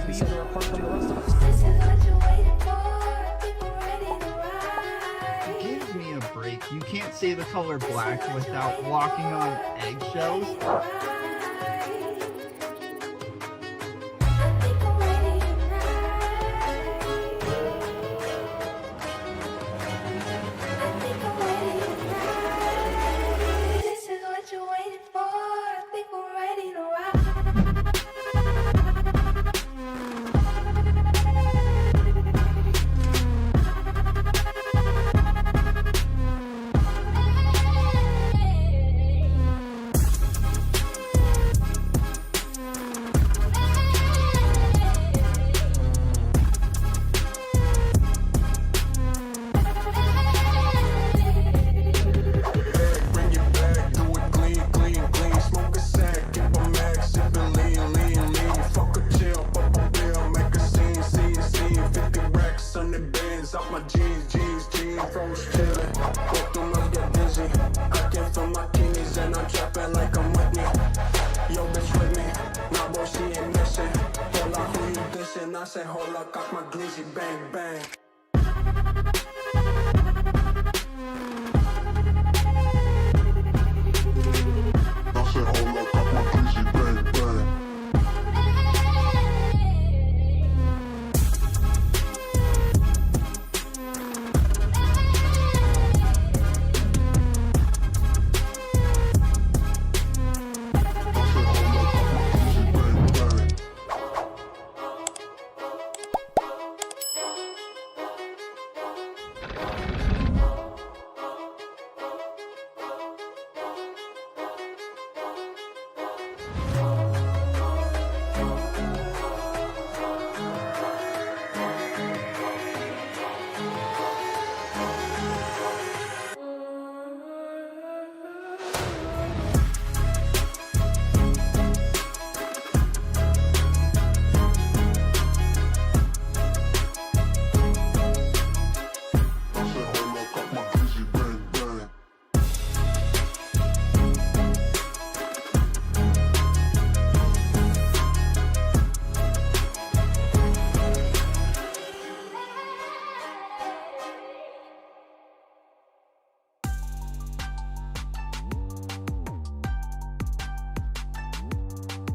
consider apart from the rest of us. Give me a break. You can't say the color black without walking on eggshells. I said, hold up, cock my glizzy, bang, bang. I said, hold up, cock my glizzy, bang, bang.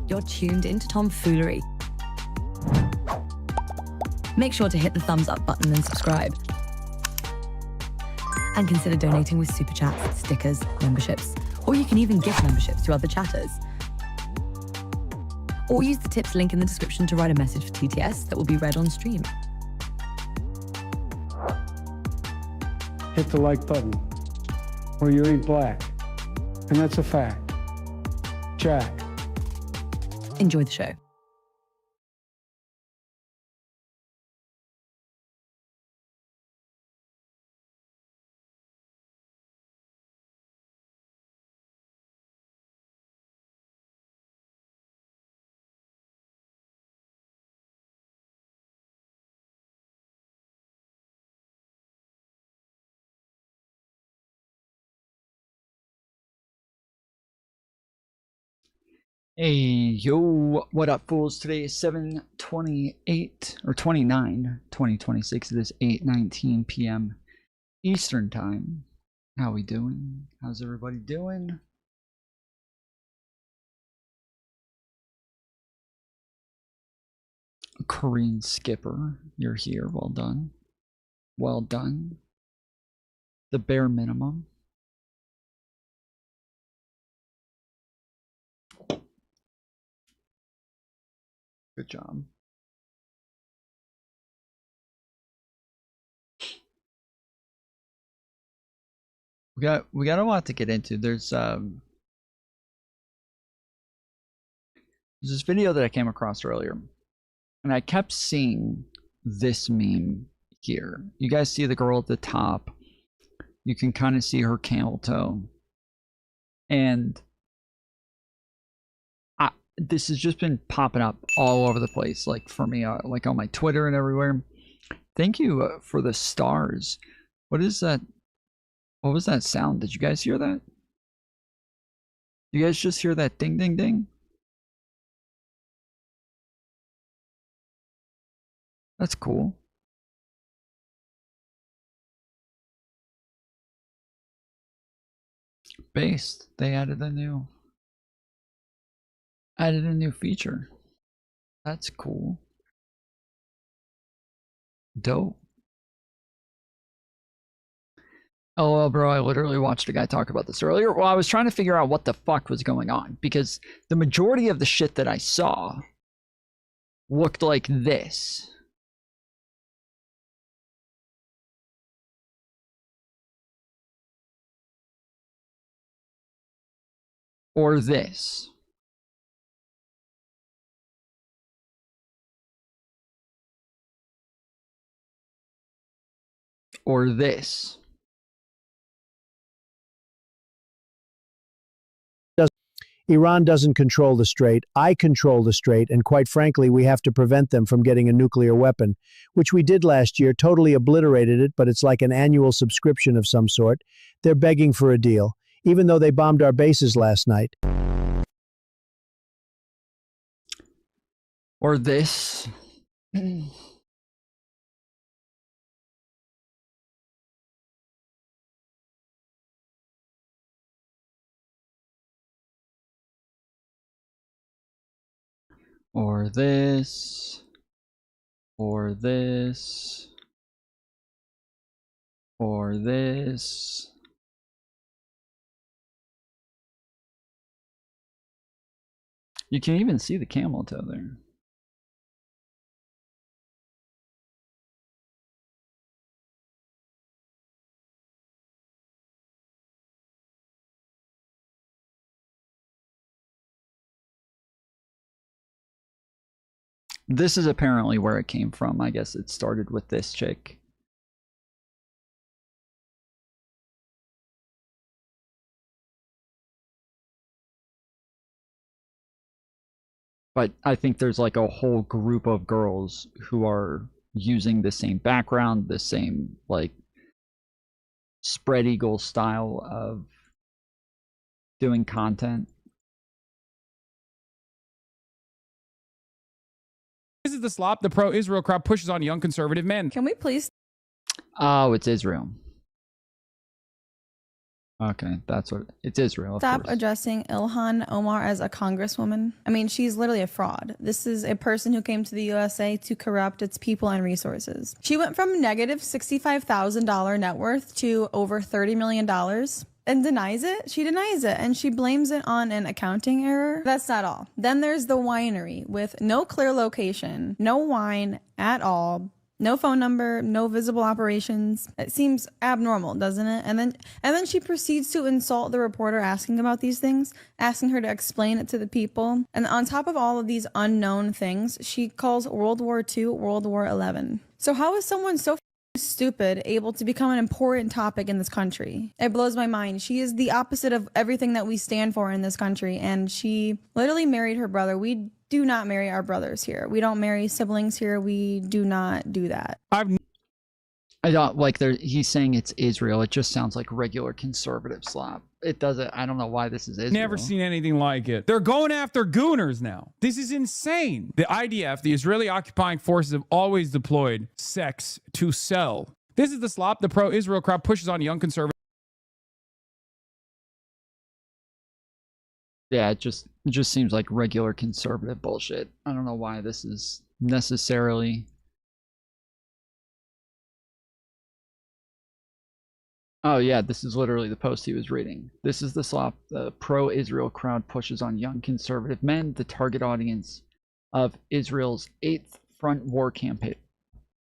You're tuned into Foolery. Make sure to hit the thumbs up button and subscribe. And consider donating with super chats, stickers, memberships, or you can even gift memberships to other chatters. Or use the tips link in the description to write a message for TTS that will be read on stream. Hit the like button, or you ain't black. And that's a fact. Jack. Enjoy the show. Hey, yo, what up, fools? Today is 7/28 or 29, 2026. It is 8:19 p.m. Eastern Time. How we doing? How's everybody doing? Korean Skipper, you're here. Well done. Well done. The bare minimum. Good job. We got a lot to get into. There's this video that I came across earlier, and I kept seeing this meme here. You guys see the girl at the top. You can kind of see her camel toe, and this has just been popping up all over the place, like for me, like on my Twitter and everywhere. Thank you for the stars. What is that? What was that sound? Did you guys hear that? You guys just hear that ding, ding, ding? That's cool. Based, they added a new feature. That's cool. Dope. Oh, well, bro, I literally watched a guy talk about this earlier. Well, I was trying to figure out what the fuck was going on because the majority of the shit that I saw looked like this. Or this. Or this. Iran doesn't control the strait. I control the strait, and quite frankly, we have to prevent them from getting a nuclear weapon, which we did last year, totally obliterated it, but it's like an annual subscription of some sort. They're begging for a deal, even though they bombed our bases last night. Or this. Or this. Or this. Or this. You can even see the camel toe there. This is apparently where it came from. I guess it started with this chick. But I think there's like a whole group of girls who are using the same background, the same like spread eagle style of doing content. This is the slop the pro-Israel crowd pushes on young conservative men. Can we please Oh, it's Israel. Okay, that's what it's Israel. stop addressing Ilhan Omar as a congresswoman? I mean, she's literally a fraud. This is a person who came to the USA to corrupt its people and resources. She went from negative $65,000 net worth to over $30 million. And denies it. She denies it and she blames it on an accounting error. That's not all. Then there's the winery with no clear location, no wine at all, no phone number, no visible operations. It seems abnormal, doesn't it? And then she proceeds to insult the reporter asking about these things, asking her to explain it to the people. And on top of all of these unknown things, she calls World War II World War XI. So how is someone so stupid able to become an important topic in this country? It blows my mind. She is the opposite of everything that we stand for in this country, and she literally married her brother. We do not marry our brothers here. We don't marry siblings here. We do not do that. I don't like he's saying it's Israel. It just sounds like regular conservative slop. It doesn't. I don't know why this is Israel. Never seen anything like it. They're going after gooners now. This is insane. The IDF, the Israeli occupying forces, have always deployed sex to sell. This is the slop the pro-Israel crowd pushes on young conservatives. Yeah, it just seems like regular conservative bullshit. I don't know why this is necessarily. Oh yeah, this is literally the post he was reading. This is the slop. The pro-Israel crowd pushes on young conservative men, the target audience of Israel's 8th front war campaign.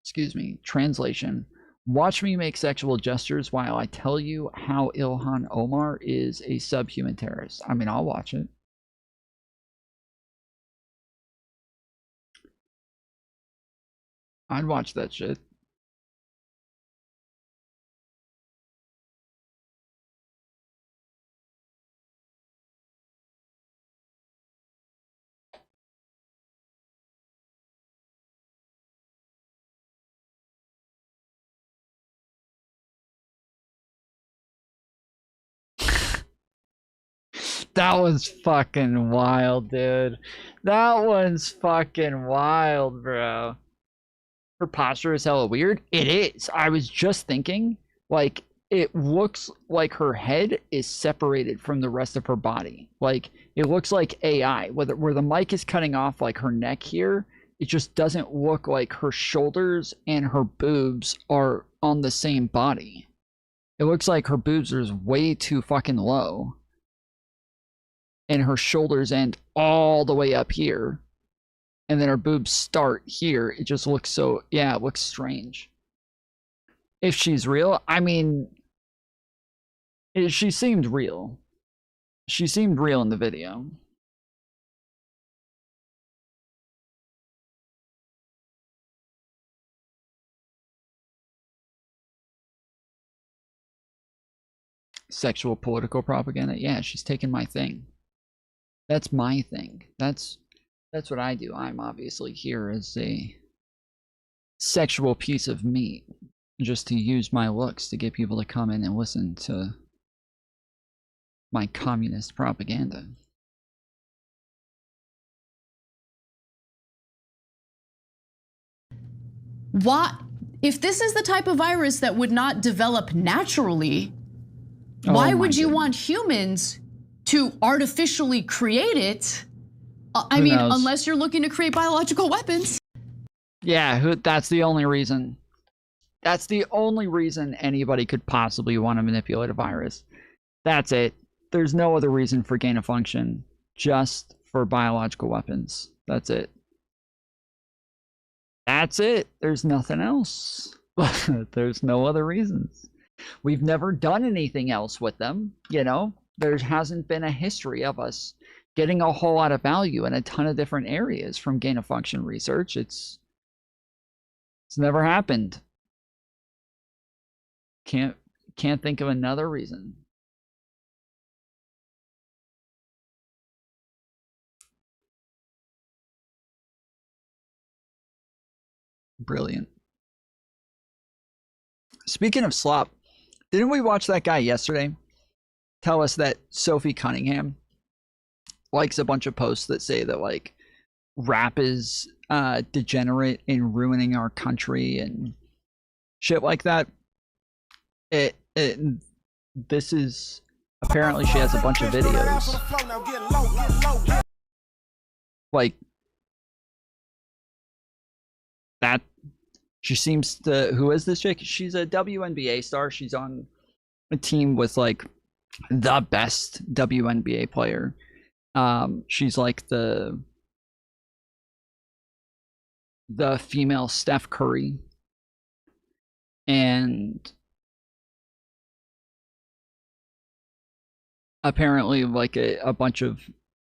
Excuse me. Translation. Watch me make sexual gestures while I tell you how Ilhan Omar is a subhuman terrorist. I mean, I'll watch it. I'd watch that shit. That one's fucking wild, dude. That one's fucking wild, bro. her posture is hella weird. It is. I was just thinking, like, it looks like her head is separated from the rest of her body. Like, it looks like AI, where the mic is cutting off like her neck here. It just doesn't look like her shoulders and her boobs are on the same body. It looks like her boobs are way too fucking low. And her shoulders end all the way up here. And then her boobs start here. It just looks so, yeah, it looks strange. If she's real, I mean, she seemed real. She seemed real in the video. Sexual political propaganda. Yeah, she's taking my thing. That's my thing. That's what I do. I'm obviously here as a sexual piece of meat, just to use my looks to get people to come in and listen to my communist propaganda. Why, if this is the type of virus that would not develop naturally, why would you want humans to artificially create it? I mean, unless you're looking to create biological weapons. Yeah, that's the only reason. That's the only reason anybody could possibly want to manipulate a virus. That's it. There's no other reason for gain of function, just for biological weapons. That's it. That's it. There's nothing else. There's no other reasons. We've never done anything else with them, you know? There hasn't been a history of us getting a whole lot of value in a ton of different areas from gain of function research. It's never happened. Can't think of another reason. Brilliant. Speaking of slop, didn't we watch that guy yesterday tell us that Sophie Cunningham likes a bunch of posts that say that, like, rap is degenerate in ruining our country and shit like that? This is apparently, she has a bunch of videos like that. She seems to, who is this chick? She's a WNBA star. She's on a team with, like, the best WNBA player. She's like the female Steph Curry. And apparently, like, a bunch of,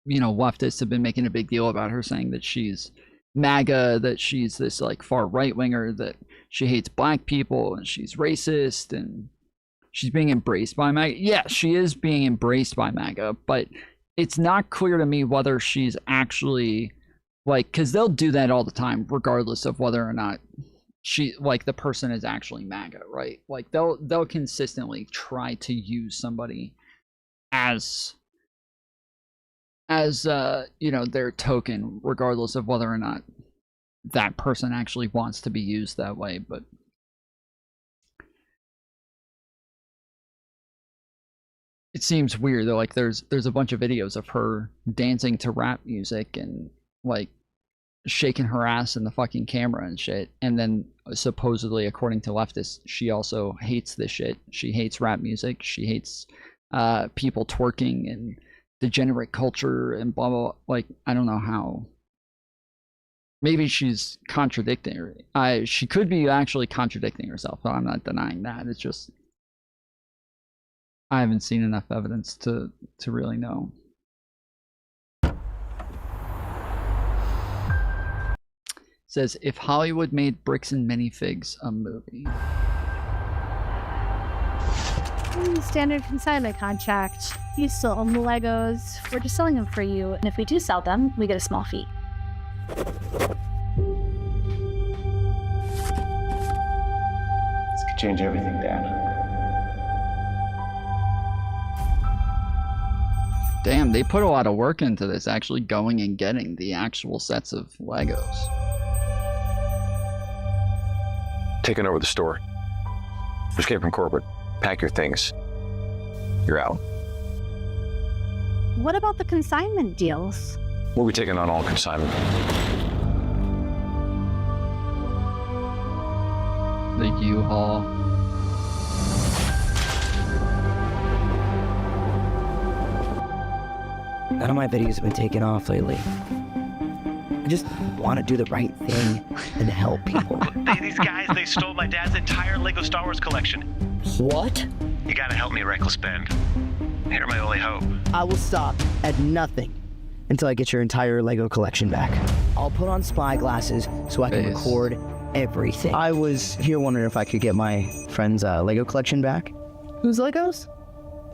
you know, leftists have been making a big deal about her, saying that she's MAGA, that she's this, like, far right winger, that she hates black people and she's racist and she's being embraced by MAGA. Yeah, she is being embraced by MAGA, but it's not clear to me whether she's actually, like, because they'll do that all the time, regardless of whether or not she, like, the person is actually MAGA, right? Like, they'll consistently try to use somebody as you know, their token, regardless of whether or not that person actually wants to be used that way. But it seems weird though. Like, there's a bunch of videos of her dancing to rap music and, like, shaking her ass in the fucking camera and shit. And then supposedly, according to leftists, she also hates this shit. She hates rap music. She hates people twerking and degenerate culture and blah blah blah. Like, I don't know how. Maybe she's contradicting her. She could be actually contradicting herself, but I'm not denying that. It's just I haven't seen enough evidence to really know. Says, if Hollywood made Bricks and Minifigs a movie. Standard consignment contract. You still own the Legos. We're just selling them for you. And if we do sell them, we get a small fee. This could change everything, Dad. Damn, they put a lot of work into this, actually going and getting the actual sets of Legos. taking over the store. Escape from corporate. Pack your things. You're out. What about the consignment deals? We'll be taking on all consignment. The U-Haul. None of my videos have been taken off lately. I just want to do the right thing and help people. These guys, they stole my dad's entire Lego Star Wars collection. What? You gotta help me, Reckless Ben. You're my only hope. I will stop at nothing until I get your entire Lego collection back. I'll put on spy glasses so I can record everything. I was here wondering if I could get my friend's Lego collection back. Whose Legos?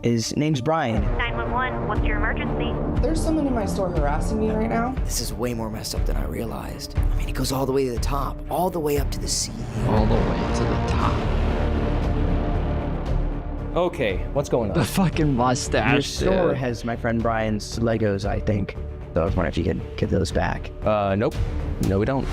His name's Brian. 911, what's your emergency? There's someone in my store harassing me right now. This is way more messed up than I realized. I mean, it goes all the way to the top, all the way up to the sea. All the way to the top. Okay, what's going on? The fucking mustache. Your store has my friend Brian's Legos, I think. So I was wondering if you could get those back. Nope. No, we don't.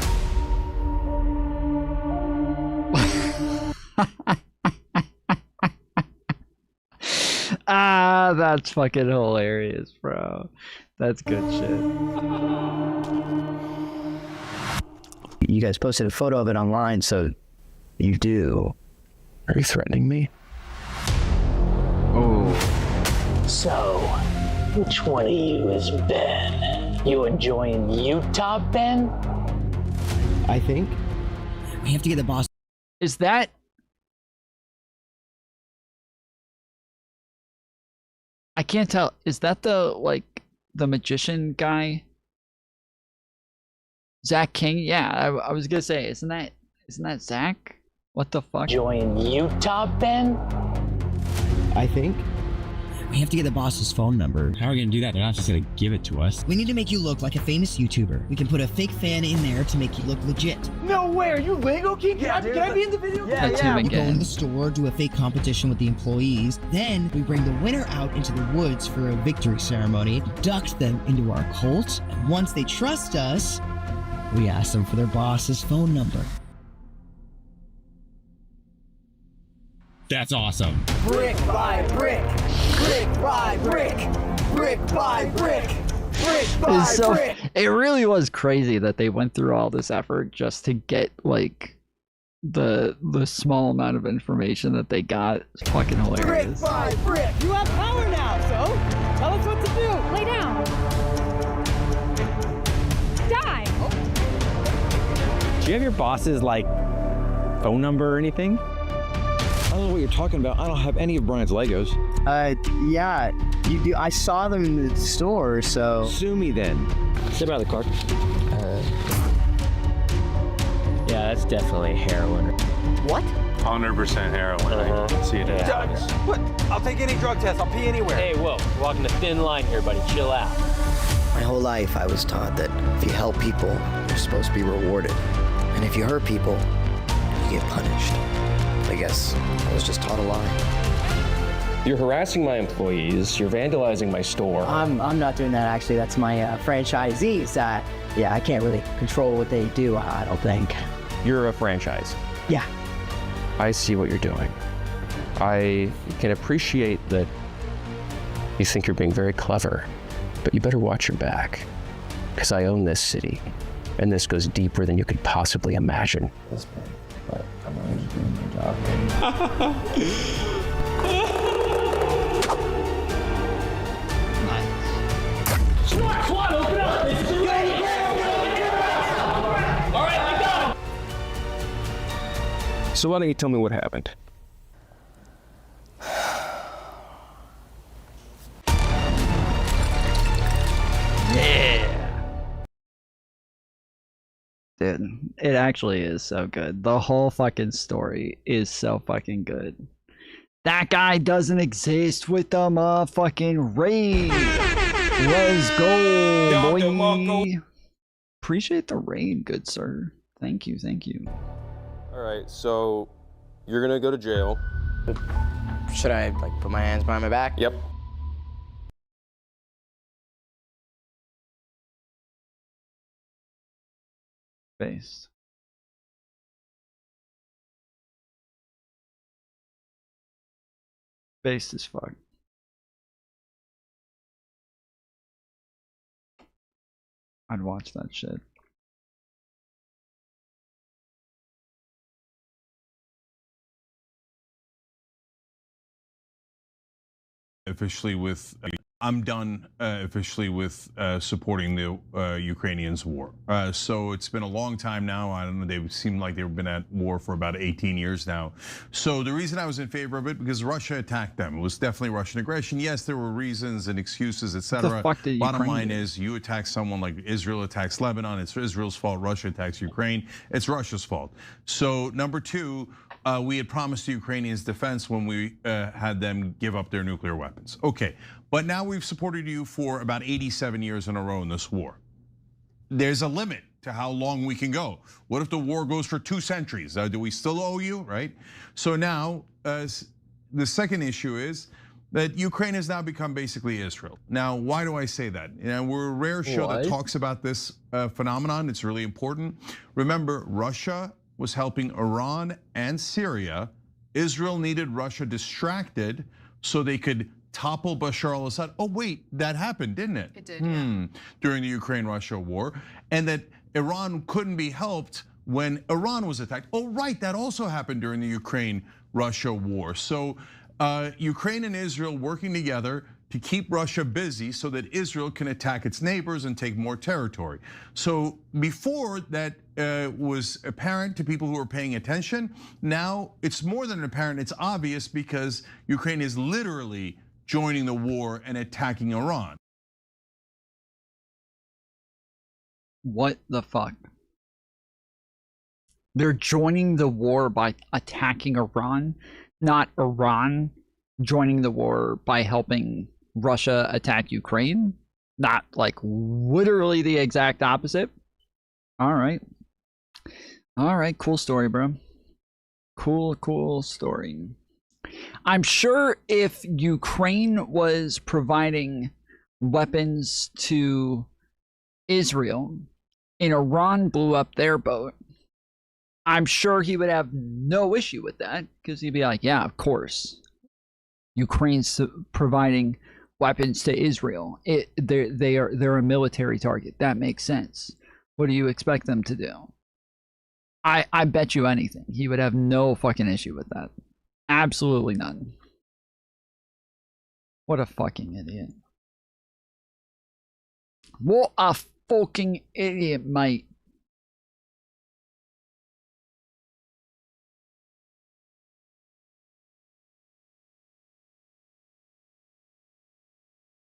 Ah, that's fucking hilarious, bro. That's good shit. You guys posted a photo of it online, so you do. Are you threatening me? Oh. So, which one of you is Ben? You enjoying Utah, Ben? I think. We have to get the boss. Is that... I can't tell. Is that the, like, the magician guy? Zach King? Yeah, I was gonna say, isn't that Zach? What the fuck? Enjoying Utah, Ben? I think. We have to get the boss's phone number. How are we gonna do that? They're not just gonna give it to us. We need to make you look like a famous YouTuber. We can put a fake fan in there to make you look legit. No way, are you Lego King? Can I be in the video? We go into the store, do a fake competition with the employees. Then we bring the winner out into the woods for a victory ceremony, induct them into our cult, and once they trust us, we ask them for their boss's phone number. That's awesome. Brick by brick, brick by brick, brick by brick, brick by brick. It really was crazy that they went through all this effort just to get like the small amount of information that they got. It's fucking hilarious. Brick by brick. You have power now, so tell us what to do. Lay down. Die. Do you have your boss's, like, phone number or anything? I don't know what you're talking about. I don't have any of Brian's Legos. Yeah, you do. I saw them in the store, so. Sue me then. Step out of the car. Yeah, that's definitely heroin. What? 100% heroin. I can see it in his eyes. What? I'll take any drug test. I'll pee anywhere. Hey, whoa, you're walking a thin line here, buddy. Chill out. My whole life, I was taught that if you help people, you're supposed to be rewarded. And if you hurt people, you get punished. I guess I was just taught a lie. You're harassing my employees. You're vandalizing my store. I'm not doing that, actually. That's my franchisees. Yeah, I can't really control what they do, I don't think. You're a franchise. Yeah. I see what you're doing. I can appreciate that you think you're being very clever, but you better watch your back, because I own this city, and this goes deeper than you could possibly imagine. Yes, man, but I'm only just doing my job. SWAT, open up! All right, we got him! So why don't you tell me what happened? Yeah. Dude, it actually is so good. The whole fucking story is so fucking good. That guy doesn't exist with the motherfucking raid. Let's go, boy. Appreciate the raid, good sir. Thank you, thank you. All right, so you're gonna go to jail. Should I, like, put my hands behind my back? Yep. Based. Based as fuck. I'd watch that shit. Officially with, I'm done officially with supporting the Ukrainians' war. So it's been a long time now. I don't know, they seem like they've been at war for about 18 years now. So the reason I was in favor of it, because Russia attacked them. It was definitely Russian aggression. Yes, there were reasons and excuses, etc. Bottom line is, you attack someone like Israel attacks Lebanon, it's Israel's fault. Russia attacks Ukraine, it's Russia's fault. So number two, we had promised the Ukrainians defense when we had them give up their nuclear weapons. Okay, but now we've supported you for about 87 years in a row in this war. There's a limit to how long we can go. What if the war goes for 2 centuries? Do we still owe you, right? So now, the second issue is that Ukraine has now become basically Israel. Now, why do I say that? We're a rare show that talks about this phenomenon. It's really important. Remember, Russia was helping Iran and Syria. Israel needed Russia distracted so they could topple Bashar al-Assad. Oh wait, that happened, didn't it? It did, yeah. During the Ukraine-Russia war. And that Iran couldn't be helped when Iran was attacked. Oh right, that also happened during the Ukraine-Russia war. So Ukraine and Israel working together to keep Russia busy so that Israel can attack its neighbors and take more territory. So before that was apparent to people who were paying attention, now it's more than apparent, it's obvious, because Ukraine is literally joining the war and attacking Iran. What the fuck? They're joining the war by attacking Iran, not Iran joining the war by helping Russia attack Ukraine. Not like literally the exact opposite. All right. All right, cool story, bro. Cool story. I'm sure if Ukraine was providing weapons to Israel and Iran blew up their boat, I'm sure he would have no issue with that, because he'd be like, yeah, of course. Ukraine's providing weapons to Israel. They're a military target. That makes sense. What do you expect them to do? I bet you anything he would have no fucking issue with that. Absolutely none. What a fucking idiot. What a fucking idiot, mate.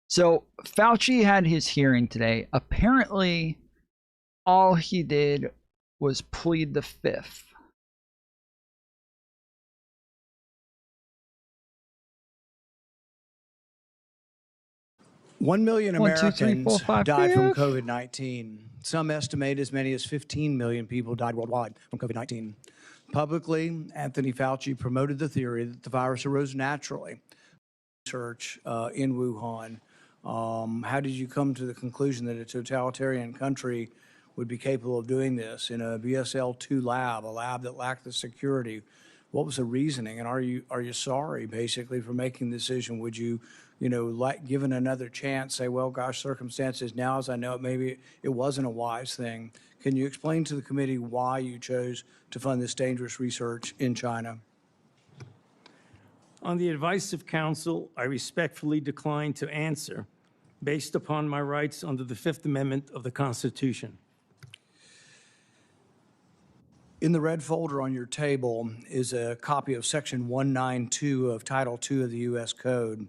So Fauci had his hearing today. Apparently, all he did was plead the fifth. One million 1, 2, 3, Americans 4, 5, died from 5. COVID-19. Some estimate as many as 15 million people died worldwide from COVID-19. Publicly, Anthony Fauci promoted the theory that the virus arose naturally. Research in Wuhan. How did you come to the conclusion that a totalitarian country would be capable of doing this in a BSL-2 lab, a lab that lacked the security? What was the reasoning? And are you sorry, basically, for making the decision? Would you, like given another chance, say, well, gosh, circumstances now as I know it, maybe it wasn't a wise thing. Can you explain to the committee why you chose to fund this dangerous research in China? On the advice of counsel, I respectfully decline to answer based upon my rights under the Fifth Amendment of the Constitution. In the red folder on your table is a copy of Section 192 of Title II of the U.S. Code.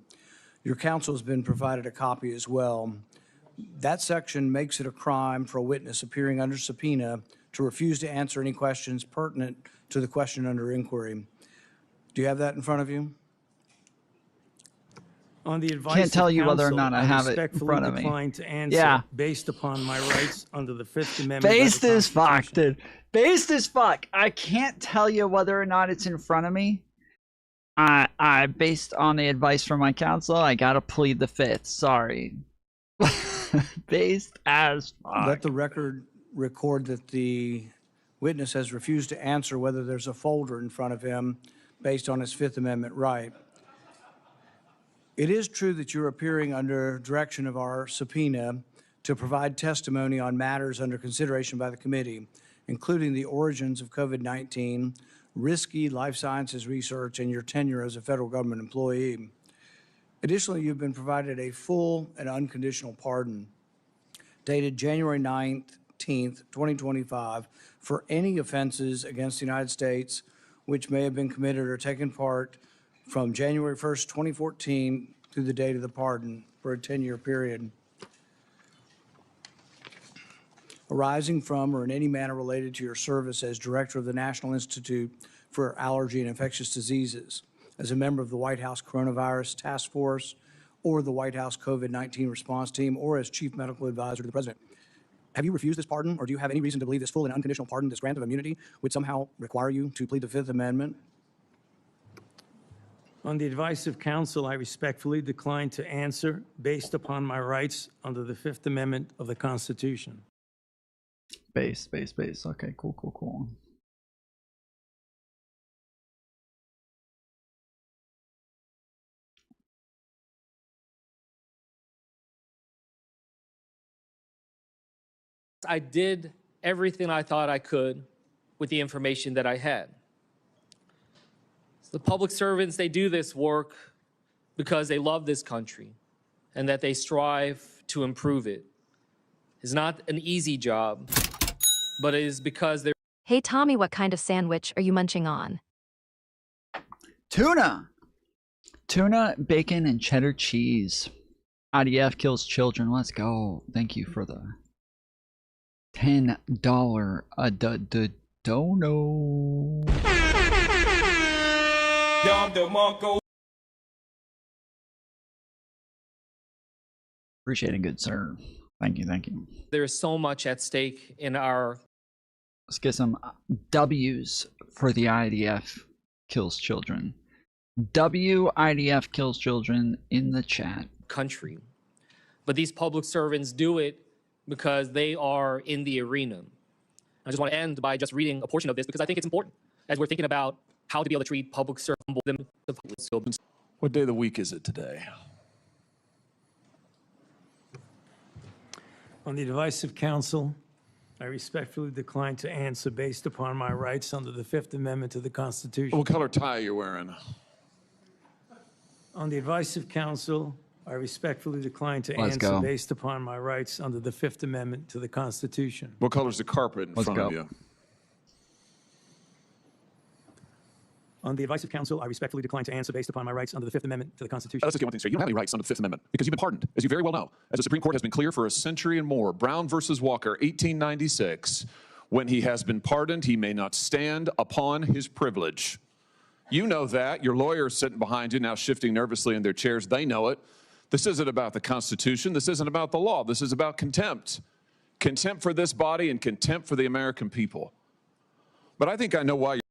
Your counsel has been provided a copy as well. That section makes it a crime for a witness appearing under subpoena to refuse to answer any questions pertinent to the question under inquiry. Do you have that in front of you? On the advice Can't tell of you whether or counsel, not I have it in respectfully front of me. decline to answer Yeah. based upon my rights under the Fifth Amendment. Based as fuck, dude. Based as fuck. I can't tell you whether or not it's in front of me. I based on the advice from my counsel, I gotta plead the fifth. Sorry. Based as fuck. Let the record record that the witness has refused to answer whether there's a folder in front of him based on his Fifth Amendment right. It is true that you're appearing under direction of our subpoena to provide testimony on matters under consideration by the committee, including the origins of COVID-19, risky life sciences research, and your tenure as a federal government employee. Additionally, you've been provided a full and unconditional pardon dated January 19th, 2025, for any offenses against the United States which may have been committed or taken part from January 1st, 2014 through the date of the pardon for a 10-year period, arising from or in any manner related to your service as Director of the National Institute for Allergy and Infectious Diseases, as a member of the White House Coronavirus Task Force or the White House COVID-19 Response Team, or as Chief Medical Advisor to the President. Have you refused this pardon, or do you have any reason to believe this full and unconditional pardon, this grant of immunity, would somehow require you to plead the Fifth Amendment? On the advice of counsel, I respectfully decline to answer based upon my rights under the Fifth Amendment of the Constitution. Base. Okay, cool. I did everything I thought I could with the information that I had. The public servants, they do this work because they love this country and that they strive to improve it. It's not an easy job, but it is because they're... Hey, Tommy, what kind of sandwich are you munching on? Tuna, bacon, and cheddar cheese. IDF kills children. Let's go. Thank you for the $10 dono. Appreciate it, good sir. Thank you. There is so much at stake in our... Let's get some W's for the IDF kills children. IDF kills children in the chat. Country. But these public servants do it because they are in the arena. I just want to end by just reading a portion of this because I think it's important as we're thinking about how to be able to treat public servants. What day of the week is it today? On the advice of counsel, I respectfully decline to answer based upon my rights under the Fifth Amendment to the Constitution. What color tie are you wearing? On the advice of counsel, I respectfully decline to answer based upon my rights under the Fifth Amendment to the Constitution. What color's the carpet in front of you? On the advice of counsel, I respectfully decline to answer based upon my rights under the Fifth Amendment to the Constitution. Let's just get one thing straight. You don't have any rights under the Fifth Amendment because you've been pardoned, as you very well know. As the Supreme Court has been clear for a century and more, Brown versus Walker, 1896, when he has been pardoned, he may not stand upon his privilege. You know that. Your lawyers sitting behind you now shifting nervously in their chairs. They know it. This isn't about the Constitution. This isn't about the law. This is about contempt. Contempt for this body and contempt for the American people. But I think I know why you're...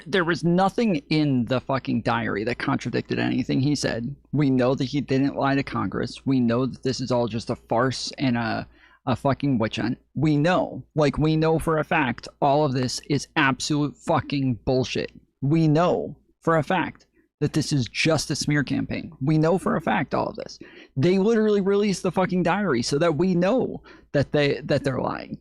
There was nothing in the fucking diary that contradicted anything he said. We know that he didn't lie to Congress. We know that this is all just a farce and a fucking witch hunt. We know, we know for a fact, all of this is absolute fucking bullshit. We know for a fact that this is just a smear campaign. We know for a fact all of this. They literally released the fucking diary so that we know that they're lying.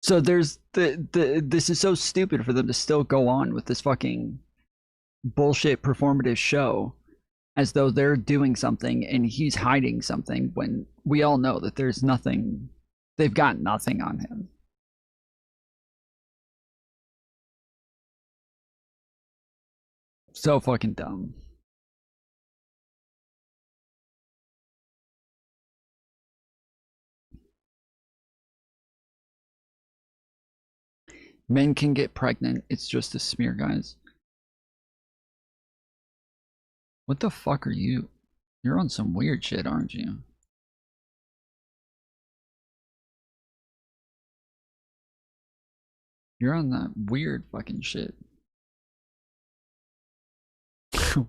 So there's this is so stupid for them to still go on with this fucking bullshit performative show as though they're doing something and he's hiding something when we all know that there's nothing, they've got nothing on him. So fucking dumb. Men can get pregnant. It's just a smear, guys. What the fuck are you? You're on some weird shit, aren't you? You're on that weird fucking shit.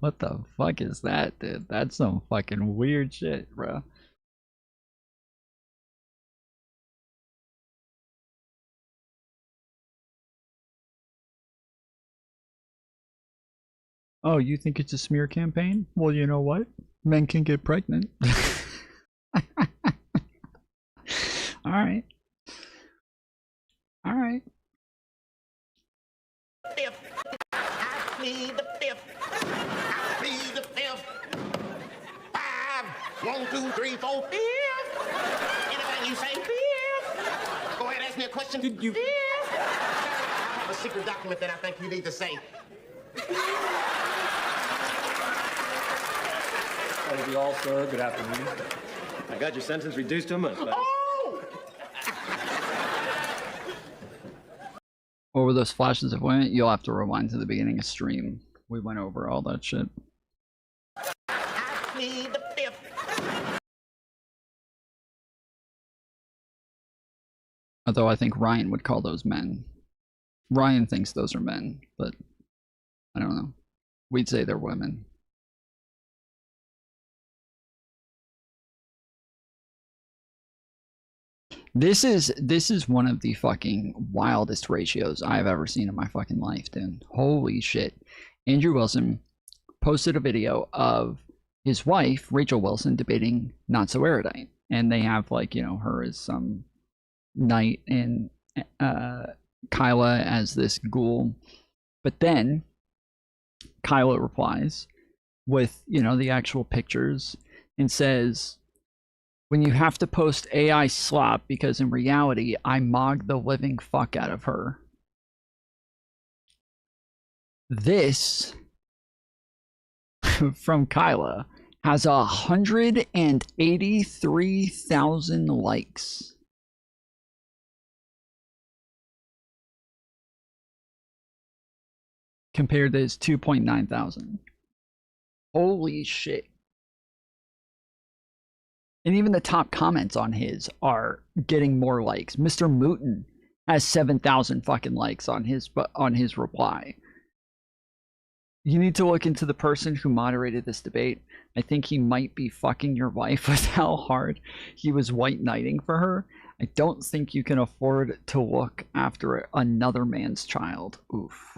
What the fuck is that, dude? That's some fucking weird shit, bro. Oh, you think it's a smear campaign? Well, you know what? Men can get pregnant. All right. All right. Fifth. I plead the fifth. I plead the fifth. 5, 1, 2, 3, 4, fifth. Anything you say, fifth. Go ahead, ask me a question. Did you? Fifth. I have a secret document that I think you need to say. That'll be all, sir. Good afternoon. I got your sentence reduced to a month. Over those flashes of women, you'll have to rewind to the beginning of stream. We went over all that shit. I plead the fifth. Although I think Ryan would call those men. Ryan thinks those are men, but I don't know. We'd say they're women. This is one of the fucking wildest ratios I've ever seen in my fucking life, dude. Holy shit. Andrew Wilson posted a video of his wife, Rachel Wilson, debating Not So Erudite. And they have, like, you know, her as some knight and Kyla as this ghoul. But then Kyla replies with, you know, the actual pictures and says, when you have to post AI slop because in reality, I mogged the living fuck out of her. This from Kyla has 183,000 likes. Compared to his 2.9 thousand. Holy shit. And even the top comments on his are getting more likes. Mr. Mooten has 7,000 fucking likes on his reply. You need to look into the person who moderated this debate. I think he might be fucking your wife with how hard he was white knighting for her. I don't think you can afford to look after another man's child. Oof.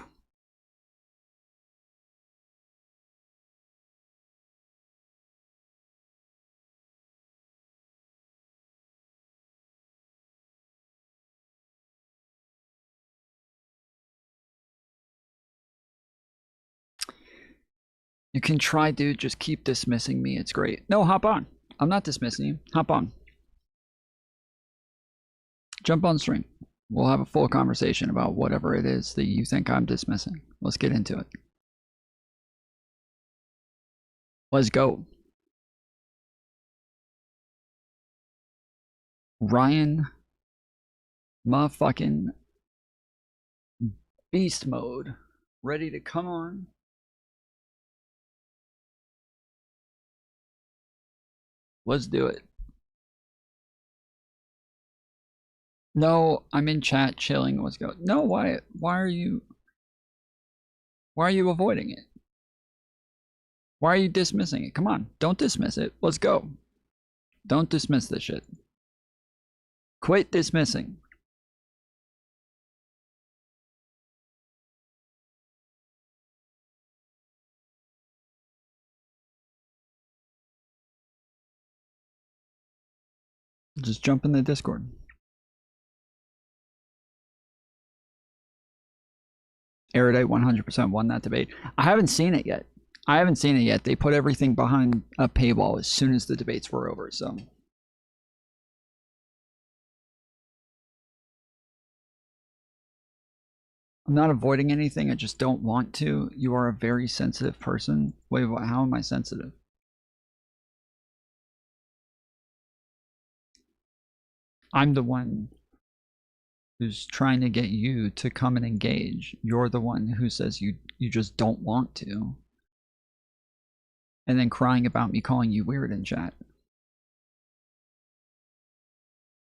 You can try, dude. Just keep dismissing me. It's great. No, hop on. I'm not dismissing you. Hop on. Jump on stream. We'll have a full conversation about whatever it is that you think I'm dismissing. Let's get into it. Let's go. Ryan motherfucking beast mode. Ready to come on. Let's do it. No, I'm in chat chilling. Let's go. No, why are you avoiding it? Why are you dismissing it? Come on, don't dismiss it. Let's go. Don't dismiss this shit. Quit dismissing. Just jump in the Discord. Erudite 100% won that debate. I haven't seen it yet. They put everything behind a paywall as soon as the debates were over, so. I'm not avoiding anything. I just don't want to. You are a very sensitive person. Wait, how am I sensitive? I'm the one who's trying to get you to come and engage. You're the one who says you just don't want to. And then crying about me calling you weird in chat.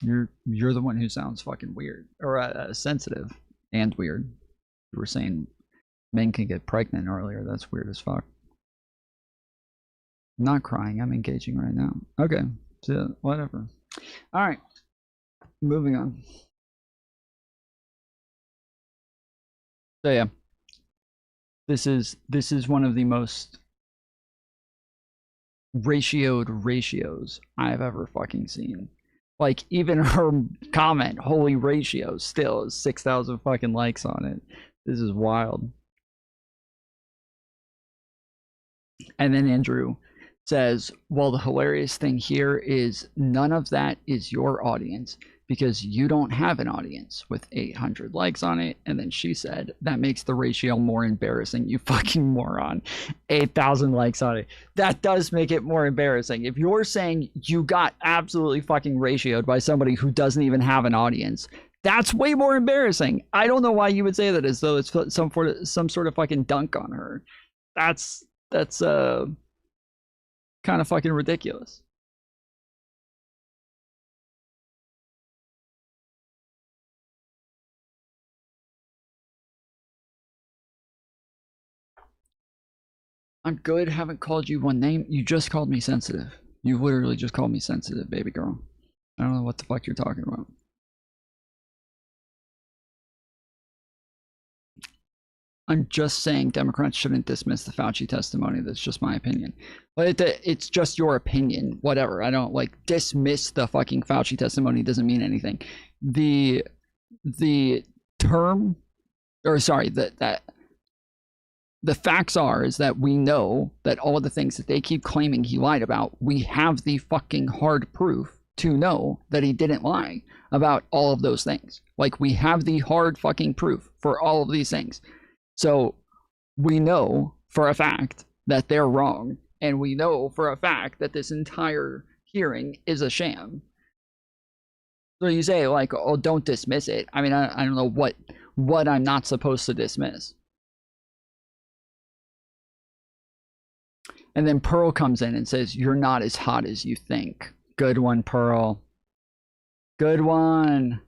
You're the one who sounds fucking weird. Or sensitive and weird. You were saying men can get pregnant earlier. That's weird as fuck. I'm not crying. I'm engaging right now. Okay. So, whatever. Alright. Moving on. So yeah, This is one of the most ratioed ratios I've ever fucking seen. Like, even her comment, holy ratio, still is 6,000 fucking likes on it. This is wild. And then Andrew says, well, the hilarious thing here is none of that is your audience because you don't have an audience with 800 likes on it. And then she said, that makes the ratio more embarrassing, you fucking moron. 8,000 likes on it. That does make it more embarrassing. If you're saying you got absolutely fucking ratioed by somebody who doesn't even have an audience, that's way more embarrassing. I don't know why you would say that as though it's some sort of fucking dunk on her. That's kind of fucking ridiculous. I'm good. Haven't called you one name. You just called me sensitive. You literally just called me sensitive, baby girl. I don't know what the fuck you're talking about. I'm just saying Democrats shouldn't dismiss the Fauci testimony. That's just my opinion. But it's just your opinion. Whatever. I don't like dismiss the fucking Fauci testimony. Doesn't mean anything. The term, or sorry, that the facts are is that we know that all of the things that they keep claiming he lied about, we have the fucking hard proof to know that he didn't lie about all of those things. Like, we have the hard fucking proof for all of these things. So we know for a fact that they're wrong, and we know for a fact that this entire hearing is a sham. So you say, like, oh, don't dismiss it. I mean, I don't know what I'm not supposed to dismiss. And then Pearl comes in and says, you're not as hot as you think. Good one, Pearl. Good one.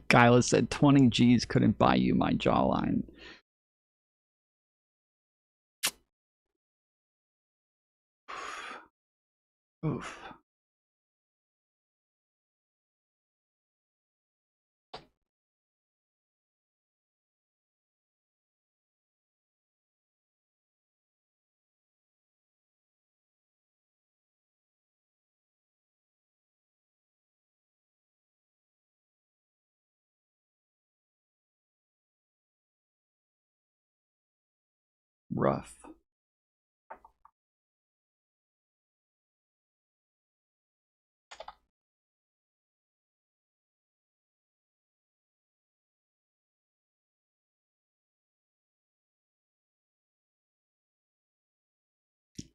Kyla said 20 G's couldn't buy you my jawline. Oof. Rough.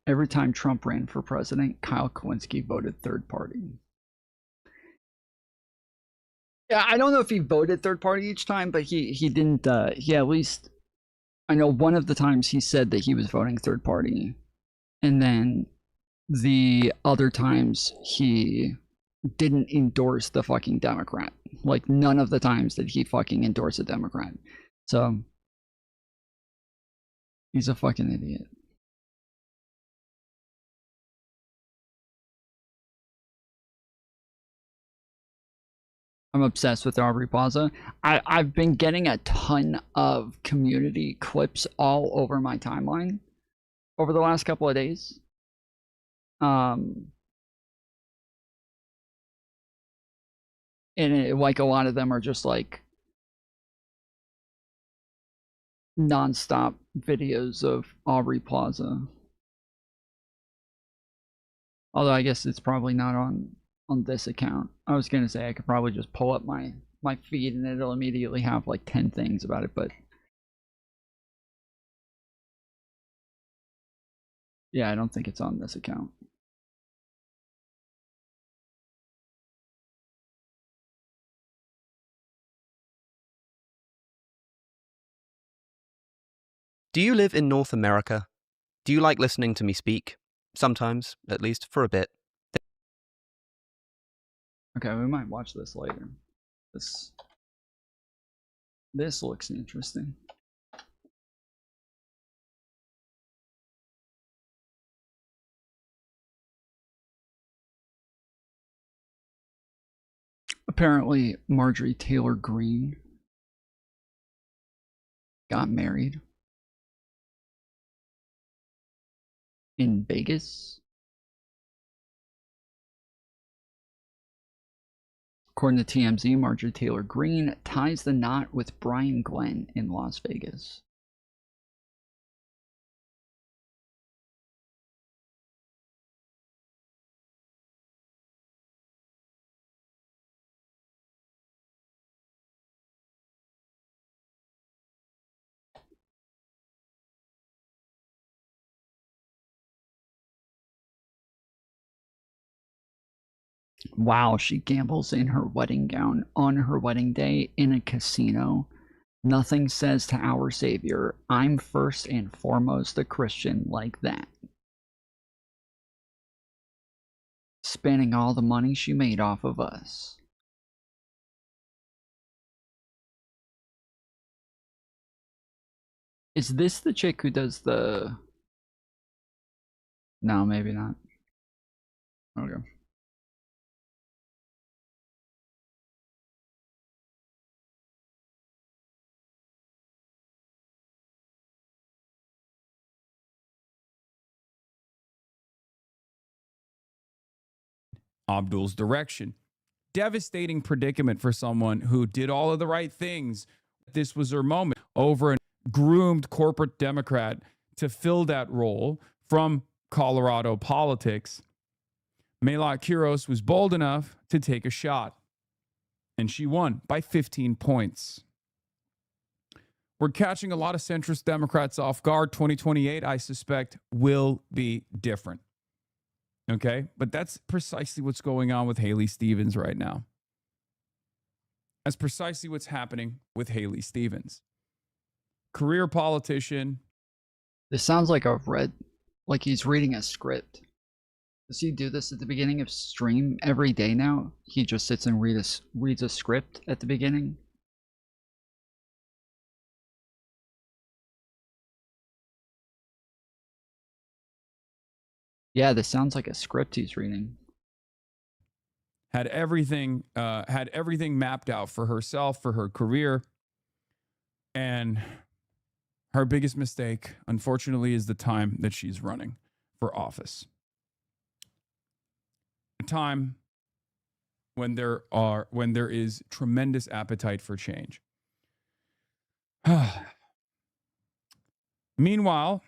Every time Trump ran for president, Kyle Kalinske voted third party. Yeah, I don't know if he voted third party each time, but he didn't. He at least, I know one of the times he said that he was voting third party, and then the other times he didn't endorse the fucking Democrat. Like, none of the times did he fucking endorse a Democrat. So he's a fucking idiot. I'm obsessed with Aubrey Plaza. I've been getting a ton of community clips all over my timeline over the last couple of days. And like, a lot of them are just like non-stop videos of Aubrey Plaza. Although I guess it's probably not on this account. I was gonna say I could probably just pull up my feed and it'll immediately have like 10 things about it, but yeah, I don't think it's on this account. Do you live in North America? Do you like listening to me speak? Sometimes, at least for a bit. Okay, we might watch this later. This looks interesting. Apparently, Marjorie Taylor Greene got married in Vegas. According to TMZ, Marjorie Taylor Greene ties the knot with Brian Glenn in Las Vegas. Wow, she gambles in her wedding gown on her wedding day in a casino. Nothing says to our Savior, I'm first and foremost a Christian, like that. Spending all the money she made off of us. Is this the chick who does the... No, maybe not. Okay. Abdul's direction. Devastating predicament for someone who did all of the right things. This was her moment over a groomed corporate Democrat to fill that role from Colorado politics. Melot Quiros was bold enough to take a shot, and she won by 15 points. We're catching a lot of centrist Democrats off guard. 2028, I suspect, will be different. Okay? But that's precisely what's going on with Haley Stevens right now. That's precisely what's happening with Haley Stevens. Career politician. This sounds like like he's reading a script. Does he do this at the beginning of stream every day now? He just sits and reads a script at the beginning? Yeah, this sounds like a script he's reading. Had everything mapped out for herself, for her career. And her biggest mistake, unfortunately, is the time that she's running for office. A time when there is tremendous appetite for change. Meanwhile,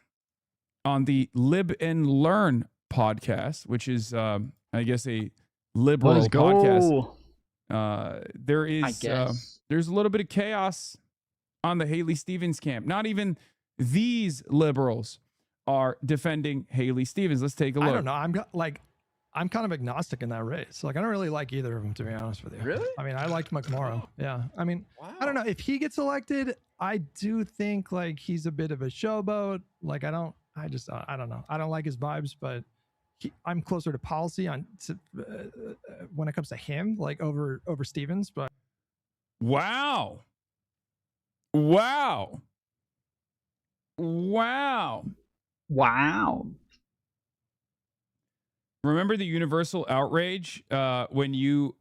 on the Lib and Learn podcast, which is I guess a liberal podcast, there's a little bit of chaos on the Haley Stevens camp. Not even these liberals are defending Haley Stevens. Let's take a look. I don't know. I'm kind of agnostic in that race. Like, I don't really like either of them, to be honest with you. Really? I mean, I liked McMorrow. Yeah. I mean, I don't know. If he gets elected, I do think like he's a bit of a showboat. Like, I don't know. I don't like his vibes, but I'm closer to policy when it comes to him, like over Stevens. But wow. Remember the universal outrage when you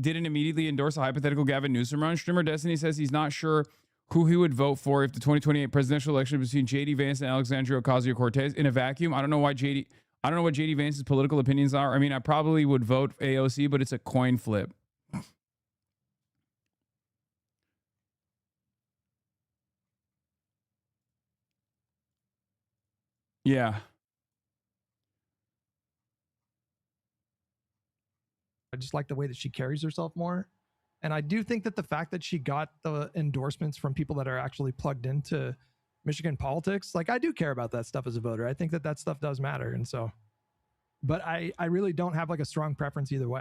didn't immediately endorse a hypothetical Gavin Newsom run? Streamer Destiny says he's not sure who he would vote for if the 2028 presidential election between J.D. Vance and Alexandria Ocasio-Cortez in a vacuum. I don't know what J.D. Vance's political opinions are. I mean, I probably would vote AOC, but it's a coin flip. Yeah. I just like the way that she carries herself more. And I do think that the fact that she got the endorsements from people that are actually plugged into Michigan politics, like I do care about that stuff as a voter. I think that stuff does matter. And so, but I really don't have like a strong preference either way.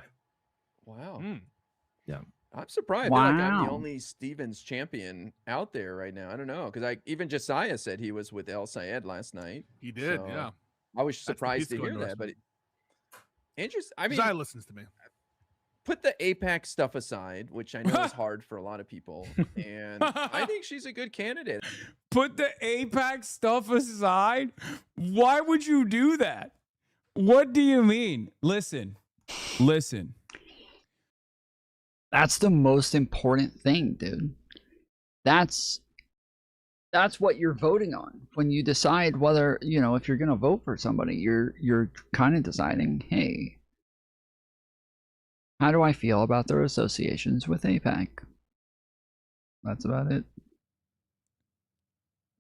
Wow. Yeah. I'm surprised. I feel like I'm the only Stevens champion out there right now. I don't know. Because even Josiah said he was with El Sayed last night. He did, so yeah. I was surprised to hear that. But interesting. I mean, Josiah listens to me. Put the APAC stuff aside, which I know is hard for a lot of people. And I think she's a good candidate. Put the APAC stuff aside? Why would you do that? What do you mean? Listen. That's the most important thing, dude. That's what you're voting on when you decide whether, you know, if you're going to vote for somebody, you're kind of deciding, hey, how do I feel about their associations with AIPAC? That's about it.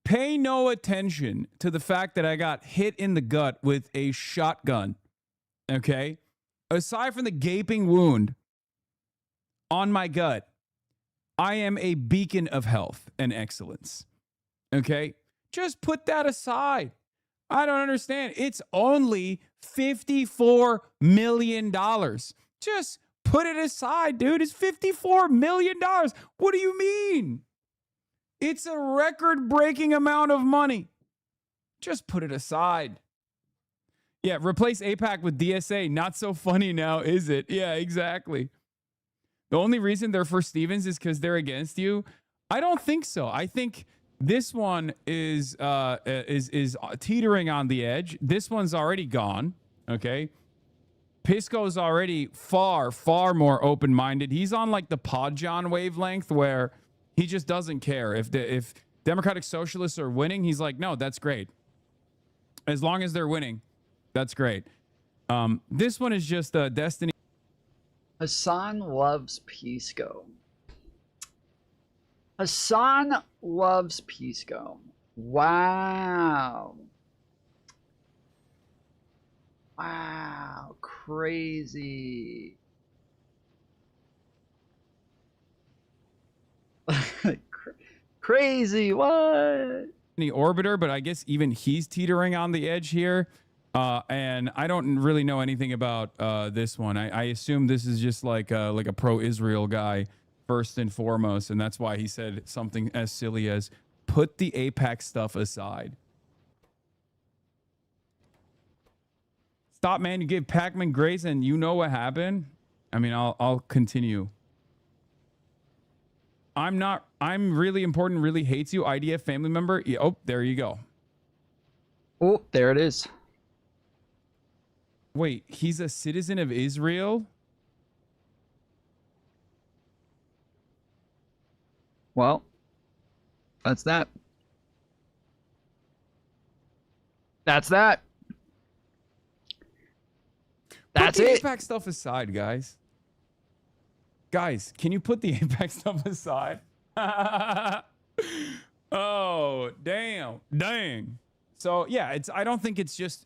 Pay no attention to the fact that I got hit in the gut with a shotgun. Okay? Aside from the gaping wound on my gut, I am a beacon of health and excellence. Okay? Just put that aside. I don't understand. It's only $54 million. Just put it aside, dude. It's $54 million. What do you mean? It's a record-breaking amount of money. Just put it aside. Yeah, replace AIPAC with DSA. Not so funny now, is it? Yeah, exactly. The only reason they're for Stevens is because they're against you. I don't think so. I think this one is teetering on the edge. This one's already gone. Okay. Pisco's already far, far more open-minded. He's on like the Podjohn wavelength where he just doesn't care. If Democratic Socialists are winning, he's like, no, that's great. As long as they're winning, that's great. This one is just Destiny. Hassan loves Pisco. Hassan loves Pisco. Wow. Wow. Crazy. Crazy. What? The orbiter, but I guess even he's teetering on the edge here. And I don't really know anything about this one. I assume this is just like a pro-Israel guy first and foremost, and that's why he said something as silly as "put the AIPAC stuff aside." Stop, man! You gave Pac-Man grace, and you know what happened. I mean, I'll continue. I'm really important. Really hates you. IDF family member. Yeah, oh, there you go. Oh, there it is. Wait, he's a citizen of Israel? Well, that's that. That's that. That's put the it. AIPAC stuff aside, guys. Guys, can you put the AIPAC stuff aside? Oh, damn. Dang. So, yeah, I don't think it's just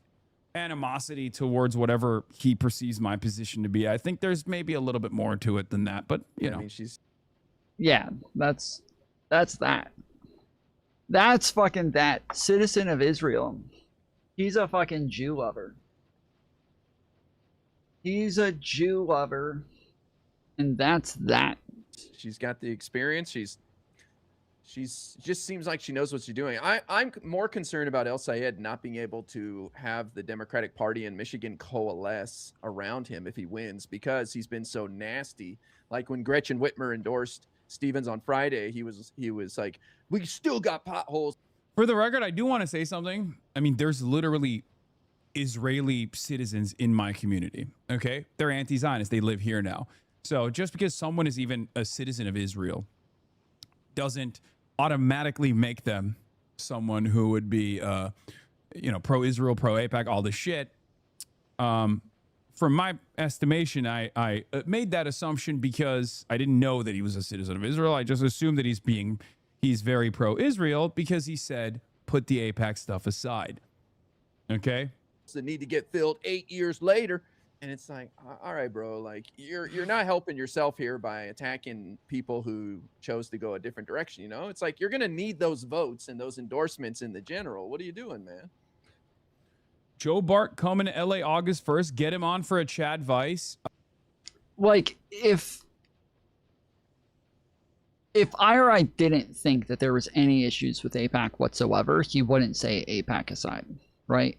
animosity towards whatever he perceives my position to be. I think there's maybe a little bit more to it than that, but, you know. I mean, she's... Yeah, that's that. That's fucking that. Citizen of Israel. He's a fucking Jew lover. He's a Jew lover. And that's that. She's got the experience. She's just seems like she knows what she's doing. I'm more concerned about El Sayed not being able to have the Democratic Party in Michigan coalesce around him if he wins, because he's been so nasty. Like when Gretchen Whitmer endorsed Stevens on Friday, he was like, we still got potholes. For the record, I do want to say something. I mean, there's literally Israeli citizens in my community. Okay, they're anti-Zionist. They live here now. So just because someone is even a citizen of Israel doesn't automatically make them someone who would be, pro-Israel, pro-AIPAC, all this shit. From my estimation, I made that assumption because I didn't know that he was a citizen of Israel. I just assumed that he's very pro-Israel because he said, put the AIPAC stuff aside. Okay? That need to get filled 8 years later. And it's like, all right, bro, like you're not helping yourself here by attacking people who chose to go a different direction. You know, it's like you're going to need those votes and those endorsements in the general. What are you doing, man? Joe Bart coming to LA August 1st. Get him on for a Chad Vice. Like, if IRI didn't think that there was any issues with AIPAC whatsoever, he wouldn't say AIPAC aside, right?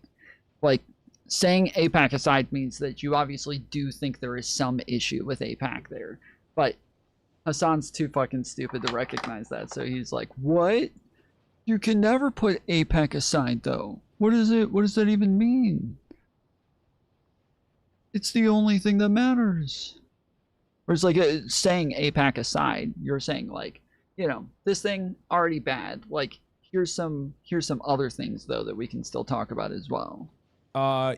Like, saying AIPAC aside means that you obviously do think there is some issue with AIPAC there. But Hassan's too fucking stupid to recognize that, so he's like, what? You can never put AIPAC aside, though. What is it? What does that even mean? It's the only thing that matters. Whereas like saying AIPAC aside, you're saying like, you know, this thing already bad. Like here's some other things though that we can still talk about as well.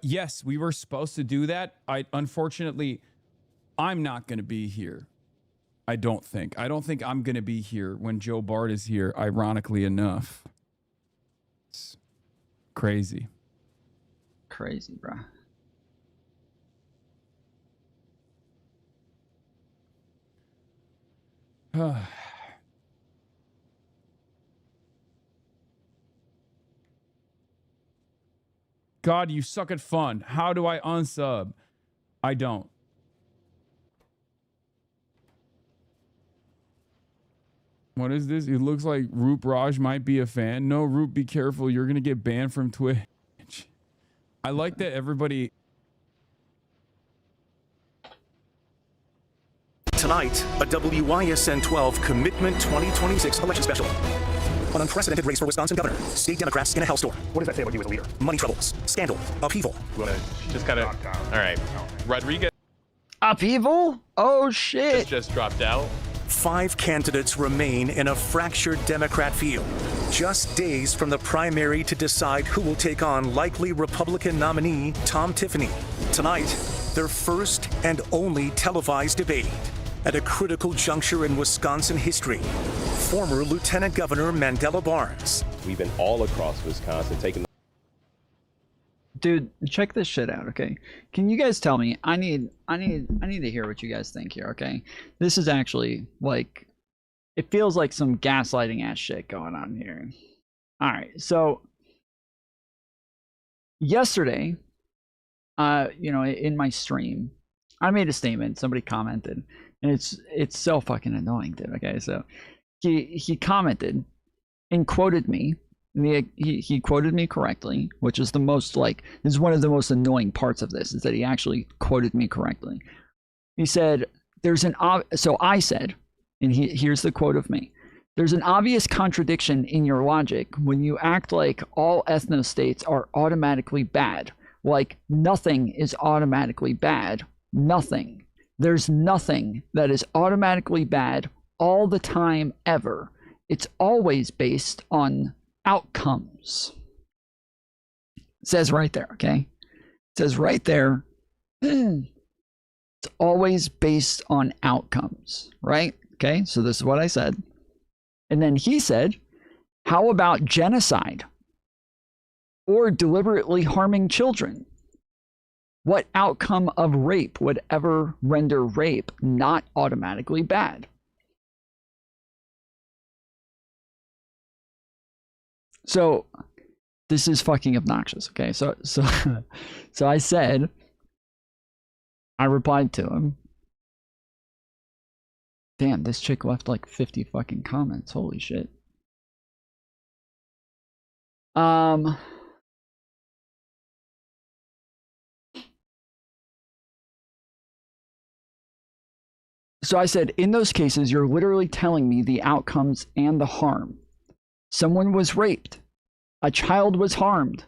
Yes, we were supposed to do that. Unfortunately, I'm not going to be here. I don't think I'm going to be here when Joe Bart is here, ironically enough. It's crazy. Crazy, bro. God, you suck at fun. How do I unsub? I don't. What is this? It looks like Roop Raj might be a fan. No, Roop, be careful. You're going to get banned from Twitch. I like that everybody... Tonight, a WYSN 12 Commitment 2026 election special. An unprecedented race for Wisconsin governor. State Democrats in a hellstorm. What does that say about you as a leader? Money troubles, scandal, upheaval. Just gotta. All right, Rodriguez. Upheaval? Oh shit! Just dropped out. 5 candidates remain in a fractured Democrat field. Just days from the primary to decide who will take on likely Republican nominee Tom Tiffany. Tonight, their first and only televised debate. At a critical juncture in Wisconsin history, former Lieutenant Governor Mandela Barnes. We've been all across Wisconsin taking. Dude, check this shit out, okay? Can you guys tell me? I need to hear what you guys think here, okay? This is actually like, it feels like some gaslighting ass shit going on here. All right, so yesterday, you know, in my stream, I made a statement. Somebody commented. And it's so fucking annoying, dude. Okay, so he commented and quoted me. He quoted me correctly, which is the most like, this is one of the most annoying parts of this, is that he actually quoted me correctly. He said, so I said, and here's the quote of me. There's an obvious contradiction in your logic when you act like all ethnostates are automatically bad. Like nothing is automatically bad. Nothing. There's nothing that is automatically bad all the time ever. It's always based on outcomes. It says right there, okay? It says right there, it's always based on outcomes, right? Okay, so this is what I said. And then he said, how about genocide or deliberately harming children? What outcome of rape would ever render rape not automatically bad? So this is fucking obnoxious, okay? So I said, I replied to him. Damn, this chick left like 50 fucking comments. Holy shit. So I said, in those cases, you're literally telling me the outcomes and the harm. Someone was raped. A child was harmed.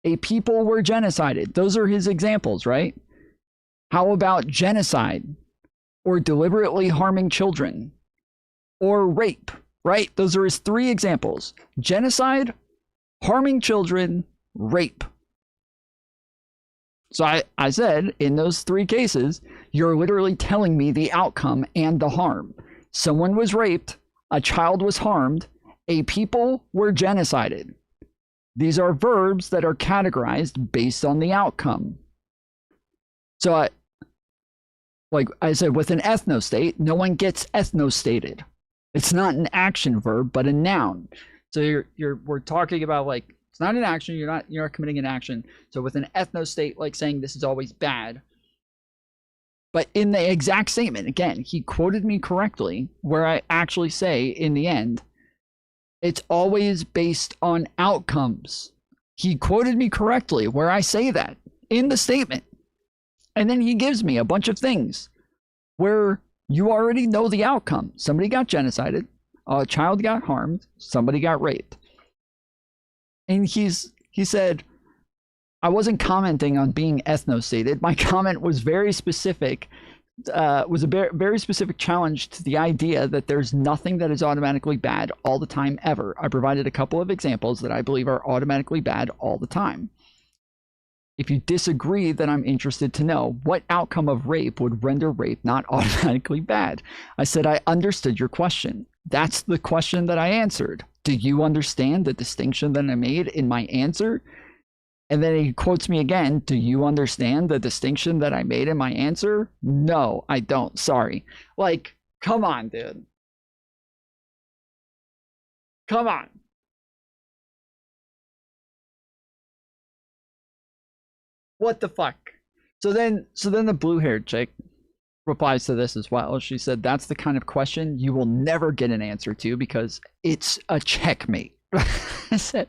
A people were genocided. Those are his examples, right? How about genocide or deliberately harming children or rape, right? Those are his 3 examples. Genocide, harming children, rape. So I said, in those 3 cases, you're literally telling me the outcome and the harm. Someone was raped, a child was harmed, a people were genocided. These are verbs that are categorized based on the outcome. So I said, with an ethnostate, no one gets ethnostated. It's not an action verb, but a noun. So we're talking about like, it's not an action, you're not committing an action. So with an ethnostate, like saying this is always bad. But in the exact statement, again, he quoted me correctly, where I actually say in the end, it's always based on outcomes. He quoted me correctly where I say that in the statement. And then he gives me a bunch of things where you already know the outcome. Somebody got genocided, a child got harmed, somebody got raped. And he said, I wasn't commenting on being ethnostated. My comment was very specific was a very specific challenge to the idea that there's nothing that is automatically bad all the time ever. I provided a couple of examples that I believe are automatically bad all the time. If you disagree, then I'm interested to know what outcome of rape would render rape not automatically bad. I said I understood your question. That's the question that I answered. Do you understand the distinction that I made in my answer? And then he quotes me again. Do you understand the distinction that I made in my answer? No, I don't. Sorry. Like, come on, dude. Come on. What the fuck? So then the blue-haired chick replies to this as well. She said, that's the kind of question you will never get an answer to because it's a checkmate. I said,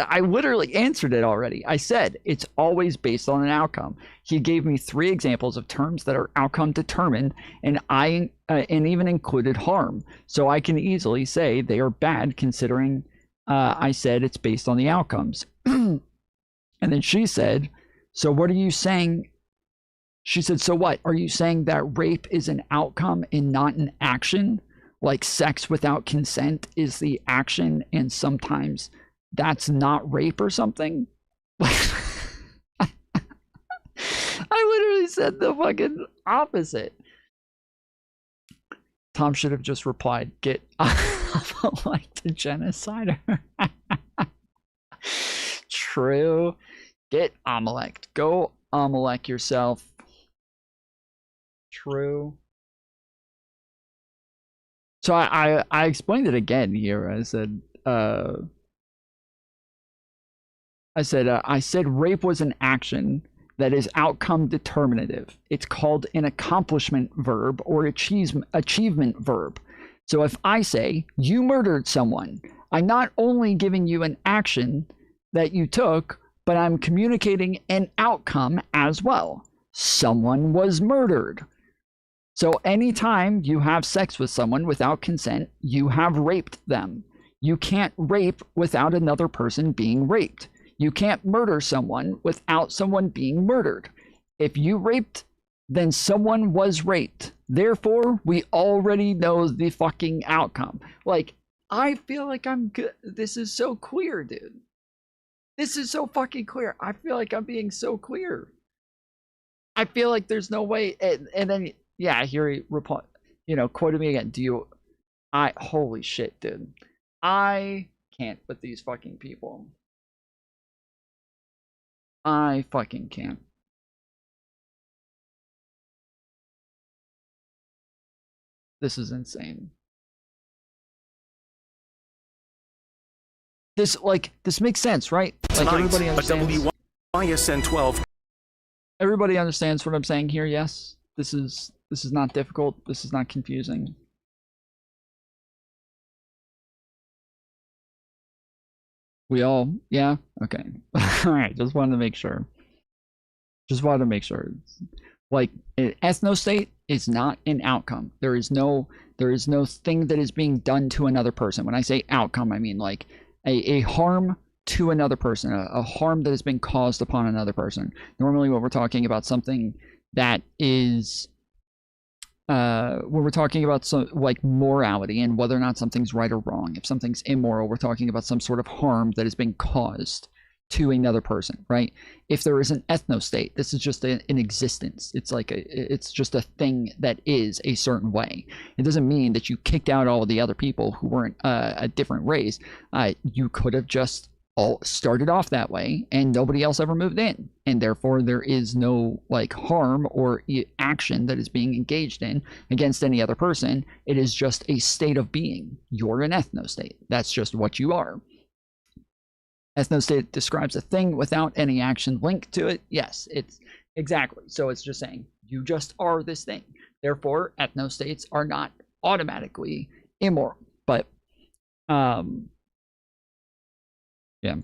I literally answered it already. I said, it's always based on an outcome. He gave me 3 examples of terms that are outcome determined, and and even included harm. So I can easily say they are bad considering I said it's based on the outcomes. And then she said, so what are you saying? She said, so what? Are you saying that rape is an outcome and not an action? Like sex without consent is the action and sometimes that's not rape or something? I literally said the fucking opposite. Tom should have just replied, get off like the genocider. True. Get Amalek. Go Amalek yourself. True. So I explained it again here. I said rape was an action that is outcome determinative. It's called an accomplishment verb or achievement verb. So if I say you murdered someone, I'm not only giving you an action that you took, but I'm communicating an outcome as well. Someone was murdered. So anytime you have sex with someone without consent, you have raped them. You can't rape without another person being raped. You can't murder someone without someone being murdered. If you raped, then someone was raped. Therefore, we already know the fucking outcome. Like, I feel like I'm good. This is so clear, dude. This is so fucking clear. I feel like I'm being so clear. I feel like there's no way. And then, yeah, here he replied, quoted me again. Holy shit, dude. I can't with these fucking people. I fucking can't. This is insane. This makes sense, right? Like everybody understands. WYSN 12. Everybody understands what I'm saying here, yes? This is not difficult. This is not confusing. We all, yeah? Okay. All right, just wanted to make sure. Like, an ethnostate is not an outcome. There is no thing that is being done to another person. When I say outcome, I mean like a harm to another person, a harm that has been caused upon another person. Normally when we're talking about something that is when we're talking about some like morality and whether or not something's right or wrong. If something's immoral, we're talking about some sort of harm that has been caused to another person, right? If there is an ethnostate, this is just an existence. It's like it's just a thing that is a certain way. It doesn't mean that you kicked out all of the other people who weren't a different race. You could have just all started off that way and nobody else ever moved in, and therefore there is no like harm or action that is being engaged in against any other person. It is just a state of being. You're an ethnostate. That's just what you are. Ethnostate describes a thing without any action linked to it. Yes, it's exactly. So it's just saying you just are this thing. Therefore, ethnostates are not automatically immoral. But yeah.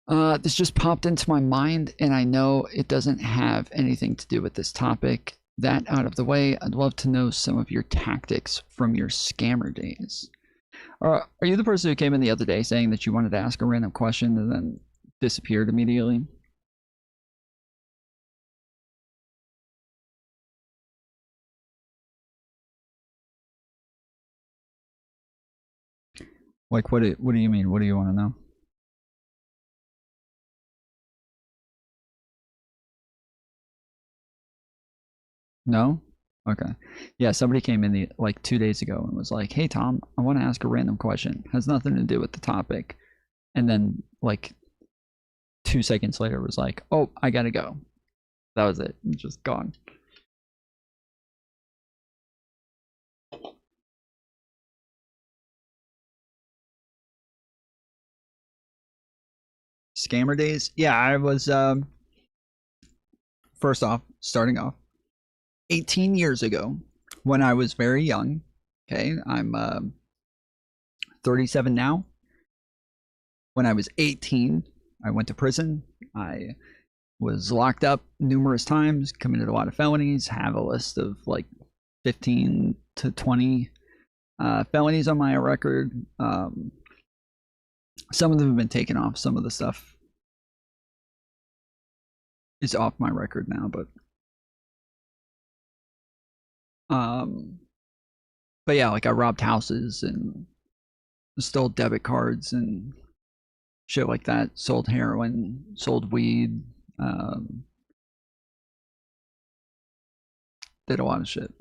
This just popped into my mind, and I know it doesn't have anything to do with this topic. That out of the way, I'd love to know some of your tactics from your scammer days. Are you the person who came in the other day saying that you wanted to ask a random question and then disappeared immediately? Like, what do you mean? What do you want to know? No? Okay. Yeah, somebody came in like 2 days ago and was like, "Hey Tom, I want to ask a random question. Has nothing to do with the topic." And then like 2 seconds later was like, "Oh, I gotta go." That was it. Just gone. Scammer days? Yeah, I was first off, starting off 18 years ago when I was very young. Okay, I'm 37 now. When I was 18, I went to prison. I was locked up numerous times, committed a lot of felonies, have a list of like 15 to 20 felonies on my record. Some of them have been taken off. Some of the stuff is off my record now, but yeah, like I robbed houses and stole debit cards and shit like that. Sold heroin, sold weed, did a lot of shit.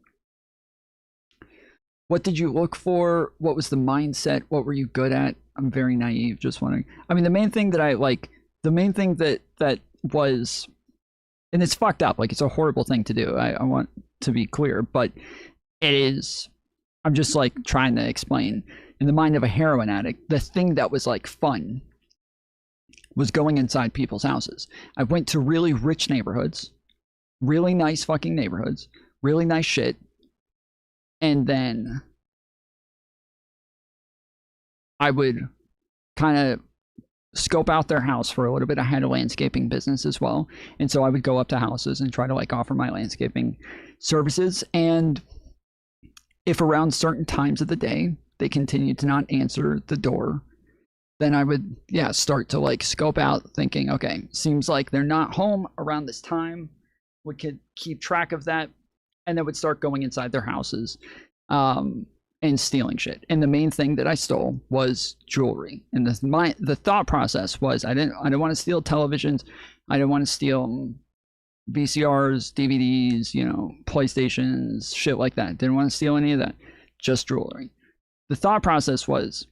What did you look for? What was the mindset? What were you good at? I'm very naive, just wondering. I mean, the main thing that I like, the main thing that was, and it's fucked up, like it's a horrible thing to do. I want to be clear, but it is, I'm just like trying to explain. In the mind of a heroin addict, the thing that was like fun was going inside people's houses. I went to really rich neighborhoods, really nice fucking neighborhoods, really nice shit. And then I would kind of scope out their house for a little bit. I had a landscaping business as well. And so I would go up to houses and try to like offer my landscaping services. And if around certain times of the day, they continued to not answer the door, then I would, yeah, start to like scope out thinking, okay, seems like they're not home around this time. We could keep track of that. And then would start going inside their houses and stealing shit. And the main thing that I stole was jewelry. And the thought process was I didn't want to steal televisions. I didn't want to steal VCRs, DVDs, you know, PlayStations, shit like that. Didn't want to steal any of that. Just jewelry. The thought process was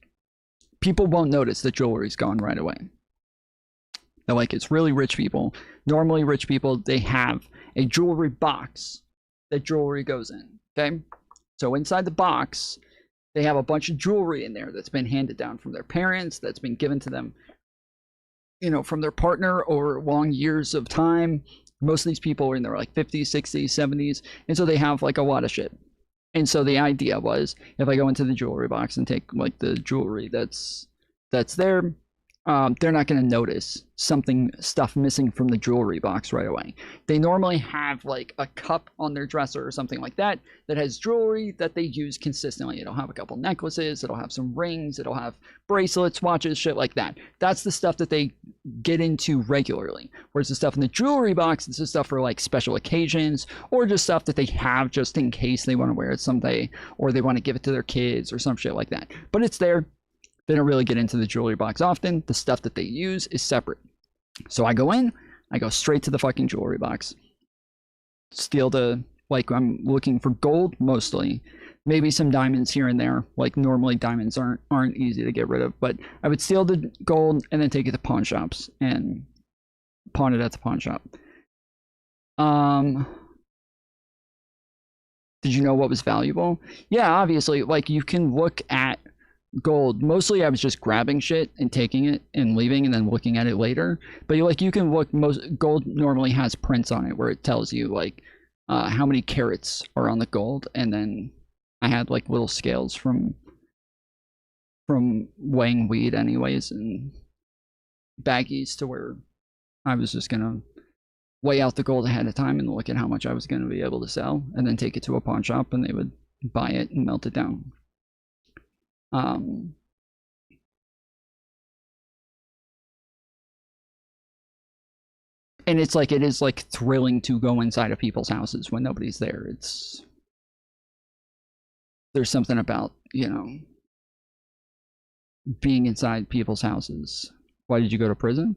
people won't notice that jewelry's gone right away. They're like, it's really rich people. Normally rich people, they have a jewelry box that jewelry goes in, okay? So inside the box, they have a bunch of jewelry in there that's been handed down from their parents, that's been given to them, you know, from their partner over long years of time. Most of these people are in their like 50s, 60s, 70s, and so they have like a lot of shit. And so the idea was, if I go into the jewelry box and take like the jewelry that's there, they're not going to notice stuff missing from the jewelry box right away. They normally have like a cup on their dresser or something like that that has jewelry that they use consistently. It'll have a couple necklaces, it'll have some rings, it'll have bracelets, watches, shit like that. That's the stuff that they get into regularly. Whereas the stuff in the jewelry box, it's the stuff for like special occasions or just stuff that they have just in case they want to wear it someday or they want to give it to their kids or some shit like that. But it's there. They don't really get into the jewelry box often. The stuff that they use is separate. So I go in, I go straight to the fucking jewelry box. Steal like I'm looking for gold mostly. Maybe some diamonds here and there. Like normally diamonds aren't easy to get rid of. But I would steal the gold and then take it to pawn shops and pawn it at the pawn shop. Did you know what was valuable? Yeah, obviously. Like you can look at gold. Mostly I was just grabbing shit and taking it and leaving and then looking at it later. But you can look, gold normally has prints on it where it tells you like how many carats are on the gold. And then I had like little scales from weighing weed anyways and baggies to where I was just gonna weigh out the gold ahead of time and look at how much I was gonna be able to sell and then take it to a pawn shop and they would buy it and melt it down. And it's like, it is like thrilling to go inside of people's houses when nobody's there. There's something about, you know, being inside people's houses. Why did you go to prison?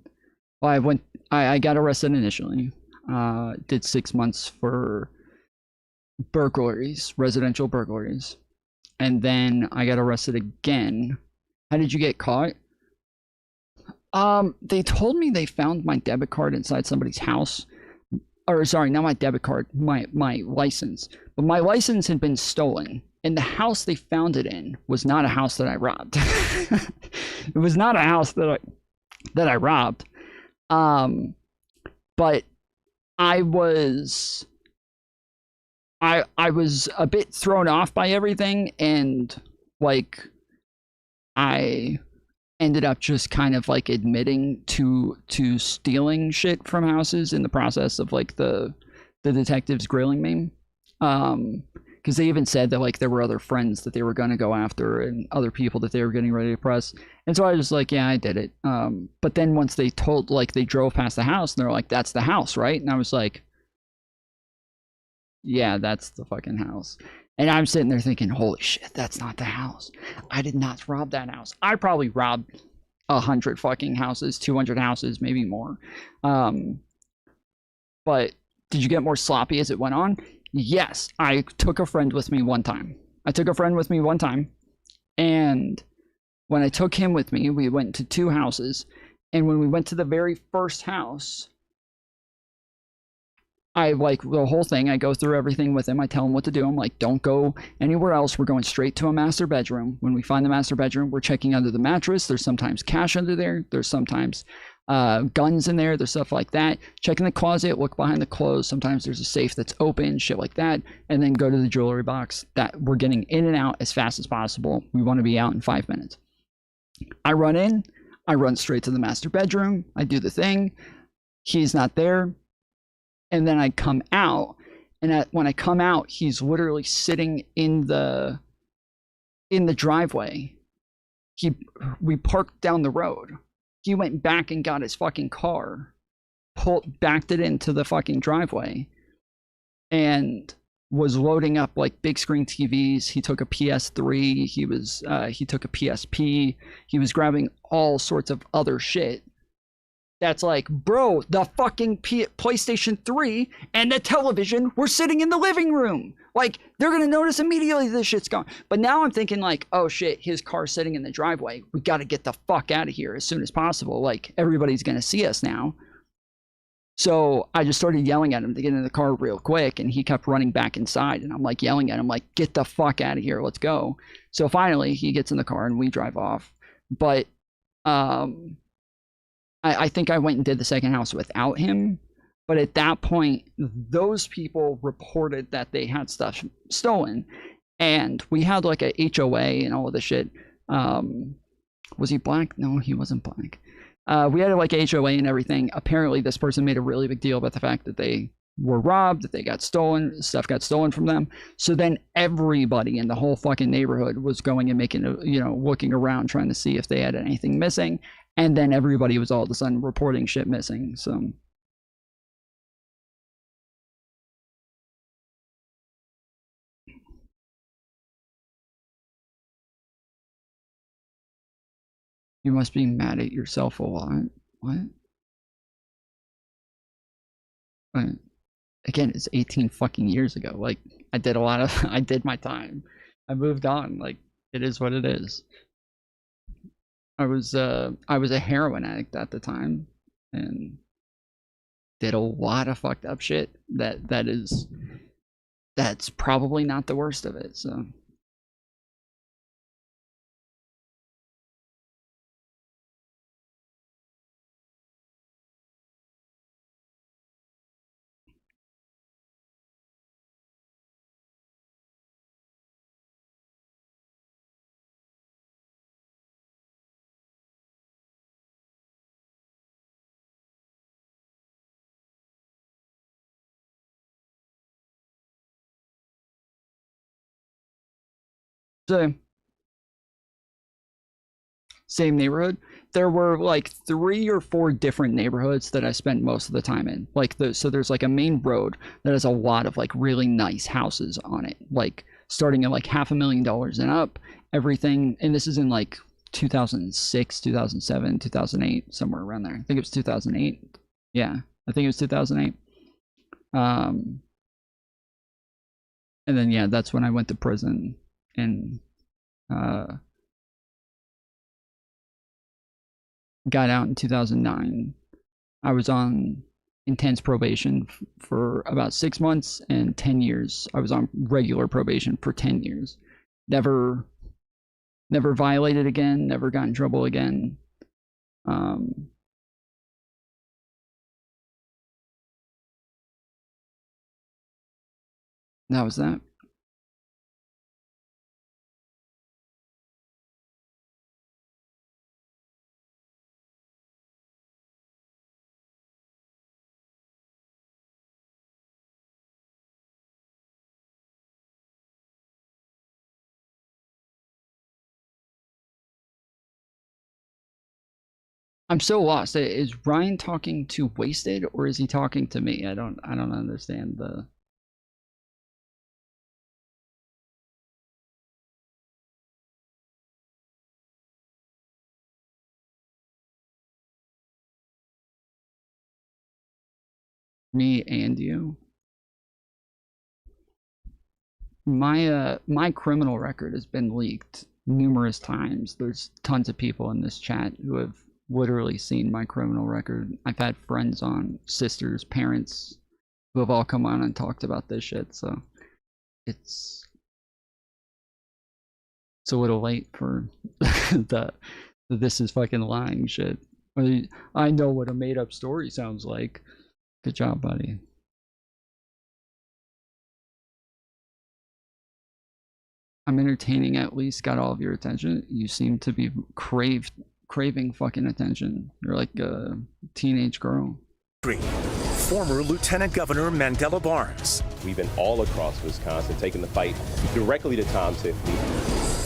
Well, I got arrested initially. Did 6 months for burglaries, residential burglaries. And then I got arrested again. How did you get caught? They told me they found my debit card inside somebody's house. Or sorry, not my debit card, my license. But my license had been stolen. And the house they found it in was not a house that I robbed. It was not a house that I robbed. But I was a bit thrown off by everything, and like I ended up just kind of like admitting to stealing shit from houses in the process of like the detectives grilling me. Because they even said that like there were other friends that they were going to go after and other people that they were getting ready to press. And so I was like, yeah, I did it. But then once they told, like they drove past the house and they're like, that's the house, right? And I was like, yeah, that's the fucking house. And I'm sitting there thinking, holy shit, that's not the house. I did not rob that house. I probably robbed 100 fucking houses, 200 houses, maybe more. But did you get more sloppy as it went on? Yes, I took a friend with me one time. And when I took him with me, we went to 2 houses. And when we went to the very first house, I like the whole thing. I go through everything with him. I tell him what to do. I'm like, don't go anywhere else. We're going straight to a master bedroom. When we find the master bedroom, we're checking under the mattress. There's sometimes cash under there. There's sometimes guns in there. There's stuff like that. Check in the closet. Look behind the clothes. Sometimes there's a safe that's open. Shit like that. And then go to the jewelry box. That we're getting in and out as fast as possible. We want to be out in 5 minutes. I run in. I run straight to the master bedroom. I do the thing. He's not there. And then I come out, and when I come out, he's literally sitting in the driveway. We parked down the road. He went back and got his fucking car, backed it into the fucking driveway, and was loading up like big screen TVs. He took a PS3. He took a PSP. He was grabbing all sorts of other shit. That's like, bro, the fucking PlayStation 3 and the television were sitting in the living room. Like, they're going to notice immediately this shit's gone. But now I'm thinking like, oh shit, his car's sitting in the driveway. We got to get the fuck out of here as soon as possible. Like, everybody's going to see us now. So I just started yelling at him to get in the car real quick, and he kept running back inside. And I'm like yelling at him, like, get the fuck out of here. Let's go. So finally he gets in the car and we drive off. But, I think I went and did the second house without him. But at that point, those people reported that they had stuff stolen. And we had like a HOA and all of the shit. Was he black? No, he wasn't black. We had like HOA and everything. Apparently, this person made a really big deal about the fact that they were robbed, that they got stolen, stuff got stolen from them. So then everybody in the whole fucking neighborhood was going and making, looking around trying to see if they had anything missing. And then everybody was all of a sudden reporting shit missing. So you must be mad at yourself a lot. What? Again, it's 18 fucking years ago. Like, I did my time. I moved on. Like, it is what it is. I was a heroin addict at the time and did a lot of fucked up shit. That's probably not the worst of it. So same neighborhood. There were like 3 or 4 different neighborhoods that I spent most of the time in. Like so there's like a main road that has a lot of like really nice houses on it, like starting at like $500,000 and up, everything. And this is in like 2006, 2007, 2008, somewhere around there. I think it was 2008. Yeah, I think it was 2008. And then yeah, that's when I went to prison and got out in 2009. I was on intense probation for about 6 months and 10 years. I was on regular probation for 10 years. Never violated again, never got in trouble again. That was that. I'm so lost. Is Ryan talking to Wasted or is he talking to me? I don't understand the me and you. My criminal record has been leaked numerous times. There's tons of people in this chat who have literally seen my criminal record. I've had friends on, sisters, parents, who have all come on and talked about this shit, so it's a little late for the this is fucking lying shit. I know what a made up story sounds like. Good job, buddy. I'm entertaining, at least got all of your attention. You seem to be craving fucking attention. You're like a teenage girl. Former Lieutenant Governor Mandela Barnes. We've been all across Wisconsin taking the fight directly to Tom Tiffany.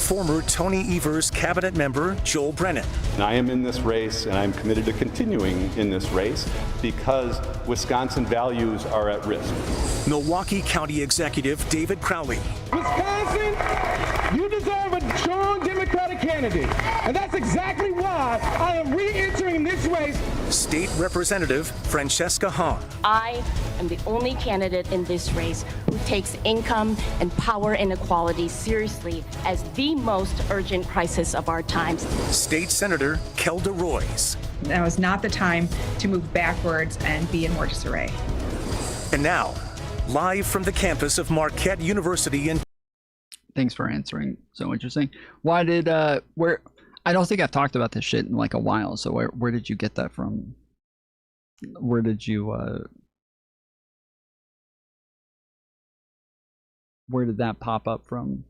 Former Tony Evers cabinet member Joel Brennan. And I am in this race, and I'm committed to continuing in this race because Wisconsin values are at risk. Milwaukee County Executive David Crowley. Wisconsin, you deserve a strong Democratic candidate, and that's exactly why I am re-entering this race. State Representative Francesca Hahn. I am the only candidate in this race who takes income and power inequality seriously as the most urgent crisis of our times. State Senator Kelda Roys. Now is not the time to move backwards and be in more disarray. And now, live from the campus of Marquette University in... Thanks for answering. So interesting. Why did where? I don't think I've talked about this shit in like a while. So where did you get that from? Where did you where did that pop up from?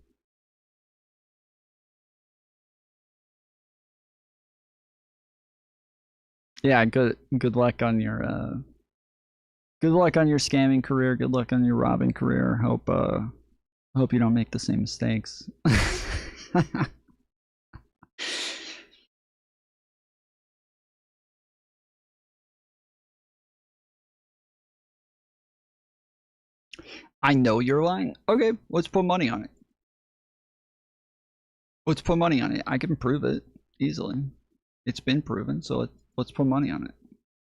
Yeah, good luck on your scamming career. Good luck on your robbing career. Hope you don't make the same mistakes. I know you're lying. Okay, let's put money on it. Let's put money on it. I can prove it easily. It's been proven, so let's put money on it.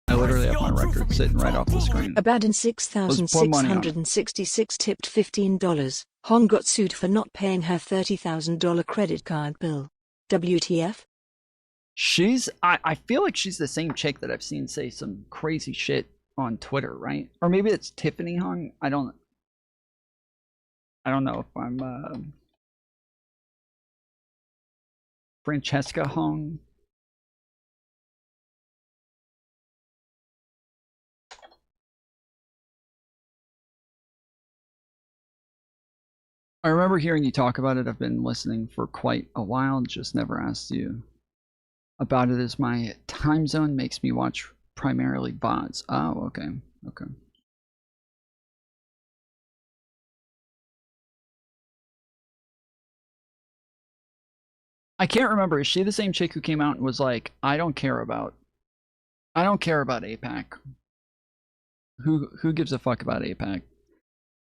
I literally have my record sitting right off the screen. Abandoned 6,666 tipped $15. Hong got sued for not paying her $30,000 credit card bill. WTF? I feel like she's the same chick that I've seen say some crazy shit on Twitter, right? Or maybe it's Tiffany Hong. I don't know if I'm Francesca Hong. I remember hearing you talk about it. I've been listening for quite a while, just never asked you about it as my time zone makes me watch primarily VODs. Oh, okay. Okay. I can't remember. Is she the same chick who came out and was like, I don't care about APAC. Who gives a fuck about APAC?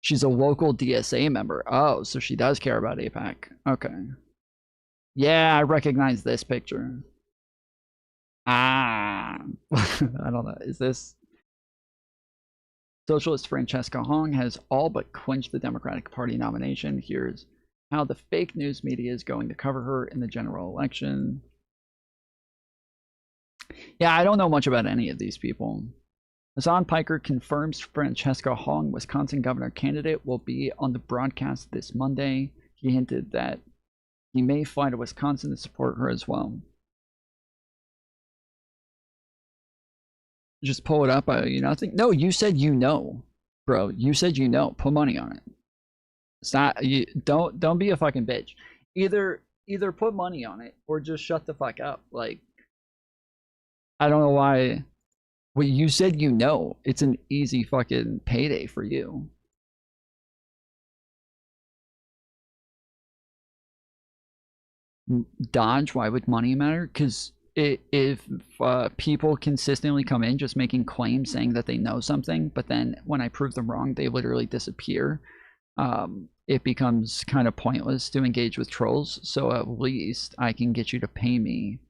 She's a local DSA member. Oh, so she does care about APAC. Okay. Yeah, I recognize this picture. I don't know. Is this... Socialist Francesca Hong has all but clinched the Democratic Party nomination. Here's how the fake news media is going to cover her in the general election. Yeah, I don't know much about any of these people. Hassan Piker confirms Francesca Hong, Wisconsin governor candidate, will be on the broadcast this Monday. He hinted that he may fly to Wisconsin to support her as well. Just pull it up. You nothing. No, you said you know, bro. You said you know. Put money on it. It's not. You don't be a fucking bitch. Either put money on it or just shut the fuck up. Like, I don't know why. Well, you said you know. It's an easy fucking payday for you. Dodge. Why would money matter? Because if people consistently come in just making claims saying that they know something, but then when I prove them wrong, they literally disappear, it becomes kind of pointless to engage with trolls. So at least I can get you to pay me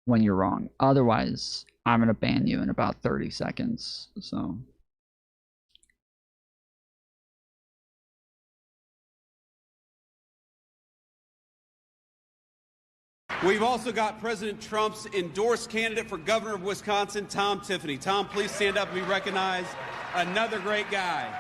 when you're wrong. Otherwise, I'm going to ban you in about 30 seconds. So... We've also got President Trump's endorsed candidate for governor of Wisconsin, Tom Tiffany. Tom, please stand up and be recognized. Another great guy.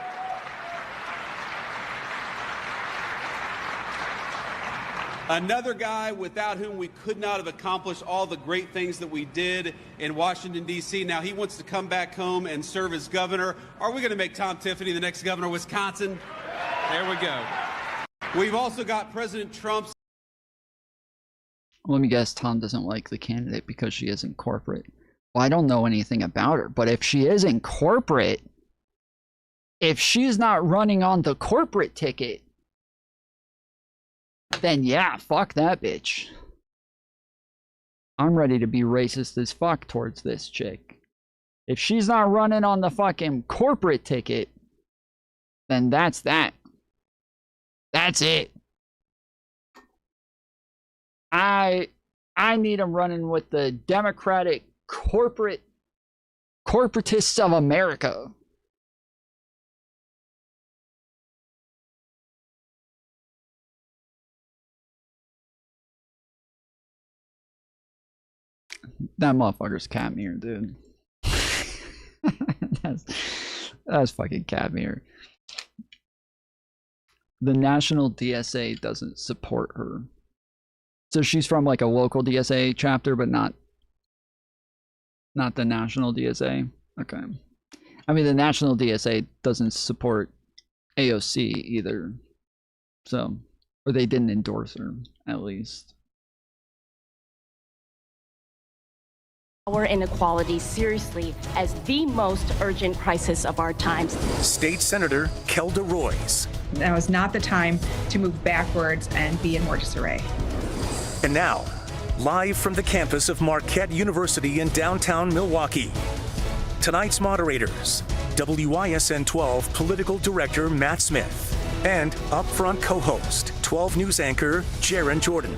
Another guy without whom we could not have accomplished all the great things that we did in Washington, D.C. Now he wants to come back home and serve as governor. Are we going to make Tom Tiffany the next governor of Wisconsin? There we go. We've also got President Trump's... Let me guess, Tom doesn't like the candidate because she isn't corporate. Well, I don't know anything about her, but if she isn't corporate, if she's not running on the corporate ticket, then yeah, fuck that bitch. I'm ready to be racist as fuck towards this chick. If she's not running on the fucking corporate ticket, then that's that. That's it. I need him running with the Democratic corporatists of America. That motherfucker's Catmere, dude. that's fucking Catmere. The national DSA doesn't support her. So she's from like a local DSA chapter, but not the national DSA. Okay. I mean, the national DSA doesn't support AOC either. So, or they didn't endorse her, at least. Power inequality seriously as the most urgent crisis of our times. State Senator Kelda Roys. Now is not the time to move backwards and be in more disarray. And now, live from the campus of Marquette University in downtown Milwaukee, tonight's moderators, WISN 12 Political Director Matt Smith and Upfront co-host, 12 News anchor Jaron Jordan.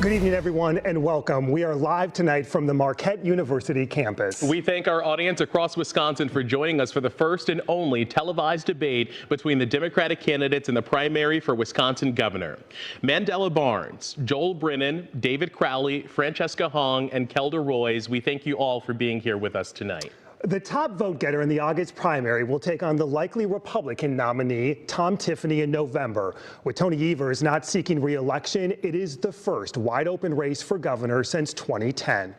Good evening, everyone, and welcome. We are live tonight from the Marquette University campus. We thank our audience across Wisconsin for joining us for the first and only televised debate between the Democratic candidates in the primary for Wisconsin governor. Mandela Barnes, Joel Brennan, David Crowley, Francesca Hong, and Kelda Roys, we thank you all for being here with us tonight. The top vote getter in the August primary will take on the likely Republican nominee, Tom Tiffany, in November. With Tony Evers not seeking re-election, it is the first wide-open race for governor since 2010.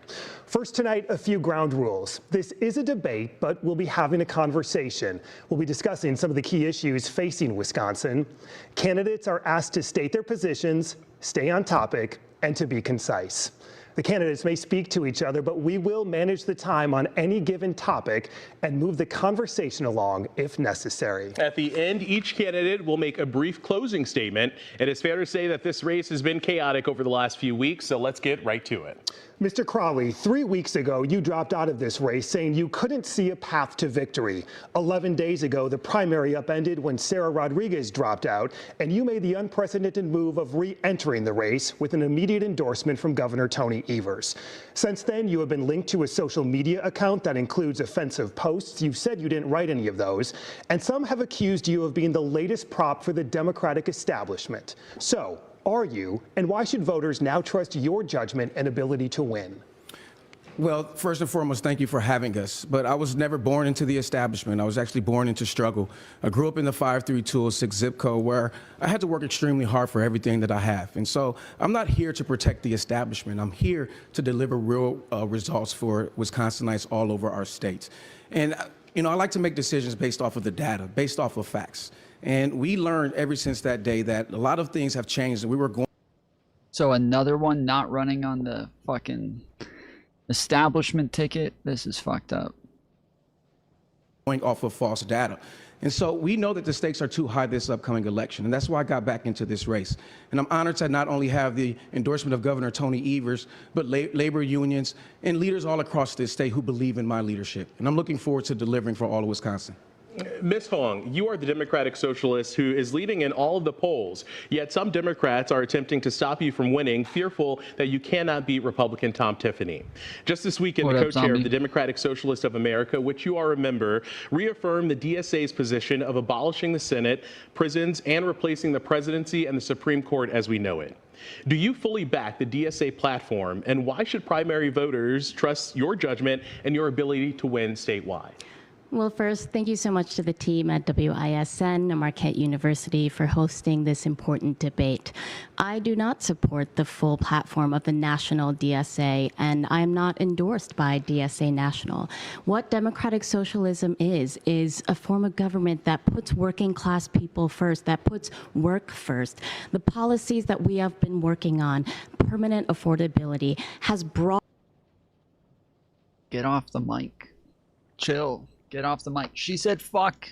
First tonight, a few ground rules. This is a debate, but we'll be having a conversation. We'll be discussing some of the key issues facing Wisconsin. Candidates are asked to state their positions, stay on topic, and to be concise. The candidates may speak to each other, but we will manage the time on any given topic and move the conversation along if necessary. At the end, each candidate will make a brief closing statement. It is fair to say that this race has been chaotic over the last few weeks, so let's get right to it. Mr. Crowley, 3 weeks ago, you dropped out of this race saying you couldn't see a path to victory. 11 days ago, the primary upended when Sarah Rodriguez dropped out, and you made the unprecedented move of re-entering the race with an immediate endorsement from Governor Tony Evers. Since then, you have been linked to a social media account that includes offensive posts. You've said you didn't write any of those, and some have accused you of being the latest prop for the Democratic establishment. So, are you, and why should voters now trust your judgment and ability to win? Well, first and foremost, thank you for having us. But I was never born into the establishment. I was actually born into struggle. I grew up in the 53206 zip code where I had to work extremely hard for everything that I have. And so I'm not here to protect the establishment. I'm here to deliver real results for Wisconsinites all over our state. And, I like to make decisions based off of the data, based off of facts. And we learned ever since that day that a lot of things have changed and we were going. So another one not running on the fucking establishment ticket. This is fucked up. Going off of false data. And so we know that the stakes are too high this upcoming election. And that's why I got back into this race. And I'm honored to not only have the endorsement of Governor Tony Evers, but labor unions and leaders all across this state who believe in my leadership. And I'm looking forward to delivering for all of Wisconsin. Ms. Hong, you are the Democratic Socialist who is leading in all of the polls, yet some Democrats are attempting to stop you from winning, fearful that you cannot beat Republican Tom Tiffany. Just this weekend, the co-chair of the Democratic Socialist of America, which you are a member, reaffirmed the DSA's position of abolishing the Senate, prisons, and replacing the presidency and the Supreme Court as we know it. Do you fully back the DSA platform, and why should primary voters trust your judgment and your ability to win statewide? Well, first, thank you so much to the team at WISN and Marquette University for hosting this important debate. I do not support the full platform of the national DSA, and I am not endorsed by DSA National. What democratic socialism is a form of government that puts working class people first, that puts work first. The policies that we have been working on, permanent affordability, has brought... Get off the mic. Chill. Get off the mic. She said, fuck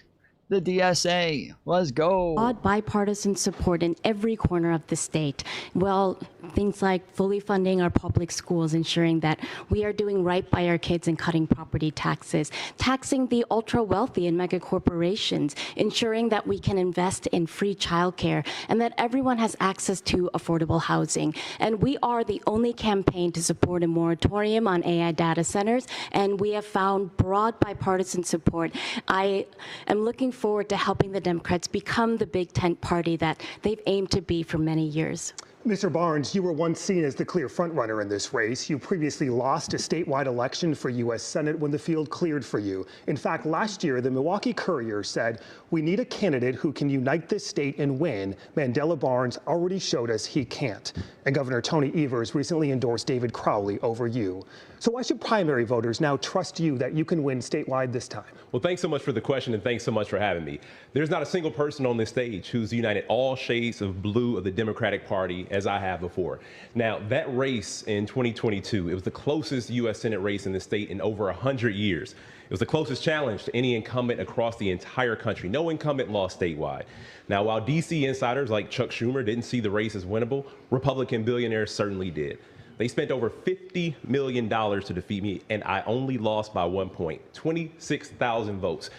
the DSA. Let's go. Broad bipartisan support in every corner of the state. Well, things like fully funding our public schools, ensuring that we are doing right by our kids and cutting property taxes, taxing the ultra wealthy and mega corporations, ensuring that we can invest in free childcare and that everyone has access to affordable housing. And we are the only campaign to support a moratorium on AI data centers, and we have found broad bipartisan support. I am looking forward to helping the Democrats become the big tent party that they've aimed to be for many years. Mr. Barnes, you were once seen as the clear frontrunner in this race. You previously lost a statewide election for U.S. Senate when the field cleared for you. In fact, last year, the Milwaukee Courier said, "We need a candidate who can unite this state and win." Mandela Barnes already showed us he can't. And Governor Tony Evers recently endorsed David Crowley over you. So why should primary voters now trust you that you can win statewide this time? Well, thanks so much for the question, and thanks so much for having me. There's not a single person on this stage who's united all shades of blue of the Democratic Party as I have before. Now, that race in 2022, it was the closest U.S. Senate race in the state in over 100 years. It was the closest challenge to any incumbent across the entire country. No incumbent lost statewide. Now, while D.C. insiders like Chuck Schumer didn't see the race as winnable, Republican billionaires certainly did. They spent over $50 million to defeat me, and I only lost by 1 point, 26,000 votes.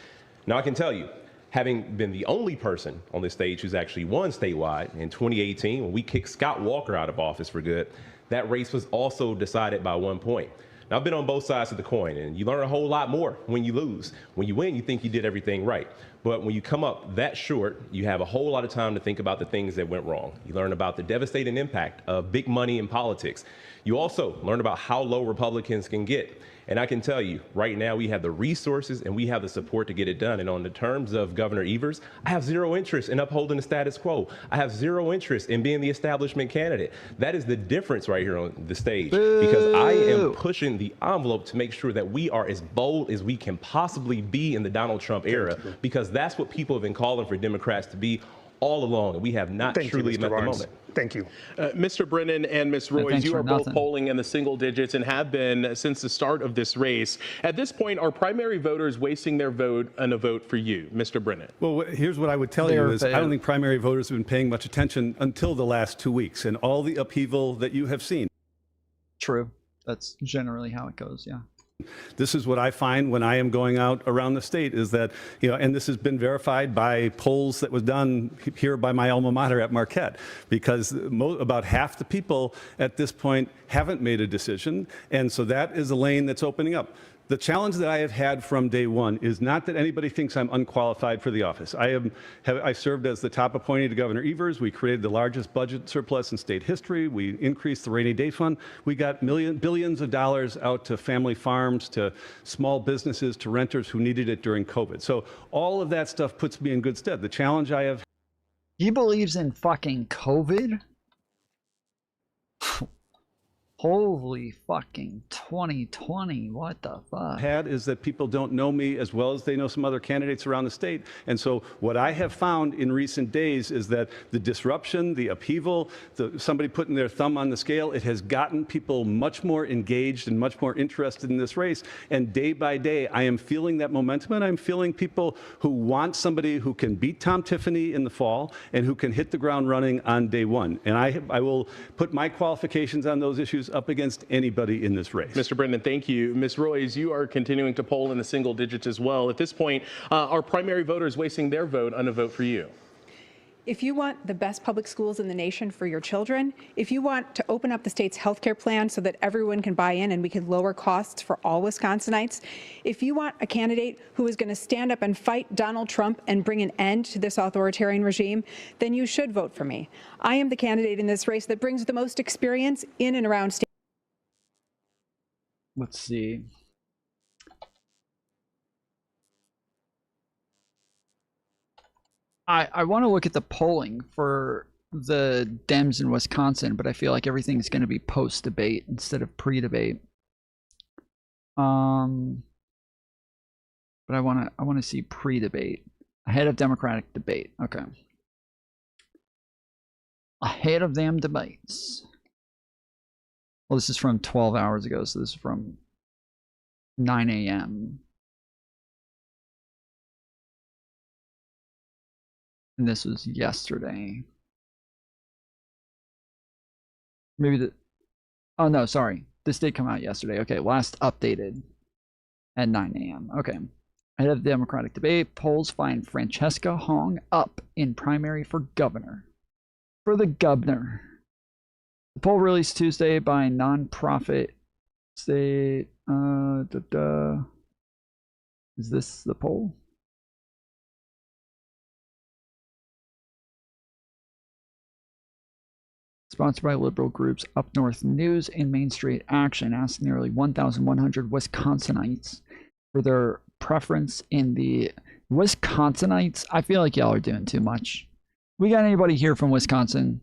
Now, I can tell you, having been the only person on this stage who's actually won statewide in 2018, when we kicked Scott Walker out of office for good, that race was also decided by 1 point. Now, I've been on both sides of the coin, and you learn a whole lot more when you lose. When you win, you think you did everything right. But when you come up that short, you have a whole lot of time to think about the things that went wrong. You learn about the devastating impact of big money in politics. You also learn about how low Republicans can get. And I can tell you, right now, we have the resources and we have the support to get it done. And on the terms of Governor Evers, I have zero interest in upholding the status quo. I have zero interest in being the establishment candidate. That is the difference right here on the stage. Because I am pushing the envelope to make sure that we are as bold as we can possibly be in the Donald Trump era, because that's what people have been calling for Democrats to be all along, and we have not truly met the moment. Thank you. Mr. Brennan and Ms. Royce, you are both polling in the single digits and have been since the start of this race. At this point, are primary voters wasting their vote on a vote for you, Mr. Brennan? Well, here's what I would tell you is I don't think primary voters have been paying much attention until the last 2 weeks and all the upheaval that you have seen. True. That's generally how it goes. Yeah. This is what I find when I am going out around the state is that, and this has been verified by polls that was done here by my alma mater at Marquette, because about half the people at this point haven't made a decision. And so that is a lane that's opening up. The challenge that I have had from day one is not that anybody thinks I'm unqualified for the office. I served as the top appointee to Governor Evers. We created the largest budget surplus in state history. We increased the rainy day fund. We got billions of dollars out to family farms, to small businesses, to renters who needed it during COVID. So all of that stuff puts me in good stead. The challenge I have. He believes in fucking COVID? Holy fucking 2020, what the fuck? Had is that people don't know me as well as they know some other candidates around the state. And so what I have found in recent days is that the disruption, the upheaval, somebody putting their thumb on the scale, it has gotten people much more engaged and much more interested in this race. And day by day, I am feeling that momentum, and I'm feeling people who want somebody who can beat Tom Tiffany in the fall and who can hit the ground running on day one. And I will put my qualifications on those issues up against anybody in this race. Mr. Brennan, thank you. Ms. Royce, you are continuing to poll in the single digits as well. At this point, are primary voters wasting their vote on a vote for you? If you want the best public schools in the nation for your children, if you want to open up the state's healthcare plan so that everyone can buy in and we can lower costs for all Wisconsinites, if you want a candidate who is going to stand up and fight Donald Trump and bring an end to this authoritarian regime, then you should vote for me. I am the candidate in this race that brings the most experience in and around state. Let's see. I want to look at the polling for the Dems in Wisconsin, but I feel like everything's going to be post-debate instead of pre-debate. But I want to see pre-debate ahead of Democratic debate. Okay. Ahead of them debates. Well, this is from 12 hours ago, so this is from 9 a.m. And this was yesterday. Maybe oh no, sorry. This did come out yesterday. Okay, last updated at 9 a.m. Okay. Ahead of the Democratic debate, polls find Francesca Hong up in primary for governor. For the governor. The poll released Tuesday by nonprofit state. Is this the poll? Sponsored by liberal groups Up North News and Main Street Action, asked nearly 1,100 Wisconsinites for their preference in the Wisconsinites. I feel like y'all are doing too much. We got anybody here from Wisconsin?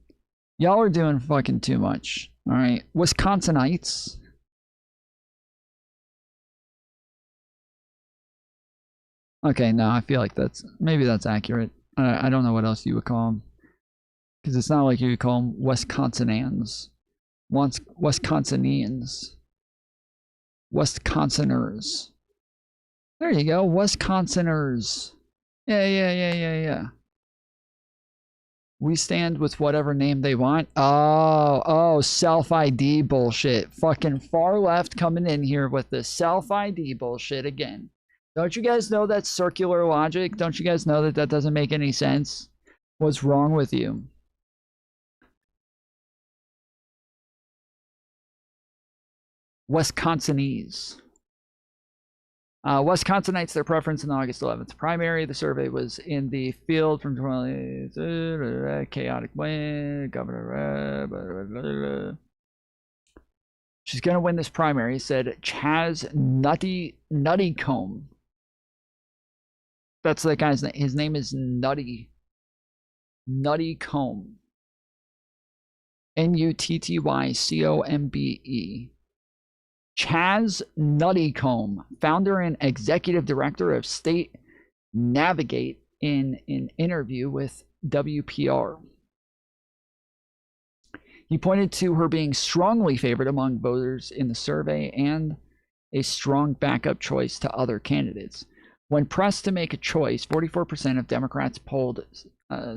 Y'all are doing fucking too much. All right, Wisconsinites. Okay, no, I feel like maybe that's accurate. I don't know what else you would call them. Because it's not like you would call them Wisconsinans. Wisconsinians. Wisconsiners. There you go, Wisconsiners. Yeah. We stand with whatever name they want. Oh, self-ID bullshit. Fucking far left coming in here with the self-ID bullshit again. Don't you guys know that's circular logic? Don't you guys know that that doesn't make any sense? What's wrong with you? Wisconsinese. Wisconsinites, their preference in the August 11th primary. The survey was in the field from chaotic win. Governor. She's going to win this primary, said Chaz Nuttycombe. That's the guy's name. His name is Nuttycombe. Nuttycombe. Chaz Nuttycombe, founder and executive director of State Navigate, in an interview with WPR. He pointed to her being strongly favored among voters in the survey and a strong backup choice to other candidates. When pressed to make a choice, 44% of Democrats polled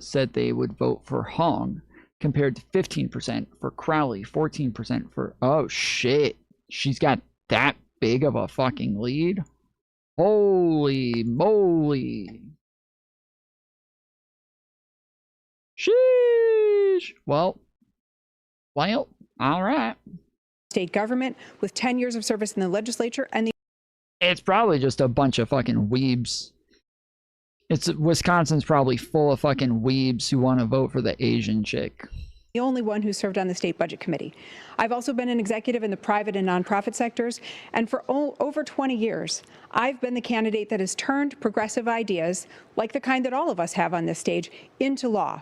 said they would vote for Hong, compared to 15% for Crowley, 14% for... Oh, shit. she's got that big of a fucking lead. Holy moly. Sheesh. Well, all right. State government with 10 years of service in the legislature and the It's probably just a bunch of fucking weebs. Wisconsin's probably full of fucking weebs who want to vote for the Asian chick. the only one who served on the State Budget Committee. I've also been an executive in the private and nonprofit sectors, and for over 20 years, I've been the candidate that has turned progressive ideas, like the kind that all of us have on this stage, into law.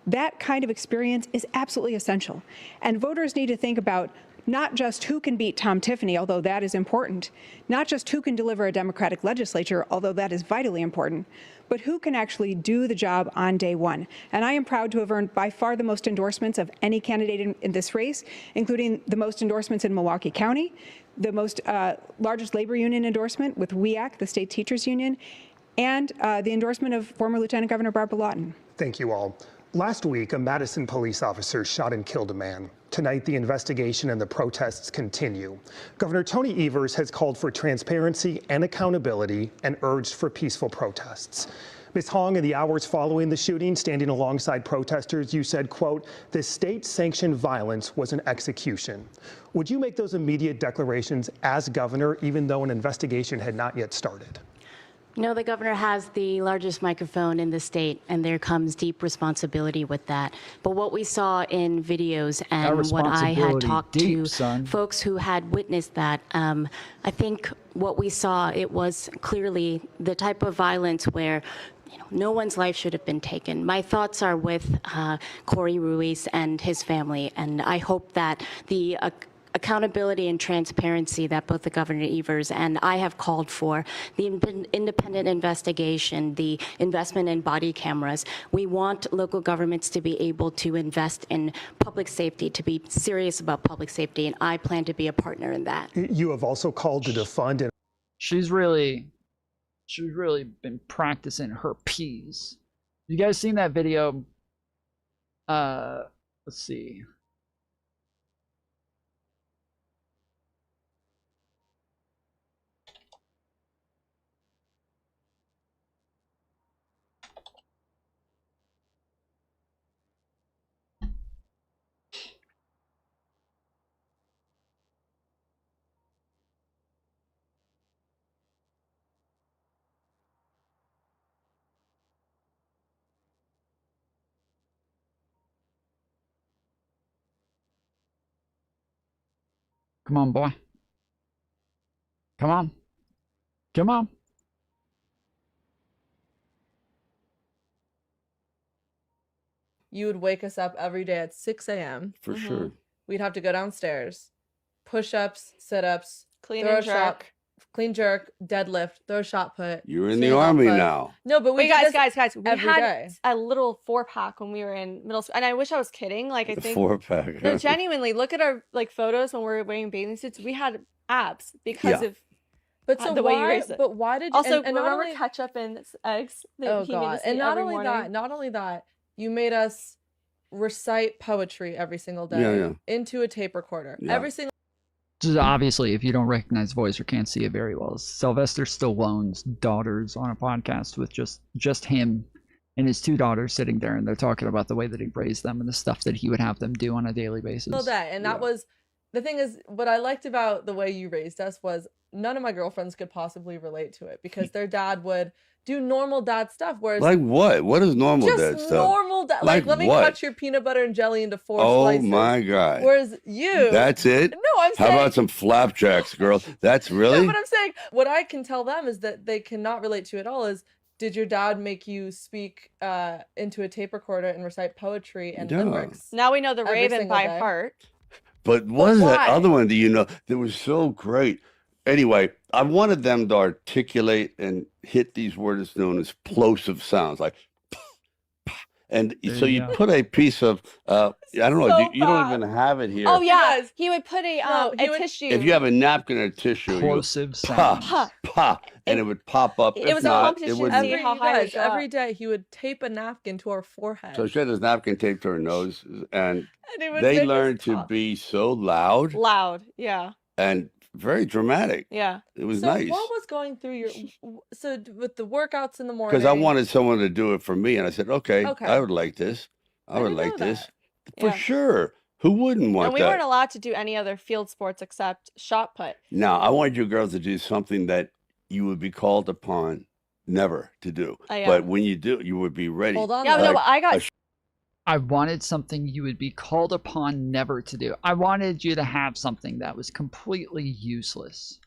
That kind of experience is absolutely essential, and voters need to think about not just who can beat Tom Tiffany, although that is important, not just who can deliver a Democratic legislature, although that is vitally important, but who can actually do the job on day one. And I am proud to have earned by far the most endorsements of any candidate in this race, including the most endorsements in Milwaukee County, the most largest labor union endorsement with WEAC, the state teachers union, and the endorsement of former Lieutenant Governor Barbara Lawton. Thank you all. Last week, a Madison police officer shot and killed a man. Tonight, the investigation and the protests continue. Governor Tony Evers has called for transparency and accountability and urged for peaceful protests. Ms. Hong, in the hours following the shooting, standing alongside protesters, you said, quote, "The state-sanctioned violence was an execution." Would you make those immediate declarations as governor, even though an investigation had not yet started? No, the governor has the largest microphone in the state, and there comes deep responsibility with that. But what we saw in videos and what I had talked to folks who had witnessed that, I think what we saw, it was clearly the type of violence where no one's life should have been taken. My thoughts are with Corey Ruiz and his family, and I hope that the accountability and transparency that both the Governor Evers and I have called for, the independent investigation, the investment in body cameras. We want local governments to be able to invest in public safety, to be serious about public safety, and I plan to be a partner in that. You have also called to defund and She's really been practicing her P's. You guys seen that video? Let's see. Come on, boy. Come on. Come on. You would wake us up every day at 6 a.m. For sure. We'd have to go downstairs, push-ups, sit-ups, Clean throw and a shot, jerk. clean jerk, deadlift, throw a shot put. You're in stand the up army put. now. No, but we Wait, did guys, this we every had day. a little 4-pack when we were in middle school, and I wish I was kidding. Like I The think 4-pack. No, genuinely, look at our photos when we're wearing bathing suits. We had abs because of But so the way you why? raised it. But why did also and not remember only, ketchup and eggs? That Oh he made God! us And eat not every only morning? not only that, you made us recite poetry every single day Yeah. into a tape recorder. Yeah. Every single. Just obviously, if you don't recognize voice or can't see it very well, Sylvester Stallone's daughter's on a podcast with just him and his 2 daughters sitting there, and they're talking about the way that he raised them and the stuff that he would have them do on a daily basis. All day, and that was the thing. Is what I liked about the way you raised us was none of my girlfriends could possibly relate to it because their dad would do normal dad stuff, whereas Like what? What is normal just dad stuff? normal dad, like let me what? cut your peanut butter and jelly into 4 Oh slices. my God. Whereas you, That's it? No, I'm How saying. about some flapjacks, girl? That's really? No, but I'm saying what I can tell them is that they cannot relate to at all is, did your dad make you speak into a tape recorder and recite poetry and Yeah. limericks? Now we know the every Raven single by day? heart. But what is that why? other one that you know that was so great? Anyway, I wanted them to articulate and hit these words known as plosive sounds, like and so you you go. put a piece of I don't know, So you don't even have it here. Oh yeah, he would put a he would- tissue. If you have a napkin or a tissue, you go, Plosive pa, sounds. pa, and it would pop up. It If was a not, competition it would. to see how high it got. every day he would tape a napkin to our forehead. So she had this napkin taped to her nose, and And it would they make us learned to talk. be so loud Loud, yeah. and very dramatic. Yeah. It was So nice. what was going through your with the workouts in the morning? Because I wanted someone to do it for me, and I said, okay, Okay. I would like this. I would like this. For Yeah. sure. Who wouldn't want And we that? weren't allowed to do any other field sports except shot put. Now, I want you girls to do something that you would be called upon never to do. Yeah. But when you do, you would be ready. Hold on. Yeah, no, Like but I got I wanted something you would be called upon never to do. I wanted you to have something that was completely useless.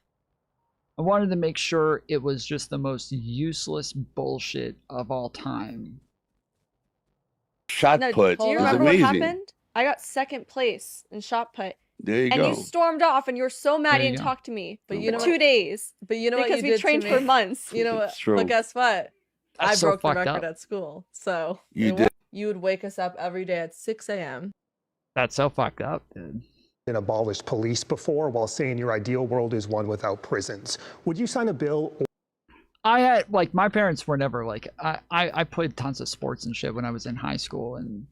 I wanted to make sure it was just the most useless bullshit of all time. shot no, put do you is remember amazing. what happened? I got second place in shot put. There you And go. you stormed off and you were so mad There you you didn't go. talk to me But for you know 2 days. But you know what Because you we did trained to for me? months. You know what? It's true. But guess what? That's I so broke the fucked record up. at school. So You it did. you would wake us up every day at 6 a.m. That's so fucked up, dude. And abolished police before, while saying your ideal world is one without prisons. Would you sign a bill? I had, like, my parents were never, like, I played tons of sports and shit when I was in high school and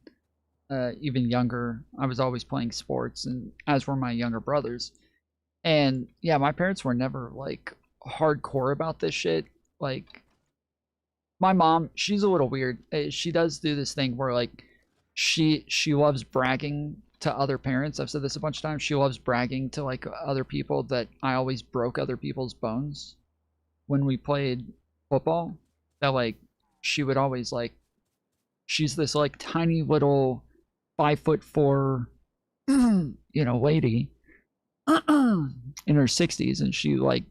even younger. I was always playing sports, and as were my younger brothers. And yeah, my parents were never, like, hardcore about this shit. Like, my mom, she's a little weird. She does do this thing where, like, she loves bragging to other parents. I've said this a bunch of times. She loves bragging to, like, other people that I always broke other people's bones when we played football. That, like, she would always, like, she's this, like, tiny little 5'4", you know, lady in her 60s, and she, like,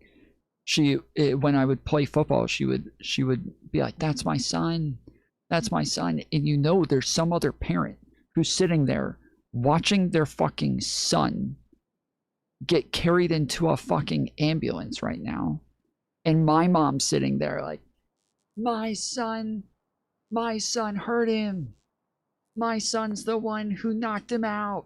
when I would play football, she would be like, that's my son, and you know there's some other parent who's sitting there watching their fucking son get carried into a fucking ambulance right now, and my mom's sitting there like, my son hurt him, my son's the one who knocked him out.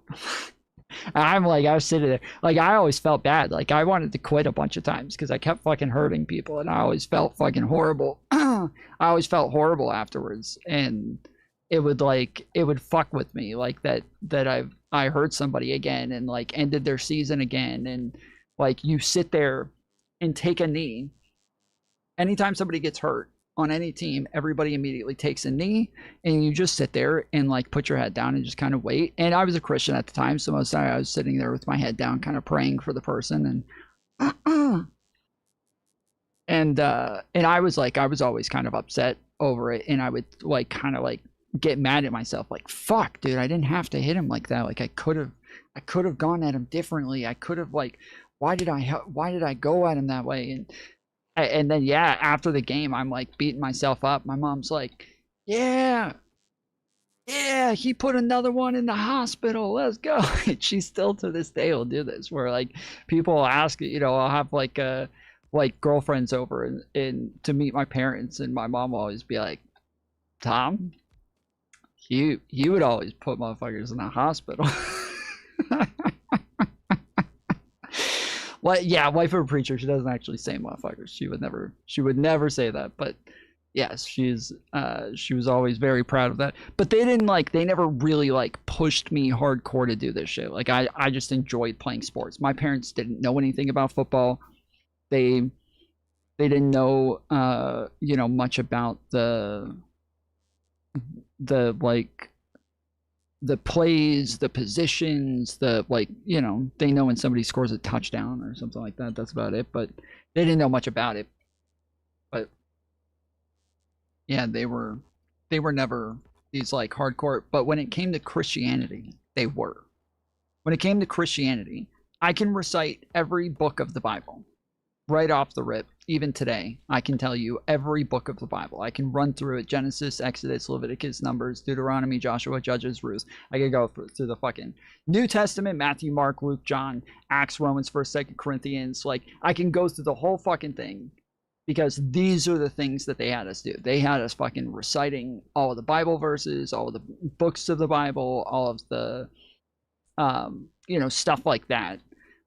I'm like, I was sitting there, like, I always felt bad. Like, I wanted to quit a bunch of times because I kept fucking hurting people, and I always felt fucking horrible. I always felt horrible afterwards, and it would fuck with me, like, that I hurt somebody again and, like, ended their season again. And, like, you sit there and take a knee. Anytime somebody gets hurt on any team, everybody immediately takes a knee, and you just sit there and, like, put your head down and just kind of wait. And I was a Christian at the time, so most of the time I was sitting there with my head down, kind of praying for the person. And I was always kind of upset over it, and I would, like, kind of, like, get mad at myself, like, fuck, dude, I didn't have to hit him like that. Like, I could have gone at him differently. I could have, like, why did I go at him that way? And then, yeah, after the game, I'm, like, beating myself up. My mom's like, yeah, he put another one in the hospital, let's go. And she still to this day will do this, where, like, people will ask, you know, I'll have, like, girlfriends over and to meet my parents, and my mom will always be like, Tom, you would always put motherfuckers in the hospital. Well, yeah, wife of a preacher, she doesn't actually say motherfuckers. She would never say that. But yes, she was always very proud of that. But they never really, like, pushed me hardcore to do this shit. Like, I just enjoyed playing sports. My parents didn't know anything about football. They didn't know you know, much about the like the plays, the positions, the, like, you know, they know when somebody scores a touchdown or something like that. That's about it. But they didn't know much about it. But yeah, they were never these, like, hardcore. But when it came to Christianity, they were. When it came to Christianity, I can recite every book of the Bible right off the rip. Even today, I can tell you every book of the Bible. I can run through it: Genesis, Exodus, Leviticus, Numbers, Deuteronomy, Joshua, Judges, Ruth. I could go through the fucking New Testament: Matthew, Mark, Luke, John, Acts, Romans, 1st, 2nd Corinthians. Like, I can go through the whole fucking thing, because these are the things that they had us do. They had us fucking reciting all of the Bible verses, all of the books of the Bible, all of the you know, stuff like that.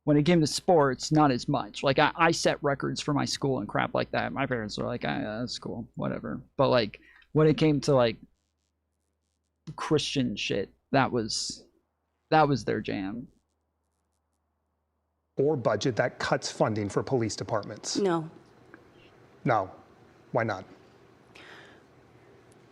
When it came to sports, not as much. Like, I set records for my school and crap like that. My parents were like, that's cool, whatever. But, like, when it came to, like, Christian shit, that was their jam. or budget that cuts funding for police departments? No. No. Why not?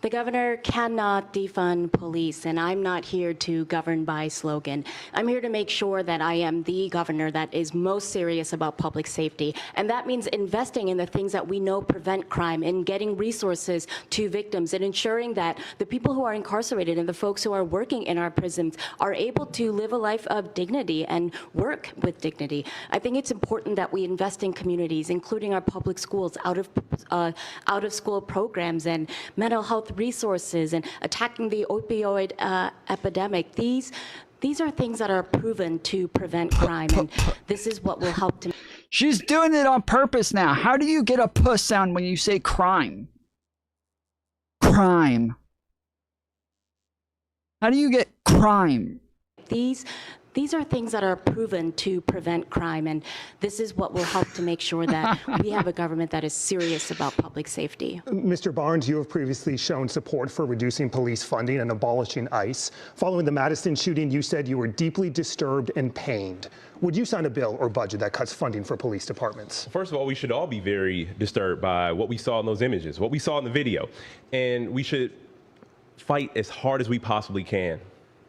The governor cannot defund police, and I'm not here to govern by slogan. I'm here to make sure that I am the governor that is most serious about public safety. And that means investing in the things that we know prevent crime, and getting resources to victims, and ensuring that the people who are incarcerated and the folks who are working in our prisons are able to live a life of dignity and work with dignity. I think it's important that we invest in communities, including our public schools, out of school programs and mental health resources, and attacking the opioid epidemic. These are things that are proven to prevent crime, and this is what will help to. She's doing it on purpose now. How do you get a puss sound when you say crime? Crime. How do you get crime? These are things that are proven to prevent crime, and this is what will help to make sure that we have a government that is serious about public safety. Mr. Barnes, you have previously shown support for reducing police funding and abolishing ICE. Following the Madison shooting, you said you were deeply disturbed and pained. Would you sign a bill or budget that cuts funding for police departments? First of all, we should all be very disturbed by what we saw in those images, what we saw in the video. And we should fight as hard as we possibly can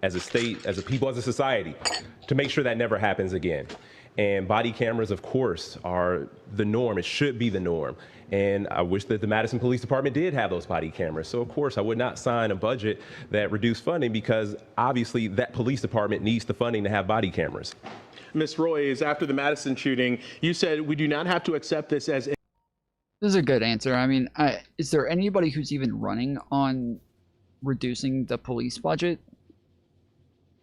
as a state, as a people, as a society, to make sure that never happens again. And body cameras, of course, are the norm. It should be the norm. And I wish that the Madison Police Department did have those body cameras. So, of course, I would not sign a budget that reduced funding, because obviously that police department needs the funding to have body cameras. Ms. Royce, after the Madison shooting, you said we do not have to accept this as. This is a good answer. I mean, is there anybody who's even running on reducing the police budget?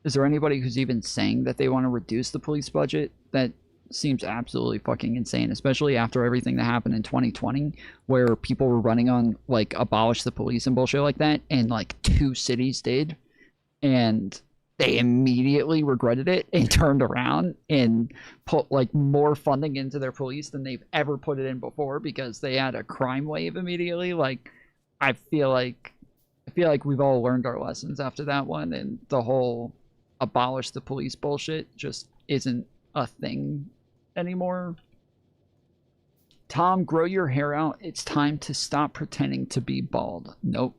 Is there anybody who's even saying that they want to reduce the police budget? That seems absolutely fucking insane, especially after everything that happened in 2020, where people were running on, like, abolish the police and bullshit like that, and, like, 2 cities did, and they immediately regretted it and turned around and put, like, more funding into their police than they've ever put it in before, because they had a crime wave immediately. Like, I feel like we've all learned our lessons after that one, and the whole abolish the police bullshit just isn't a thing anymore. Tom, grow your hair out. It's time to stop pretending to be bald. Nope.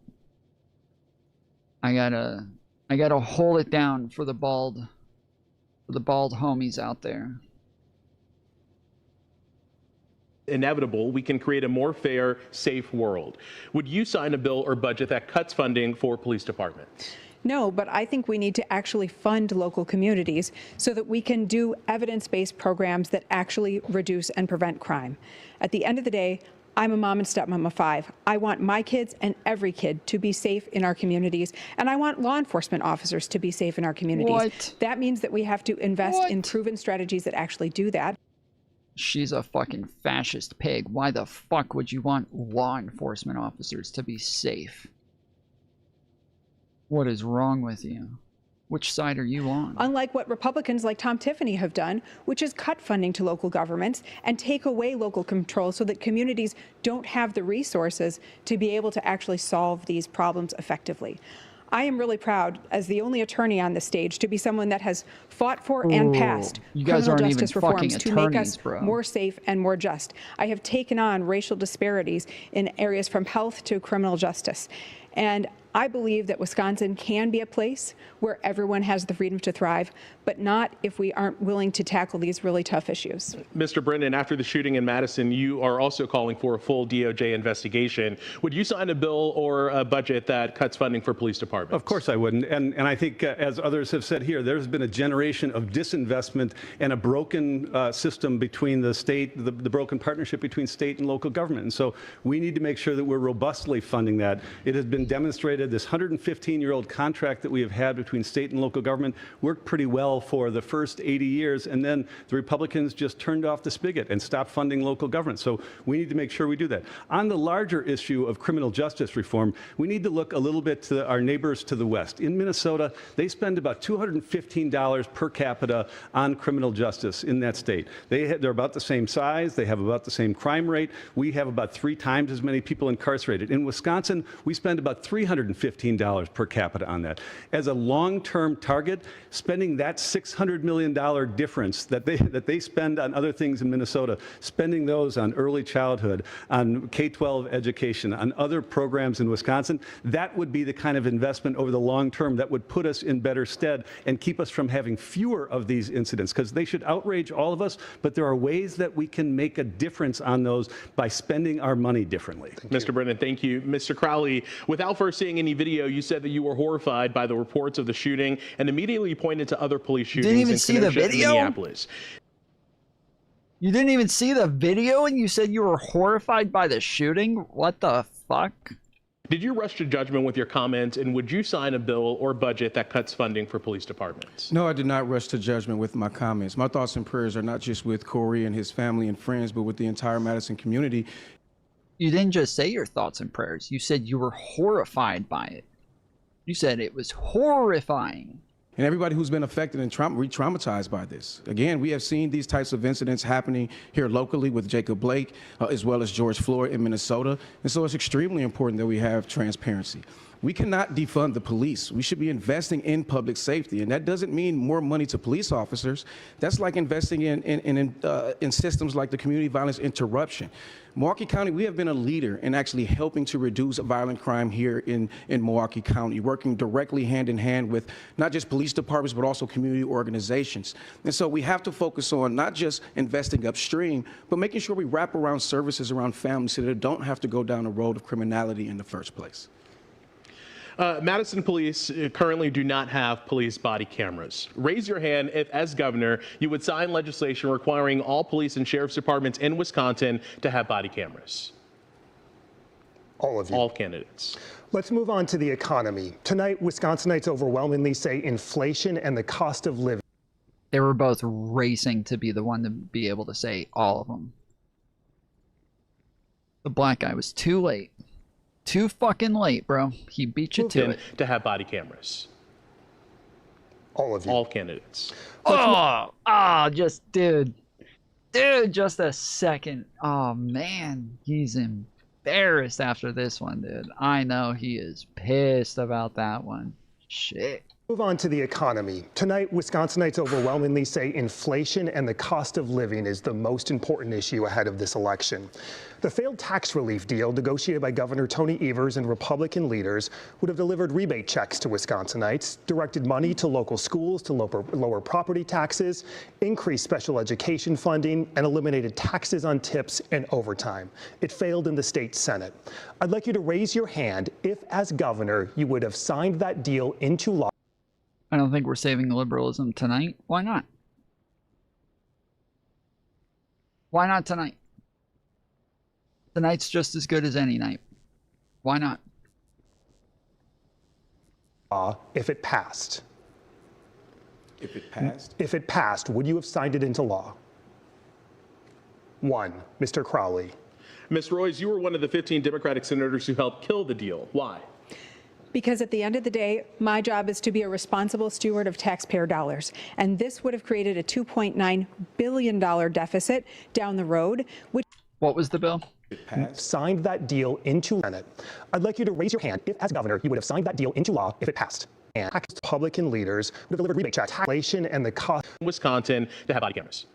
I gotta hold it down for the bald homies out there. Inevitable, we can create a more fair, safe world. Would you sign a bill or budget that cuts funding for police departments? No, but I think we need to actually fund local communities so that we can do evidence-based programs that actually reduce and prevent crime. At the end of the day, I'm a mom and stepmom of 5. I want my kids and every kid to be safe in our communities, and I want law enforcement officers to be safe in our communities. What? That means that we have to invest in proven strategies that actually do that. She's a fucking fascist pig. Why the fuck would you want law enforcement officers to be safe? What is wrong with you? Which side are you on? Unlike what Republicans like Tom Tiffany have done, which is cut funding to local governments and take away local control so that communities don't have the resources to be able to actually solve these problems effectively. I am really proud, as the only attorney on the stage, to be someone that has fought for and passed criminal justice reforms to make us more safe and more just. I have taken on racial disparities in areas from health to criminal justice. And I believe that Wisconsin can be a place where everyone has the freedom to thrive, but not if we aren't willing to tackle these really tough issues. Mr. Brennan, after the shooting in Madison, you are also calling for a full DOJ investigation. Would you sign a bill or a budget that cuts funding for police departments? Of course I wouldn't. And I think, as others have said here, there's been a generation of disinvestment and a broken system between the state, the broken partnership between state and local government. And so we need to make sure that we're robustly funding that. It has been demonstrated this 115-year-old contract that we have had between state and local government worked pretty well for the first 80 years, and then the Republicans just turned off the spigot and stopped funding local government. So we need to make sure we do that. On the larger issue of criminal justice reform, we need to look a little bit to our neighbors to the west. In Minnesota, they spend about $215 per capita on criminal justice in that state. They're about the same size. They have about the same crime rate. We have about 3 times as many people incarcerated. In Wisconsin, we spend about $350 $315 per capita on that. As a long-term target, spending that $600 million difference that they spend on other things in Minnesota, spending those on early childhood, on K-12 education, on other programs in Wisconsin, that would be the kind of investment over the long term that would put us in better stead and keep us from having fewer of these incidents, because they should outrage all of us, but there are ways that we can make a difference on those by spending our money differently. Mr. Brennan, thank you. Mr. Crowley, without first seeing any video, you said that you were horrified by the reports of the shooting and immediately pointed to other police shootings Didn't even in see the Kenosha and video? Minneapolis. You didn't even see the video and you said you were horrified by the shooting? What the fuck? Did you rush to judgment with your comments, and would you sign a bill or budget that cuts funding for police departments? No, I did not rush to judgment with my comments. My thoughts and prayers are not just with Corey and his family and friends, but with the entire Madison community. You didn't just say your thoughts and prayers. You said you were horrified by it. You said it was horrifying. And everybody who's been affected and re-traumatized by this. Again, we have seen these types of incidents happening here locally with Jacob Blake, as well as George Floyd in Minnesota. And so it's extremely important that we have transparency. We cannot defund the police. We should be investing in public safety. And that doesn't mean more money to police officers. That's like investing in systems like the community violence interruption. Milwaukee County, we have been a leader in actually helping to reduce violent crime here in Milwaukee County, working directly hand in hand with not just police departments, but also community organizations. And so we have to focus on not just investing upstream, but making sure we wrap around services around families so that they don't have to go down the road of criminality in the first place. Madison police currently do not have police body cameras. Raise your hand if, as governor, you would sign legislation requiring all police and sheriff's departments in Wisconsin to have body cameras. All of you. All candidates. Let's move on to the economy. Tonight, Wisconsinites overwhelmingly say inflation and the cost of living. They were both racing to be the one to be able to say all of them. The black guy was too late. Too fucking late, bro. He beat you to it. To have body cameras. All of you. All candidates. Just, dude, just a second. Oh, man, he's embarrassed after this one, dude. I know he is pissed about that one. Shit. Move on to the economy. Tonight, Wisconsinites overwhelmingly say inflation and the cost of living is the most important issue ahead of this election. The failed tax relief deal negotiated by Governor Tony Evers and Republican leaders would have delivered rebate checks to Wisconsinites, directed money to local schools to lower property taxes, increased special education funding, and eliminated taxes on tips and overtime. It failed in the state Senate. I'd like you to raise your hand if, as governor, you would have signed that deal into law. I don't think we're saving liberalism tonight. Why not? Why not tonight? Tonight's just as good as any night. Why not? If it passed. If it passed? If it passed, would you have signed it into law? 1, Mr. Crowley. Ms. Royce, you were one of the 15 Democratic senators who helped kill the deal. Why? Because at the end of the day, my job is to be a responsible steward of taxpayer dollars. And this would have created a $2.9 billion deficit down the road. What was the bill? Signed that deal into Senate. I'd like you to raise your hand if, as governor, you would have signed that deal into law if it passed. And Republican leaders would have delivered rebate checks, inflation, and the cost. Wisconsin to have body cameras.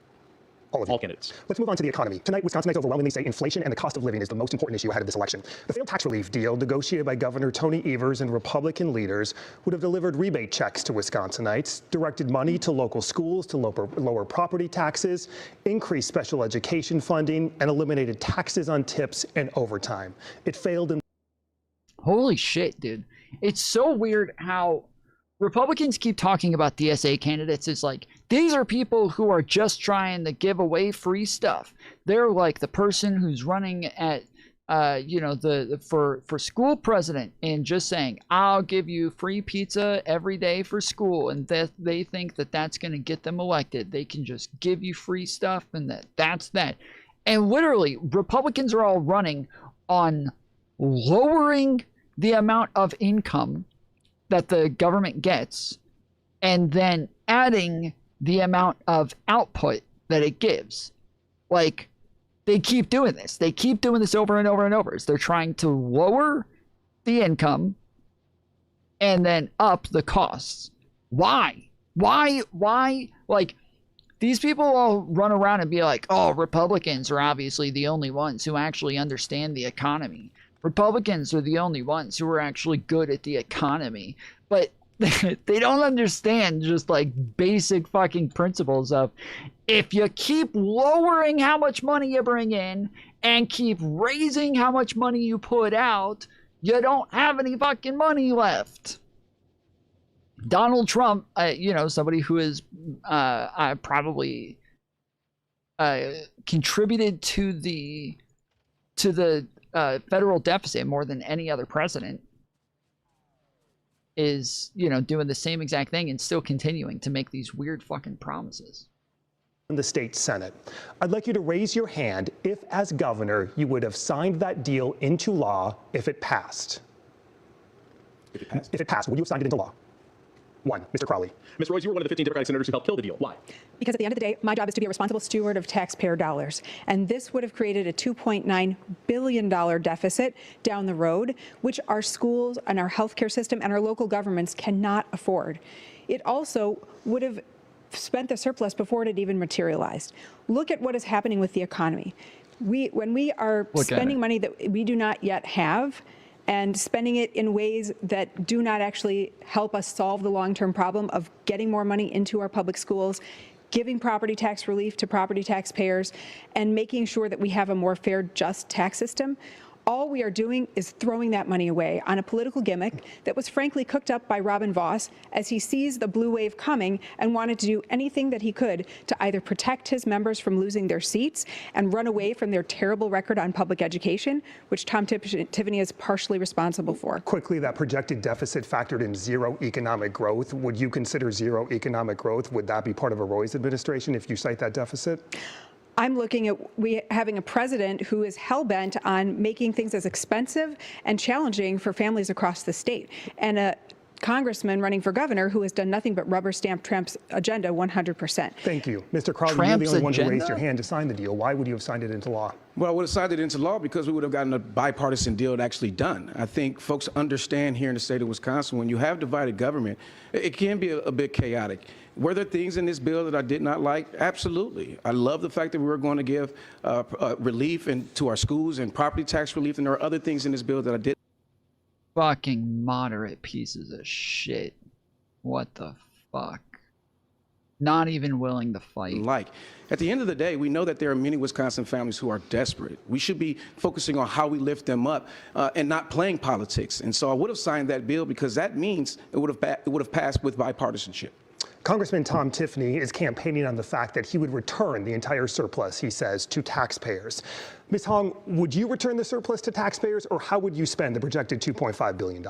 All candidates. Let's move on to the economy. Tonight, Wisconsinites overwhelmingly say inflation and the cost of living is the most important issue ahead of this election. The failed tax relief deal negotiated by Governor Tony Evers and Republican leaders would have delivered rebate checks to Wisconsinites, directed money to local schools to lower property taxes, increased special education funding, and eliminated taxes on tips and overtime. It failed in... Holy shit, dude. It's so weird how Republicans keep talking about DSA candidates as like, these are people who are just trying to give away free stuff. They're like the person who's running at, for school president and just saying, I'll give you free pizza every day for school. And that they think that that's going to get them elected. They can just give you free stuff and that's that. And literally, Republicans are all running on lowering the amount of income that the government gets and then adding the amount of output that it gives. Like, they keep doing this. They keep doing this over and over and over. They're trying to lower the income and then up the costs. Why? Like, these people all run around and be like, oh, Republicans are obviously the only ones who actually understand the economy. Republicans are the only ones who are actually good at the economy. But they don't understand just like basic fucking principles of, if you keep lowering how much money you bring in and keep raising how much money you put out, you don't have any fucking money left. Donald Trump, somebody who has probably contributed to the federal deficit more than any other president, is, doing the same exact thing and still continuing to make these weird fucking promises. In the state Senate, I'd like you to raise your hand if, as governor, you would have signed that deal into law if it passed. If it passed, would you have signed it into law? 1, Mr. Crowley. Ms. Royce, you were one of the 15 Democratic senators who helped kill the deal. Why? Because at the end of the day, my job is to be a responsible steward of taxpayer dollars. And this would have created a $2.9 billion deficit down the road, which our schools and our healthcare system and our local governments cannot afford. It also would have spent the surplus before it had even materialized. Look at what is happening with the economy. When we are spending money that we do not yet have, and spending it in ways that do not actually help us solve the long-term problem of getting more money into our public schools, giving property tax relief to property taxpayers, and making sure that we have a more fair, just tax system, all we are doing is throwing that money away on a political gimmick that was frankly cooked up by Robin Vos as he sees the blue wave coming and wanted to do anything that he could to either protect his members from losing their seats and run away from their terrible record on public education, which Tom Tiffany is partially responsible for. Quickly, that projected deficit factored in zero economic growth. Would you consider zero economic growth? Would that be part of a Roy's administration if you cite that deficit? I'm looking at having a president who is hell-bent on making things as expensive and challenging for families across the state, and a congressman running for governor who has done nothing but rubber stamp Trump's agenda 100%. Thank you. Mr. Crowley, you're the only one who raised your hand to sign the deal. Why would you have signed it into law? Well, I would have signed it into law because we would have gotten a bipartisan deal actually done. I think folks understand here in the state of Wisconsin, when you have divided government, it can be a bit chaotic. Were there things in this bill that I did not like? Absolutely. I love the fact that we were going to give relief to our schools and property tax relief, and there are other things in this bill that I did. Fucking moderate pieces of shit. What the fuck? Not even willing to fight. At the end of the day, we know that there are many Wisconsin families who are desperate. We should be focusing on how we lift them up and not playing politics. And so I would have signed that bill because that means it would have passed with bipartisanship. Congressman Tom Tiffany is campaigning on the fact that he would return the entire surplus, he says, to taxpayers. Ms. Hong, would you return the surplus to taxpayers, or how would you spend the projected $2.5 billion?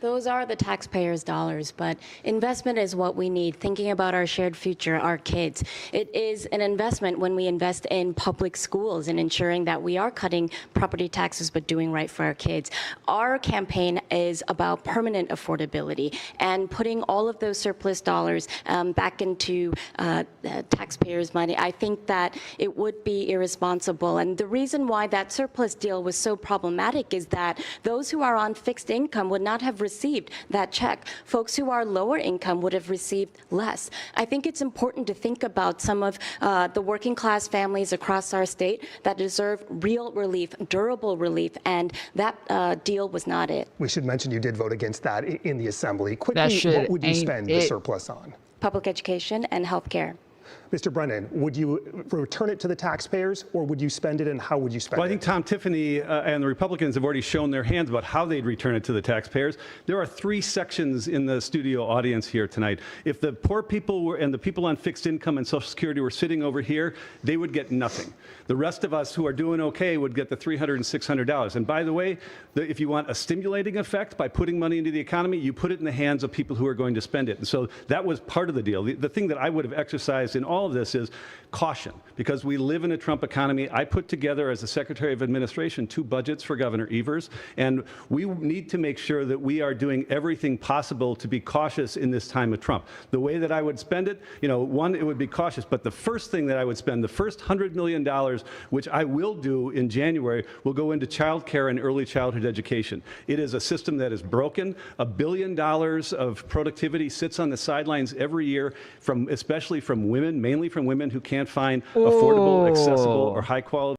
Those are the taxpayers' dollars, but investment is what we need, thinking about our shared future, our kids. It is an investment when we invest in public schools and ensuring that we are cutting property taxes but doing right for our kids. Our campaign is about permanent affordability and putting all of those surplus dollars back into taxpayers' money. I think that it would be irresponsible, and the reason why that surplus deal was so problematic is that those who are on fixed income would not have received that check. Folks who are lower income would have received less. I think it's important to think about some of the working class families across our state that deserve real relief, durable relief, and that deal was not it. We should mention you did vote against that in the assembly. Quickly, what would you spend the surplus on? Public education and health care. Mr. Brennan, would you return it to the taxpayers, or would you spend it, and how would you spend it? Well, I think Tom Tiffany and the Republicans have already shown their hands about how they'd return it to the taxpayers. There are 3 sections in the studio audience here tonight. If the poor people and the people on fixed income and Social Security were sitting over here, they would get nothing. The rest of us who are doing okay would get the $300 and $600. And by the way, if you want a stimulating effect by putting money into the economy, you put it in the hands of people who are going to spend it. And so that was part of the deal. The thing that I would have exercised in all of this is caution, because we live in a Trump economy. I put together, as the Secretary of Administration, 2 budgets for Governor Evers, and we need to make sure that we are doing everything possible to be cautious in this time of Trump. The way that I would spend it, one, it would be cautious, but the first thing that I would spend, the first $100 million, which I will do in January, will go into child care and early childhood education. It is a system that is broken. $1 billion of productivity sits on the sidelines every year, especially from women, mainly from women who can't find affordable, accessible, or high quality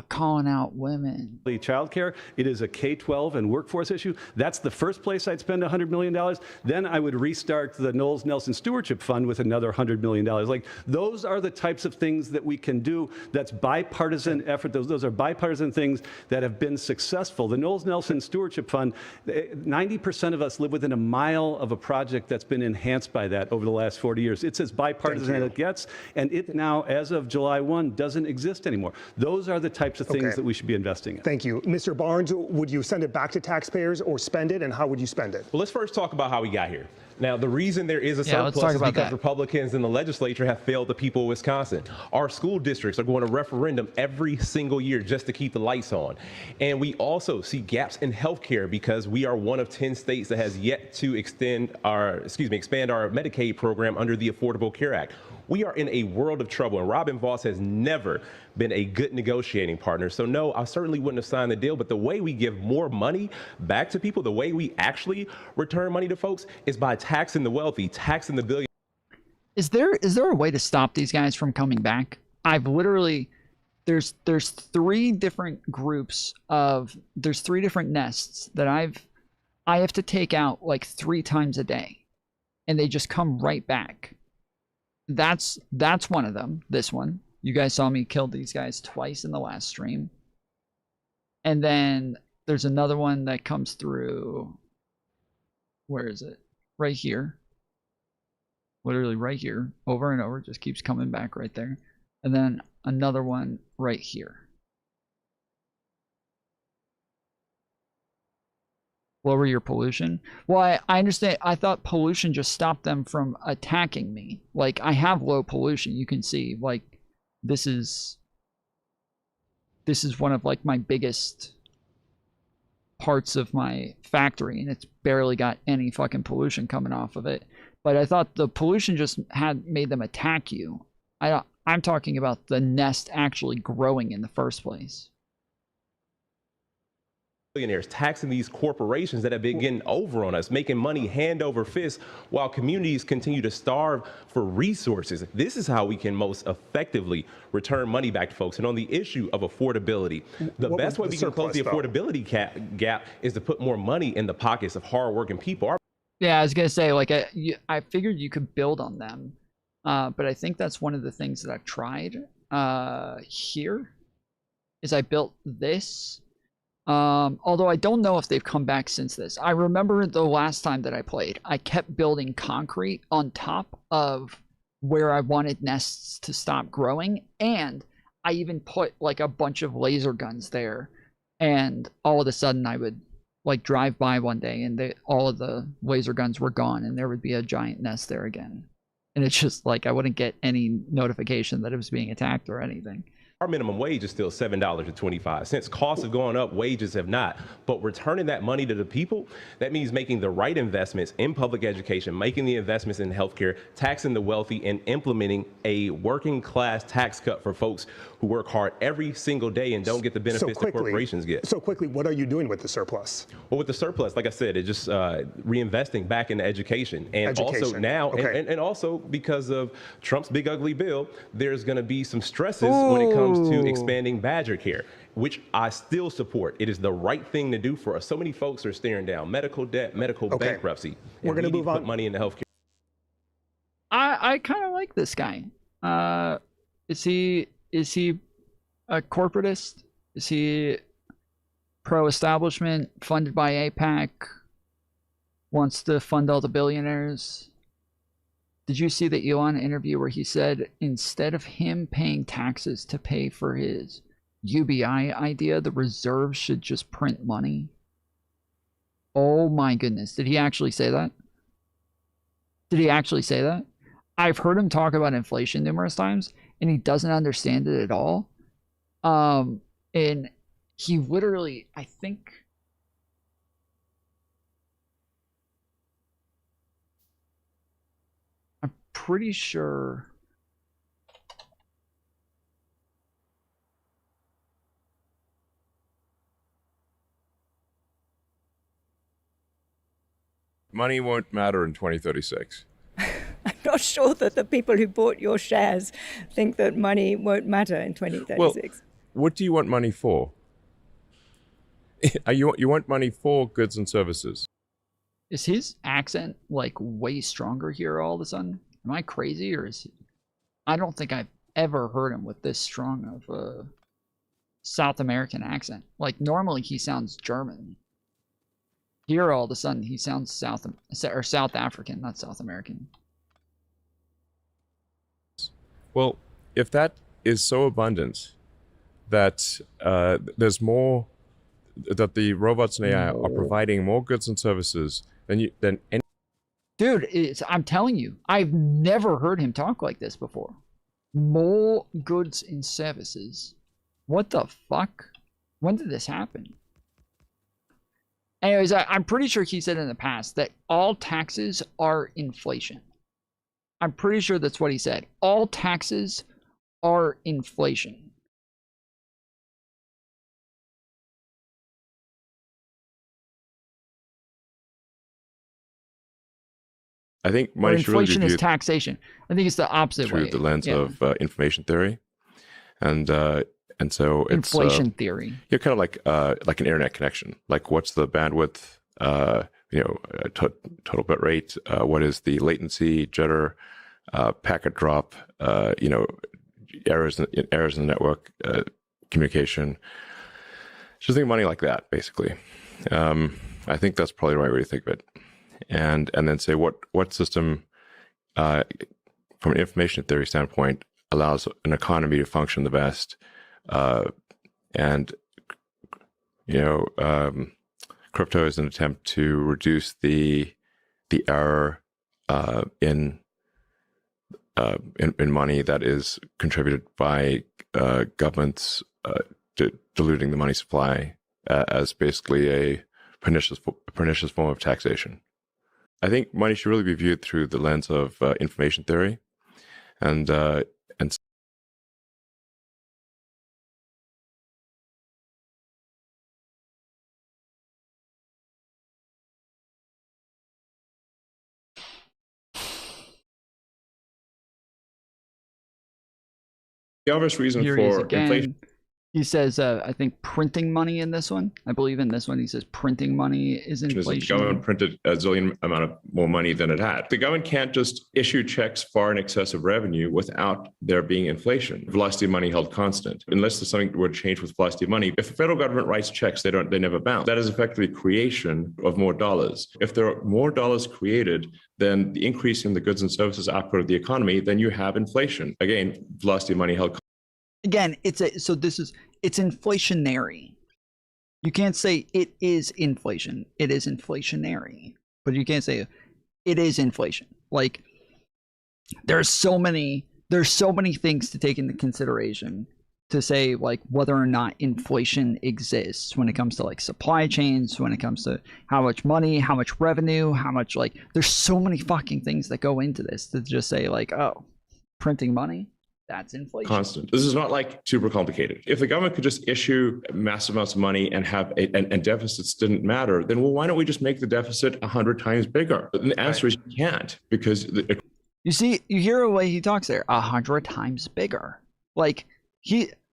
calling out women. Childcare. It is a K-12 and workforce issue. That's the first place I'd spend $100 million. Then I would restart the Knowles Nelson Stewardship Fund with another $100 million. Like, those are the types of things that we can do. That's bipartisan effort. Those are bipartisan things that have been successful. The Knowles Nelson Stewardship Fund, 90% of us live within a mile of a project that's been enhanced by that over the last 40 years. It's as bipartisan as it gets, and it now, as of July 1, doesn't exist anymore. Those are the types of things that we should be investing in. Thank you. Mr. Barnes, would you send it back to taxpayers or spend it, and how would you spend it? Well, let's first talk about how we got here. Now, the reason there is a surplus is because Republicans in the legislature have failed the people of Wisconsin. Our school districts are going to referendum every single year just to keep the lights on. And we also see gaps in health care because we are one of 10 states that has yet to expand our Medicaid program under the Affordable Care Act. We are in a world of trouble, and Robin Vos has never been a good negotiating partner. So no, I certainly wouldn't have signed the deal, but the way we give more money back to people, the way we actually return money to folks, is by taxing the wealthy, taxing the billion. Is there a way to stop these guys from coming back? I've literally, there's 3 different groups there's 3 different nests that I have to take out like 3 times a day, and they just come right back. That's one of them. This one. You guys saw me kill these guys twice in the last stream. And then there's another one that comes through. Where is it? Right here. Literally right here. Over and over. Just keeps coming back right there. And then another one right here. Lower your pollution. Well, I understand. I thought pollution just stopped them from attacking me. Like, I have low pollution. You can see, like, this is one of like my biggest parts of my factory, and it's barely got any fucking pollution coming off of it. But I thought the pollution just had made them attack you. I'm talking about the nest actually growing in the first place. Billionaires taxing these corporations that have been getting over on us, making money hand over fist while communities continue to starve for resources. This is how we can most effectively return money back to folks. And on the issue of affordability, the best way we can close the affordability gap is to put more money in the pockets of hardworking people. Yeah, I was gonna say, like, I figured you could build on them, but I think that's one of the things that I've tried here is I built this. Although I don't know if they've come back since this. I remember the last time that I played, I kept building concrete on top of where I wanted nests to stop growing, and I even put like a bunch of laser guns there, and all of a sudden I would like drive by one day and all of the laser guns were gone, and there would be a giant nest there again. And it's just like I wouldn't get any notification that it was being attacked or anything. Our minimum wage is still $7.25. Costs have gone up, wages have not. But returning that money to the people, that means making the right investments in public education, making the investments in healthcare, taxing the wealthy, and implementing a working class tax cut for folks who work hard every single day and don't get the benefits that corporations get. So quickly, what are you doing with the surplus? Well, with the surplus, like I said, it's just reinvesting back into education. And also now, and also because of Trump's big ugly bill, there's going to be some stresses when it comes to expanding Badger care, which I still support. It is the right thing to do for us. So many folks are staring down medical debt, medical bankruptcy. We're going to move on. Put money into healthcare. I kind of like this guy. Is he a corporatist? Is he pro-establishment, funded by AIPAC, wants to fund all the billionaires? Did you see the Elon interview where he said instead of him paying taxes to pay for his UBI idea, the reserves should just print money? Oh my goodness. Did he actually say that? Did he actually say that? I've heard him talk about inflation numerous times, and he doesn't understand it at all. And he literally, I think, I'm pretty sure. Money won't matter in 2036. I'm not sure that the people who bought your shares think that money won't matter in 2036. Well, what do you want money for? You want money for goods and services. Is his accent like way stronger here all of a sudden? Am I crazy, or is he... I don't think I've ever heard him with this strong of a South American accent. Like normally he sounds German. Here all of a sudden he sounds South African, not South American. Well, if that is so abundant that there's more, that the robots and AI are providing more goods and services than any. Dude, I'm telling you, I've never heard him talk like this before. More goods and services. What the fuck? When did this happen? Anyways, I'm pretty sure he said in the past that all taxes are inflation. I'm pretty sure that's what he said. All taxes are inflation. I think money should really be inflation is viewed taxation. I think it's the opposite way. through the lens of information theory, and so it's inflation theory. You're kind of like an internet connection. Like, what's the bandwidth? Total bit rate. What is the latency, jitter, packet drop? Errors in the network communication. Just think of money like that, basically. I think that's probably the right way to think of it. And then say what system, from an information theory standpoint, allows an economy to function the best. Crypto is an attempt to reduce the error in money that is contributed by governments diluting the money supply as basically a pernicious form of taxation. I think money should really be viewed through the lens of information theory, and the obvious reason Here he is for again. inflation. He says, I think printing money in this one. I believe in this one he says printing money is The inflation. government printed a zillion amount of more money than it had. The government can't just issue checks far in excess of revenue without there being inflation. Velocity of money held constant. Unless there's something were to change with velocity of money. If the federal government writes checks, they never bounce. That is effectively creation of more dollars. If there are more dollars created than the increase in the goods and services output of the economy, then you have inflation. Again, velocity of money held constant. Again, it's inflationary. You can't say it is inflation. It is inflationary. But you can't say it is inflation. Like there's so many things to take into consideration to say like whether or not inflation exists when it comes to like supply chains, when it comes to how much money, how much revenue, how much like there's so many fucking things that go into this to just say like, oh, printing money. That's inflation. Constant. This is not like super complicated. If the government could just issue massive amounts of money and have and deficits didn't matter, then well, why don't we just make the deficit 100 times bigger? And the answer is you can't, because you see, you hear the way he talks there, 100 times bigger. Like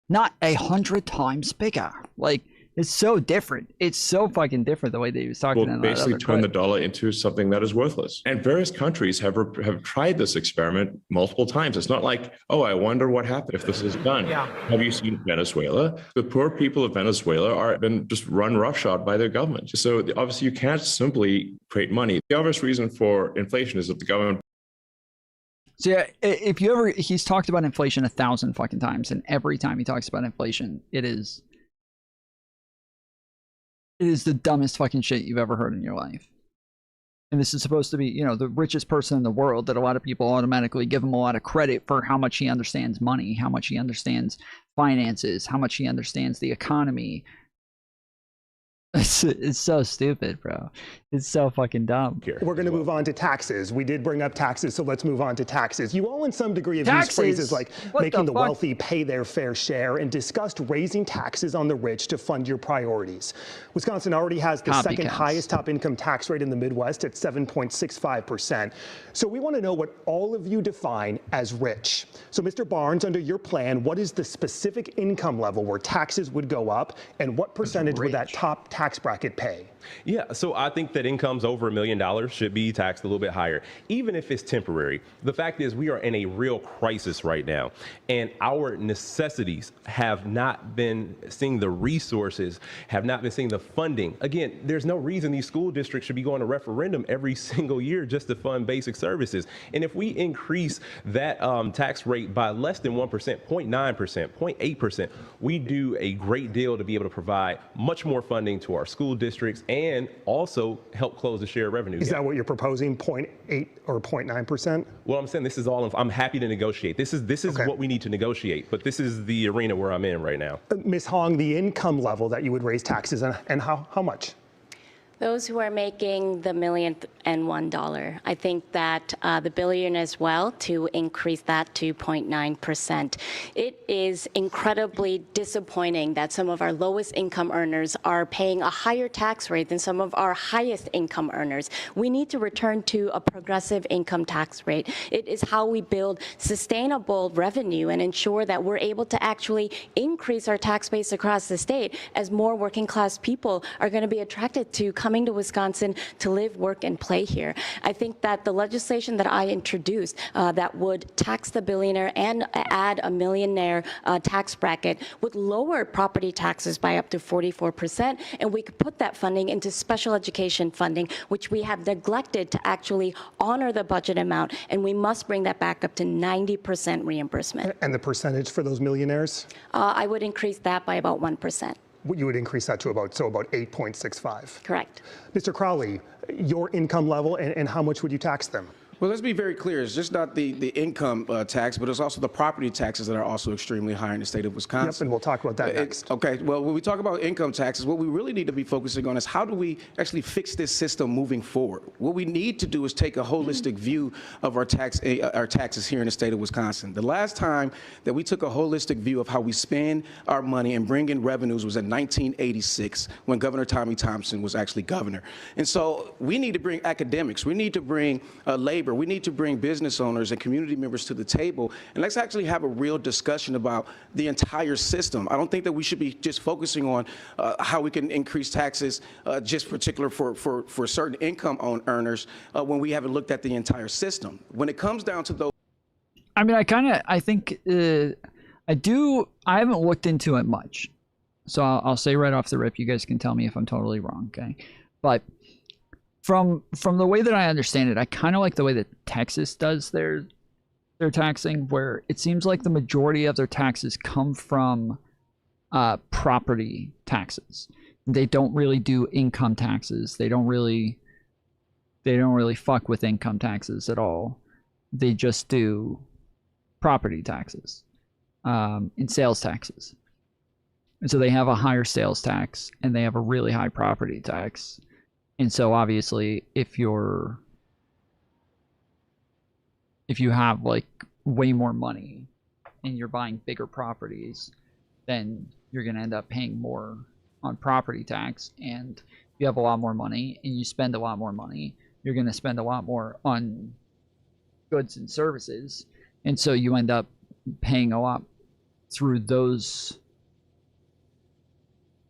not 100 times bigger. Like it's so different. It's so fucking different the way that he was talking. will basically turn the dollar into something that is worthless. And various countries have tried this experiment multiple times. It's not like, oh, I wonder what happened if this is done. Yeah. Have you seen Venezuela? The poor people of Venezuela are been just run roughshod by their government. So obviously you can't simply create money. The obvious reason for inflation is that the government. So yeah, he's talked about inflation 1,000 fucking times, and every time he talks about inflation, it is the dumbest fucking shit you've ever heard in your life. And this is supposed to be, you know, the richest person in the world, that a lot of people automatically give him a lot of credit for how much he understands money, how much he understands finances, how much he understands the economy. It's so stupid, bro. It's so fucking dumb. We're going to move on to taxes. We did bring up taxes, so let's move on to taxes. You all, in some degree, have used phrases like making the wealthy pay their fair share and discussed raising taxes on the rich to fund your priorities. Wisconsin already has the second highest top income tax rate in the Midwest at 7.65%. So we want to know what all of you define as rich. So, Mr. Barnes, under your plan, what is the specific income level where taxes would go up, and what percentage would that top tax bracket pay? Yeah, so I think that incomes over $1 million should be taxed a little bit higher, even if it's temporary. The fact is, we are in a real crisis right now, and our necessities have not been seeing the resources, have not been seeing the funding. Again, there's no reason these school districts should be going to referendum every single year just to fund basic services. And if we increase that tax rate by less than 1%, 0.9%, 0.8%, we do a great deal to be able to provide much more funding to our school districts and also help close the share revenue gap. Is that what you're proposing, 0.8 or 0.9%? Well, I'm saying this is all, I'm happy to negotiate. This is what we need to negotiate, but this is the arena where I'm in right now. Ms. Hong, the income level that you would raise taxes and how much? Those who are making the $1,000,001, I think that the billion as well, to increase that to 0.9%. It is incredibly disappointing that some of our lowest income earners are paying a higher tax rate than some of our highest income earners. We need to return to a progressive income tax rate. It is how we build sustainable revenue and ensure that we're able to actually increase our tax base across the state, as more working class people are going to be attracted to coming to Wisconsin to live, work, and play here. I think that the legislation that I introduced that would tax the billionaire and add a millionaire tax bracket would lower property taxes by up to 44%, and we could put that funding into special education funding, which we have neglected to actually honor the budget amount, and we must bring that back up to 90% reimbursement. And the percentage for those millionaires? I would increase that by about 1%. You would increase that to about 8.65. Correct. Mr. Crowley, your income level and how much would you tax them? Well, let's be very clear. It's just not the income tax, but it's also the property taxes that are also extremely high in the state of Wisconsin. Yep, and we'll talk about that next. Okay, well, when we talk about income taxes, what we really need to be focusing on is how do we actually fix this system moving forward? What we need to do is take a holistic view of our taxes here in the state of Wisconsin. The last time that we took a holistic view of how we spend our money and bring in revenues was in 1986, when Governor Tommy Thompson was actually governor. And so we need to bring academics, we need to bring labor, we need to bring business owners and community members to the table, and let's actually have a real discussion about the entire system. I don't think that we should be just focusing on how we can increase taxes just particular for certain income earners when we haven't looked at the entire system. When it comes down to those, I mean, I think I haven't looked into it much, so I'll say right off the rip, you guys can tell me if I'm totally wrong, okay? But from the way that I understand it, I kind of like the way that Texas does their taxing, where it seems like the majority of their taxes come from property taxes. They don't really do income taxes. They don't really fuck with income taxes at all. They just do property taxes and sales taxes. And so they have a higher sales tax and they have a really high property tax. And so obviously if you have like way more money and you're buying bigger properties, then you're going to end up paying more on property tax. And if you have a lot more money and you spend a lot more money, you're going to spend a lot more on goods and services. And so you end up paying a lot through those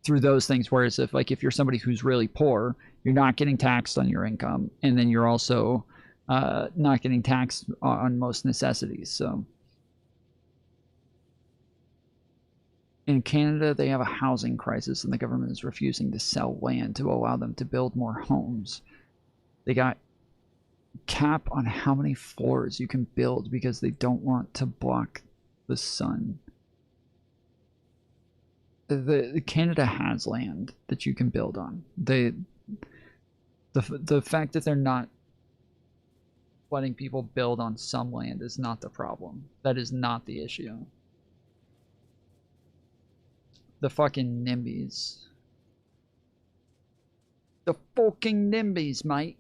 things. Whereas if you're somebody who's really poor, you're not getting taxed on your income, and then you're also not getting taxed on most necessities. So in Canada, they have a housing crisis, and the government is refusing to sell land to allow them to build more homes. They got cap on how many floors you can build because they don't want to block the sun. The Canada has land that you can build on. The fact that they're not letting people build on some land is not the problem. That is not the issue. The fucking NIMBYs. The fucking NIMBYs, mate.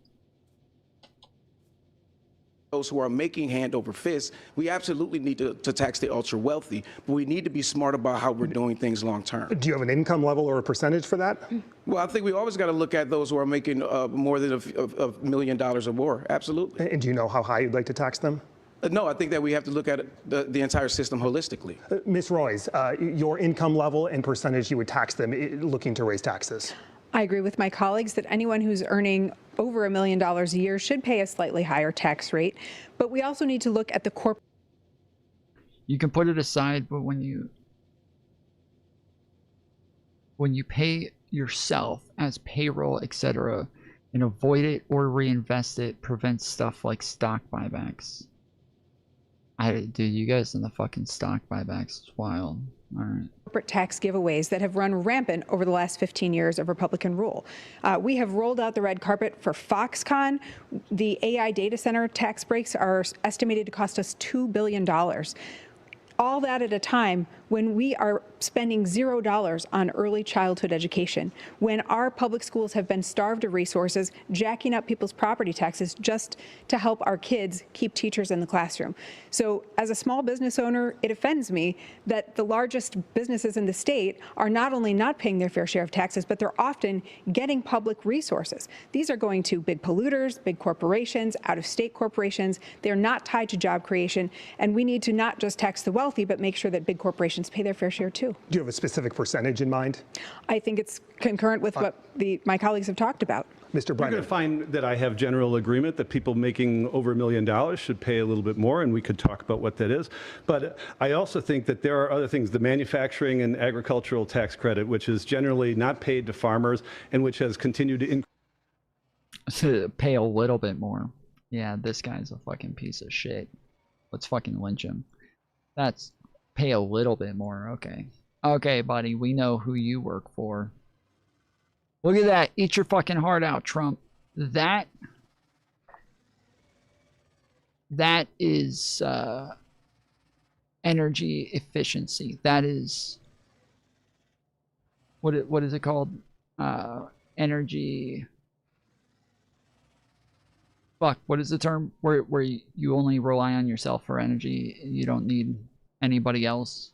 Those who are making hand over fist, we absolutely need to tax the ultra wealthy, but we need to be smart about how we're doing things long term. Do you have an income level or a percentage for that? Well, I think we always got to look at those who are making more than $1 million or more. Absolutely. And do you know how high you'd like to tax them? No, I think that we have to look at the entire system holistically. Ms. Royce, your income level and percentage you would tax them looking to raise taxes. I agree with my colleagues that anyone who's earning over $1 million a year should pay a slightly higher tax rate, but we also need to look at the corporate. You can put it aside, but when you pay yourself as payroll, etc., and avoid it or reinvest it, prevents stuff like stock buybacks. Dude, you guys in the fucking stock buybacks is wild. All right. Corporate tax giveaways that have run rampant over the last 15 years of Republican rule. We have rolled out the red carpet for Foxconn. The AI data center tax breaks are estimated to cost us $2 billion. All that at a time when we are spending $0 on early childhood education, when our public schools have been starved of resources, jacking up people's property taxes just to help our kids keep teachers in the classroom. So as a small business owner, it offends me that the largest businesses in the state are not only not paying their fair share of taxes, but they're often getting public resources. These are going to big polluters, big corporations, out-of-state corporations. They're not tied to job creation, and we need to not just tax the wealthy, but make sure that big corporations pay their fair share too. Do you have a specific percentage in mind? I think it's concurrent with what my colleagues have talked about. Mr. You're going to find that I have general agreement that people making over $1 million should pay a little bit more, and we could talk about what that is. But I also think that there are other things, the manufacturing and agricultural tax credit, which is generally not paid to farmers and which has continued to increase. Pay a little bit more. Yeah, this guy's a fucking piece of shit. Let's fucking lynch him. That's pay a little bit more. Okay. Okay, buddy, we know who you work for. Look at that. Eat your fucking heart out, Trump. That is energy efficiency. That is what is it called? Energy. Fuck, what is the term where you only rely on yourself for energy? You don't need anybody else.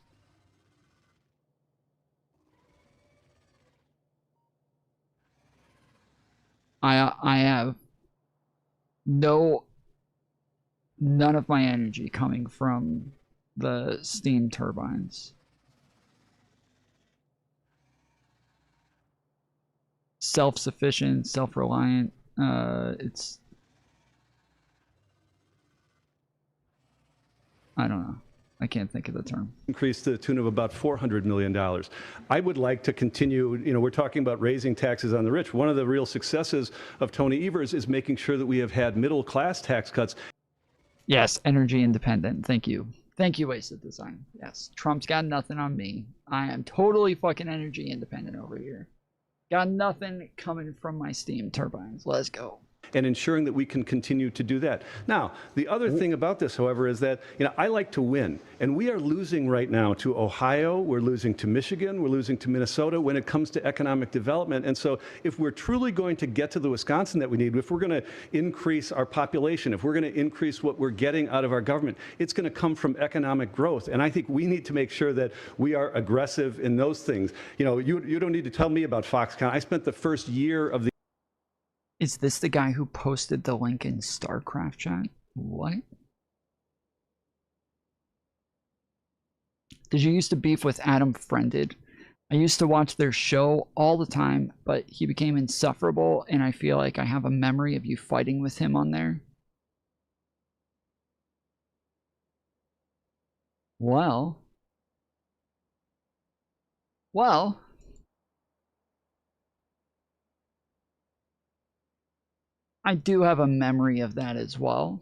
I have none of my energy coming from the steam turbines. Self-sufficient, self-reliant. It's, I don't know. I can't think of the term. Increased to the tune of about $400 million. I would like to continue, we're talking about raising taxes on the rich. One of the real successes of Tony Evers is making sure that we have had middle class tax cuts. Yes, energy independent. Thank you. Thank you, Wasted Design. Yes, Trump's got nothing on me. I am totally fucking energy independent over here. Got nothing coming from my steam turbines. Let's go. And ensuring that we can continue to do that. Now, the other thing about this, however, is that I like to win, and we are losing right now to Ohio, we're losing to Michigan, we're losing to Minnesota when it comes to economic development. And so if we're truly going to get to the Wisconsin that we need, if we're going to increase our population, if we're going to increase what we're getting out of our government, it's going to come from economic growth. And I think we need to make sure that we are aggressive in those things. You don't need to tell me about Foxconn. I spent the first year of the Is this the guy who posted the link in StarCraft chat? What? Did you used to beef with Adam Friended? I used to watch their show all the time, but he became insufferable, and I feel like I have a memory of you fighting with him on there. Well, I do have a memory of that as well.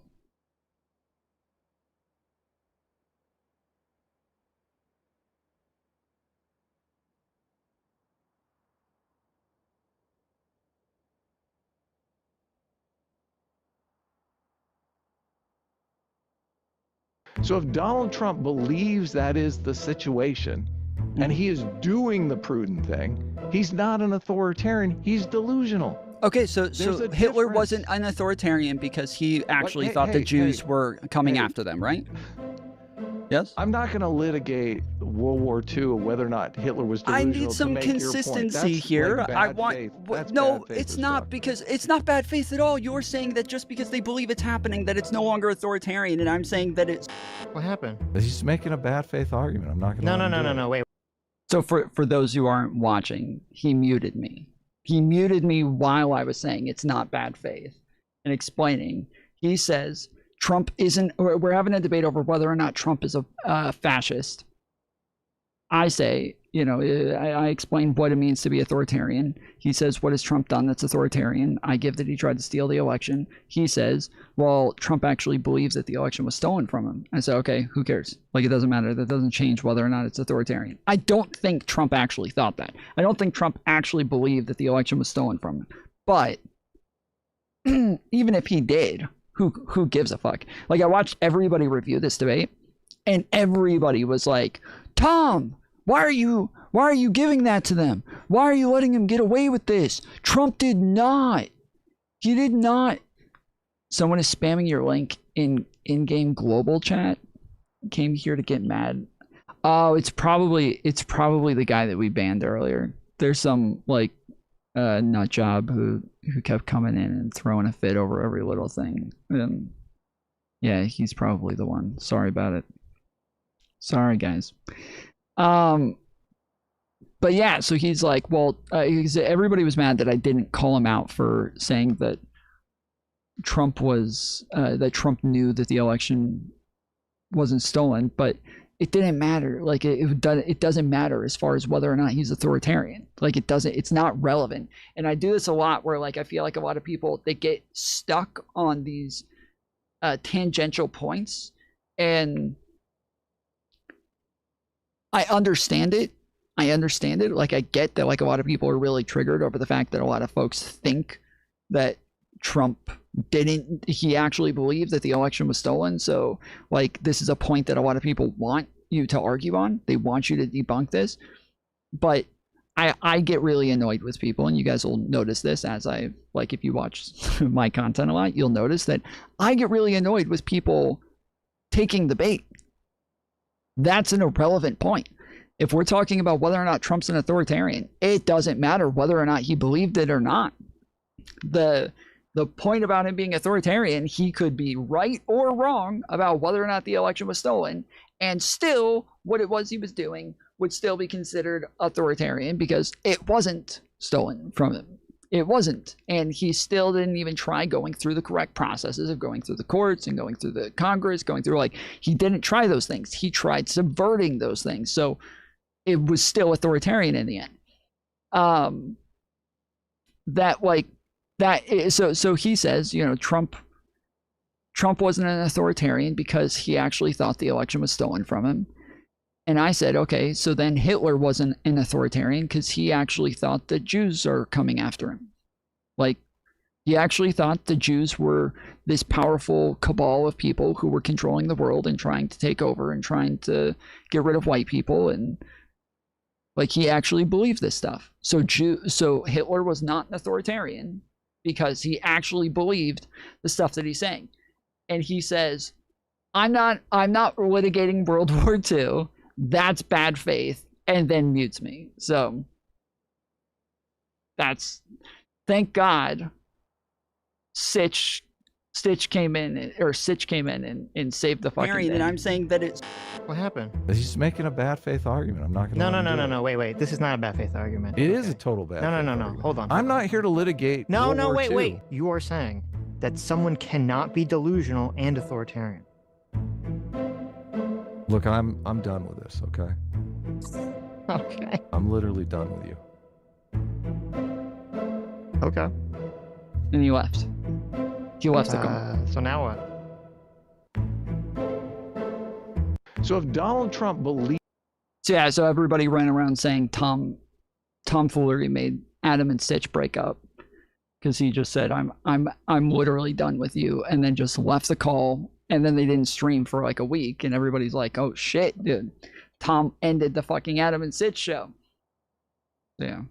So if Donald Trump believes that is the situation, and he is doing the prudent thing, he's not an authoritarian, he's delusional. Okay, so Hitler difference. wasn't an authoritarian because he actually thought the Jews were coming after them, right? Yes? I'm not going to litigate World War II or whether or not Hitler was delusional. I need some to make your point. consistency That's here. like I bad want faith. no, That's bad faith it's as not fuck. because it's not bad faith at all. You're saying that just because they believe it's happening that it's no longer authoritarian, and I'm saying that it's What happened? He's making a bad faith argument. I'm not going to No, wait. So for those who aren't watching, he muted me. He muted me while I was saying it's not bad faith and explaining. He says Trump isn't, we're having a debate over whether or not Trump is a fascist. I say, I explain what it means to be authoritarian. He says, what has Trump done that's authoritarian? I give that he tried to steal the election. He says, well, Trump actually believes that the election was stolen from him. I say, okay, who cares? Like, it doesn't matter. That doesn't change whether or not it's authoritarian. I don't think Trump actually thought that. I don't think Trump actually believed that the election was stolen from him. But even if he did, who gives a fuck? Like, I watched everybody review this debate, and everybody was like, Tom, why are you giving that to them? Why are you letting him get away with this? Trump did not. He did not. Someone is spamming your link in in-game global chat. Came here to get mad. Oh, it's probably the guy that we banned earlier. There's some like nut job who kept coming in and throwing a fit over every little thing. Yeah, he's probably the one. Sorry about it. Sorry, guys. But yeah, so he's like, well, everybody was mad that I didn't call him out for saying that Trump knew that the election wasn't stolen, but it didn't matter. Like it doesn't matter as far as whether or not he's authoritarian. Like it's not relevant. And I do this a lot where like I feel like a lot of people, they get stuck on these tangential points, and I understand it. Like, I get that, like, a lot of people are really triggered over the fact that a lot of folks think that Trump he actually believed that the election was stolen. So, like, this is a point that a lot of people want you to argue on. They want you to debunk this. But I get really annoyed with people, and you guys will notice this as if you watch my content a lot, you'll notice that I get really annoyed with people taking the bait. That's an irrelevant point. If we're talking about whether or not Trump's an authoritarian, it doesn't matter whether or not he believed it or not. The point about him being authoritarian, he could be right or wrong about whether or not the election was stolen, and still what it was he was doing would still be considered authoritarian because it wasn't stolen from him. It wasn't. And he still didn't even try going through the correct processes of going through the courts and going through the Congress, he didn't try those things. He tried subverting those things. So it was still authoritarian in the end. So he says, Trump wasn't an authoritarian because he actually thought the election was stolen from him. And I said, okay, so then Hitler wasn't an authoritarian because he actually thought that Jews are coming after him. Like, he actually thought the Jews were this powerful cabal of people who were controlling the world and trying to take over and trying to get rid of white people. And like, he actually believed this stuff. So Hitler was not an authoritarian because he actually believed the stuff that he's saying. And he says, I'm not litigating World War II. That's bad faith, and then mutes me. So thank God Stitch came in and saved the fucking thing. And I'm saying that it's What happened? He's making a bad faith argument. I'm not going to. No. Wait. This is not a bad faith argument. It is a total bad faith No. Hold on. I'm not here to litigate. Wait. You are saying that someone cannot be delusional and authoritarian. Look, I'm done with this, okay? Okay. I'm literally done with you. Okay. And he left. He left the call. So now what? So if Donald Trump believes... So everybody ran around saying Tom Foolery made Adam and Stitch break up because he just said, I'm literally done with you, and then just left the call and then they didn't stream for like a week, and everybody's like, oh shit, dude, Tom ended the fucking Adam and Sid show. Yeah.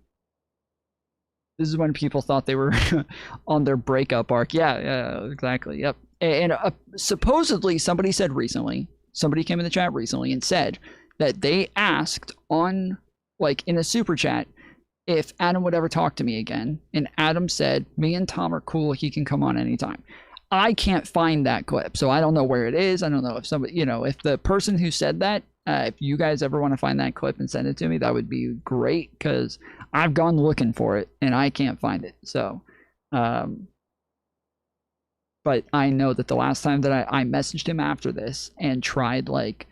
This is when people thought they were on their breakup arc. Yeah, exactly. Yep. And supposedly somebody said recently, somebody came in the chat recently and said that they asked on, like, in a super chat, if Adam would ever talk to me again. And Adam said, me and Tom are cool. He can come on anytime. I can't find that clip, so I don't know where it is. I don't know if somebody, you know, if the person who said that, if you guys ever want to find that clip and send it to me, that would be great, because I've gone looking for it and I can't find it. So, but I know that the last time that I messaged him after this and tried like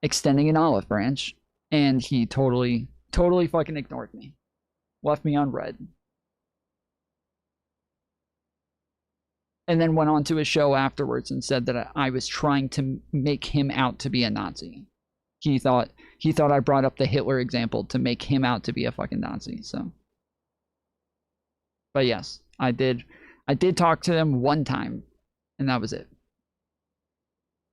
extending an olive branch, and he totally fucking ignored me, left me on red. And then went on to his show afterwards and said that I was trying to make him out to be a Nazi. He thought I brought up the Hitler example to make him out to be a fucking Nazi. So, but yes, I did talk to him one time, and that was it.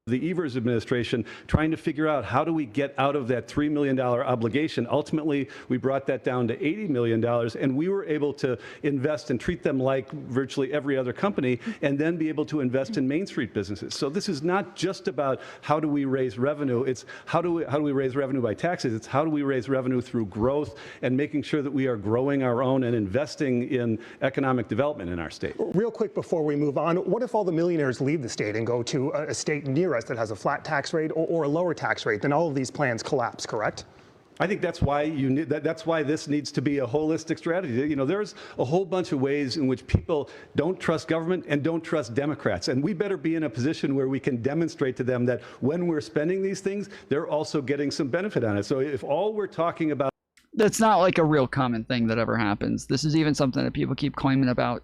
The Evers administration trying to figure out how do we get out of that $3 million obligation. Ultimately, we brought that down to $80 million, and we were able to invest and treat them like virtually every other company, and then be able to invest in Main Street businesses. So this is not just about how do we raise revenue. It's how do we raise revenue by taxes. It's how do we raise revenue through growth and making sure that we are growing our own and investing in economic development in our state. Real quick before we move on, what if all the millionaires leave the state and go to a state near us that has a flat tax rate or a lower tax rate? Then all of these plans collapse, correct? I think that's why that's why this needs to be a holistic strategy. You know, there's a whole bunch of ways in which people don't trust government and don't trust Democrats, and we better be in a position where we can demonstrate to them that when we're spending these things, they're also getting some benefit on it. So if all we're talking about, that's not like a real common thing that ever happens. This is even something that people keep claiming about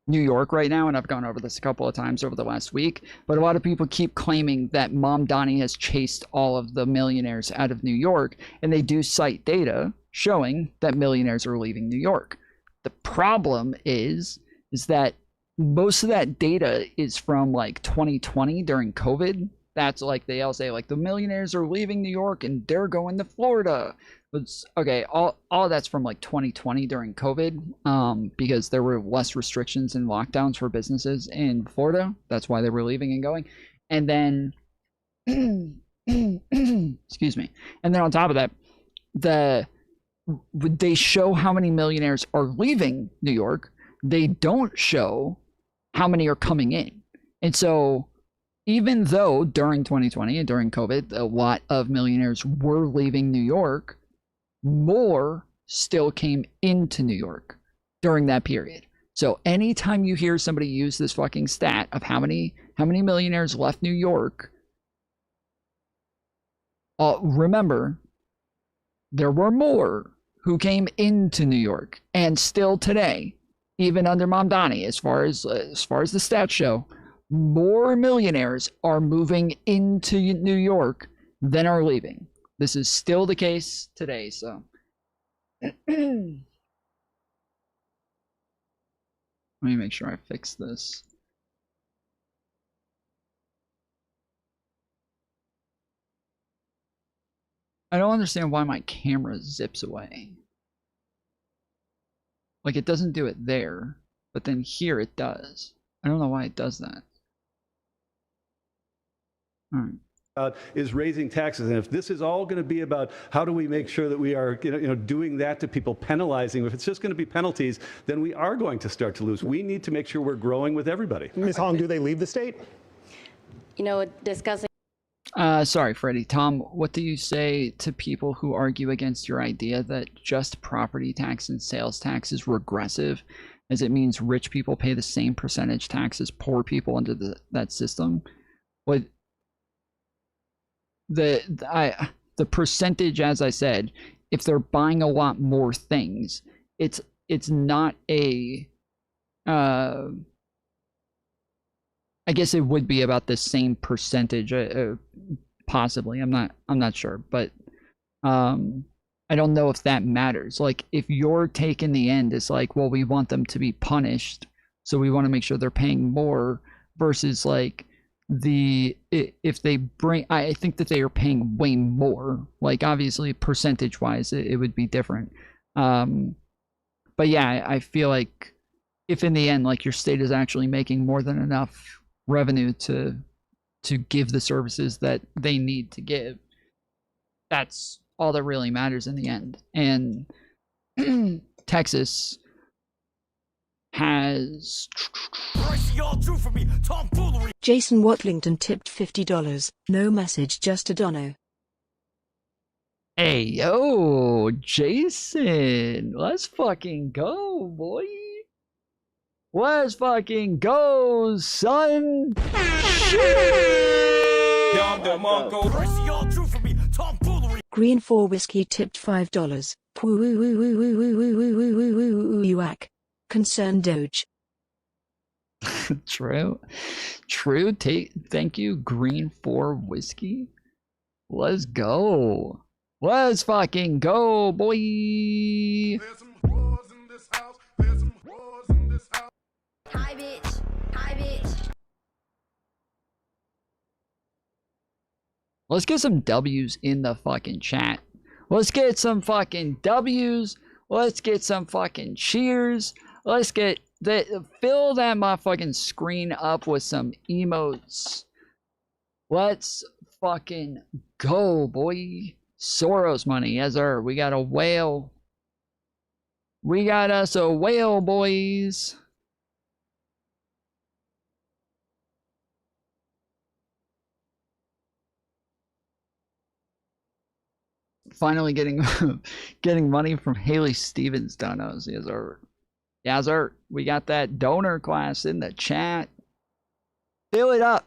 New York right now, and I've gone over this a couple of times over the last week, but a lot of people keep claiming that Mom Donnie has chased all of the millionaires out of New York, and they do cite data showing that millionaires are leaving New York. The problem is that most of that data is from like 2020 during COVID. That's like, they all say like the millionaires are leaving New York and they're going to Florida. It's okay, all that's from like 2020 during COVID, because there were less restrictions and lockdowns for businesses in Florida. That's why they were leaving and going. And then excuse me. And then on top of that, they show how many millionaires are leaving New York. They don't show how many are coming in. And so even though during 2020 and during COVID, a lot of millionaires were leaving New York, more still came into New York during that period. So anytime you hear somebody use this fucking stat of how many millionaires left New York, remember, there were more who came into New York. And still today, even under Mom Donnie, as far as the stats show, more millionaires are moving into New York than are leaving. This is still the case today, so. Let me make sure I fix this. I don't understand why my camera zips away. Like, it doesn't do it there, but then here it does. I don't know why it does that. All right. Is raising taxes, and if this is all going to be about how do we make sure that we are doing that to people, penalizing, if it's just going to be penalties, then we are going to start to lose. We need to make sure we're growing with everybody. Ms. Hong, do they leave the state? You know, discussing. Sorry, Freddie. Tom, what do you say to people who argue against your idea that just property tax and sales tax is regressive, as it means rich people pay the same percentage tax as poor people under that system? What? The percentage, as I said, if they're buying a lot more things, it's not a I guess it would be about the same percentage, possibly. I'm not sure, but I don't know if that matters. Like, if your take in the end is like, well, we want them to be punished, so we want to make sure they're paying more, versus like, if they bring, I think that they are paying way more. Like obviously percentage wise, it would be different. But yeah, I feel like if in the end, like your state is actually making more than enough revenue to give the services that they need to give, that's all that really matters in the end. And Texas has Jason Watlington tipped $50. No message, just a dono. Hey, yo, Jason, let's fucking go, boy. Let's fucking go, son. Green 4 Whiskey tipped $5. Uac. Concerned Doge. True. Thank you, Green 4 Whiskey. Let's go. Let's fucking go, boy. Hi, bitch. Hi, bitch. Let's get some W's in the fucking chat. Let's get some fucking W's. Let's get some fucking cheers. Let's get fill that motherfucking screen up with some emotes. Let's fucking go, boy. Soros money, yes sir. We got a whale. We got us a whale, boys. Finally getting money from Haley Stevens donos. Yes sir. Yes sir. We got that donor class in the chat. Fill it up.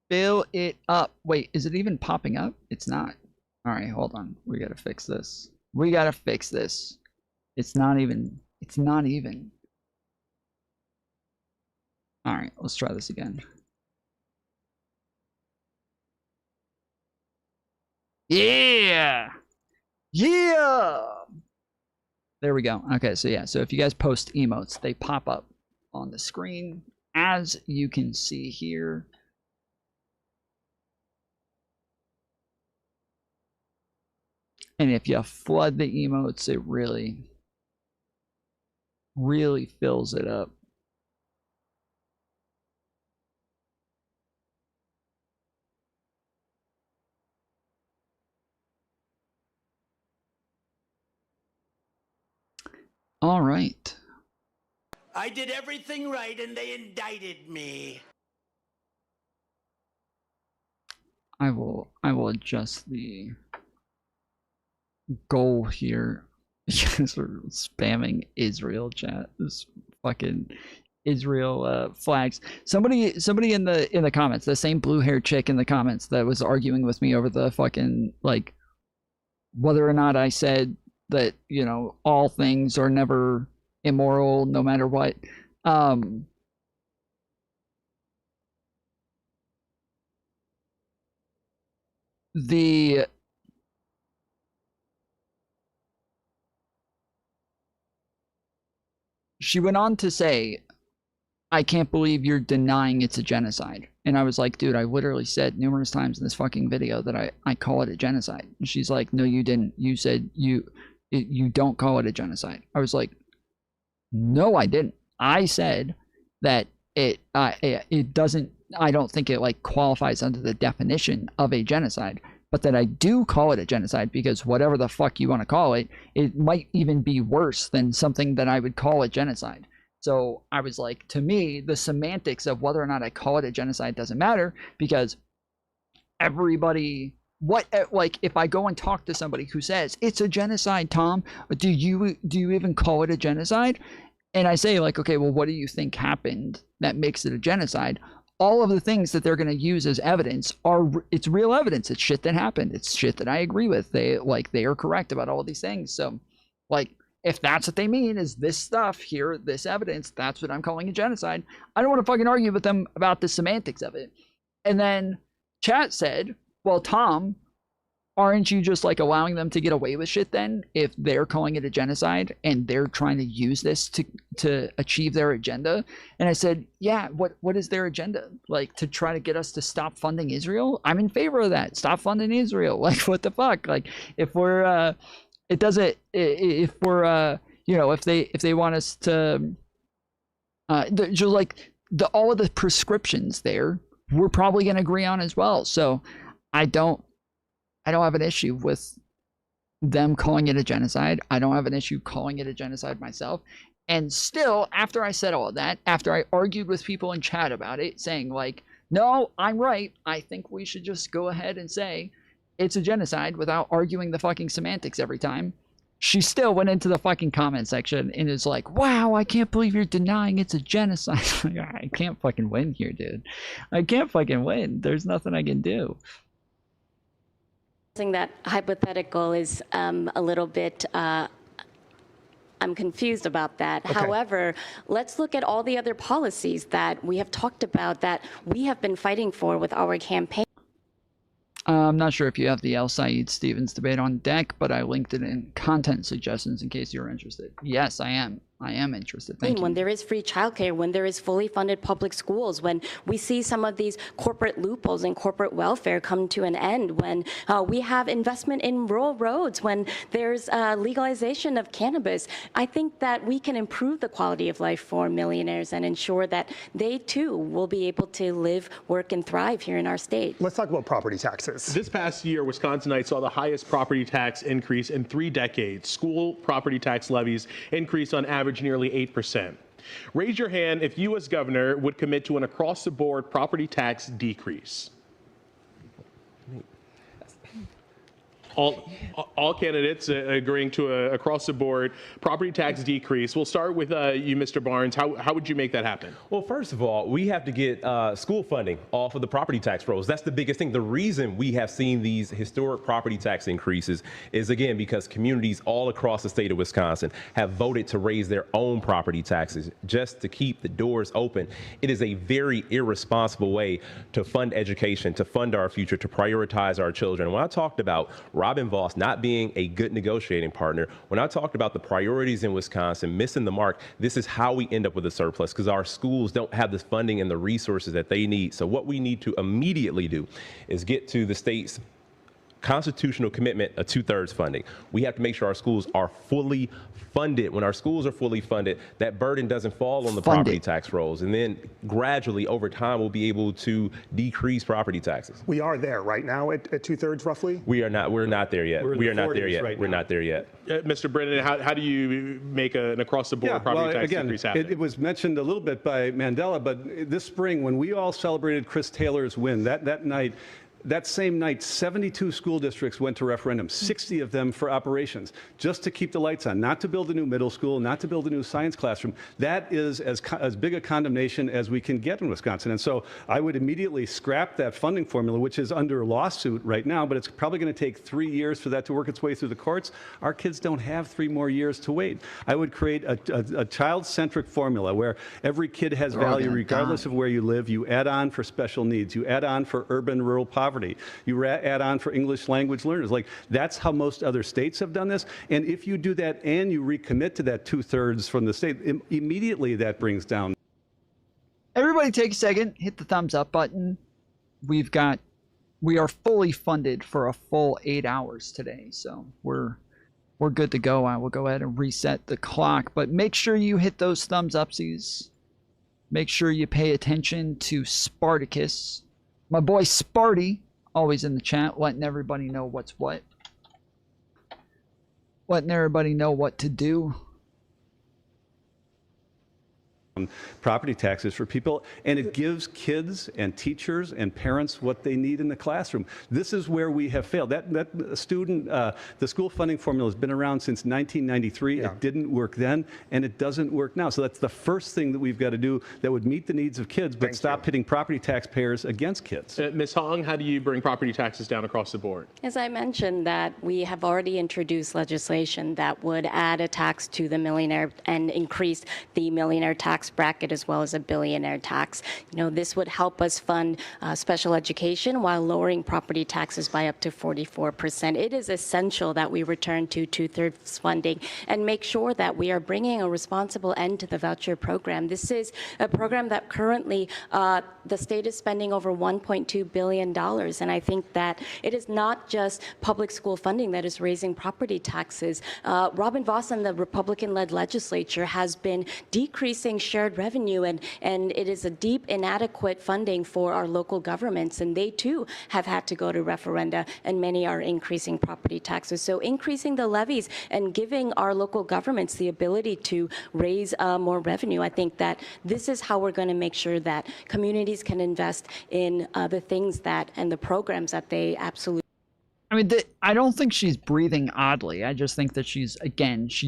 Fill it up. Wait, is it even popping up? It's not. All right, hold on. We gotta fix this. We gotta fix this. It's not even. It's not even. All right, let's try this again. Yeah. Yeah. There we go. Okay, so yeah, so if you guys post emotes, they pop up on the screen, as you can see here. And if you flood the emotes, it really fills it up. All right. I did everything right and they indicted me. I will adjust the goal here. You guys are spamming Israel chat. This fucking Israel flags. Somebody in the comments, the same blue-haired chick in the comments that was arguing with me over the fucking, like, whether or not I said that, you know, all things are never immoral no matter what. She went on to say, I can't believe you're denying it's a genocide. And I was like, dude, I literally said numerous times in this fucking video that I call it a genocide. And she's like, no, you didn't. You said you don't call it a genocide. I was like, no, I didn't. I said that it doesn't, I don't think it like qualifies under the definition of a genocide, but that I do call it a genocide because whatever the fuck you want to call it, it might even be worse than something that I would call a genocide. So I was like, to me, the semantics of whether or not I call it a genocide doesn't matter, because everybody, like if I go and talk to somebody who says it's a genocide, Tom, do you even call it a genocide? And I say like, okay, well, what do you think happened that makes it a genocide? All of the things that they're going to use as evidence it's real evidence. It's shit that happened. It's shit that I agree with. They are correct about all of these things. So like, if that's what they mean is this stuff here, this evidence, that's what I'm calling a genocide. I don't want to fucking argue with them about the semantics of it. And then chat said, well, Tom, aren't you just like allowing them to get away with shit then if they're calling it a genocide and they're trying to use this to achieve their agenda? And I said, yeah, what is their agenda? Like, to try to get us to stop funding Israel? I'm in favor of that. Stop funding Israel. Like, what the fuck? Like, if we're it doesn't, if we're you know, if they want us to just like all of the prescriptions there, we're probably going to agree on as well. So I don't have an issue with them calling it a genocide. I don't have an issue calling it a genocide myself. And still, after I said all of that, after I argued with people in chat about it, saying like, no, I'm right, I think we should just go ahead and say it's a genocide without arguing the fucking semantics every time, she still went into the fucking comment section and is like, wow, I can't believe you're denying it's a genocide. I can't fucking win here, dude. I can't fucking win. There's nothing I can do. That hypothetical is a little bit, I'm confused about that. Okay. However, let's look at all the other policies that we have talked about that we have been fighting for with our campaign. I'm not sure if you have the El Said Stevens debate on deck, but I linked it in content suggestions in case you're interested. Yes, I am. I am interested. Thank you. When there is free childcare, when there is fully funded public schools, when we see some of these corporate loopholes and corporate welfare come to an end, when we have investment in rural roads, when there's legalization of cannabis, I think that we can improve the quality of life for millionaires and ensure that they too will be able to live, work, and thrive here in our state. Let's talk about property taxes. This past year, Wisconsinites saw the highest property tax increase in 3 decades. School property tax levies increased on average nearly 8%. Raise your hand if you as governor would commit to an across-the-board property tax decrease. All candidates agreeing to a across-the-board property tax decrease. We'll start with you, Mr. Barnes. How would you make that happen? Well, first of all, we have to get school funding off of the property tax rolls. That's the biggest thing. The reason we have seen these historic property tax increases is, again, because communities all across the state of Wisconsin have voted to raise their own property taxes just to keep the doors open. It is a very irresponsible way to fund education, to fund our future, to prioritize our children. When I talked about Robin Vos not being a good negotiating partner, when I talked about the priorities in Wisconsin missing the mark, this is how we end up with a surplus, because our schools don't have the funding and the resources that they need. So what we need to immediately do is get to the state's constitutional commitment of 2/3 funding. We have to make sure our schools are fully funded. When our schools are fully funded, that burden doesn't fall on the property tax rolls. And then gradually over time, we'll be able to decrease property taxes. We are there right now at 2/3 roughly? We're not there yet. We are not there yet. We're not there yet. Mr. Brennan, how do you make an across-the-board property tax decrease happen? It was mentioned a little bit by Mandela, but this spring, when we all celebrated Chris Taylor's win, that night, that same night, 72 school districts went to referendum, 60 of them for operations, just to keep the lights on, not to build a new middle school, not to build a new science classroom. That is as big a condemnation as we can get in Wisconsin. And so I would immediately scrap that funding formula, which is under lawsuit right now, but it's probably going to take 3 years for that to work its way through the courts. Our kids don't have 3 more years to wait. I would create a child-centric formula where every kid has value regardless of where you live. You add on for special needs. You add on for urban, rural poverty. You add on for English language learners. Like, that's how most other states have done this. And if you do that and you recommit to that 2/3 from the state, immediately that brings down. Everybody take a second, hit the thumbs up button. We are fully funded for a full 8 hours today. So we're good to go. I will go ahead and reset the clock, but make sure you hit those thumbs upsies. Make sure you pay attention to Spartacus. My boy Sparty, always in the chat, letting everybody know what's what. Letting everybody know what to do. Property taxes for people, and it gives kids and teachers and parents what they need in the classroom. This is where we have failed. The school funding formula has been around since 1993. It didn't work then, and it doesn't work now. So that's the first thing that we've got to do that would meet the needs of kids, but stop pitting property taxpayers against kids. Ms. Hong, how do you bring property taxes down across the board? As I mentioned, that we have already introduced legislation that would add a tax to the millionaire and increase the millionaire tax tax bracket as well as a billionaire tax. You know, this would help us fund special education while lowering property taxes by up to 44%. It is essential that we return to two-thirds funding and make sure that we are bringing a responsible end to the voucher program. This is a program that currently the state is spending over $1.2 billion, and I think that it is not just public school funding that is raising property taxes. Robin Vos and the Republican-led legislature has been decreasing shared revenue, and it is a deep inadequate funding for our local governments, and they too have had to go to referenda, and many are increasing property taxes. So increasing the levies and giving our local governments the ability to raise more revenue, I think that this is how we're going to make sure that communities can invest in the things that and the programs that they absolutely. I mean, I don't think she's breathing oddly. I just think that she's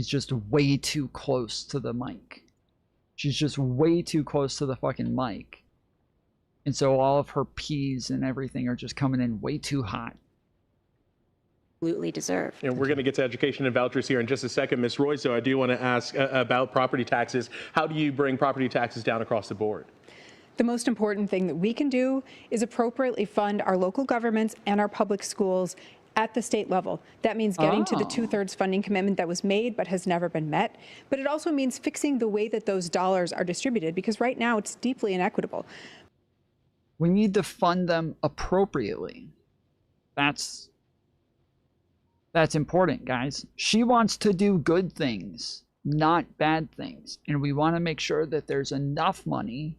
just way too close to the mic. She's just way too close to the fucking mic. And so all of her P's and everything are just coming in way too hot. Absolutely deserve. And we're going to get to education and vouchers here in just a second. Ms. Roy, so I do want to ask about property taxes. How do you bring property taxes down across the board? The most important thing that we can do is appropriately fund our local governments and our public schools at the state level. That means getting to the two-thirds funding commitment that was made but has never been met. But it also means fixing the way that those dollars are distributed, because right now it's deeply inequitable. We need to fund them appropriately. That's important, guys. She wants to do good things, not bad things. And we want to make sure that there's enough money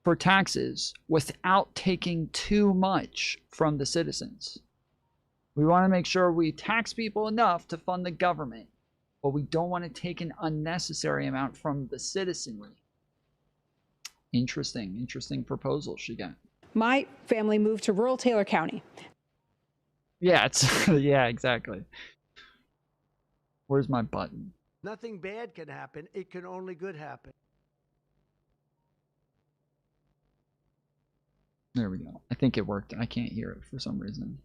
for taxes without taking too much from the citizens. We want to make sure we tax people enough to fund the government, but we don't want to take an unnecessary amount from the citizenry. Interesting proposal she got. My family moved to rural Taylor County. Yeah, yeah, exactly. Where's my button? Nothing bad can happen. It can only good happen. There we go. I think it worked. I can't hear it for some reason.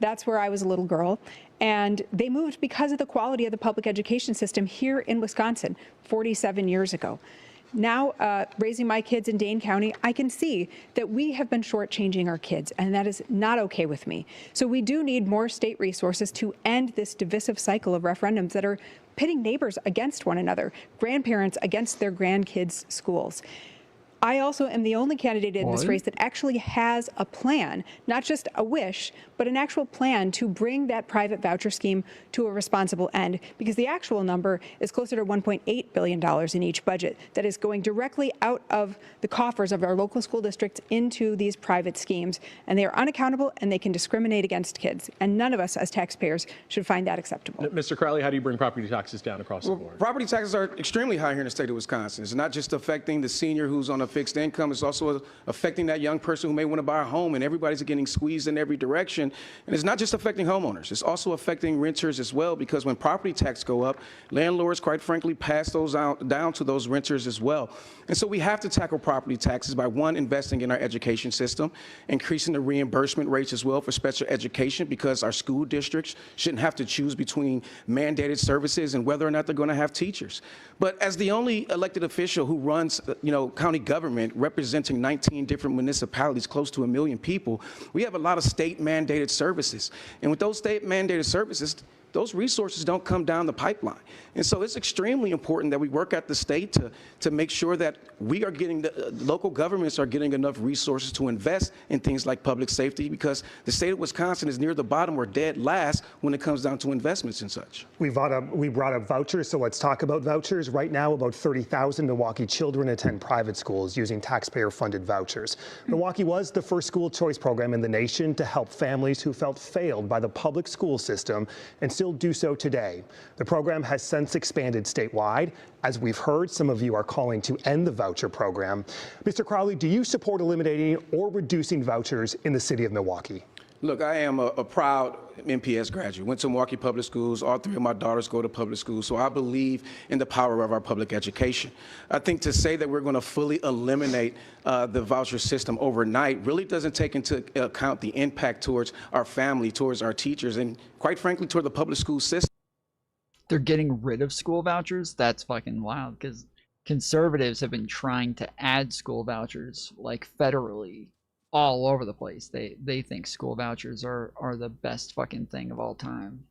That's where I was a little girl. And they moved because of the quality of the public education system here in Wisconsin 47 years ago. Now, raising my kids in Dane County, I can see that we have been shortchanging our kids, and that is not okay with me. So we do need more state resources to end this divisive cycle of referendums that are pitting neighbors against one another, grandparents against their grandkids' schools. I also am the only candidate in this race that actually has a plan, not just a wish, but an actual plan to bring that private voucher scheme to a responsible end, because the actual number is closer to $1.8 billion in each budget that is going directly out of the coffers of our local school districts into these private schemes. And they are unaccountable and they can discriminate against kids. And none of us as taxpayers should find that acceptable. Mr. Crowley, how do you bring property taxes down across the board? Property taxes are extremely high here in the state of Wisconsin. It's not just affecting the senior who's on a fixed income. It's also affecting that young person who may want to buy a home, and everybody's getting squeezed in every direction. And it's not just affecting homeowners. It's also affecting renters as well, because when property taxes go up, landlords, quite frankly, pass those down to those renters as well. And so we have to tackle property taxes by, one, investing in our education system, increasing the reimbursement rates as well for special education, because our school districts shouldn't have to choose between mandated services and whether or not they're going to have teachers. But as the only elected official who runs, county government representing 19 different municipalities, close to 1 million people, we have a lot of state mandated services. And with those state mandated services, those resources don't come down the pipeline. And so it's extremely important that we work at the state to make sure that we are getting, the local governments are getting enough resources to invest in things like public safety, because the state of Wisconsin is near the bottom or dead last when it comes down to investments and such. We brought up vouchers, so let's talk about vouchers. Right now, about 30,000 Milwaukee children attend private schools using taxpayer-funded vouchers. Milwaukee was the first school choice program in the nation to help families who felt failed by the public school system, and still do so today. The program has since expanded statewide. As we've heard, some of you are calling to end the voucher program. Mr. Crowley, do you support eliminating or reducing vouchers in the city of Milwaukee? Look, I am a proud MPS graduate. Went to Milwaukee Public Schools. All 3 of my daughters go to public schools. So I believe in the power of our public education. I think to say that we're going to fully eliminate the voucher system overnight really doesn't take into account the impact towards our family, towards our teachers, and quite frankly, toward the public school system. They're getting rid of school vouchers? That's fucking wild, because conservatives have been trying to add school vouchers like federally all over the place. They think school vouchers are the best fucking thing of all time.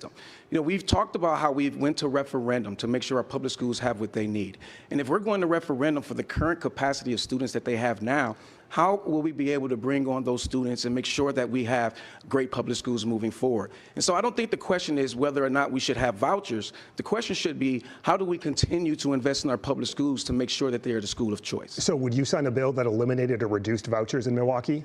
You know, we've talked about how we went to referendum to make sure our public schools have what they need. And if we're going to referendum for the current capacity of students that they have now, how will we be able to bring on those students and make sure that we have great public schools moving forward? And so I don't think the question is whether or not we should have vouchers. The question should be, how do we continue to invest in our public schools to make sure that they are the school of choice? So would you sign a bill that eliminated or reduced vouchers in Milwaukee?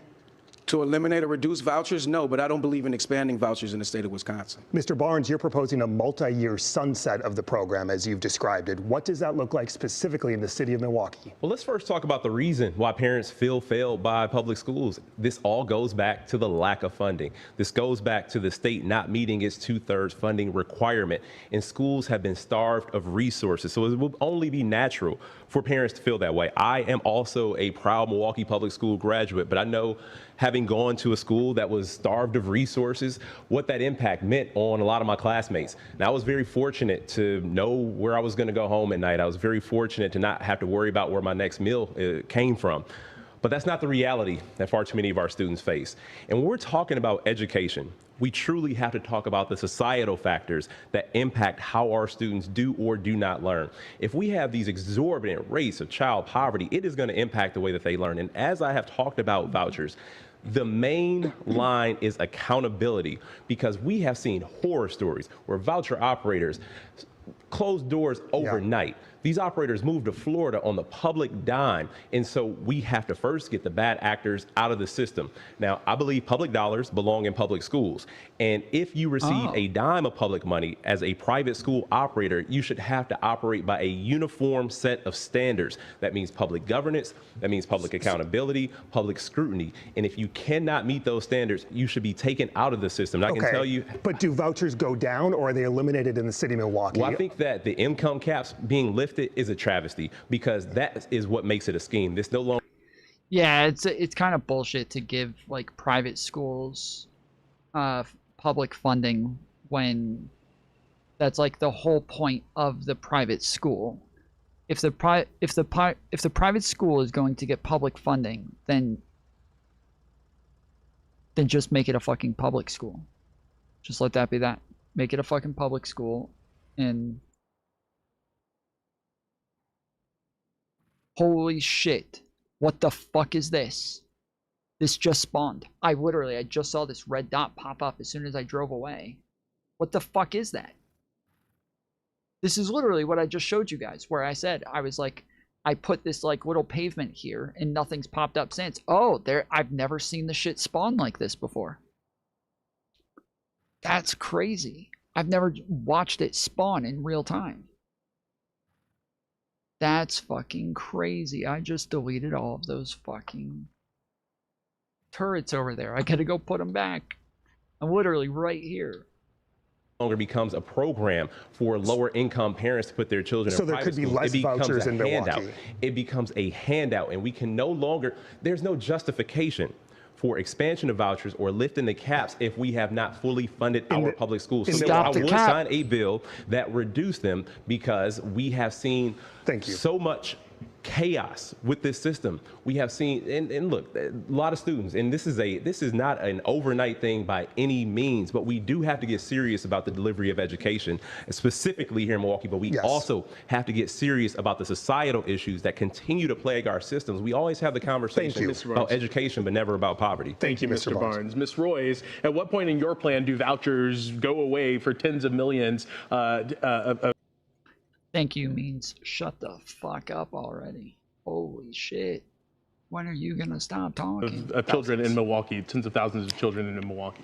To eliminate or reduce vouchers, no, but I don't believe in expanding vouchers in the state of Wisconsin. Mr. Barnes, you're proposing a multi-year sunset of the program as you've described it. What does that look like specifically in the city of Milwaukee? Well, let's first talk about the reason why parents feel failed by public schools. This all goes back to the lack of funding. This goes back to the state not meeting its 2/3 funding requirement, and schools have been starved of resources. So it will only be natural for parents to feel that way. I am also a proud Milwaukee public school graduate, but I know, having gone to a school that was starved of resources, what that impact meant on a lot of my classmates. Now, I was very fortunate to know where I was going to go home at night. I was very fortunate to not have to worry about where my next meal came from. But that's not the reality that far too many of our students face. And when we're talking about education, we truly have to talk about the societal factors that impact how our students do or do not learn. If we have these exorbitant rates of child poverty, it is going to impact the way that they learn. And as I have talked about vouchers, the main line is accountability, because we have seen horror stories where voucher operators close doors overnight. These operators moved to Florida on the public dime. And so we have to first get the bad actors out of the system. Now, I believe public dollars belong in public schools. And if you receive a dime of public money as a private school operator, you should have to operate by a uniform set of standards. That means public governance, that means public accountability, public scrutiny. And if you cannot meet those standards, you should be taken out of the system. And I can tell you. But do vouchers go down, or are they eliminated in the city of Milwaukee? Well, I think that the income caps being lifted is a travesty, because that is what makes it a scheme. This no longer. Yeah, it's kind of bullshit to give like private schools public funding when that's like the whole point of the private school. If the private school is going to get public funding, then just make it a fucking public school. Just let that be that. Make it a fucking public school. And holy shit, what the fuck is this? This just spawned. I just saw this red dot pop up as soon as I drove away. What the fuck is that? This is literally what I just showed you guys, where I said, I was like, I put this like little pavement here and nothing's popped up since. Oh, I've never seen the shit spawn like this before. That's crazy. I've never watched it spawn in real time. That's fucking crazy. I just deleted all of those fucking turrets over there. I gotta go put them back. I'm literally right here. Longer becomes a program for lower income parents to put their children in private schools. So there could be less vouchers in Milwaukee. It becomes a handout, and we can no longer, there's no justification for expansion of vouchers or lifting the caps if we have not fully funded our public schools. So I would sign a bill that reduced them, because we have seen so much chaos with this system. We have seen, and look, a lot of students, and this is not an overnight thing by any means, but we do have to get serious about the delivery of education, specifically here in Milwaukee, but we also have to get serious about the societal issues that continue to plague our systems. We always have the conversation about education, but never about poverty. Thank you, Mr. Barnes. Ms. Royce, at what point in your plan do vouchers go away for tens of millions of Thank you means shut the fuck up already. Holy shit. When are you going to stop talking? Of children in Milwaukee, tens of thousands of children in Milwaukee.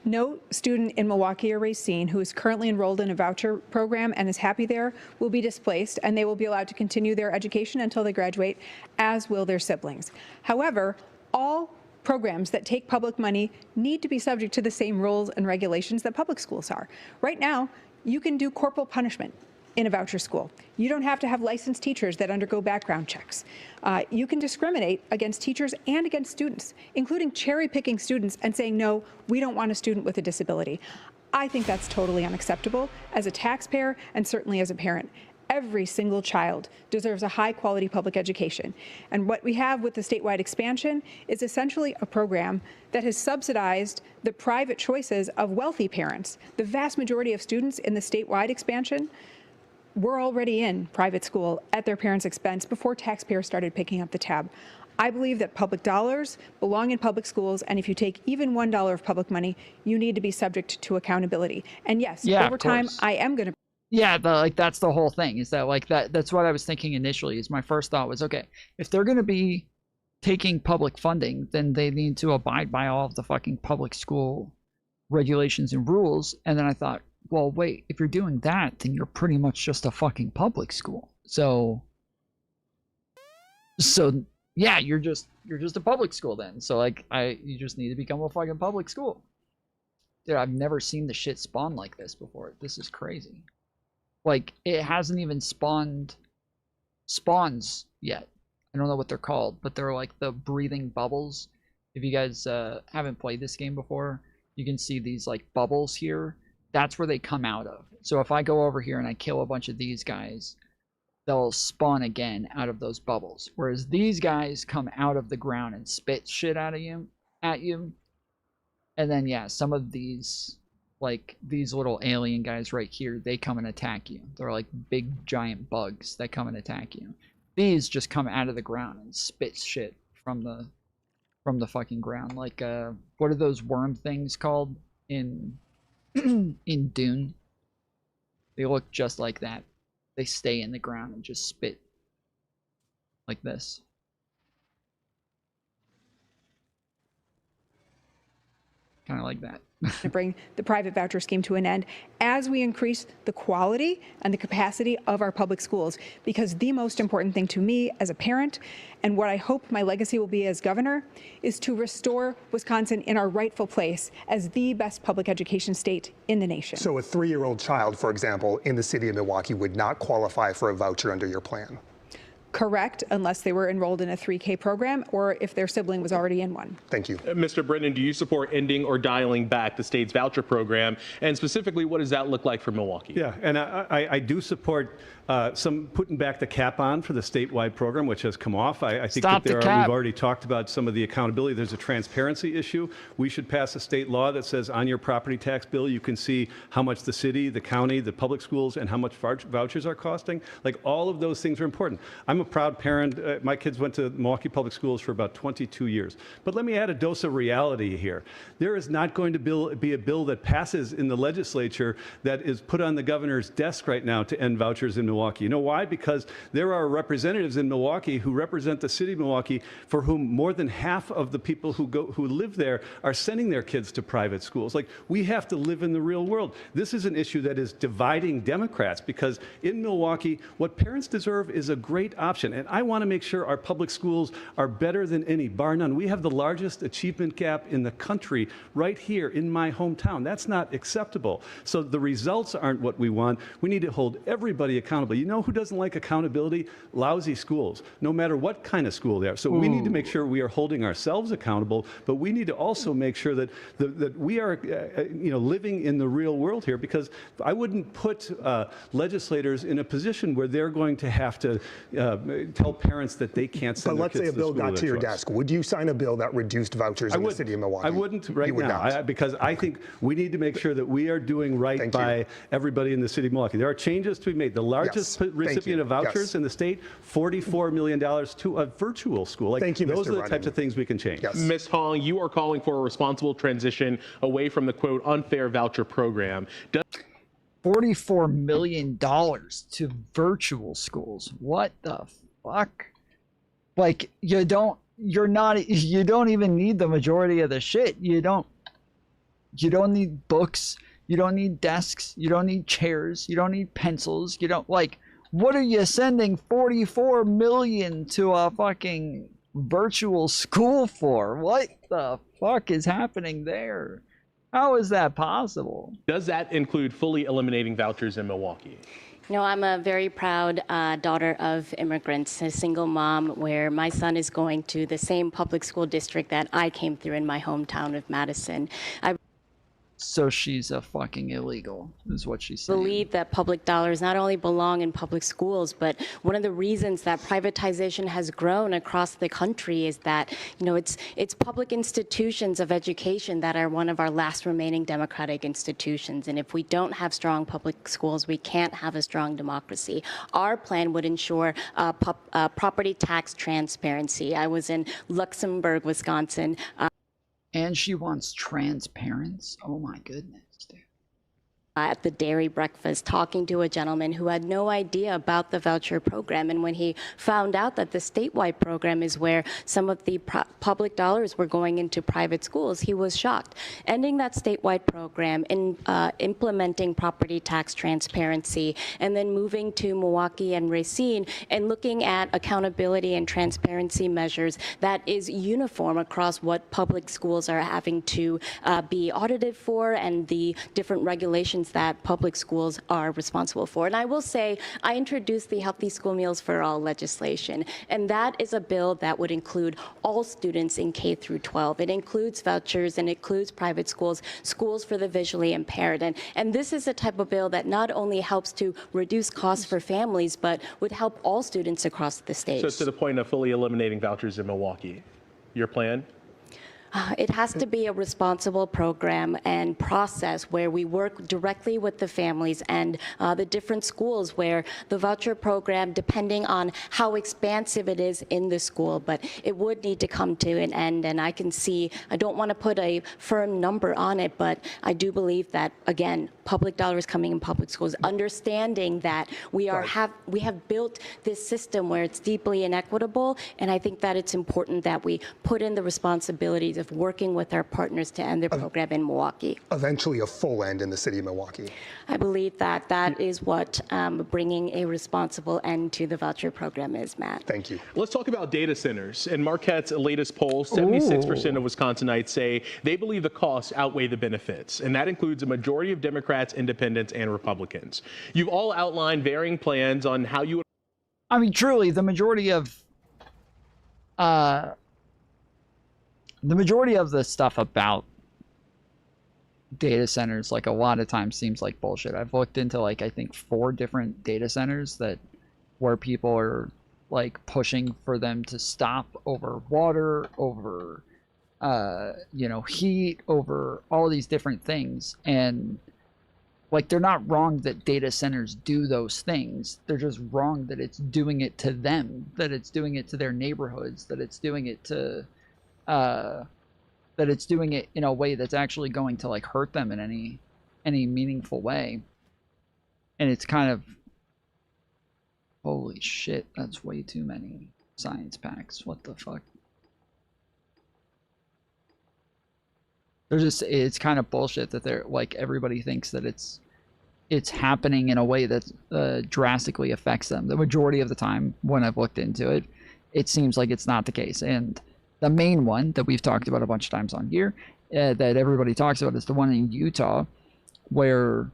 No student in Milwaukee or Racine who is currently enrolled in a voucher program and is happy there will be displaced, and they will be allowed to continue their education until they graduate, as will their siblings. However, all programs that take public money need to be subject to the same rules and regulations that public schools are. Right now, you can do corporal punishment in a voucher school. You don't have to have licensed teachers that undergo background checks. You can discriminate against teachers and against students, including cherry picking students and saying, no, we don't want a student with a disability. I think that's totally unacceptable as a taxpayer and certainly as a parent. Every single child deserves a high-quality public education. And what we have with the statewide expansion is essentially a program that has subsidized the private choices of wealthy parents. The vast majority of students in the statewide expansion were already in private school at their parents' expense before taxpayers started picking up the tab. I believe that public dollars belong in public schools, and if you take even $1 of public money, you need to be subject to accountability. And yes, Yeah, over of time, course. I am going to. Yeah, that's the whole thing, is that like that's what I was thinking initially. Is my first thought was, okay, if they're going to be taking public funding, then they need to abide by all of the fucking public school regulations and rules. And then I thought, well, wait, if you're doing that, then you're pretty much just a fucking public school. So yeah, you're just a public school then. So like you just need to become a fucking public school. Dude, I've never seen the shit spawn like this before. This is crazy. Like, it hasn't even spawns yet. I don't know what they're called, but they're like the breathing bubbles. If you guys haven't played this game before, you can see these like bubbles here. That's where they come out of. So if I go over here and I kill a bunch of these guys, they'll spawn again out of those bubbles. Whereas these guys come out of the ground and spit shit at you. And then, yeah, some of these, like these little alien guys right here, they come and attack you. They're like big giant bugs that come and attack you. These just come out of the ground and spit shit from the fucking ground. Like what are those worm things called in in Dune? They look just like that. They stay in the ground and just spit like this. Kind of like that. To bring the private voucher scheme to an end as we increase the quality and the capacity of our public schools. Because the most important thing to me as a parent, and what I hope my legacy will be as governor, is to restore Wisconsin in our rightful place as the best public education state in the nation. So a 3-year-old child, for example, in the city of Milwaukee would not qualify for a voucher under your plan? Correct, unless they were enrolled in a 3K program or if their sibling was already in one. Thank you. Mr. Brennan, do you support ending or dialing back the state's voucher program? And specifically, what does that look like for Milwaukee? Yeah, and I do support some putting back the cap on for the statewide program, which has come off. I think Stop that the cap. we've already talked about some of the accountability. There's a transparency issue. We should pass a state law that says on your property tax bill, you can see how much the city, the county, the public schools, and how much vouchers are costing. Like, all of those things are important. I'm a proud parent. My kids went to Milwaukee Public Schools for about 22 years. But let me add a dose of reality here. There is not going to be a bill that passes in the legislature that is put on the governor's desk right now to end vouchers in Milwaukee. You know why? Because there are representatives in Milwaukee who represent the city of Milwaukee for whom more than half of the people who live there are sending their kids to private schools. Like, we have to live in the real world. This is an issue that is dividing Democrats, because in Milwaukee, what parents deserve is a great option. And I want to make sure our public schools are better than any, bar none. We have the largest achievement gap in the country right here in my hometown. That's not acceptable. So the results aren't what we want. We need to hold everybody accountable. You know who doesn't like accountability? Lousy schools, no matter what kind of school they are. So we need to make sure we are holding ourselves accountable, but we need to also make sure that that we are living in the real world here, because I wouldn't put legislators in a position where they're going to have to tell parents that they can't send their kids to the school. But let's say a bill got to your desk. Would you sign a bill that reduced vouchers in the city of Milwaukee? I wouldn't right now, because I think we need to make sure that we are doing right by everybody in the city of Milwaukee. There are changes to be made. The largest recipient of vouchers in the state, $44 million to a virtual school. Like, Thank you, those Mr. are the types of things we can change. Ms. Hong, you are calling for a responsible transition away from the, quote, unfair voucher program. $44 million to virtual schools. What the fuck? Like, you don't even need the majority of the shit. You don't need books. You don't need desks. You don't need chairs. You don't need pencils. You don't, like, what are you sending $44 million to a fucking virtual school for? What the fuck is happening there? How is that possible? Does that include fully eliminating vouchers in Milwaukee? No, I'm a very proud daughter of immigrants, a single mom, where my son is going to the same public school district that I came through in my hometown of Madison. So she's a fucking illegal, is what she's saying. Believe that public dollars not only belong in public schools, but one of the reasons that privatization has grown across the country is that, you know, it's public institutions of education that are one of our last remaining democratic institutions. And if we don't have strong public schools, we can't have a strong democracy. Our plan would ensure property tax transparency. I was in Luxembourg, Wisconsin. And she wants transparency. Oh my goodness, dude. At the dairy breakfast, talking to a gentleman who had no idea about the voucher program. And when he found out that the statewide program is where some of the public dollars were going into private schools, he was shocked. Ending that statewide program and implementing property tax transparency, and then moving to Milwaukee and Racine and looking at accountability and transparency measures that is uniform across what public schools are having to be audited for and the different regulations that public schools are responsible for. And I will say, I introduced the Healthy School Meals for All legislation, and that is a bill that would include all students in K through 12. It includes vouchers and it includes private schools, schools for the visually impaired. And this is a type of bill that not only helps to reduce costs for families, but would help all students across the state. So to the point of fully eliminating vouchers in Milwaukee, your plan? It has to be a responsible program and process where we work directly with the families and the different schools where the voucher program, depending on how expansive it is in the school, but it would need to come to an end. And I can see, I don't want to put a firm number on it, but I do believe that, again, public dollars coming in public schools, understanding that we have built this system where it's deeply inequitable, and I think that it's important that we put in the responsibilities of working with our partners to end the program in Milwaukee. Eventually a full end in the city of Milwaukee. I believe that that is what bringing a responsible end to the voucher program is, Matt. Thank you. Let's talk about data centers. In Marquette's latest poll, 76% of Wisconsinites say they believe the costs outweigh the benefits, and that includes a majority of Democrats, independents, and Republicans. You've all outlined varying plans on how you would... I mean, truly, the majority of the stuff about data centers, like, a lot of times seems like bullshit. I've looked into, like, I think 4 different data centers where people are, like, pushing for them to stop over water, over you know, heat, over all these different things. And, like, they're not wrong that data centers do those things. They're just wrong that it's doing it to them, that it's doing it to their neighborhoods, that it's doing it to that it's doing it in a way that's actually going to, like, hurt them in any meaningful way. And it's kind of, holy shit, that's way too many science packs. What the fuck? It's kind of bullshit that they're, like, everybody thinks that it's happening in a way that drastically affects them. The majority of the time when I've looked into it, it seems like it's not the case. And the main one that we've talked about a bunch of times on here, that everybody talks about, is the one in Utah, where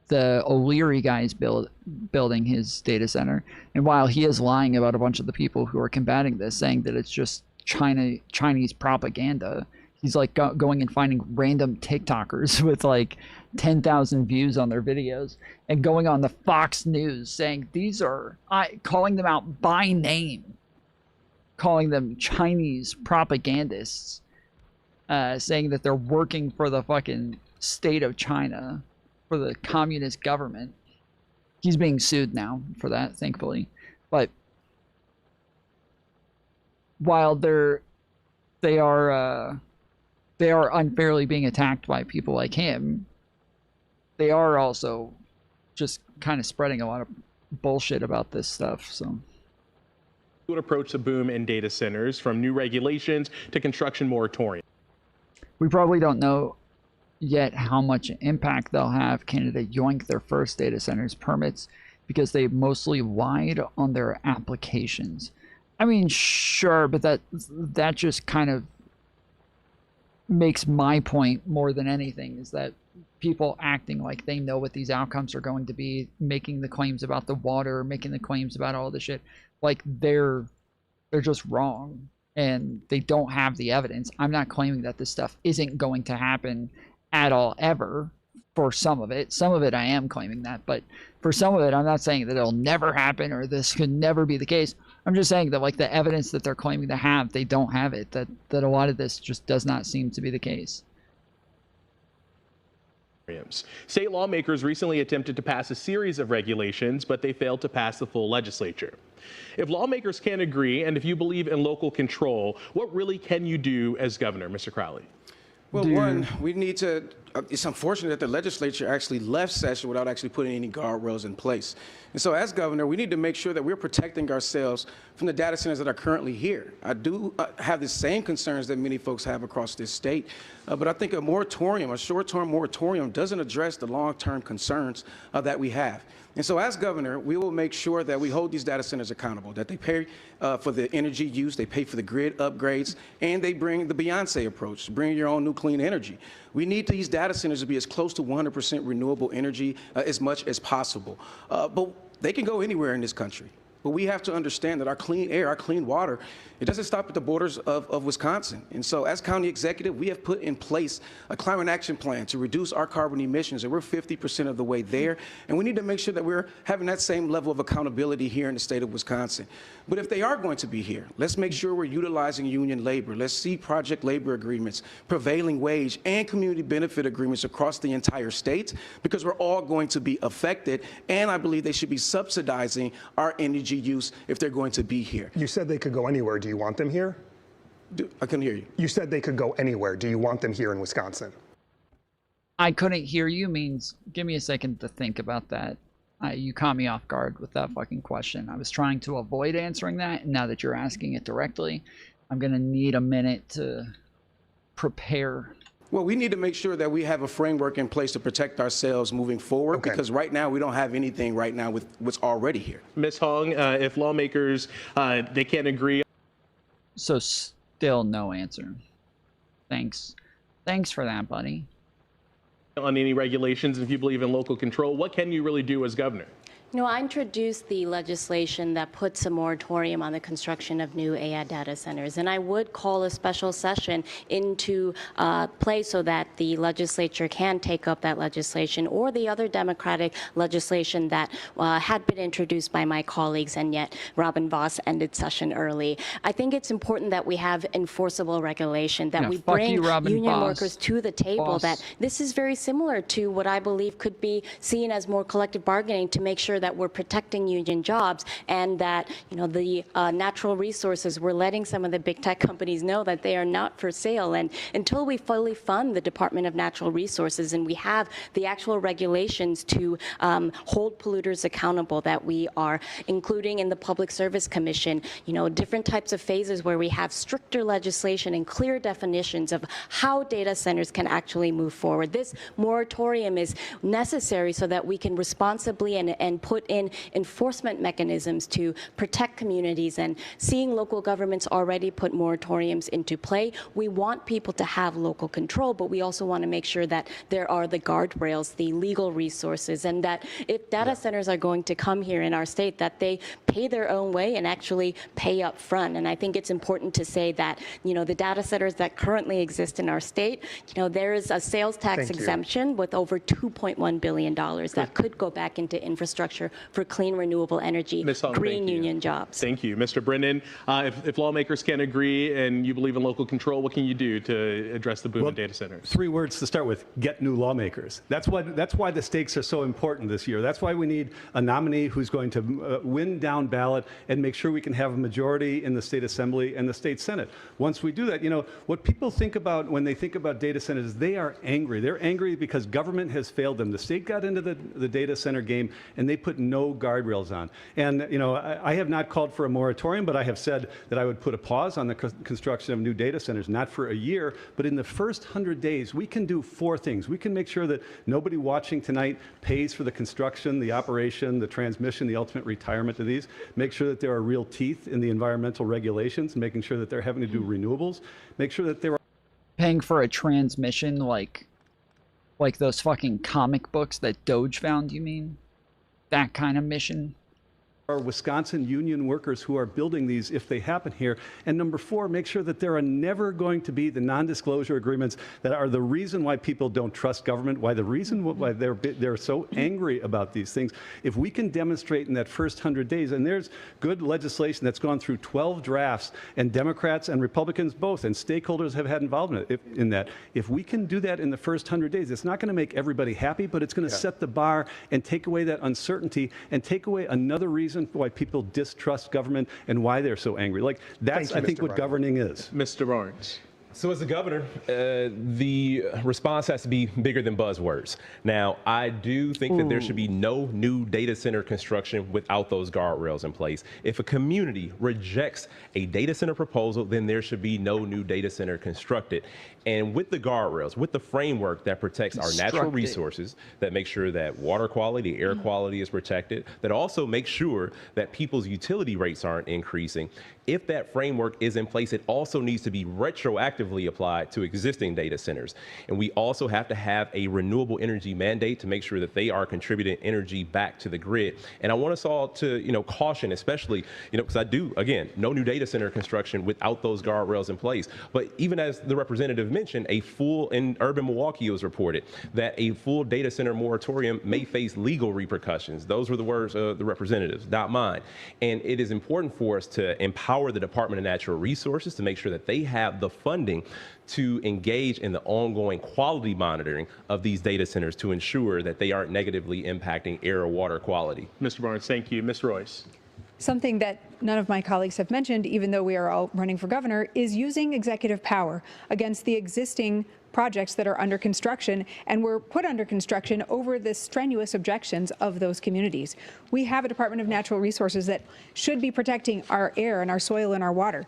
the O'Leary guy is building his data center. And while he is lying about a bunch of the people who are combating this, saying that it's just Chinese propaganda, he's, like, going and finding random TikTokers with, like, 10,000 views on their videos and going on the Fox News saying these are, calling them out by name, calling them Chinese propagandists, saying that they're working for the fucking state of China, for the communist government. He's being sued now for that, thankfully. But while they are unfairly being attacked by people like him, they are also just kind of spreading a lot of bullshit about this stuff. So would approach the boom in data centers, from new regulations to construction moratorium? We probably don't know yet how much impact they'll have. Canada yoinked their first data centers permits because they mostly lied on their applications. I mean, sure, but that just kind of makes my point more than anything, is that people acting like they know what these outcomes are going to be, making the claims about the water, making the claims about all this shit, like they're just wrong and they don't have the evidence. I'm not claiming that this stuff isn't going to happen at all ever. For some of it I am claiming that, but for some of it I'm not saying that it'll never happen or this could never be the case. I'm just saying that like the evidence that they're claiming to have, they don't have it, that a lot of this just does not seem to be the case. State lawmakers recently attempted to pass a series of regulations, but they failed to pass the full legislature. If lawmakers can't agree, and if you believe in local control, what really can you do as governor, Mr. Crowley? Well, one, we need to, it's unfortunate that the legislature actually left session without actually putting any guardrails in place. And so as governor, we need to make sure that we're protecting ourselves from the data centers that are currently here. I do have the same concerns that many folks have across this state, but I think a moratorium, a short-term moratorium, doesn't address the long-term concerns that we have. And so as governor, we will make sure that we hold these data centers accountable, that they pay for the energy use, they pay for the grid upgrades, and they bring the Beyonce approach, bring your own new clean energy. We need these data centers to be as close to 100% renewable energy as much as possible. But they can go anywhere in this country. But we have to understand that our clean air, our clean water, it doesn't stop at the borders of Wisconsin. And so as county executive, we have put in place a climate action plan to reduce our carbon emissions, and we're 50% of the way there. And we need to make sure that we're having that same level of accountability here in the state of Wisconsin. But if they are going to be here, let's make sure we're utilizing union labor. Let's see project labor agreements, prevailing wage, and community benefit agreements across the entire state, because we're all going to be affected. And I believe they should be subsidizing our energy use if they're going to be here. You said they could go anywhere. Do you want them here? I couldn't hear you. You said they could go anywhere. Do you want them here in Wisconsin? I couldn't hear you means give me a second to think about that. You caught me off guard with that fucking question. I was trying to avoid answering that, and now that you're asking it directly, I'm going to need a minute to prepare. Well, we need to make sure that we have a framework in place to protect ourselves moving forward, because right now we don't have anything right now with what's already here. Ms. Hong, if lawmakers, they can't agree. So still no answer. Thanks. Thanks for that, buddy. On any regulations, if you believe in local control, what can you really do as governor? You know, I introduced the legislation that puts a moratorium on the construction of new AI data centers, and I would call a special session into play so that the legislature can take up that legislation or the other Democratic legislation that had been introduced by my colleagues, and yet Robin Voss ended session early. I think it's important that we have enforceable regulation, that we bring union workers to the table, that this is very similar to what I believe could be seen as more collective bargaining to make sure that we're protecting union jobs, and that, you know, the natural resources, we're letting some of the big tech companies know that they are not for sale. And until we fully fund the Department of Natural Resources and we have the actual regulations to hold polluters accountable, that we are including in the Public Service Commission, you know, different types of phases where we have stricter legislation and clear definitions of how data centers can actually move forward. This moratorium is necessary so that we can responsibly and put in enforcement mechanisms to protect communities. And seeing local governments already put moratoriums into play, we want people to have local control, but we also want to make sure that there are the guardrails, the legal resources, and that if data centers are going to come here in our state, that they pay their own way and actually pay up front. And I think it's important to say that, you know, the data centers that currently exist in our state, you know, there is a sales tax exemption with over $2.1 billion that could go back into infrastructure for clean, renewable energy, green union jobs. Thank you. Mr. Brennan, if lawmakers can't agree and you believe in local control, what can you do to address the boom of data centers? 3 words to start with: get new lawmakers. That's why the stakes are so important this year. That's why we need a nominee who's going to win down ballot and make sure we can have a majority in the state assembly and the state senate. Once we do that, you know, what people think about when they think about data centers, they are angry. They're angry because government has failed them. The state got into the data center game and they put no guardrails on. And, you know, I have not called for a moratorium, but I have said that I would put a pause on the construction of new data centers, not for a year, but in the first 100 days, we can do 4 things. We can make sure that nobody watching tonight pays for the construction, the operation, the transmission, the ultimate retirement of these. Make sure that there are real teeth in the environmental regulations, making sure that they're having to do renewables. Make sure that they're paying for a transmission like those fucking comic books that Doge found, you mean? That kind of mission? Our Wisconsin union workers who are building these if they happen here. And number 4, make sure that there are never going to be the non-disclosure agreements that are the reason why people don't trust government, why the reason why they're so angry about these things. If we can demonstrate in that first 100 days, and there's good legislation that's gone through 12 drafts, and Democrats and Republicans both, and stakeholders have had involvement in that. If we can do that in the first 100 days, it's not going to make everybody happy, but it's going to set the bar and take away that uncertainty and take away another reason why people distrust government and why they're so angry. Like, that's, I think, what governing is. Mr. Barnes. So as a governor, the response has to be bigger than buzzwords. Now, I do think that there should be no new data center construction without those guardrails in place. If a community rejects a data center proposal, then there should be no new data center constructed. And with the guardrails, with the framework that protects our natural resources, that makes sure that water quality, air quality is protected, that also makes sure that people's utility rates aren't increasing. If that framework is in place, it also needs to be retroactively applied to existing data centers. And we also have to have a renewable energy mandate to make sure that they are contributing energy back to the grid. And I want us all to, caution, especially, because I do, again, no new data center construction without those guardrails in place. But even as the representative mentioned, in urban Milwaukee, it was reported that a full data center moratorium may face legal repercussions. Those were the words of the representatives, not mine. And it is important for us to empower the Department of Natural Resources to make sure that they have the funding to engage in the ongoing quality monitoring of these data centers to ensure that they aren't negatively impacting air or water quality. Mr. Barnes, thank you. Ms. Royce. Something that none of my colleagues have mentioned, even though we are all running for governor, is using executive power against the existing projects that are under construction and were put under construction over the strenuous objections of those communities. We have a Department of Natural Resources that should be protecting our air and our soil and our water.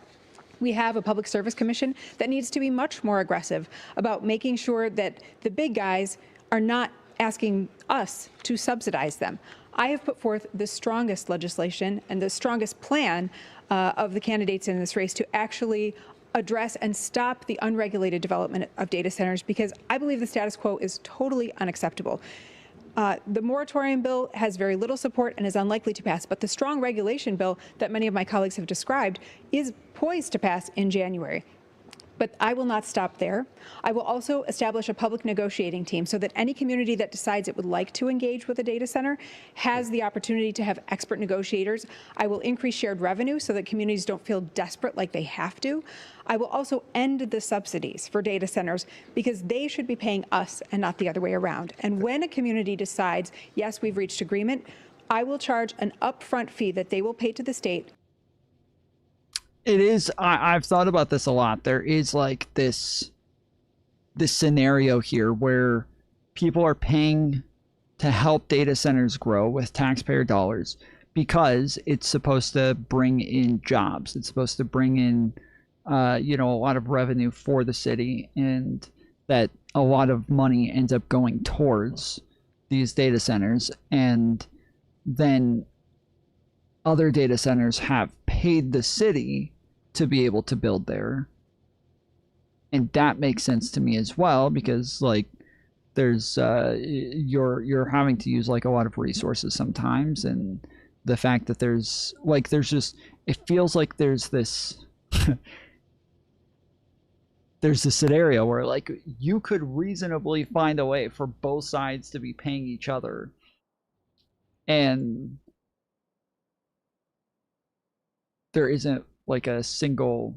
We have a Public Service Commission that needs to be much more aggressive about making sure that the big guys are not asking us to subsidize them. I have put forth the strongest legislation and the strongest plan of the candidates in this race to actually address and stop the unregulated development of data centers, because I believe the status quo is totally unacceptable. The moratorium bill has very little support and is unlikely to pass, but the strong regulation bill that many of my colleagues have described is poised to pass in January. But I will not stop there. I will also establish a public negotiating team so that any community that decides it would like to engage with a data center has the opportunity to have expert negotiators. I will increase shared revenue so that communities don't feel desperate like they have to. I will also end the subsidies for data centers because they should be paying us and not the other way around. And when a community decides, yes, we've reached agreement, I will charge an upfront fee that they will pay to the state. It is, I've thought about this a lot. There is like this scenario here where people are paying to help data centers grow with taxpayer dollars because it's supposed to bring in jobs. It's supposed to bring in, a lot of revenue for the city, and that a lot of money ends up going towards these data centers. And then other data centers have paid the city to be able to build there. And that makes sense to me as well, because like there's you're having to use like a lot of resources sometimes, and the fact that there's just, it feels like there's this there's this scenario where like you could reasonably find a way for both sides to be paying each other, and there isn't like a single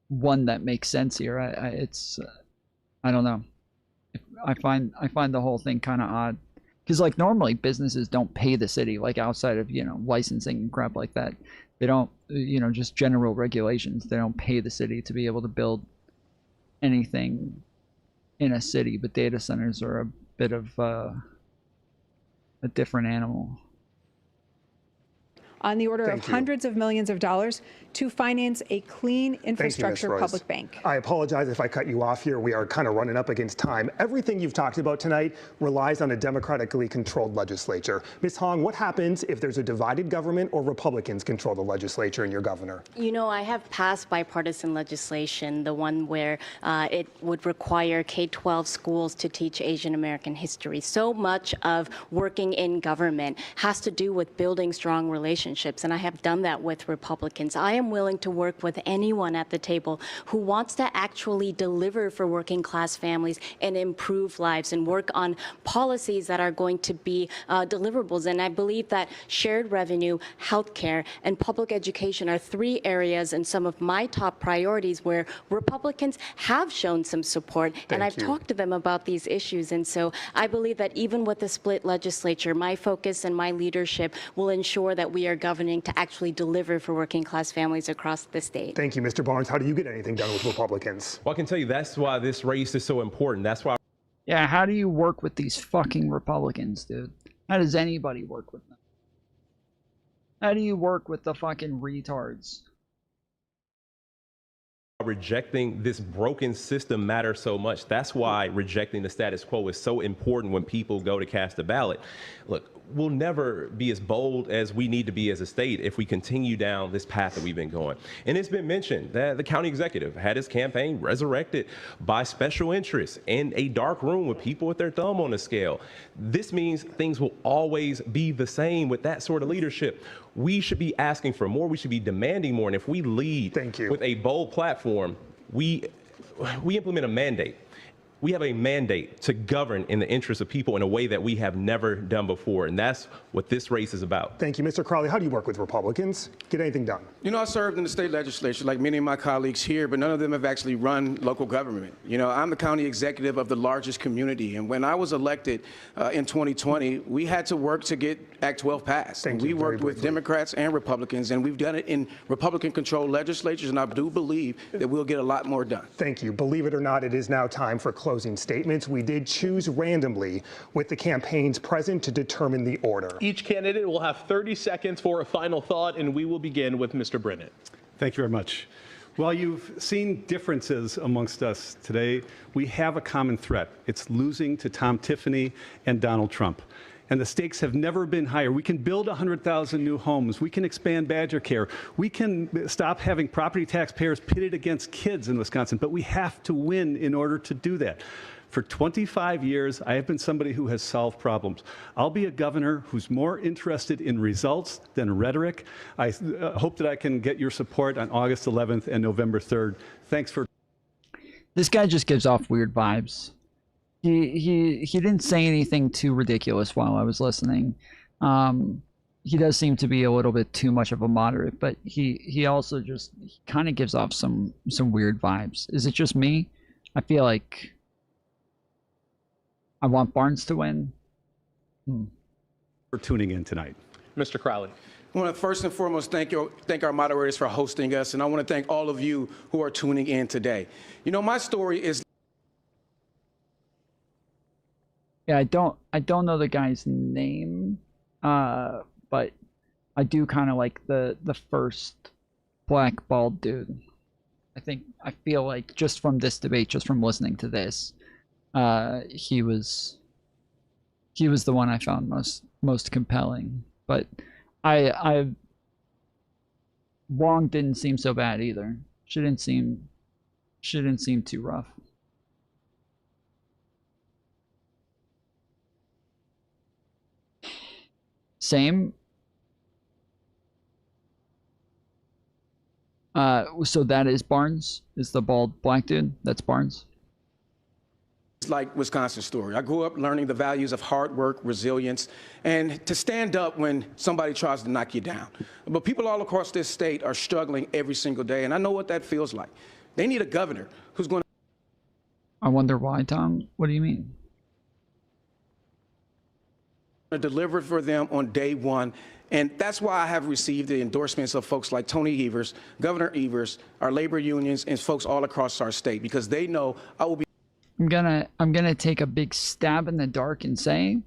one that makes sense here. I don't know. I find the whole thing kind of odd, because like normally businesses don't pay the city, like outside of licensing and crap like that. They don't, just general regulations. They don't pay the city to be able to build anything in a city. But data centers are a bit of a different animal. on the order of Thank you. hundreds of millions of dollars to finance a clean Thank you, Ms. infrastructure Royce. public bank. I apologize if I cut you off here. We are kind of running up against time. Everything you've talked about tonight relies on a democratically controlled legislature. Ms. Hong, what happens if there's a divided government or Republicans control the legislature and your governor? You know, I have passed bipartisan legislation, the one where it would require K-12 schools to teach Asian American history. So much of working in government has to do with building strong relationships, and I have done that with Republicans. I am willing to work with anyone at the table who wants to actually deliver for working class families and improve lives and work on policies that are going to be deliverables. And I believe that shared revenue, healthcare, and public education are three areas and some of my top priorities where Republicans have shown some support, and I've talked to them about these issues. And so I believe that even with the split legislature, my focus and my leadership will ensure that we are governing to actually deliver for working class families across the state. Thank you, Mr. Barnes. How do you get anything done with Republicans? Well, I can tell you that's why this race is so important. That's why. Yeah, how do you work with these fucking Republicans, dude? How does anybody work with them? How do you work with the fucking retards? Rejecting this broken system matters so much. That's why rejecting the status quo is so important when people go to cast a ballot. Look, we'll never be as bold as we need to be as a state if we continue down this path that we've been going. And it's been mentioned that the county executive had his campaign resurrected by special interests in a dark room with people with their thumb on the scale. This means things will always be the same with that sort of leadership. We should be asking for more. We should be demanding more. And if we lead with a bold platform, we implement a mandate. We have a mandate to govern in the interest of people in a way that we have never done before. And that's what this race is about. Thank you, Mr. Crowley. How do you work with Republicans? Get anything done? You know, I served in the state legislature like many of my colleagues here, but none of them have actually run local government. You know, I'm the county executive of the largest community. And when I was elected in 2020, we had to work to get Act 12 passed. And we worked with Democrats and Republicans, and we've done it in Republican-controlled legislatures, and I do believe that we'll get a lot more done. Thank you. Believe it or not, it is now time for closing statements. We did choose randomly with the campaigns present to determine the order. Each candidate will have 30 seconds for a final thought, and we will begin with Mr. Brennan. Thank you very much. While you've seen differences amongst us today, we have a common threat. It's losing to Tom Tiffany and Donald Trump. And the stakes have never been higher. We can build 100,000 new homes. We can expand Badger Care. We can stop having property taxpayers pitted against kids in Wisconsin, but we have to win in order to do that. For 25 years, I have been somebody who has solved problems. I'll be a governor who's more interested in results than rhetoric. I hope that I can get your support on August 11th and November 3rd. Thanks for... This guy just gives off weird vibes. He didn't say anything too ridiculous while I was listening. He does seem to be a little bit too much of a moderate, but he also just kind of gives off some weird vibes. Is it just me? I feel like I want Barnes to win. For tuning in tonight. Mr. Crowley. I want to first and foremost thank our moderators for hosting us, and I want to thank all of you who are tuning in today. You know, my story is... Yeah, I don't know the guy's name, but I do kind of like the first black bald dude. I feel like just from this debate, just from listening to this, he was the one I found most compelling. But Wong didn't seem so bad either. She didn't seem too rough. Same. So that is Barnes, is the bald black dude? That's Barnes? It's like Wisconsin's story. I grew up learning the values of hard work, resilience, and to stand up when somebody tries to knock you down. But people all across this state are struggling every single day, and I know what that feels like. They need a governor who's going to... I wonder why, Tom. What do you mean? Deliver for them on day one. And that's why I have received the endorsements of folks like Tony Evers, Governor Evers, our labor unions, and folks all across our state, because they know I will be... I'm gonna take a big stab in the dark and say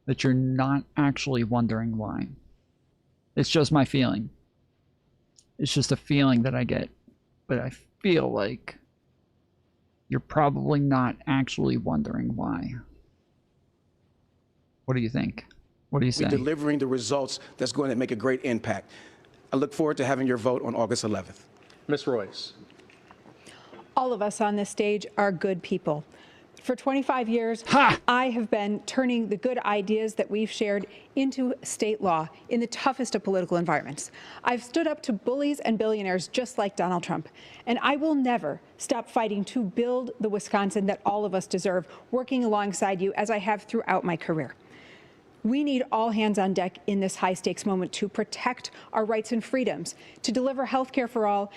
that you're not actually wondering why. It's just my feeling. It's just a feeling that I get. But I feel like you're probably not actually wondering why. What do you think? What do you say? We're delivering the results that's going to make a great impact. I look forward to having your vote on August 11th. Ms. Royce. All of us on this stage are good people. For 25 years, I have been turning the good ideas that we've shared into state law in the toughest of political environments. I've stood up to bullies and billionaires just like Donald Trump, and I will never stop fighting to build the Wisconsin that all of us deserve, working alongside you as I have throughout my career. We need all hands on deck in this high-stakes moment to protect our rights and freedoms, to deliver health care for all.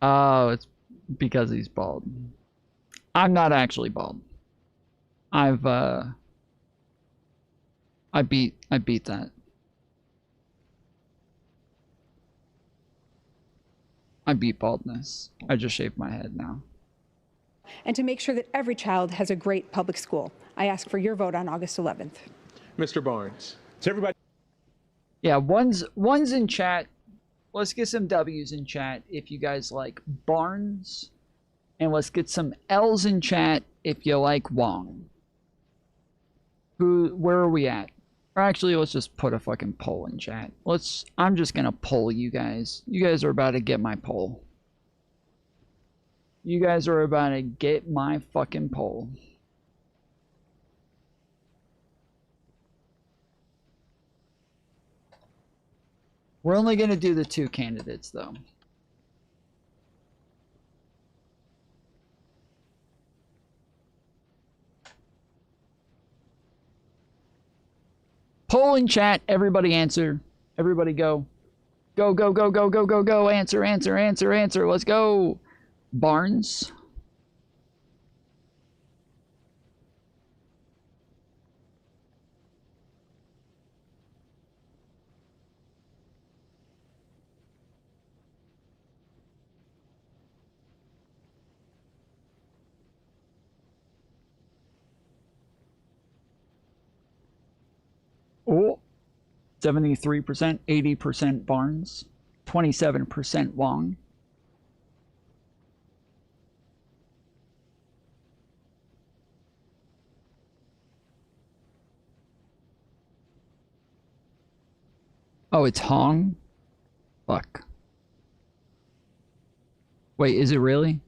Oh, it's because he's bald. I'm not actually bald. I beat that. I beat baldness. I just shaved my head now. And to make sure that every child has a great public school. I ask for your vote on August 11th. Mr. Barnes. So everybody. Yeah, one's in chat. Let's get some W's in chat if you guys like Barnes. And let's get some L's in chat if you like Wong. Where are we at? Or actually, let's just put a fucking poll in chat. I'm just gonna poll you guys. You guys are about to get my poll. You guys are about to get my fucking poll. We're only gonna do the 2 candidates though. Poll in chat. Everybody answer. Everybody go. Go, go, go, go, go, go, go. Answer, answer, answer, answer. Let's go. Barnes. Oh, 73%, 80% Barnes, 27% Wong. Oh, it's Hong? Fuck. Wait, is it really?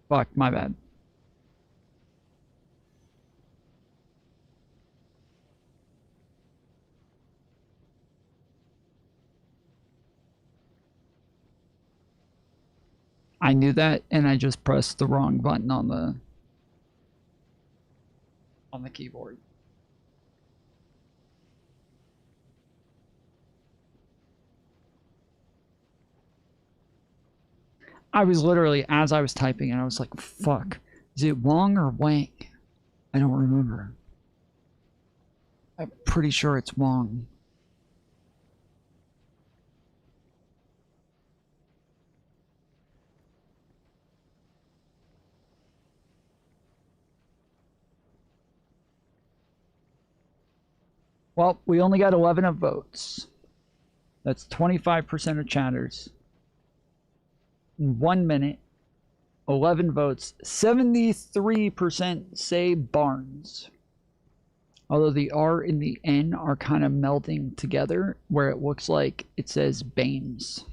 Fuck, my bad. I knew that, and I just pressed the wrong button on the keyboard. I was literally, as I was typing, and I was like, fuck, is it Wong or Wang? I don't remember. I'm pretty sure it's Wong. Well, we only got 11 of votes. That's 25% of chatters. In 1 minute, 11 votes. 73% say Barnes. Although the R and the N are kind of melding together, where it looks like it says Bames.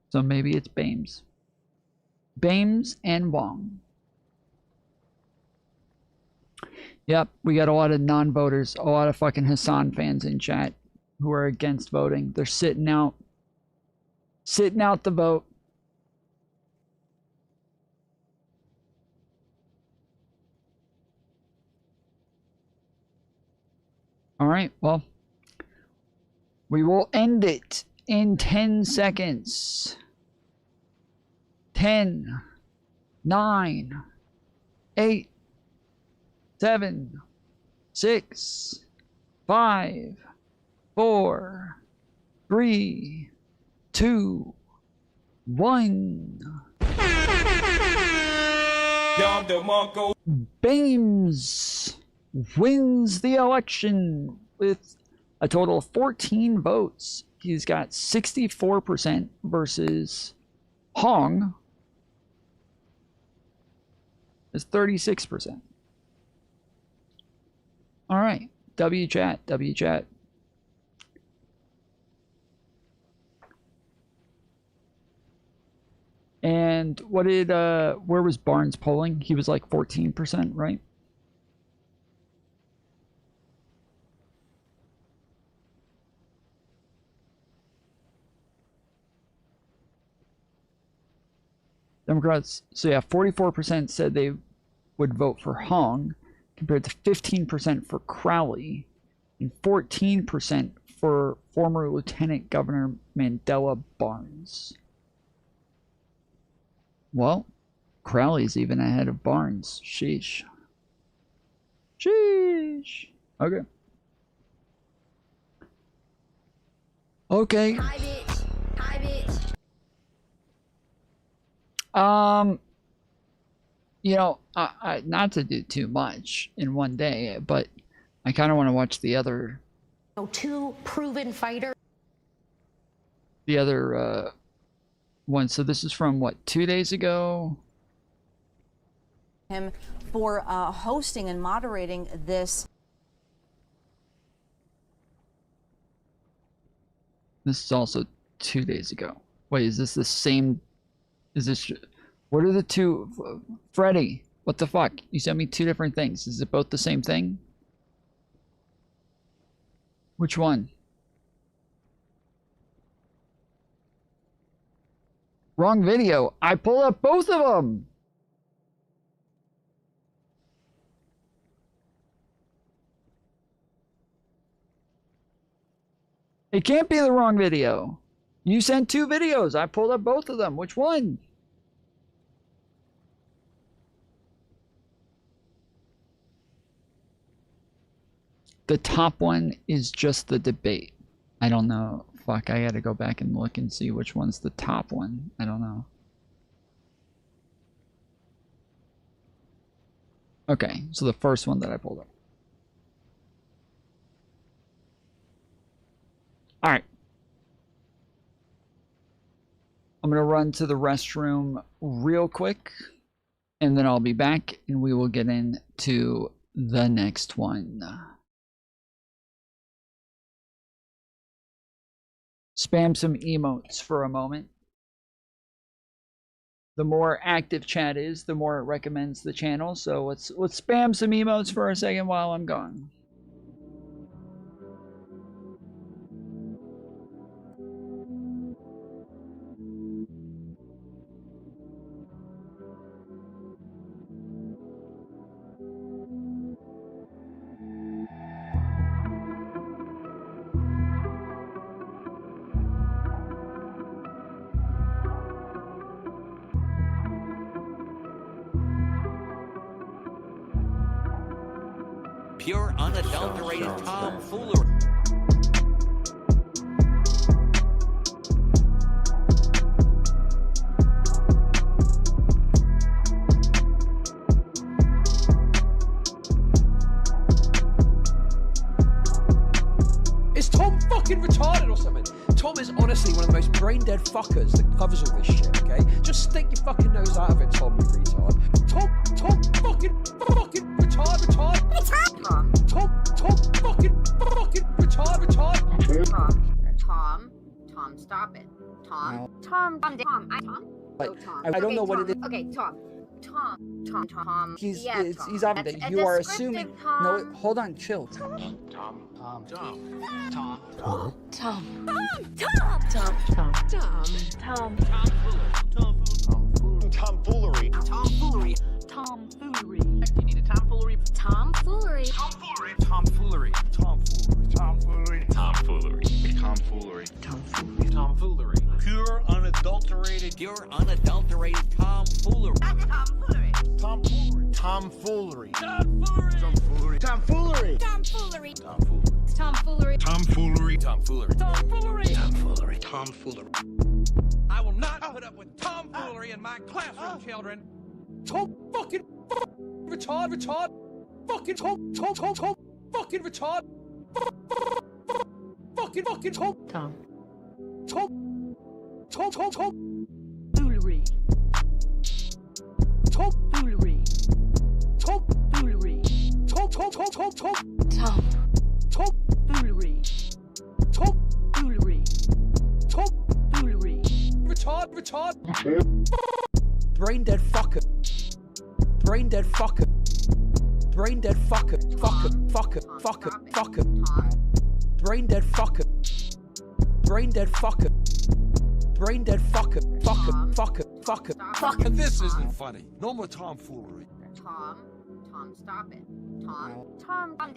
So maybe it's Bames. Bames and Wong. Yep, we got a lot of non-voters, a lot of fucking Hassan fans in chat who are against voting. They're sitting out the vote. All right, well, we will end it in 10 seconds. 10, 9, 8, 7, 6, 5, 4, 3, 2, 1. Bames wins the election with a total of 14 votes. He's got 64% versus Hong is 36%. All right, W chat. And what did where was Barnes polling? He was like 14%, right? Democrats, so yeah, 44% said they would vote for Hong, compared to 15% for Crowley, and 14% for former Lieutenant Governor Mandela Barnes. Well, Crowley's even ahead of Barnes. Sheesh. Sheesh. Okay. Okay. Hi, bitch. Hi, bitch. You know, not to do too much in one day, but I kind of want to watch the other. Two proven fighters. The other one. So this is from what, 2 days ago? Him for hosting and moderating this. This is also 2 days ago. Wait, is this the same? Is this? What are the two? Freddie, what the fuck? You sent me two different things. Is it both the same thing? Which one? Wrong video. I pulled up both of them. It can't be the wrong video. You sent two videos. I pulled up both of them. Which one? The top one is just the debate. I don't know. Fuck, I gotta go back and look and see which one's the top one. I don't know. Okay, so the first one that I pulled up. Alright. I'm gonna run to the restroom real quick, and then I'll be back, and we will get into the next one. Spam some emotes for a moment. The more active chat is, the more it recommends the channel. So let's spam some emotes for a second while I'm gone. Pure, unadulterated tomfoolery. Is Tom fucking retarded or something? Tom is honestly one of the most brain-dead fuckers that covers all this shit, okay? Just stick your fucking nose out of it, Tom, you retard. Tom fucking retard. Tom fucking retard. Tom, stop it. Tom. I don't know what it is. Okay, Tom. He's Yeah, he's Tom. obvious. A You are descriptive assuming. Tom. No, hold on, chill. Tomfoolery. You need a tomfoolery. Tomfoolery. Pure, unadulterated tomfoolery. I will not put up with tomfoolery in my classroom, children. Tom fucking retard. fucking Tom, fucking retarded. Fucking Tom. Tom. Foolery. Tom. Foolery. Tom. Foolery. Tom. Foolery. Tom. Foolery. Tom. Foolery. Retard. Brain dead fucker. Brain dead fucker. Brain dead fucker. Fucker. Brain dead fucker. Brain dead fucker. Brain dead fucker. Fucker. This isn't funny. No more tomfoolery. Tom, stop it. Tom. I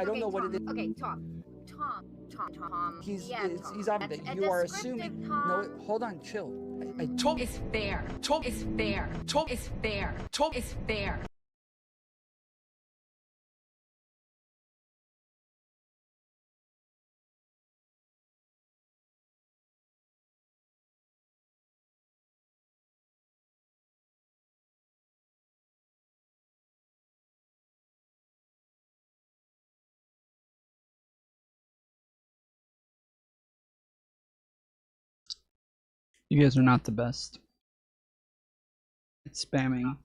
don't know what it is. Okay, Tom. He's Tom. obvious. That's You are descriptive, assuming. Tom. No, hold on, chill. Tom. It's fair. Tom. It's fair. Tom. It's fair. Tom. It's fair. You guys are not the best. It's spamming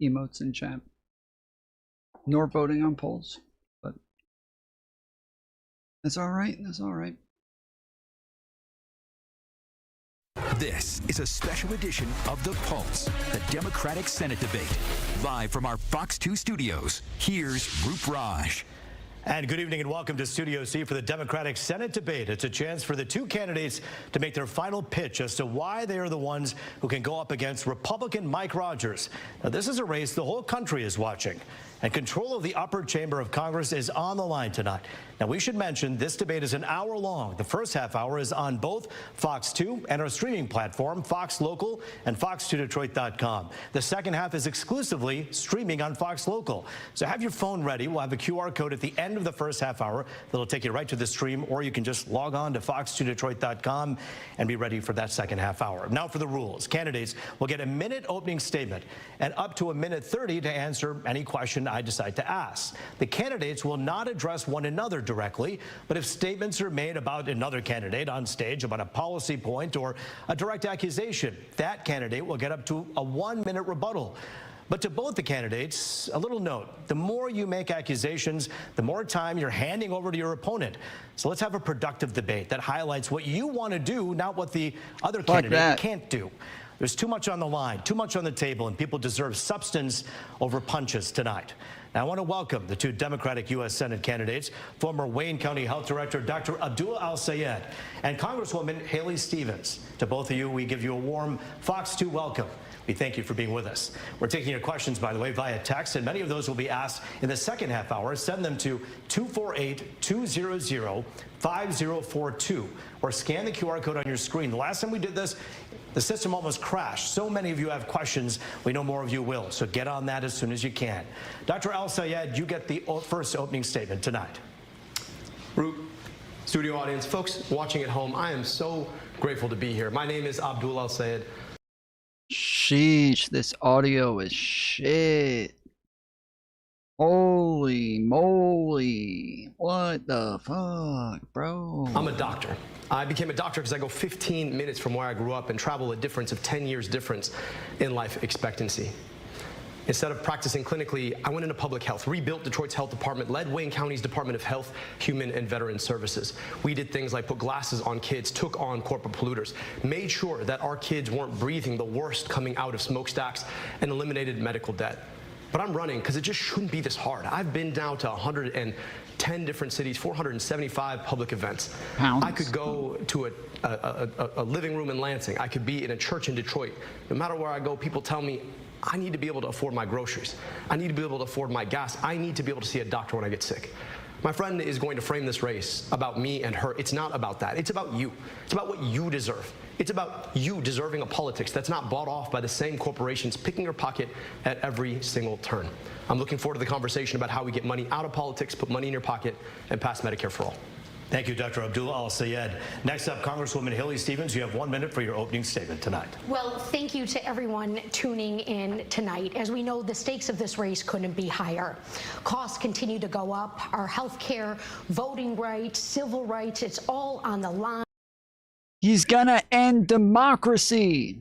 emotes in chat. Nor voting on polls. But that's alright, that's alright. This is a special edition of The Pulse, the Democratic Senate debate. Live from our Fox 2 studios, here's Roop Raj. And good evening and welcome to Studio C for the Democratic Senate debate. It's a chance for the two candidates to make their final pitch as to why they are the ones who can go up against Republican Mike Rogers. Now, this is a race the whole country is watching, and control of the upper chamber of Congress is on the line tonight. Now, we should mention this debate is an hour long. The first half hour is on both Fox 2 and our streaming platform, Fox Local and Fox2Detroit.com. The second half is exclusively streaming on Fox Local. So have your phone ready. We'll have a QR code at the end of the first half hour that'll take you right to the stream, or you can just log on to Fox2Detroit.com and be ready for that second half hour. Now for the rules. Candidates will get a minute opening statement and up to a minute 30 to answer any question I decide to ask. The candidates will not address one another directly, but if statements are made about another candidate on stage about a policy point or a direct accusation, that candidate will get up to a 1-minute rebuttal. But to both the candidates, a little note: the more you make accusations, the more time you're handing over to your opponent. So let's have a productive debate that highlights what you want to do, not what the other candidate can't do. There's too much on the line, too much on the table, and people deserve substance over punches tonight. Now, I want to welcome the two Democratic U.S. Senate candidates, former Wayne County Health Director Dr. Abdullah Al-Sayed and Congresswoman Haley Stevens. To both of you, we give you a warm Fox 2 welcome. We thank you for being with us. We're taking your questions, by the way, via text, and many of those will be asked in the second half hour. Send them to 248-200-5042 or scan the QR code on your screen. The last time we did this, the system almost crashed. So many of you have questions. We know more of you will, so get on that as soon as you can. Dr. Al-Sayed, you get the first opening statement tonight. Root, studio audience, folks watching at home, I am so grateful to be here. My name is Abdullah Al-Sayed. Sheesh, this audio is shit. Holy moly. What the fuck, bro? I'm a doctor. I became a doctor because I go 15 minutes from where I grew up and travel a difference of 10 years difference in life expectancy. Instead of practicing clinically, I went into public health, rebuilt Detroit's health department, led Wayne County's Department of Health, Human and Veteran Services. We did things like put glasses on kids, took on corporate polluters, made sure that our kids weren't breathing the worst coming out of smokestacks, and eliminated medical debt. But I'm running because it just shouldn't be this hard. I've been down to 110 different cities, 475 public events. I could go to a living room in Lansing. I could be in a church in Detroit. No matter where I go, people tell me, I need to be able to afford my groceries. I need to be able to afford my gas. I need to be able to see a doctor when I get sick. My friend is going to frame this race about me and her. It's not about that. It's about you. It's about what you deserve. It's about you deserving a politics that's not bought off by the same corporations picking your pocket at every single turn. I'm looking forward to the conversation about how we get money out of politics, put money in your pocket, and pass Medicare for all. Thank you, Dr. Abdul Al-Sayed. Next up, Congresswoman Haley Stevens, you have 1 minute for your opening statement tonight. Well, thank you to everyone tuning in tonight. As we know, the stakes of this race couldn't be higher. Costs continue to go up. Our health care, voting rights, civil rights, it's all on the line. He's gonna end democracy.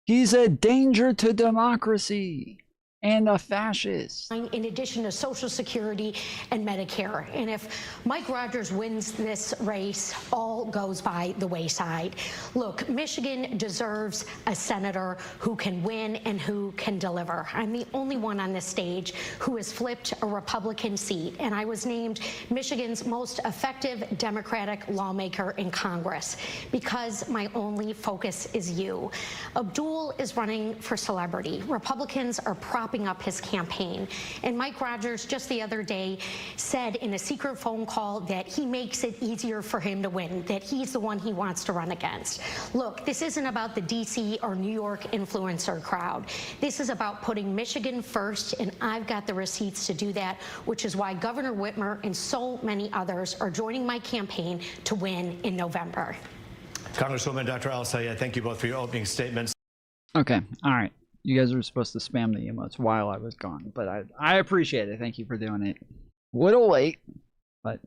He's a danger to democracy and a fascist. In addition to Social Security and Medicare. And if Mike Rogers wins this race, all goes by the wayside. Look, Michigan deserves a senator who can win and who can deliver. I'm the only one on this stage who has flipped a Republican seat, and I was named Michigan's most effective Democratic lawmaker in Congress because my only focus is you. Abdul is running for celebrity. Republicans are propping up his campaign. And Mike Rogers just the other day said in a secret phone call that he makes it easier for him to win, that he's the one he wants to run against. Look, this isn't about the DC or New York influencer crowd. This is about putting Michigan first, and I've got the receipts to do that, which is why Governor Whitmer and so many others are joining my campaign to win in November. Congresswoman Dr. Al-Sayed, thank you both for your opening statements. Okay, all right. You guys were supposed to spam the emotes while I was gone, but I appreciate it. Thank you for doing it. A little late, but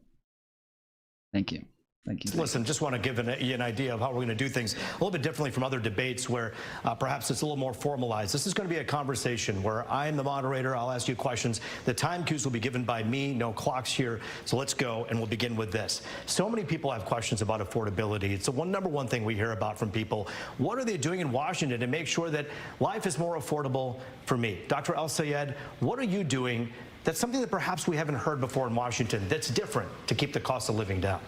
thank you. Thank you. Listen, just want to give you an idea of how we're going to do things a little bit differently from other debates where perhaps it's a little more formalized. This is going to be a conversation where I am the moderator. I'll ask you questions. The time cues will be given by me. No clocks here. So let's go, and we'll begin with this. So many people have questions about affordability. It's the number one thing we hear about from people. What are they doing in Washington to make sure that life is more affordable for me? Dr. Al-Sayed, what are you doing that's something that perhaps we haven't heard before in Washington that's different to keep the cost of living down?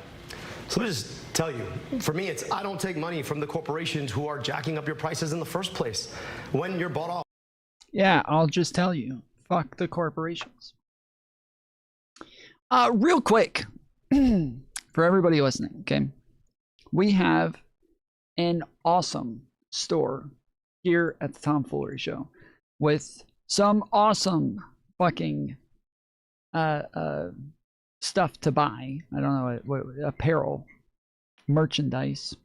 So let me just tell you, for me, it's I don't take money from the corporations who are jacking up your prices in the first place when you're bought off. Yeah, I'll just tell you, fuck the corporations. Real quick, for everybody listening, okay? We have an awesome store here at the Tom Foolery Show with some awesome fucking stuff to buy. I don't know what apparel, merchandise.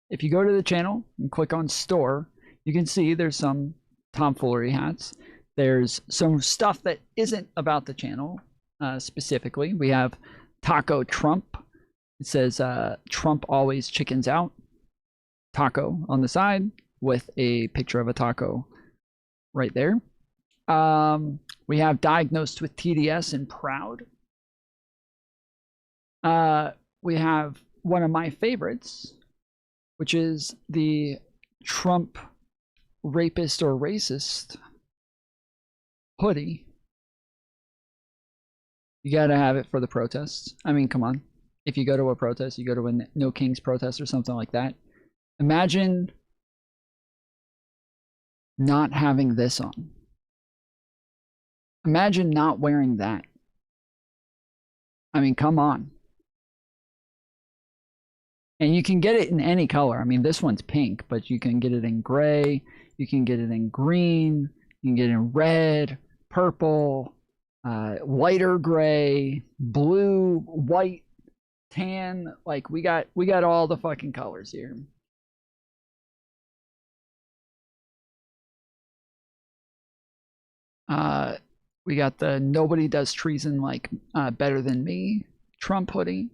If you go to the channel and click on store, you can see there's some tomfoolery hats. There's some stuff that isn't about the channel specifically. We have Taco Trump. It says Trump always chickens out. Taco on the side with a picture of a taco right there. We have Diagnosed with TDS and Proud. We have one of my favorites, which is the Trump rapist or racist hoodie. You gotta have it for the protests. I mean, come on. If you go to a protest, you go to a No Kings protest or something like that. Imagine not having this on. Imagine not wearing that. I mean, come on. And you can get it in any color. I mean, this one's pink, but you can get it in gray. You can get it in green. You can get it in red, purple, lighter gray, blue, white, tan. Like we got all the fucking colors here. We got the Nobody Does Treason Like Better Than Me Trump hoodie.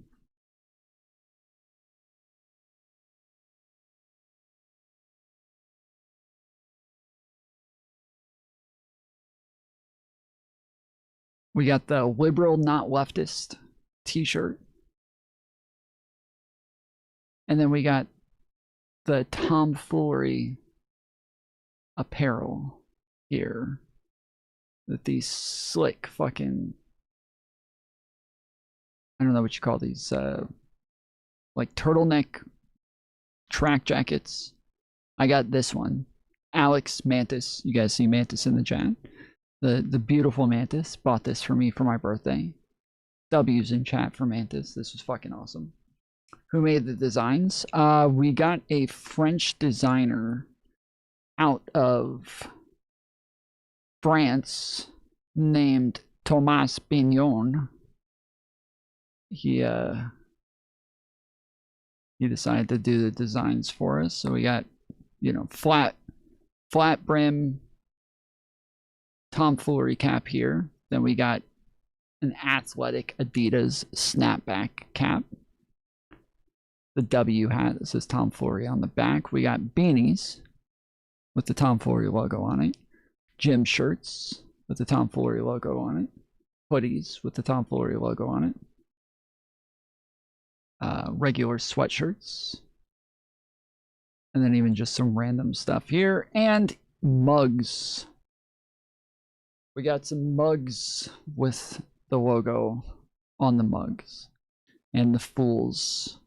We got the Liberal Not Leftist t-shirt. And then we got the tomfoolery apparel here. With these slick fucking, I don't know what you call these, like turtleneck track jackets. I got this one. Alex Mantis. You guys see Mantis in the chat? The beautiful Mantis bought this for me for my birthday. W's in chat for Mantis. This was fucking awesome. Who made the designs? We got a French designer out of France named Thomas Bignon. he decided to do the designs for us. So we got, you know, flat brim Foolery cap here. Then we got an athletic Adidas snapback cap. The W hat that says Foolery on the back. We got beanies with the Foolery logo on it. Gym shirts with the Foolery logo on it. Hoodies with the Foolery logo on it. Regular sweatshirts. And then even just some random stuff here. And mugs. We got some mugs with the logo on the mugs. And the Fools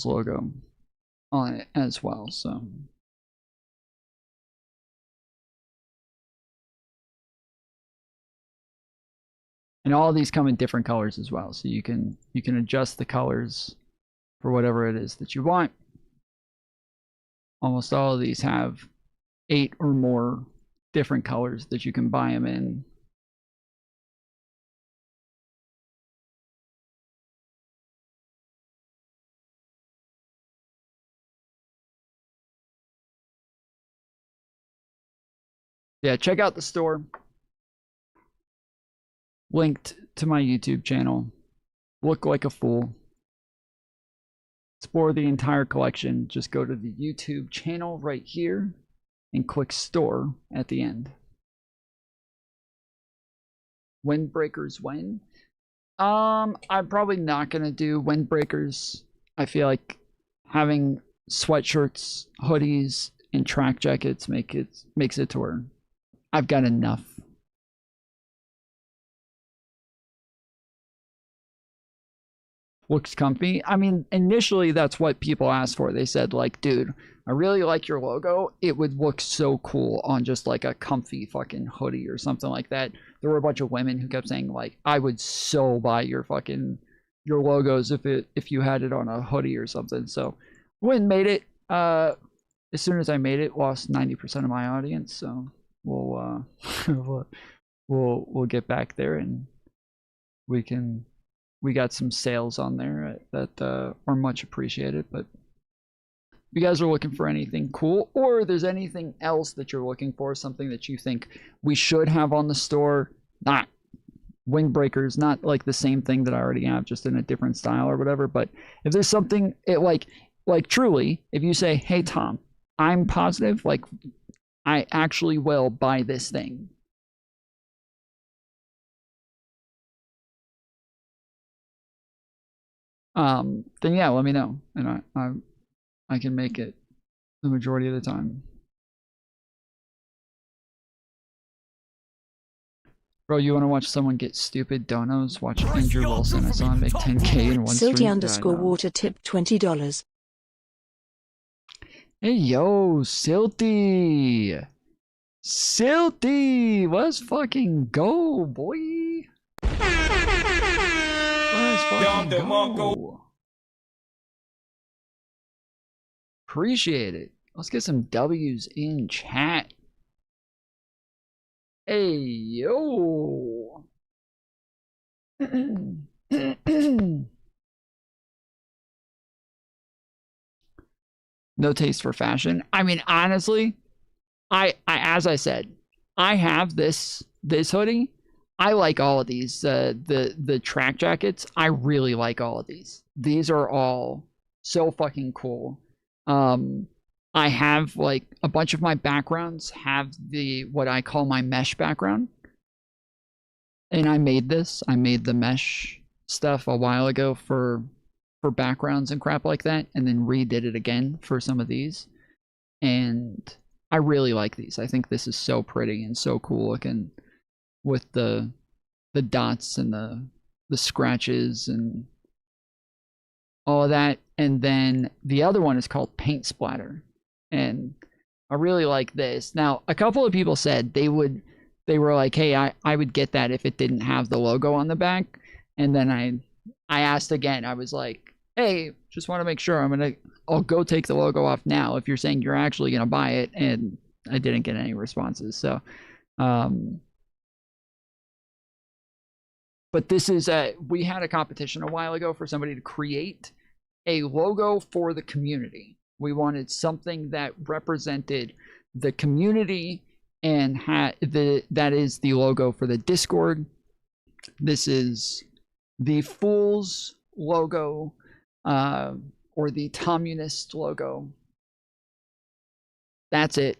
logo on it as well. So and all of these come in different colors as well, so you can adjust the colors for whatever it is that you want. Almost all of these have 8 or more different colors that you can buy them in. Yeah, check out the store. Linked to my YouTube channel. Look like a fool. Explore the entire collection. Just go to the YouTube channel right here and click store at the end. Windbreakers when? I'm probably not gonna do windbreakers. I feel like having sweatshirts, hoodies, and track jackets makes it to where I've got enough. Looks comfy. I mean, initially that's what people asked for. They said like, dude, I really like your logo. It would look so cool on just like a comfy fucking hoodie or something like that. There were a bunch of women who kept saying like, I would so buy your logos if you had it on a hoodie or something. So went and made it. As soon as I made it, lost 90% of my audience. So we'll we'll get back there, and we got some sales on there that are much appreciated. But if you guys are looking for anything cool, or there's anything else that you're looking for, something that you think we should have on the store, not windbreakers, not like the same thing that I already have, just in a different style or whatever, but if there's something like truly, if you say, hey Tom, I'm positive, like I actually will buy this thing, then yeah, let me know, and I can make it the majority of the time. Bro, you want to watch someone get stupid donos? Watch Andrew Wilson. I saw him make 10K in one stream. Silty_water tip $20. Hey yo, Silty! Silty! Let's fucking go, boy! Let's fucking go! Appreciate it. Let's get some W's in chat. Hey yo! No taste for fashion. I mean, honestly, I as I said, I have this hoodie. I like all of these. The track jackets. I really like all of these. These are all so fucking cool. I have like a bunch of my backgrounds have what I call my mesh background. And I made this. I made the mesh stuff a while ago for backgrounds and crap like that, and then redid it again for some of these. And I really like these. I think this is so pretty and so cool looking with the dots and the scratches and all of that. And then the other one is called Paint Splatter, and I really like this. Now, a couple of people said they were like, hey, I would get that if it didn't have the logo on the back. And then I asked again. I was like, hey, just want to make sure I'll go take the logo off now if you're saying you're actually gonna buy it. And I didn't get any responses. So But this is we had a competition a while ago for somebody to create a logo for the community. We wanted something that represented the community and that is the logo for the Discord. This is the Fools logo, or the Communist logo. That's it.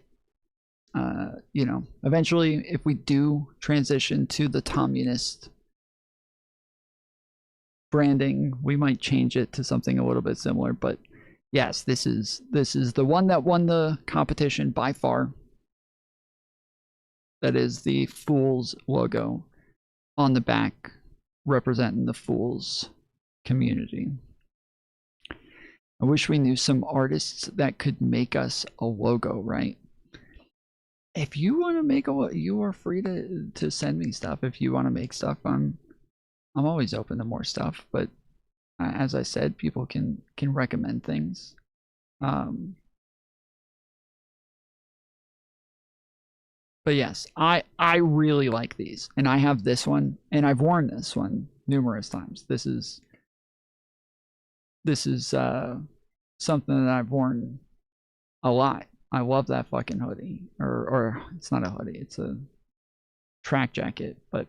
You know, eventually, if we do transition to the Communist branding, we might change it to something a little bit similar. But yes, this is the one that won the competition by far. That is the Fools logo on the back, representing the Fools community. I wish we knew some artists that could make us a logo, right? If you want to make you are free to send me stuff. If you want to make stuff, I'm always open to more stuff. But as I said, people can recommend things. But yes, I really like these, and I have this one, and I've worn this one numerous times. This is something that I've worn a lot. I love that fucking hoodie, or it's not a hoodie, it's a track jacket. But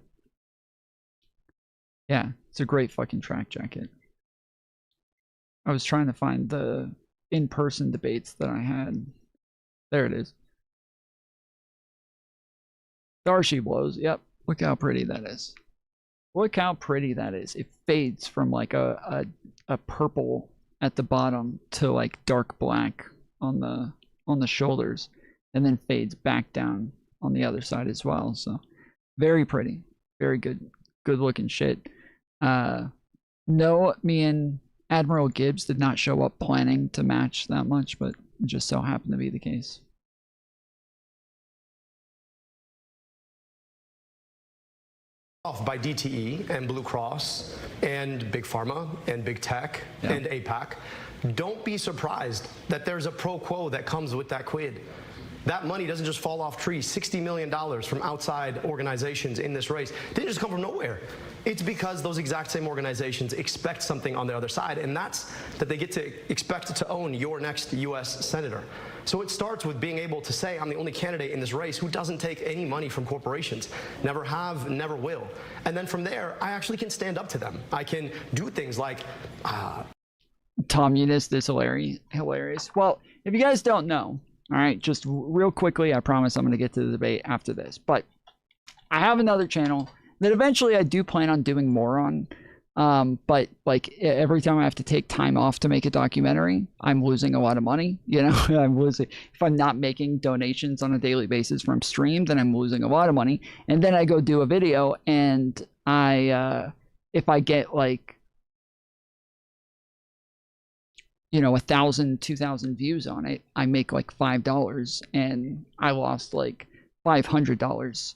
yeah, it's a great fucking track jacket. I was trying to find the in-person debates that I had. There it is. Darcy blows. Yep. Look how pretty that is. Look how pretty that is. It fades from like a purple at the bottom to like dark black on the shoulders, and then fades back down on the other side as well. So very pretty. Very good looking shit. No, me and Admiral Gibbs did not show up planning to match that much, but it just so happened to be the case. Off by DTE and Blue Cross and Big Pharma and Big Tech and APAC. Don't be surprised that there's a pro quo that comes with that quid. That money doesn't just fall off trees. $60 million from outside organizations in this race didn't just come from nowhere. It's because those exact same organizations expect something on the other side, and that's that they get to expect to own your next U.S. senator. So it starts with being able to say, I'm the only candidate in this race who doesn't take any money from corporations. Never have, never will. And then from there, I actually can stand up to them. I can do things like... Communist is hilarious. Well, if you guys don't know, all right, just real quickly, I promise I'm going to get to the debate after this. But I have another channel that eventually I do plan on doing more on. But like every time I have to take time off to make a documentary, I'm losing a lot of money. You know, I'm losing, if I'm not making donations on a daily basis from stream, then I'm losing a lot of money. And then I go do a video, and if I get like, you know, 1,000, 2,000 views on it, I make like $5, and I lost like $500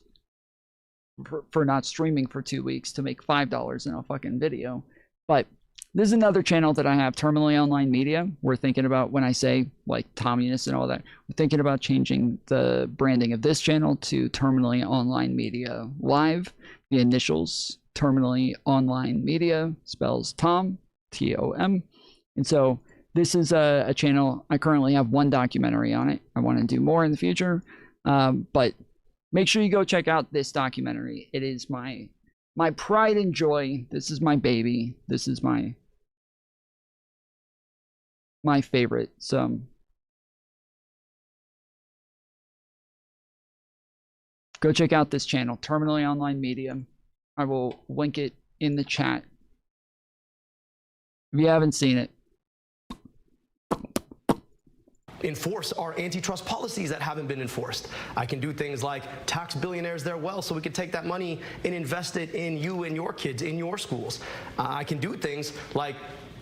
for not streaming for 2 weeks to make $5 in a fucking video. But this is another channel that I have, Terminally Online Media. We're thinking about, when I say like communists and all that, we're thinking about changing the branding of this channel to Terminally Online Media Live. The initials, Terminally Online Media, spells Tom, T-O-M. And so this is a channel, I currently have one documentary on it. I want to do more in the future, but make sure you go check out this documentary. It is my pride and joy. This is my baby. This is my favorite. So go check out this channel, Terminally Online Media. I will link it in the chat if you haven't seen it. Enforce our antitrust policies that haven't been enforced. I can do things like tax billionaires their wealth so we can take that money and invest it in you and your kids, in your schools. I can do things like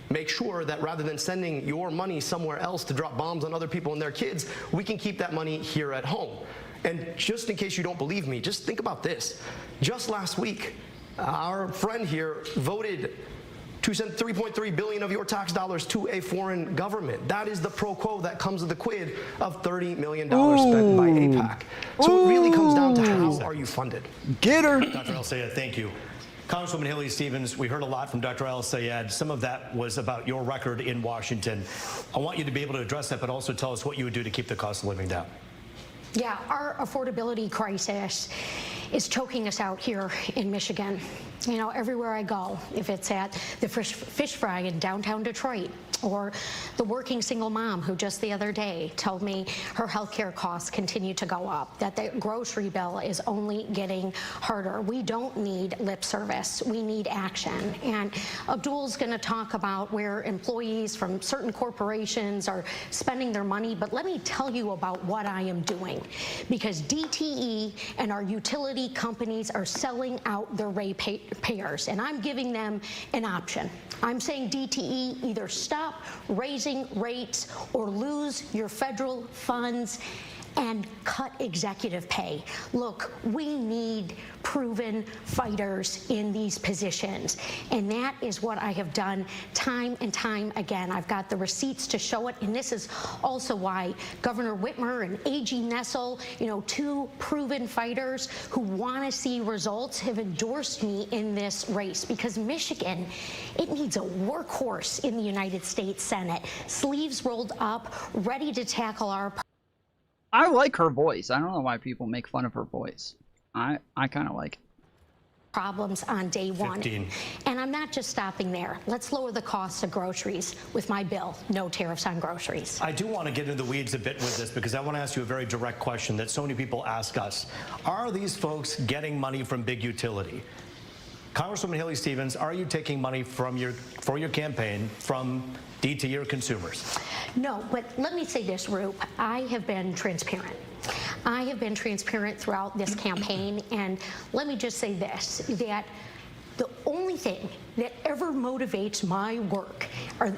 make sure that rather than sending your money somewhere else to drop bombs on other people and their kids, we can keep that money here at home. And just in case you don't believe me, just think about this. Just last week, our friend here voted to send $3.3 billion of your tax dollars to a foreign government. That is the pro quo that comes with the quid of $30 million spent by APAC. So it really comes down to how are you funded? Get her. Dr. Alsea, thank you. Congresswoman Haley Stevens, we heard a lot from Dr. El Sayed. Some of that was about your record in Washington. I want you to be able to address that, but also tell us what you would do to keep the cost of living down. Yeah, our affordability crisis is choking us out here in Michigan. You know, everywhere I go, if it's at the fish fry in downtown Detroit, or the working single mom who just the other day told me her health care costs continue to go up, that the grocery bill is only getting harder. We don't need lip service. We need action. And Abdul's going to talk about where employees from certain corporations are spending their money, but let me tell you about what I am doing. Because DTE and our utility companies are selling out their ratepayers, and I'm giving them an option. I'm saying DTE, either stop raising rates or lose your federal funds and cut executive pay. Look, we need proven fighters in these positions, and that is what I have done time and time again. I've got the receipts to show it, and this is also why Governor Whitmer and AG Nessel, you know, two proven fighters who want to see results, have endorsed me in this race, because Michigan, it needs a workhorse in the United States Senate, sleeves rolled up, ready to tackle our I like her voice. I don't know why people make fun of her voice. I kind of like it. Problems on day one. 15. And I'm not just stopping there. Let's lower the costs of groceries with my bill. No tariffs on groceries. I do want to get into the weeds a bit with this, because I want to ask you a very direct question that so many people ask us. Are these folks getting money from big utility? Congresswoman Haley Stevens, are you taking money for your campaign from DTE or consumers? No, but let me say this, Roop. I have been transparent. I have been transparent throughout this campaign, and let me just say this, that the only thing that ever motivates my work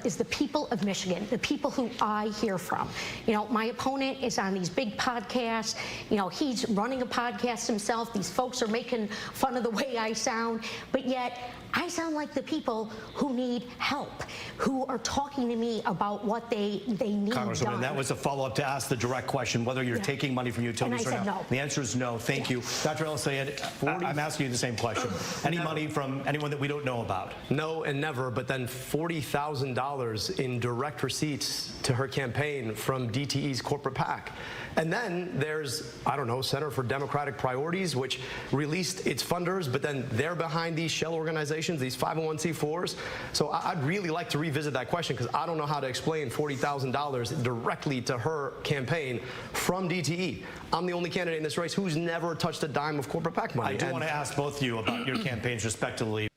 is the people of Michigan, the people who I hear from. You know, my opponent is on these big podcasts. You know, he's running a podcast himself. These folks are making fun of the way I sound, but yet I sound like the people who need help, who are talking to me about what they need Congresswoman, done. that was a follow-up to ask the direct question, whether you're taking money from utilities And I or said not. no. The answer is no. Thank you. Dr. El Sayed, I'm asking you the same question. Any money from anyone that we don't know about? No and never, but then $40,000 in direct receipts to her campaign from DTE's corporate PAC. And then there's, I don't know, Center for Democratic Priorities, which released its funders, but then they're behind these shell organizations, these 501c4s. So I'd really like to revisit that question, because I don't know how to explain $40,000 directly to her campaign from DTE. I'm the only candidate in this race who's never touched a dime of corporate PAC money. I do want to ask both of you about your campaigns respectively.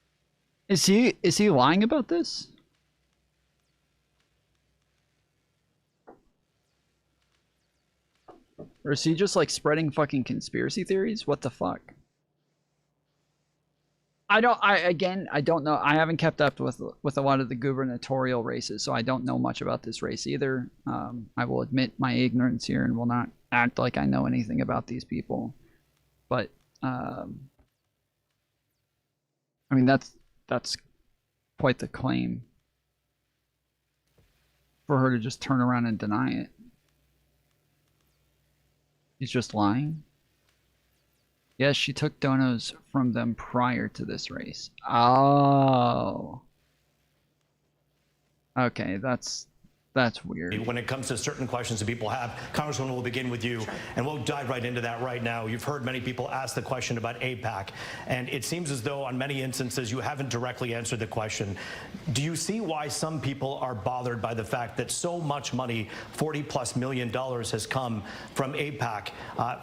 Is he lying about this? Or is he just like spreading fucking conspiracy theories? What the fuck? I don't know. I haven't kept up with a lot of the gubernatorial races, so I don't know much about this race either. I will admit my ignorance here and will not act like I know anything about these people. But I mean, that's quite the claim for her to just turn around and deny it. He's just lying? Yes, she took donos from them prior to this race. Oh. Okay, that's weird. When it comes to certain questions that people have, Congresswoman, we'll begin with you, and we'll dive right into that right now. You've heard many people ask the question about AIPAC, and it seems as though on many instances you haven't directly answered the question. Do you see why some people are bothered by the fact that so much money, $40+ million, has come from AIPAC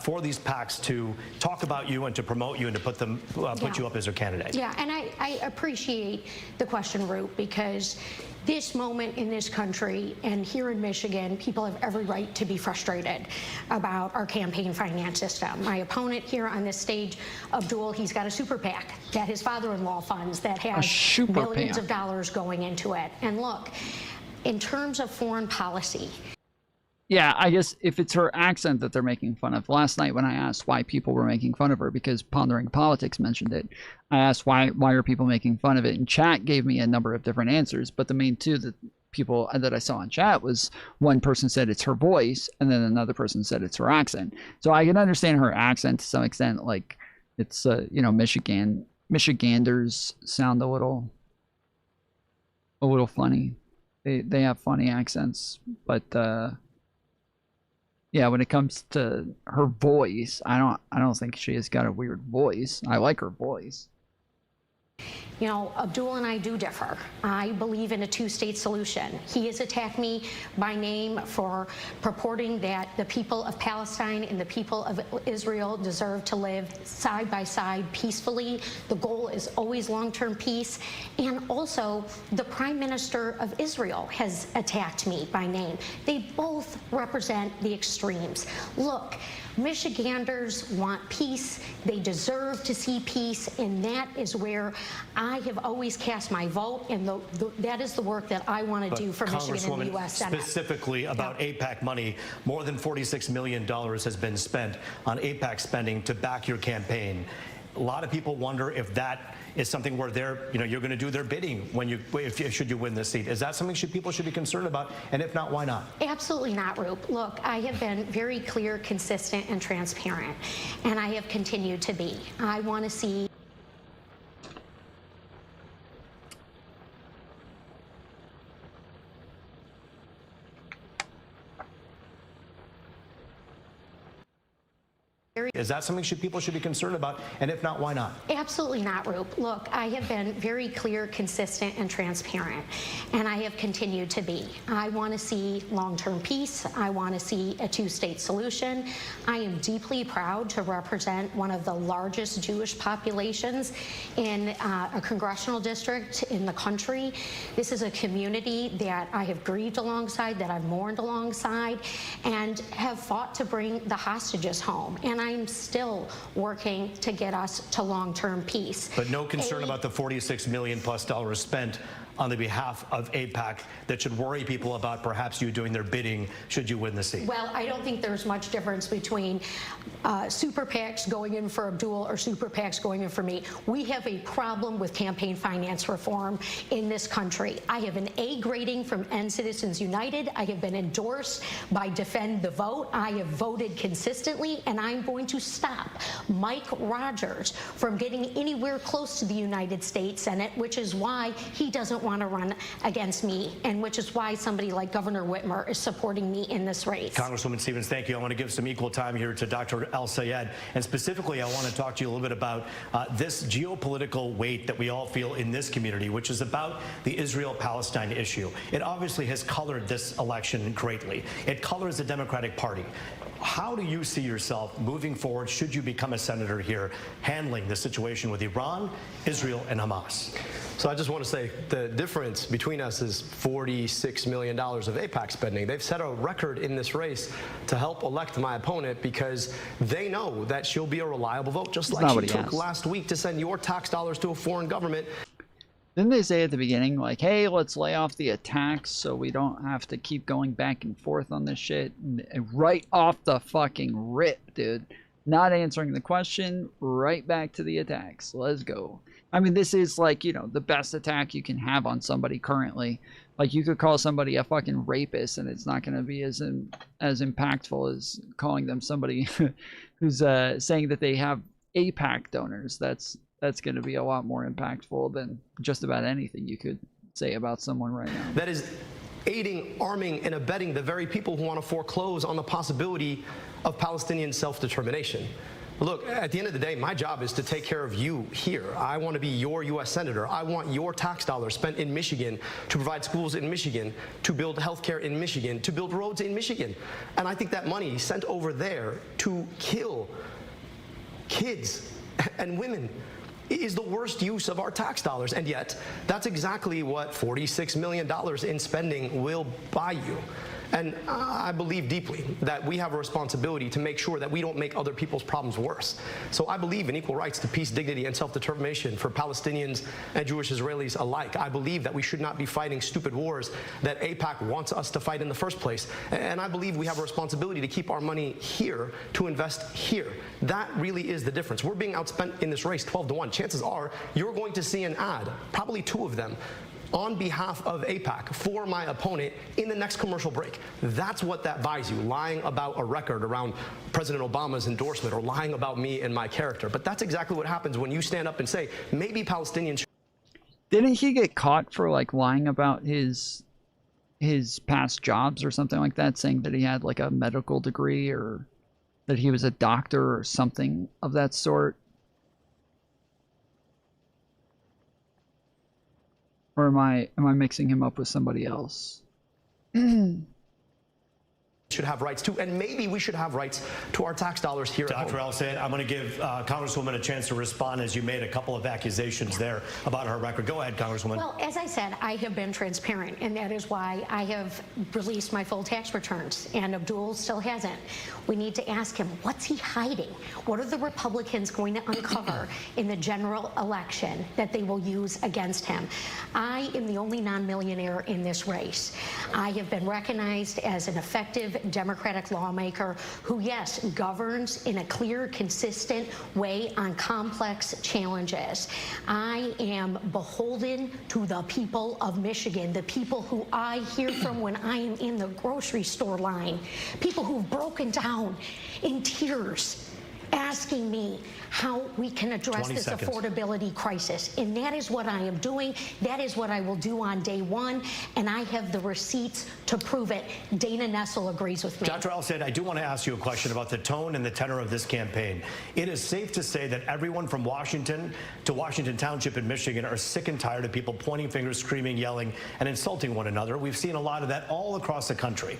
for these PACs to talk about you and to promote you and to put you up as their candidate? Yeah, and I appreciate the question, Root, because this moment in this country and here in Michigan, people have every right to be frustrated about our campaign finance system. My opponent here on this stage, Abdul, he's got a super PAC that his father-in-law funds that has millions of dollars going into it. And look, in terms of foreign policy, yeah, I guess if it's her accent that they're making fun of. Last night when I asked why people were making fun of her, because Pondering Politics mentioned it, I asked why are people making fun of it, and chat gave me a number of different answers, but the main two that people that I saw in chat was one person said it's her voice, and then another person said it's her accent. So I can understand her accent to some extent, like it's you know, Michigan, Michiganders sound a little funny. They have funny accents, but yeah, when it comes to her voice, I don't think she has got a weird voice. I like her voice. You know, Abdul and I do differ. I believe in a two-state solution. He has attacked me by name for purporting that the people of Palestine and the people of Israel deserve to live side by side peacefully. The goal is always long-term peace. And also, the Prime Minister of Israel has attacked me by name. They both represent the extremes. Look, Michiganders want peace. They deserve to see peace, and that is where I have always cast my vote, and that is the work that I want to do for Michigan in the U.S. Senate. Specifically about AIPAC money, more than $46 million has been spent on AIPAC spending to back your campaign. A lot of people wonder if that is something where you're going to do their bidding when should you win this seat. Is that something people should be concerned about? And if not, why not? Absolutely not, Roop. Look, I have been very clear, consistent, and transparent, and I have continued to be. I want to see. Is that something people should be concerned about? And if not, why not? Absolutely not, Roop. Look, I have been very clear, consistent, and transparent, and I have continued to be. I want to see long-term peace. I want to see a two-state solution. I am deeply proud to represent one of the largest Jewish populations in a congressional district in the country. This is a community that I have grieved alongside, that I've mourned alongside, and have fought to bring the hostages home. And I'm still working to get us to long-term peace. But no concern about the $46 million+ spent on the behalf of AIPAC that should worry people about perhaps you doing their bidding should you win the seat? Well, I don't think there's much difference between super PACs going in for Abdul or super PACs going in for me. We have a problem with campaign finance reform in this country. I have an A grading from End Citizens United. I have been endorsed by Defend the Vote. I have voted consistently, and I'm going to stop Mike Rogers from getting anywhere close to the United States Senate, which is why he doesn't want to run against me, and which is why somebody like Governor Whitmer is supporting me in this race. Congresswoman Stevens, thank you. I want to give some equal time here to Dr. El-Sayed, and specifically I want to talk to you a little bit about this geopolitical weight that we all feel in this community, which is about the Israel-Palestine issue. It obviously has colored this election greatly. It colors the Democratic Party. How do you see yourself moving forward, should you become a senator here, handling the situation with Iran, Israel, and Hamas? So I just want to say the difference between us is $46 million of AIPAC spending. They've set a record in this race to help elect my opponent because they know that she'll be a reliable vote, just like she took last week to send your tax dollars to a foreign government. Didn't they say at the beginning, like, hey, let's lay off the attacks so we don't have to keep going back and forth on this shit? And right off the fucking rip, dude. Not answering the question, right back to the attacks. Let's go. I mean, this is like, you know, the best attack you can have on somebody currently. Like, you could call somebody a fucking rapist and it's not going to be as impactful as calling them somebody who's saying that they have AIPAC donors. That's going to be a lot more impactful than just about anything you could say about someone right now. That is aiding, arming, and abetting the very people who want to foreclose on the possibility of Palestinian self-determination. Look, at the end of the day, my job is to take care of you here. I want to be your U.S. Senator. I want your tax dollars spent in Michigan to provide schools in Michigan, to build health care in Michigan, to build roads in Michigan. And I think that money sent over there to kill kids and women is the worst use of our tax dollars. And yet, that's exactly what $46 million in spending will buy you. And I believe deeply that we have a responsibility to make sure that we don't make other people's problems worse. So I believe in equal rights to peace, dignity, and self-determination for Palestinians and Jewish Israelis alike. I believe that we should not be fighting stupid wars that AIPAC wants us to fight in the first place. And I believe we have a responsibility to keep our money here, to invest here. That really is the difference. We're being outspent in this race 12-1. Chances are you're going to see an ad, probably 2 of them, on behalf of AIPAC for my opponent in the next commercial break. That's what that buys you, lying about a record around President Obama's endorsement or lying about me and my character. But that's exactly what happens when you stand up and say, maybe Palestinians. Didn't he get caught for like lying about his past jobs or something like that, saying that he had like a medical degree or that he was a doctor or something of that sort? Or am I mixing him up with somebody else? Should have rights too, and maybe we should have rights to our tax dollars here at home. Dr. El-Sayed, I'm going to give Congresswoman a chance to respond, as you made a couple of accusations there about her record. Go ahead, Congresswoman. Well, as I said, I have been transparent, and that is why I have released my full tax returns, and Abdul still hasn't. We need to ask him, what's he hiding? What are the Republicans going to uncover in the general election that they will use against him? I am the only non-millionaire in this race. I have been recognized as an effective Democratic lawmaker who, yes, governs in a clear, consistent way on complex challenges. I am beholden to the people of Michigan, the people who I hear from when I am in the grocery store line, people who've broken down in tears, asking me how we can address this affordability crisis. And that is what I am doing. That is what I will do on day one. And I have the receipts to prove it. Dana Nessel agrees with me. Dr. El-Sayed, I do want to ask you a question about the tone and the tenor of this campaign. It is safe to say that everyone from Washington to Washington Township in Michigan are sick and tired of people pointing fingers, screaming, yelling, and insulting one another. We've seen a lot of that all across the country.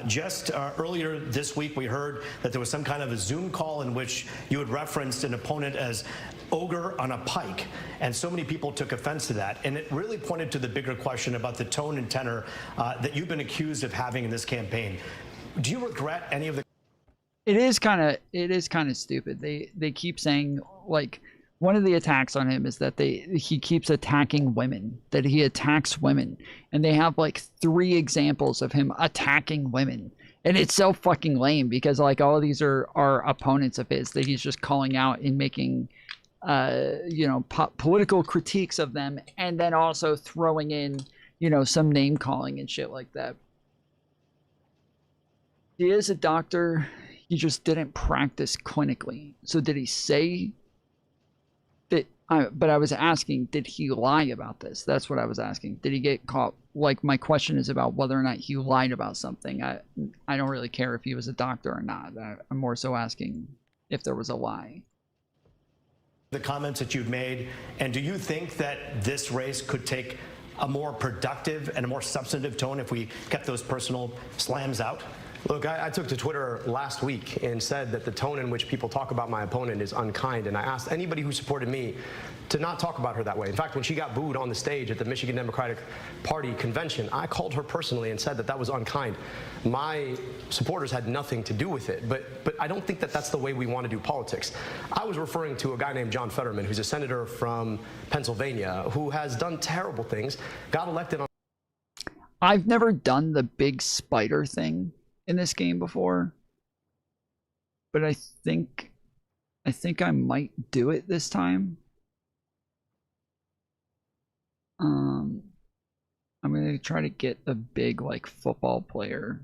Just earlier this week, we heard that there was some kind of a Zoom call in which you had referenced an opponent as ogre on a pike, and so many people took offense to that, and it really pointed to the bigger question about the tone and tenor that you've been accused of having in this campaign. Do you regret any of the... It is kind of stupid. They keep saying, like, one of the attacks on him is that he keeps attacking women, that he attacks women, and they have like 3 examples of him attacking women. And it's so fucking lame because like all of these are opponents of his that he's just calling out and making, you know, political critiques of them, and then also throwing in, you know, some name calling and shit like that. He is a doctor. He just didn't practice clinically. So did he say that? But I was asking, did he lie about this? That's what I was asking. Did he get caught? Like, my question is about whether or not he lied about something. I don't really care if he was a doctor or not. I'm more so asking if there was a lie. The comments that you've made, and do you think that this race could take a more productive and a more substantive tone if we kept those personal slams out? Look, I took to Twitter last week and said that the tone in which people talk about my opponent is unkind, and I asked anybody who supported me to not talk about her that way. In fact, when she got booed on the stage at the Michigan Democratic Party convention, I called her personally and said that that was unkind. My supporters had nothing to do with it, but I don't think that that's the way we want to do politics. I was referring to a guy named John Fetterman, who's a senator from Pennsylvania, who has done terrible things, got elected on... I've never done the big spider thing in this game before, but I think I might do it this time. I'm gonna try to get a big like football player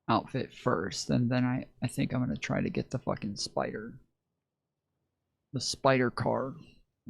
outfit first, and then I think I'm gonna try to get the fucking spider, the spider car,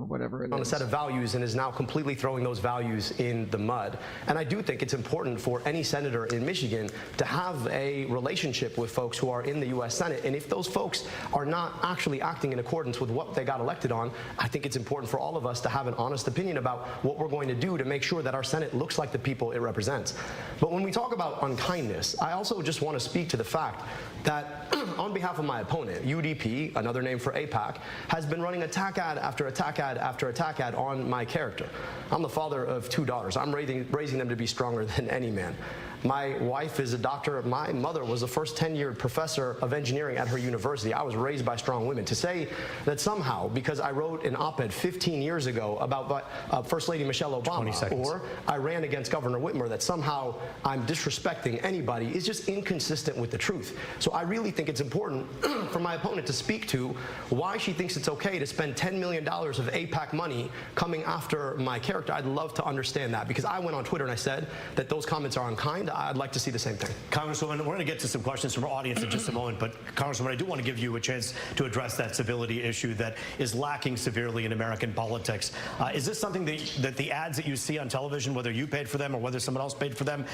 or whatever it is. On a set of values and is now completely throwing those values in the mud. And I do think it's important for any senator in Michigan to have a relationship with folks who are in the U.S. Senate. And if those folks are not actually acting in accordance with what they got elected on, I think it's important for all of us to have an honest opinion about what we're going to do to make sure that our Senate looks like the people it represents. But when we talk about unkindness, I also just want to speak to the fact that on behalf of my opponent, UDP, another name for AIPAC, has been running attack ad after attack ad after attack ad on my character. I'm the father of 2 daughters. I'm raising them to be stronger than any man. My wife is a doctor. My mother was the first tenured professor of engineering at her university. I was raised by strong women. To say that somehow, because I wrote an op-ed 15 years ago about First Lady Michelle Obama, or I ran against Governor Whitmer, that somehow I'm disrespecting anybody is just inconsistent with the truth. So I really think it's important for my opponent to speak to why she thinks it's okay to spend $10 million of AIPAC money coming after my character. I'd love to understand that, because I went on Twitter and I said that those comments are unkind. I'd like to see the same thing. Congresswoman, we're going to get to some questions from our audience in just a moment, but Congresswoman, I do want to give you a chance to address that civility issue that is lacking severely in American politics. Is this something that the ads that you see on television, whether you paid for them or whether someone else paid for them,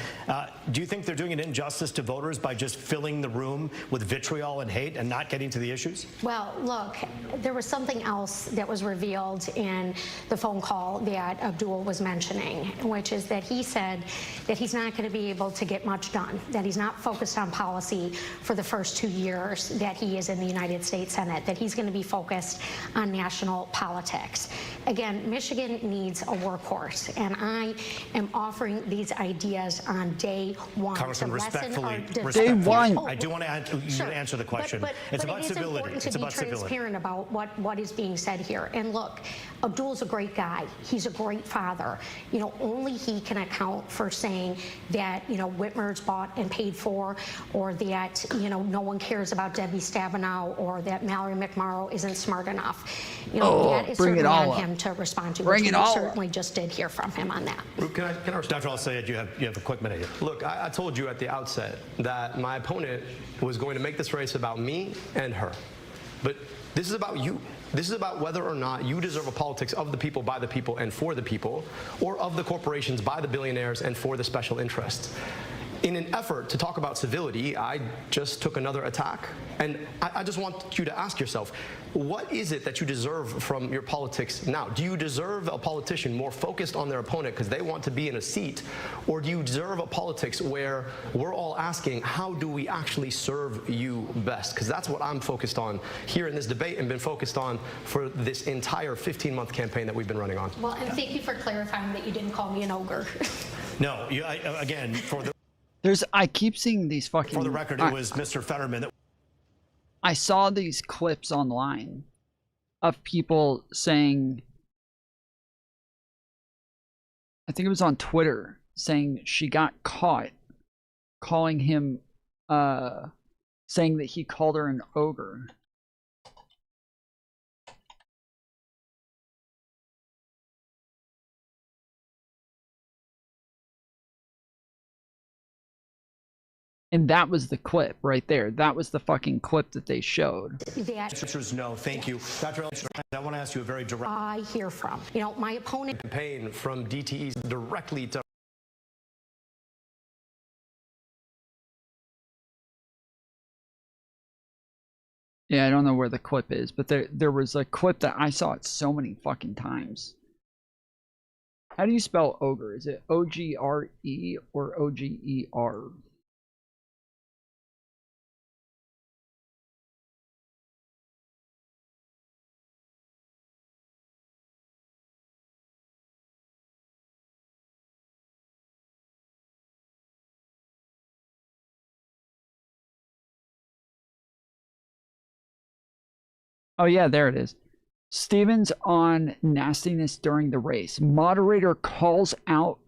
do you think they're doing an injustice to voters by just filling the room with vitriol and hate and not getting to the issues? Well, look, there was something else that was revealed in the phone call that Abdul was mentioning, which is that he said that he's not going to be able to get much done, that he's not focused on policy for the first 2 years that he is in the United States Senate, that he's going to be focused on national politics. Again, Michigan needs a workhorse, and I am offering these ideas on day one. Congressman, respectfully, I do want to answer the question. It's about civility. It's about civility. Transparent about what is being said here. And look, Abdul's a great guy. He's a great father. You know, only he can account for saying that, you know, Whitmer's bought and paid for, or that, you know, no one cares about Debbie Stabenow, or that Mallory McMorrow isn't smart enough. You know, that is certainly on him to respond to, which we certainly just did hear from him on that. Can I Dr. Al-Sayed, you have a quick minute here. Look, I told you at the outset that my opponent was going to make this race about me and her. But this is about you. This is about whether or not you deserve a politics of the people, by the people, and for the people, or of the corporations, by the billionaires, and for the special interests. In an effort to talk about civility, I just took another attack. And I just want you to ask yourself, what is it that you deserve from your politics now? Do you deserve a politician more focused on their opponent because they want to be in a seat? Or do you deserve a politics where we're all asking, how do we actually serve you best? Because that's what I'm focused on here in this debate and been focused on for this entire 15-month campaign that we've been running on. Well, and thank you for clarifying that you didn't call me an ogre. No, again, for the... I keep seeing these fucking... For the record, it was Mr. Fetterman that... I saw these clips online of people saying, I think it was on Twitter, saying she got caught calling him, saying that he called her an ogre. And that was the clip right there. That was the fucking clip that they showed. The answer is no, thank you. Dr. I want to ask you a very direct... I hear from, you know, my opponent... Campaign from DTEs directly to... Yeah, I don't know where the clip is, but there was a clip that I saw it so many fucking times. How do you spell ogre? Is it O-G-R-E or O-G-E-R? Oh yeah, there it is. Stevens on nastiness during the race. Moderator calls out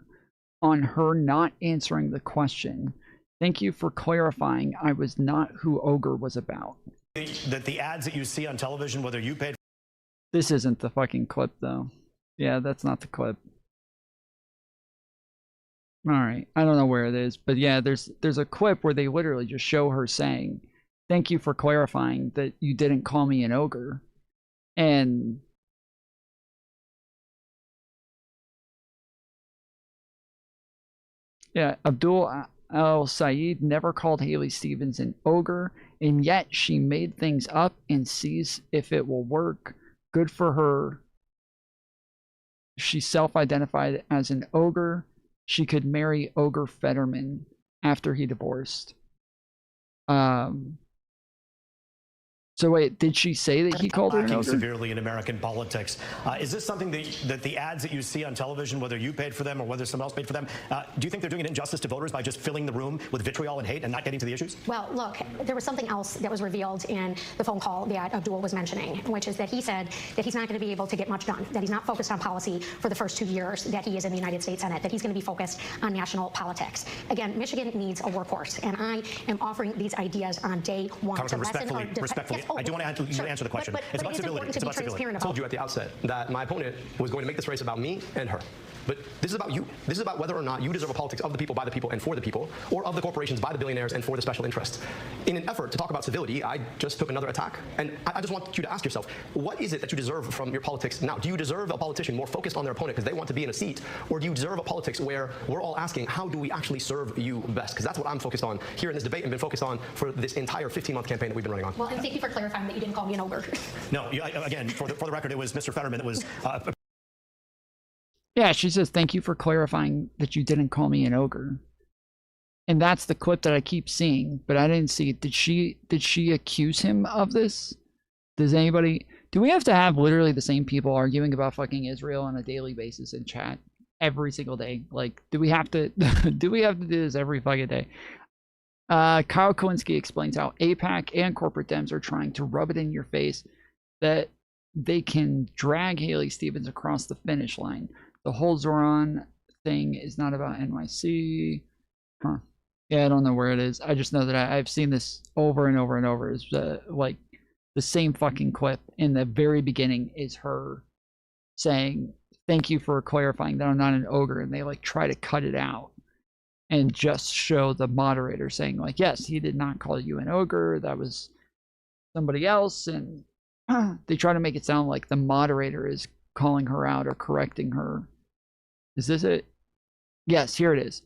on her not answering the question. Thank you for clarifying. I was not who ogre was about. That the ads that you see on television, whether you paid... This isn't the fucking clip though. Yeah, that's not the clip. All right, I don't know where it is, but yeah, there's a clip where they literally just show her saying, thank you for clarifying that you didn't call me an ogre. And yeah, Abdul Al-Sayed never called Haley Stevens an ogre, and yet she made things up and sees if it will work. Good for her. She self-identified as an ogre. She could marry Ogre Fetterman after he divorced. So wait, did she say that he called her an lacking ogre? severely in American politics. Is this something that the ads that you see on television, whether you paid for them or whether someone else paid for them, do you think they're doing an injustice to voters by just filling the room with vitriol and hate and not getting to the issues? Well, look, there was something else that was revealed in the phone call that Abdul was mentioning, which is that he said that he's not going to be able to get much done, that he's not focused on policy for the first 2 years that he is in the United States Senate, that he's going to be focused on national politics. Again, Michigan needs a workhorse, and I am offering these ideas on day one. Congressman, respectfully, I do want to answer the question. It's about civility. It's about civility. I told you at the outset that my opponent was going to make this race about me and her. But this is about you. This is about whether or not you deserve a politics of the people, by the people, and for the people, or of the corporations, by the billionaires, and for the special interests. In an effort to talk about civility, I just took another attack. And I just want you to ask yourself, what is it that you deserve from your politics now? Do you deserve a politician more focused on their opponent because they want to be in a seat? Or do you deserve a politics where we're all asking, how do we actually serve you best? Because that's what I'm focused on here in this debate and been focused on for this entire 15-month campaign that we've been running on. Well, and thank you for clarifying that you didn't call me an ogre. No, again, for the record, it was Mr. Fetterman that was... Yeah, she says, thank you for clarifying that you didn't call me an ogre. And that's the clip that I keep seeing, but I didn't see it. Did she accuse him of this? Does anybody... Do we have to have literally the same people arguing about fucking Israel on a daily basis in chat every single day? Like, do we have to do this every fucking day? Kyle Kowinski explains how AIPAC and corporate Dems are trying to rub it in your face that they can drag Haley Stevens across the finish line. The whole Zoran thing is not about NYC. Huh. Yeah, I don't know where it is. I just know that I've seen this over and over and over. It's like the same fucking clip in the very beginning is her saying, thank you for clarifying that I'm not an ogre. And they like try to cut it out and just show the moderator saying like, yes, he did not call you an ogre. That was somebody else. And they try to make it sound like the moderator is calling her out or correcting her. Is this it? Yes, here it is.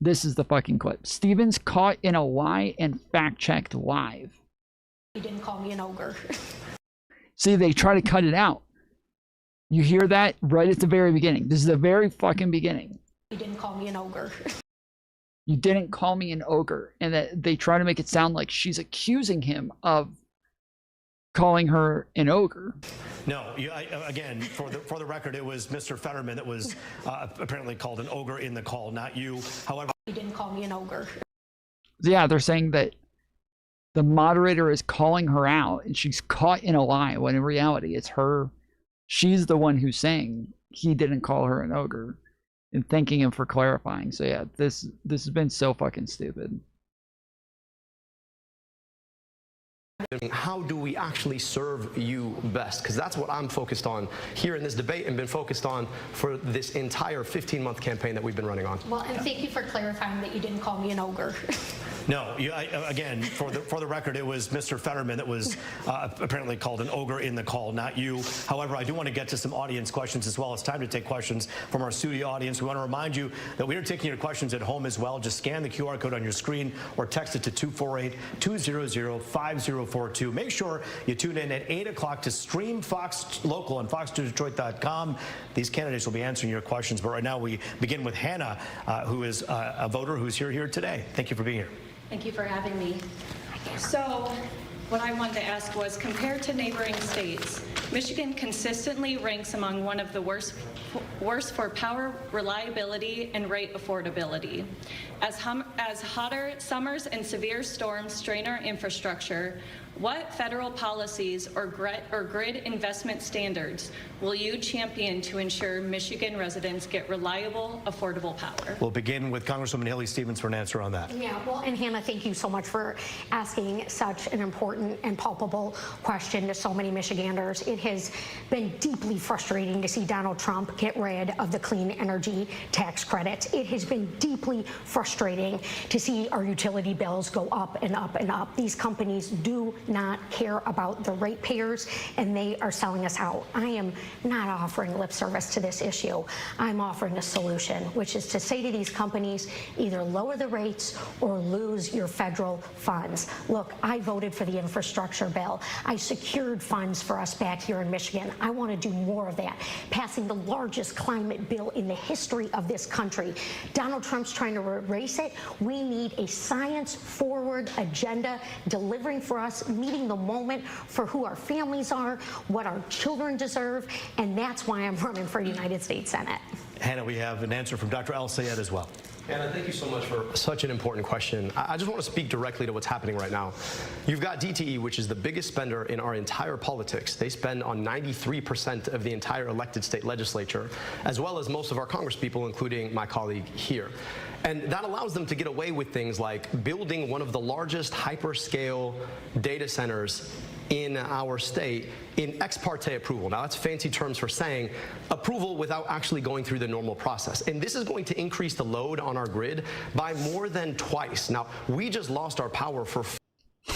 This is the fucking clip. Stevens caught in a lie and fact-checked live. You didn't call me an ogre. See, they try to cut it out. You hear that right at the very beginning. This is the very fucking beginning. You didn't call me an ogre. You didn't call me an ogre. And that they try to make it sound like she's accusing him of calling her an ogre. No, again, for the record, it was Mr. Fetterman that was apparently called an ogre in the call, not you. However, you didn't call me an ogre. Yeah, they're saying that the moderator is calling her out and she's caught in a lie when in reality it's her. She's the one who's saying he didn't call her an ogre and thanking him for clarifying. So yeah, this has been so fucking stupid. How do we actually serve you best? Because that's what I'm focused on here in this debate and been focused on for this entire 15-month campaign that we've been running on. Well, and thank you for clarifying that you didn't call me an ogre. No, again, for the record, it was Mr. Fetterman that was apparently called an ogre in the call, not you. However, I do want to get to some audience questions as well. It's time to take questions from our studio audience. We want to remind you that we are taking your questions at home as well. Just scan the QR code on your screen or text it to 248-200-5042. Make sure you tune in at 8 o'clock to stream Fox Local on fox2detroit.com. These candidates will be answering your questions. But right now we begin with Hannah, who is a voter who's here today. Thank you for being here. Thank you for having me. So, what I wanted to ask was, compared to neighboring states, Michigan consistently ranks among one of the worst for power reliability and rate affordability. As hotter summers and severe storms strain our infrastructure, what federal policies or grid investment standards will you champion to ensure Michigan residents get reliable, affordable power? We'll begin with Congresswoman Haley Stevens for an answer on that. Yeah, well, and Hannah, thank you so much for asking such an important and palpable question to so many Michiganders. It has been deeply frustrating to see Donald Trump get rid of the clean energy tax credit. It has been deeply frustrating to see our utility bills go up and up and up. These companies do not care about the ratepayers, and they are selling us out. I am not offering lip service to this issue. I'm offering a solution, which is to say to these companies, either lower the rates or lose your federal funds. Look, I voted for the infrastructure bill. I secured funds for us back here in Michigan. I want to do more of that, passing the largest climate bill in the history of this country. Donald Trump's trying to erase it. We need a science-forward agenda delivering for us meeting the moment for who our families are, what our children deserve, and that's why I'm running for United States Senate. Hannah, we have an answer from Dr. El-Sayed as well. Anna, thank you so much for such an important question. I just want to speak directly to what's happening right now. You've got DTE, which is the biggest spender in our entire politics. They spend on 93% of the entire elected state legislature, as well as most of our congresspeople, including my colleague here. And that allows them to get away with things like building one of the largest hyperscale data centers in our state in ex parte approval. Now, that's fancy terms for saying approval without actually going through the normal process. And this is going to increase the load on our grid by more than twice. Now, we just lost our power for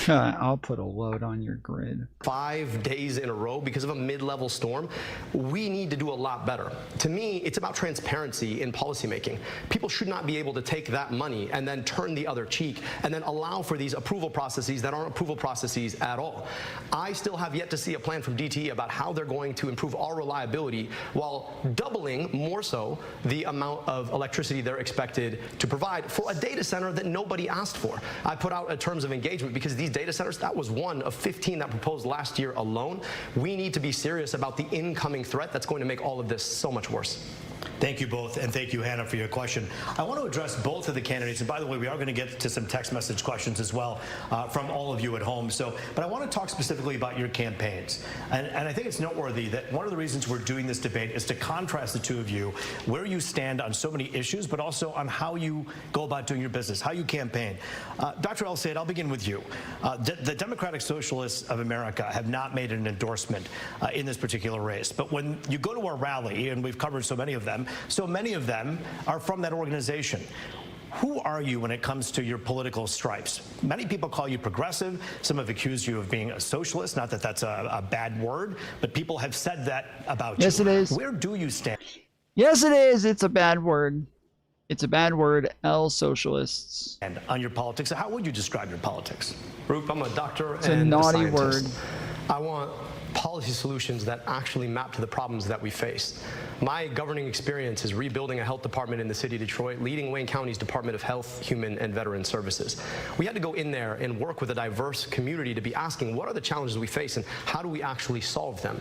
I'll put a load on your grid. 5 days in a row because of a mid-level storm. We need to do a lot better. To me, it's about transparency in policymaking. People should not be able to take that money and then turn the other cheek and then allow for these approval processes that aren't approval processes at all. I still have yet to see a plan from DTE about how they're going to improve our reliability while doubling, more so, the amount of electricity they're expected to provide for a data center that nobody asked for. I put out a terms of engagement because these data centers, that was one of 15 that proposed last year alone. We need to be serious about the incoming threat that's going to make all of this so much worse. Thank you both, and thank you, Hannah, for your question. I want to address both of the candidates, and by the way, we are going to get to some text message questions as well from all of you at home. But I want to talk specifically about your campaigns, and I think it's noteworthy that one of the reasons we're doing this debate is to contrast the two of you, where you stand on so many issues, but also on how you go about doing your business, how you campaign. Dr. El-Sayed, I'll begin with you. The Democratic Socialists of America have not made an endorsement in this particular race, but when you go to our rally, and we've covered so many of them are from that organization. Who are you when it comes to your political stripes? Many people call you progressive. Some have accused you of being a socialist. Not that that's a bad word, but people have said that about you. Yes, it is. Where do you stand? Yes, it is. It's a bad word. It's a bad word. Socialists. And on your politics, how would you describe your politics? Roop, I'm a doctor it's and a naughty a scientist. word. I want policy solutions that actually map to the problems that we face. My governing experience is rebuilding a health department in the city of Detroit, leading Wayne County's Department of Health, Human and Veteran Services. We had to go in there and work with a diverse community to be asking what are the challenges we face and how do we actually solve them.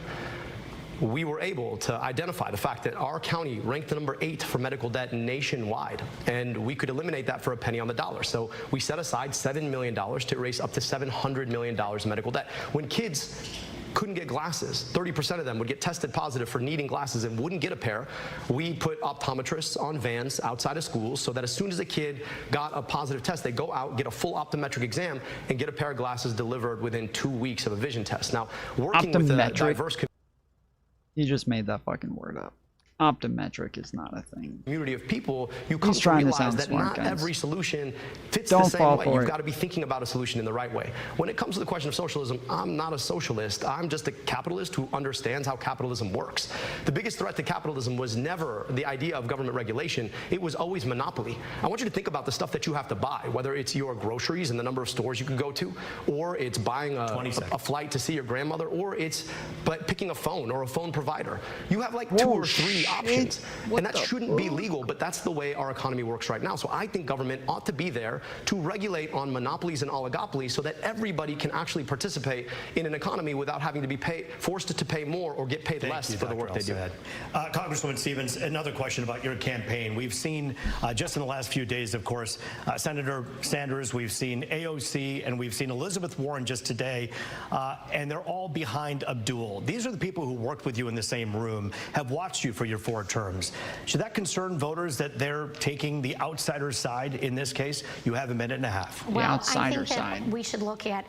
We were able to identify the fact that our county ranked number 8 for medical debt nationwide, and we could eliminate that for a penny on the dollar. So we set aside $7 million to erase up to $700 million in medical debt. When kids couldn't get glasses, 30% of them would get tested positive for needing glasses and wouldn't get a pair. We put optometrists on vans outside of schools so that as soon as a kid got a positive test, they go out, get a full optometric exam, and get a pair of glasses delivered within 2 weeks of a vision test. Now, working with a diverse community. You just made that fucking word up. Optometric is not a thing. Community of people, you come to realize that not every solution fits the same way. You've got to be thinking about a solution in the right way. When it comes to the question of socialism, I'm not a socialist. I'm just a capitalist who understands how capitalism works. The biggest threat to capitalism was never the idea of government regulation. It was always monopoly. I want you to think about the stuff that you have to buy, whether it's your groceries and the number of stores you can go to, or it's buying a flight to see your grandmother, or it's picking a phone or a phone provider. You have like 2 or 3 options. And that shouldn't be legal, but that's the way our economy works right now. So I think government ought to be there to regulate on monopolies and oligopolies so that everybody can actually participate in an economy without having to be forced to pay more or get paid less for the work they do. Congresswoman Stevens, another question about your campaign. We've seen just in the last few days, of course, Senator Sanders, we've seen AOC, and we've seen Elizabeth Warren just today, and they're all behind Abdul. These are the people who worked with you in the same room, have watched you for your 4 terms. Should that concern voters that they're taking the outsider side in this case? You have a minute and a half. Well, I think that we should look at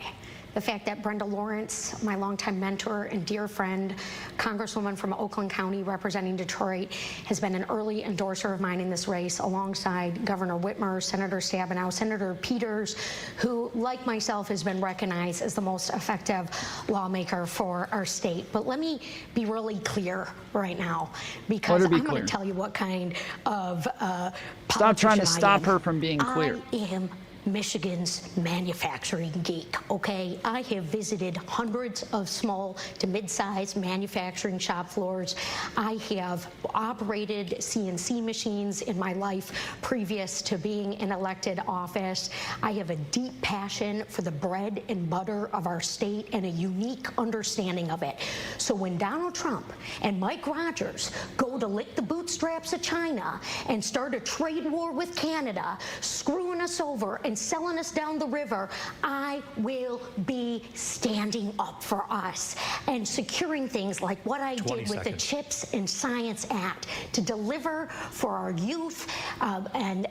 the fact that Brenda Lawrence, my longtime mentor and dear friend, Congresswoman from Oakland County representing Detroit, has been an early endorser of mine in this race alongside Governor Whitmer, Senator Stabenow, Senator Peters, who, like myself, has been recognized as the most effective lawmaker for our state. But let me be really clear right now, because I'm going to tell you what kind of Stop trying to stop her from being clear. I am Michigan's manufacturing geek, okay? I have visited hundreds of small to mid-sized manufacturing shop floors. I have operated CNC machines in my life previous to being in elected office. I have a deep passion for the bread and butter of our state and a unique understanding of it. So when Donald Trump and Mike Rogers go to lick the bootstraps of China and start a trade war with Canada, screwing us over and selling us down the river, I will be standing up for us and securing things like what I did with the CHIPS and Science Act to deliver for our youth and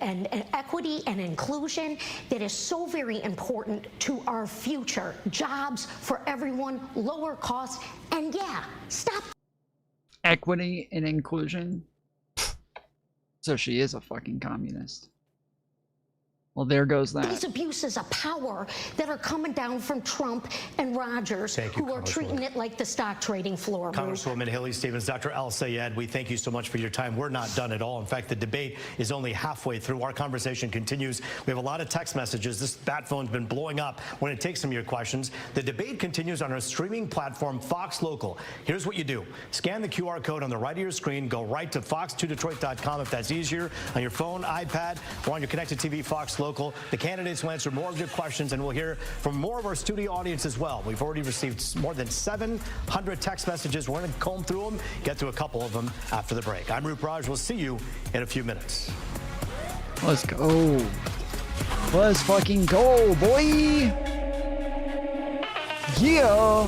equity and inclusion that is so very important to our future. Jobs for everyone, lower costs, and yeah, stop. Equity and inclusion. So she is a fucking communist. Well, there goes that. These abuses of power that are coming down from Trump and Rogers, who are treating it like the stock trading floor. Congresswoman Haley Stevens, Dr. Al-Sayed, we thank you so much for your time. We're not done at all. In fact, the debate is only halfway through. Our conversation continues. We have a lot of text messages. This bat phone's been blowing up when it takes some of your questions. The debate continues on our streaming platform, Fox Local. Here's what you do. Scan the QR code on the right of your screen. Go right to fox2detroit.com if that's easier, on your phone, iPad, or on your connected TV, Fox Local. The candidates will answer more of your questions, and we'll hear from more of our studio audience as well. We've already received more than 700 text messages. We're going to comb through them, get to a couple of them after the break. I'm Roop Raj. We'll see you in a few minutes. Let's go. Let's fucking go, boy. Yeah.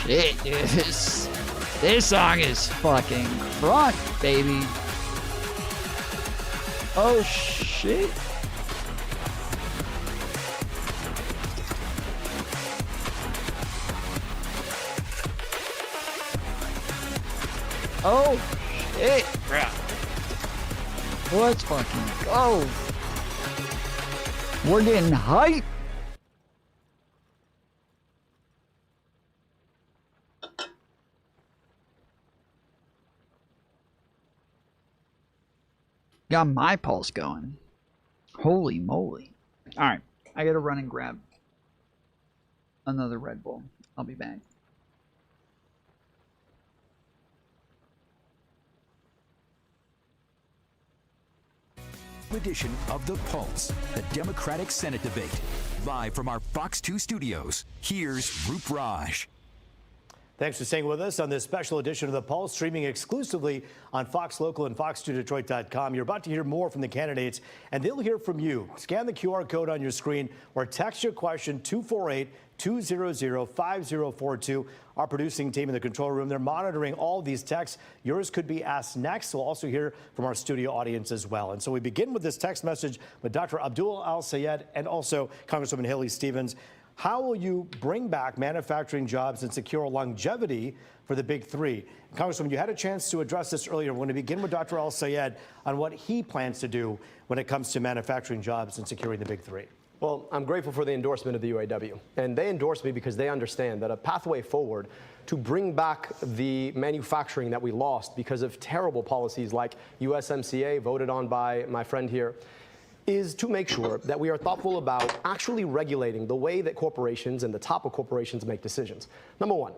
Shit, this song is fucking front, baby. Oh shit. Oh shit, bro. Let's fucking go. We're getting hype. Got my pulse going. Holy moly. Alright, I gotta run and grab another Red Bull. I'll be back. Edition of The Pulse, the Democratic Senate debate. Live from our Fox 2 studios, here's Roop Raj. Thanks for staying with us on this special edition of The Pulse, streaming exclusively on Fox Local and fox2detroit.com. You're about to hear more from the candidates, and they'll hear from you. Scan the QR code on your screen or text your question 248-200-5042. Our producing team in the control room, they're monitoring all these texts. Yours could be asked next. We'll also hear from our studio audience as well. And so we begin with this text message with Dr. Abdul Al-Sayed and also Congresswoman Haley Stevens. How will you bring back manufacturing jobs and secure longevity for the big three? Congresswoman, you had a chance to address this earlier. We're going to begin with Dr. Al-Sayed on what he plans to do when it comes to manufacturing jobs and securing the big three. Well, I'm grateful for the endorsement of the UAW. And they endorse me because they understand that a pathway forward to bring back the manufacturing that we lost because of terrible policies like USMCA, voted on by my friend here, is to make sure that we are thoughtful about actually regulating the way that corporations and the top of corporations make decisions. Number one,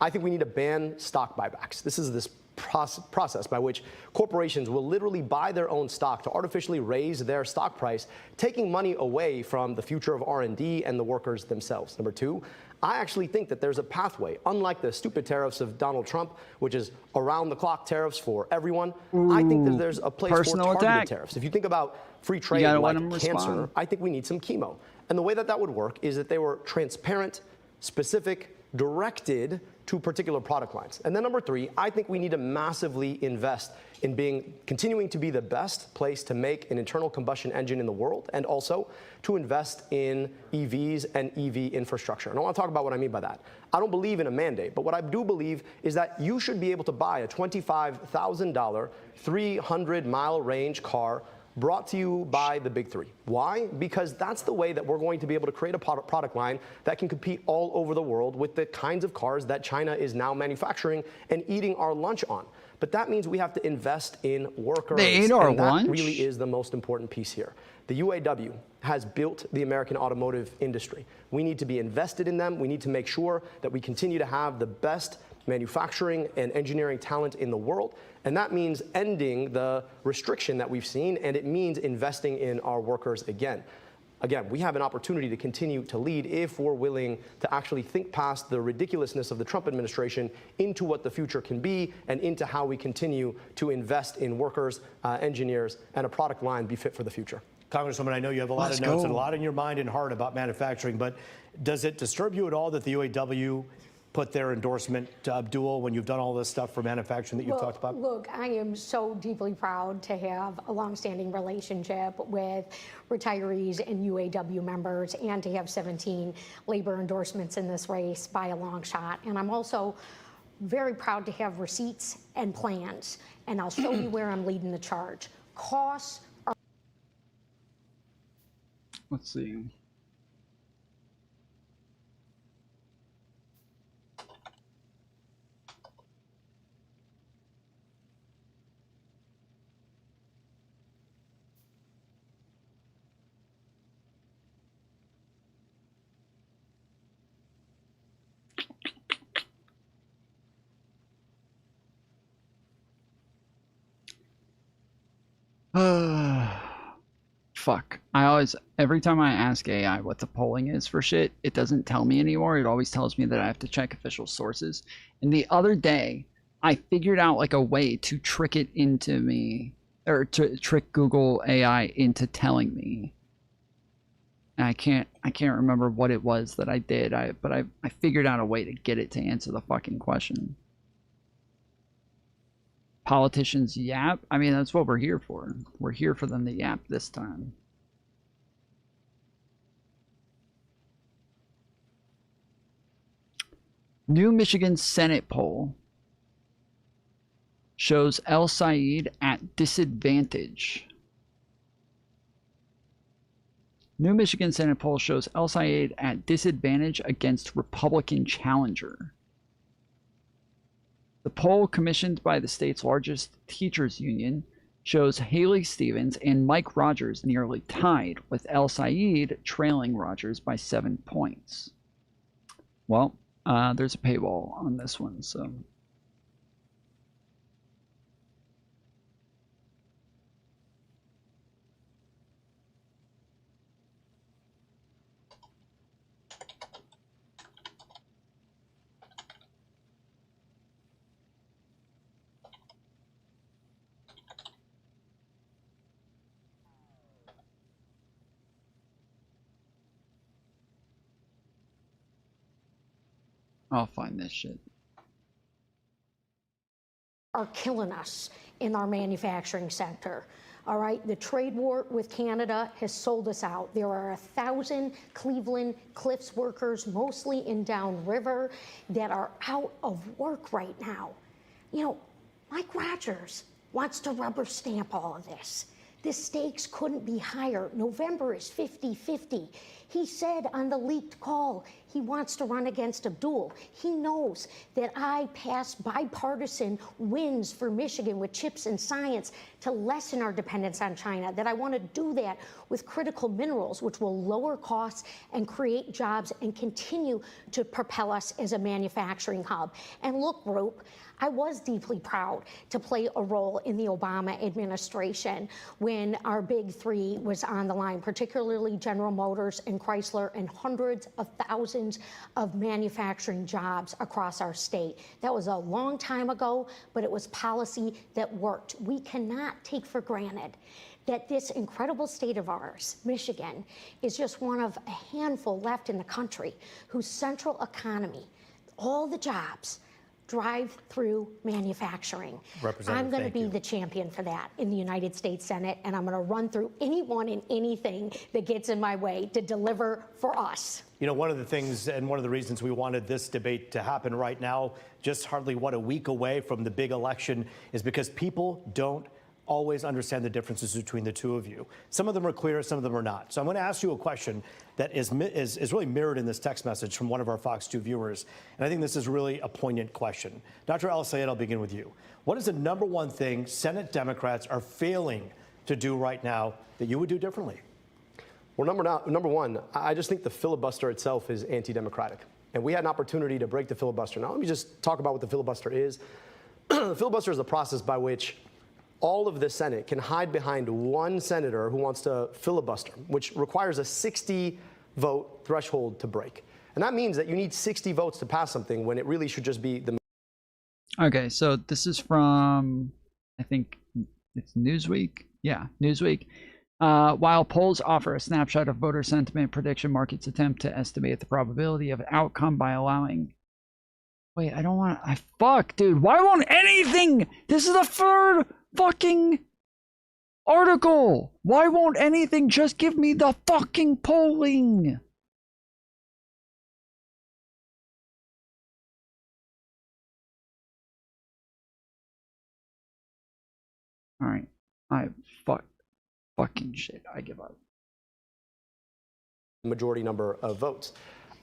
I think we need to ban stock buybacks. This is this process by which corporations will literally buy their own stock to artificially raise their stock price, taking money away from the future of R&D and the workers themselves. Number two, I actually think that there's a pathway, unlike the stupid tariffs of Donald Trump, which is around-the-clock tariffs for everyone. I think that there's a place for targeted tariffs. If you think about free trade like cancer, I think we need some chemo. And the way that that would work is that they were transparent, specific, directed to particular product lines. And then number three, I think we need to massively invest in continuing to be the best place to make an internal combustion engine in the world, and also to invest in EVs and EV infrastructure. And I want to talk about what I mean by that. I don't believe in a mandate, but what I do believe is that you should be able to buy a $25,000, 300-mile range car brought to you by the big three. Why? Because that's the way that we're going to be able to create a product line that can compete all over the world with the kinds of cars that China is now manufacturing and eating our lunch on. But that means we have to invest in workers. They ate our and that lunch? really is the most important piece here. The UAW has built the American automotive industry. We need to be invested in them. We need to make sure that we continue to have the best manufacturing and engineering talent in the world. And that means ending the restriction that we've seen, and it means investing in our workers again. Again, we have an opportunity to continue to lead if we're willing to actually think past the ridiculousness of the Trump administration into what the future can be and into how we continue to invest in workers, engineers, and a product line be fit for the future. Congresswoman, I know you have a lot of notes and a lot in your mind and heart about manufacturing, but does it disturb you at all that the UAW put their endorsement to Abdul when you've done all this stuff for manufacturing that you've talked about? Look, I am so deeply proud to have a longstanding relationship with retirees and UAW members and to have 17 labor endorsements in this race by a long shot. And I'm also very proud to have receipts and plans. And I'll show you where I'm leading the charge. Costs are... Let's see. Fuck. Every time I ask AI what the polling is for shit, it doesn't tell me anymore. It always tells me that I have to check official sources. And the other day, I figured out like a way to trick it into me, or to trick Google AI into telling me. And I can't remember what it was that I did. But I figured out a way to get it to answer the fucking question. Politicians yap. I mean, that's what we're here for. We're here for them to yap this time. New Michigan Senate poll shows El Said at disadvantage. New Michigan Senate poll shows El Said at disadvantage against Republican challenger. The poll, commissioned by the state's largest teachers union, shows Haley Stevens and Mike Rogers nearly tied, with El Said trailing Rogers by 7 points. Well, there's a paywall on this one, so... I'll find this shit. Are killing us in our manufacturing sector. All right, the trade war with Canada has sold us out. There are 1,000 Cleveland Cliffs workers, mostly in downriver, that are out of work right now. You know, Mike Rogers wants to rubber stamp all of this. The stakes couldn't be higher. November is 50-50. He said on the leaked call he wants to run against Abdul. He knows that I passed bipartisan wins for Michigan with chips and science to lessen our dependence on China, that I want to do that with critical minerals, which will lower costs and create jobs and continue to propel us as a manufacturing hub. And look, Roop, I was deeply proud to play a role in the Obama administration when our big three was on the line, particularly General Motors and Chrysler, and hundreds of thousands of manufacturing jobs across our state. That was a long time ago, but it was policy that worked. We cannot take for granted that this incredible state of ours, Michigan, is just one of a handful left in the country whose central economy, all the jobs, drive through manufacturing. I'm going to be the champion for that in the United States Senate, and I'm going to run through anyone and anything that gets in my way to deliver for us. You know, one of the things and one of the reasons we wanted this debate to happen right now, just hardly a week away from the big election, is because people don't always understand the differences between the two of you. Some of them are clear, some of them are not. So I'm going to ask you a question that is really mirrored in this text message from one of our Fox 2 viewers. And I think this is really a poignant question. Dr. El-Sayed, I'll begin with you. What is the number one thing Senate Democrats are failing to do right now that you would do differently? Well, number one, I just think the filibuster itself is anti-democratic. And we had an opportunity to break the filibuster. Now, let me just talk about what the filibuster is. The filibuster is the process by which all of the Senate can hide behind one senator who wants to filibuster, which requires a 60-vote threshold to break. And that means that you need 60 votes to pass something when it really should just be the... Okay, so this is from, I think it's Newsweek. Yeah, Newsweek. While polls offer a snapshot of voter sentiment, prediction markets attempt to estimate the probability of outcome by allowing... Wait, I don't want... Fuck, dude. Why won't anything... This is the third fucking article. Why won't anything just give me the fucking polling? Alright. Fucking shit. I give up. Majority number of votes.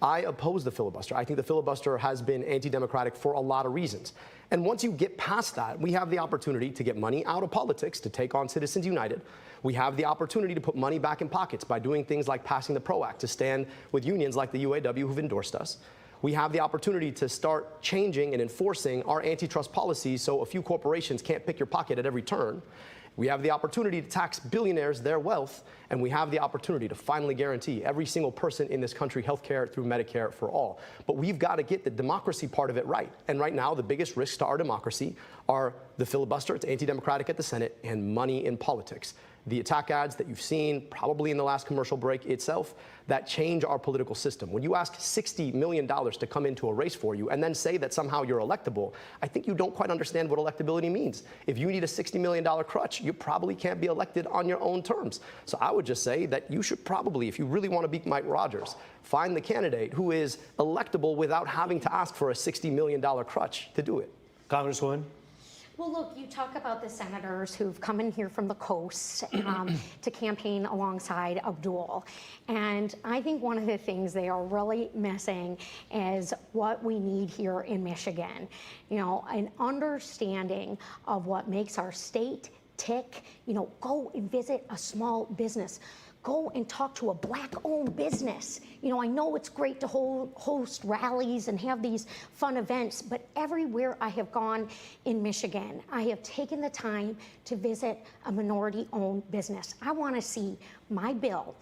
I oppose the filibuster. I think the filibuster has been anti-democratic for a lot of reasons. And once you get past that, we have the opportunity to get money out of politics to take on Citizens United. We have the opportunity to put money back in pockets by doing things like passing the PRO Act to stand with unions like the UAW who've endorsed us. We have the opportunity to start changing and enforcing our antitrust policies so a few corporations can't pick your pocket at every turn. We have the opportunity to tax billionaires their wealth, and we have the opportunity to finally guarantee every single person in this country health care through Medicare for all. But we've got to get the democracy part of it right. And right now, the biggest risks to our democracy are the filibuster, it's anti-democratic at the Senate, and money in politics. The attack ads that you've seen, probably in the last commercial break itself, that change our political system. When you ask $60 million to come into a race for you and then say that somehow you're electable, I think you don't quite understand what electability means. If you need a $60 million crutch, you probably can't be elected on your own terms. So I would just say that you should probably, if you really want to beat Mike Rogers, find the candidate who is electable without having to ask for a $60 million crutch to do it. Congresswoman? Well, look, you talk about the senators who've come in here from the coast to campaign alongside Abdul. And I think one of the things they are really missing is what we need here in Michigan. You know, an understanding of what makes our state tick. You know, go and visit a small business. Go and talk to a Black-owned business. You know, I know it's great to host rallies and have these fun events, but everywhere I have gone in Michigan, I have taken the time to visit a minority-owned business. I want to see my bill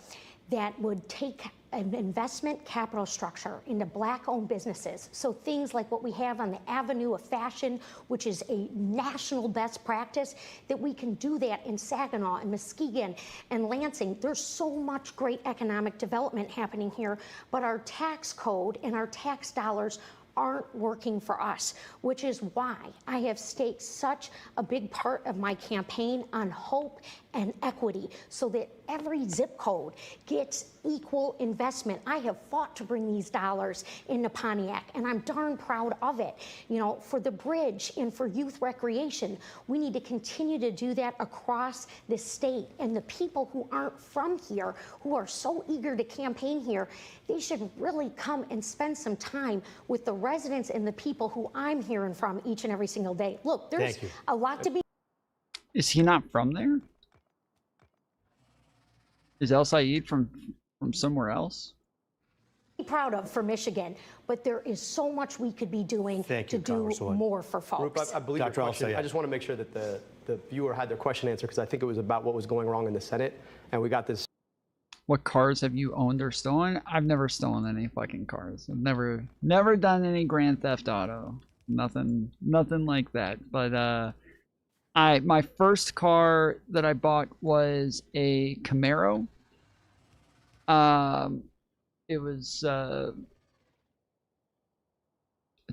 that would take an investment capital structure into Black-owned businesses. So things like what we have on the Avenue of Fashion, which is a national best practice, that we can do that in Saginaw and Muskegon and Lansing. There's so much great economic development happening here, but our tax code and our tax dollars aren't working for us, which is why I have staked such a big part of my campaign on hope and equity so that every zip code gets equal investment. I have fought to bring these dollars into Pontiac, and I'm darn proud of it. You know, for the bridge and for youth recreation, we need to continue to do that across the state. And the people who aren't from here, who are so eager to campaign here, they should really come and spend some time with the residents and the people who I'm hearing from each and every single day. Look, there's a lot to be... Is he not from there? Is El-Sayed from somewhere else? Proud of for Michigan, but there is so much we could be doing to do more for folks. I believe your question. I just want to make sure that the viewer had their question answered, because I think it was about what was going wrong in the Senate, and we got this. What cars have you owned or stolen? I've never stolen any fucking cars. I've never done any Grand Theft Auto. Nothing like that. But my first car that I bought was a Camaro. It was a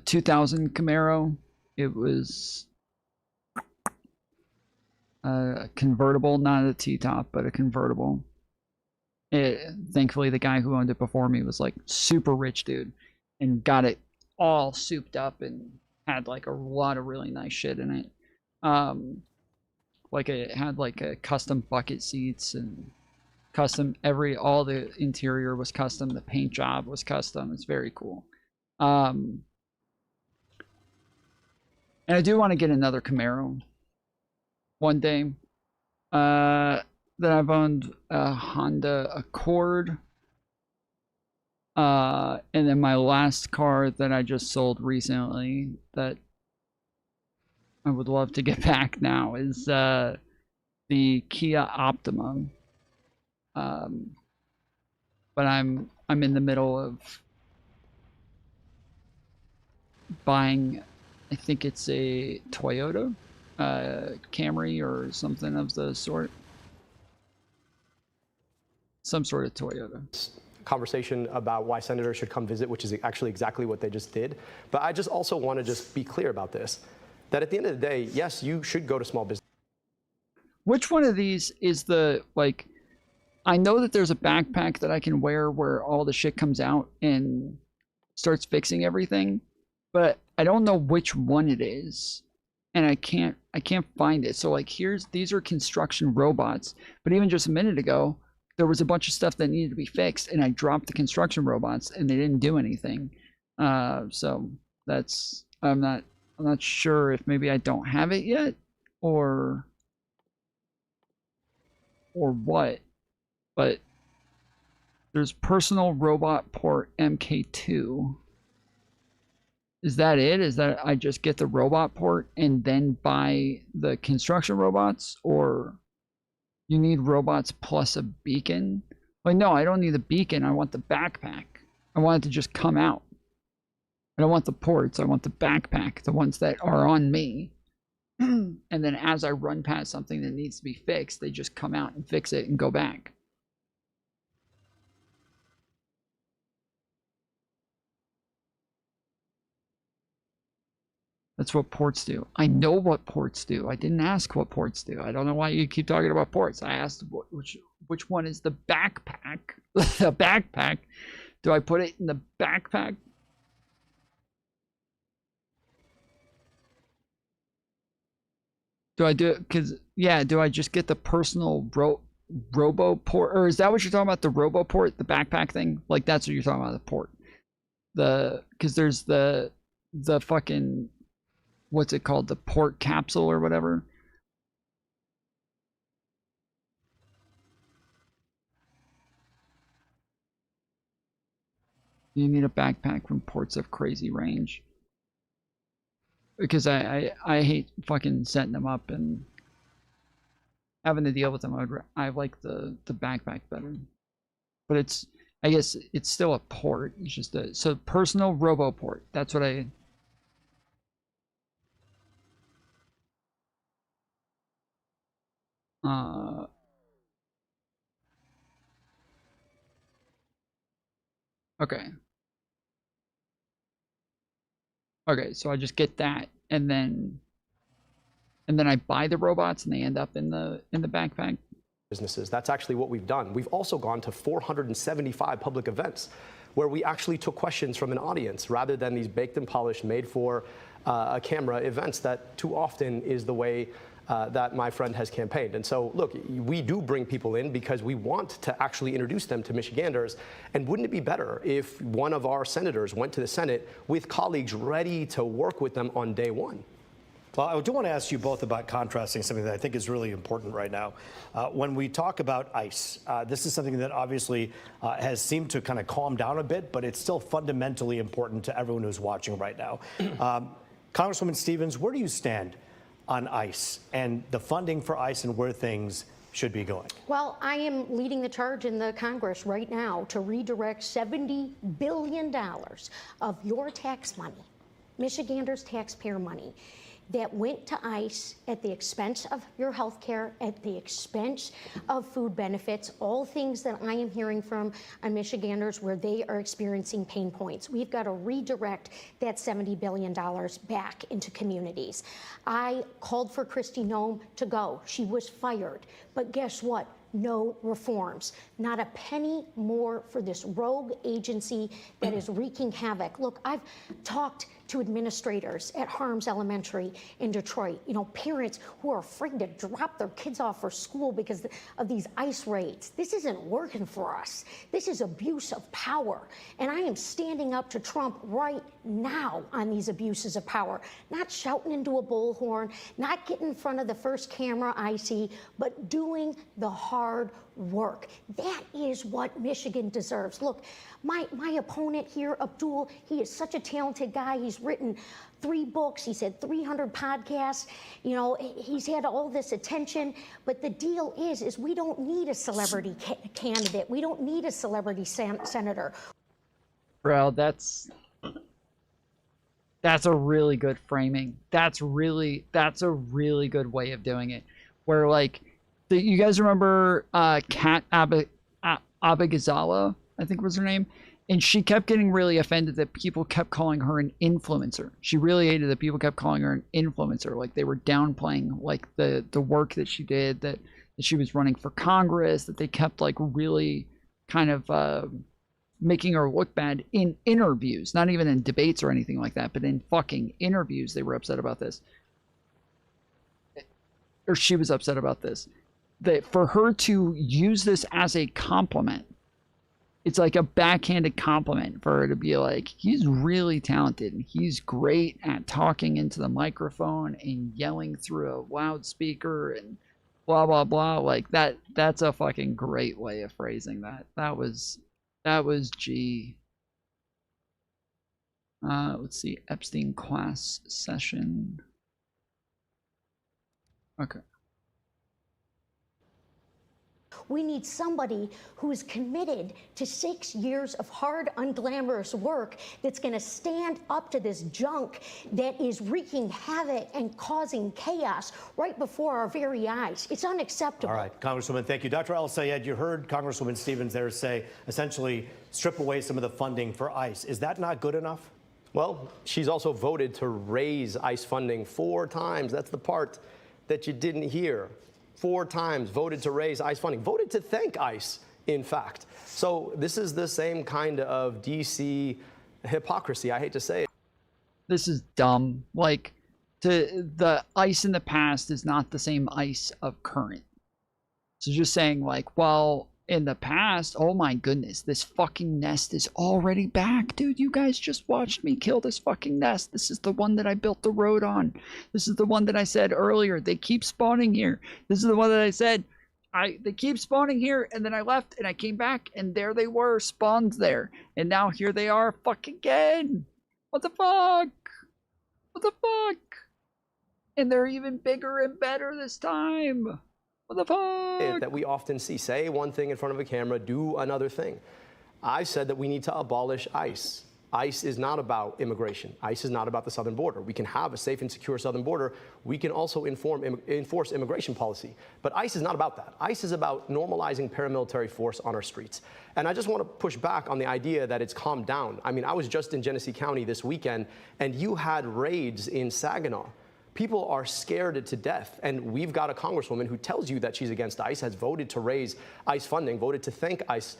2000 Camaro. It was a convertible, not a T-top, but a convertible. Thankfully, the guy who owned it before me was like super rich dude and got it all souped up and had like a lot of really nice shit in it. What Like it had like a custom bucket seats and custom all the interior was custom. The paint job was custom. It's very cool. And I do want to get another Camaro one day. Then I've owned a Honda Accord. And then my last car that I just sold recently that I would love to get back now is the Kia Optima. But I'm in the middle of buying, I think it's a Toyota Camry or something of the sort. Some sort of Toyota. Conversation about why senators should come visit, which is actually exactly what they just did. But I just also want to just be clear about this, that at the end of the day, yes, you should go to small business. Which one of these is the, like, I know that there's a backpack that I can wear where all the shit comes out and starts fixing everything, but I don't know which one it is. And I can't find it. So like these are construction robots, but even just a minute ago, there was a bunch of stuff that needed to be fixed and I dropped the construction robots and they didn't do anything. So that's, I'm not sure if maybe I don't have it yet or what, but there's personal robot port MK2. Is that it? Is that I just get the robot port and then buy the construction robots, or you need robots plus a beacon? Like, no, I don't need the beacon. I want the backpack. I want it to just come out. I don't want the ports. I want the backpack, the ones that are on me. And then as I run past something that needs to be fixed, they just come out and fix it and go back. That's what ports do. I know what ports do. I didn't ask what ports do. I don't know why you keep talking about ports. I asked which one is the backpack. The backpack. Do I put it in the backpack? Do I do it? Because, yeah, do I just get the personal robo port? Or is that what you're talking about? The robo port? The backpack thing? Like, that's what you're talking about, the port. Because there's the fucking, what's it called? The port capsule or whatever. You need a backpack when ports have crazy range. Because I hate fucking setting them up and having to deal with them. I like the backpack better. But it's, I guess it's still a port. It's just a, so personal robo port. That's what I. Okay. Okay, so I just get that, and then I buy the robots, and they end up in the backpack. Businesses. That's actually what we've done. We've also gone to 475 public events where we actually took questions from an audience rather than these baked and polished, made for a camera events that too often is the way that my friend has campaigned. And so, look, we do bring people in because we want to actually introduce them to Michiganders. And wouldn't it be better if one of our senators went to the Senate with colleagues ready to work with them on day one? Well, I do want to ask you both about contrasting something that I think is really important right now. When we talk about ICE, this is something that obviously has seemed to kind of calm down a bit, but it's still fundamentally important to everyone who's watching right now. Congresswoman Stevens, where do you stand on ICE and the funding for ICE and where things should be going? Well, I am leading the charge in the Congress right now to redirect $70 billion of your tax money, Michiganders' taxpayer money, that went to ICE at the expense of your health care, at the expense of food benefits, all things that I am hearing from Michiganders where they are experiencing pain points. We've got to redirect that $70 billion back into communities. I called for Kristi Noem to go. She was fired. But guess what? No reforms. Not a penny more for this rogue agency that is wreaking havoc. Look, I've talked to administrators at Harms Elementary in Detroit, you know, parents who are afraid to drop their kids off for school because of these ICE raids. This isn't working for us. This is abuse of power. And I am standing up to Trump right now on these abuses of power, not shouting into a bullhorn, not getting in front of the first camera I see, but doing the hard work. That is what Michigan deserves. Look, my opponent here, Abdul, he is such a talented guy. He's written 3 books. He's had 300 podcasts. You know, he's had all this attention. But the deal is we don't need a celebrity candidate. We don't need a celebrity senator. Bro, that's a really good framing. That's a really good way of doing it. Where, like, you guys remember Kat Abigazala, I think was her name? And she kept getting really offended that people kept calling her an influencer. She really hated that people kept calling her an influencer. Like, they were downplaying, like, the work that she did, that she was running for Congress, that they kept, like, really kind of making her look bad in interviews. Not even in debates or anything like that, but in fucking interviews they were upset about this. Or she was upset about this. That for her to use this as a compliment, it's like a backhanded compliment for her to be like, he's really talented and he's great at talking into the microphone and yelling through a loudspeaker and blah blah blah. Like that's a fucking great way of phrasing that. That was G. Let's see, Epstein class session. Okay. We need somebody who is committed to 6 years of hard, unglamorous work that's going to stand up to this junk that is wreaking havoc and causing chaos right before our very eyes. It's unacceptable. All right, Congresswoman, thank you. Dr. El-Sayed, you heard Congresswoman Stevens there say, essentially, strip away some of the funding for ICE. Is that not good enough? Well, she's also voted to raise ICE funding 4 times. That's the part that you didn't hear. 4 times voted to raise ICE funding, voted to thank ICE, in fact. So this is the same kind of DC hypocrisy, I hate to say it. This is dumb. Like, the ICE in the past is not the same ICE of current. So just saying, like, well, in the past, oh my goodness, this fucking nest is already back. Dude, you guys just watched me kill this fucking nest. This is the one that I built the road on. This is the one that I said earlier, they keep spawning here. This is the one that I said, they keep spawning here, and then I left, and I came back, and there they were, spawned there. And now here they are, fuck again. What the fuck? What the fuck? And they're even bigger and better this time. What the fuck? That we often see. Say one thing in front of a camera, do another thing. I said that we need to abolish ICE. ICE is not about immigration. ICE is not about the southern border. We can have a safe and secure southern border. We can also enforce immigration policy. But ICE is not about that. ICE is about normalizing paramilitary force on our streets. And I just want to push back on the idea that it's calmed down. I mean, I was just in Genesee County this weekend, and you had raids in Saginaw. People are scared to death, and we've got a congresswoman who tells you that she's against ICE, has voted to raise ICE funding, voted to thank ICE,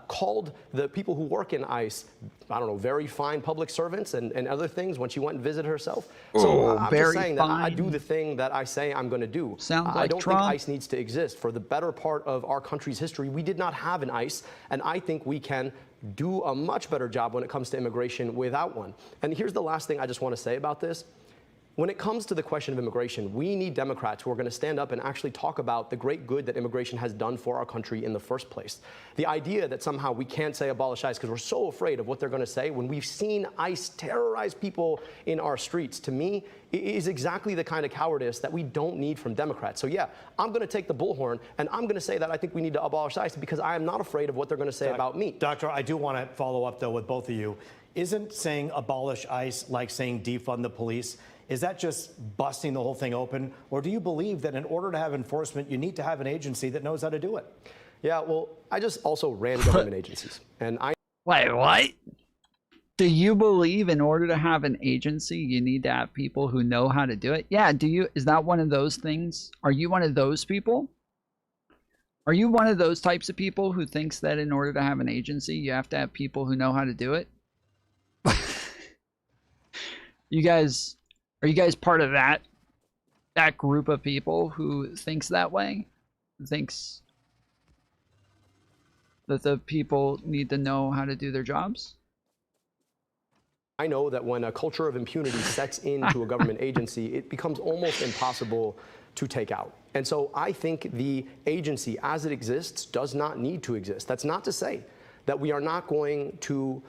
called the people who work in ICE, I don't know, very fine public servants and other things when she went and visited herself. So I'm just saying that I do the thing that I say I'm going to do. Sounds like I don't Trump. think ICE needs to exist. For the better part of our country's history, we did not have an ICE, and I think we can do a much better job when it comes to immigration without one. And here's the last thing I just want to say about this. When it comes to the question of immigration, we need Democrats who are going to stand up and actually talk about the great good that immigration has done for our country in the first place. The idea that somehow we can't say abolish ICE because we're so afraid of what they're going to say when we've seen ICE terrorize people in our streets, to me, is exactly the kind of cowardice that we don't need from Democrats. So yeah, I'm going to take the bullhorn, and I'm going to say that I think we need to abolish ICE because I am not afraid of what they're going to say about me. Doctor, I do want to follow up, though, with both of you. Isn't saying abolish ICE like saying defund the police? Is that just busting the whole thing open? Or do you believe that in order to have enforcement, you need to have an agency that knows how to do it? Yeah, well, I just also ran government agencies. And Wait, what? Do you believe in order to have an agency, you need to have people who know how to do it? Yeah, is that one of those things? Are you one of those people? Are you one of those types of people who thinks that in order to have an agency, you have to have people who know how to do it? Are you guys part of that group of people who thinks that way? Thinks that the people need to know how to do their jobs? I know that when a culture of impunity sets into a government agency, it becomes almost impossible to take out. And so I think the agency as it exists does not need to exist. That's not to say that we are not going to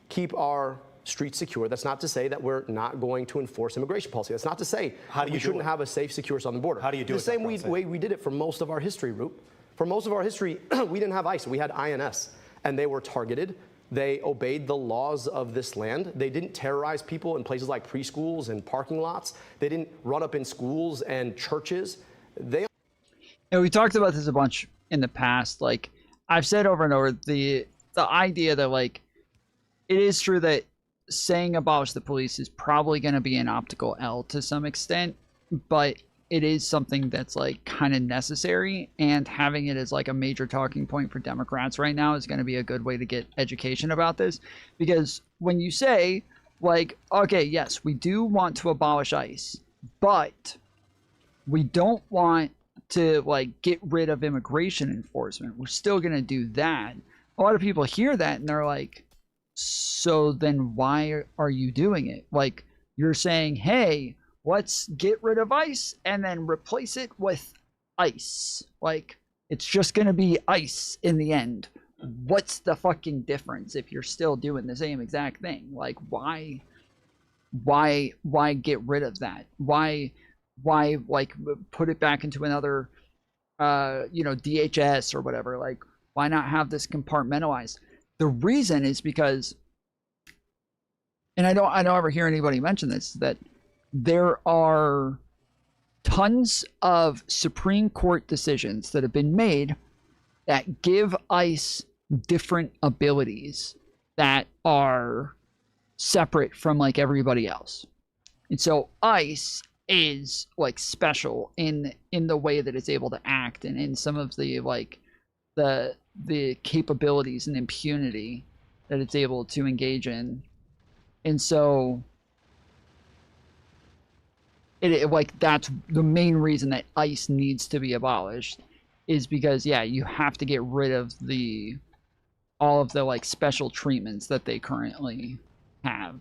keep our streets secure. That's not to say that we're not going to enforce immigration policy. That's not to say that we shouldn't have a safe, secure southern border. How do you do it? The same way we did it for most of our history, Roop. For most of our history, we didn't have ICE. We had INS, and they were targeted. They obeyed the laws of this land. They didn't terrorize people in places like preschools and parking lots. They didn't run up in schools and churches. And we talked about this a bunch in the past. Like, I've said over and over, the idea that, like, it is true that saying abolish the police is probably going to be an optical L to some extent, but it is something that's, like, kind of necessary, and having it as, like, a major talking point for Democrats right now is going to be a good way to get education about this. Because when you say, like, okay, yes, we do want to abolish ICE, but we don't want to, like, get rid of immigration enforcement, we're still going to do that. A lot of people hear that and they're like, so then why are you doing it? Like, you're saying, hey, let's get rid of ICE and then replace it with ICE. Like, it's just going to be ICE in the end. What's the fucking difference if you're still doing the same exact thing? Like, why get rid of that? Why like put it back into another, DHS or whatever? Like, why not have this compartmentalized? The reason is because, and I don't ever hear anybody mention this, that there are tons of Supreme Court decisions that have been made that give ICE different abilities that are separate from, like, everybody else. And so ICE is, like, special in the way that it's able to act, and in some of the, like, the capabilities and impunity that it's able to engage in. And so it like, that's the main reason that ICE needs to be abolished, is because, yeah, you have to get rid of all of the, like, special treatments that they currently have.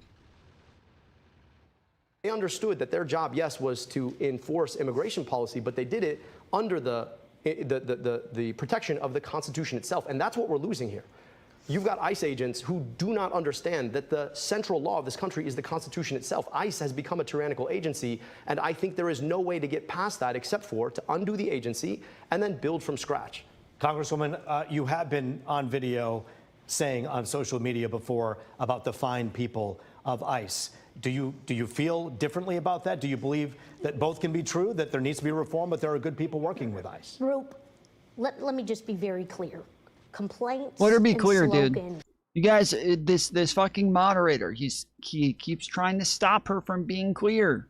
They understood that their job, yes, was to enforce immigration policy, but they did it under the protection of the Constitution itself. And that's what we're losing here. You've got ICE agents who do not understand that the central law of this country is the Constitution itself. ICE has become a tyrannical agency, and I think there is no way to get past that except for to undo the agency and then build from scratch. Congresswoman, you have been on video saying on social media before about the fine people of ICE. Do you feel differently about that? Do you believe that both can be true, that there needs to be reform, but there are good people working with ICE? Roop, let me just be very clear. Complaints. Let her be clear, dude. You guys, this fucking moderator, he keeps trying to stop her from being clear.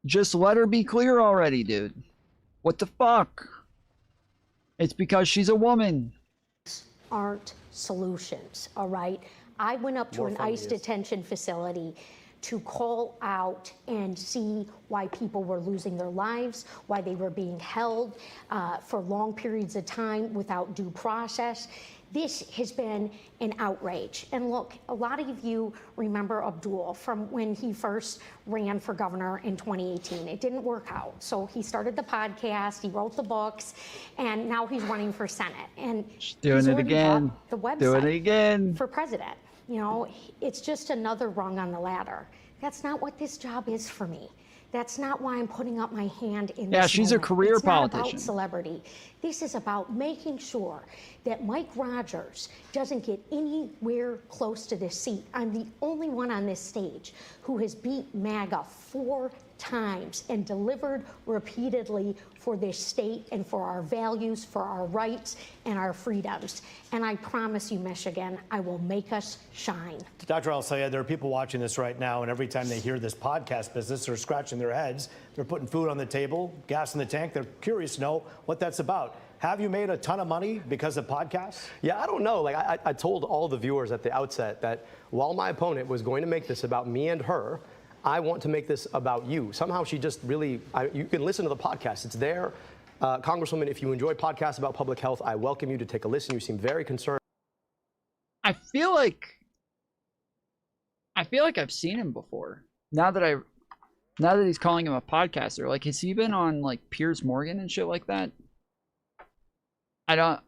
Just let her be clear already, dude. What the fuck? It's because she's a woman. Aren't solutions, all right? I went up to an ICE detention facility to call out and see why people were losing their lives, why they were being held for long periods of time without due process. This has been an outrage. And look, a lot of you remember Abdul from when he first ran for governor in 2018. It didn't work out. So he started the podcast, he wrote the books, and now he's running for Senate. And she's doing it again. The website doing it again. For president. You know, it's just another rung on the ladder. That's not what this job is for me. That's not why I'm putting up my hand in this Yeah, she's moment. a career it's politician. Not about celebrity. This is about making sure that Mike Rogers doesn't get anywhere close to this seat. I'm the only one on this stage who has beat MAGA 4 times and delivered repeatedly for this state and for our values, for our rights and our freedoms. And I promise you, Michigan, I will make us shine. Dr. Al-Sayed, there are people watching this right now, and every time they hear this podcast business, they're scratching their heads. They're putting food on the table, gas in the tank. They're curious to know what that's about. Have you made a ton of money because of podcasts? Yeah, I don't know. Like I told all the viewers at the outset that while my opponent was going to make this about me and her, I want to make this about you. Somehow she just really, you can listen to the podcast. It's there. Congresswoman, if you enjoy podcasts about public health, I welcome you to take a listen. You seem very concerned. I feel like I've seen him before. Now that he's calling him a podcaster, like, has he been on like Piers Morgan and shit like that? I don't.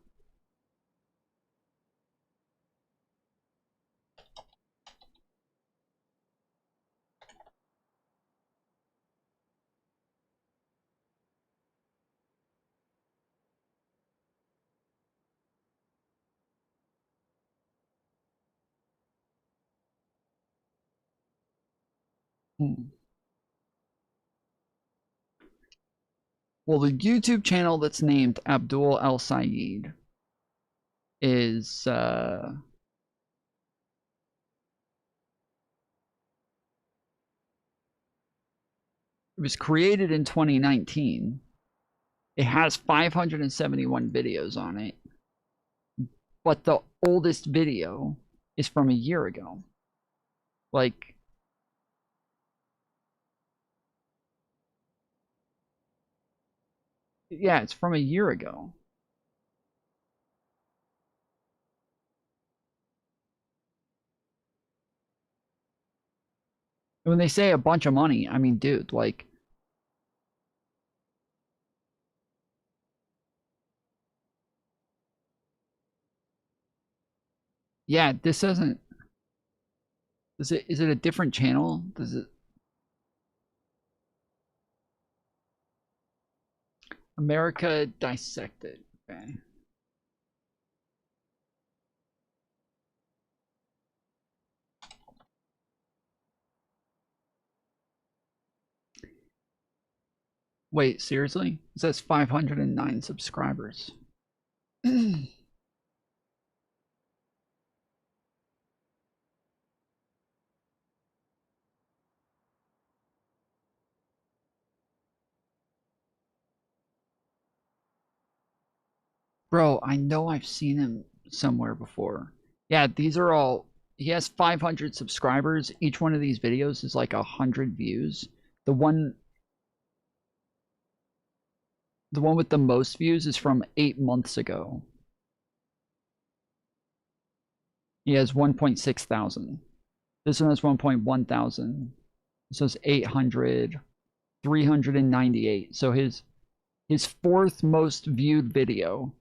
Well, the YouTube channel that's named Abdul El Sayed is it was created in 2019. It has 571 videos on it, but the oldest video is from a year ago. Like, yeah, it's from a year ago. When they say a bunch of money, I mean, dude, like, yeah, this doesn't. Is it a different channel? Does it? America Dissected. Okay. Wait, seriously? It says 509 subscribers. Bro, I know I've seen him somewhere before. Yeah, these are all. He has 500 subscribers. Each one of these videos is like 100 views. The one with the most views is from 8 months ago. He has 1.6 thousand. This one has 1.1 thousand. This was 800, 398. So his fourth most viewed video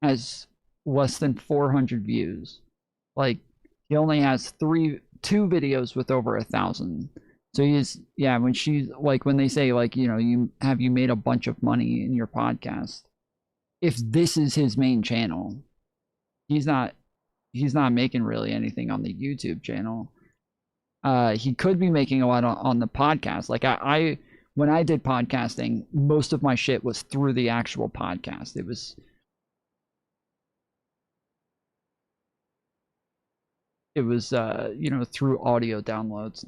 has less than 400 views. Like, he only has two videos with over 1,000. So he's, yeah, when she's like, when they say, like, you know, you made a bunch of money in your podcast, if this is his main channel, he's not making really anything on the YouTube channel. He could be making a lot on the podcast. Like, I when I did podcasting, most of my shit was through the actual podcast. It was you know, through audio downloads,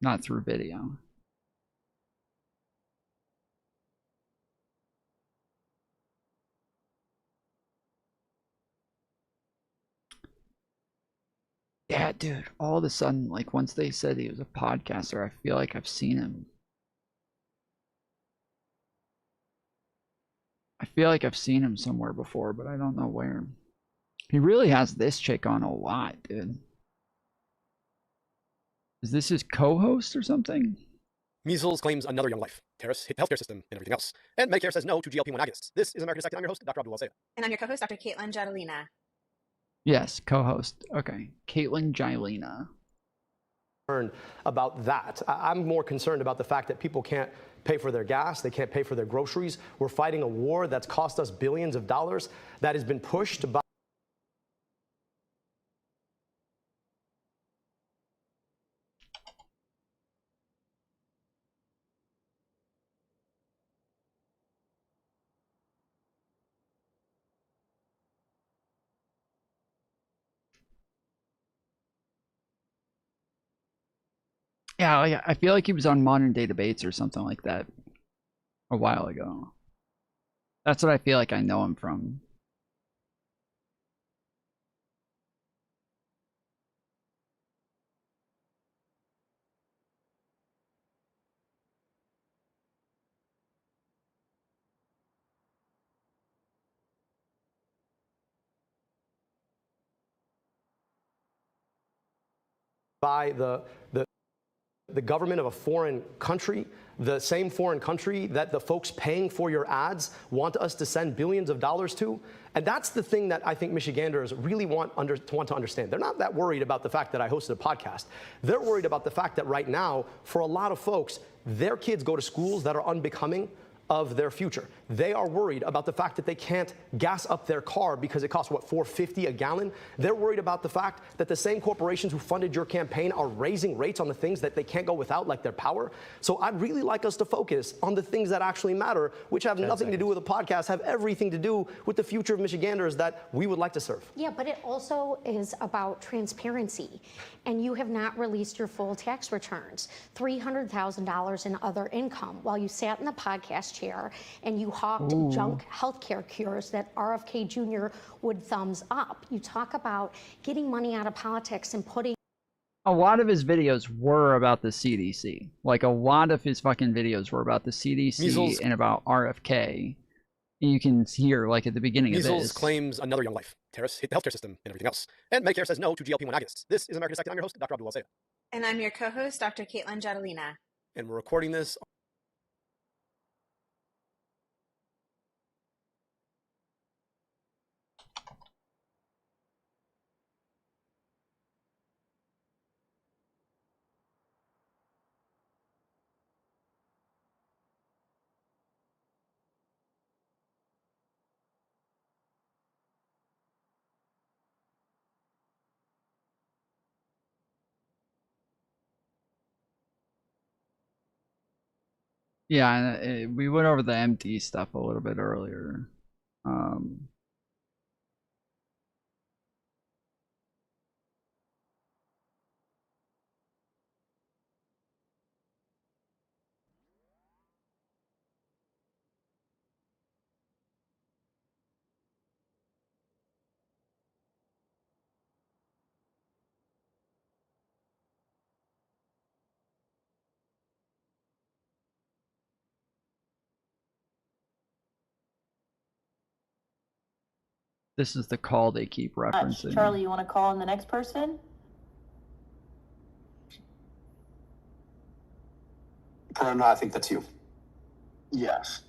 not through video. Yeah, dude, all of a sudden, like, once they said he was a podcaster, I feel like I've seen him. I feel like I've seen him somewhere before, but I don't know where. He really has this chick on a lot, dude. Is this his co-host or something? Measles claims another young life. Tariffs hit the healthcare system and everything else. And Medicare says no to GLP-1 agonists. This is America Dissected. I'm your host, Dr. Abdul Sayed. And I'm your co-host, Dr. Caitlin Jadalina. Yes, co-host. Okay, Caitlin Jylena. About that. I'm more concerned about the fact that people can't pay for their gas, they can't pay for their groceries. We're fighting a war that's cost us billions of dollars that has been pushed by Yeah, like, I feel like he was on Modern Day Debates or something like that a while ago. That's what I feel like I know him from. By the government of a foreign country, the same foreign country that the folks paying for your ads want us to send billions of dollars to. And that's the thing that I think Michiganders really want to understand. They're not that worried about the fact that I hosted a podcast. They're worried about the fact that right now, for a lot of folks, their kids go to schools that are unbecoming of their future. They are worried about the fact that they can't gas up their car because it costs, what, $4.50 a gallon? They're worried about the fact that the same corporations who funded your campaign are raising rates on the things that they can't go without, like their power. So I'd really like us to focus on the things that actually matter, which have nothing to do with the podcast, have everything to do with the future of Michiganders that we would like to serve. Yeah, but it also is about transparency. And you have not released your full tax returns, $300,000 in other income, while you sat in the podcast chair and you hawked junk healthcare cures that RFK Jr. would thumbs up. You talk about getting money out of politics and putting. A lot of his videos were about the CDC. Like, a lot of his fucking videos were about the CDC Measles. and about RFK. And you can hear, like, at the beginning Measles of this. claims another young life. Terrorists hit the healthcare system and everything else. And Medicare says no to GLP-1 agonists. This is American Dissected. I'm your host, Dr. Abdul Wasea. And I'm your co-host, Dr. Caitlin Jadalina. And we're recording this. Yeah, and we went over the MD stuff a little bit earlier. This is the call they keep referencing. Charlie, you want to call on the next person? Prerna, I think that's you. Yes.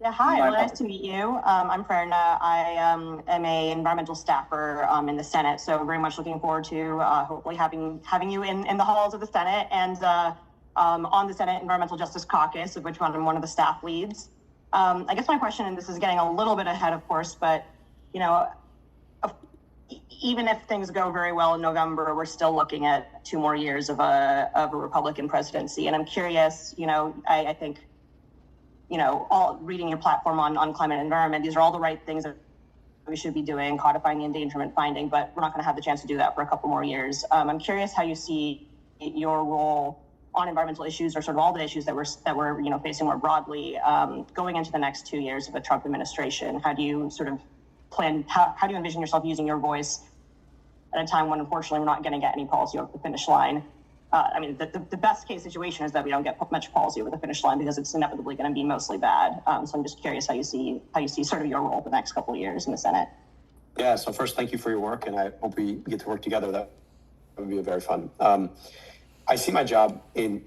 Yeah, hi, well, nice to meet you. I'm Prerna. I am a environmental staffer in the Senate, so very much looking forward to hopefully having you in the halls of the Senate and on the Senate Environmental Justice Caucus, of which I'm one of the staff leads. I guess my question, and this is getting a little bit ahead, of course, but you know, even if things go very well in November, we're still looking at 2 more years of a Republican presidency. And I'm curious, you know, I think, you know, all reading your platform on climate and environment, these are all the right things that we should be doing, codifying the endangerment finding, but we're not going to have the chance to do that for a couple more years. I'm curious how you see your role on environmental issues, or sort of all the issues that we're you know, facing more broadly, going into the next 2 years of the Trump administration. How do you sort of plan, how do you envision yourself using your voice at a time when, unfortunately, we're not going to get any policy over the finish line? I mean, the best case situation is that we don't get much policy over the finish line because it's inevitably going to be mostly bad. So I'm just curious how you see sort of your role the next couple of years in the Senate. Yeah, so first, thank you for your work, and I hope we get to work together. That would be very fun. I see my job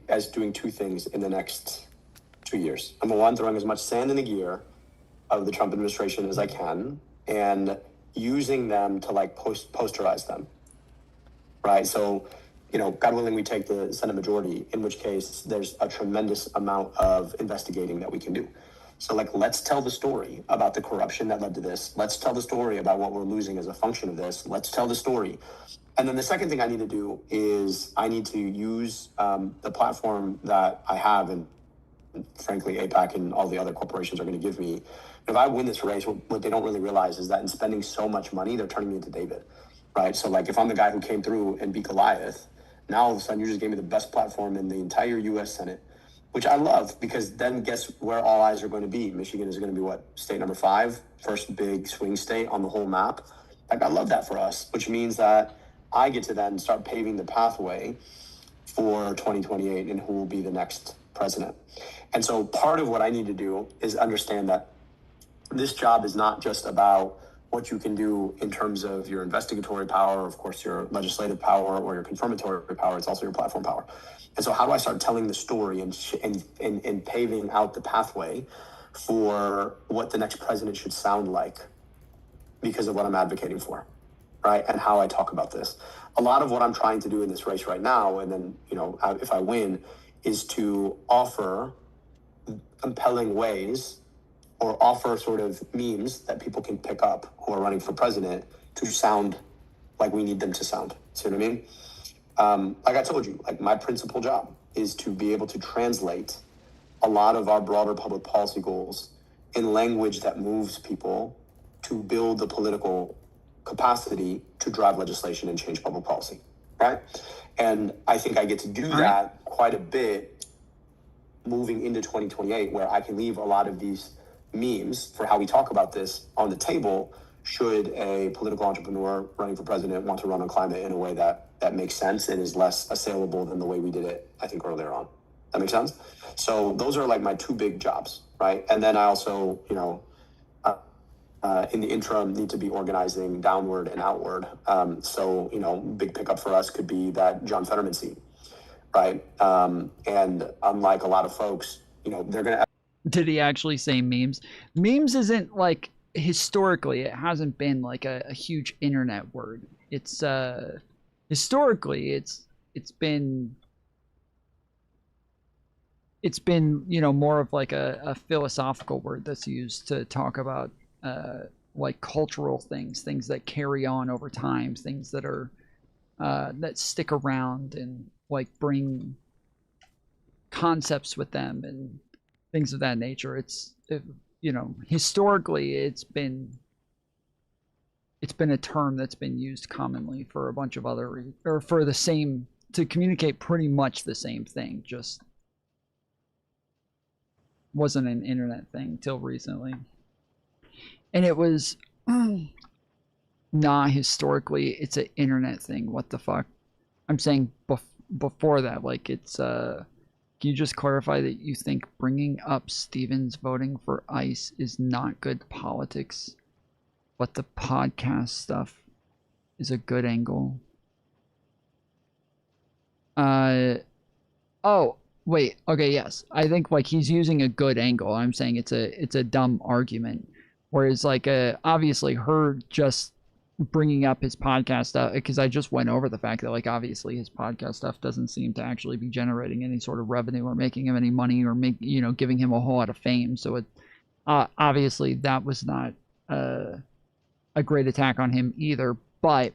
as doing 2 things in the next 2 years. Number one, throwing as much sand in the gear of the Trump administration as I can, and using them to like posterize them, right? So, you know, God willing, we take the Senate majority, in which case there's a tremendous amount of investigating that we can do. So like, let's tell the story about the corruption that led to this. Let's tell the story about what we're losing as a function of this. Let's tell the story. And then the second thing I need to do is I need to use the platform that I have, and frankly, AIPAC and all the other corporations are going to give me. If I win this race, what they don't really realize is that in spending so much money, they're turning me into David, right? So like, if I'm the guy who came through and beat Goliath, Now all of a sudden you just gave me the best platform in the entire U.S. Senate, which I love, because then guess where all eyes are going to be? Michigan is going to be what? State number 5, first big swing state on the whole map. Like, I love that for us, which means that I get to then start paving the pathway for 2028 and who will be the next president. And so part of what I need to do is understand that this job is not just about what you can do in terms of your investigatory power, of course, your legislative power or your confirmatory power. It's also your platform power. And so how do I start telling the story and paving out the pathway for what the next president should sound like because of what I'm advocating for, right? And how I talk about this. A lot of what I'm trying to do in this race right now, and then, you know, if I win, is to offer compelling ways or offer sort of memes that people can pick up who are running for president to sound like we need them to sound. See what I mean? Like I told you, like, my principal job is to be able to translate a lot of our broader public policy goals in language that moves people to build the political capacity to drive legislation and change public policy, right? And I think I get to do that quite a bit moving into 2028, where I can leave a lot of these memes for how we talk about this on the table should a political entrepreneur running for president want to run on climate in a way that makes sense and is less assailable than the way we did it, I think, earlier on. That makes sense? So those are like my 2 big jobs, right? And then I also, you know, in the interim, need to be organizing downward and outward. So, you know, big pickup for us could be that John Fetterman seat, right? And unlike a lot of folks, you know, they're going to... Did he actually say memes? Memes isn't, like, historically, it hasn't been like a huge internet word. It's historically it's been, you know, more of like a philosophical word that's used to talk about like cultural things that carry on over time, things that are that stick around and like bring concepts with them and things of that nature. You know, historically it's been a term that's been used commonly for a bunch of other, or for the same, to communicate pretty much the same thing, just wasn't an internet thing till recently. And it was, nah, historically it's an internet thing. What the fuck? I'm saying before that, like, it's, can you just clarify that you think bringing up Stevens voting for ICE is not good politics, but the podcast stuff is a good angle? Oh, wait, okay, yes. I think, like, he's using a good angle. I'm saying it's a dumb argument. Whereas, like, obviously her just bringing up his podcast stuff, because I just went over the fact that, like, obviously his podcast stuff doesn't seem to actually be generating any sort of revenue or making him any money or you know, giving him a whole lot of fame. So it obviously that was not a great attack on him either, but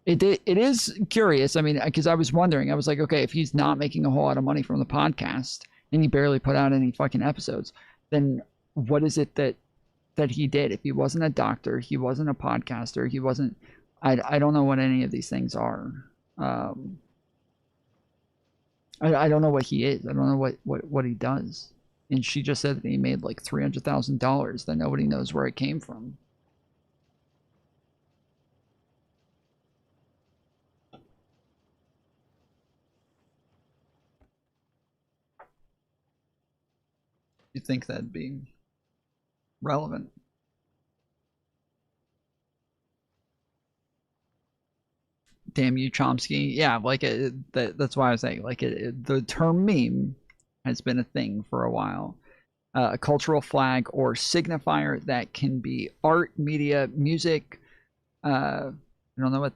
it is curious. I mean, because I was wondering, I was like, okay, if he's not making a whole lot of money from the podcast and he barely put out any fucking episodes, then what is it that he did? If he wasn't a doctor, he wasn't a podcaster, he wasn't, I don't know what any of these things are. I don't know what he is. I don't know what he does. And she just said that he made like $300,000 that nobody knows where it came from. You think that'd be relevant? Damn you, Chomsky. Yeah, like that's why I was saying, like, the term meme has been a thing for a while. A cultural flag or signifier that can be art, media, music. I don't know what.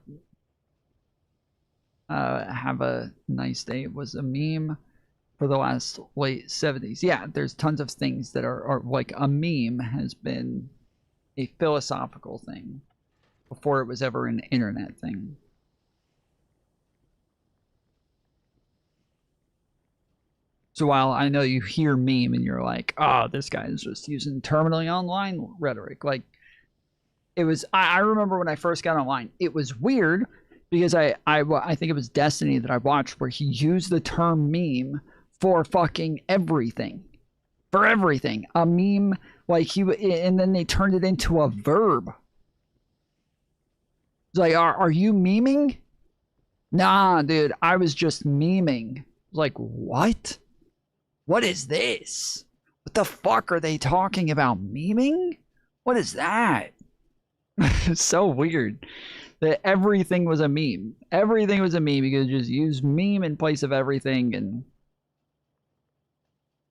Have a nice day was a meme for the last late 70s. Yeah, there's tons of things that are like, a meme has been a philosophical thing before it was ever an internet thing. So while I know you hear meme and you're like, oh, this guy is just using terminally online rhetoric, like, it was, I remember when I first got online, it was weird because I think it was Destiny that I watched where he used the term meme for fucking everything. For everything. A meme, like and then they turned it into a verb. It's like, are you memeing? Nah, dude, I was just memeing. Like, what? What is this? What the fuck are they talking about? Memeing? What is that? It's so weird that everything was a meme. Everything was a meme. You could just use meme in place of everything, and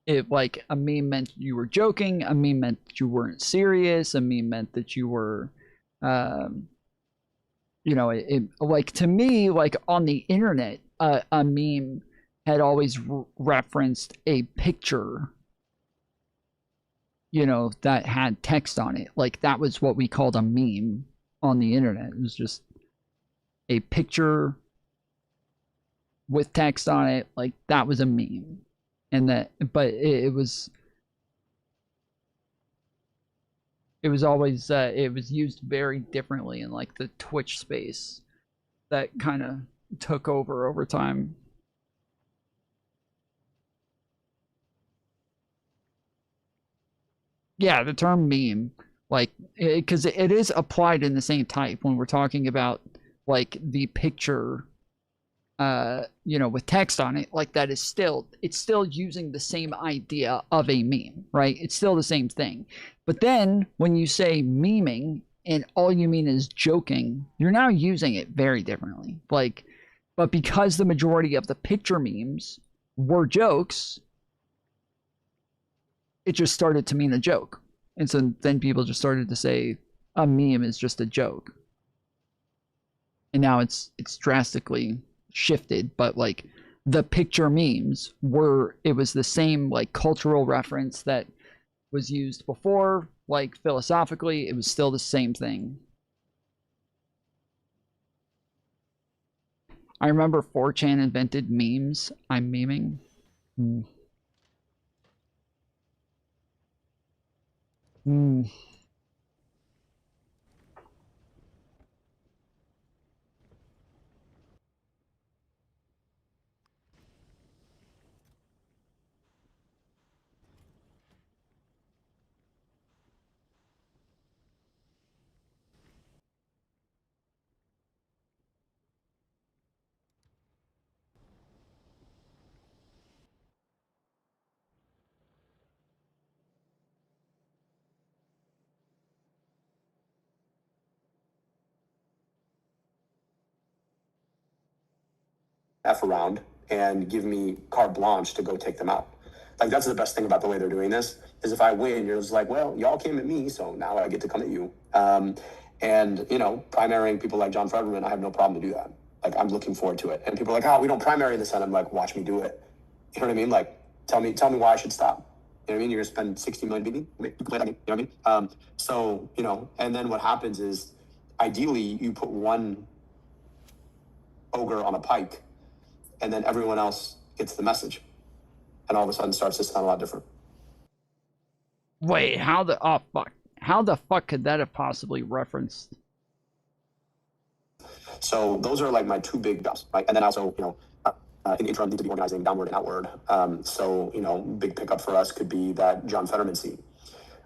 it, like, a meme meant you were joking, a meme meant that you weren't serious, a meme meant that you were you know, like, to me, like, on the internet, a meme had always referenced a picture, you know, that had text on it. Like, that was what we called a meme on the internet. It was just a picture with text on it. Like, that was a meme. And that, but it was always, it was used very differently in, like, the Twitch space that kind of took over time. Yeah, the term meme, like, because it is applied in the same type when we're talking about, like, the picture, you know, with text on it. Like, that is still, it's still using the same idea of a meme, right? It's still the same thing. But then when you say memeing and all you mean is joking, you're now using it very differently. Like, but because the majority of the picture memes were jokes, it just started to mean a joke. And so then people just started to say a meme is just a joke. And now it's drastically shifted, but, like, the picture memes were, it was the same, like, cultural reference that was used before. Like, philosophically, it was still the same thing. I remember 4chan invented memes. I'm memeing. F around and give me carte blanche to go take them out. Like, that's the best thing about the way they're doing this, is if I win, you're just like, well, y'all came at me, so now I get to come at you. And, you know, primarying people like John Fetterman, I have no problem to do that. Like, I'm looking forward to it. And people are like, oh, we don't primary the Senate. I'm like, watch me do it. You know what I mean? Like, tell me why I should stop. You know what I mean? You're going to spend 60 million beating me? You play that game. You know what I mean? So, you know, and then what happens is, ideally, you put one ogre on a pike, and then everyone else gets the message. And all of a sudden starts to sound a lot different. Wait, how the, oh fuck. How the fuck could that have possibly referenced? So those are, like, my two big jobs, right? And then also, you know, in the interim, need to be organizing downward and outward. So, you know, big pickup for us could be that John Fetterman seat,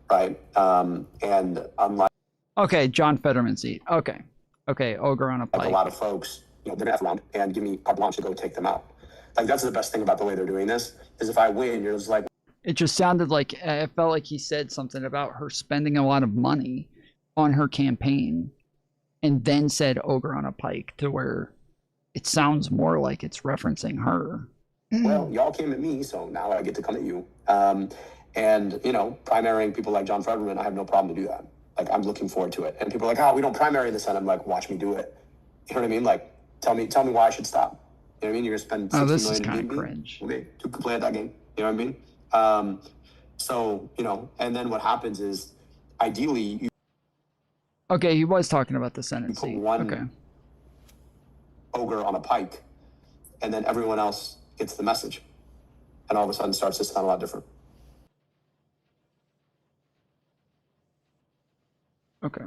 right? And unlike... Okay, John Fetterman seat. Okay. Okay, ogre on a pike. Like, a lot of folks, you know, they're going to F around and give me carte blanche to go take them out. Like, that's the best thing about the way they're doing this, is if I win, you're just like... It just sounded like, it felt like he said something about her spending a lot of money on her campaign and then said ogre on a pike, to where it sounds more like it's referencing her. Well, y'all came at me, so now I get to come at you. And, you know, primarying people like John Fetterman, I have no problem to do that. Like, I'm looking forward to it. And people are like, oh, we don't primary the Senate. I'm like, watch me do it. You know what I mean? Like, tell me why I should stop. You know what I mean? You're going to spend 60 this million is kind to of cringe. Okay, you can play at that game. You know what I mean? So, you know, and then what happens is, ideally, you... Okay, he was talking about the Senate put seat. one Okay. ogre on a pike, and then everyone else gets the message. And all of a sudden starts to sound a lot different. Okay.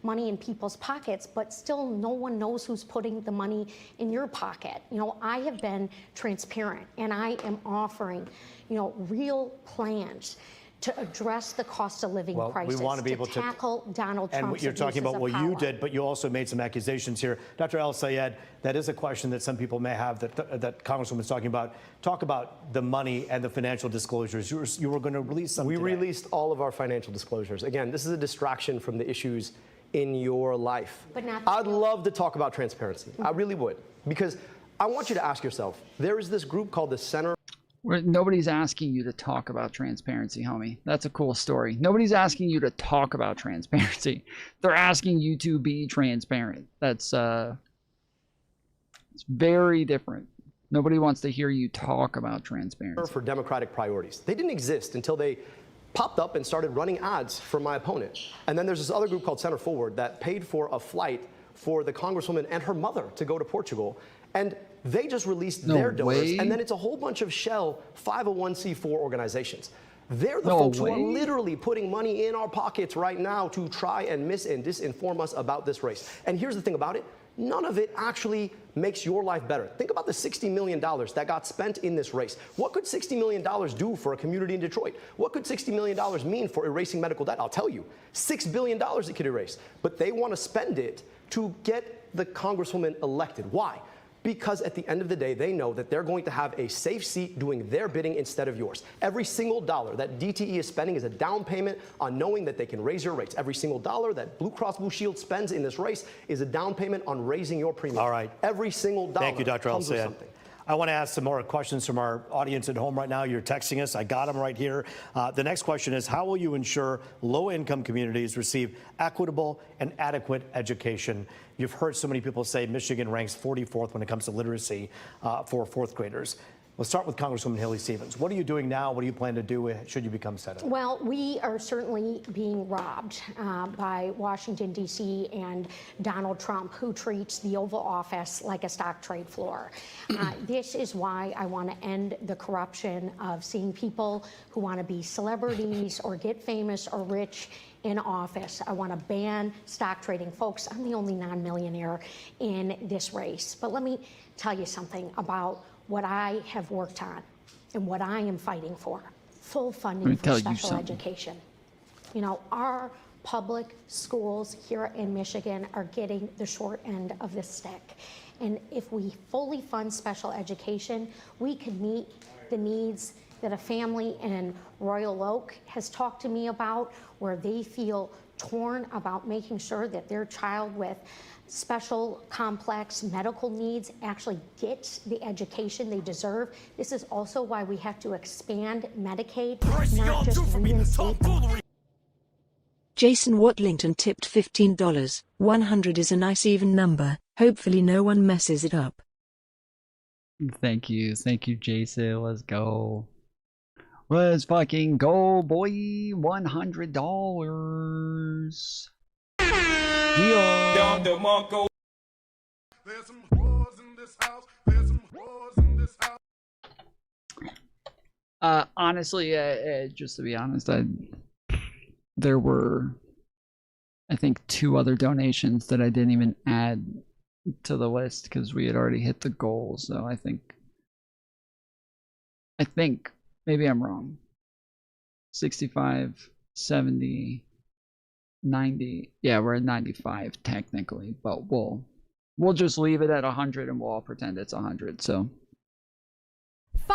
money in people's pockets, but still no one knows who's putting the money in your pocket. You know, I have been transparent and I am offering, you know, real plans to address the cost of living crisis, we want to be able tackle Donald Trump's And you're talking about what you did, but you also made some accusations here. Dr. El-Sayed, that is a question that some people may have that Congresswoman's talking about. Talk about the money and the financial disclosures. You were going to release some We today. released all of our financial disclosures. Again, this is a distraction from the issues in your life. But not I'd love to talk about transparency. I really would. Because I want you to ask yourself, there is this group called the Center. Nobody's asking you to talk about transparency, homie. That's a cool story. Nobody's asking you to talk about transparency. They're asking you to be transparent. That's it's very different. Nobody wants to hear you talk about transparency. For Democratic priorities. They didn't exist until they popped up and started running ads for my opponent. And then there's this other group called Center Forward that paid for a flight for the Congresswoman and her mother to go to Portugal. And they just released their donors, and then it's a whole bunch of shell 501c4 organizations. They're the folks who are literally putting money in our pockets right now to try and mis and disinform us about this race. And here's the thing about it. None of it actually makes your life better. Think about the $60 million that got spent in this race. What could $60 million do for a community in Detroit? What could $60 million mean for erasing medical debt? I'll tell you, $6 billion it could erase. But they want to spend it to get the Congresswoman elected. Why? Because at the end of the day, they know that they're going to have a safe seat doing their bidding instead of yours. Every single dollar that DTE is spending is a down payment on knowing that they can raise your rates. Every single dollar that Blue Cross Blue Shield spends in this race is a down payment on raising your premium. All right. Every single dollar. Thank you, Dr. comes with El-Sayed. something. I want to ask some more questions from our audience at home right now. You're texting us. I got them right here. The next question is, how will you ensure low-income communities receive equitable and adequate education? You've heard so many people say Michigan ranks 44th when it comes to literacy for fourth graders. Let's start with Congresswoman Haley Stevens. What are you doing now? What do you plan to do should you become senator? Well, we are certainly being robbed by Washington, D.C. and Donald Trump, who treats the Oval Office like a stock trade floor. This is why I want to end the corruption of seeing people who want to be celebrities or get famous or rich in office. I want to ban stock trading. Folks, I'm the only non-millionaire in this race. But let me tell you something about what I have worked on and what I am fighting for. Full funding for special education. You know, our public schools here in Michigan are getting the short end of the stick. And if we fully fund special education, we can meet the needs that a family in Royal Oak has talked to me about, where they feel torn about making sure that their child with special complex medical needs actually gets the education they deserve. This is also why we have to expand Medicaid, not just reinstate. Jason Watlington tipped $15. 100 is a nice even number. Hopefully no one messes it up. Thank you, Jason. Let's go. Let's fucking go, boy. $100. Down the Marco. There's some whores in this house. There's some whores in this house. Honestly, just to be honest, there were, I think, 2 other donations that I didn't even add to the list because we had already hit the goal. So I think maybe I'm wrong. 65, 70. 90. Yeah, we're at 95 technically, but we'll just leave it at 100 and we'll all pretend it's 100. So $5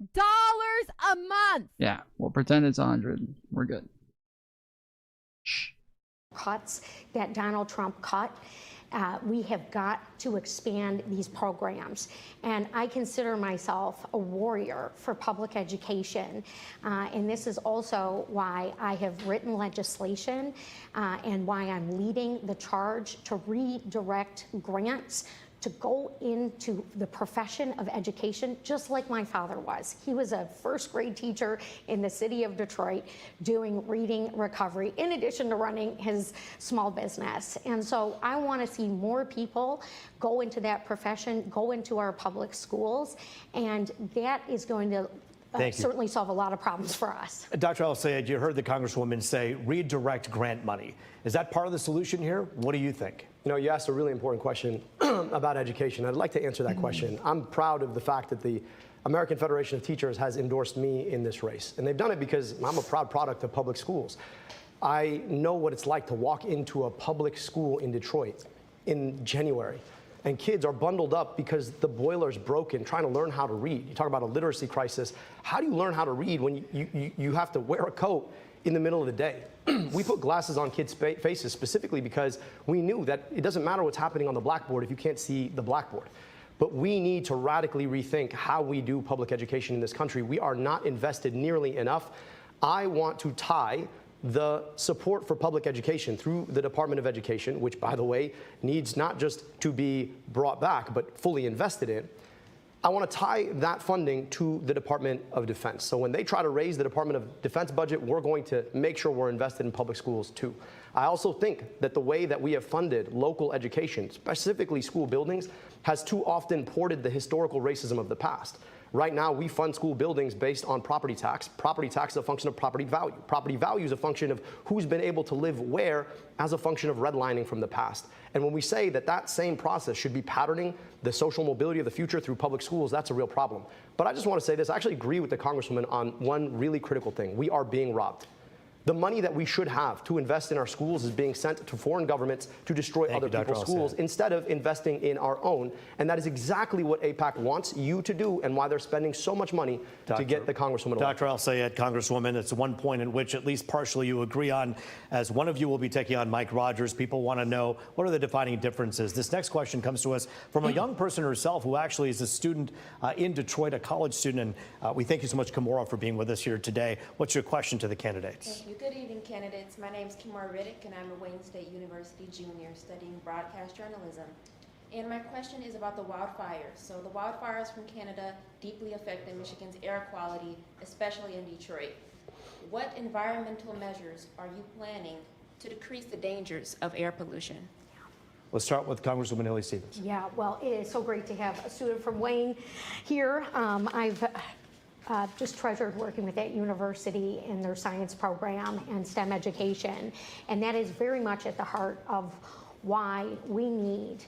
a month. Yeah, we'll pretend it's 100. We're good. Cuts that Donald Trump cut. We have got to expand these programs. And I consider myself a warrior for public education. And this is also why I have written legislation and why I'm leading the charge to redirect grants to go into the profession of education, just like my father was. He was a first grade teacher in the city of Detroit doing reading recovery, in addition to running his small business. And so I want to see more people go into that profession, go into our public schools, and that is going to certainly solve a lot of problems for us. Dr. El-Sayed, you heard the Congresswoman say redirect grant money. Is that part of the solution here? What do you think? You know, you asked a really important question about education. I'd like to answer that question. I'm proud of the fact that the American Federation of Teachers has endorsed me in this race. And they've done it because I'm a proud product of public schools. I know what it's like to walk into a public school in Detroit in January, and kids are bundled up because the boiler's broken, trying to learn how to read. You talk about a literacy crisis. How do you learn how to read when you have to wear a coat in the middle of the day? We put glasses on kids' faces specifically because we knew that it doesn't matter what's happening on the blackboard if you can't see the blackboard. But we need to radically rethink how we do public education in this country. We are not invested nearly enough. I want to tie the support for public education through the Department of Education, which, by the way, needs not just to be brought back, but fully invested in. I want to tie that funding to the Department of Defense. So when they try to raise the Department of Defense budget, we're going to make sure we're invested in public schools too. I also think that the way that we have funded local education, specifically school buildings, has too often ported the historical racism of the past. Right now, we fund school buildings based on property tax. Property tax is a function of property value. Property value is a function of who's been able to live where as a function of redlining from the past. And when we say that that same process should be patterning the social mobility of the future through public schools, that's a real problem. But I just want to say this. I actually agree with the Congresswoman on one really critical thing. We are being robbed. The money that we should have to invest in our schools is being sent to foreign governments to destroy other people's schools instead of investing in our own. And that is exactly what AIPAC wants you to do and why they're spending so much money to get the Congresswoman elected. Dr. El-Sayed, Congresswoman, it's one point in which at least partially you agree on. As one of you will be taking on Mike Rogers, people want to know what are the defining differences. This next question comes to us from a young person herself who actually is a student in Detroit, a college student. And we thank you so much, Kimora, for being with us here today. What's your question to the candidates? Thank you. Good evening, candidates. My name is Kimora Riddick, and I'm a Wayne State University junior studying broadcast journalism. And my question is about the wildfires. So the wildfires from Canada deeply affected Michigan's air quality, especially in Detroit. What environmental measures are you planning to decrease the dangers of air pollution? Let's start with Congresswoman Haley Stevens. Yeah, well, it is so great to have a student from Wayne here. I've just treasured working with that university in their science program and STEM education. And that is very much at the heart of why we need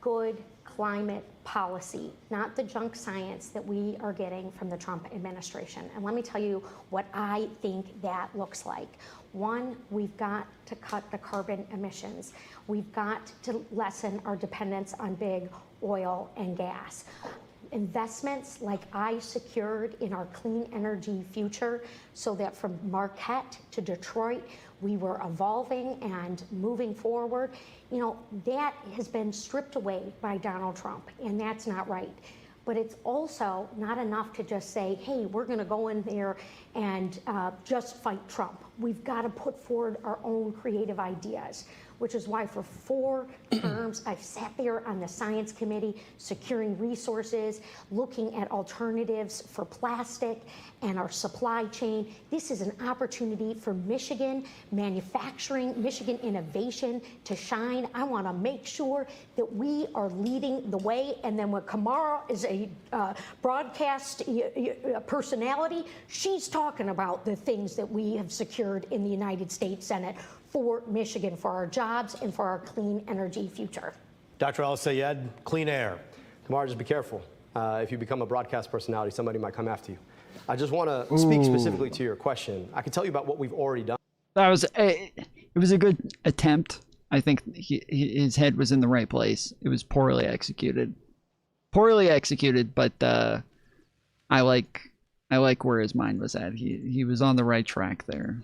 good climate policy, not the junk science that we are getting from the Trump administration. And let me tell you what I think that looks like. One, we've got to cut the carbon emissions. We've got to lessen our dependence on big oil and gas. Investments like I secured in our clean energy future so that from Marquette to Detroit, we were evolving and moving forward. You know, that has been stripped away by Donald Trump, and that's not right. But it's also not enough to just say, hey, we're going to go in there and just fight Trump. We've got to put forward our own creative ideas, which is why for 4 terms I've sat there on the science committee, securing resources, looking at alternatives for plastic and our supply chain. This is an opportunity for Michigan manufacturing, Michigan innovation to shine. I want to make sure that we are leading the way. And then when Kamara is a broadcast personality, she's talking about the things that we have secured in the United States Senate for Michigan, for our jobs and for our clean energy future. Dr. El-Sayed, clean air. Kamara, just be careful. If you become a broadcast personality, somebody might come after you. I just want to speak specifically to your question. I can tell you about what we've already done. That was it was a good attempt. I think his head was in the right place. It was poorly executed. But I like where his mind was at. He was on the right track there.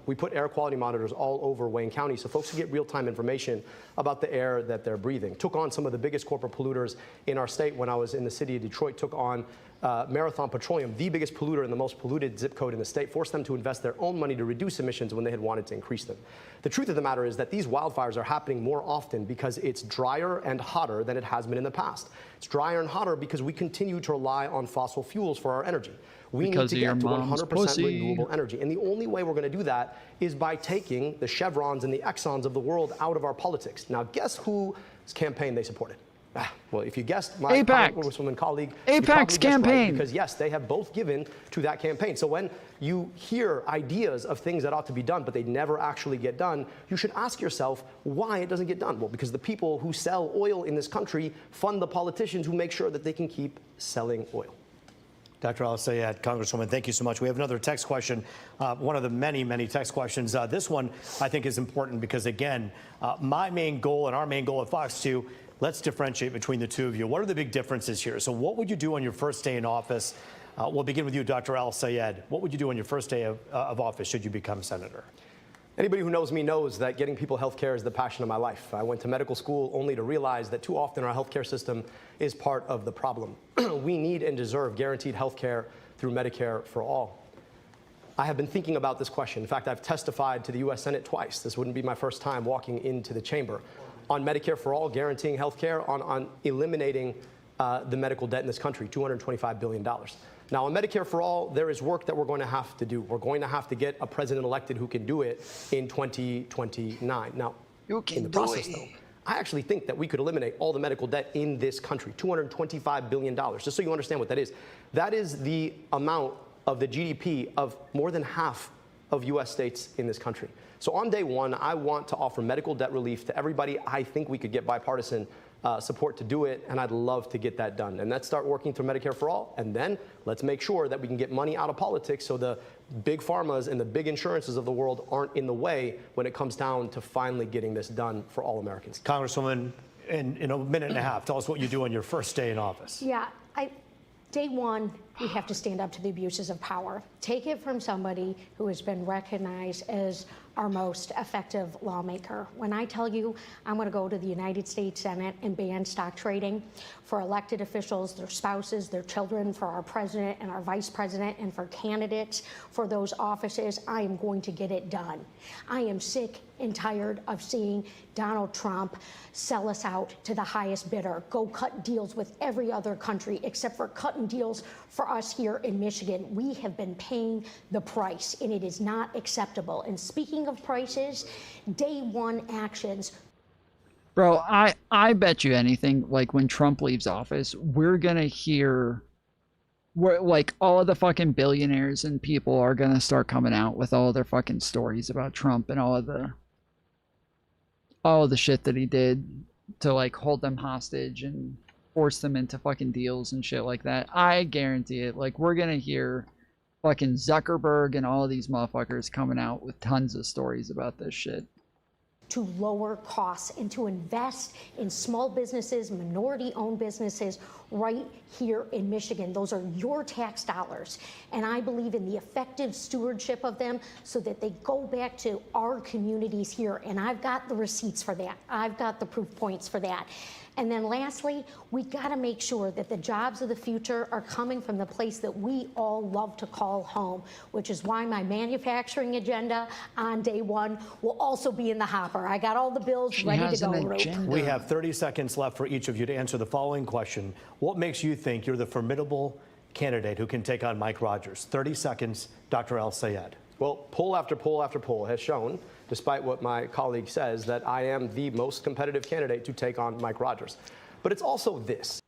We put air quality monitors all over Wayne County so folks can get real-time information about the air that they're breathing. Took on some of the biggest corporate polluters in our state when I was in the city of Detroit. Took on Marathon Petroleum, the biggest polluter and the most polluted zip code in the state, forced them to invest their own money to reduce emissions when they had wanted to increase them. The truth of the matter is that these wildfires are happening more often because it's drier and hotter than it has been in the past. It's drier and hotter because we continue to rely on fossil fuels for our energy. We need to get to 100% renewable energy. And the only way we're going to do that is by taking the Chevrons and the Exxons of the world out of our politics. Now, guess whose campaign they supported? Well, if you guessed my Congresswoman colleague, Apex campaign. Right, because yes, they have both given to that campaign. So when you hear ideas of things that ought to be done, but they never actually get done, you should ask yourself why it doesn't get done. Well, because the people who sell oil in this country fund the politicians who make sure that they can keep selling oil. Dr. Al-Sayed, Congresswoman, thank you so much. We have another text question, one of the many, many text questions. This one, I think, is important because, again, my main goal and our main goal at Fox 2, let's differentiate between the two of you. What are the big differences here? So what would you do on your first day in office? We'll begin with you, Dr. Al-Sayed. What would you do on your first day of office should you become senator? Anybody who knows me knows that getting people health care is the passion of my life. I went to medical school only to realize that too often our healthcare system is part of the problem. We need and deserve guaranteed health care through Medicare for all. I have been thinking about this question. In fact, I've testified to the U.S. Senate twice. This wouldn't be my first time walking into the chamber on Medicare for all, guaranteeing health care, on eliminating the medical debt in this country, $225 billion. Now, on Medicare for all, there is work that we're going to have to do. We're going to have to get a president elected who can do it in 2029. Now, in the process, though, I actually think that we could eliminate all the medical debt in this country, $225 billion. Just so you understand what that is the amount of the GDP of more than half of U.S. states in this country. So on day one, I want to offer medical debt relief to everybody. I think we could get bipartisan support to do it, and I'd love to get that done. And let's start working through Medicare for all, and then let's make sure that we can get money out of politics so the big pharmas and the big insurances of the world aren't in the way when it comes down to finally getting this done for all Americans. Congresswoman, in a minute and a half, tell us what you do on your first day in office. Yeah, day one, we have to stand up to the abuses of power. Take it from somebody who has been recognized as our most effective lawmaker. When I tell you I'm going to go to the United States Senate and ban stock trading for elected officials, their spouses, their children, for our president and our vice president, and for candidates for those offices, I am going to get it done. I am sick and tired of seeing Donald Trump sell us out to the highest bidder, go cut deals with every other country except for cutting deals for us here in Michigan. We have been paying the price, and it is not acceptable. And speaking of prices, day one actions. Bro, I bet you anything, like when Trump leaves office, we're gonna hear like all of the fucking billionaires and people are gonna start coming out with all their fucking stories about Trump and all of the shit that he did to like hold them hostage and force them into fucking deals and shit like that. I guarantee it. Like, we're gonna hear fucking Zuckerberg and all of these motherfuckers coming out with tons of stories about this shit. To lower costs and to invest in small businesses, minority-owned businesses right here in Michigan. Those are your tax dollars. And I believe in the effective stewardship of them so that they go back to our communities here. And I've got the receipts for that. I've got the proof points for that. And then lastly, we got to make sure that the jobs of the future are coming from the place that we all love to call home, which is why my manufacturing agenda on day one will also be in the hopper. I got all the bills ready to go. We have 30 seconds left for each of you to answer the following question. What makes you think you're the formidable candidate who can take on Mike Rogers? 30 seconds, Dr. Al-Sayed. Well, poll after poll after poll has shown, despite what my colleague says, that I am the most competitive candidate to take on Mike Rogers. But it's also this.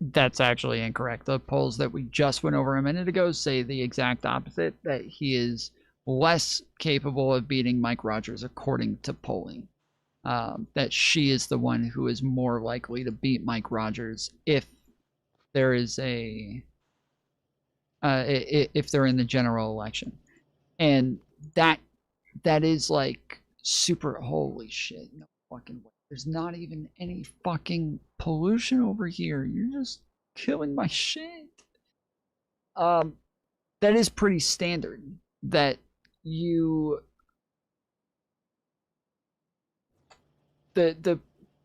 That's actually incorrect. The polls that we just went over a minute ago say the exact opposite, that he is less capable of beating Mike Rogers according to polling. That she is the one who is more likely to beat Mike Rogers if there is if they're in the general election. And that is like super, holy shit, no fucking way. There's not even any fucking pollution over here. You're just killing my shit. That is pretty standard, that the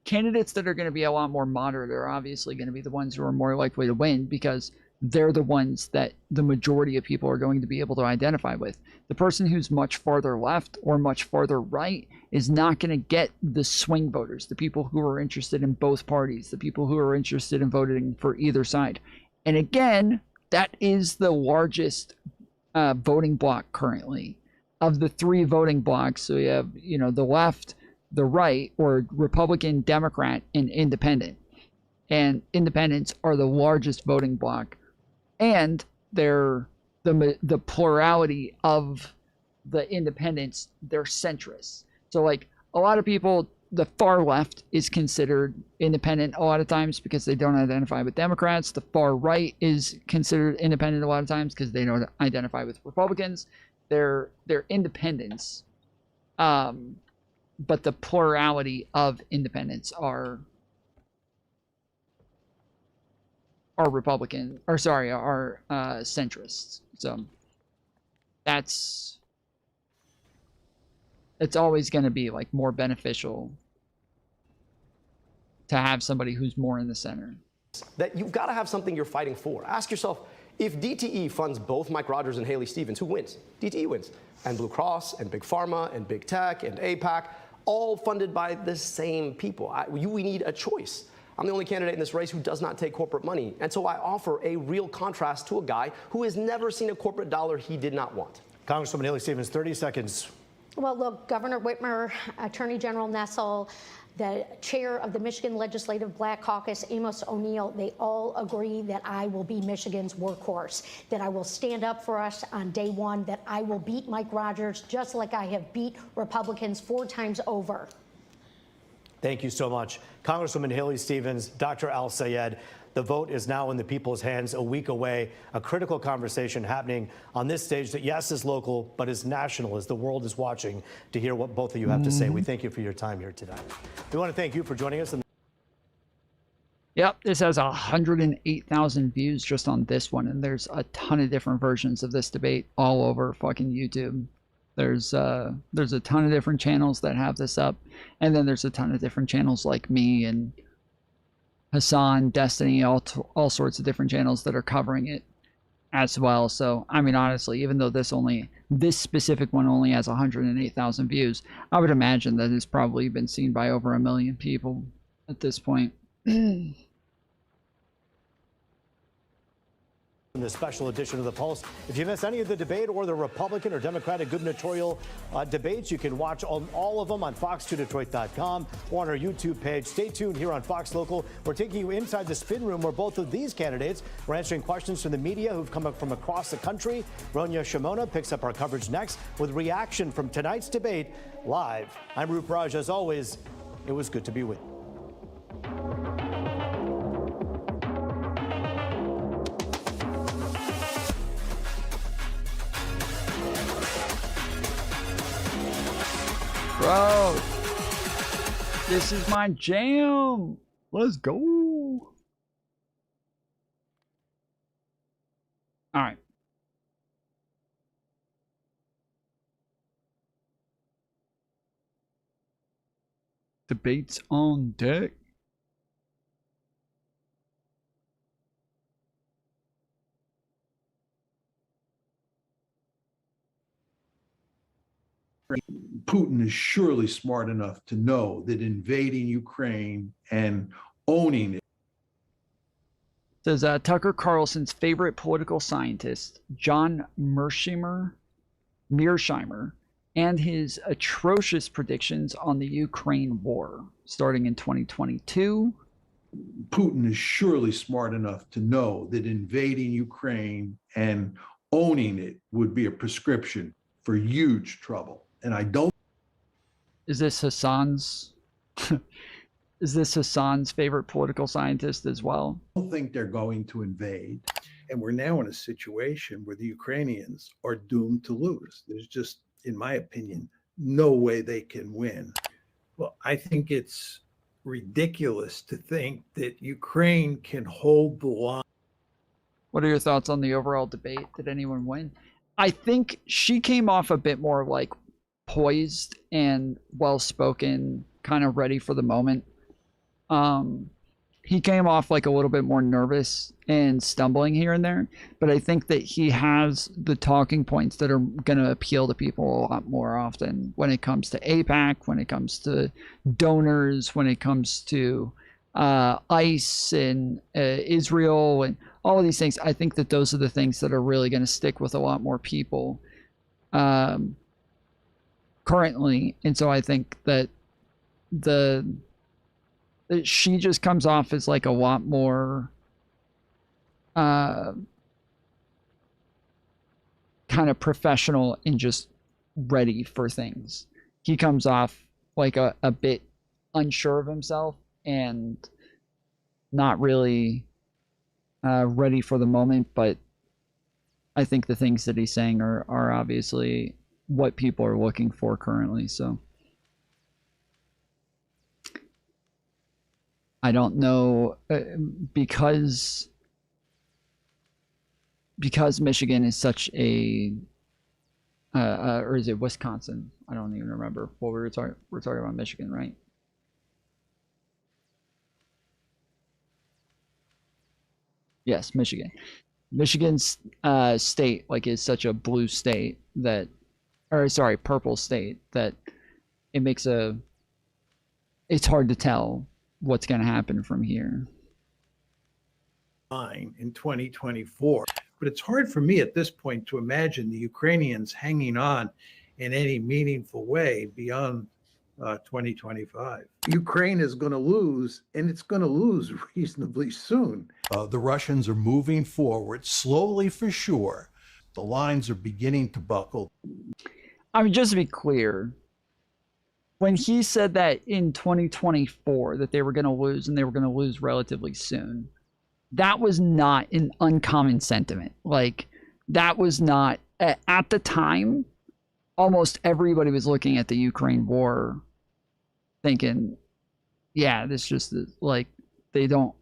candidates that are going to be a lot more moderate are obviously going to be the ones who are more likely to win, because they're the ones that the majority of people are going to be able to identify with. The person who's much farther left or much farther right is not going to get the swing voters, the people who are interested in both parties, the people who are interested in voting for either side. And again, that is the largest voting block currently. Of the three voting blocks, so you have, the left, the right, or Republican, Democrat, and Independent. and independents are the largest voting bloc, and they're the plurality of the independents, they're centrists. So like a lot of people, the far left is considered independent a lot of times because they don't identify with Democrats. The far right is considered independent a lot of times because they don't identify with Republicans. They're independents, but the plurality of independents are Republican, or sorry, are centrists. So it's always going to be like more beneficial to have somebody who's more in the center. That you've got to have something you're fighting for. Ask yourself, if DTE funds both Mike Rogers and Haley Stevens, who wins? DTE wins. And Blue Cross and Big Pharma and Big Tech and APAC, all funded by the same people. We need a choice. I'm the only candidate in this race who does not take corporate money. And so I offer a real contrast to a guy who has never seen a corporate dollar he did not want. Congresswoman Haley Stevens, 30 seconds. Well, look, Governor Whitmer, Attorney General Nessel, the chair of the Michigan Legislative Black Caucus, Amos O'Neill, they all agree that I will be Michigan's workhorse, that I will stand up for us on day one, that I will beat Mike Rogers just like I have beat Republicans 4 times over. Thank you so much. Congresswoman Haley Stevens, Dr. Al Sayed, the vote is now in the people's hands, a week away. A critical conversation happening on this stage that, yes, is local, but is national as the world is watching to hear what both of you have to say. We thank you for your time here today. We want to thank you for joining us. Yep, this has 108,000 views just on this one, and there's a ton of different versions of this debate all over fucking YouTube. There's a ton of different channels that have this up, and then there's a ton of different channels like me and Hassan, Destiny, all sorts of different channels that are covering it as well. So I mean, honestly, even though this specific one only has 108,000 views, I would imagine that it's probably been seen by over 1 million people at this point. In this special edition of The Pulse. If you miss any of the debate or the Republican or Democratic gubernatorial debates, you can watch all of them on fox2detroit.com or on our YouTube page. Stay tuned here on Fox Local. We're taking you inside the spin room where both of these candidates are answering questions from the media who've come up from across the country. Ronya Shimona picks up our coverage next with reaction from tonight's debate live. I'm Roop Raj. As always, it was good to be with you. Bro, this is my jam. Let's go. All right. Debates on deck. Putin is surely smart enough to know that invading Ukraine and owning it. Says Tucker Carlson's favorite political scientist, John Mearsheimer, and his atrocious predictions on the Ukraine war starting in 2022. Putin is surely smart enough to know that invading Ukraine and owning it would be a prescription for huge trouble. And I don't. Is this Hassan's? Is this Hassan's favorite political scientist as well? I don't think they're going to invade. And we're now in a situation where the Ukrainians are doomed to lose. There's just, in my opinion, no way they can win. Well, I think it's ridiculous to think that Ukraine can hold the line. What are your thoughts on the overall debate? Did anyone win? I think she came off a bit more like poised and well-spoken, kind of ready for the moment. He came off like a little bit more nervous and stumbling here and there, but I think that he has the talking points that are going to appeal to people a lot more often when it comes to APAC, when it comes to donors, when it comes to ICE and Israel and all of these things. I think that those are the things that are really going to stick with a lot more people currently. And so I think that she just comes off as like a lot more kind of professional and just ready for things. He comes off like a bit unsure of himself and not really ready for the moment, but I think the things that he's saying are obviously what people are looking for currently. So I don't know, because Michigan is such a or is it Wisconsin? I don't even remember what we're talking about Michigan, right? Yes, Michigan. Michigan's state like is such a blue state that, or sorry, purple state, that it makes it's hard to tell what's going to happen from here. In 2024. But it's hard for me at this point to imagine the Ukrainians hanging on in any meaningful way beyond 2025. Ukraine is going to lose, and it's going to lose reasonably soon. The Russians are moving forward, slowly for sure. The lines are beginning to buckle. I mean, just to be clear, when he said that in 2024 that they were going to lose, and they were going to lose relatively soon, that was not an uncommon sentiment. Like, that was not, at the time, almost everybody was looking at the Ukraine war thinking, yeah, this just is like, they don't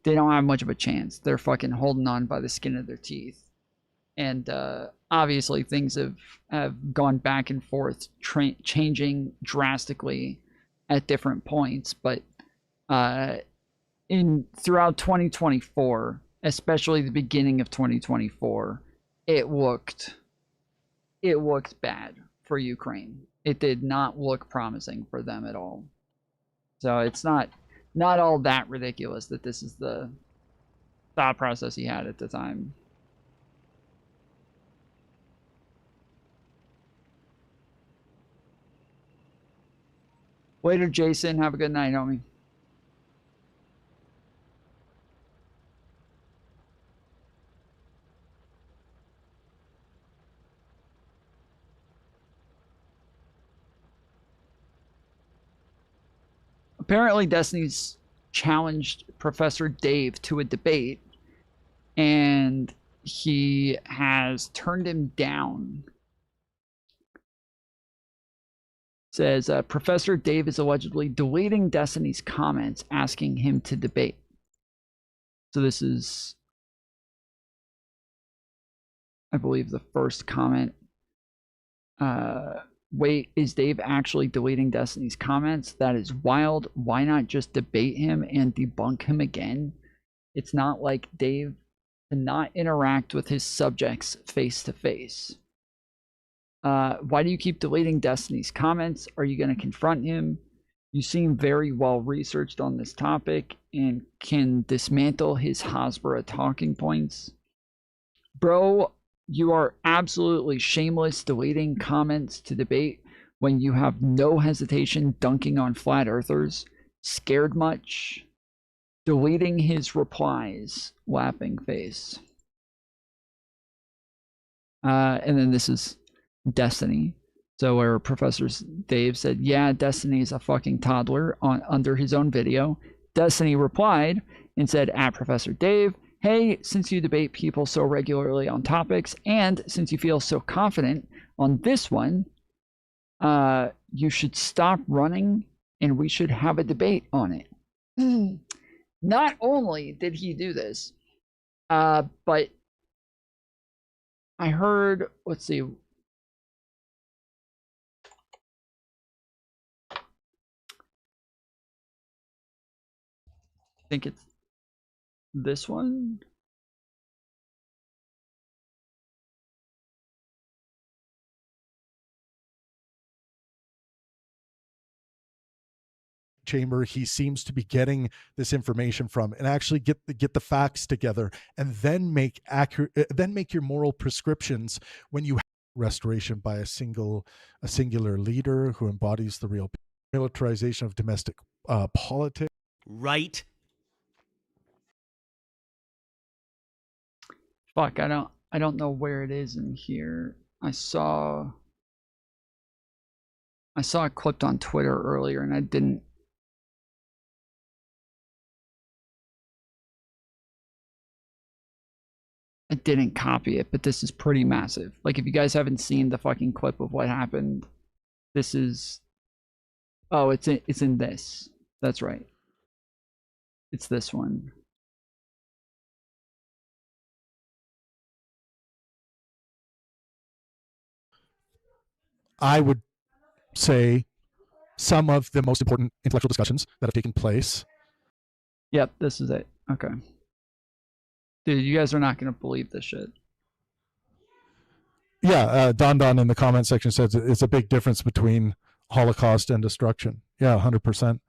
have much of a chance. They're fucking holding on by the skin of their teeth. And obviously things have gone back and forth, changing drastically at different points. But throughout 2024, especially the beginning of 2024, it looked bad for Ukraine. It did not look promising for them at all. So it's not all that ridiculous that this is the thought process he had at the time. Later, Jason. Have a good night, homie. Apparently, Destiny's challenged Professor Dave to a debate, and he has turned him down. Says Professor Dave is allegedly deleting Destiny's comments asking him to debate. So this is, I believe, the first comment. Wait, is Dave actually deleting Destiny's comments? That is wild. Why not just debate him and debunk him again? It's not like Dave cannot interact with his subjects face to face. Why do you keep deleting Destiny's comments? Are you going to confront him? You seem very well researched on this topic and can dismantle his Hasbara talking points. Bro, you are absolutely shameless deleting comments to debate when you have no hesitation dunking on flat earthers. Scared much? Deleting his replies, laughing face. And then this is Destiny. So where Professor Dave said, yeah, Destiny is a fucking toddler under his own video. Destiny replied and said, at Professor Dave, hey, since you debate people so regularly on topics, and since you feel so confident on this one, you should stop running and we should have a debate on it. Not only did he do this, but I heard, let's see. I think it's this one. Chamber he seems to be getting this information from, and actually get the facts together, and then make your moral prescriptions when you have restoration by a singular leader who embodies the real militarization of domestic politics. right? Fuck, I don't know where it is in here. I saw it clipped on Twitter earlier and I didn't copy it, but this is pretty massive. Like, if you guys haven't seen the fucking clip of what happened, this is... Oh, it's in this. That's right. It's this one. I would say some of the most important intellectual discussions that have taken place. Yep, this is it. Okay. Dude, you guys are not going to believe this shit. Yeah, Don in the comment section says it's a big difference between Holocaust and destruction. Yeah, 100%.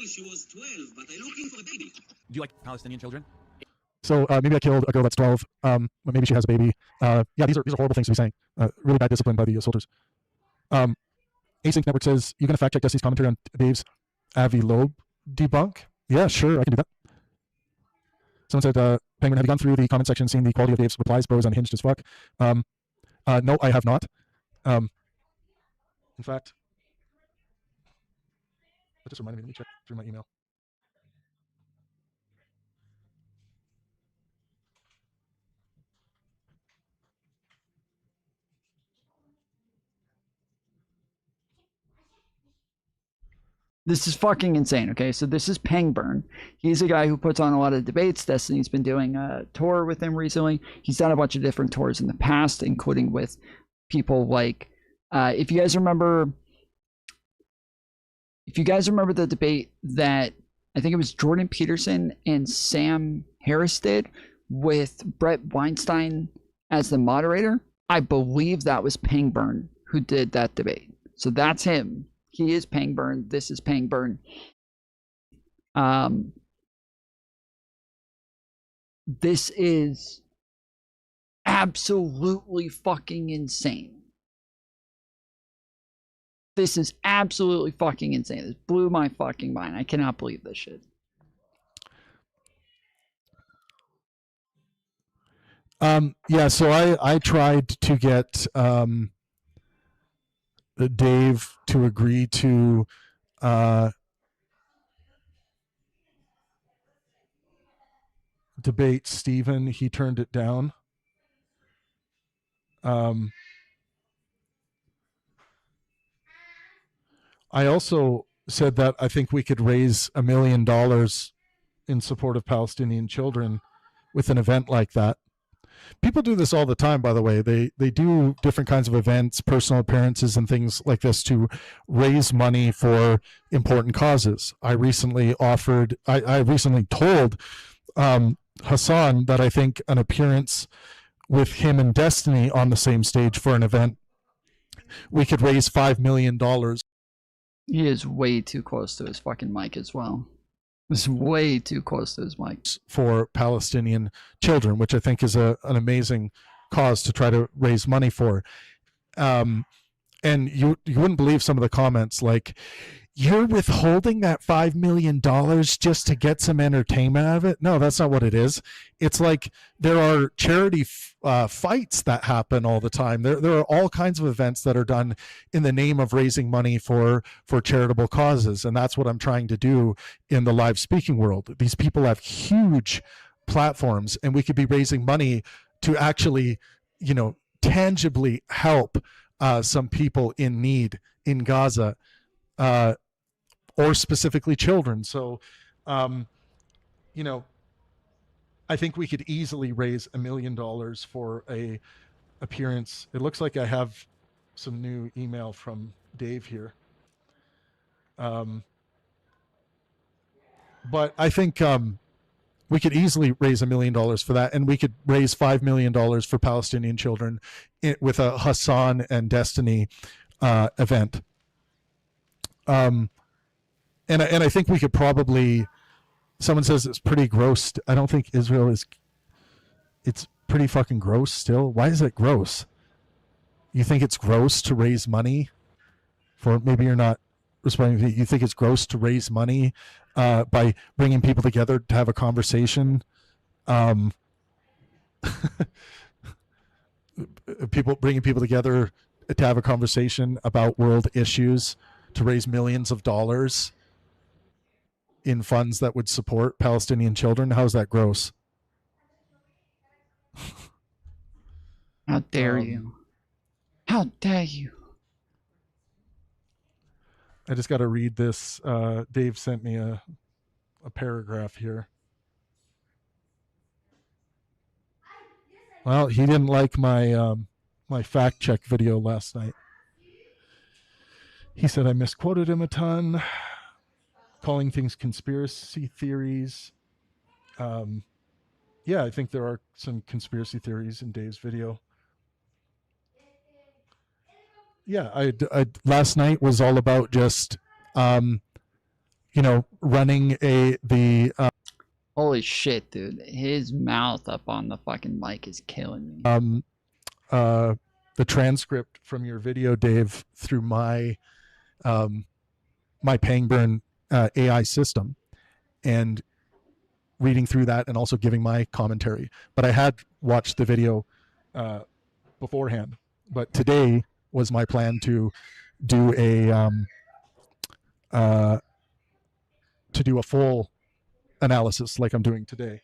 She was 12, but I'm looking for a baby. Do you like Palestinian children? So maybe I killed a girl that's 12. Maybe she has a baby. Yeah, these are horrible things to be saying. Really bad discipline by the soldiers. Async Network says, you going to fact check Dusty's commentary on Dave's Avi Loeb debunk? Yeah, sure, I can do that. Someone said, Penguin, have you gone through the comment section, seen the quality of Dave's replies? Bro is unhinged as fuck. No, I have not. In fact, that just reminded me, let me check through my email. This is fucking insane, okay? So this is Pangburn. He's a guy who puts on a lot of debates. Destiny's been doing a tour with him recently. He's done a bunch of different tours in the past, including with people like, if you guys remember the debate that I think it was Jordan Peterson and Sam Harris did with Brett Weinstein as the moderator, I believe that was Pangburn who did that debate. So that's him. He is Pangburn. This is Pangburn. This is absolutely fucking insane. This is absolutely fucking insane. This blew my fucking mind. I cannot believe this shit. Yeah, so I tried to get Dave to agree to debate Stephen. He turned it down. I also said that I think we could raise $1 million in support of Palestinian children with an event like that. People do this all the time, by the way. They do different kinds of events, personal appearances, and things like this to raise money for important causes. I recently told Hassan that I think an appearance with him and Destiny on the same stage for an event, we could raise $5 million. He is way too close to his fucking mic as well. It's way too close to his mic. For Palestinian children, which I think is an amazing cause to try to raise money for. And you wouldn't believe some of the comments, like, you're withholding that $5 million just to get some entertainment out of it? No, that's not what it is. It's like there are charity fights that happen all the time. There are all kinds of events that are done in the name of raising money for charitable causes. And that's what I'm trying to do in the live speaking world. These people have huge platforms, and we could be raising money to actually, tangibly help some people in need in Gaza. Or specifically children. So, I think we could easily raise $1 million for a appearance. It looks like I have some new email from Dave here. But I think we could easily raise $1 million for that, and we could raise $5 million for Palestinian children with a Hassan and Destiny event. And I think we could probably, someone says it's pretty gross. I don't think Israel is, it's pretty fucking gross still. Why is it gross? You think it's gross to raise money for maybe you're not responding. You think it's gross to raise money by bringing people together to have a conversation. Bringing people together to have a conversation about world issues to raise millions of dollars in funds that would support Palestinian children. How's that gross? How dare you? How dare you? I just got to read this. Dave sent me a paragraph here. Well, he didn't like my my fact check video last night. He said I misquoted him a ton, calling things conspiracy theories. Yeah, I think there are some conspiracy theories in Dave's video. Yeah, I last night was all about just, running the. Holy shit, dude! His mouth up on the fucking mic is killing me. The transcript from your video, Dave, through my my Pangburn AI system, and reading through that, and also giving my commentary. But I had watched the video beforehand. But today was my plan to do a full analysis like I'm doing today.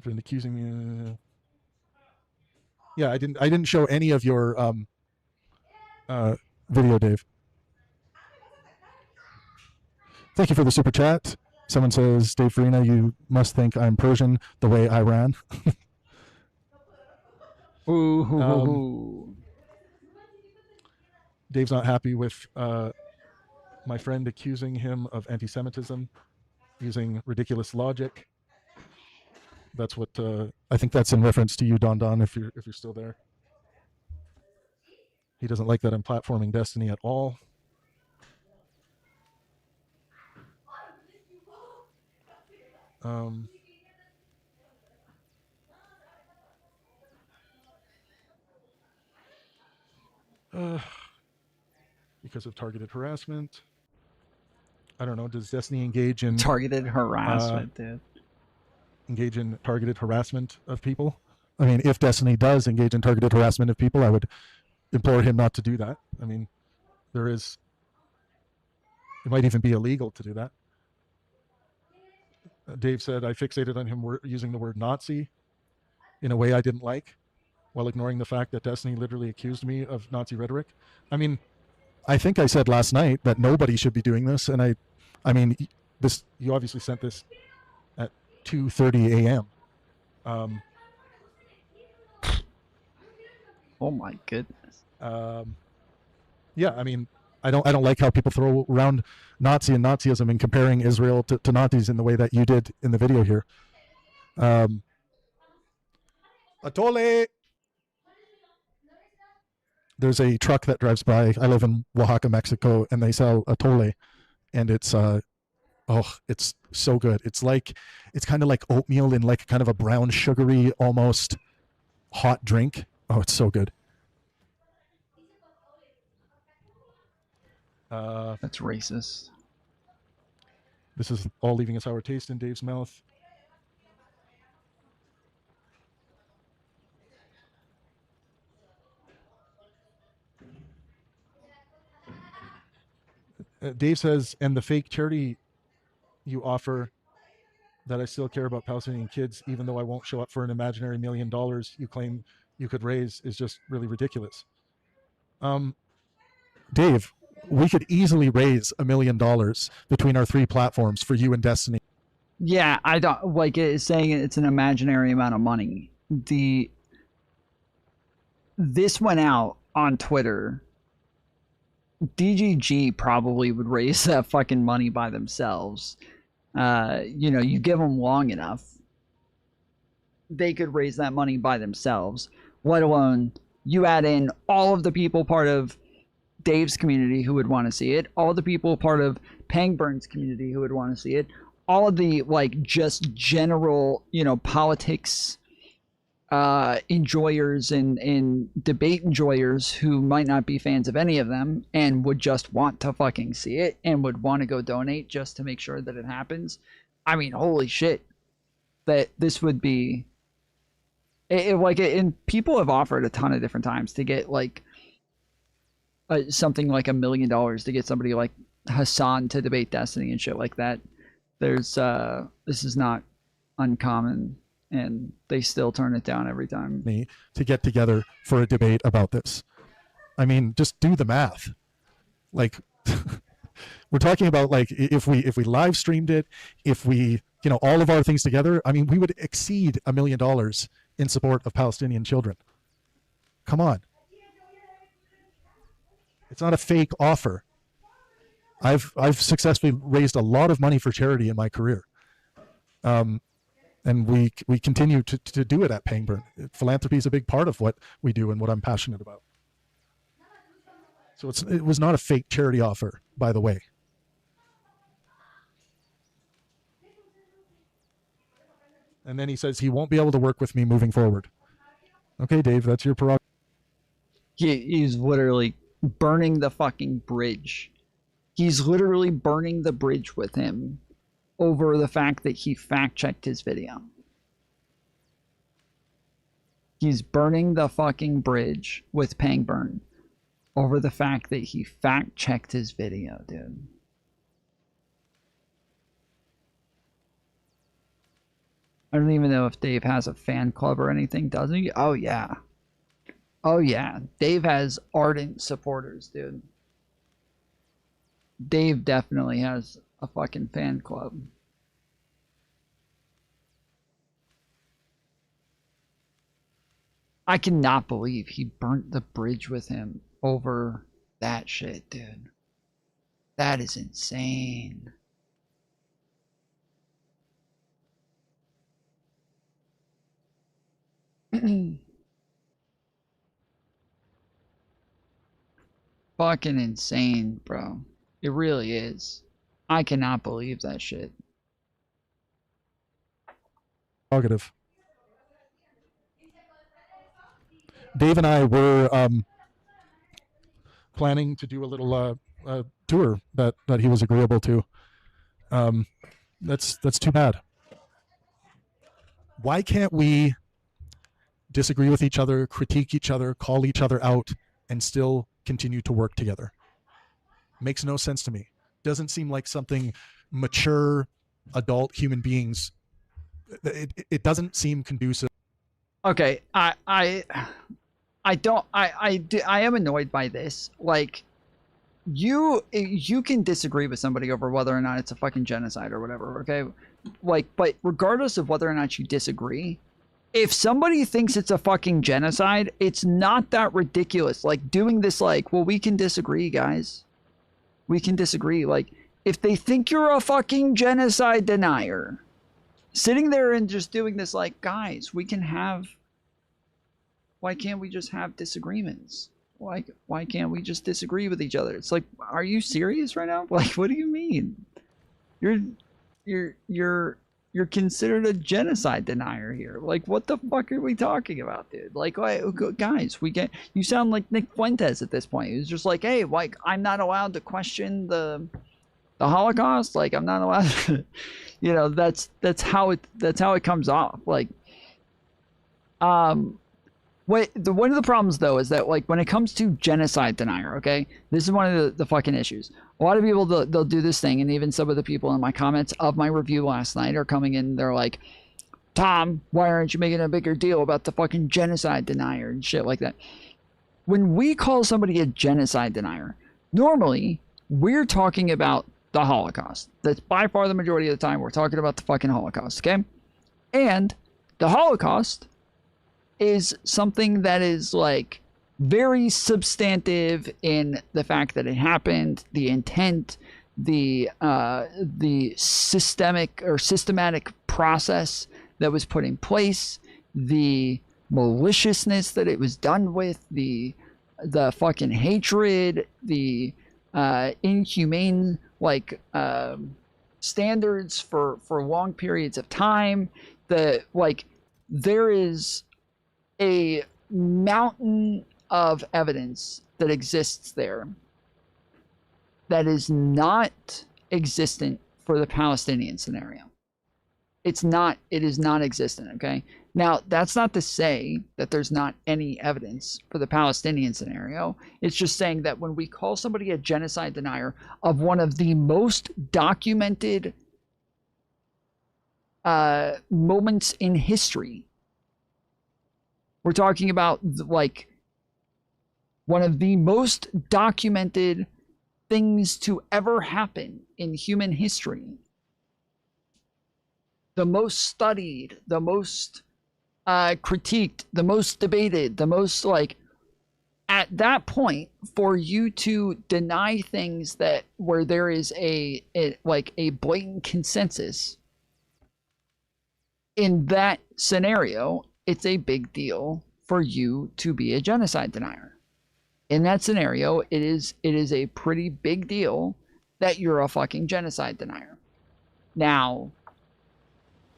Been accusing me. Yeah, I didn't show any of your video, Dave. Thank you for the super chat. Someone says, Dave Farina, you must think I'm Persian the way I ran. Dave's not happy with my friend accusing him of anti-Semitism using ridiculous logic. That's what I think that's in reference to you, Don, if you're still there. He doesn't like that I'm platforming Destiny at all. Because of targeted harassment. I don't know. Does Destiny engage in targeted harassment, dude? Engage in targeted harassment of people? I mean, if Destiny does engage in targeted harassment of people, I would implore him not to do that. I mean, it might even be illegal to do that. Dave said I fixated on him using the word Nazi in a way I didn't like, while ignoring the fact that Destiny literally accused me of Nazi rhetoric. I mean, I think I said last night that nobody should be doing this, and I mean, you obviously sent this at 2:30 a.m. Oh my goodness. Yeah, I mean, I don't like how people throw around Nazi and Nazism and comparing Israel to Nazis in the way that you did in the video here. Atole. There's a truck that drives by. I live in Oaxaca, Mexico, and they sell atole, and it's it's so good. It's kind of like oatmeal in like kind of a brown sugary almost hot drink. Oh, it's so good. That's racist. This is all leaving a sour taste in Dave's mouth. Dave says, and the fake charity you offer that I still care about Palestinian kids, even though I won't show up for an imaginary $1 million you claim you could raise, is just really ridiculous. Dave, we could easily raise $1 million between our 3 platforms for you and Destiny. Yeah, I don't like it saying it's an imaginary amount of money. This went out on Twitter. DGG probably would raise that fucking money by themselves. You give them long enough, they could raise that money by themselves, let alone you add in all of the people part of Dave's community who would want to see it, all the people part of Pangburn's community who would want to see it, all of the just general politics enjoyers and debate enjoyers who might not be fans of any of them and would just want to fucking see it and would want to go donate just to make sure that it happens. I mean, holy shit, that this would be and people have offered a ton of different times to get like something like $1 million to get somebody like Hassan to debate Destiny and shit like that. There's this is not uncommon, and they still turn it down every time. Me to get together for a debate about this. I mean, just do the math. Like, we're talking about like if we live streamed it, if we all of our things together, I mean, we would exceed $1 million in support of Palestinian children. Come on, it's not a fake offer. I've successfully raised a lot of money for charity in my career. And we continue to do it at Paying Burn. Philanthropy is a big part of what we do and what I'm passionate about. So it was not a fake charity offer, by the way. And then he says he won't be able to work with me moving forward. Okay, Dave, that's your prerogative. He's literally burning the fucking bridge. He's literally burning the bridge with him over the fact that he fact-checked his video. He's burning the fucking bridge with Paying Burn over the fact that he fact-checked his video, dude. I don't even know if Dave has a fan club or anything, doesn't he? Oh, yeah. Oh, yeah. Dave has ardent supporters, dude. Dave definitely has a fucking fan club. I cannot believe he burnt the bridge with him over that shit, dude. That is insane. Fucking insane, bro. It really is. I cannot believe that shit. Prerogative. Dave and I were planning to do a little tour that he was agreeable to. That's too bad. Why can't we disagree with each other, critique each other, call each other out, and still continue to work together? Makes no sense to me. Doesn't seem like something mature adult human beings. It doesn't seem conducive. Okay, I am annoyed by this. Like, you can disagree with somebody over whether or not it's a fucking genocide or whatever, okay? Like, but regardless of whether or not you disagree, if somebody thinks it's a fucking genocide, it's not that ridiculous. Like, doing this, like, well, we can disagree, guys. We can disagree. Like, if they think you're a fucking genocide denier, sitting there and just doing this, like, guys, we can have... Why can't we just have disagreements? Why can't we just disagree with each other? It's like, are you serious right now? Like, what do you mean? You're considered a genocide denier here. Like, what the fuck are we talking about, dude? Like, guys, you sound like Nick Fuentes at this point. He's just like, hey, like, I'm not allowed to question the Holocaust. Like, I'm not allowed to, you know, that's how it comes off. Like, one of the problems, though, is that, like, when it comes to genocide denier, okay, this is one of the fucking issues. A lot of people, they'll do this thing, and even some of the people in my comments of my review last night are coming in, they're like, Tom, why aren't you making a bigger deal about the fucking genocide denier and shit like that? When we call somebody a genocide denier, normally, we're talking about the Holocaust. That's by far the majority of the time we're talking about the fucking Holocaust, okay? And the Holocaust is something that is, like, very substantive in the fact that it happened, the intent, the systematic process that was put in place, the maliciousness that it was done with, the fucking hatred, the inhumane, like, standards for long periods of time. There is a mountain of evidence that exists there that is not existent for the Palestinian scenario. It is not existent, okay? Now, that's not to say that there's not any evidence for the Palestinian scenario. It's just saying that when we call somebody a genocide denier of one of the most documented moments in history, we're talking about like one of the most documented things to ever happen in human history. The most studied, the most critiqued, the most debated, the most like, at that point, for you to deny things that where there is a blatant consensus in that scenario, it's a big deal for you to be a genocide denier. In that scenario, it is a pretty big deal that you're a fucking genocide denier. Now,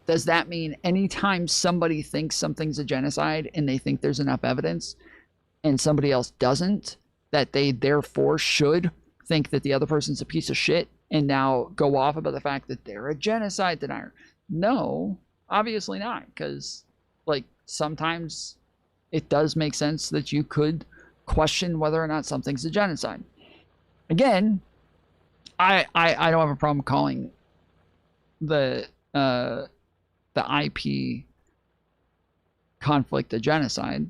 does that mean anytime somebody thinks something's a genocide and they think there's enough evidence and somebody else doesn't, that they therefore should think that the other person's a piece of shit and now go off about the fact that they're a genocide denier? No, obviously not, because like sometimes it does make sense that you could question whether or not something's a genocide. Again, I don't have a problem calling the IP conflict a genocide,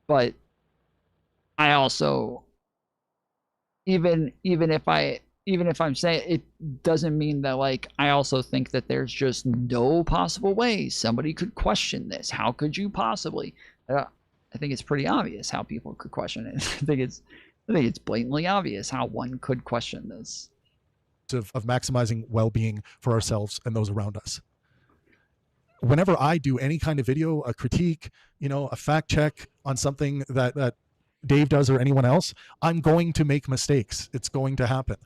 but I also, even if I'm saying it, doesn't mean that like I also think that there's just no possible way somebody could question this. How could you possibly? I think it's pretty obvious how people could question it. I think it's blatantly obvious how one could question this. Of maximizing well-being for ourselves and those around us. Whenever I do any kind of video, a critique, a fact check on something that Dave does or anyone else, I'm going to make mistakes. It's going to happen.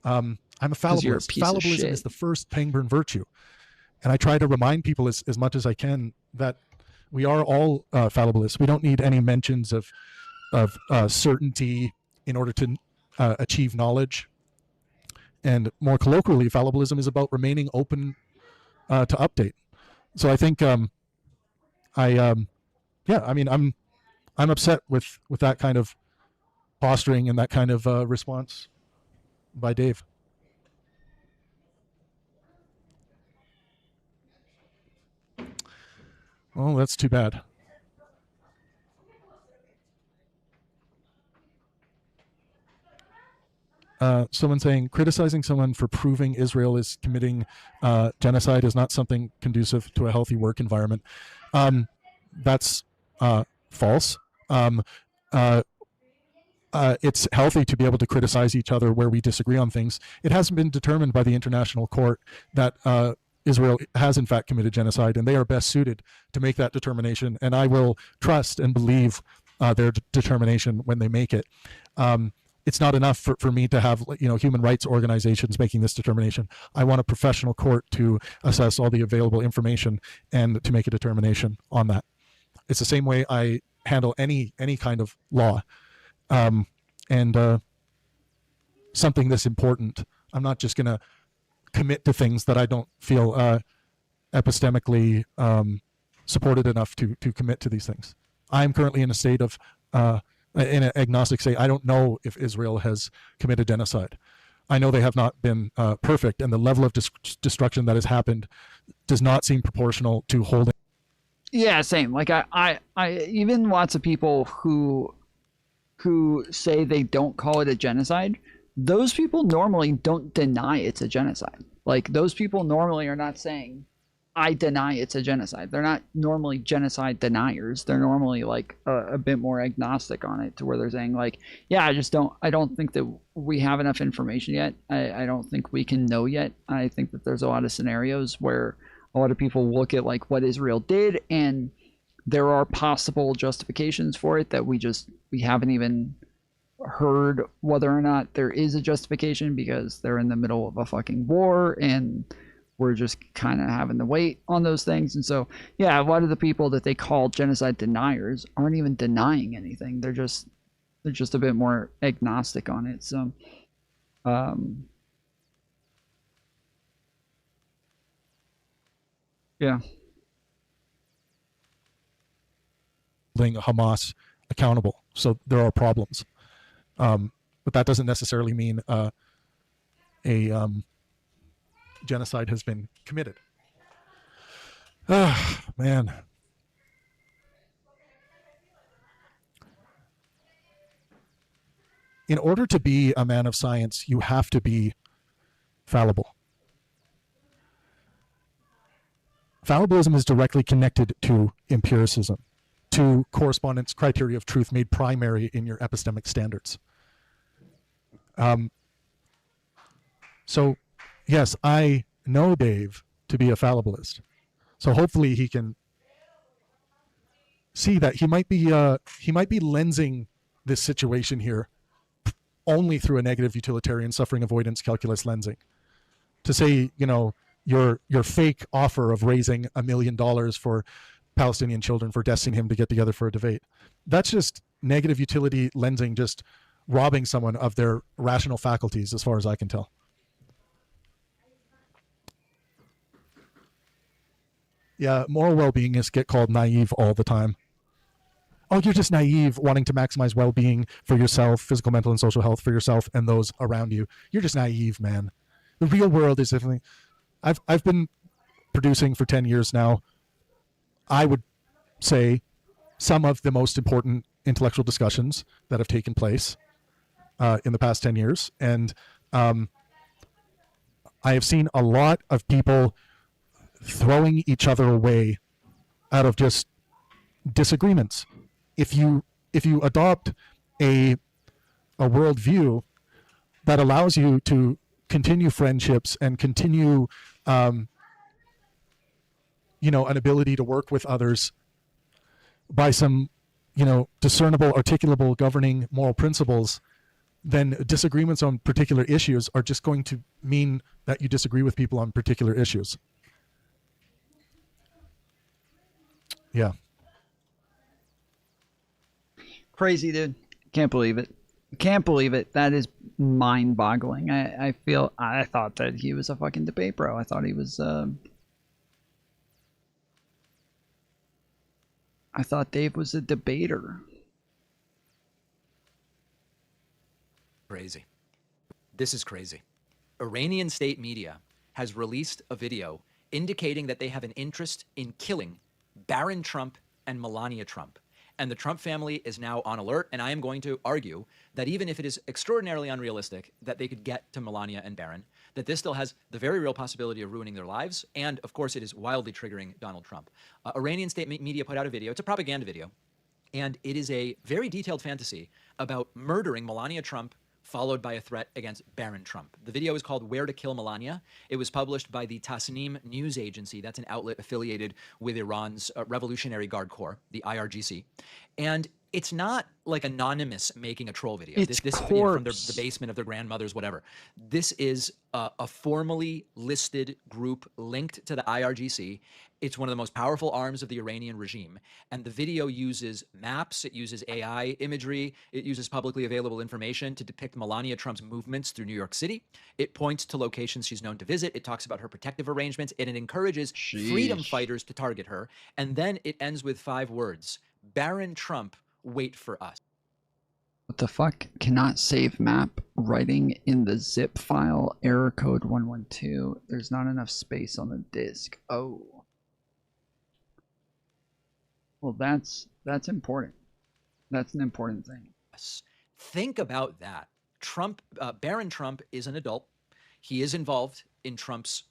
I'm a fallibilist. Fallibilism is the first Pangburn virtue. And I try to remind people as much as I can that we are all fallibilists. We don't need any mentions of certainty in order to achieve knowledge. And more colloquially, fallibilism is about remaining open to update. So I think, I'm upset with that kind of posturing and that kind of response by Dave. Well, that's too bad. Someone saying criticizing someone for proving Israel is committing genocide is not something conducive to a healthy work environment. That's false. It's healthy to be able to criticize each other where we disagree on things. It hasn't been determined by the International Court that Israel has in fact committed genocide, and they are best suited to make that determination. And I will trust and believe their determination when they make it. It's not enough for me to have human rights organizations making this determination. I want a professional court to assess all the available information and to make a determination on that. It's the same way I handle any kind of law. And something this important, I'm not just going to commit to things that I don't feel epistemically supported enough to commit to these things. I'm currently in a state of in an agnostic state. I don't know if Israel has committed genocide. I know they have not been perfect, and the level of destruction that has happened does not seem proportional to holding. Yeah, same. Like I even lots of people who say they don't call it a genocide, those people normally don't deny it's a genocide. Like those people normally are not saying, I deny it's a genocide. They're not normally genocide deniers. They're normally like a bit more agnostic on it, to where they're saying like, yeah, I don't think that we have enough information yet. I don't think we can know yet. I think that there's a lot of scenarios where a lot of people look at like what Israel did, and there are possible justifications for it that we haven't even heard whether or not there is a justification, because they're in the middle of a fucking war, and we're just kind of having to wait on those things. And so, yeah, a lot of the people that they call genocide deniers aren't even denying anything. They're just a bit more agnostic on it. So, yeah. Holding Hamas accountable. So there are problems. But that doesn't necessarily mean a genocide has been committed. Ah, man. In order to be a man of science, you have to be fallible. Fallibilism is directly connected to empiricism, to correspondence criteria of truth made primary in your epistemic standards. So, yes, I know Dave to be a fallibilist. So hopefully he can see that he might be lensing this situation here only through a negative utilitarian suffering avoidance calculus lensing. To say, you know, your fake offer of raising $1 million for Palestinian children for destined him to get together for a debate, that's just negative utility lensing, just robbing someone of their rational faculties, as far as I can tell. Yeah, moral well-being is get called naive all the time. Oh, you're just naive, wanting to maximize well-being for yourself, physical, mental, and social health for yourself and those around you. You're just naive, man. The real world is definitely... I've been producing for 10 years now. I would say some of the most important intellectual discussions that have taken place in the past 10 years. And I have seen a lot of people throwing each other away out of just disagreements. If you adopt a worldview that allows you to continue friendships and continue an ability to work with others by some discernible, articulable, governing moral principles, then disagreements on particular issues are just going to mean that you disagree with people on particular issues. Yeah. Crazy, dude. Can't believe it. Can't believe it. That is mind-boggling. I thought that he was a fucking debate bro. I thought he was I thought Dave was a debater. Crazy. This is crazy. Iranian state media has released a video indicating that they have an interest in killing Barron Trump and Melania Trump. And the Trump family is now on alert, and I am going to argue that even if it is extraordinarily unrealistic that they could get to Melania and Barron, that this still has the very real possibility of ruining their lives, and of course it is wildly triggering Donald Trump. Iranian state media put out a video, it's a propaganda video, and it is a very detailed fantasy about murdering Melania Trump followed by a threat against Barron Trump. The video is called Where to Kill Melania. It was published by the Tasnim news agency. That's an outlet affiliated with Iran's Revolutionary Guard Corps, the IRGC. And it's not like Anonymous making a troll video. It's this video from the basement of their grandmother's, whatever. This is a formally listed group linked to the IRGC. It's one of the most powerful arms of the Iranian regime. And the video uses maps, it uses AI imagery, it uses publicly available information to depict Melania Trump's movements through New York City. It points to locations she's known to visit. It talks about her protective arrangements, and it encourages freedom fighters to target her. And then it ends with 5 words: Barron Trump, wait for us. What the fuck? Cannot save map. Writing in the zip file. Error code 112. There's not enough space on the disk. Oh. Well, that's important. That's an important thing. Think about that. Barron Trump is an adult. He is involved in Trump's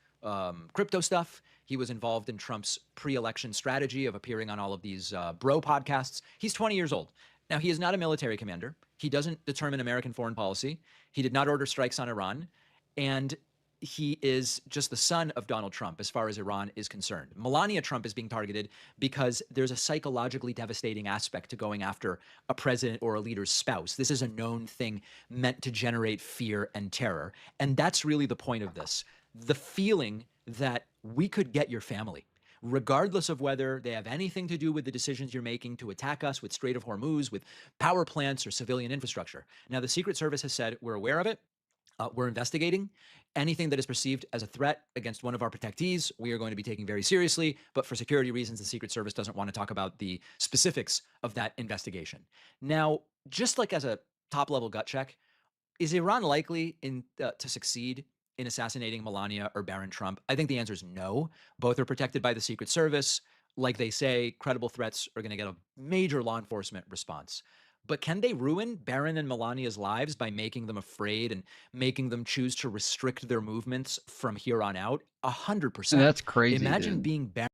crypto stuff. He was involved in Trump's pre-election strategy of appearing on all of these bro podcasts. He's 20 years old. Now, he is not a military commander. He doesn't determine American foreign policy. He did not order strikes on Iran. And he is just the son of Donald Trump as far as Iran is concerned. Melania Trump is being targeted because there's a psychologically devastating aspect to going after a president or a leader's spouse. This is a known thing meant to generate fear and terror. And that's really the point of this. The feeling that we could get your family, regardless of whether they have anything to do with the decisions you're making to attack us with Strait of Hormuz, with power plants or civilian infrastructure. Now, the Secret Service has said we're aware of it. We're investigating anything that is perceived as a threat against one of our protectees. We are going to be taking very seriously, but for security reasons, the Secret Service doesn't want to talk about the specifics of that investigation. Now, just like as a top-level gut check, is Iran likely to succeed in assassinating Melania or Barron Trump? I think the answer is no. Both are protected by the Secret Service. Like they say, credible threats are going to get a major law enforcement response. But can they ruin Barron and Melania's lives by making them afraid and making them choose to restrict their movements from here on out? 100%. That's crazy. Imagine dude. being Barron.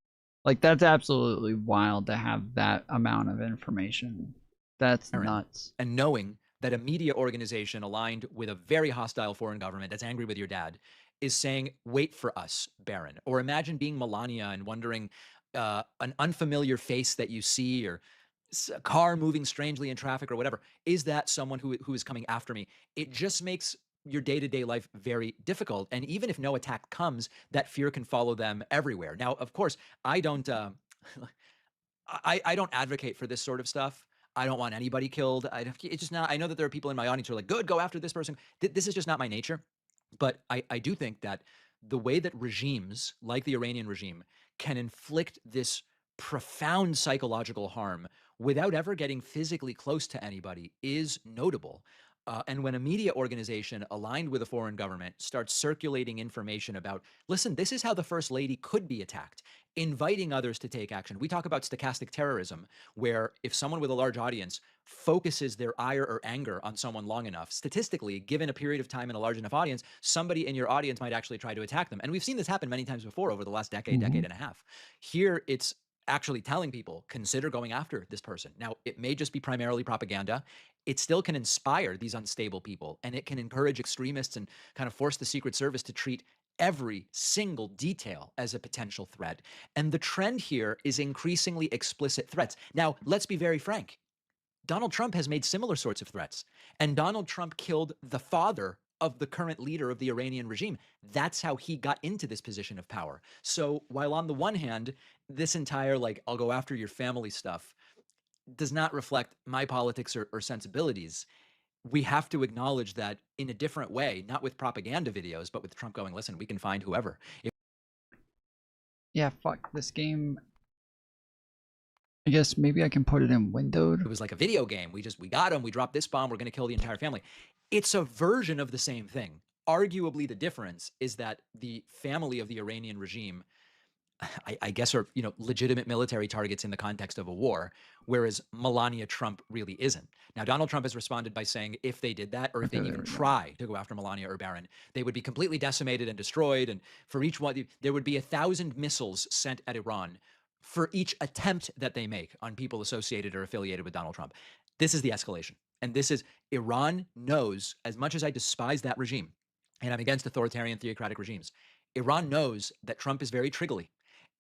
Like, that's absolutely wild to have that amount of information. That's nuts. And knowing that a media organization aligned with a very hostile foreign government that's angry with your dad is saying, wait for us, Barron. Or imagine being Melania and wondering an unfamiliar face that you see, or a car moving strangely in traffic or whatever. Is that someone who is coming after me? It just makes your day-to-day life very difficult. And even if no attack comes, that fear can follow them everywhere. Now, of course, I don't advocate for this sort of stuff. I don't want anybody killed. It's just not. I know that there are people in my audience who are like, good, go after this person. This is just not my nature. But I do think that the way that regimes like the Iranian regime can inflict this profound psychological harm without ever getting physically close to anybody is notable. And when a media organization aligned with a foreign government starts circulating information about, listen, this is how the first lady could be attacked, inviting others to take action. We talk about stochastic terrorism, where if someone with a large audience focuses their ire or anger on someone long enough, statistically, given a period of time and a large enough audience, somebody in your audience might actually try to attack them. And we've seen this happen many times before over the last decade, decade and a half. Here, it's actually telling people, consider going after this person. Now, it may just be primarily propaganda. It still can inspire these unstable people, and it can encourage extremists and kind of force the Secret Service to treat every single detail as a potential threat. And the trend here is increasingly explicit threats. Now, let's be very frank. Donald Trump has made similar sorts of threats, and Donald Trump killed the father of the current leader of the Iranian regime. That's how he got into this position of power. So while on the one hand, this entire, like, I'll go after your family stuff does not reflect my politics or sensibilities, we have to acknowledge that in a different way, not with propaganda videos, but with Trump going, listen, we can find whoever. Yeah, fuck this game. I guess maybe I can put it in windowed. It was like a video game. We got him. We dropped this bomb. We're going to kill the entire family. It's a version of the same thing. Arguably, the difference is that the family of the Iranian regime, I guess, are, legitimate military targets in the context of a war, whereas Melania Trump really isn't. Now, Donald Trump has responded by saying if they did that, or if they even try to go after Melania or Barron, they would be completely decimated and destroyed. And for each one, there would be 1,000 missiles sent at Iran for each attempt that they make on people associated or affiliated with Donald Trump. This is the escalation. And this is, Iran knows, as much as I despise that regime, and I'm against authoritarian theocratic regimes, Iran knows that Trump is very triggly.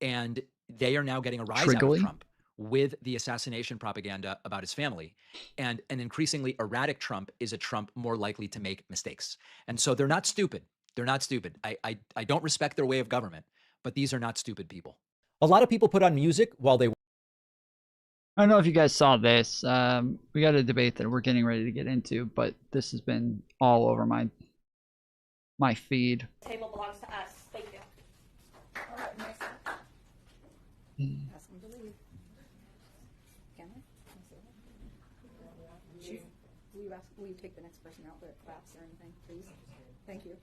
And they are now getting a rise out of Trump with the assassination propaganda about his family. And an increasingly erratic Trump is a Trump more likely to make mistakes. And so they're not stupid. They're not stupid. I don't respect their way of government, but these are not stupid people. A lot of people put on music while they... I don't know if you guys saw this. We got a debate that we're getting ready to get into, but this has been all over my feed. The table belongs to us. Thank you. All right, next. Ask them to leave. Can I? Chief, will you take the next person out that claps or anything, please? Thank you.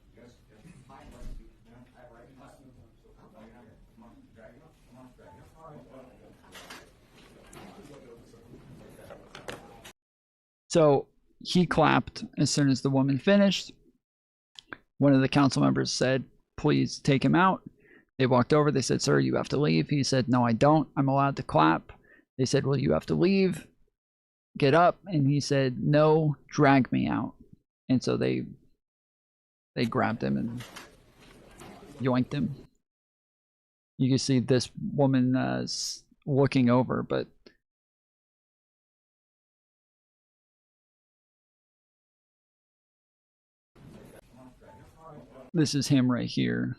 So he clapped as soon as the woman finished. One of the council members said, please take him out. They walked over. They said, sir, you have to leave. He said, no, I don't. I'm allowed to clap. They said, well, you have to leave. Get up. And he said, no, drag me out. And so they grabbed him and yoinked him. You can see this woman looking over, but this is him right here.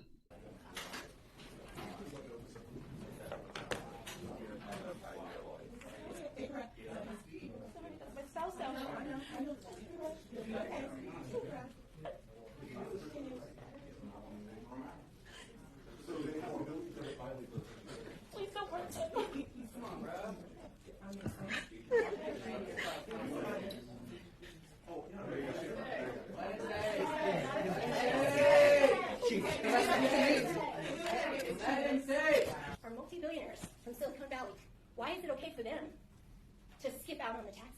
millionaires from Silicon Valley. Why is it okay for them to skip out on the taxes?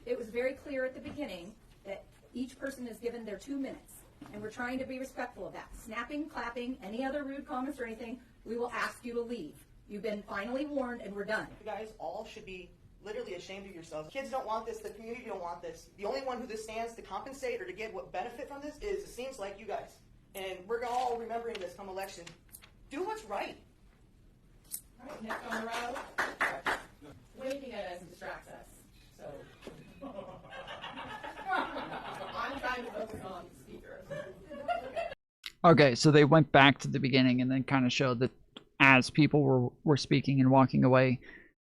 It was very clear at the beginning that each person is given their 2 minutes, and we're trying to be respectful of that. Snapping, clapping, any other rude comments or anything, we will ask you to leave. You've been finally warned, and we're done. You guys all should be literally ashamed of yourselves. Kids don't want this. The community don't want this. The only one who this stands to compensate or to get what benefit from this is, it seems like, you guys. And we're all remembering this come election. Do what's right. All right, next on the row. Waving at us distracts us. So I'm trying to focus on the speaker. Okay, so they went back to the beginning and then kind of showed that as people were speaking and walking away,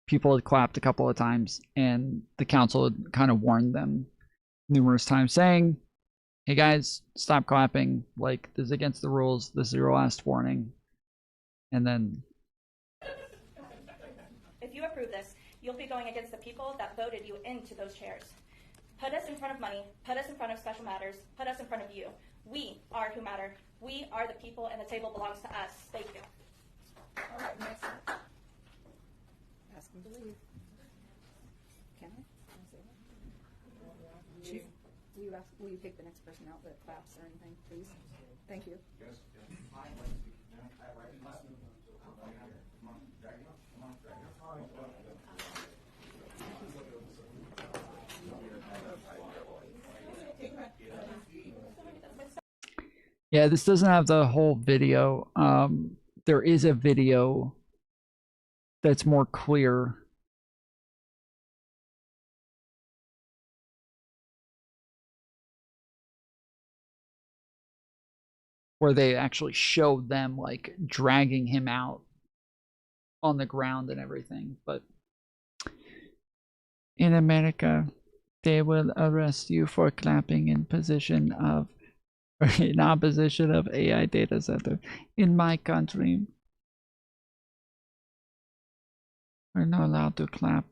people had clapped a couple of times, and the council had kind of warned them numerous times, saying, hey guys, stop clapping, like, this is against the rules, this is your last warning. And then... If you approve this, you'll be going against the people that voted you into those chairs. Put us in front of money, put us in front of special matters, put us in front of you. We are who matter. We are the people, and the table belongs to us. Thank you. All right, next one. Ask him to leave. Can I? Can I say that? Chief, will you pick the next person out that claps or anything, please? Thank you. Yes. Yeah, this doesn't have the whole video. There is a video that's more clear. Where they actually show them like dragging him out on the ground and everything. But in America, they will arrest you for clapping in position of in opposition of AI data center. In my country, we're not allowed to clap.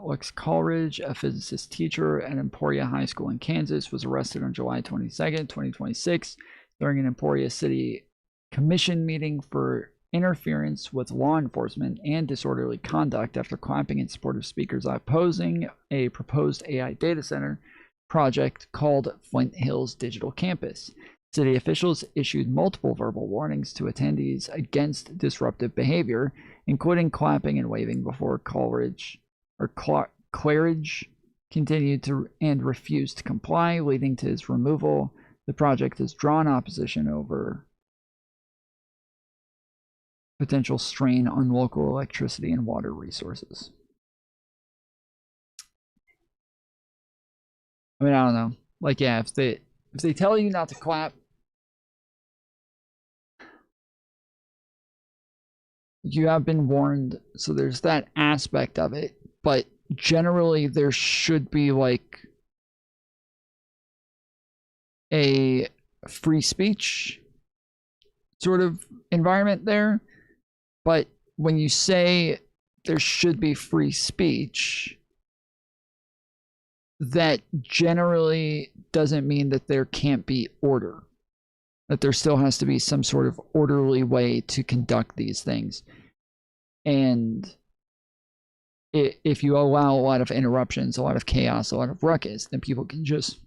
Lex Coleridge, a physicist teacher at Emporia High School in Kansas, was arrested on July 22nd, 2026 during an Emporia City Commission meeting for interference with law enforcement and disorderly conduct after clapping in support of speakers opposing a proposed AI data center project called Flint Hills Digital Campus. City officials issued multiple verbal warnings to attendees against disruptive behavior, including clapping and waving before Claridge continued to and refused to comply, leading to his removal. The project has drawn opposition over potential strain on local electricity and water resources. I mean, I don't know. Like, yeah, if they tell you not to clap, you have been warned, so there's that aspect of it. But generally, there should be like a free speech sort of environment there. But when you say there should be free speech, that generally doesn't mean that there can't be order. That there still has to be some sort of orderly way to conduct these things. And if you allow a lot of interruptions, a lot of chaos, a lot of ruckus, then people can just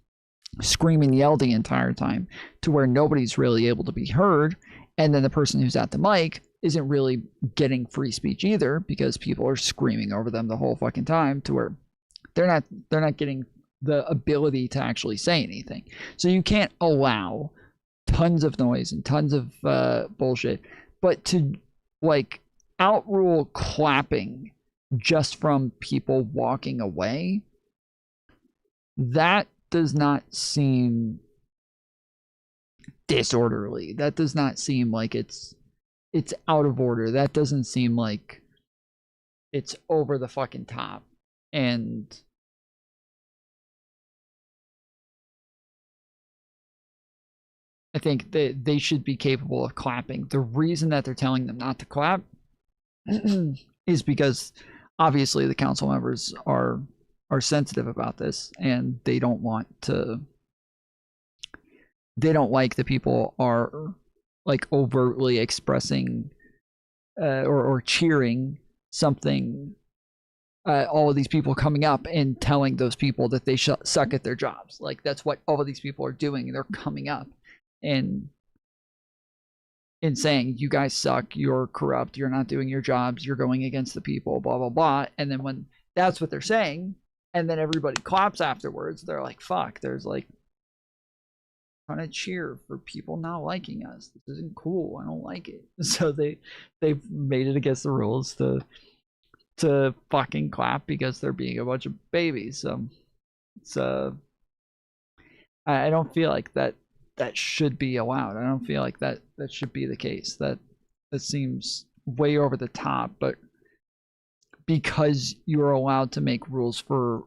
scream and yell the entire time to where nobody's really able to be heard. And then the person who's at the mic isn't really getting free speech either, because people are screaming over them the whole fucking time to where they're not getting the ability to actually say anything. So you can't allow tons of noise and tons of bullshit, but to like outrule clapping just from people walking away, that does not seem disorderly. That does not seem like it's out of order. That doesn't seem like it's over the fucking top. And I think that they should be capable of clapping. The reason that they're telling them not to clap is because obviously the council members are sensitive about this, and they don't want to they don't like the people are like overtly expressing or cheering something. All of these people coming up and telling those people that they suck at their jobs. Like that's what all of these people are doing. They're coming up and saying, you guys suck, you're corrupt, you're not doing your jobs, you're going against the people, blah, blah, blah. And then when that's what they're saying, and then everybody claps afterwards, they're like, fuck, there's like trying to cheer for people not liking us. This isn't cool. I don't like it. So they've made it against the rules to fucking clap because they're being a bunch of babies. So it's I don't feel like that should be allowed. I don't feel like that should be the case. That seems way over the top, but because you're allowed to make rules for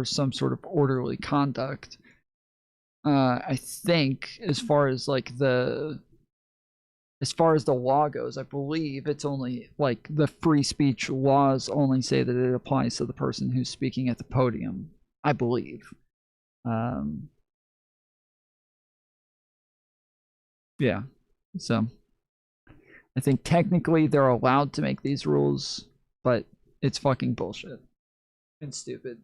some sort of orderly conduct, I think as far as the law goes, I believe it's only like the free speech laws only say that it applies to the person who's speaking at the podium, I believe. Yeah, so I think technically they're allowed to make these rules, but it's fucking bullshit and stupid,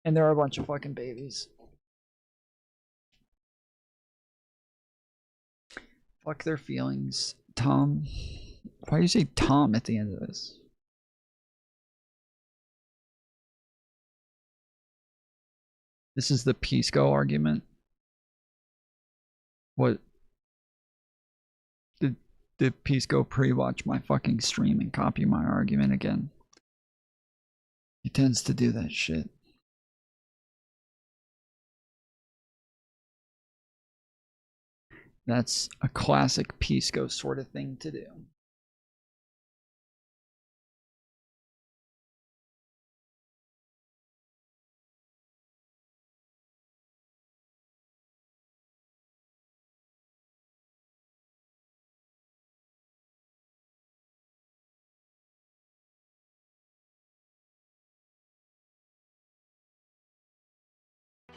and they're a bunch of fucking babies. Fuck their feelings. Tom, why do you say Tom at the end of this? This is the Pisco argument. What? Did Pisco pre-watch my fucking stream and copy my argument again? He tends to do that shit. That's a classic Pisco sort of thing to do.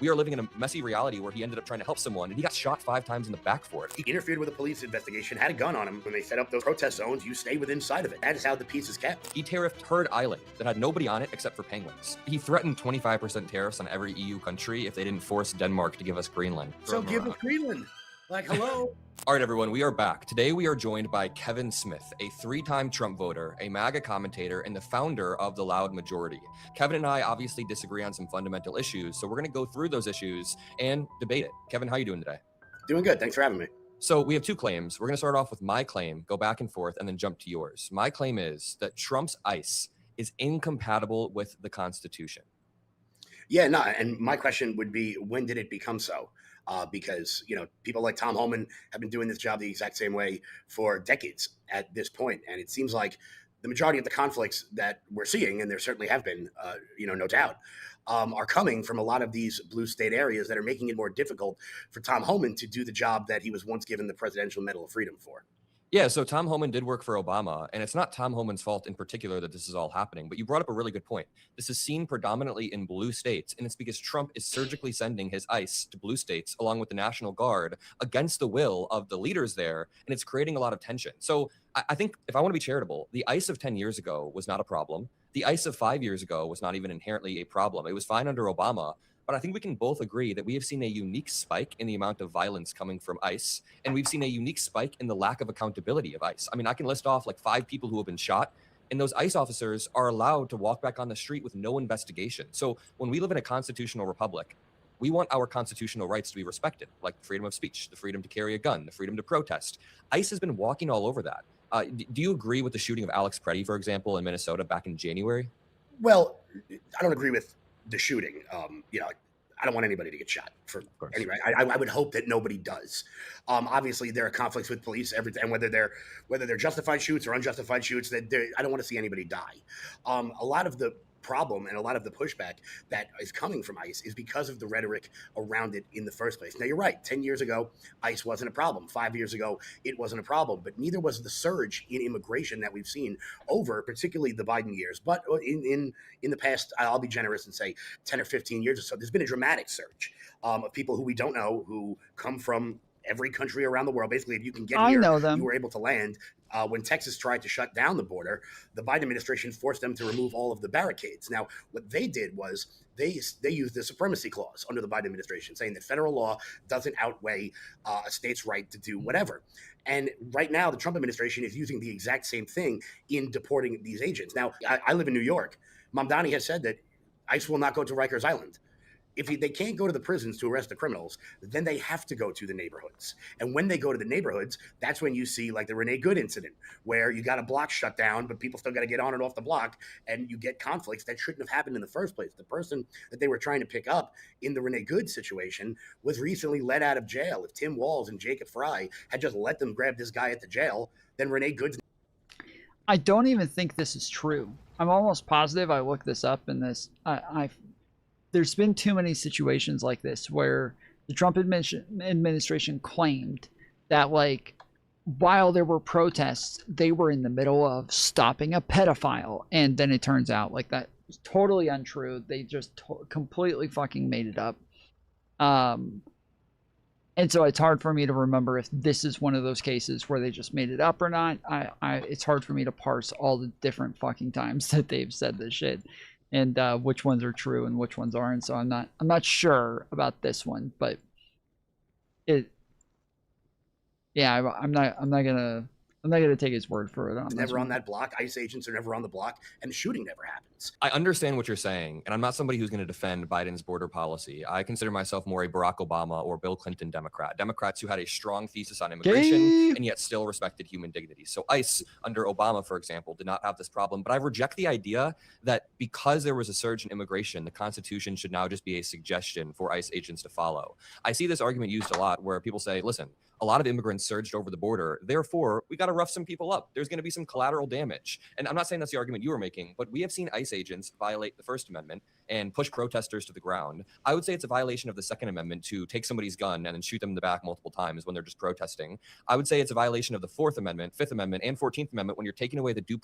We are living in a messy reality where he ended up trying to help someone and he got shot 5 times in the back for it. He interfered with a police investigation, had a gun on him. When they set up those protest zones, you stay within sight of it. That is how the peace is kept. He tariffed Heard Island that had nobody on it except for penguins. He threatened 25% tariffs on every EU country if they didn't force Denmark to give us Greenland. So give us Greenland. Like, hello. All right, everyone, we are back. Today we are joined by Kevin Smith, a 3-time Trump voter, a MAGA commentator, and the founder of The Loud Majority. Kevin and I obviously disagree on some fundamental issues, so we're going to go through those issues and debate it. Kevin, how are you doing today? Doing good. Thanks for having me. So we have 2 claims. We're going to start off with my claim, go back and forth, and then jump to yours. My claim is that Trump's ICE is incompatible with the Constitution. Yeah, no, and my question would be, when did it become so? Because, you know, people like Tom Homan have been doing this job the exact same way for decades at this point. And it seems like the majority of the conflicts that we're seeing, and there certainly have been, no doubt, are coming from a lot of these blue state areas that are making it more difficult for Tom Homan to do the job that he was once given the Presidential Medal of Freedom for. Yeah, so Tom Homan did work for Obama, and it's not Tom Homan's fault in particular that this is all happening, but you brought up a really good point. This is seen predominantly in blue states, and it's because Trump is surgically sending his ICE to blue states along with the National Guard against the will of the leaders there, and it's creating a lot of tension. So I think if I want to be charitable, the ICE of 10 years ago was not a problem. The ICE of 5 years ago was not even inherently a problem. It was fine under Obama. But I think we can both agree that we have seen a unique spike in the amount of violence coming from ICE, and we've seen a unique spike in the lack of accountability of ICE. I mean, I can list off like 5 people who have been shot, and those ICE officers are allowed to walk back on the street with no investigation. So when we live in a constitutional republic, we want our constitutional rights to be respected, like the freedom of speech, the freedom to carry a gun, the freedom to protest. ICE has been walking all over that. Do you agree with the shooting of Alex Preddy, for example, in Minnesota back in January? Well, I don't agree with the shooting. I don't want anybody to get shot for anyway. I would hope that nobody does. Obviously, there are conflicts with police every time, whether they're justified shoots or unjustified shoots. I don't want to see anybody die. A lot of the problem and a lot of the pushback that is coming from ICE is because of the rhetoric around it in the first place. Now, you're right. 10 years ago, ICE wasn't a problem. 5 years ago, it wasn't a problem. But neither was the surge in immigration that we've seen over, particularly the Biden years. But in the past, I'll be generous and say 10 or 15 years or so, there's been a dramatic surge of people who we don't know who come from every country around the world. Basically, if you can get here, you were able to land. When Texas tried to shut down the border, the Biden administration forced them to remove all of the barricades. Now, what they did was they used the supremacy clause under the Biden administration, saying that federal law doesn't outweigh a state's right to do whatever. And right now, the Trump administration is using the exact same thing in deporting these agents. Now, I live in New York. Mamdani has said that ICE will not go to Rikers Island. If they can't go to the prisons to arrest the criminals, then they have to go to the neighborhoods. And when they go to the neighborhoods, that's when you see like the Renee Good incident, where you got a block shut down, but people still got to get on and off the block, and you get conflicts that shouldn't have happened in the first place. The person that they were trying to pick up in the Renee Good situation was recently let out of jail. If Tim Walz and Jacob Fry had just let them grab this guy at the jail, then Renee Good's... I don't even think this is true. I'm almost positive. I looked this up in this. There's been too many situations like this where the Trump administration claimed that, like, while there were protests, they were in the middle of stopping a pedophile. And then it turns out, like, that was totally untrue. They just completely fucking made it up. And so it's hard for me to remember if this is one of those cases where they just made it up or not. It's hard for me to parse all the different fucking times that they've said this shit. And which ones are true and which ones aren't. So I'm not sure about this one, but I'm not gonna take his word for it. Never on that block. ICE agents are never on the block, and the shooting never happens. I understand what you're saying, and I'm not somebody who's going to defend Biden's border policy. I consider myself more a Barack Obama or Bill Clinton Democrat. Democrats who had a strong thesis on immigration and yet still respected human dignity. So ICE under Obama, for example, did not have this problem. But I reject the idea that because there was a surge in immigration, the Constitution should now just be a suggestion for ICE agents to follow. I see this argument used a lot where people say, listen, a lot of immigrants surged over the border. Therefore, we got to rough some people up. There's going to be some collateral damage. And I'm not saying that's the argument you were making, but we have seen ICE agents violate the First Amendment and push protesters to the ground. I would say it's a violation of the Second Amendment to take somebody's gun and then shoot them in the back multiple times when they're just protesting. I would say it's a violation of the Fourth Amendment, Fifth Amendment, and 14th Amendment when you're taking away the due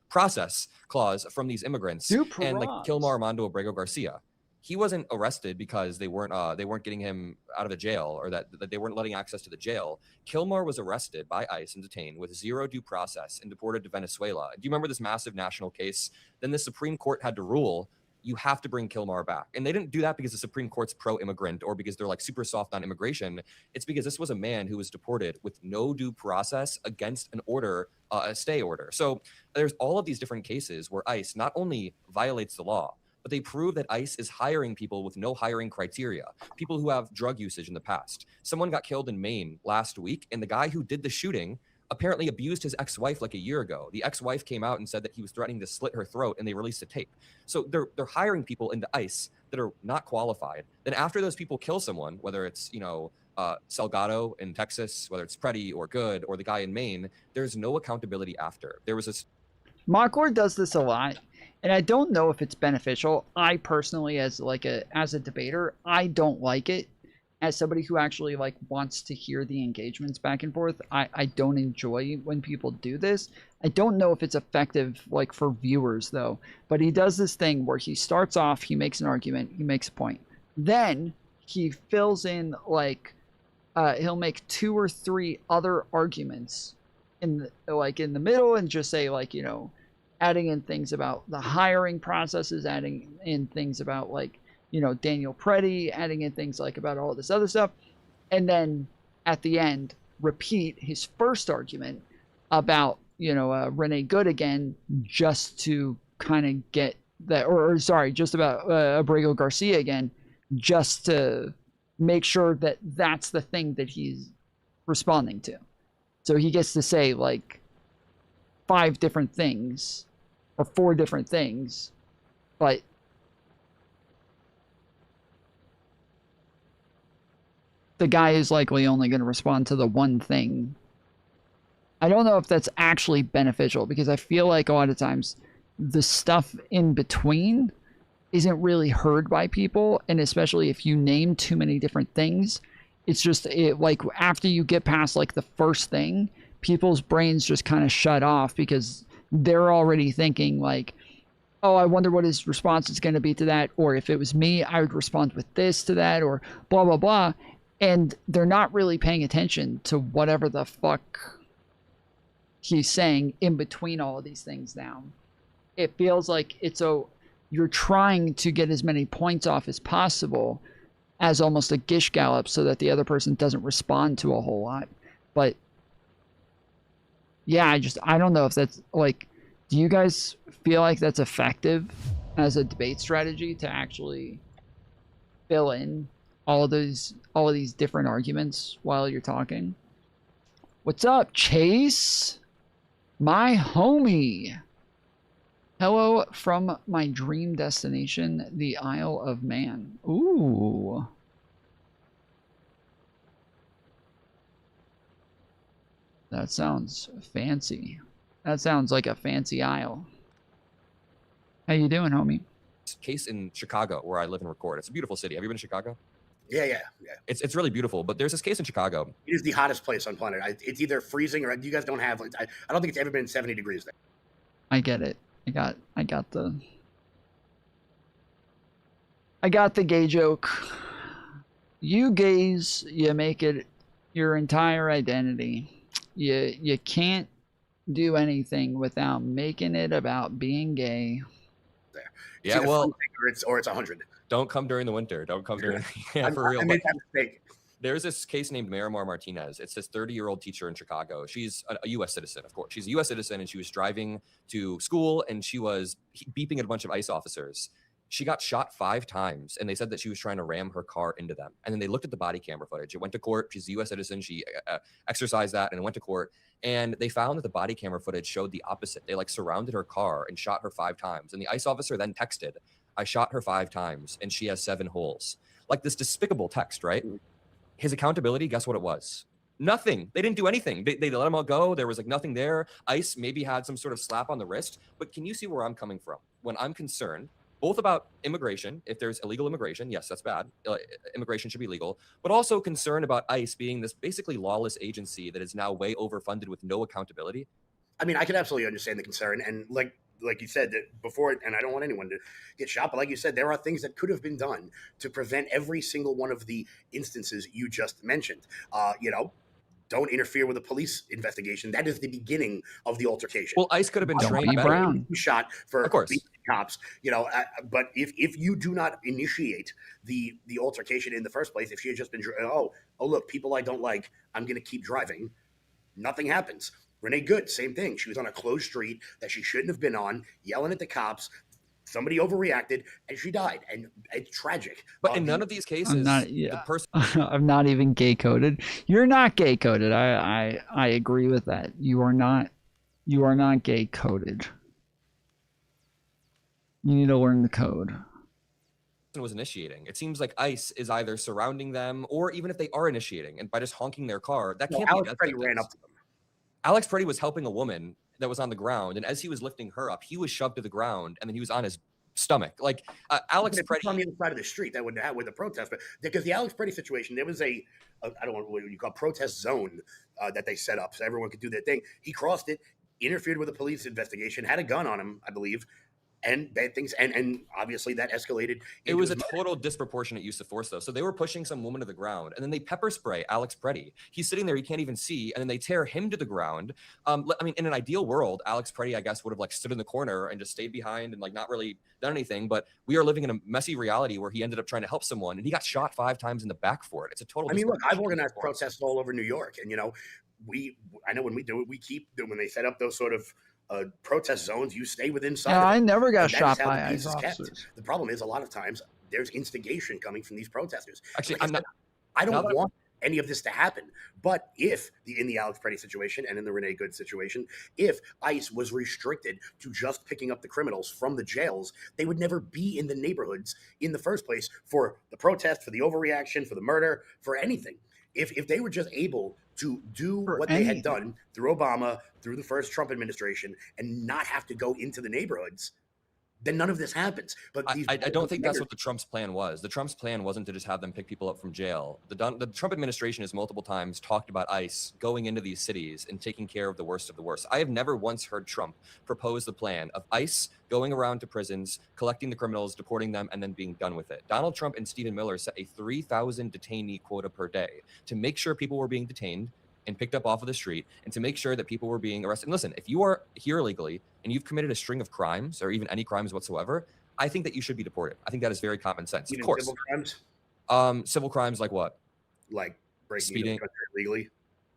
process clause from these immigrants. And like Kilmar Armando Abrego Garcia. He wasn't arrested because they weren't getting him out of the jail, or that they weren't letting access to the jail. Kilmar was arrested by ICE and detained with zero due process and deported to Venezuela. Do you remember this massive national case? Then the Supreme Court had to rule, you have to bring Kilmar back. And they didn't do that because the Supreme Court's pro-immigrant or because they're like super soft on immigration. It's because this was a man who was deported with no due process against an order, a stay order. So there's all of these different cases where ICE not only violates the law, but they prove that ICE is hiring people with no hiring criteria, people who have drug usage in the past. Someone got killed in Maine last week, and the guy who did the shooting apparently abused his ex-wife like a year ago. The ex-wife came out and said that he was threatening to slit her throat, and they released a tape. So they're hiring people into ICE that are not qualified. Then after those people kill someone, whether it's, Salgado in Texas, whether it's Preddy or Good or the guy in Maine, there's no accountability after. There was this... Mockler does this a lot. And I don't know if it's beneficial. I personally, as a debater, I don't like it. As somebody who actually wants to hear the engagements back and forth, I don't enjoy when people do this. I don't know if it's effective for viewers though. But he does this thing where he starts off, he makes an argument, he makes a point. Then he fills in he'll make 2 or 3 other arguments in the middle and just say adding in things about the hiring processes, adding in things about Daniel Preddy, adding in things about all this other stuff. And then at the end, repeat his first argument about, Renee Good again, just to kind of get that, just about Abrego Garcia again, just to make sure that that's the thing that he's responding to. So he gets to say 5 different things or 4 different things, but the guy is likely only going to respond to the one thing. I don't know if that's actually beneficial, because I feel like a lot of times the stuff in between isn't really heard by people, and especially if you name too many different things, it's just like after you get past like the first thing, people's brains just kind of shut off because they're already thinking like, oh, I wonder what his response is going to be to that, or if it was me, I would respond with this to that, or blah blah blah, and they're not really paying attention to whatever the fuck he's saying in between all of these things. Now it feels like you're trying to get as many points off as possible as almost a gish gallop so that the other person doesn't respond to a whole lot. But yeah, I don't know if that's like, do you guys feel like that's effective as a debate strategy to actually fill in all of these different arguments while you're talking? What's up, Chase? My homie. Hello from my dream destination, the Isle of Man. Ooh. That sounds fancy. That sounds like a fancy isle. How you doing, homie? Case in Chicago where I live and record. It's a beautiful city. Have you been to Chicago? Yeah. It's really beautiful, but there's this case in Chicago. It is the hottest place on planet. It's either freezing or you guys don't have. I don't think it's ever been 70 degrees there. I get it. I got the gay joke. You gays, you make it your entire identity. You can't do anything without making it about being gay. There. Yeah, well, or it's 100. Don't come during the winter. Don't come during. Yeah, for real. I made that mistake. There's this case named Miramar Martinez. It's this 30-year-old teacher in Chicago. She's a U.S. citizen, of course. She's a U.S. citizen, and she was driving to school, and she was beeping at a bunch of ICE officers. She got shot 5 times, and they said that she was trying to ram her car into them. And then they looked at the body camera footage. It went to court. She's a U.S. citizen. She exercised that, and it went to court. And they found that the body camera footage showed the opposite. They surrounded her car and shot her 5 times. And the ICE officer then texted, "I shot her 5 times, and she has 7 holes." Like this despicable text, right? His accountability, guess what it was? Nothing. They didn't do anything. They let him all go. There was nothing there. ICE maybe had some sort of slap on the wrist. But can you see where I'm coming from? When I'm concerned, both about immigration, if there's illegal immigration, yes, that's bad. Immigration should be legal. But also concerned about ICE being this basically lawless agency that is now way overfunded with no accountability. I mean, I can absolutely understand the concern. And like you said that before, and I don't want anyone to get shot, but like you said, there are things that could have been done to prevent every single one of the instances you just mentioned. Don't interfere with a police investigation. That is the beginning of the altercation. Well, ICE could have been trained better. Shot for of course. Cops, but if you do not initiate the altercation in the first place, if she had just been, oh, look, people I don't like, I'm going to keep driving, nothing happens. Renee Good, same thing. She was on a closed street that she shouldn't have been on, yelling at the cops. Somebody overreacted, and she died, and it's tragic. But in none of these cases, the person I'm not even gay coded. You're not gay coded. I agree with that. You are not gay coded. You need to learn the code. Was initiating. It seems like ICE is either surrounding them, or even if they are initiating, and by just honking their car, that can't be. Alex Preddy ran up to them. Alex Preddy was helping a woman that was on the ground, and as he was lifting her up, he was shoved to the ground, and then he was on his stomach. Alex Preddy on the other side of the street. That would with the protest, but because the Alex Preddy situation, there was I don't know what you call protest zone that they set up so everyone could do their thing. He crossed it, interfered with a police investigation, had a gun on him, I believe. And bad things, and obviously that escalated. It was a total disproportionate use of force, though. So they were pushing some woman to the ground, and then they pepper spray Alex Preddy. He's sitting there, he can't even see, and then they tear him to the ground. I mean, in an ideal world, Alex Preddy, I guess, would have stood in the corner and just stayed behind and not really done anything. But we are living in a messy reality where he ended up trying to help someone, and he got shot 5 times in the back for it. It's a total. I mean, look, I've organized protests all over New York, and I know when we do it, we keep when they set up those sort of protest zones, you stay within sight. Yeah, I never got shot by ICE officers. The problem is a lot of times there's instigation coming from these protesters. Actually, I don't want any of this to happen. But if in the Alex Preddy situation and in the Renee Good situation, if ICE was restricted to just picking up the criminals from the jails, they would never be in the neighborhoods in the first place for the protest, for the overreaction, for the murder, for anything. if they were just able to do what they had done through Obama, through the first Trump administration, and not have to go into the neighborhoods, then none of this happens. But I don't think that's what the Trump's plan was. The Trump's plan wasn't to just have them pick people up from jail. The Trump administration has multiple times talked about ICE going into these cities and taking care of the worst of the worst. I have never once heard Trump propose the plan of ICE going around to prisons, collecting the criminals, deporting them, and then being done with it. Donald Trump and Stephen Miller set a 3,000 detainee quota per day to make sure people were being detained and picked up off of the street, and to make sure that people were being arrested. And listen, if you are here illegally and you've committed a string of crimes or even any crimes whatsoever, I think that you should be deported. I think that is very common sense. Even of course. civil crimes? Civil crimes like what? Like breaking Speeding. into the country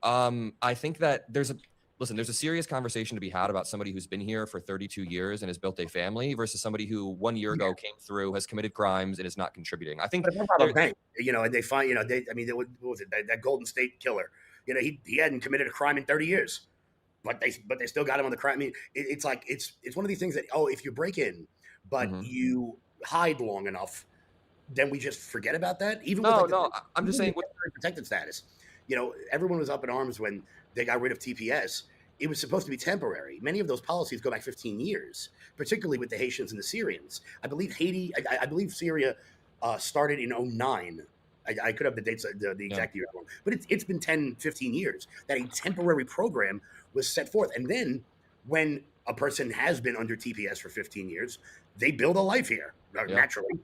illegally? I think that there's a serious conversation to be had about somebody who's been here for 32 years and has built a family versus somebody who 1 year ago came through, has committed crimes, and is not contributing. I think But what about a bank, and they find, what was it, that Golden State killer? He hadn't committed a crime in 30 years, but they still got him on the crime. I mean, it's like it's one of these things that, if you break in, but you hide long enough, then we just forget about that. Even I'm just saying with protected status. Everyone was up in arms when they got rid of TPS. It was supposed to be temporary. Many of those policies go back 15 years, particularly with the Haitians and the Syrians. I believe I believe Syria started in 2009. I could have the dates, the exact year wrong, but it's been 10, 15 years that a temporary program was set forth. And then when a person has been under TPS for 15 years, they build a life here, naturally.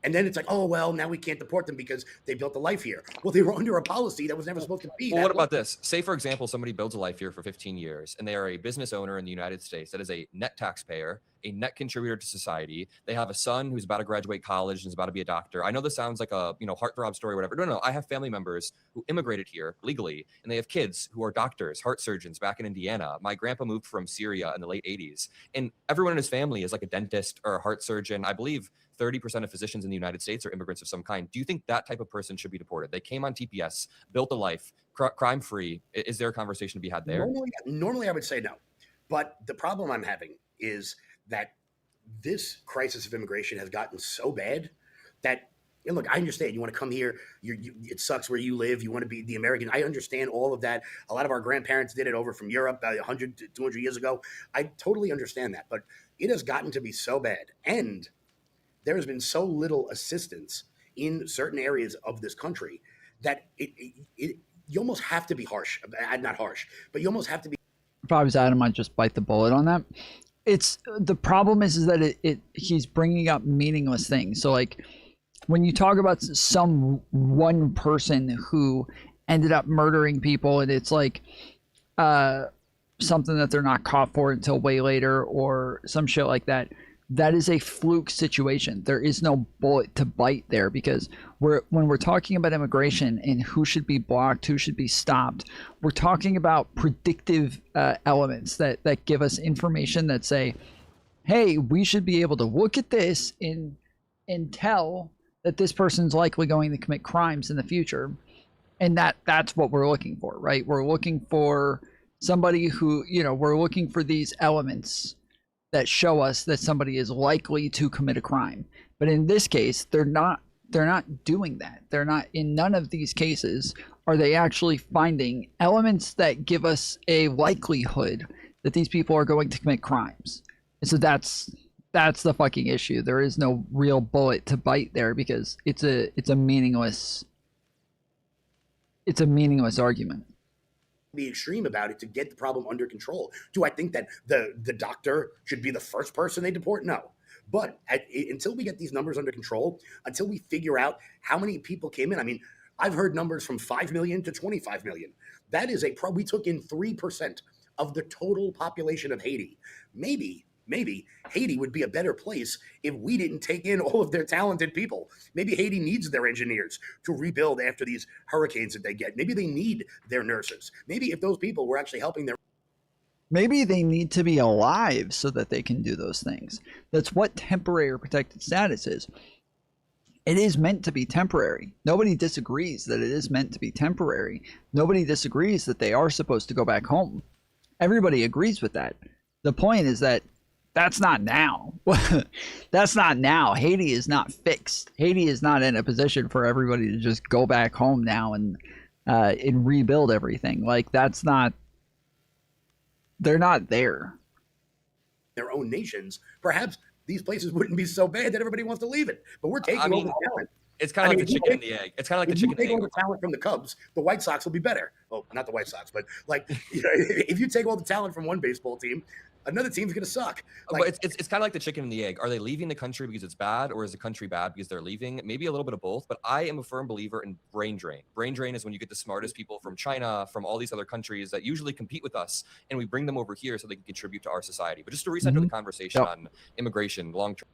And then it's like, oh, well, now we can't deport them because they built a life here. Well, they were under a policy that was never supposed to be. Well, what about this? Say, for example, somebody builds a life here for 15 years, and they are a business owner in the United States that is a net taxpayer, a net contributor to society. They have a son who's about to graduate college and is about to be a doctor. I know this sounds like a heartthrob story or whatever. No. I have family members who immigrated here legally, and they have kids who are doctors, heart surgeons back in Indiana. My grandpa moved from Syria in the late 80s, and everyone in his family is like a dentist or a heart surgeon. I believe 30% of physicians in the United States are immigrants of some kind. Do you think that type of person should be deported? They came on TPS, built a life, crime-free. Is there a conversation to be had there? Normally I would say no. But the problem I'm having is that this crisis of immigration has gotten so bad that, look, I understand you want to come here. It sucks where you live. You want to be the American. I understand all of that. A lot of our grandparents did it over from Europe 100 to 200 years ago. I totally understand that. But it has gotten to be so bad. And there has been so little assistance in certain areas of this country that you almost have to be harsh. Not harsh, but you almost have to be. If I was Adam, I'd just bite the bullet on that. It's the problem is that he's bringing up meaningless things. So like when you talk about some one person who ended up murdering people, and it's like something that they're not caught for until way later or some shit like that. That is a fluke situation. There is no bullet to bite there, because when we're talking about immigration and who should be blocked, who should be stopped, we're talking about predictive elements that give us information that say, hey, we should be able to look at this and tell that this person's likely going to commit crimes in the future. And that's what we're looking for, right? We're looking for somebody who, we're looking for these elements that show us that somebody is likely to commit a crime. But in this case, they're not doing that. They're not, in none of these cases are they actually finding elements that give us a likelihood that these people are going to commit crimes. And so that's the fucking issue. There is no real bullet to bite there, because it's a meaningless argument. Be extreme about it to get the problem under control. Do I think that the doctor should be the first person they deport? No. But until we get these numbers under control, until we figure out how many people came in, I mean, I've heard numbers from 5 million to 25 million. That is we took in 3% of the total population of Haiti. Maybe Haiti would be a better place if we didn't take in all of their talented people. Maybe Haiti needs their engineers to rebuild after these hurricanes that they get. Maybe they need their nurses. Maybe if those people were actually helping their... Maybe they need to be alive so that they can do those things. That's what temporary protected status is. It is meant to be temporary. Nobody disagrees that it is meant to be temporary. Nobody disagrees that they are supposed to go back home. Everybody agrees with that. The point is that that's not now. That's not now. Haiti is not fixed. Haiti is not in a position for everybody to just go back home now and and rebuild everything. Like that's not. They're not there. Their own nations, perhaps these places wouldn't be so bad that everybody wants to leave it. But we're taking over the talent. It's kind of like the chicken and the egg. It's kind of like the chicken and If you the take egg. all the talent from the Cubs, the White Sox will be better. Well, not the White Sox, but like if you take all the talent from one baseball team, another team's going to suck. But it's kind of like the chicken and the egg. Are they leaving the country because it's bad, or is the country bad because they're leaving? Maybe a little bit of both, but I am a firm believer in brain drain. Brain drain is when you get the smartest people from China, from all these other countries that usually compete with us, and we bring them over here so they can contribute to our society. But just to reset to the conversation on immigration long term.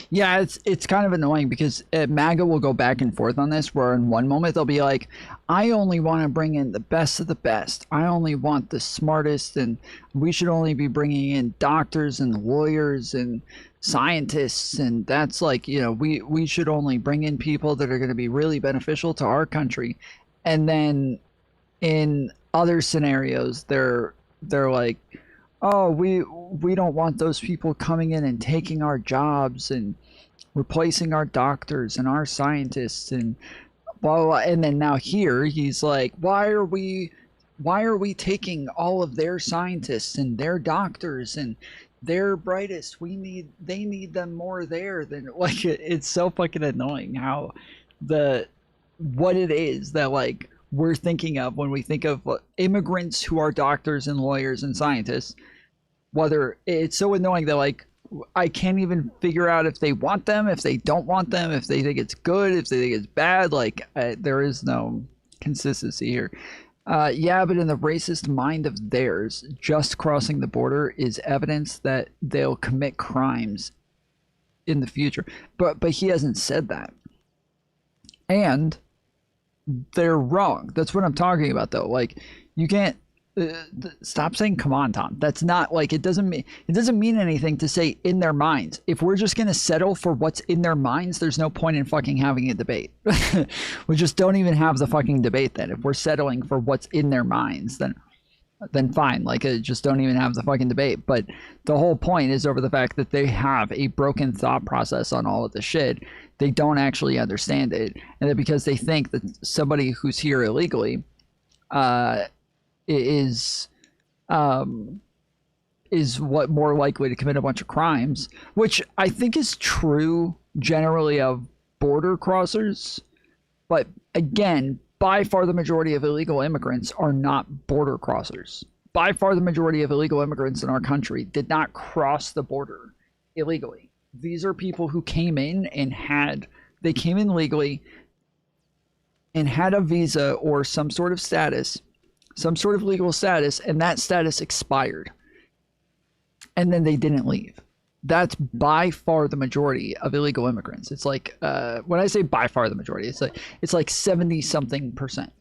Yeah, it's kind of annoying because MAGA will go back and forth on this, where in one moment they'll be like, I only want to bring in the best of the best. I only want the smartest, and we should only be bringing in doctors and lawyers and scientists, and that's like, you know, we should only bring in people that are going to be really beneficial to our country. And then in other scenarios, they're like, oh, we don't want those people coming in and taking our jobs and replacing our doctors and our scientists and blah, blah, blah. And then now here he's like, why are we taking all of their scientists and their doctors and their brightest? They need them more there than like it's so fucking annoying how what it is that like we're thinking of when we think of immigrants who are doctors and lawyers and scientists. Whether it's so annoying that like I can't even figure out if they want them, if they don't want them, if they think it's good, if they think it's bad. Like there is no consistency here. Yeah, but in the racist mind of theirs, just crossing the border is evidence that they'll commit crimes in the future. But he hasn't said that, and they're wrong. That's what I'm talking about, though. Like you can't. Stop saying come on, Tom. That's not like it doesn't mean anything to say in their minds. If we're just gonna settle for what's in their minds, there's no point in fucking having a debate. We just don't even have the fucking debate then. If we're settling for what's in their minds, then fine. Like just don't even have the fucking debate. But the whole point is over the fact that they have a broken thought process on all of the shit. They don't actually understand it, and that because they think that somebody who's here illegally is what more likely to commit a bunch of crimes, which I think is true generally of border crossers. But again, by far the majority of illegal immigrants are not border crossers. By far the majority of illegal immigrants in our country did not cross the border illegally. These are people who came in and they came in legally and had a visa or some sort of status, some sort of legal status, and that status expired. And then they didn't leave. That's by far the majority of illegal immigrants. It's like, when I say by far the majority, it's like 70 something percent.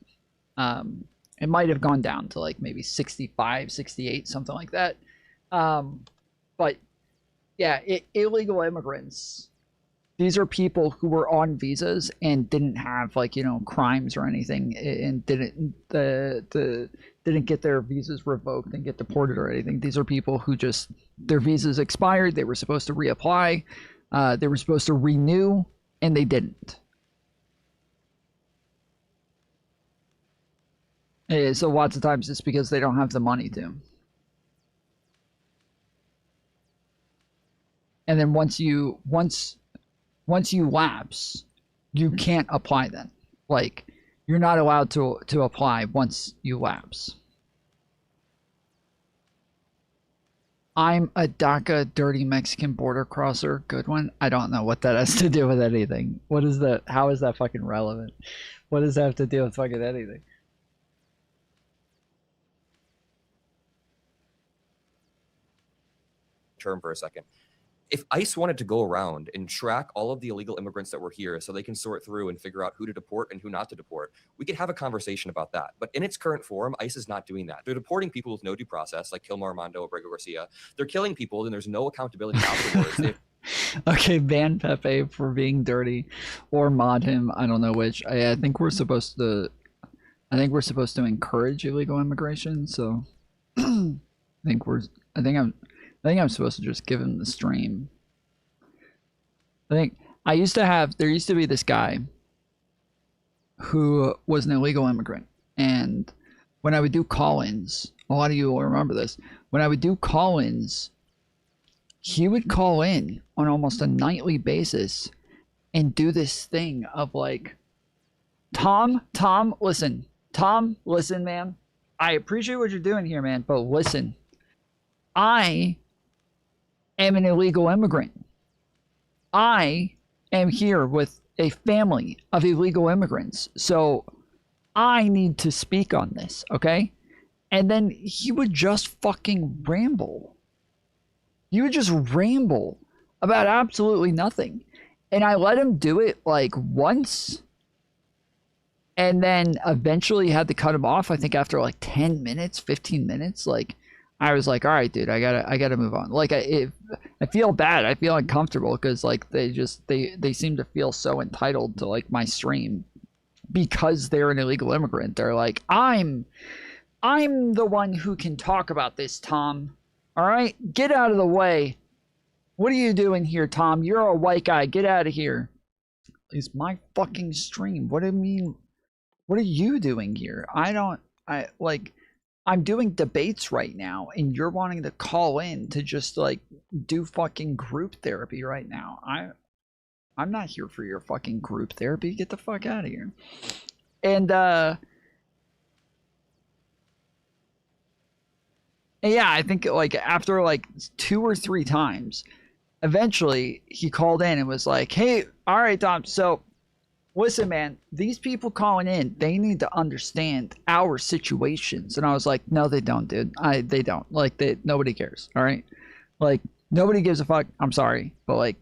It might have gone down to like maybe 65, 68, something like that. But yeah, illegal immigrants, these are people who were on visas and didn't have like, you know, crimes or anything, and didn't get their visas revoked and get deported or anything. These are people who just, their visas expired. They were supposed to reapply. They were supposed to renew, and they didn't. So lots of times it's because they don't have the money to. And then once you lapse, you can't apply then. Like, you're not allowed to apply once you lapse. I'm a DACA dirty Mexican border crosser. Good one. I don't know what that has to do with anything. What is that? How is that fucking relevant? What does that have to do with fucking anything? Term for a second. If ICE wanted to go around and track all of the illegal immigrants that were here so they can sort through and figure out who to deport and who not to deport, we could have a conversation about that. But in its current form, ICE is not doing that. They're deporting people with no due process, like Kilmar Armando, Abrego Garcia. They're killing people, and there's no accountability afterwards. Okay, ban Pepe for being dirty, or mod him. I don't know which. I think we're supposed to. I think we're supposed to encourage illegal immigration. So, I think I'm supposed to just give him the stream. There used to be this guy who was an illegal immigrant, And when I would do call-ins, a lot of you will remember this. When I would do call-ins, he would call in on almost a nightly basis and do this thing of like, Tom, listen, man. I appreciate what you're doing here, man, but listen, I am an illegal immigrant. I am here with a family of illegal immigrants. So I need to speak on this, okay? And then he would just fucking ramble. He would just ramble about absolutely nothing. And I let him do it like once, and then eventually had to cut him off. I think after like 10 minutes, 15 minutes, like I was like, all right, dude, I gotta move on. Like I feel bad. I feel uncomfortable because like they seem to feel so entitled to like my stream because they're an illegal immigrant. They're like, I'm the one who can talk about this, Tom. All right, get out of the way. What are you doing here, Tom? You're a white guy. Get out of here. It's my fucking stream. What do you mean? What are you doing here? I'm doing debates right now, and you're wanting to call in to just like do fucking group therapy right now. I'm not here for your fucking group therapy. Get the fuck out of here. And yeah, I think like after like 2 or 3 times, eventually he called in and was like, hey, all right, Tom, so listen, man, these people calling in, they need to understand our situations. And I was like, no, they don't, dude. They don't. Like, nobody cares, all right? Like, nobody gives a fuck. I'm sorry. But, like,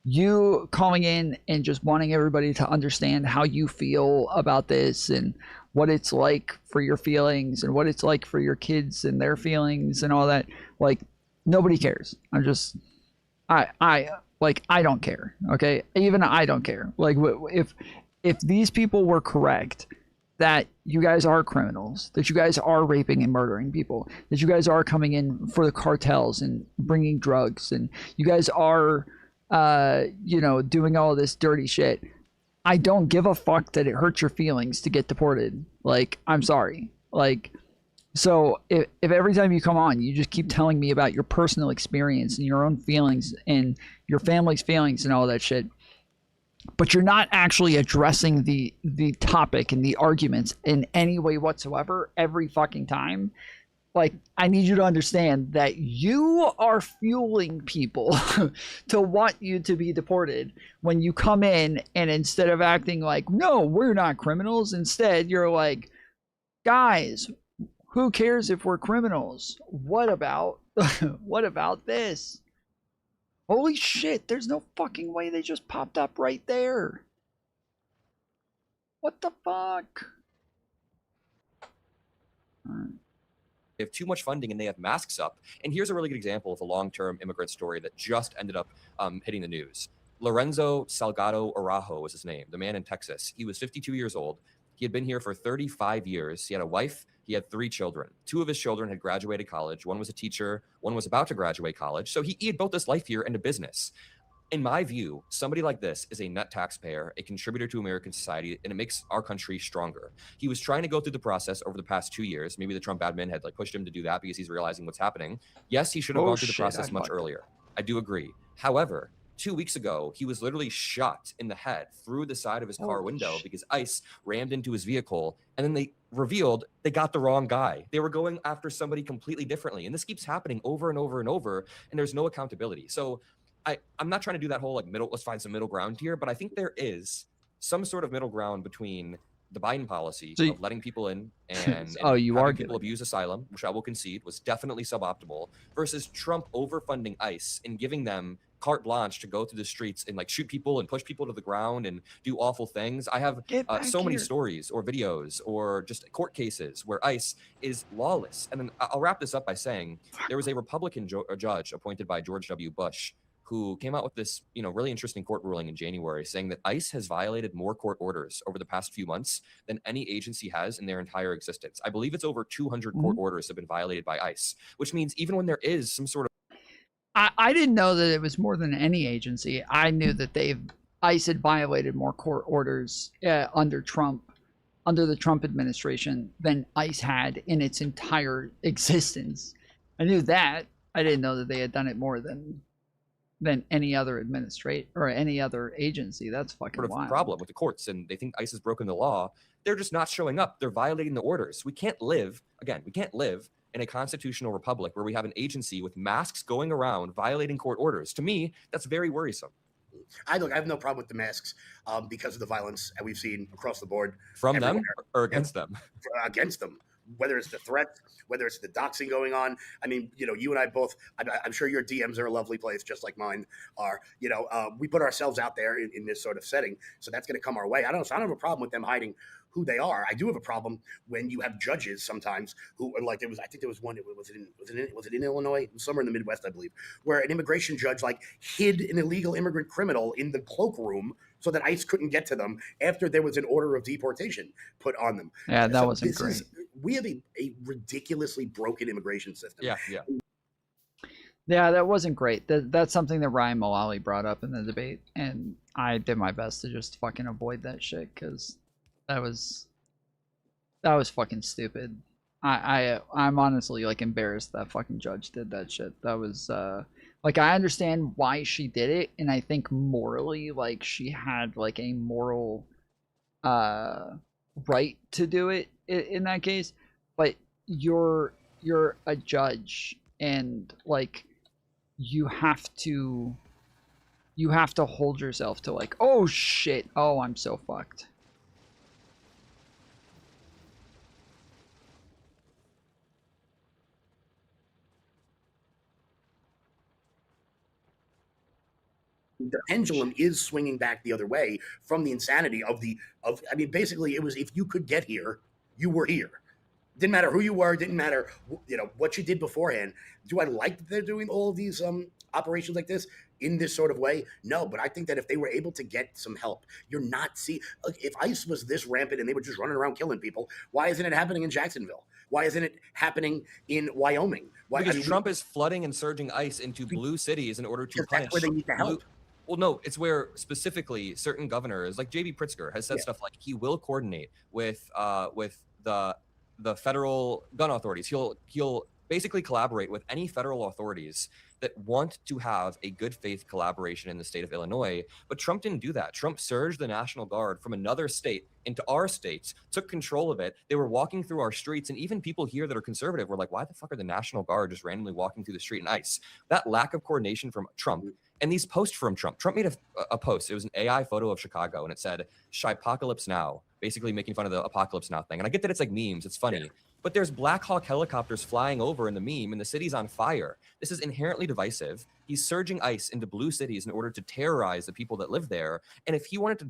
you calling in and just wanting everybody to understand how you feel about this and what it's like for your feelings and what it's like for your kids and their feelings and all that, like, nobody cares. I'm just... I don't care, okay? Even I don't care. Like, if these people were correct, that you guys are criminals, that you guys are raping and murdering people, that you guys are coming in for the cartels and bringing drugs, and you guys are, doing all this dirty shit, I don't give a fuck that it hurts your feelings to get deported. Like, I'm sorry. Like... So if every time you come on, you just keep telling me about your personal experience and your own feelings and your family's feelings and all that shit, but you're not actually addressing the topic and the arguments in any way whatsoever every fucking time, like, I need you to understand that you are fueling people to want you to be deported when you come in, and instead of acting like, no, we're not criminals, instead you're like, guys, who cares if we're criminals? What about this? Holy shit, there's no fucking way they just popped up right there. What the fuck? They have too much funding and they have masks up. And here's a really good example of a long-term immigrant story that just ended up hitting the news. Lorenzo Salgado Araujo was his name, the man in Texas. He was 52 years old. He had been here for 35 years. He had a wife. He had 3 children. 2 of his children had graduated college. One was a teacher. One was about to graduate college. So he had built this life here and a business. In my view, somebody like this is a net taxpayer, a contributor to American society, and it makes our country stronger. He was trying to go through the process over the past 2 years. Maybe the Trump admin had pushed him to do that because he's realizing what's happening. Yes, he should have gone through the process much earlier. I do agree. However, 2 weeks ago, he was literally shot in the head through the side of his car window because ICE rammed into his vehicle, and then they revealed they got the wrong guy. They were going after somebody completely differently, and this keeps happening over and over and over, and there's no accountability. So I'm not trying to do that whole let's find some middle ground here, but I think there is some sort of middle ground between the Biden policy of letting people in and having people abuse asylum, which I will concede was definitely suboptimal, versus Trump overfunding ICE and giving them carte blanche to go through the streets and shoot people and push people to the ground and do awful things. I have so many stories or videos or just court cases where ICE is lawless. And then I'll wrap this up by saying there was a Republican judge appointed by George W. Bush who came out with this, really interesting court ruling in January saying that ICE has violated more court orders over the past few months than any agency has in their entire existence. I believe it's over 200 court orders have been violated by ICE, which means even when there is some sort of... I didn't know that it was more than any agency. I knew that ICE had violated more court orders under Trump under the Trump administration than ICE had in its entire existence. I knew that. I didn't know that they had done it more than any other administrate or any other agency. That's fucking sort of wild. problem with the courts, and they think ICE has broken the law. They're just not showing up. They're violating the orders. We can't live in a constitutional republic where we have an agency with masks going around violating court orders. To me, that's very worrisome. I have no problem with the masks because of the violence that we've seen across the board. From everywhere. them or against them? Against them. Whether it's the threat, whether it's the doxing going on. I mean, you and I both, I'm sure your DMs are a lovely place, just like mine are. We put ourselves out there in this sort of setting. So that's going to come our way. I don't have a problem with them hiding who they are. I do have a problem when you have judges sometimes who are like, I think there was one, was it in Illinois? It was somewhere in the Midwest, I believe, where an immigration judge hid an illegal immigrant criminal in the cloakroom so that ICE couldn't get to them after there was an order of deportation put on them. Yeah, that wasn't great. We have a ridiculously broken immigration system. Yeah, that wasn't great. That's something that Ryan Mullally brought up in the debate, and I did my best to just fucking avoid that shit because that was fucking stupid. I'm honestly embarrassed that fucking judge did that shit. That was I understand why she did it, and I think morally she had a moral right to do it in that case, but you're a judge, and you have to hold yourself to oh shit, oh I'm so fucked. The pendulum is swinging back the other way from the insanity of basically it was, if you could get here, you were here. Didn't matter who you were, didn't matter what you did beforehand. Do I like that they're doing all of these operations like this in this sort of way? No, but I think that if they were able to get some help, if ICE was this rampant and they were just running around killing people, why isn't it happening in Jacksonville? Why isn't it happening in Wyoming? Because Trump is flooding and surging ICE into blue cities in order to punish. That's where they need to help. Well, no, it's where specifically certain governors, like J.B. Pritzker, has said stuff like he will coordinate with the federal gun authorities. He'll basically collaborate with any federal authorities that want to have a good faith collaboration in the state of Illinois. But Trump didn't do that. Trump surged the National Guard from another state into our states, took control of it. They were walking through our streets, and even people here that are conservative were like, why the fuck are the National Guard just randomly walking through the street in ICE? That lack of coordination from Trump. And these posts from Trump made a post. It was an AI photo of Chicago, and it said, "Shypocalypse now," basically making fun of the apocalypse now thing. And I get that it's memes, it's funny, but there's Black Hawk helicopters flying over in the meme, and the city's on fire. This is inherently divisive. He's surging ICE into blue cities in order to terrorize the people that live there. And if he wanted to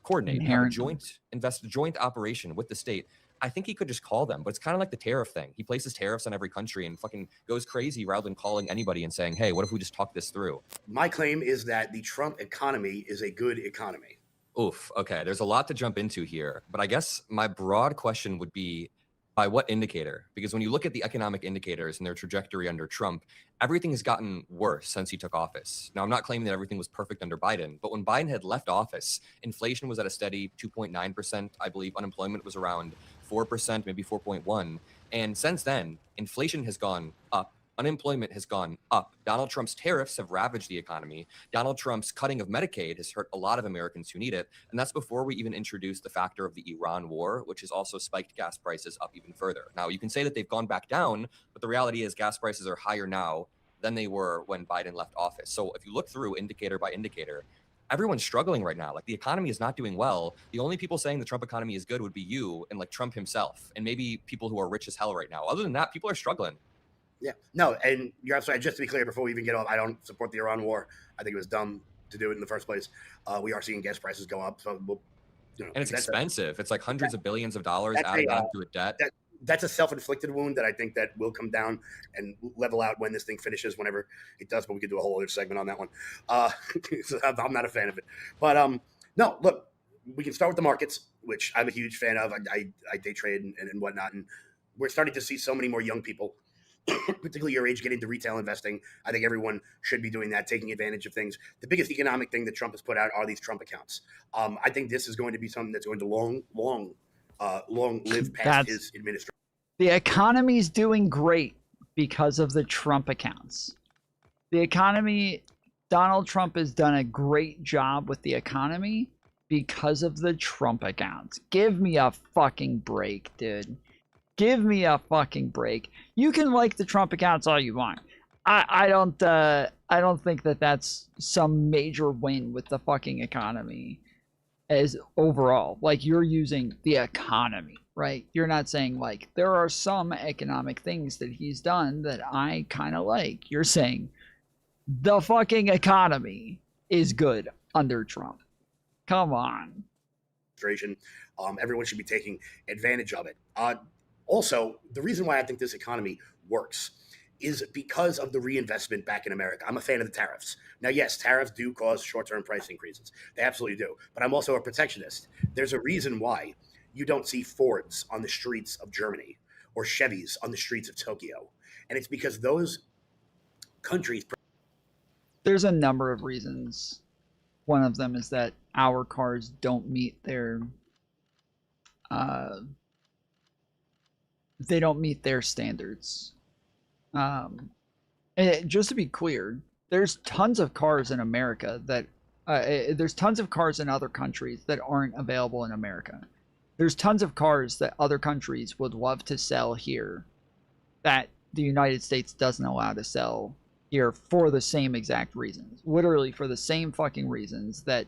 coordinate, have a joint operation with the state, I think he could just call them, but it's kind of like the tariff thing. He places tariffs on every country and fucking goes crazy rather than calling anybody and saying, hey, what if we just talk this through? My claim is that the Trump economy is a good economy. Oof. Okay. There's a lot to jump into here, but I guess my broad question would be, by what indicator? Because when you look at the economic indicators and their trajectory under Trump, everything has gotten worse since he took office. Now, I'm not claiming that everything was perfect under Biden, but when Biden had left office, inflation was at a steady 2.9%. I believe unemployment was around 4%, maybe 4.1. And since then, inflation has gone up. Unemployment has gone up. Donald Trump's tariffs have ravaged the economy. Donald Trump's cutting of Medicaid has hurt a lot of Americans who need it. And that's before we even introduced the factor of the Iran war, which has also spiked gas prices up even further. Now, you can say that they've gone back down, but the reality is gas prices are higher now than they were when Biden left office. So if you look through indicator by indicator, everyone's struggling right now. The economy is not doing well. The only people saying the Trump economy is good would be you and Trump himself, and maybe people who are rich as hell right now. Other than that, people are struggling. Yeah, no, and you're absolutely. Just to be clear, before we even get off, I don't support the Iran war. I think it was dumb to do it in the first place. We are seeing gas prices go up, so and it's expensive. It's hundreds of billions of dollars added onto a debt. That's a self-inflicted wound that I think that will come down and level out when this thing finishes, whenever it does. But we could do a whole other segment on that one. So I'm not a fan of it. But no, look, we can start with the markets, which I'm a huge fan of. I day trade and whatnot, and we're starting to see so many more young people, particularly your age, get into retail investing. I think everyone should be doing that, taking advantage of things. The biggest economic thing that Trump has put out are these Trump accounts. I think this is going to be something that's going to long long live past That's- his administration. The economy's doing great because of the Trump accounts. The economy, Donald Trump has done a great job with the economy because of the Trump accounts. Give me a fucking break, dude. Give me a fucking break. You can like the Trump accounts all you want. I don't think that that's some major win with the fucking economy as overall. Like, you're using the economy, right? You're not saying, like, there are some economic things that he's done that I kind of like. You're saying the fucking economy is good under Trump. Come on. Everyone should be taking advantage of it. Also, the reason why I think this economy works is because of the reinvestment back in America. I'm a fan of the tariffs. Now, yes, tariffs do cause short-term price increases. They absolutely do. But I'm also a protectionist. There's a reason why you don't see Fords on the streets of Germany or Chevys on the streets of Tokyo. And it's because those countries... There's a number of reasons. One of them is that our cars don't meet their... they don't meet their standards. Just to be clear, there's tons of cars in America that there's tons of cars in other countries that aren't available in America. There's tons of cars that other countries would love to sell here that the United States doesn't allow to sell here for the same exact reasons. Literally for the same fucking reasons that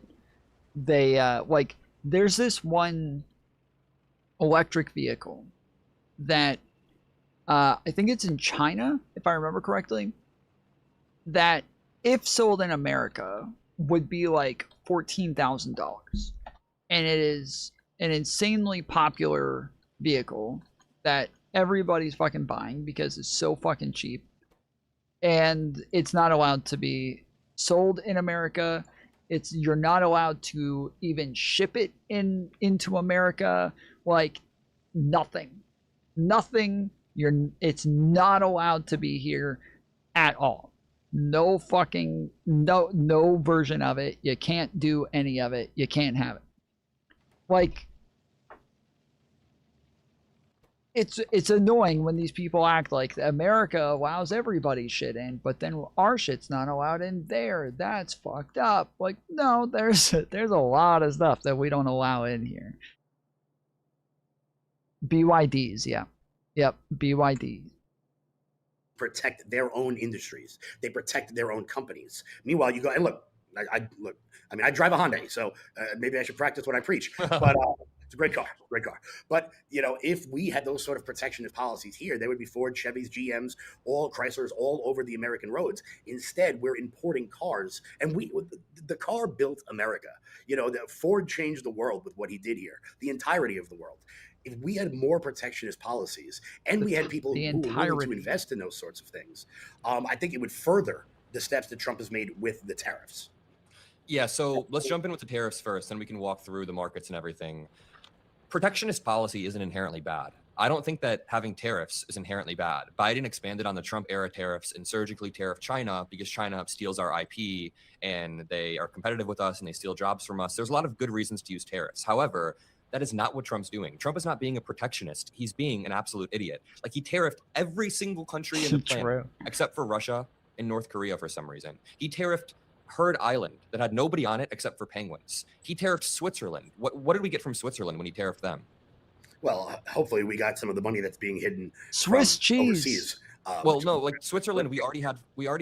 they like. There's this one electric vehicle that I think it's in China, if I remember correctly, that if sold in America would be like $14,000. And it is an insanely popular vehicle that everybody's fucking buying because it's so fucking cheap. And it's not allowed to be sold in America. You're not allowed to even ship it into America. Like, nothing. It's not allowed to be here at all. No version of it. You can't do any of it. You can't have it. Like, it's annoying when these people act like America allows everybody's shit in, but then our shit's not allowed in there. That's fucked up. Like, no, there's a lot of stuff that we don't allow in here. BYDs, yeah. Yep, BYD. Protect their own industries. They protect their own companies. Meanwhile, you go and look. I mean, I drive a Hyundai, so maybe I should practice what I preach. But it's a great car, But if we had those sort of protectionist policies here, there would be Ford, Chevys, GMs, all Chryslers, all over the American roads. Instead, we're importing cars, and the car built America. Ford changed the world with what he did here. The entirety of the world. If we had more protectionist policies and we had people who were willing to invest in those sorts of things, I think it would further the steps that Trump has made with the tariffs. Yeah, so let's jump in with the tariffs first, then we can walk through the markets and everything. Protectionist policy isn't inherently bad. I don't think that having tariffs is inherently bad. Biden expanded on the Trump era tariffs and surgically tariffed China because China steals our IP and they are competitive with us and they steal jobs from us. There's a lot of good reasons to use tariffs. However, that is not what Trump's doing. Trump is not being a protectionist. He's being an absolute idiot. Like, he tariffed every single country in the planet except for Russia and North Korea for some reason. He tariffed Heard Island that had nobody on it except for penguins. He tariffed Switzerland. What did we get from Switzerland when he tariffed them? Well, hopefully we got some of the money that's being hidden Swiss cheese overseas. Well, no, like Switzerland, we already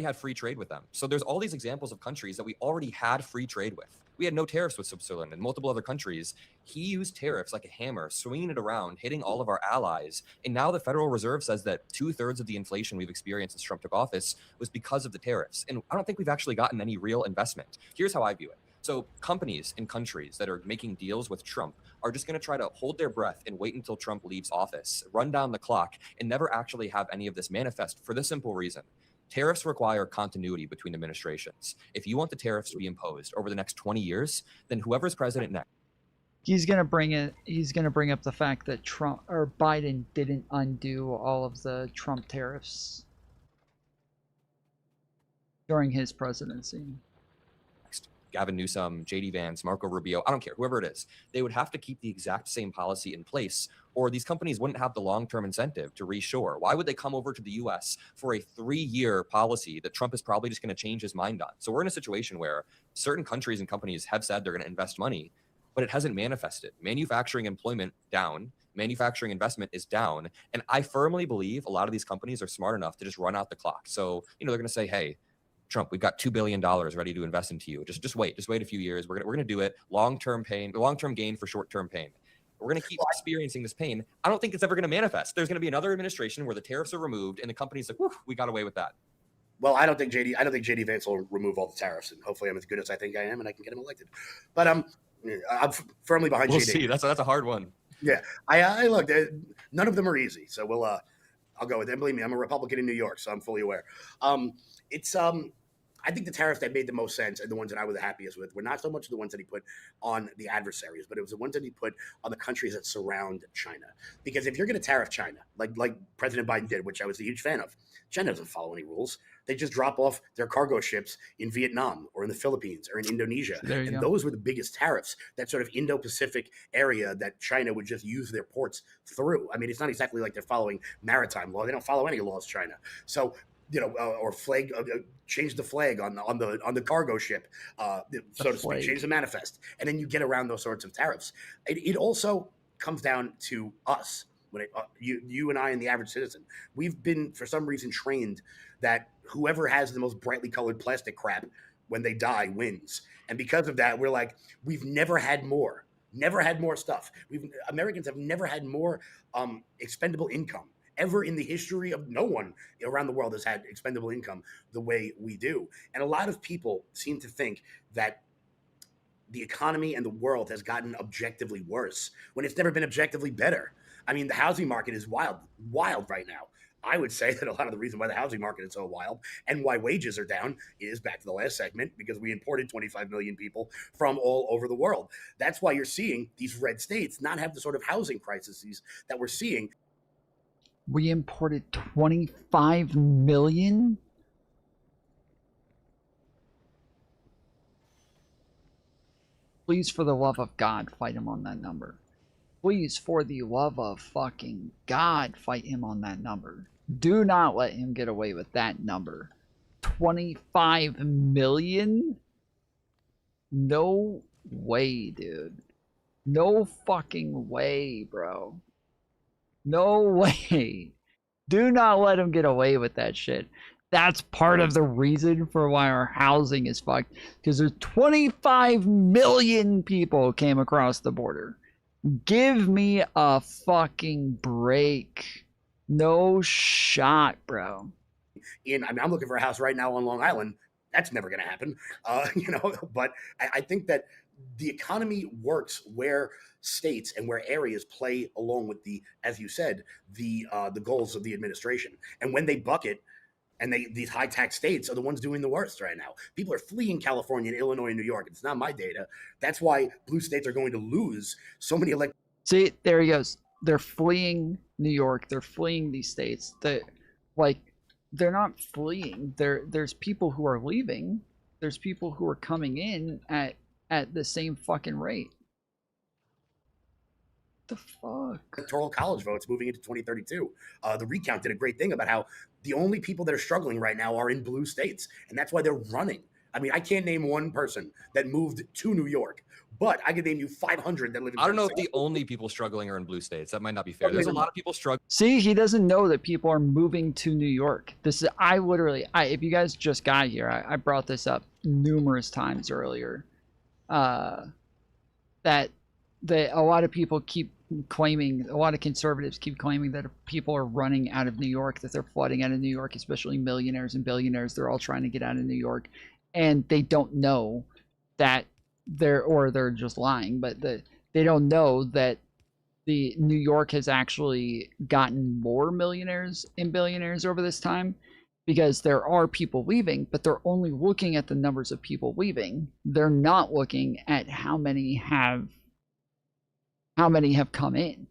had free trade with them. So there's all these examples of countries that we already had free trade with. We had no tariffs with Switzerland and multiple other countries. He used tariffs like a hammer, swinging it around, hitting all of our allies. And now the Federal Reserve says that 2/3 of the inflation we've experienced since Trump took office was because of the tariffs. And I don't think we've actually gotten any real investment. Here's how I view it. So companies and countries that are making deals with Trump are just going to try to hold their breath and wait until Trump leaves office, run down the clock, and never actually have any of this manifest for the simple reason. Tariffs require continuity between administrations. If you want the tariffs to be imposed over the next 20 years, then whoever's president next. He's gonna bring up the fact that Trump or Biden didn't undo all of the Trump tariffs during his presidency. Gavin Newsom, JD Vance, Marco Rubio, I don't care, whoever it is, they would have to keep the exact same policy in place, or these companies wouldn't have the long-term incentive to reshore. Why would they come over to the US for a 3-year policy that Trump is probably just going to change his mind on? So we're in a situation where certain countries and companies have said they're going to invest money, but it hasn't manifested. Manufacturing employment down, manufacturing investment is down. And I firmly believe a lot of these companies are smart enough to just run out the clock. So, they're going to say, hey, Trump, we've got $2 billion ready to invest into you. Just wait a few years. We're going to do it. Long-term gain for short-term pain. We're going to keep experiencing this pain. I don't think it's ever going to manifest. There's going to be another administration where the tariffs are removed and the company's like, whew, we got away with that. Well, I don't think JD Vance will remove all the tariffs, and hopefully I'm as good as I think I am and I can get him elected. But I'm firmly behind JD. We'll see. That's a hard one. Yeah. I look, none of them are easy. So I'll go with them. Believe me, I'm a Republican in New York, so I'm fully aware. I think the tariffs that made the most sense and the ones that I was the happiest with were not so much the ones that he put on the adversaries, but it was the ones that he put on the countries that surround China. Because if you're going to tariff China, like President Biden did, which I was a huge fan of, China doesn't follow any rules. They just drop off their cargo ships in Vietnam or in the Philippines or in Indonesia. And those were the biggest tariffs, that sort of Indo-Pacific area that China would just use their ports through. I mean, it's not exactly like they're following maritime law. They don't follow any laws, China. So, or flag, change the flag on the cargo ship, so to speak, change the manifest, and then you get around those sorts of tariffs. It also comes down to us, when you and I and the average citizen. We've been, for some reason, trained that whoever has the most brightly colored plastic crap when they die wins, and because of that, we're like, we've never had more stuff. Americans have never had more expendable income. Ever in the history of no one around the world has had expendable income the way we do. And a lot of people seem to think that the economy and the world has gotten objectively worse when it's never been objectively better. I mean, the housing market is wild right now. I would say that a lot of the reason why the housing market is so wild and why wages are down is, back to the last segment, because we imported 25 million people from all over the world. That's why you're seeing these red states not have the sort of housing crises that we're seeing. We imported 25 million? Please, for the love of God, fight him on that number. Please, for the love of fucking God, fight him on that number. Do not let him get away with that number. 25 million? No way, dude. No fucking way, bro. No way. Do not let him get away with that shit. That's part of the reason for why our housing is fucked. Because there's 25 million people came across the border. Give me a fucking break. No shot, bro. I'm looking for a house right now on Long Island. That's never going to happen. But I think that the economy works where states and where areas play along with as you said, the goals of the administration. And when they bucket, and these high tax states are the ones doing the worst right now. People are fleeing California and Illinois and New York. It's not my data. That's why blue states are going to lose so many elections. See, there he goes. They're fleeing New York. They're fleeing these states. They're not fleeing. There's people who are leaving. There's people who are coming in at the same fucking rate. The fuck? Electoral college votes moving into 2032. The recount did a great thing about how the only people that are struggling right now are in blue states, and that's why they're running. I mean, I can't name one person that moved to New York, but I can name you 500 that live in I don't know if the only people struggling are in blue states. That might not be fair. There's a lot of people struggling. See, he doesn't know that people are moving to New York. This is, if you guys just got here, I brought this up numerous times earlier. That a lot of people keep claiming, a lot of conservatives keep claiming that people are running out of New York, that they're flooding out of New York, especially millionaires and billionaires. They're all trying to get out of New York, and they don't know that they're just lying, but they don't know that the New York has actually gotten more millionaires and billionaires over this time, because there are people leaving, but they're only looking at the numbers of people leaving. They're not looking at how many have come in.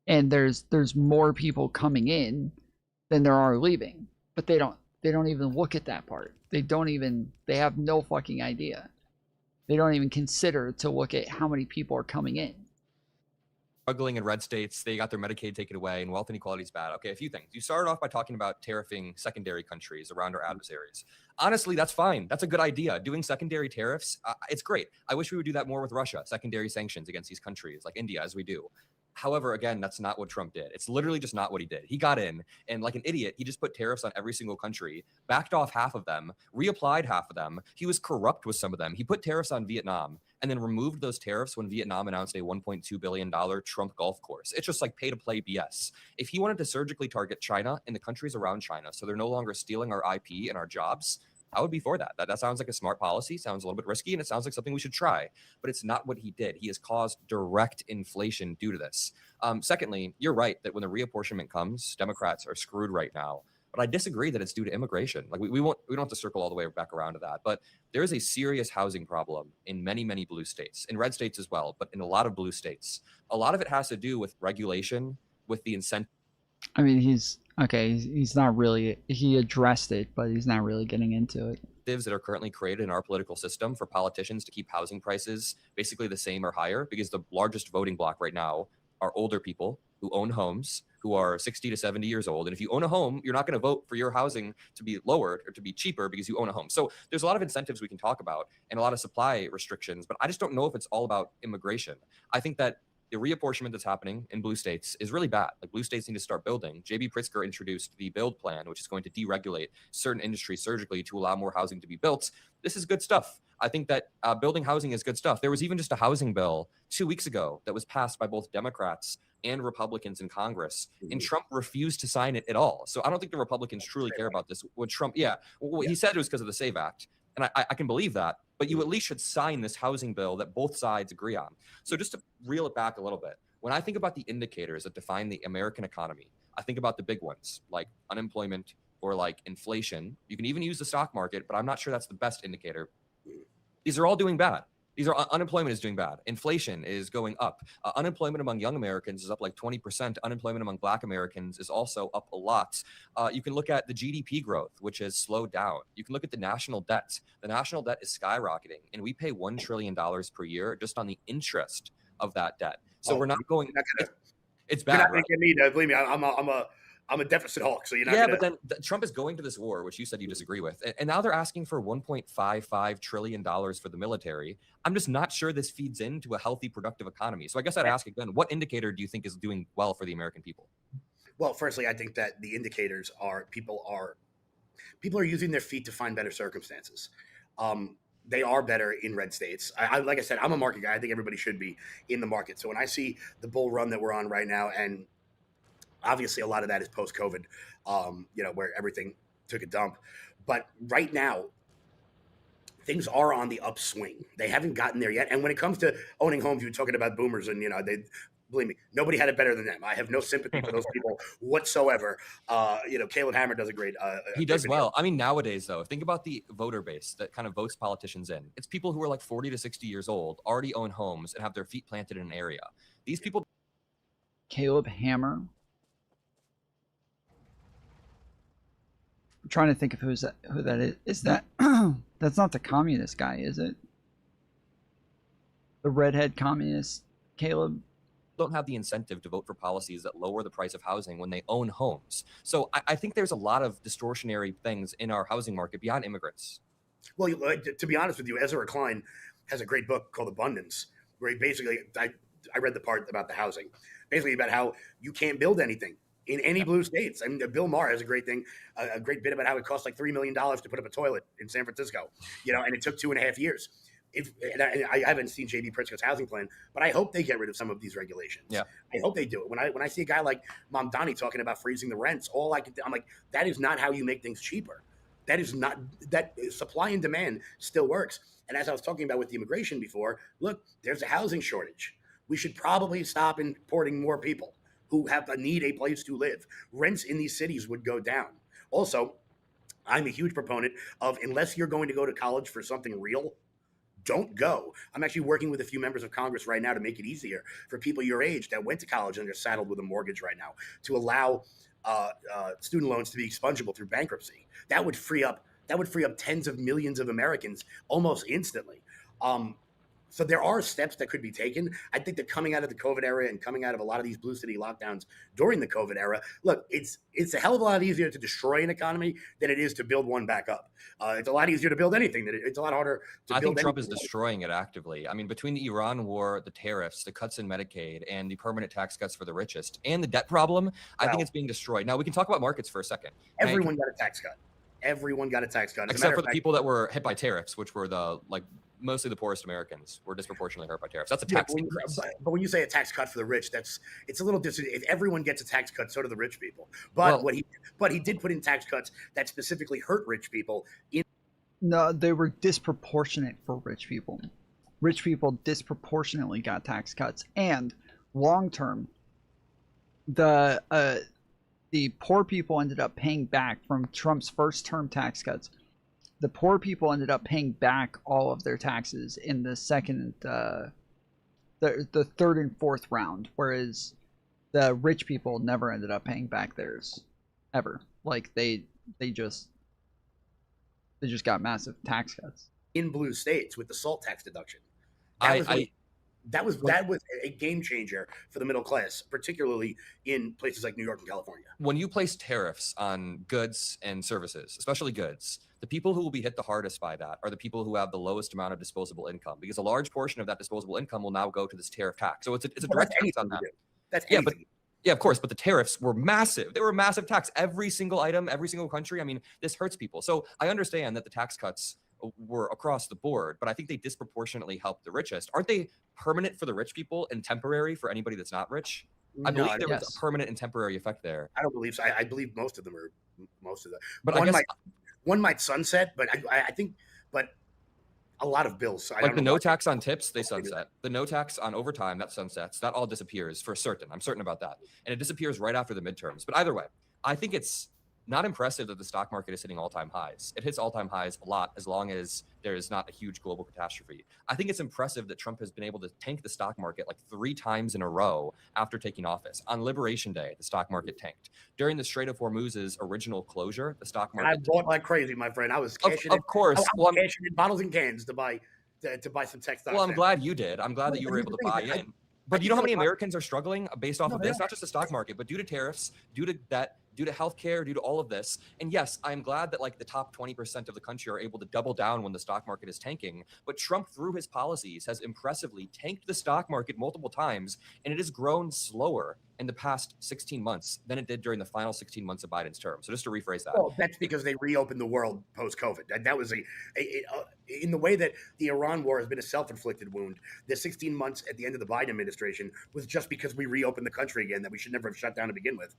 And there's more people coming in than there are leaving. But they don't even look at that part. They have no fucking idea. They don't even consider to look at how many people are coming in. Struggling in red states, they got their Medicaid taken away, and wealth inequality is bad. Okay, a few things. You started off by talking about tariffing secondary countries around our adversaries. Honestly, that's fine. That's a good idea. Doing secondary tariffs, it's great. I wish we would do that more with Russia, secondary sanctions against these countries like India, as we do. However, again, that's not what Trump did. It's literally just not what he did. He got in, and like an idiot, he just put tariffs on every single country, backed off half of them, reapplied half of them. He was corrupt with some of them. He put tariffs on Vietnam and then removed those tariffs when Vietnam announced a $1.2 billion Trump golf course. It's just like pay-to-play BS. If he wanted to surgically target China and the countries around China so they're no longer stealing our IP and our jobs, I would be for that. That sounds like a smart policy, sounds a little bit risky, and it sounds like something we should try. But it's not what he did. He has caused direct inflation due to this. Secondly, you're right that when the reapportionment comes, Democrats are screwed right now. But I disagree that it's due to immigration. Like we don't have to circle all the way back around to that. But there is a serious housing problem in many, many blue states, in red states as well, but in a lot of blue states. A lot of it has to do with regulation, with the incentive. I mean, he's not really, he addressed it, but he's not really getting into it. That are currently created in our political system for politicians to keep housing prices basically the same or higher, because the largest voting bloc right now are older people who own homes, who are 60 to 70 years old. And if you own a home, you're not going to vote for your housing to be lowered or to be cheaper because you own a home. So there's a lot of incentives we can talk about and a lot of supply restrictions, but I just don't know if it's all about immigration. I think that the reapportionment that's happening in blue states is really bad. Like blue states need to start building. J.B. Pritzker introduced the build plan, which is going to deregulate certain industries surgically to allow more housing to be built. This is good stuff. I think that building housing is good stuff. There was even just a housing bill 2 weeks ago that was passed by both Democrats and Republicans in Congress, and Trump refused to sign it at all. So I don't think the Republicans truly care about this. When Trump, he said it was because of the SAVE Act, and I can believe that, but you at least should sign this housing bill that both sides agree on. So just to reel it back a little bit, when I think about the indicators that define the American economy, I think about the big ones like unemployment or like inflation. You can even use the stock market, but I'm not sure that's the best indicator. These are all doing bad. Unemployment is doing bad. Inflation is going up. Unemployment among young Americans is up like 20%. Unemployment among Black Americans is also up a lot. You can look at the GDP growth, which has slowed down. You can look at the national debt. The national debt is skyrocketing, and we pay $1 trillion per year just on the interest of that debt. So we're not going. It's bad. You're not going to get me to believe me. I'm a deficit hawk, so you're not. Yeah, but then Trump is going to this war, which you said you disagree with, and now they're asking for $1.55 trillion for the military. I'm just not sure this feeds into a healthy, productive economy. So I guess I'd ask again, what indicator do you think is doing well for the American people? Well, firstly, I think that the indicators are people are using their feet to find better circumstances. They are better in red states. Like I said, I'm a market guy. I think everybody should be in the market. So when I see the bull run that we're on right now, and obviously a lot of that is post-COVID, where everything took a dump. But right now, things are on the upswing. They haven't gotten there yet. And when it comes to owning homes, you're talking about boomers, and they believe me, nobody had it better than them. I have no sympathy for those people whatsoever. Caleb Hammer does a great. He does well. I mean, nowadays though, think about the voter base that kind of votes politicians in. It's people who are like 40 to 60 years old, already own homes, and have their feet planted in an area. These people. Caleb Hammer. I'm trying to think of who that is. Is that that's not the communist guy, is it? The redhead communist, Caleb? Don't have the incentive to vote for policies that lower the price of housing when they own homes. So I think there's a lot of distortionary things in our housing market beyond immigrants. Well, to be honest with you, Ezra Klein has a great book called Abundance, where he basically, I read the part about the housing, basically about how you can't build anything in any blue states. I mean, Bill Maher has a great thing, a great bit about how it cost like $3 million to put up a toilet in San Francisco, and it took 2.5 years. I haven't seen J.B. Pritzker's housing plan, but I hope they get rid of some of these regulations. Yeah, I hope they do it. When I see a guy like Mamdani talking about freezing the rents, I'm like, that is not how you make things cheaper. That is not, that supply and demand still works. And as I was talking about with the immigration before, look, there's a housing shortage. We should probably stop importing more people who need a place to live. Rents in these cities would go down. Also, I'm a huge proponent of, unless you're going to go to college for something real, don't go. I'm actually working with a few members of Congress right now to make it easier for people your age that went to college and are saddled with a mortgage right now, to allow student loans to be expungible through bankruptcy. That would free up tens of millions of Americans almost instantly. So there are steps that could be taken. I think that coming out of the COVID era and coming out of a lot of these blue city lockdowns during the COVID era, look, it's a hell of a lot easier to destroy an economy than it is to build one back up. It's a lot easier to build anything. It's a lot harder to build. I think Trump is anything. destroying it actively. I mean, between the Iran war, the tariffs, the cuts in Medicaid, and the permanent tax cuts for the richest, and the debt problem, I think it's being destroyed. Now, we can talk about markets for a second. Everyone got a tax cut. Everyone got a tax cut. Except for the people that were hit by tariffs, which were mostly the poorest Americans were disproportionately hurt by tariffs. That's a tax increase. But when you say a tax cut for the rich, it's a little if everyone gets a tax cut, so do the rich people. But he did put in tax cuts that specifically hurt rich people. No, they were disproportionate for rich people. Rich people disproportionately got tax cuts, and long term, the poor people ended up paying back from Trump's first term tax cuts. The poor people ended up paying back all of their taxes in the second, the third and fourth round, whereas the rich people never ended up paying back theirs, ever. Like they just got massive tax cuts in blue states with the SALT tax deduction. That was a game changer for the middle class, particularly in places like New York and California. When you place tariffs on goods and services, especially goods, the people who will be hit the hardest by that are the people who have the lowest amount of disposable income, because a large portion of that disposable income will now go to this tariff tax. So it's a direct tax on that. That's yeah, of course, but the tariffs were massive. They were a massive tax. Every single item, every single country. I mean, this hurts people. So I understand that the tax cuts were across the board, but I think they disproportionately helped the richest. Aren't they permanent for the rich people and temporary for anybody that's not rich? I believe there was a permanent and temporary effect there. I don't believe so. I believe most of them. But one might sunset, but I think a lot of bills. Like the no tax on tips, they sunset. The no tax on overtime, that sunsets. That all disappears for certain. I'm certain about that. And it disappears right after the midterms. But either way, I think it's not impressive that the stock market is hitting all-time highs. It hits all-time highs a lot as long as there is not a huge global catastrophe. I think it's impressive that Trump has been able to tank the stock market like 3 times in a row after taking office. On Liberation Day, the stock market tanked. During the Strait of Hormuz's original closure, the stock market I bought like crazy, my friend. I was cashing of course. I was cashing in bottles and cans to buy some tech stocks. Well, I'm glad you did. I'm glad that you were able to buy in. But you know how many Americans are struggling based off of this? Not just the stock market, but due to tariffs, due to debt, due to healthcare, due to all of this. And yes, I'm glad that like the top 20% of the country are able to double down when the stock market is tanking. But Trump, through his policies, has impressively tanked the stock market multiple times, and it has grown slower in the past 16 months than it did during the final 16 months of Biden's term. So just to rephrase that. Well, that's because they reopened the world post-COVID. That was in the way that the Iran war has been a self-inflicted wound. The 16 months at the end of the Biden administration was just because we reopened the country again that we should never have shut down to begin with.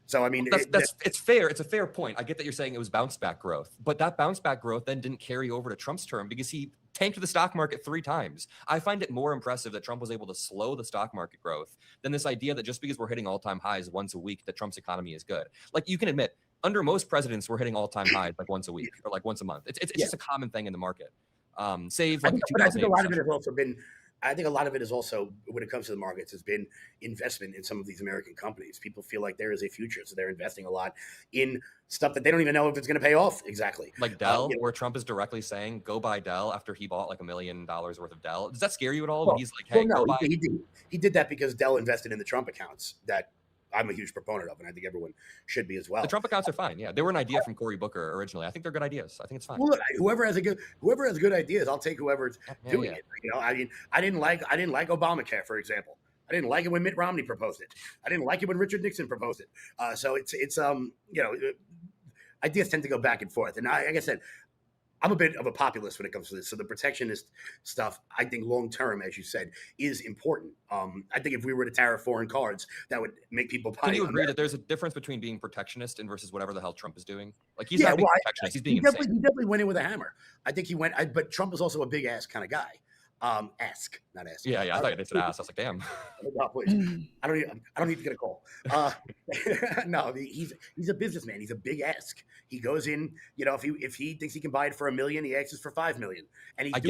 So, I mean, it's fair. It's a fair point. I get that you're saying it was bounce back growth, but that bounce back growth then didn't carry over to Trump's term because he tanked the stock market 3 times. I find it more impressive that Trump was able to slow the stock market growth than this idea that just because we're hitting all-time highs once a week, that Trump's economy is good. Like, you can admit, under most presidents, we're hitting all-time highs like once a week or like once a month. It's just a common thing in the market. Save like but I think a lot of it has also been. I think a lot of it is also, when it comes to the markets, has been investment in some of these American companies. People feel like there is a future, so they're investing a lot in stuff that they don't even know if it's going to pay off exactly. Like Dell, where Trump is directly saying, go buy Dell after he bought like $1 million worth of Dell. Does that scare you at all? When he's like, hey, go buy. He did that because Dell invested in the Trump accounts that I'm a huge proponent of, and I think everyone should be as well. The Trump accounts are fine. Yeah, they were an idea from Cory Booker originally. I think they're good ideas. I think it's fine. Well, look, whoever has good ideas, I'll take whoever's doing it. You know, I mean, I didn't like Obamacare, for example. I didn't like it when Mitt Romney proposed it. I didn't like it when Richard Nixon proposed it. So it's you know, ideas tend to go back and forth. And like I said, I'm a bit of a populist when it comes to this. So the protectionist stuff, I think long term, as you said, is important. I think if we were to tariff foreign cards, that would make people buy. Can you agree that there's a difference between being protectionist and versus whatever the hell Trump is doing? Like, he's not being protectionist. He's being insane. He definitely went in with a hammer. I think he went, but Trump is also a big ass kind of guy. Ask, not ask. Yeah. I thought they said ass. I was like, damn. No, please. I don't need to get a call. No, he's a businessman. He's a big ask. He goes in, you know, if he thinks he can buy it for $1 million, he asks for $5 million, and he's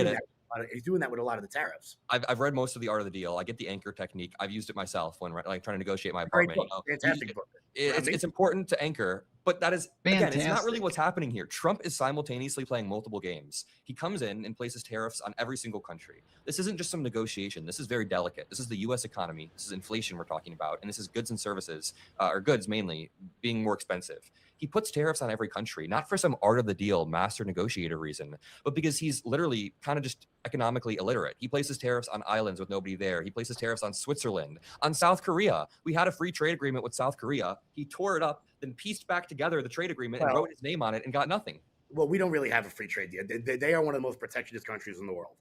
doing that with a lot of the tariffs. I've read most of The Art of the Deal. I get the anchor technique. I've used it myself when like trying to negotiate my apartment. Fantastic book. It's important to anchor, but that is, again, it's not really Fantastic. what's happening here. Trump is simultaneously playing multiple games. He comes in and places tariffs on every single country. This isn't just some negotiation. This is very delicate. This is the U.S. economy. This is inflation we're talking about, and this is goods and services, or goods mainly, being more expensive. He puts tariffs on every country, not for some art of the deal, master negotiator reason, but because he's literally kind of just economically illiterate. He places tariffs on islands with nobody there. He places tariffs on Switzerland, on South Korea. We had a free trade agreement with South Korea. He tore it up, then pieced back together the trade agreement and wrote his name on it and got nothing. Well, we don't really have a free trade deal. They are one of the most protectionist countries in the world.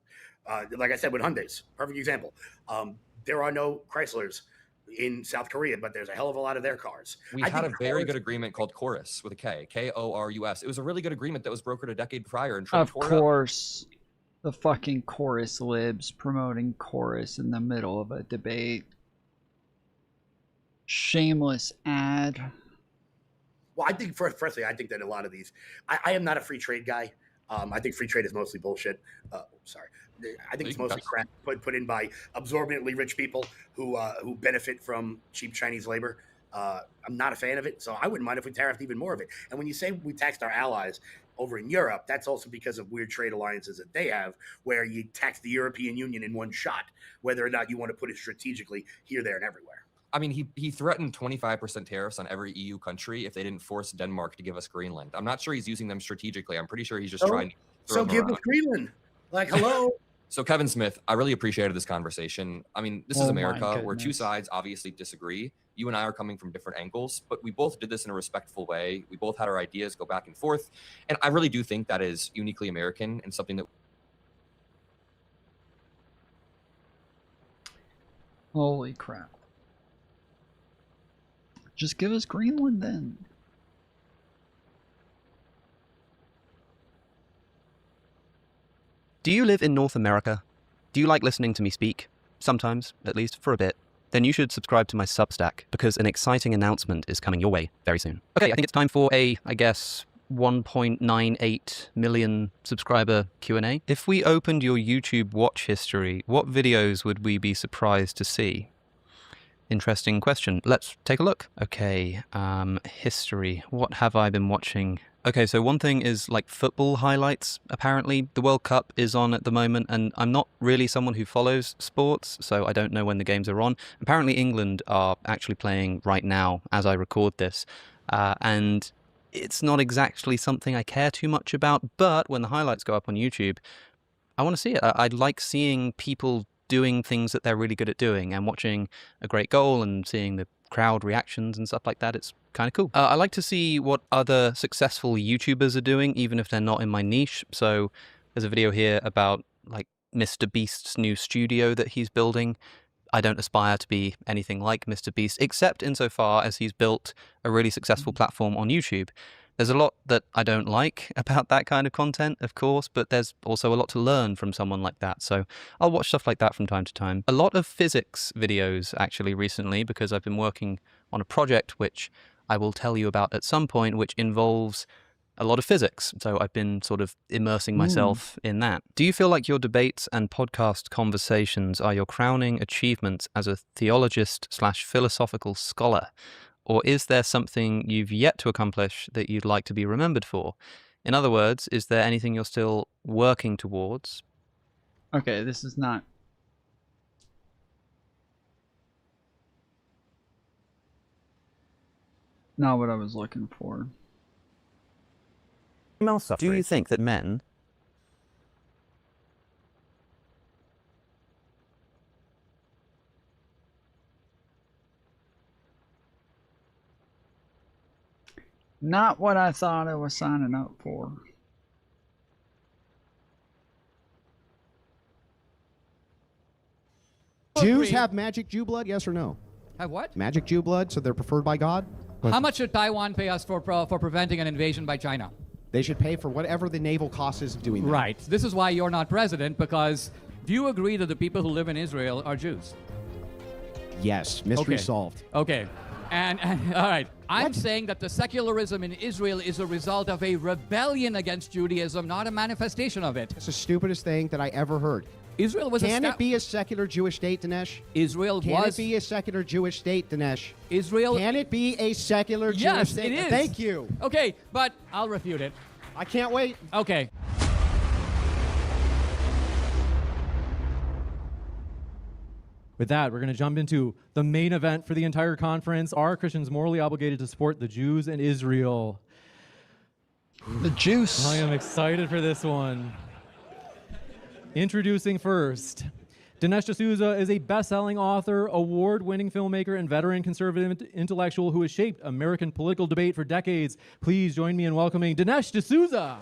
Like I said, with Hyundais, perfect example. There are no Chryslers in South Korea, but there's a hell of a lot of their cars. We had a very good agreement called Chorus with a K, K-O-R-U-S. It was a really good agreement that was brokered a decade prior. And Trump Of tore it up. course, the fucking Chorus libs promoting Chorus in the middle of a debate. Shameless ad. Well, I think, firstly, I think that a lot of these, I am not a free trade guy. I think free trade is mostly bullshit. Sorry. I think it's mostly crap put in by absorbently rich people who benefit from cheap Chinese labor. I'm not a fan of it, so I wouldn't mind if we tariffed even more of it. And when you say we taxed our allies over in Europe, that's also because of weird trade alliances that they have, where you tax the European Union in one shot, whether or not you want to put it strategically here, there, and everywhere. I mean, he threatened 25% tariffs on every EU country if they didn't force Denmark to give us Greenland. I'm not sure he's using them strategically. I'm pretty sure he's just trying to throw them give around. us Greenland. Like, hello. So Kevin Smith, I really appreciated this conversation. I mean, this is Oh my America where two goodness. sides obviously disagree. You and I are coming from different angles, but we both did this in a respectful way. We both had our ideas go back and forth. And I really do think that is uniquely American and something that Holy crap. Just give us Greenland then. Do you live in North America? Do you like listening to me speak? Sometimes, at least for a bit. Then you should subscribe to my Substack, because an exciting announcement is coming your way very soon. Okay, I think it's time for a, I guess, 1.98 million subscriber Q&A. If we opened your YouTube watch history, what videos would we be surprised to see? Interesting question. Let's take a look. Okay, history. What have I been watching? Okay, so one thing is like football highlights, apparently. The World Cup is on at the moment, and I'm not really someone who follows sports, so I don't know when the games are on. Apparently England are actually playing right now as I record this, and it's not exactly something I care too much about, but when the highlights go up on YouTube, I want to see it. I'd like seeing people doing things that they're really good at doing, and watching a great goal and seeing the crowd reactions and stuff like that. It's kind of cool. I like to see what other successful YouTubers are doing, even if they're not in my niche. So there's a video here about like Mr. Beast's new studio that he's building. I don't aspire to be anything like Mr. Beast, except insofar as he's built a really successful platform on YouTube. There's a lot that I don't like about that kind of content, of course, but there's also a lot to learn from someone like that. So I'll watch stuff like that from time to time. A lot of physics videos, actually, recently, because I've been working on a project which I will tell you about at some point, which involves a lot of physics. So I've been sort of immersing myself in that. Do you feel like your debates and podcast conversations are your crowning achievements as a theologist/philosophical scholar? Or is there something you've yet to accomplish that you'd like to be remembered for? In other words, is there anything you're still working towards? Okay, this is not... not what I was looking for. Do you think that men... Not what I thought I was signing up for. Jews have magic Jew blood, yes or no? Have what? Magic Jew blood, so they're preferred by God? How much should Taiwan pay us for preventing an invasion by China? They should pay for whatever the naval cost is of doing that. Right. This is why you're not president, because do you agree that the people who live in Israel are Jews? Yes. Mystery Okay. solved. Okay. And all right. I'm saying that the secularism in Israel is a result of a rebellion against Judaism, not a manifestation of it. It's the stupidest thing that I ever heard. Israel was Can it be a secular Jewish state, Dinesh? Israel Can was. it be a secular Jewish state, Dinesh? Israel. Can it be a secular Jewish Yes, state? it is. Thank you. Okay, but I'll refute it. I can't wait. Okay. With that, we're going to jump into the main event for the entire conference. Are Christians morally obligated to support the Jews and Israel? The juice. I am excited for this one. Introducing first, Dinesh D'Souza is a best-selling author, award-winning filmmaker, and veteran conservative intellectual who has shaped American political debate for decades. Please join me in welcoming Dinesh D'Souza.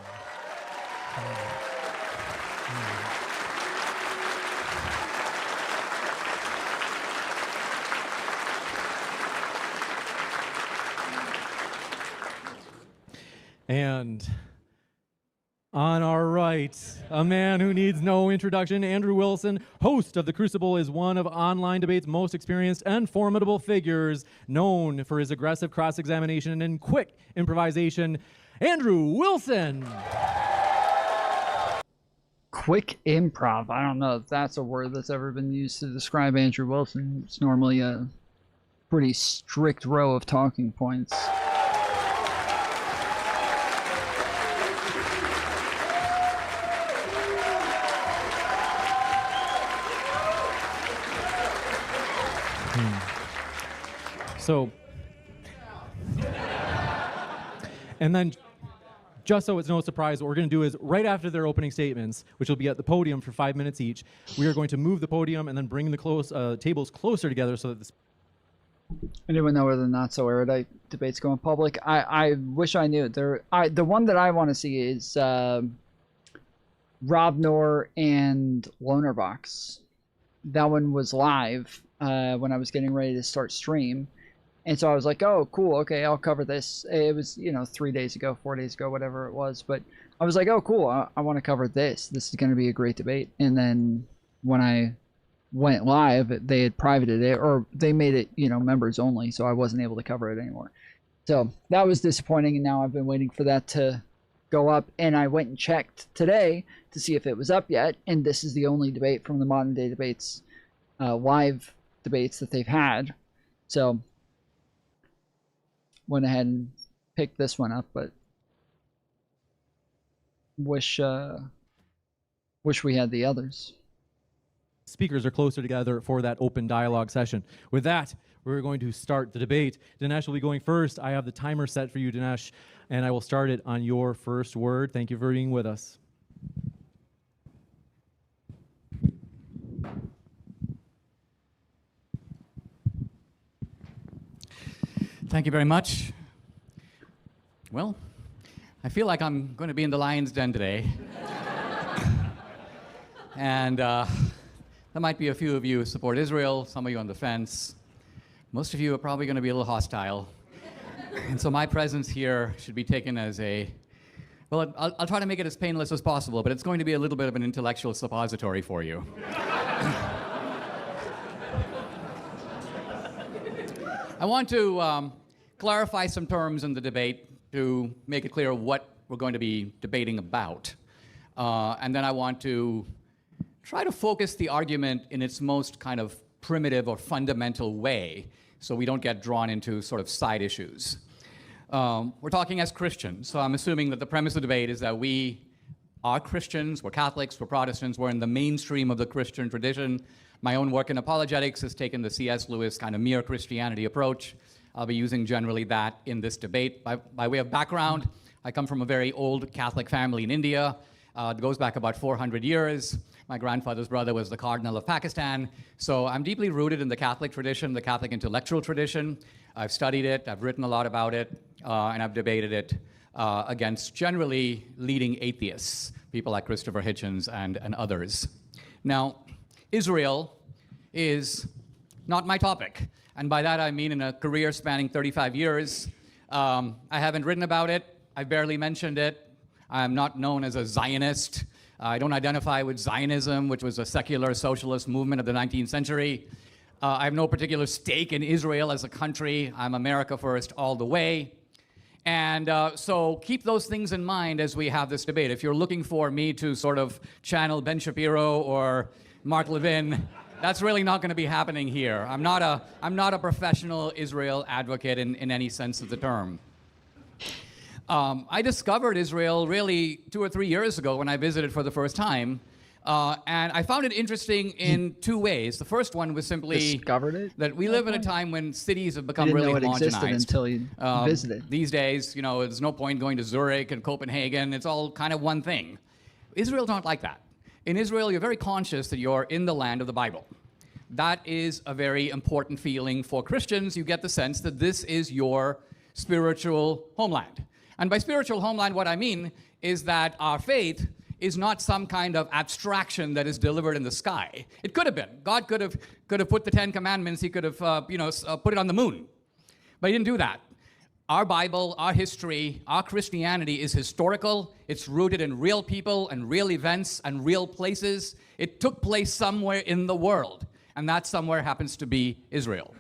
And on our right, a man who needs no introduction, Andrew Wilson, host of The Crucible, is one of online debate's most experienced and formidable figures, known for his aggressive cross-examination and quick improvisation. Andrew Wilson. Quick improv. I don't know if that's a word that's ever been used to describe Andrew Wilson. It's normally a pretty strict row of talking points. So, and then, just so it's no surprise, what we're going to do is, right after their opening statements, which will be at the podium for 5 minutes each, we are going to move the podium and then bring the tables closer together so that this... Anyone know where the not so erudite debates go in public? I wish I knew. The one that I want to see is Rob Knorr and Lonerbox. That one was live when I was getting ready to start stream. And so I was like, oh, cool, okay, I'll cover this. It was, 3 days ago, 4 days ago, whatever it was. But I was like, oh, cool, I want to cover this. This is going to be a great debate. And then when I went live, they had privated it, or they made it, members only, so I wasn't able to cover it anymore. So that was disappointing, and now I've been waiting for that to go up. And I went and checked today to see if it was up yet, and this is the only debate from the Modern Day Debates, live debates that they've had. So went ahead and picked this one up, but wish we had the others. Speakers are closer together for that open dialogue session. With that, we're going to start the debate. Dinesh will be going first. I have the timer set for you, Dinesh, and I will start it on your first word. Thank you for being with us. Thank you very much. Well, I feel like I'm going to be in the lion's den today. And there might be a few of you who support Israel, some of you on the fence. Most of you are probably going to be a little hostile. And so my presence here should be taken as well, I'll try to make it as painless as possible, but it's going to be a little bit of an intellectual suppository for you. I want to clarify some terms in the debate to make it clear what we're going to be debating about. And then I want to try to focus the argument in its most kind of primitive or fundamental way so we don't get drawn into sort of side issues. We're talking as Christians, so I'm assuming that the premise of the debate is that we are Christians, we're Catholics, we're Protestants, we're in the mainstream of the Christian tradition. My own work in apologetics has taken the C.S. Lewis kind of mere Christianity approach. I'll be using generally that in this debate. By way of background, I come from a very old Catholic family in India. It goes back about 400 years. My grandfather's brother was the Cardinal of Pakistan. So I'm deeply rooted in the Catholic tradition, the Catholic intellectual tradition. I've studied it, I've written a lot about it, and I've debated it against generally leading atheists, people like Christopher Hitchens and others. Now, Israel is not my topic. And by that I mean in a career spanning 35 years, I haven't written about it, I barely mentioned it, I'm not known as a Zionist, I don't identify with Zionism, which was a secular socialist movement of the 19th century. I have no particular stake in Israel as a country, I'm America first all the way. And so keep those things in mind as we have this debate. If you're looking for me to sort of channel Ben Shapiro or Mark Levin, that's really not going to be happening here. I'm not a professional Israel advocate in any sense of the term. I discovered Israel really 2 or 3 years ago when I visited for the first time. And I found it interesting in 2 ways. The first one was simply that we live in a time when cities have become really homogenized. Existed until you visited. These days, there's no point going to Zurich and Copenhagen. It's all kind of one thing. Israel's not like that. In Israel, you're very conscious that you're in the land of the Bible. That is a very important feeling for Christians. You get the sense that this is your spiritual homeland. And by spiritual homeland, what I mean is that our faith is not some kind of abstraction that is delivered in the sky. It could have been. God could have put the 10 Commandments. He could have put it on the moon. But he didn't do that. Our Bible, our history, our Christianity is historical. It's rooted in real people and real events and real places. It took place somewhere in the world, and that somewhere happens to be Israel.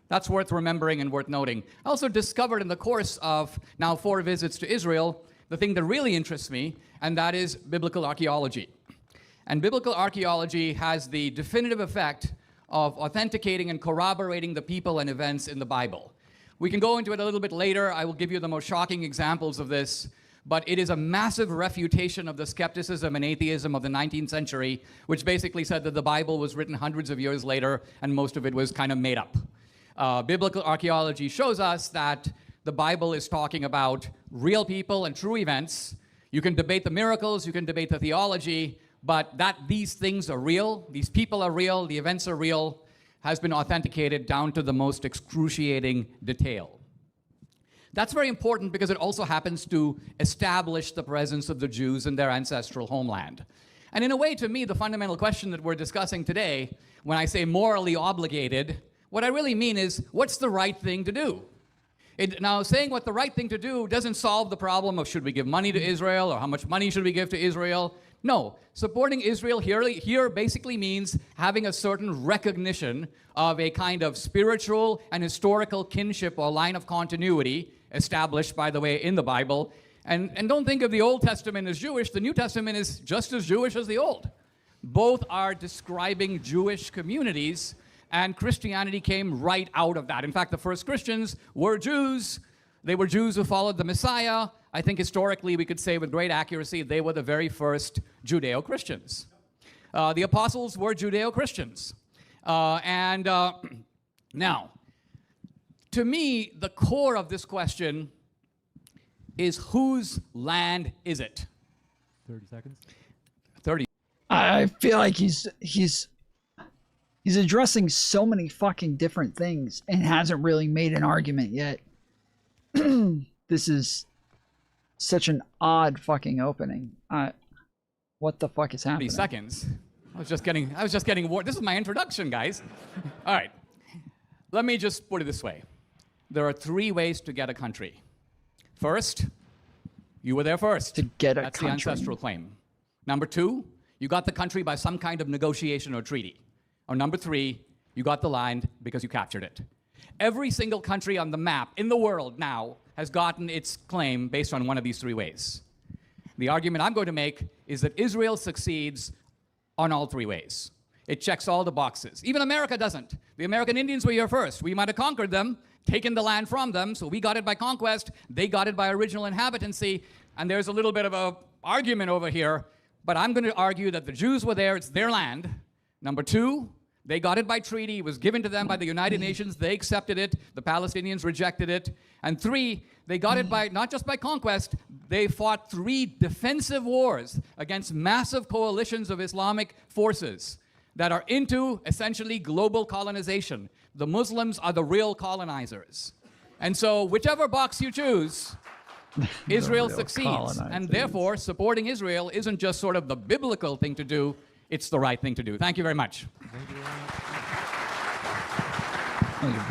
That's worth remembering and worth noting. I also discovered in the course of now 4 visits to Israel the thing that really interests me, and that is biblical archaeology. And biblical archaeology has the definitive effect of authenticating and corroborating the people and events in the Bible. We can go into it a little bit later. I will give you the most shocking examples of this, but it is a massive refutation of the skepticism and atheism of the 19th century, which basically said that the Bible was written hundreds of years later and most of it was kind of made up. Biblical archaeology shows us that the Bible is talking about real people and true events. You can debate the miracles, you can debate the theology, but that these things are real, these people are real, the events are real, has been authenticated down to the most excruciating detail. That's very important because it also happens to establish the presence of the Jews in their ancestral homeland. And in a way, to me, the fundamental question that we're discussing today, when I say morally obligated, what I really mean is, what's the right thing to do? Now, saying what the right thing to do doesn't solve the problem of should we give money to Israel or how much money should we give to Israel. No, supporting Israel here basically means having a certain recognition of a kind of spiritual and historical kinship or line of continuity established, by the way, in the Bible. And don't think of the Old Testament as Jewish. The New Testament is just as Jewish as the Old. Both are describing Jewish communities, and Christianity came right out of that. In fact, the first Christians were Jews. They were Jews who followed the Messiah. I think historically we could say with great accuracy they were the very first Judeo-Christians. The apostles were Judeo-Christians. Now, to me, the core of this question is whose land is it? 30 seconds. 30. I feel like he's addressing so many fucking different things and hasn't really made an argument yet. This is such an odd fucking opening. What the fuck is happening? 30 seconds. I was just getting warned. This is my introduction, guys. All right. Let me just put it this way. There are 3 ways to get a country. First, you were there first. To get a That's country. the ancestral claim. Number 2, you got the country by some kind of negotiation or treaty. Or number 3, you got the land because you captured it. Every single country on the map in the world now has gotten its claim based on one of these 3 ways. The argument I'm going to make is that Israel succeeds on all 3 ways. It checks all the boxes. Even America doesn't. The American Indians were here first. We might have conquered them, taken the land from them, so we got it by conquest. They got it by original inhabitancy. And there's a little bit of an argument over here, but I'm going to argue that the Jews were there, it's their land. Number 2, they got it by treaty. It was given to them by the United Nations. They accepted it. The Palestinians rejected it. And 3, they got it by not just by conquest. They fought 3 defensive wars against massive coalitions of Islamic forces that are into essentially global colonization. The Muslims are the real colonizers. And so whichever box you choose, Israel succeeds. And therefore, supporting Israel isn't just sort of the biblical thing to do. It's the right thing to do. Thank you very much.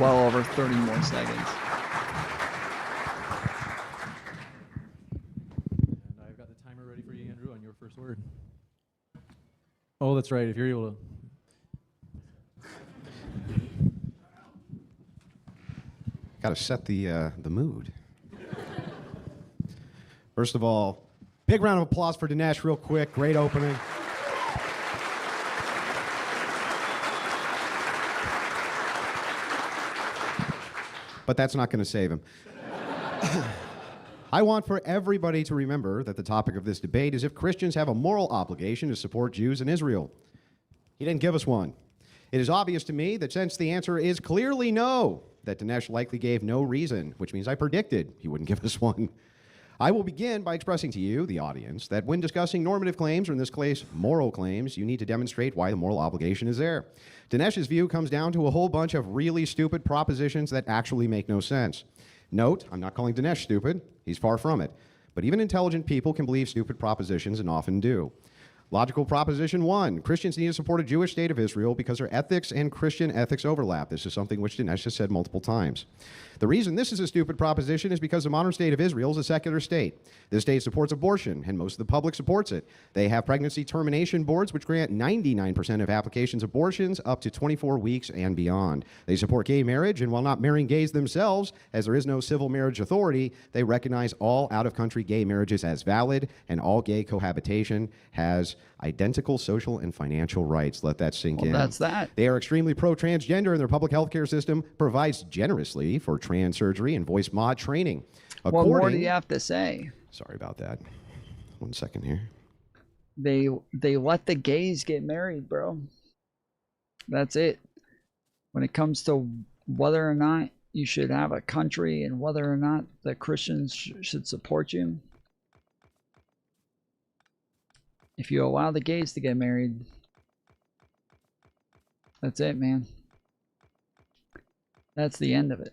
Well over 30 more seconds. And I've got the timer ready for you, Andrew, on your first word. Oh, that's right. If you're able to. Got to set the mood. First of all, big round of applause for Dinesh real quick. Great opening. But that's not going to save him. I want for everybody to remember that the topic of this debate is if Christians have a moral obligation to support Jews in Israel. He didn't give us one. It is obvious to me that since the answer is clearly no, that Dinesh likely gave no reason, which means I predicted he wouldn't give us one. I will begin by expressing to you, the audience, that when discussing normative claims, or in this case, moral claims, you need to demonstrate why the moral obligation is there. Dinesh's view comes down to a whole bunch of really stupid propositions that actually make no sense. Note, I'm not calling Dinesh stupid. He's far from it. But even intelligent people can believe stupid propositions and often do. Logical proposition 1, Christians need to support a Jewish state of Israel because their ethics and Christian ethics overlap. This is something which Dinesh has said multiple times. The reason this is a stupid proposition is because the modern state of Israel is a secular state. This state supports abortion, and most of the public supports it. They have pregnancy termination boards, which grant 99% of applications abortions up to 24 weeks and beyond. They support gay marriage, and while not marrying gays themselves, as there is no civil marriage authority, they recognize all out-of-country gay marriages as valid, and all gay cohabitation has identical social and financial rights. Let that sink in. That's that. They are extremely pro-transgender, and their public health care system provides generously for trans surgery and voice mod training. What more do you have to say? Sorry about that. 1 second here. They let the gays get married, bro. That's it. When it comes to whether or not you should have a country and whether or not the Christians should support you, if you allow the gays to get married, that's it, man. That's the end of it.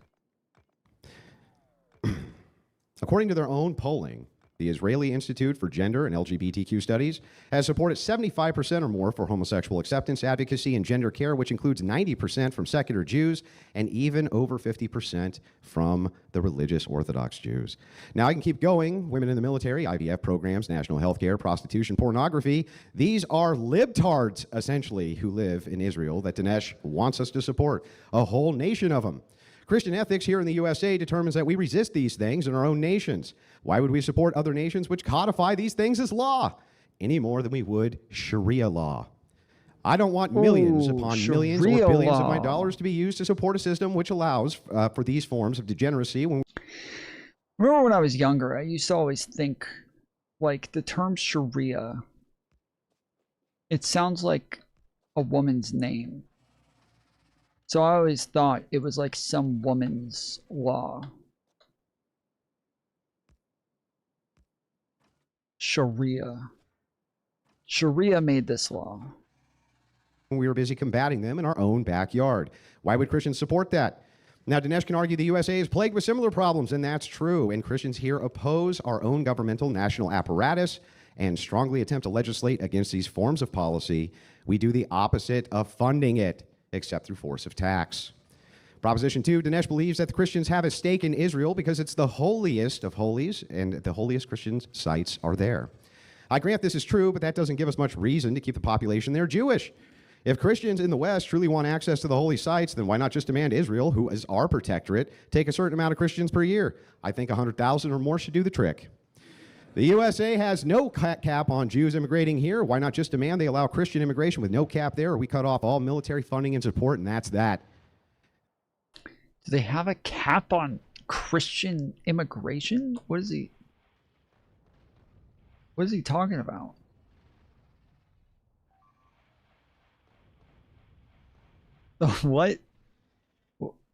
According to their own polling, the Israeli Institute for Gender and LGBTQ Studies has supported 75% or more for homosexual acceptance, advocacy, and gender care, which includes 90% from secular Jews and even over 50% from the religious Orthodox Jews. Now, I can keep going. Women in the military, IVF programs, national health care, prostitution, pornography. These are libtards, essentially, who live in Israel that Dinesh wants us to support. A whole nation of them. Christian ethics here in the USA determines that we resist these things in our own nations. Why would we support other nations which codify these things as law any more than we would Sharia law? I don't want millions upon millions or billions of my dollars to be used to support a system which allows for these forms of degeneracy. Remember when I was younger, I used to always think, like, the term Sharia, it sounds like a woman's name. So I always thought it was like some woman's law. Sharia. Sharia made this law. We were busy combating them in our own backyard. Why would Christians support that? Now, Dinesh can argue the USA is plagued with similar problems, and that's true. And Christians here oppose our own governmental national apparatus and strongly attempt to legislate against these forms of policy. We do the opposite of funding it, except through force of tax. Proposition 2, Dinesh believes that the Christians have a stake in Israel because it's the holiest of holies, and the holiest Christian sites are there. I grant this is true, but that doesn't give us much reason to keep the population there Jewish. If Christians in the West truly want access to the holy sites, then why not just demand Israel, who is our protectorate, take a certain amount of Christians per year? I think 100,000 or more should do the trick. The USA has no cap on Jews immigrating here. Why not just demand they allow Christian immigration with no cap there, or we cut off all military funding and support, and that's that. Do they have a cap on Christian immigration? What is he talking about? What?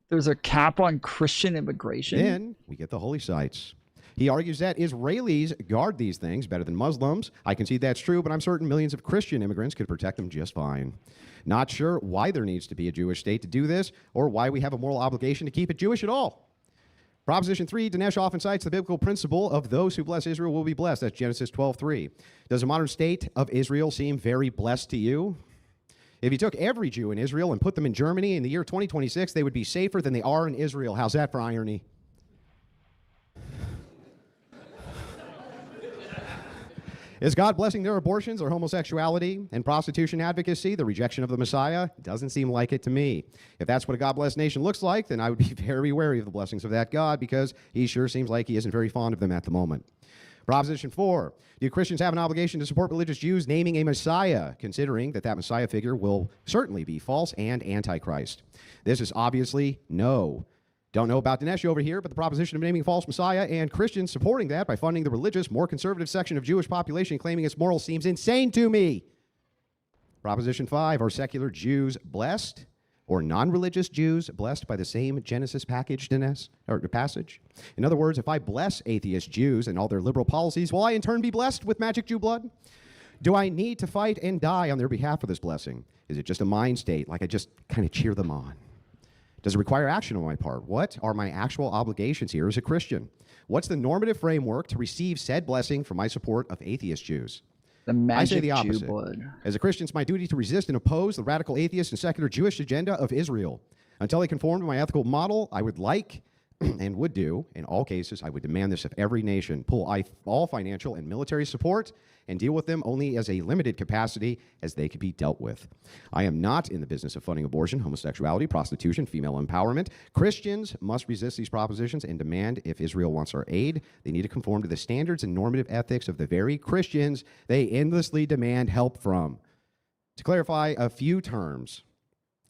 There's a cap on Christian immigration? Then we get the holy sites. He argues that Israelis guard these things better than Muslims. I concede that's true, but I'm certain millions of Christian immigrants could protect them just fine. Not sure why there needs to be a Jewish state to do this, or why we have a moral obligation to keep it Jewish at all. Proposition 3, Dinesh often cites the biblical principle of those who bless Israel will be blessed. That's Genesis 12:3. Does the modern state of Israel seem very blessed to you? If you took every Jew in Israel and put them in Germany in the year 2026, they would be safer than they are in Israel. How's that for irony? Is God blessing their abortions or homosexuality and prostitution advocacy, the rejection of the Messiah? Doesn't seem like it to me. If that's what a God-blessed nation looks like, then I would be very wary of the blessings of that God, because he sure seems like he isn't very fond of them at the moment. Proposition 4, do Christians have an obligation to support religious Jews naming a Messiah, considering that that Messiah figure will certainly be false and antichrist? This is obviously no. Don't know about Dinesh over here, but the proposition of naming false Messiah and Christians supporting that by funding the religious, more conservative section of Jewish population claiming its morals seems insane to me. Proposition 5, are secular Jews blessed or non-religious Jews blessed by the same Genesis passage? In other words, if I bless atheist Jews and all their liberal policies, will I in turn be blessed with magic Jew blood? Do I need to fight and die on their behalf for this blessing? Is it just a mind state, like I just kind of cheer them on? Does it require action on my part? What are my actual obligations here as a Christian? What's the normative framework to receive said blessing from my support of atheist Jews? The magic I say the Jew opposite. blood. As a Christian, it's my duty to resist and oppose the radical atheist and secular Jewish agenda of Israel. Until they conform to my ethical model, I would like and would do, in all cases, I would demand this of every nation, pull all financial and military support and deal with them only as a limited capacity as they could be dealt with. I am not in the business of funding abortion, homosexuality, prostitution, female empowerment. Christians must resist these propositions and demand if Israel wants our aid, they need to conform to the standards and normative ethics of the very Christians they endlessly demand help from. To clarify a few terms,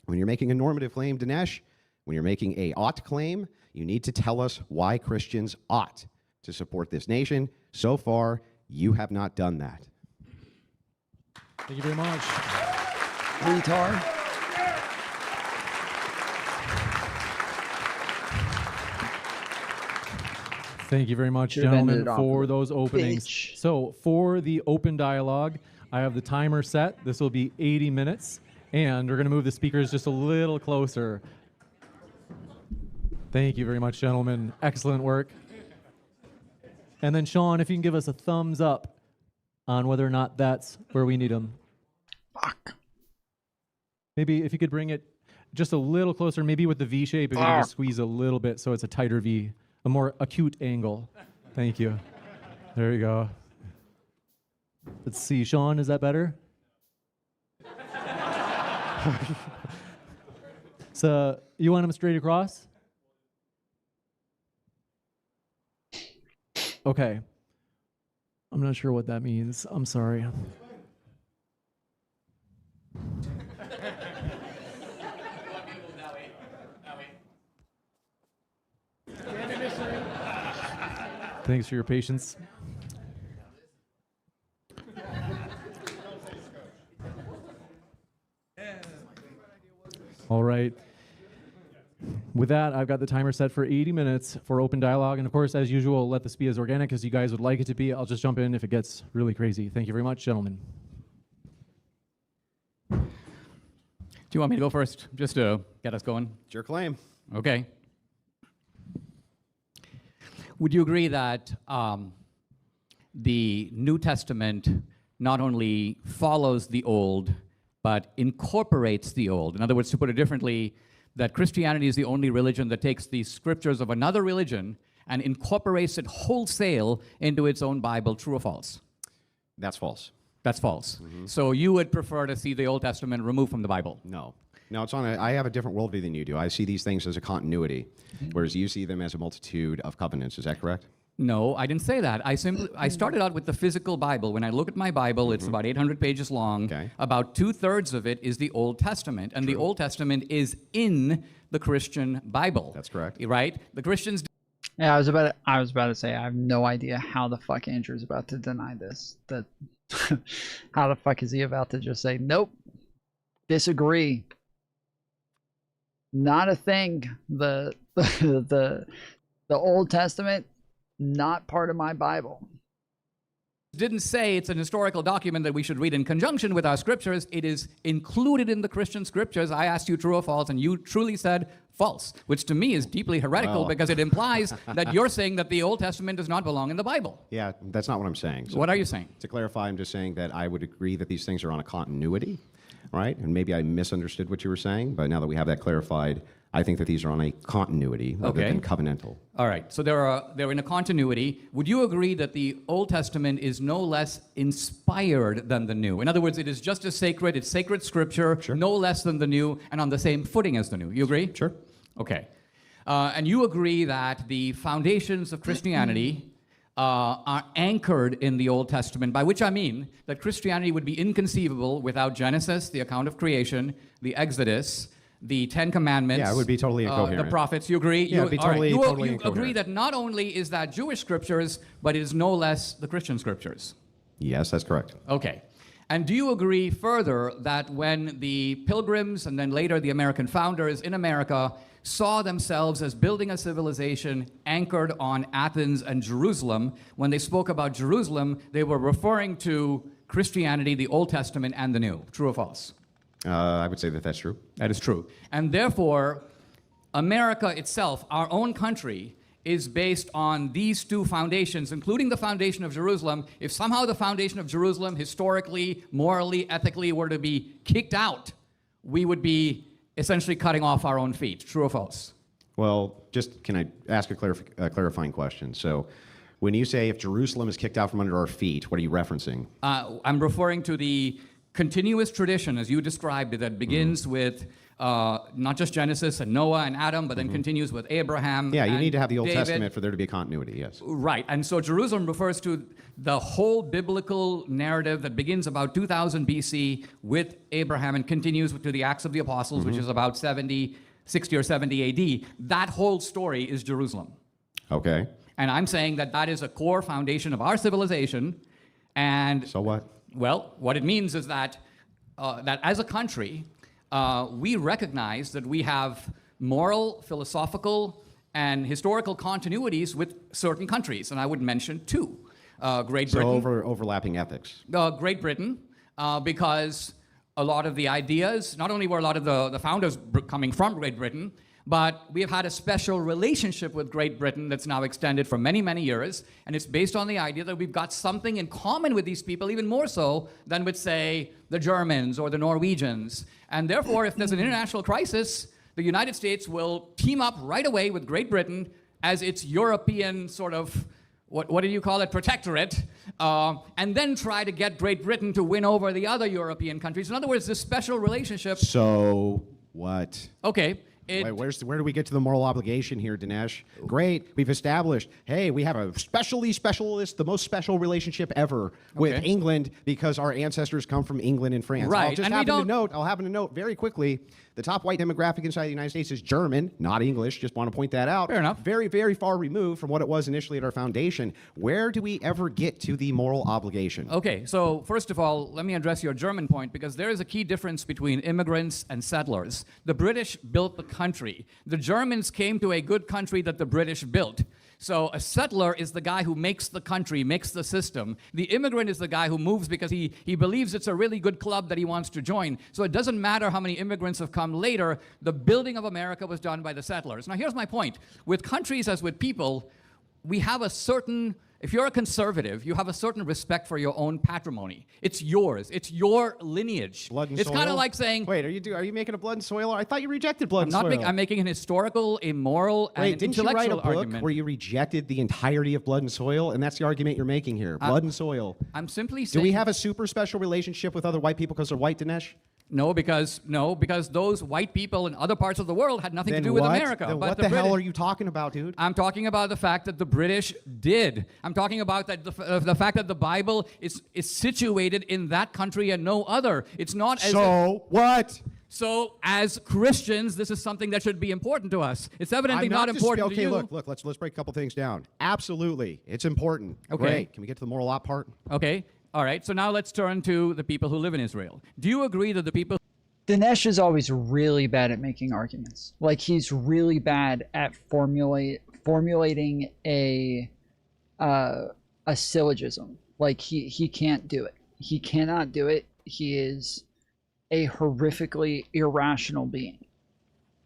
when you're making a normative claim, Dinesh, when you're making a ought claim, you need to tell us why Christians ought to support this nation. So far, you have not done that. Thank you very much. Retard. Thank you very much, Should've ended gentlemen, it off for with those openings. bitch. So for the open dialogue, I have the timer set. This will be 80 minutes, and we're going to move the speakers just a little closer. Thank you very much, gentlemen. Excellent work. And then, Sean, if you can give us a thumbs up on whether or not that's where we need them. Fuck. Maybe if you could bring it just a little closer, maybe with the V shape, if you can just squeeze a little bit so it's a tighter V, a more acute angle. Thank you. There you go. Let's see, Sean, is that better? So, you want them straight across? Okay. I'm not sure what that means. I'm sorry. Thanks for your patience. All right. With that, I've got the timer set for 80 minutes for open dialogue. And of course, as usual, let this be as organic as you guys would like it to be. I'll just jump in if it gets really crazy. Thank you very much, gentlemen. Do you want me to go first, just to get us going? It's your claim. Okay. Would you agree that the New Testament not only follows the Old, but incorporates the Old? In other words, to put it differently, that Christianity is the only religion that takes the scriptures of another religion and incorporates it wholesale into its own Bible, true or false? That's false. That's false. So you would prefer to see the Old Testament removed from the Bible? No. No, it's on I have a different worldview than you do. I see these things as a continuity, whereas you see them as a multitude of covenants. Is that correct? No, I didn't say that. I started out with the physical Bible. When I look at my Bible, it's about 800 pages long. Okay. About 2/3 of it is the Old Testament, and the Old Testament is in the Christian Bible. That's correct. Right? The Christians. Yeah, I was about to say I have no idea how the fuck Andrew's about to deny this. That how the fuck is he about to just say nope, disagree? Not a thing. The Old Testament, not part of my Bible. Didn't say it's an historical document that we should read in conjunction with our scriptures. It is included in the Christian scriptures. I asked you true or false, and you truly said false, which to me is deeply heretical because it implies that you're saying that the Old Testament does not belong in the Bible. Yeah, that's not what I'm saying. So what are you saying? To clarify, I'm just saying that I would agree that these things are on a continuity, right? And maybe I misunderstood what you were saying, but now that we have that clarified, I think that these are on a continuity rather than covenantal. All right, so they're in a continuity. Would you agree that the Old Testament is no less inspired than the New? In other words, it is just as sacred, it's sacred scripture, no less than the New, and on the same footing as the New. You agree? Sure. Okay. And you agree that the foundations of Christianity are anchored in the Old Testament, by which I mean that Christianity would be inconceivable without Genesis, the account of creation, the Exodus, the Ten Commandments. Yeah, it would be totally incoherent. The prophets. You agree? Yeah, it'd be totally, you totally agree incoherent. that not only is that Jewish scriptures, but it is no less the Christian scriptures. Yes, that's correct. Okay. And do you agree further that when the Pilgrims and then later the American founders in America saw themselves as building a civilization anchored on Athens and Jerusalem, when they spoke about Jerusalem, they were referring to Christianity, the Old Testament, and the New? True or false? I would say that that's true. That is true. And therefore, America itself, our own country, is based on these two foundations, including the foundation of Jerusalem. If somehow the foundation of Jerusalem, historically, morally, ethically, were to be kicked out, we would be essentially cutting off our own feet. True or false? Well, just can I ask a clarifying question? So when you say if Jerusalem is kicked out from under our feet, what are you referencing? I'm referring to the continuous tradition, as you described it, that begins with not just Genesis and Noah and Adam, but then continues with Abraham. Yeah, you and need to have the Old David. Testament for there to be a continuity, yes. Right, and so Jerusalem refers to the whole biblical narrative that begins about 2000 BC with Abraham and continues to the Acts of the Apostles, which is about 60 or 70 AD. That whole story is Jerusalem. Okay. And I'm saying that that is a core foundation of our civilization. And so what? Well, what it means is that that as a country, we recognize that we have moral, philosophical, and historical continuities with certain countries, and I would mention two. Great Britain. So overlapping ethics. Great Britain, because a lot of the ideas, not only were a lot of the founders coming from Great Britain, but we have had a special relationship with Great Britain that's now extended for many, many years, and it's based on the idea that we've got something in common with these people, even more so than with, say, the Germans or the Norwegians. And therefore, if there's an international crisis, the United States will team up right away with Great Britain as its European sort of, what do you call it, protectorate, and then try to get Great Britain to win over the other European countries. In other words, this special relationship. So what? Okay. Wait, where do we get to the moral obligation here, Dinesh? Great, we've established, hey, we have a the most special relationship ever with England because our ancestors come from England and France. Right, I'll happen to note very quickly, the top white demographic inside the United States is German, not English. Just want to point that out. Fair enough. Very, very far removed from what it was initially at our foundation. Where do we ever get to the moral obligation? Okay, so first of all, let me address your German point, because there is a key difference between immigrants and settlers. The British built the country. The Germans came to a good country that the British built. So a settler is the guy who makes the country, makes the system. The immigrant is the guy who moves because he believes it's a really good club that he wants to join. So it doesn't matter how many immigrants have come later, the building of America was done by the settlers. Now here's my point. With countries as with people, we have a certain, if you're a conservative, you have a certain respect for your own patrimony. It's yours. It's your lineage. Blood and it's soil? kind of like saying... Wait, are you making a blood and soil? I thought you rejected blood and soil. I'm making an historical, a moral, and an didn't you intellectual write a book argument. where you rejected the entirety of blood and soil? And that's the argument you're making here. Blood and soil. I'm simply Do saying... we have a super special relationship with other white people because they're white, Dinesh? No, because those white people in other parts of the world had nothing to do with America. Then but what the hell are you talking about, dude? I'm talking about the fact that the British did. I'm talking about that the fact that the Bible is situated in that country and no other. It's not as what? So as Christians, this is something that should be important to us. It's evidently not important to you. Okay, look, let's break a couple things down. Absolutely, it's important. Okay. Great. Can we get to the moral op part? Okay. All right, so now let's turn to the people who live in Israel. Do you agree that the people... Dinesh is always really bad at making arguments. Like, he's really bad at formulating a syllogism. Like, he can't do it. He cannot do it. He is a horrifically irrational being.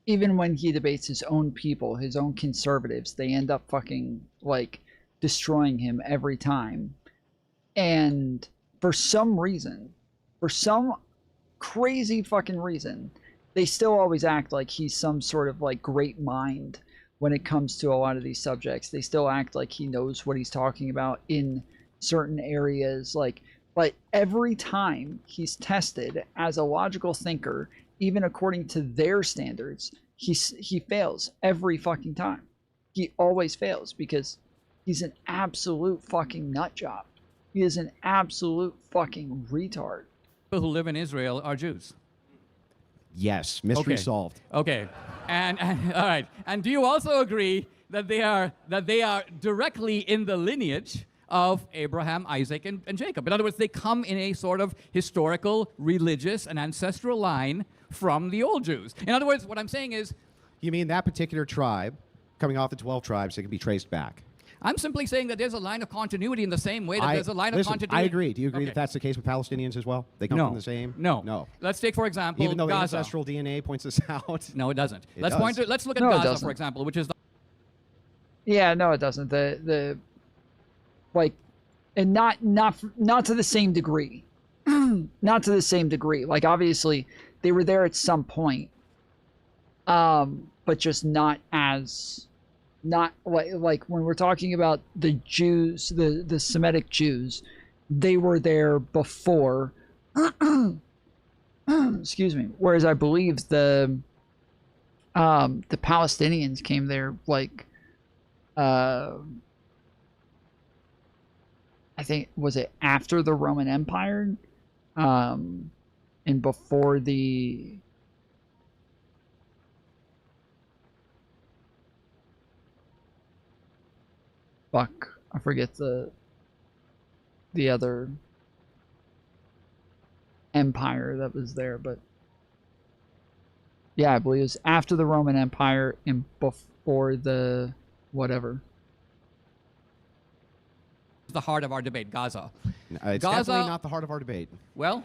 Even when he debates his own people, his own conservatives, they end up fucking, like, destroying him every time. And for some reason, for some crazy fucking reason, they still always act like he's some sort of like great mind when it comes to a lot of these subjects. They still act like he knows what he's talking about in certain areas. But every time he's tested as a logical thinker, even according to their standards, he fails every fucking time. He always fails because He's an absolute fucking nut job. He is an absolute fucking retard. People who live in Israel are Jews. Yes, mystery Okay. solved. Okay, and all right. And do you also agree that they are directly in the lineage of Abraham, Isaac, and Jacob? In other words, they come in a sort of historical, religious, and ancestral line from the old Jews. In other words, what I'm saying is, You mean that particular tribe, coming off the 12 tribes, that can be traced back? I'm simply saying that there's a line of continuity in the same way that there's a line of Listen, continuity. I agree. Do you agree Okay. that that's the case with Palestinians as well? They come No. from the same? No. No. Let's take, for example, Even though Gaza. ancestral DNA points this out? No, it doesn't. It Let's does. let's look at No, it Gaza, doesn't. for example, which is the Yeah, no, it doesn't. The like, and not to the same degree. Not to the same degree. Like, obviously, they were there at some point, but just not like when we're talking about the Jews, the Semitic Jews, they were there before. Excuse me. Whereas I believe the Palestinians came there like. I think, was it after the Roman Empire, and before the I forget the other empire that was there, but yeah, I believe it was after the Roman Empire and before the whatever. the heart of our debate, Gaza. It's definitely not the heart of our debate. Well,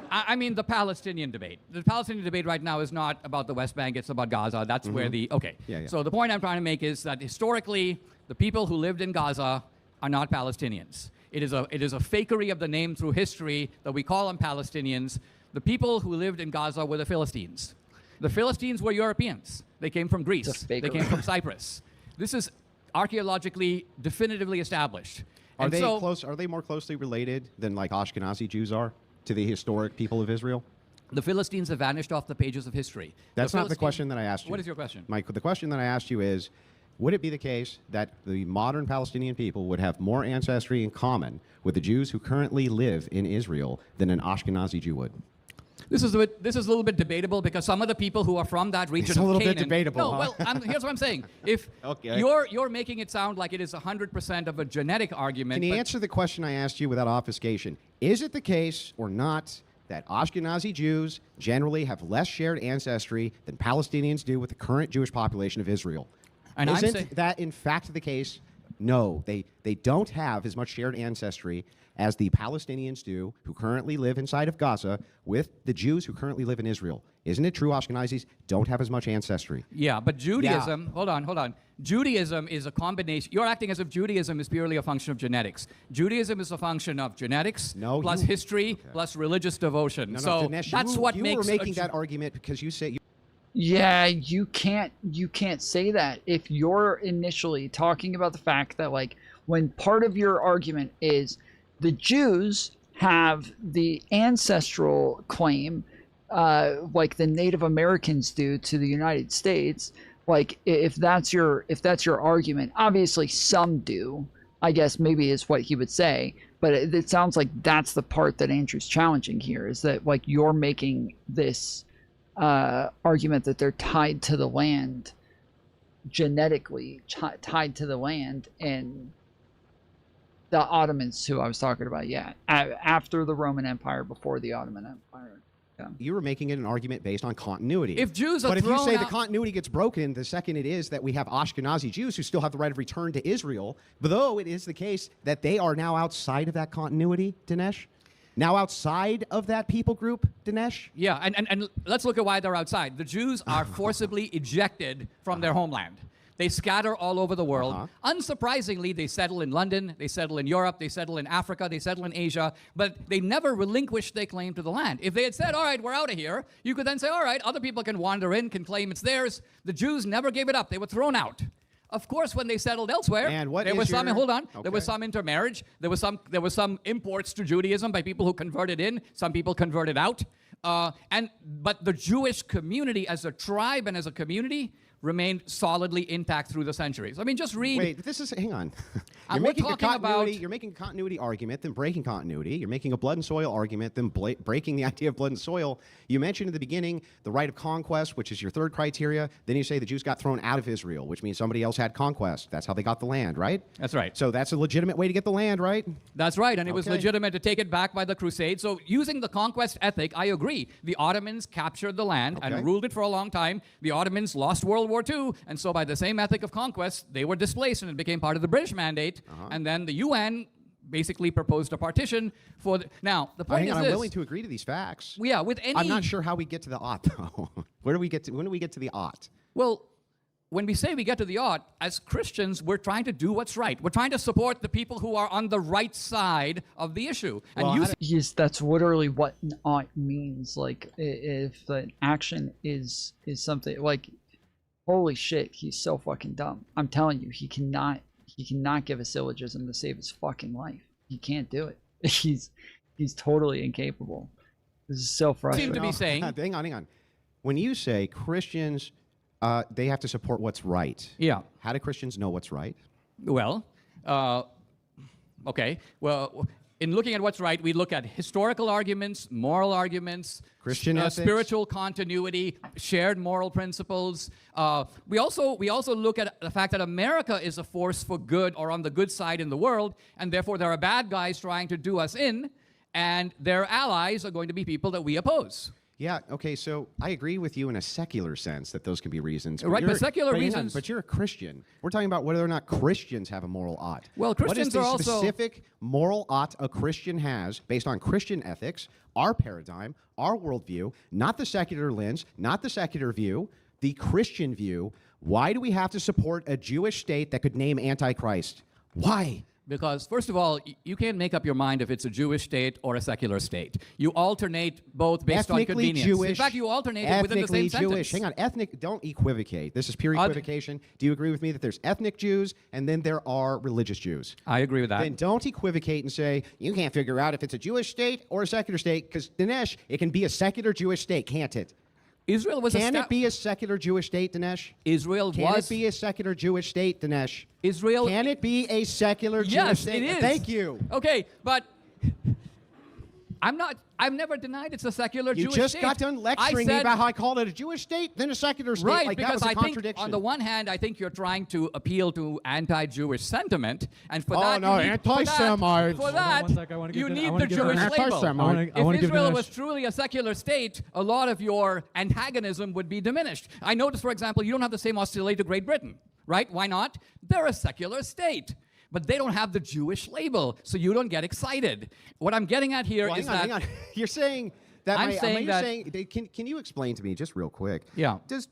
I mean the Palestinian debate. The Palestinian debate right now is not about the West Bank, it's about Gaza. That's where the, okay. Yeah. So the point I'm trying to make is that historically, the people who lived in Gaza are not Palestinians. It is a fakery of the name through history that we call them Palestinians. The people who lived in Gaza were the Philistines. The Philistines were Europeans. They came from Greece. They came from Cyprus. This is archaeologically definitively established. Are And they so, close? Are they more closely related than like Ashkenazi Jews are to the historic people of Israel? the Philistines have vanished off the pages of history. That's not the Philistine- question that I asked you. What is your question? Mike, the question that I asked you is, would it be the case that the modern Palestinian people would have more ancestry in common with the Jews who currently live in Israel than an Ashkenazi Jew would? This is a little bit debatable because some of the people who are from that region It's a of little bit Canaan- debatable, No, huh? well, here's what I'm saying. If Okay. you're making it sound like it is 100% of a genetic argument. Can you but answer the question I asked you without obfuscation? Is it the case or not that Ashkenazi Jews generally have less shared ancestry than Palestinians do with the current Jewish population of Israel? And I'm Isn't saying- that in fact the case? No, they don't have as much shared ancestry as the Palestinians do who currently live inside of Gaza with the Jews who currently live in Israel. Isn't it true Ashkenazis don't have as much ancestry? Yeah, but Judaism, hold on. Judaism is a combination. You're acting as if Judaism is purely a function of genetics. Judaism is a function of genetics plus history plus religious devotion. No, so Dinesh, that's you, what you makes were making a Ju- that argument because you say Yeah, you can't say that if you're initially talking about the fact that like when part of your argument is the Jews have the ancestral claim like the Native Americans do to the United States, like if that's your argument, obviously some do, I guess maybe is what he would say, but it sounds like that's the part that Andrew's challenging here, is that like you're making this argument that they're tied to the land genetically, tied to the land, and the Ottomans who I was talking about, after the Roman Empire, before the Ottoman Empire. you were making it an argument based on continuity. If Jews are but if you thrown say the out- continuity gets broken, the second it is that we have Ashkenazi Jews who still have the right of return to Israel, though it is the case that they are now outside of that continuity, Dinesh? Now outside of that people group, Dinesh? Yeah, and let's look at why they're outside. The Jews are forcibly ejected from their homeland. They scatter all over the world. Unsurprisingly, they settle in London, they settle in Europe, they settle in Africa, they settle in Asia, but they never relinquished their claim to the land. If they had said, all right, we're out of here, you could then say, all right, other people can wander in, can claim it's theirs. The Jews never gave it up. They were thrown out. Of course, when they settled elsewhere, there was some. Hold on, there was some intermarriage. There was some imports to Judaism by people who converted in. Some people converted out. But the Jewish community as a tribe and as a community remained solidly intact through the centuries. I mean, just read. Wait, this is, hang on. We're making talking about. You're making a continuity argument, then breaking continuity. You're making a blood and soil argument, then breaking the idea of blood and soil. You mentioned in the beginning the right of conquest, which is your third criteria. Then you say the Jews got thrown out of Israel, which means somebody else had conquest. That's how they got the land, right? That's right. So that's a legitimate way to get the land, right? That's right, and it was legitimate to take it back by the Crusades. So using the conquest ethic, I agree. The Ottomans captured the land and ruled it for a long time. The Ottomans lost World War II, and so by the same ethic of conquest, they were displaced and it became part of the British Mandate. And then the UN basically proposed a partition for the... Now, the point is this. I'm willing to agree to these facts. Yeah, with any... I'm not sure how we get to the ought, though. When do we get to the ought? Well, when we say we get to the ought, as Christians, we're trying to do what's right. We're trying to support the people who are on the right side of the issue. And yes, that's literally what an ought means. Like, if an action is something like, holy shit, he's so fucking dumb. I'm telling you, he cannot give a syllogism to save his fucking life. He can't do it. He's totally incapable. This is so frustrating. Seem to be saying. Hang on. When you say Christians, they have to support what's right. Yeah. How do Christians know what's right? Well, okay. Well, in looking at what's right, we look at historical arguments, moral arguments, Christian ethics, spiritual continuity, shared moral principles. We also look at the fact that America is a force for good or on the good side in the world, and therefore there are bad guys trying to do us in, and their allies are going to be people that we oppose. Yeah, okay, so I agree with you in a secular sense that those can be reasons. Right, but secular reasons... But you're a Christian. We're talking about whether or not Christians have a moral ought. Well, Christians are also... What is the specific moral ought a Christian has based on Christian ethics, our paradigm, our worldview, not the secular lens, not the secular view, the Christian view? Why do we have to support a Jewish state that could name Antichrist? Why? Because, first of all, you can't make up your mind if it's a Jewish state or a secular state. You alternate both based on convenience. Jewish, in fact, you alternate it within the same Jewish. sentence. Hang on, ethnic, don't equivocate. This is pure equivocation. Do you agree with me that there's ethnic Jews and then there are religious Jews? I agree with that. Then don't equivocate and say, you can't figure out if it's a Jewish state or a secular state, because, Dinesh, it can be a secular Jewish state, can't it? Israel was Can it be a secular Jewish state, Dinesh? Can it be a secular Jewish state, Dinesh? Israel... Can it be a secular Jewish state? Yes, it is. Thank you. Okay, but I've never denied it's a secular Jewish state. You just got done lecturing me about how I called it a Jewish state, then a secular state. Right, like, because that was a I think, contradiction. on the one hand, I think you're trying to appeal to anti-Jewish sentiment, and for that, no, you need, anti-Semites. for that, you need the Jewish label. If Israel was truly a secular state, a lot of your antagonism would be diminished. I notice, for example, you don't have the same hostility to Great Britain, right? Why not? They're a secular state. But they don't have the Jewish label, so you don't get excited. What I'm getting at here is hang on. You're saying that... Can you explain to me, just real quick, does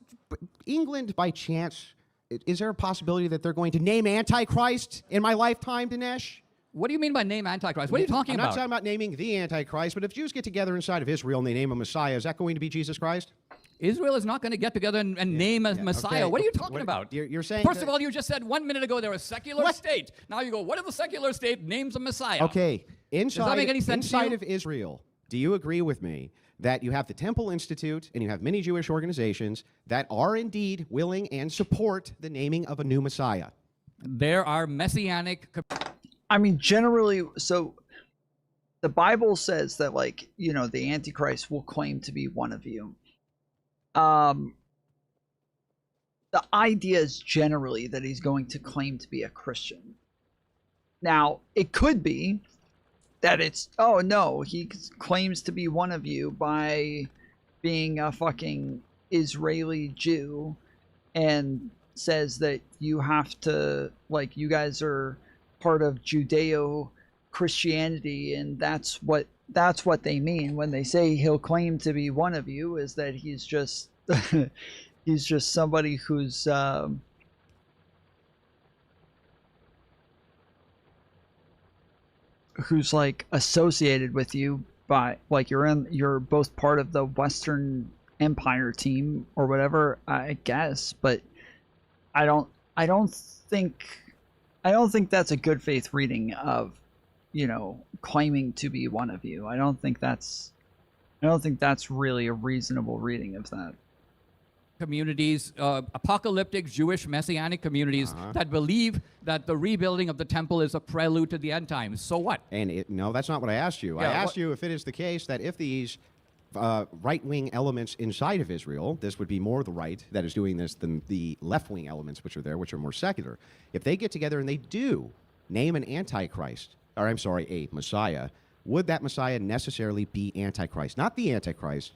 England, by chance, is there a possibility that they're going to name Antichrist in my lifetime, Dinesh? What do you mean by name Antichrist? What are you talking about? I'm not talking about naming the Antichrist, but if Jews get together inside of Israel and they name a Messiah, is that going to be Jesus Christ? Israel is not going to get together and name a Messiah. Okay. What are you talking about? You're saying... First of all, you just said 1 minute ago they're a secular state. Now you go, what if the secular state names a Messiah? Okay, Does that make any sense inside to you? of Israel, do you agree with me that you have the Temple Institute and you have many Jewish organizations that are indeed willing and support the naming of a new Messiah? There are messianic... I mean, generally, so the Bible says that, like, you know, the Antichrist will claim to be one of you. The idea is generally that he's going to claim to be a Christian. Now, it could be that it's, oh no, he claims to be one of you by being a fucking Israeli Jew and says that you have to, like, you guys are part of Judeo-Christianity, and that's what they mean when they say he'll claim to be one of you, is that he's just he's just somebody who's like associated with you by, like, you're both part of the Western Empire team or whatever, I guess, but I don't think that's a good faith reading of, you know, claiming to be one of you. I don't think that's I don't think that's really a reasonable reading of that. Communities, apocalyptic Jewish messianic communities that believe that the rebuilding of the temple is a prelude to the end times. So what? And no, that's not what I asked you. I asked you if it is the case that if these right-wing elements inside of Israel, this would be more the right that is doing this than the left-wing elements which are there, which are more secular. If they get together and they do name an antichrist, or I'm sorry, a Messiah, would that Messiah necessarily be Antichrist? Not the Antichrist,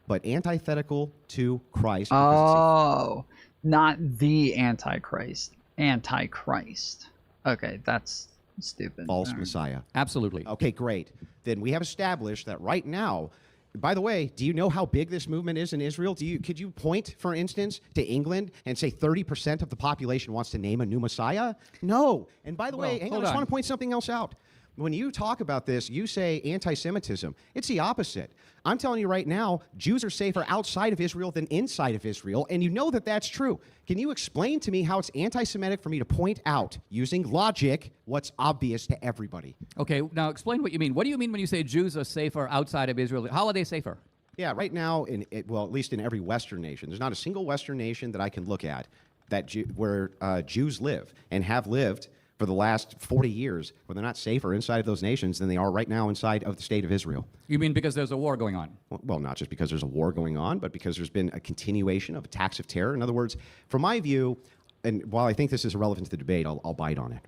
but antithetical to Christ. Oh, not the Antichrist. Antichrist. Okay, that's stupid. False Messiah. Absolutely. Okay, great. Then we have established that right now. By the way, do you know how big this movement is in Israel? Could you point, for instance, to England and say 30% of the population wants to name a new Messiah? No. And by the way, hang on, I just want to point something else out. When you talk about this, you say anti-Semitism. It's the opposite. I'm telling you right now, Jews are safer outside of Israel than inside of Israel, and you know that that's true. Can you explain to me how it's anti-Semitic for me to point out, using logic, what's obvious to everybody? Okay, now explain what you mean. What do you mean when you say Jews are safer outside of Israel? How are they safer? Yeah, right now, well, at least in every Western nation, there's not a single Western nation that I can look at that where Jews live and have lived for the last 40 years, where they're not safer inside of those nations than they are right now inside of the state of Israel. You mean because there's a war going on? Well, not just because there's a war going on, but because there's been a continuation of attacks of terror. In other words, from my view, and while I think this is irrelevant to the debate, I'll bite on it.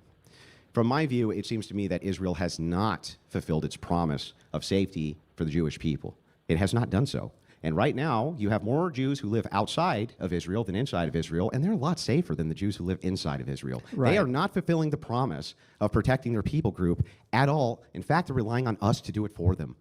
From my view, it seems to me that Israel has not fulfilled its promise of safety for the Jewish people. It has not done so. And right now, you have more Jews who live outside of Israel than inside of Israel, and they're a lot safer than the Jews who live inside of Israel. Right. They are not fulfilling the promise of protecting their people group at all. In fact, they're relying on us to do it for them.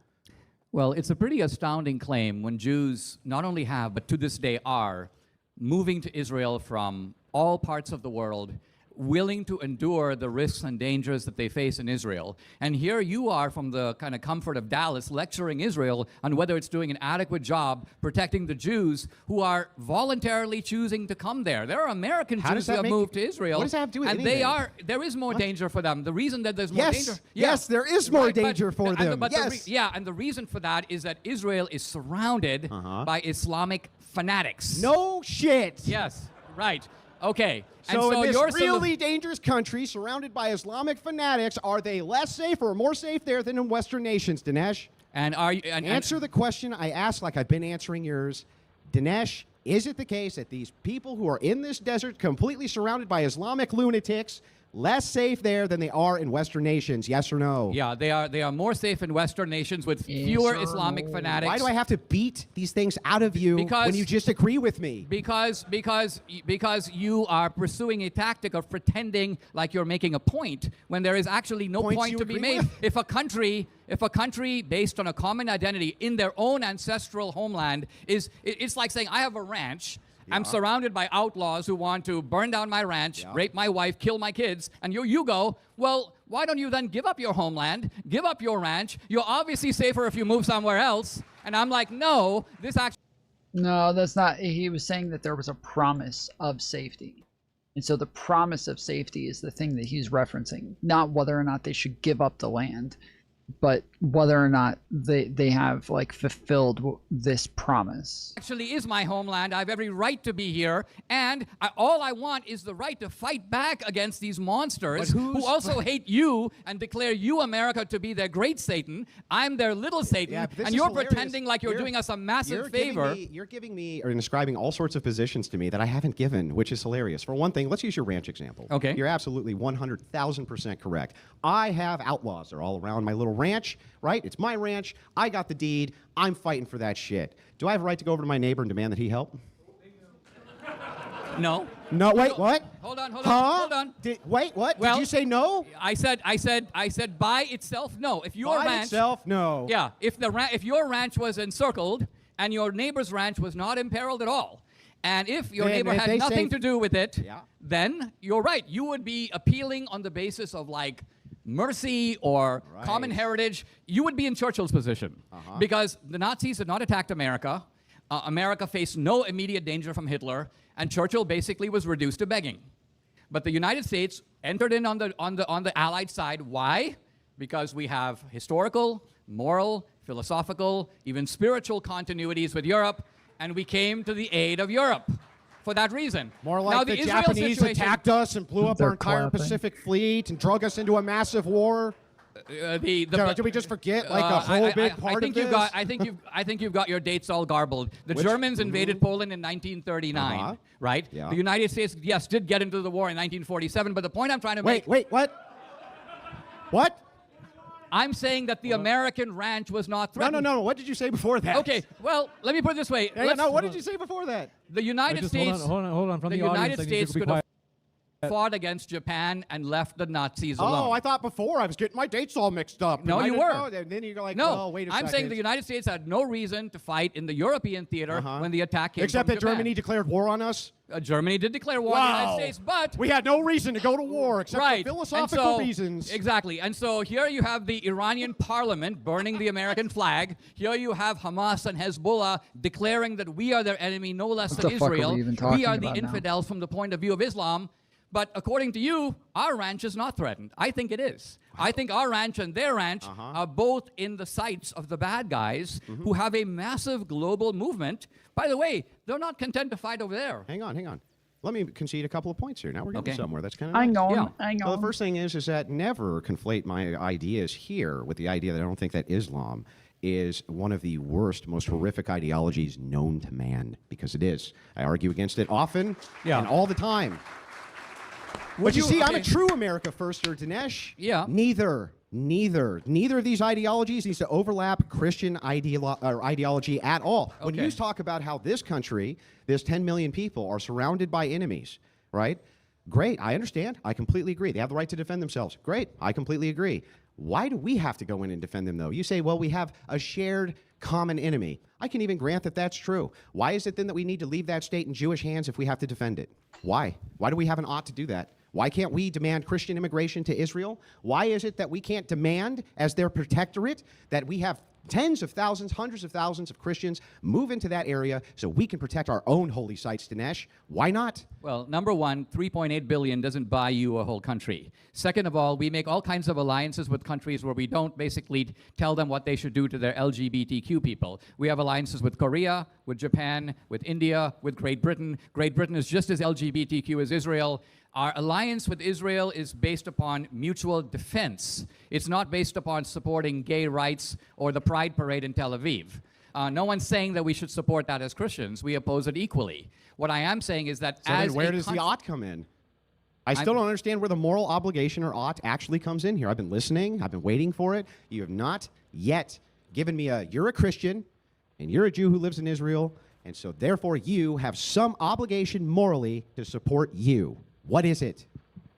Well, it's a pretty astounding claim when Jews not only have, but to this day are, moving to Israel from all parts of the world, willing to endure the risks and dangers that they face in Israel. And here you are from the kind of comfort of Dallas lecturing Israel on whether it's doing an adequate job protecting the Jews who are voluntarily choosing to come there. There are American Jews who have moved to Israel. What does that have to do with and anything? there is more danger for them. The reason that there's more danger. Yes, there is more danger for them. And the reason for that is that Israel is surrounded by Islamic fanatics. No shit. Yes, right. Okay. So in this really dangerous country surrounded by Islamic fanatics, are they less safe or more safe there than in Western nations, Dinesh? And are you answer the question I asked like I've been answering yours. Dinesh, is it the case that these people who are in this desert completely surrounded by Islamic lunatics less safe there than they are in Western nations? Yes or no? Yeah, they are more safe in Western nations with fewer Islamic fanatics. Why do I have to beat these things out of you when you just agree with me? Because you are pursuing a tactic of pretending like you're making a point when there is actually no point to be made. If a country based on a common identity in their own ancestral homeland it's like saying I have a ranch. I'm surrounded by outlaws who want to burn down my ranch, rape my wife, kill my kids, and you go, well, why don't you then give up your homeland, give up your ranch? You're obviously safer if you move somewhere else. And I'm like, no, this actually... No, that's not... He was saying that there was a promise of safety. And so the promise of safety is the thing that he's referencing, not whether or not they should give up the land, but whether or not they have like fulfilled this promise. Actually is my homeland. I have every right to be here, and all I want is the right to fight back against these monsters who also hate you and declare you, America, to be their great Satan. I'm their little Satan, and you're pretending like you're doing us a massive favor. You're giving me or describing all sorts of positions to me that I haven't given, which is hilarious. For one thing, let's use your ranch example. Okay. You're absolutely 100,000% correct. I have outlaws. They're all around my little ranch, right? It's my ranch. I got the deed. I'm fighting for that shit. Do I have a right to go over to my neighbor and demand that he help? No. No, wait, what? Hold on. Wait, what? Well, did you say no? I said by itself, no. If your by ranch... itself, no. Yeah, if your ranch was encircled and your neighbor's ranch was not imperiled at all, and if your neighbor had nothing to do with it, then you're right. You would be appealing on the basis of like mercy or common heritage. You would be in Churchill's position because the Nazis had not attacked America. America faced no immediate danger from Hitler, and Churchill basically was reduced to begging. But the United States entered in on the Allied side. Why? Because we have historical, moral, philosophical, even spiritual continuities with Europe, and we came to the aid of Europe for that reason. More like now, the Israel Japanese situation, attacked us and blew up They're our entire clapping. Pacific fleet and drug us into a massive war. Did we just forget like a whole big part think of you've this? got, I think you've got your dates all garbled. The Germans invaded Poland in 1939, right? Yeah. The United States, yes, did get into the war in 1947, but the point I'm trying to make... Wait, what? What? I'm saying that the American ranch was not threatened. No. What did you say before that? Okay, well, let me put it this way. No, what did you say before that? The United States... Hold on. From the United audience, States could have fought against Japan and left the Nazis alone. Oh, I thought before I was getting my dates all mixed up. No, you were. And then you're like, no, oh, wait a I'm second. saying the United States had no reason to fight in the European theater when the attack came Except from that Japan. Germany declared war on us? Germany did declare war on the United States, but... we had no reason to go to war except for philosophical reasons. Exactly. And so here you have the Iranian parliament burning the American flag. Here you have Hamas and Hezbollah declaring that we are their enemy no less What than the fuck are we Israel. even talking We are the about now? infidels from the point of view of Islam. But according to you, our ranch is not threatened. I think it is. I think our ranch and their ranch are both in the sights of the bad guys who have a massive global movement. By the way, they're not content to fight over there. Hang on. Let me concede a couple of points here. Now we're getting somewhere. That's kind of Hang nice. on. Well, the first thing is that never conflate my ideas here with the idea that I don't think that Islam is one of the worst, most horrific ideologies known to man, because it is. I argue against it often and all the time. But you see, I'm a true America firster, Dinesh. Yeah. Neither of these ideologies needs to overlap Christian ideology at all. When you talk about how this country, this 10 million people, are surrounded by enemies, right? Great, I understand. I completely agree. They have the right to defend themselves. Great, I completely agree. Why do we have to go in and defend them, though? You say, well, we have a shared common enemy. I can even grant that that's true. Why is it then that we need to leave that state in Jewish hands if we have to defend it? Why? Why do we have an ought to do that? Why can't we demand Christian immigration to Israel? Why is it that we can't demand, as their protectorate, that we have tens of thousands, hundreds of thousands of Christians move into that area so we can protect our own holy sites, Dinesh? Why not? Well, number one, $3.8 billion doesn't buy you a whole country. Second of all, we make all kinds of alliances with countries where we don't basically tell them what they should do to their LGBTQ people. We have alliances with Korea, with Japan, with India, with Great Britain. Great Britain is just as LGBTQ as Israel. Our alliance with Israel is based upon mutual defense. It's not based upon supporting gay rights or the Pride Parade in Tel Aviv. No one's saying that we should support that as Christians. We oppose it equally. What I am saying is that then where does the ought come in? I still don't understand where the moral obligation or ought actually comes in here. I've been listening. I've been waiting for it. You have not yet given me you're a Christian and you're a Jew who lives in Israel, and so therefore you have some obligation morally to support you. What is it?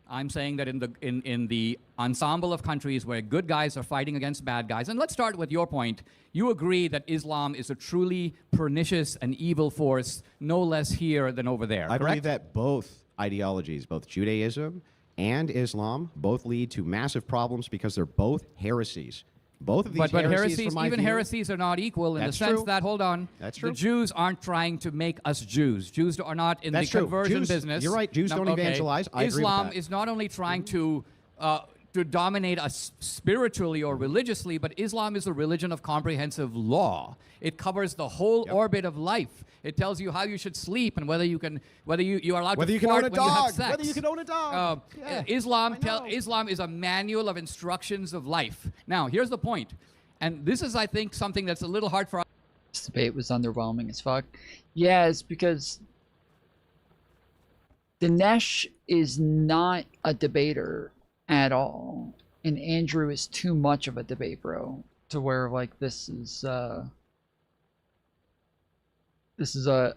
I'm saying that in the ensemble of countries where good guys are fighting against bad guys, and let's start with your point, you agree that Islam is a truly pernicious and evil force, no less here than over there, I correct? believe that both ideologies, both Judaism and Islam, both lead to massive problems because they're both heresies. Both of these but heresies, from my even view, heresies are not equal in the That's sense true. that, hold on, That's true. the Jews aren't trying to make us Jews. Jews are not in That's the true. conversion Jews- business. you're right, Jews don't evangelize. I agree with Islam that. is not only trying to dominate us spiritually or religiously, but Islam is a religion of comprehensive law. It covers the whole orbit of life. It tells you how you should sleep and whether you are allowed Whether to you can fart own a when you have dog, sex. whether you can own a dog. Yeah, Islam is a manual of instructions of life. Now, here's the point, and this is, I think, something that's a little hard for us. This debate was underwhelming as fuck. Yeah, it's because Dinesh is not a debater at all, and Andrew is too much of a debate bro to where like this is a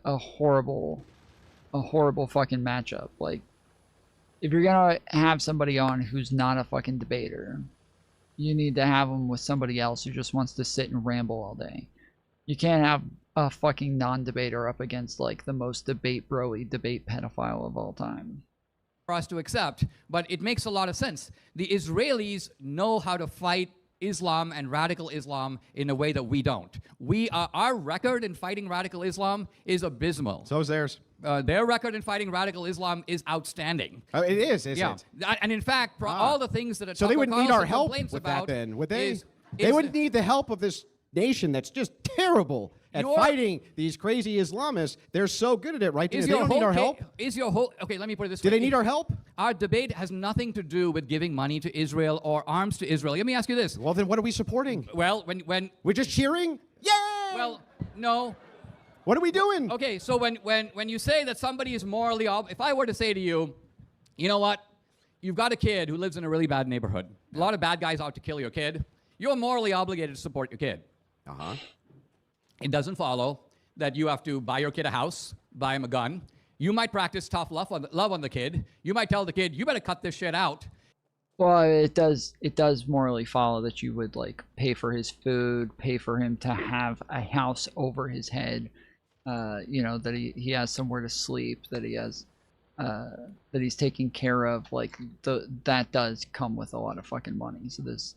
horrible fucking matchup. Like, if you're gonna have somebody on who's not a fucking debater, you need to have them with somebody else who just wants to sit and ramble all day. You can't have a fucking non-debater up against like the most debate broy debate pedophile of all time. For us to accept, but it makes a lot of sense. The Israelis know how to fight Islam and radical Islam in a way that we don't. Our record in fighting radical Islam is abysmal. So is theirs. Their record in fighting radical Islam is outstanding. Oh, it is, isn't yeah. it? And in fact, all the things that So they wouldn't need our help complains with about that then, would they? is They wouldn't need the help of this nation that's just terrible at fighting these crazy Islamists. They're so good at it, right? They don't need our help. Okay, let me put it this way. Do they need our help? Our debate has nothing to do with giving money to Israel or arms to Israel. Let me ask you this. Well, then what are we supporting? Well, when we're just cheering? Yay! Well, no. What are we doing? Okay, so when you say that somebody is morally if I were to say to you, you know what? You've got a kid who lives in a really bad neighborhood. A lot of bad guys out to kill your kid. You're morally obligated to support your kid. Uh-huh. It doesn't follow that you have to buy your kid a house, buy him a gun. You might practice tough love on the kid. You might tell the kid, you better cut this shit out. Well, it does morally follow that you would like pay for his food, pay for him to have a house over his head, you know, that he has somewhere to sleep, that he has that he's taken care of. Like that does come with a lot of fucking money. So this,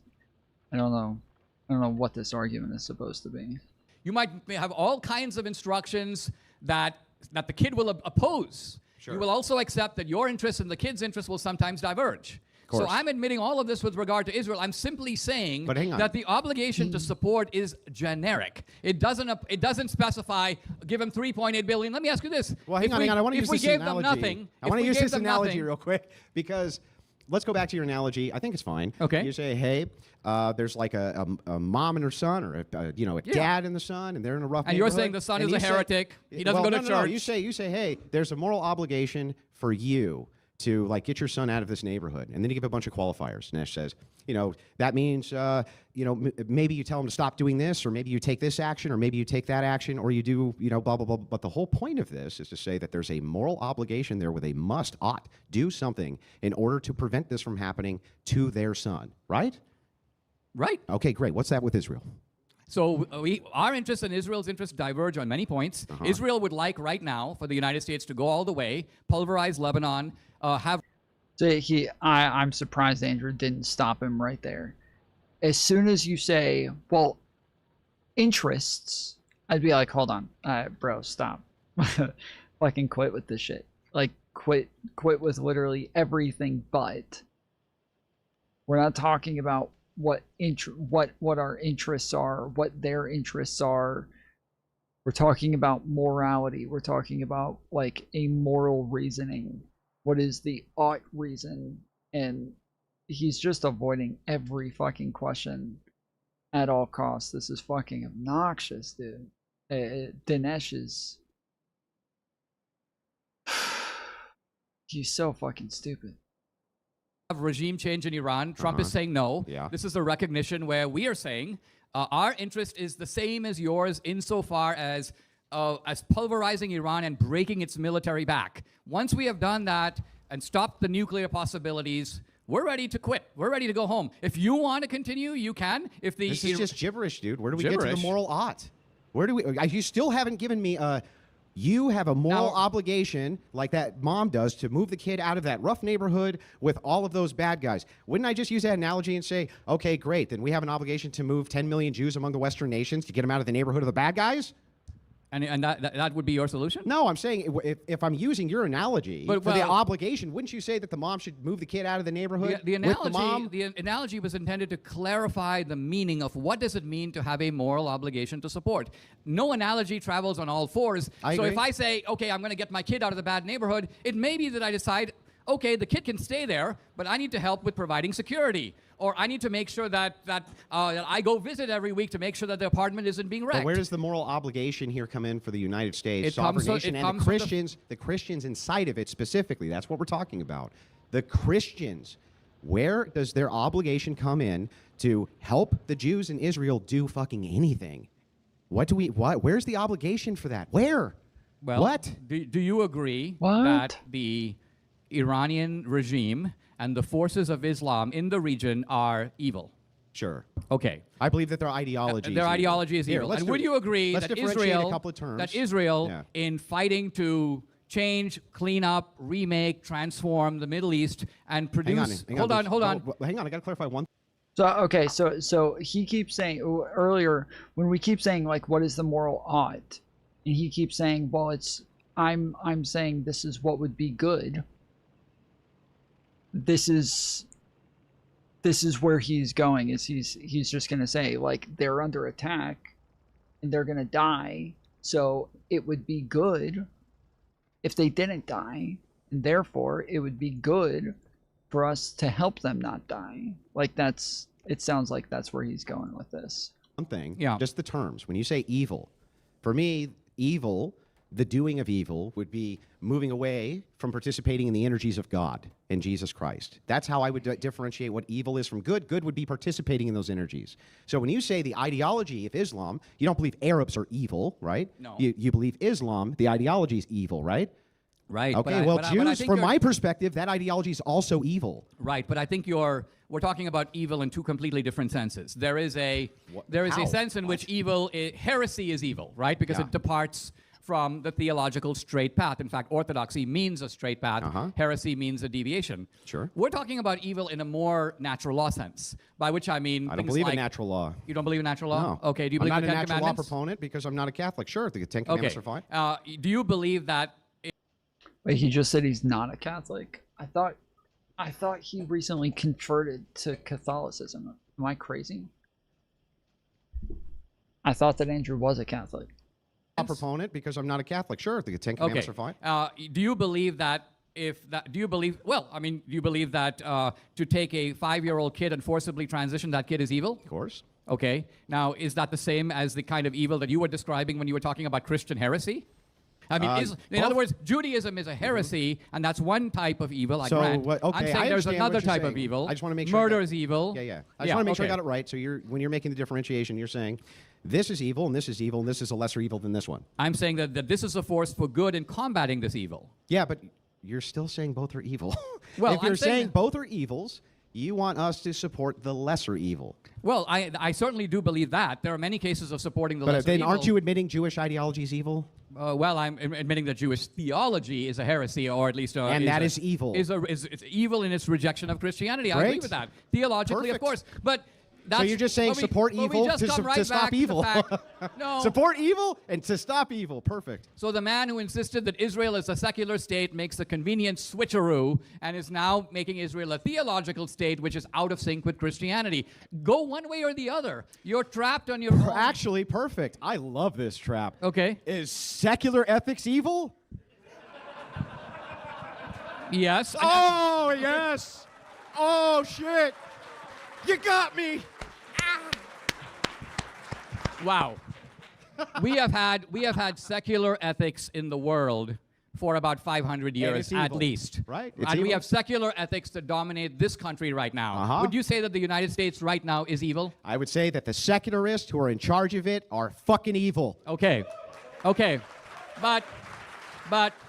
I don't know what this argument is supposed to be. You might have all kinds of instructions that the kid will oppose. Sure. You will also accept that your interest and the kid's interest will sometimes diverge. So I'm admitting all of this with regard to Israel. I'm simply saying that the obligation to support is generic. It doesn't specify give them 3.8 billion. Let me ask you this. Well, hang on. I want to use this analogy. I want to use this analogy real quick because let's go back to your analogy. I think it's fine. Okay. You say, hey, there's like a mom and her son, or a dad and the son, and they're in a rough. And you're saying the son is a heretic. He doesn't go to church. No. You say, hey, there's a moral obligation for you to like get your son out of this neighborhood, and then you give a bunch of qualifiers. Nesh says, that means, maybe you tell him to stop doing this, or maybe you take this action, or maybe you take that action, or you do, blah, blah, blah. But the whole point of this is to say that there's a moral obligation there where they must, ought, do something in order to prevent this from happening to their son, right? Right. Okay, great. What's that with Israel? So our interest and Israel's interest diverge on many points. Israel would like right now for the United States to go all the way, pulverize Lebanon, have... So I'm surprised Andrew didn't stop him right there. As soon as you say, well, interests, I'd be like, hold on, bro, stop. Fucking quit with this shit. Like, quit with literally everything but. We're not talking about what our interests are, what their interests are. We're talking about morality. We're talking about like a moral reasoning. What is the ought reason? And he's just avoiding every fucking question at all costs. This is fucking obnoxious, dude. Dinesh is... he's so fucking stupid. Regime change in Iran. Trump is saying no. Yeah. This is a recognition where we are saying our interest is the same as yours insofar as pulverizing Iran and breaking its military back. Once we have done that and stopped the nuclear possibilities, we're ready to quit. We're ready to go home. If you want to continue, you can. If this is just gibberish, dude. Where do we get to the moral ought? Where do we? You still haven't given me a... You have a moral obligation, like that mom does, to move the kid out of that rough neighborhood with all of those bad guys. Wouldn't I just use that analogy and say, okay, great, then we have an obligation to move 10 million Jews among the Western nations to get them out of the neighborhood of the bad guys? And that would be your solution? No, I'm saying if I'm using your analogy for the obligation, wouldn't you say that the mom should move the kid out of the neighborhood the with the mom? The analogy was intended to clarify the meaning of what does it mean to have a moral obligation to support. No analogy travels on all fours. So if I say, okay, I'm going to get my kid out of the bad neighborhood, it may be that I decide, okay, the kid can stay there, but I need to help with providing security. Or I need to make sure that I go visit every week to make sure that the apartment isn't being wrecked. But where does the moral obligation here come in for the United States, sovereign nation, and the Christians inside of it specifically? That's what we're talking about. The Christians. Where does their obligation come in to help the Jews in Israel do fucking anything? Where's the obligation for that? Where? Well, what? Do you agree that the Iranian regime and the forces of Islam in the region are evil? Sure. Okay. I believe that their ideology is evil. And would you agree that Israel, in fighting to change, clean up, remake, transform the Middle East and produce... Hold on. Hang on, I got to clarify one. So, okay, so he keeps saying, earlier, when we keep saying, like, what is the moral ought? And he keeps saying, well, I'm saying this is what would be good. This is this is where he's going. Is he's just gonna say like they're under attack and they're gonna die, so it would be good if they didn't die, and therefore it would be good for us to help them not die. Like it sounds like that's where he's going with this. One thing, Yeah. just the terms. When you say evil, for me, evil, the doing of evil, would be moving away from participating in the energies of God and Jesus Christ. That's how I would differentiate what evil is from good. Good would be participating in those energies. So when you say the ideology of Islam, you don't believe Arabs are evil, right? No. You believe Islam, the ideology is evil, right? Right. Okay, but I Jews, think from you're- my perspective, that ideology is also evil. Right, but I think we're talking about evil in two completely different senses. There is a How? sense in which heresy is evil, right? Because Yeah. it departs from the theological straight path. In fact, orthodoxy means a straight path. Heresy means a deviation. Sure. We're talking about evil in a more natural law sense, by which I mean I don't things believe like, in natural law. You don't believe in natural law? No. Okay. Do you believe I'm in not the a Ten natural law Commandments? proponent because I'm not a Catholic. Sure, the Ten Commandments are fine. Do you believe that? Wait, he just said he's not a Catholic. I thought he recently converted to Catholicism. Am I crazy? I thought that Andrew was a Catholic. A proponent because I'm not a Catholic. Sure, the Ten Commandments are fine. Do you believe that do you believe that to take a 5-year-old kid and forcibly transition that kid is evil? Of course. Okay. Now, is that the same as the kind of evil that you were describing when you were talking about Christian heresy? I mean, in other words, Judaism is a heresy, and that's one type of evil. I grant. Okay, I'm saying I there's understand another what you're type of saying. evil. I just want to make sure. Murder is evil. Yeah. I just want to make sure I got it right. So when you're making the differentiation, you're saying this is evil, and this is evil, and this is a lesser evil than this one. I'm saying that this is a force for good in combating this evil. Yeah, but you're still saying both are evil. Well, if you're I'm saying saying both are evils, you want us to support the lesser evil. Well, I certainly do believe that. There are many cases of supporting the But lesser then evil. aren't you admitting Jewish ideology is evil? Well, I'm admitting that Jewish theology is a heresy, or at least And that is evil. It's evil in its rejection of Christianity. I agree Great. with that. Theologically, Perfect. of course. But that's, So you're just saying but we- support but we evil just to come right to stop back to the evil. fact- No. Support evil and to stop evil. Perfect. So the man who insisted that Israel is a secular state makes a convenient switcheroo and is now making Israel a theological state, which is out of sync with Christianity. Go one way or the other. You're trapped on your own. Actually, perfect. I love this trap. Okay. Is secular ethics evil? Yes. Oh, yes. Oh, shit. You got me. Wow. we have had secular ethics in the world for about 500 years it's at evil. least. Right? And It's we evil. have secular ethics that dominate this country right now. Uh-huh. Would you say that the United States right now is evil? I would say that the secularists who are in charge of it are fucking evil. Okay. But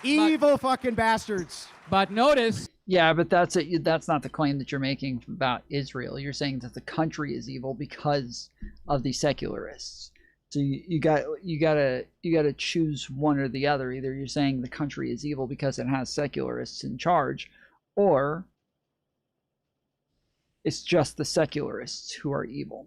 evil fucking bastards. But notice. Yeah, but that's not the claim that you're making about Israel. You're saying that the country is evil because of the secularists. So you gotta choose one or the other. Either you're saying the country is evil because it has secularists in charge, or it's just the secularists who are evil.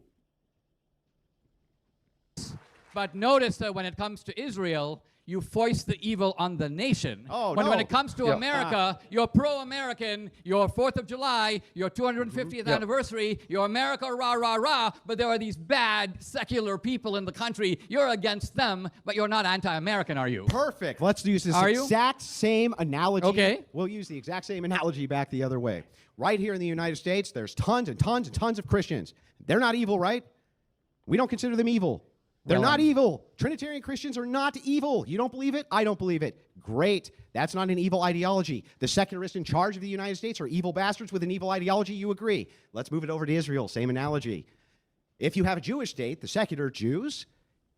But notice that when it comes to Israel, you foist the evil on the nation. Oh, when no. it comes to Yeah. America, you're pro-American, you're 4th of July, your 250th Yep. anniversary, you're America, rah, rah, rah, but there are these bad secular people in the country. You're against them, but you're not anti-American, are you? Perfect. Let's use this Are you? exact same analogy. Okay. We'll use the exact same analogy back the other way. Right here in the United States, there's tons and tons and tons of Christians. They're not evil, right? We don't consider them evil. They're Well, not evil. Trinitarian Christians are not evil. You don't believe it? I don't believe it. Great. That's not an evil ideology. The secularists in charge of the United States are evil bastards with an evil ideology. You agree. Let's move it over to Israel. Same analogy. If you have a Jewish state, the secular Jews,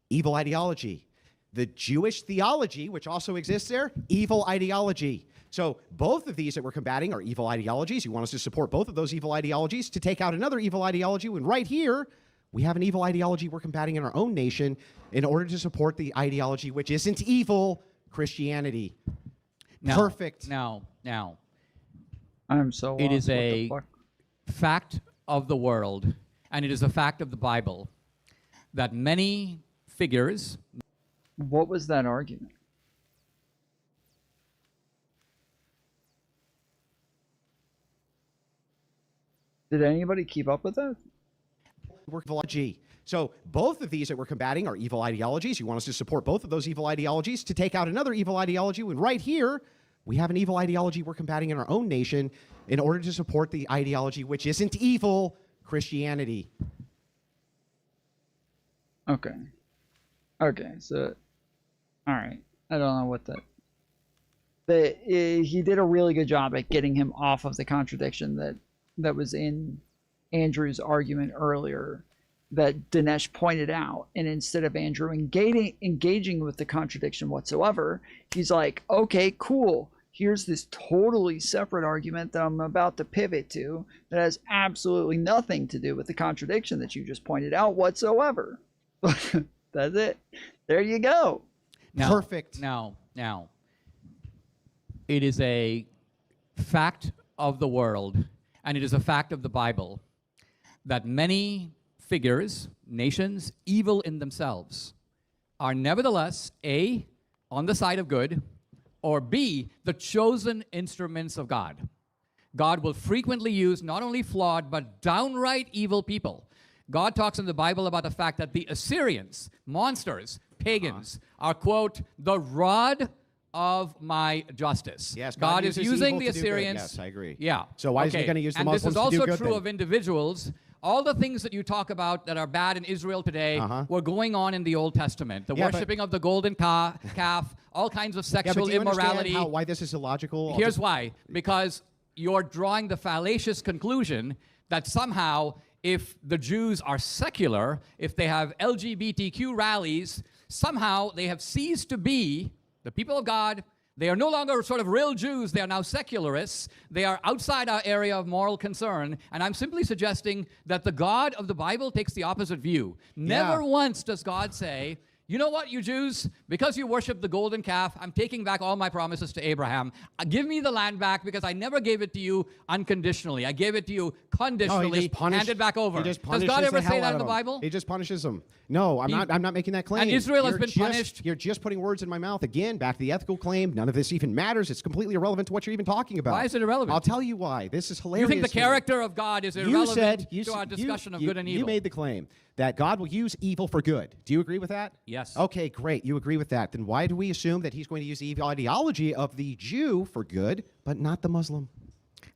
evil ideology. The Jewish theology, which also exists there, evil ideology. So both of these that we're combating are evil ideologies. You want us to support both of those evil ideologies to take out another evil ideology when right here, we have an evil ideology we're combating in our own nation in order to support the ideology which isn't evil, Christianity. Now, Perfect. Now, I'm so it lost. is What the a fuck? fact of the world, and it is a fact of the Bible, that many figures. What was that argument? Did anybody keep up with that? So both of these that we're combating are evil ideologies. You want us to support both of those evil ideologies to take out another evil ideology. And right here, we have an evil ideology we're combating in our own nation in order to support the ideology which isn't evil, Christianity. Okay. Okay, so, all right. I don't know what he did a really good job at getting him off of the contradiction that was in Andrew's argument earlier that Dinesh pointed out. And instead of Andrew engaging with the contradiction whatsoever, he's like, okay, cool. Here's this totally separate argument that I'm about to pivot to that has absolutely nothing to do with the contradiction that you just pointed out whatsoever. That's it. There you go. Perfect. Now, it is a fact of the world, and it is a fact of the Bible, that many figures, nations, evil in themselves, are nevertheless, A, on the side of good, or B, the chosen instruments of God. God will frequently use not only flawed, but downright evil people. God talks in the Bible about the fact that the Assyrians, monsters, pagans, are, quote, the rod of my justice. Yes, God is using the Assyrians. Yes, I agree. Yeah. So why is he going to use the Muslims to do good? And this is also then? true of individuals. All the things that you talk about that are bad in Israel today were going on in the Old Testament. The worshipping of the golden calf, all kinds of sexual do you immorality. Understand why this is illogical? Here's why. Because you're drawing the fallacious conclusion that somehow if the Jews are secular, if they have LGBTQ rallies, somehow they have ceased to be the people of God. They are no longer sort of real Jews. They are now secularists. They are outside our area of moral concern. And I'm simply suggesting that the God of the Bible takes the opposite view. Never once does God say, you know what, you Jews, because you worship the golden calf, I'm taking back all my promises to Abraham. Give me the land back because I never gave it to you unconditionally. I gave it to you conditionally, hand it back over. Does God ever say that in the Bible? He just punishes them. No, I'm not making that claim. And Israel has been punished. You're just putting words in my mouth. Again, back to the ethical claim. None of this even matters. It's completely irrelevant to what you're even talking about. Why is it irrelevant? I'll tell you why. This is hilarious. You think the character of God is irrelevant to our discussion of good and evil? You made the claim that God will use evil for good. Do you agree with that? Yes. Okay, great. You agree with that. Then why do we assume that he's going to use the evil ideology of the Jew for good, but not the Muslim?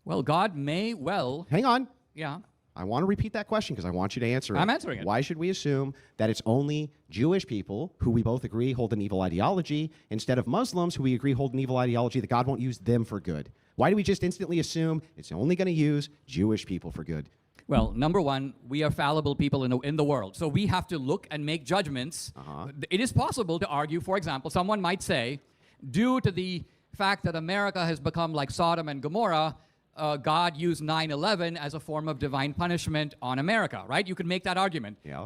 Well, God may well... Hang on. Yeah. I want to repeat that question because I want you to answer it. I'm answering it. Why should we assume that it's only Jewish people who we both agree hold an evil ideology instead of Muslims who we agree hold an evil ideology that God won't use them for good? Why do we just instantly assume it's only going to use Jewish people for good? Well, number one, we are fallible people in the world. So we have to look and make judgments. It is possible to argue, for example, someone might say, due to the fact that America has become like Sodom and Gomorrah, God used 9/11 as a form of divine punishment on America, right? You could make that argument. Yeah.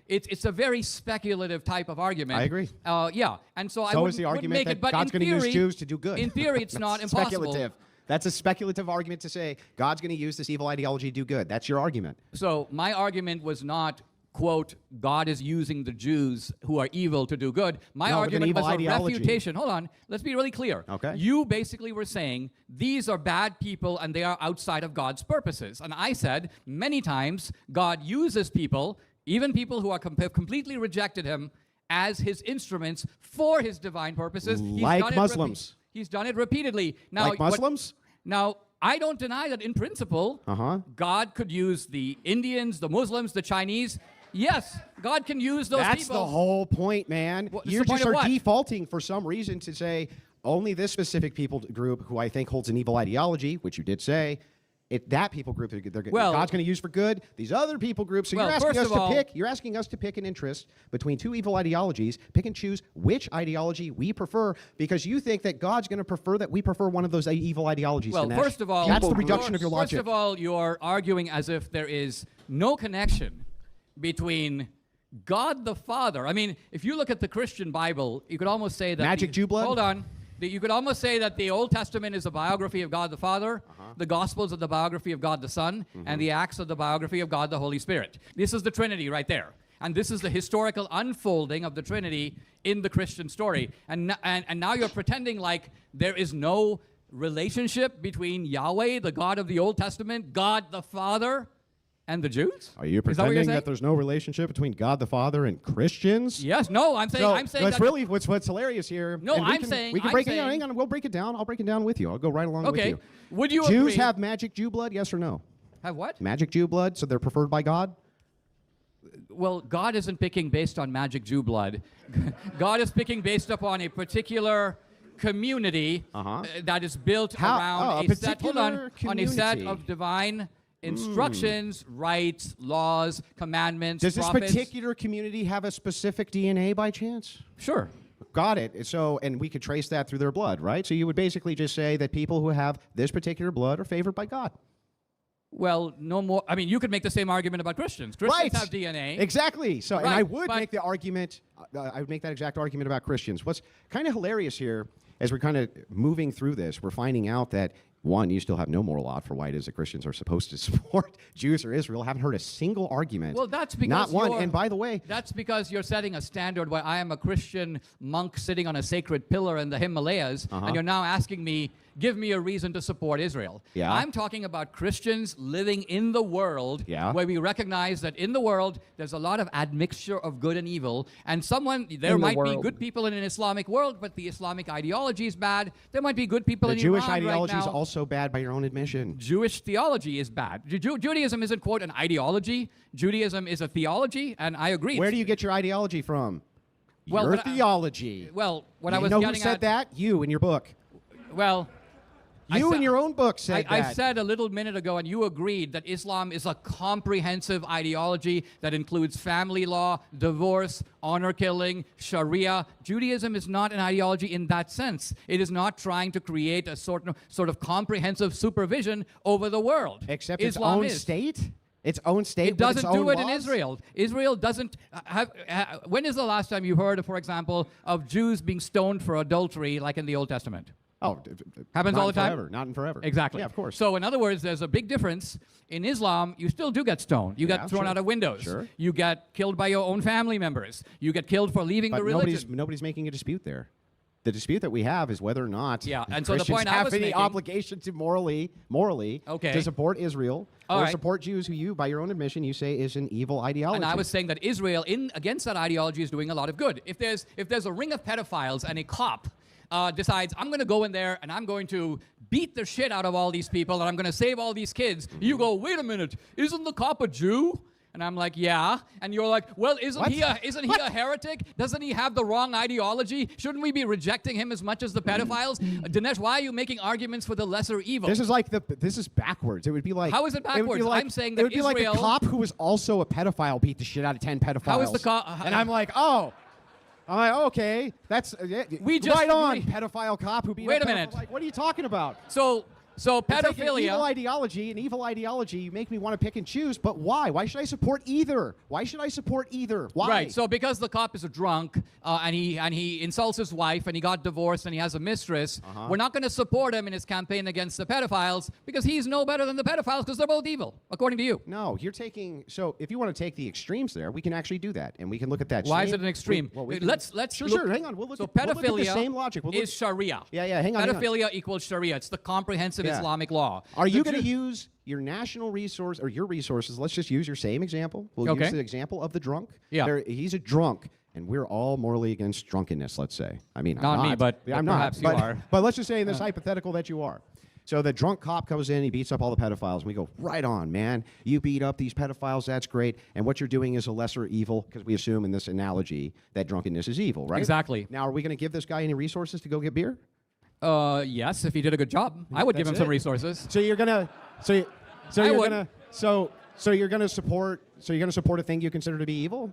It's a very speculative type of argument. I agree. Yeah, and so I is the argument make that it, but God's going to use Jews to do good. In theory, it's not impossible. Speculative. That's a speculative argument to say God's going to use this evil ideology to do good. That's your argument. So my argument was not, quote, God is using the Jews who are evil to do good. My argument was a refutation. Hold on. Let's be really clear. Okay. You basically were saying these are bad people and they are outside of God's purposes. And I said many times God uses people, even people who have completely rejected him, as his instruments for his divine purposes. Like Muslims. He's done it repeatedly. Now, like Muslims? Now, I don't deny that in principle, God could use the Indians, the Muslims, the Chinese. Yes, God can use those people. That's the whole point, man. You just are defaulting for some reason to say only this specific people group who I think holds an evil ideology, which you did say, that people group God's going to use for good. These other people groups. So you're asking us to pick an interest between two evil ideologies, pick and choose which ideology we prefer because you think that God's going to prefer that we prefer one of those evil ideologies. Well, Dinesh. First of all, that's the reduction of your logic. First of all, you're arguing as if there is no connection between God the Father. I mean, if you look at the Christian Bible, you could almost say that Magic Jew blood? Hold on. You could almost say that the Old Testament is a biography of God the Father, the Gospels are the biography of God the Son, and the Acts are the biography of God the Holy Spirit. This is the Trinity right there. And this is the historical unfolding of the Trinity in the Christian story. And now you're pretending like there is no relationship between Yahweh, the God of the Old Testament, God the Father, and the Jews? Are you Is that what you're pretending saying? that there's no relationship between God the Father and Christians? Yes. No, I'm saying. I'm saying that's that. really what's hilarious here. No, and I'm saying- we can I'm break it saying- down. Hang on, we'll break it down. I'll break it down with you. I'll go right along with Okay. you. Would you Jews agree- have magic Jew blood? Yes or no? Have what? Magic Jew blood, so they're preferred by God. Well, God isn't picking based on magic Jew blood. God is picking based upon a particular community that is built around a set. Hold on, on a set community. of divine instructions, rights, laws, commandments. Does this prophets. particular community have a specific DNA by chance? Sure. Got it. So, and we could trace that through their blood, right? So you would basically just say that people who have this particular blood are favored by God. Well, no more. I mean, you could make the same argument about Christians. Christians have DNA. Exactly. So, and Right, I would but- make the argument, I would make that exact argument about Christians. What's kind of hilarious here, as we're kind of moving through this, we're finding out that, one, you still have no moral ought for why it is that Christians are supposed to support Jews or Israel. Haven't heard a single argument. Well, that's because not one. you're- And by the way, that's because you're setting a standard where I am a Christian monk sitting on a sacred pillar in the Himalayas, and you're now asking me, give me a reason to support Israel. Yeah. I'm talking about Christians living in the world, where we recognize that in the world there's a lot of admixture of good and evil, and there might be good people in an Islamic world, but the Islamic ideology is bad. There might be good people the in Jewish Iran ideology right is now. also bad by your own admission. Jewish theology is bad. Judaism isn't, quote, an ideology. Judaism is a theology, and I agree. Where do you get your ideology from? Well, your what I- theology. Well, what you I was know getting who said at, that? You in your book. Well, You in your own book said I that. said a little minute ago, and you agreed that Islam is a comprehensive ideology that includes family law, divorce, honor killing, Sharia. Judaism is not an ideology in that sense. It is not trying to create a sort of comprehensive supervision over the world. Except its Islam own is. state? Its own state It with its doesn't own do it in laws? Israel. Israel doesn't have. When is the last time you heard, for example, of Jews being stoned for adultery, like in the Old Testament? Oh, happens not all the in time. forever, not in forever. Exactly. Yeah, of course. So, in other words, there's a big difference. In Islam, you still do get stoned. You get thrown sure. out of windows. Sure. You get killed by your own family members. You get killed for leaving But the religion. nobody's making a dispute there. The dispute that we have is whether or not and so the Christians point I have was any making- obligation to morally Okay. to support Israel All or right. support Jews who you, by your own admission, you say is an evil ideology. And I was saying that Israel, against that ideology, is doing a lot of good. If there's a ring of pedophiles and a cop decides, I'm going to go in there and I'm going to beat the shit out of all these people and I'm going to save all these kids, you go, wait a minute, isn't the cop a Jew? And I'm like, yeah. And you're like, well, isn't he a heretic? Doesn't he have the wrong ideology? Shouldn't we be rejecting him as much as the pedophiles? Dinesh, why are you making arguments for the lesser evil? This is backwards. It would be like How is it would be backwards? like- I'm saying it that would be like Israel- a cop who was also a pedophile beat the shit out of 10 pedophiles. How is the cop? And I'm like, oh. I'm like, okay, that's We just right on, agree- pedophile cop who beat Wait a pedophile. minute. Like, what are you talking about? So It's like an pedophilia. evil ideology. You make me want to pick and choose, but why? Why should I support either? Why should I support either? Why? Right. So because the cop is a drunk and he insults his wife and he got divorced and he has a mistress, we're not going to support him in his campaign against the pedophiles because he's no better than the pedophiles because they're both evil, according to you. No, you're taking. So if you want to take the extremes there, we can actually do that, and we can look at that. Why is it an extreme? Let's Sure. Hang on. We'll look So at, we'll look at pedophilia the same logic. We'll look, is Sharia. Yeah. Hang on. Pedophilia equals Sharia. It's the comprehensive Yeah. Islamic law. Are you The going to Jew- use your national resource or your resources? Let's just use your same example. We'll Okay. use the example of the drunk. Yeah. He's a drunk, and we're all morally against drunkenness. Let's say. I mean, Not I'm me, but I'm perhaps not. you are. But let's just say in this hypothetical that you are. So the drunk cop comes in, he beats up all the pedophiles, and we go, right on, man. You beat up these pedophiles, that's great. And what you're doing is a lesser evil, because we assume in this analogy that drunkenness is evil, right? Exactly. Now, are we going to give this guy any resources to go get beer? Yes, if he did a good job, I would give him That's some it. resources. So you're gonna, so I you're would. gonna, so you're gonna support, a thing you consider to be evil?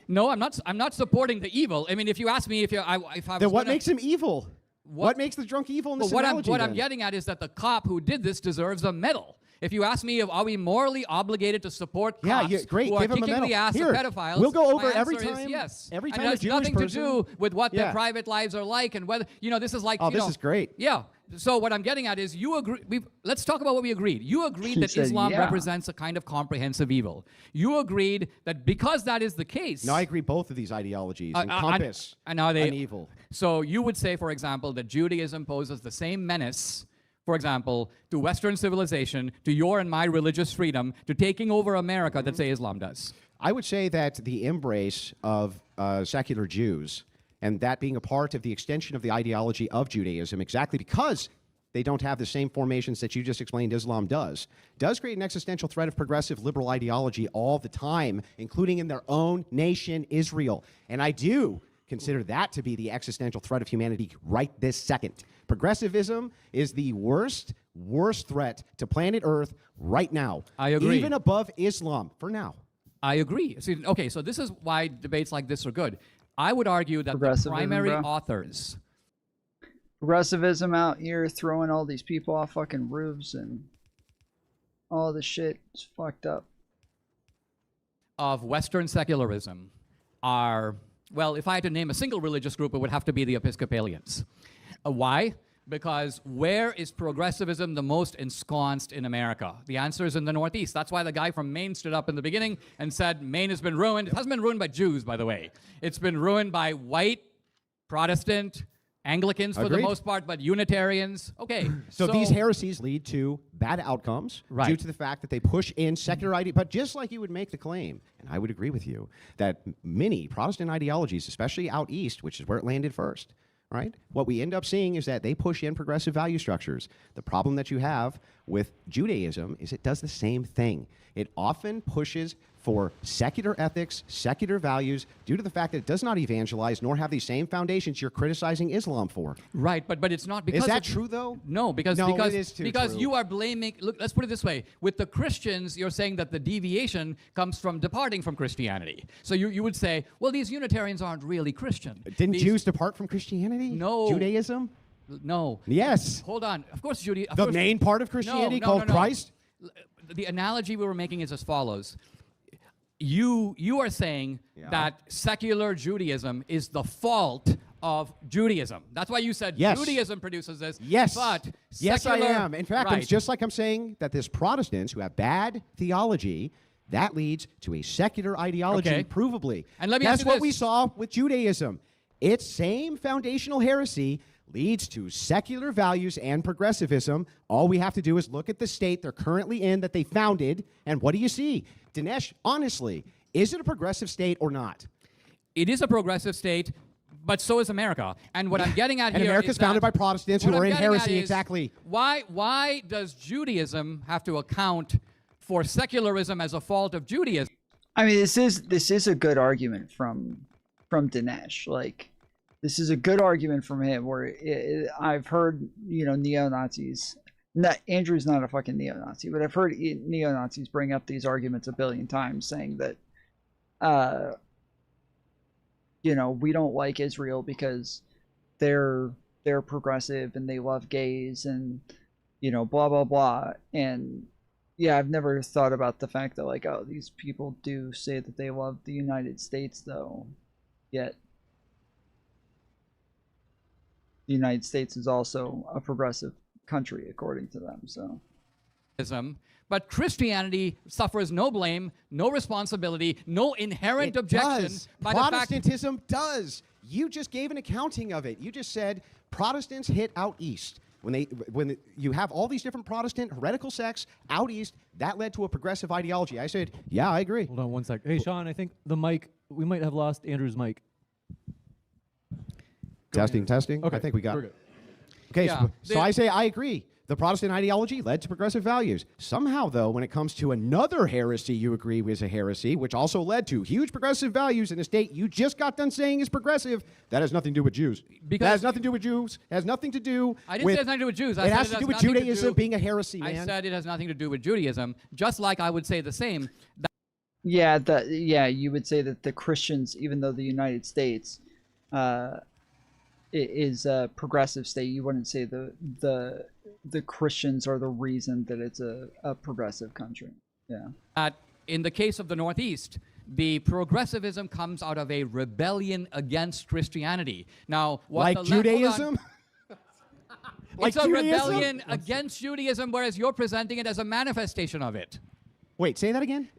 No, I'm not. I'm not supporting the evil. I mean, if you ask me if I was Then what gonna- makes him evil? What makes the drunk evil in this But analogy? what I'm then? getting at is that the cop who did this deserves a medal. If you ask me, are we morally obligated to support cops great. who are Give him a kicking medal. the ass Here, of pedophiles? we'll go over my every answer is time- yes. every And time it a has Jewish nothing person- to do with what their Yeah. private lives are like and whether this is like. Oh, you this know, is great. Yeah. So what I'm getting at is you agree. Let's talk about what we agreed. You agreed She that said, Islam yeah. represents a kind of comprehensive evil. You agreed that because that is the case. No, I agree. Both of these ideologies encompass and are they an evil. So you would say, for example, that Judaism poses the same menace for example, to Western civilization, to your and my religious freedom, to taking over America that, say, Islam does? I would say that the embrace of secular Jews and that being a part of the extension of the ideology of Judaism, exactly because they don't have the same formations that you just explained Islam does create an existential threat of progressive liberal ideology all the time, including in their own nation, Israel. And I do consider that to be the existential threat of humanity right this second. Progressivism is the worst threat to planet Earth right now. I agree. Even above Islam, for now. I agree. See, okay, so this is why debates like this are good. I would argue that the primary authors... Progressivism out here throwing all these people off fucking roofs and all this shit is fucked up. ...of Western secularism are, well, if I had to name a single religious group, it would have to be the Episcopalians. Why? Because where is progressivism the most ensconced in America? The answer is in the Northeast. That's why the guy from Maine stood up in the beginning and said Maine has been ruined. It hasn't been ruined by Jews, by the way. It's been ruined by white, Protestant, Anglicans for the most part, but Unitarians. Okay. So these heresies lead to bad outcomes due to the fact that they push in secular ideology. But just like you would make the claim, and I would agree with you, that many Protestant ideologies, especially out east, which is where it landed first, right? What we end up seeing is that they push in progressive value structures. The problem that you have with Judaism is it does the same thing. It often pushes for secular ethics, secular values, due to the fact that it does not evangelize nor have these same foundations you're criticizing Islam for. Right, but it's not because... Is that true, though? No, because it is too true. You are blaming... Look, let's put it this way. With the Christians, you're saying that the deviation comes from departing from Christianity. So you would say, well, these Unitarians aren't really Christian. Didn't Jews depart from Christianity? No. Judaism? No. Yes. Hold on. Of course, the main part of Christianity called Christ? The analogy we were making is as follows. You are saying that secular Judaism is the fault of Judaism. That's why you said Judaism produces this. Yes. But yes, I am. In fact, it's just like I'm saying that this Protestants who have bad theology, that leads to a secular ideology, provably. And let me That's ask you what this. we saw with Judaism. Its same foundational heresy leads to secular values and progressivism. All we have to do is look at the state they're currently in that they founded, and what do you see? Dinesh, honestly, is it a progressive state or not? It is a progressive state, but so is America. And what I'm getting at and here America's is founded by Protestants who are in heresy, is, exactly. Why does Judaism have to account for secularism as a fault of Judaism? I mean, this is a good argument from Dinesh. Like, this is a good argument from him where I've heard, neo-Nazis. Andrew's not a fucking neo-Nazi, but I've heard neo-Nazis bring up these arguments a billion times saying that, we don't like Israel because they're progressive and they love gays and, blah, blah, blah. And yeah, I've never thought about the fact that, like, oh, these people do say that they love the United States, though, yet the United States is also a progressive country according to them. So but Christianity suffers no blame, no responsibility, no inherent objection by the fact Protestantism does. You just gave an accounting of it. You just said Protestants hit out east. When you have all these different Protestant heretical sects out east, that led to a progressive ideology. I said, yeah, I agree. Hold on one sec. Hey, Sean, I think the mic, we might have lost Andrew's mic. Testing. Okay. I think we got it. Okay, so I say I agree. The Protestant ideology led to progressive values. Somehow, though, when it comes to another heresy you agree was a heresy, which also led to huge progressive values in a state you just got done saying is progressive, that has nothing to do with Jews. That has nothing to do with Jews. It has nothing to do I didn't say it has nothing to do with Jews. It has to do with Judaism being a heresy, man. I said it has nothing to do with Judaism, just like I would say the same. You would say that the Christians, even though the United States is a progressive state, you wouldn't say the Christians are the reason that it's a progressive country. Yeah. In the case of the Northeast, the progressivism comes out of a rebellion against Christianity. Now, like Judaism? It's a rebellion against Judaism, whereas you're presenting it as a manifestation of it. Wait, say that again?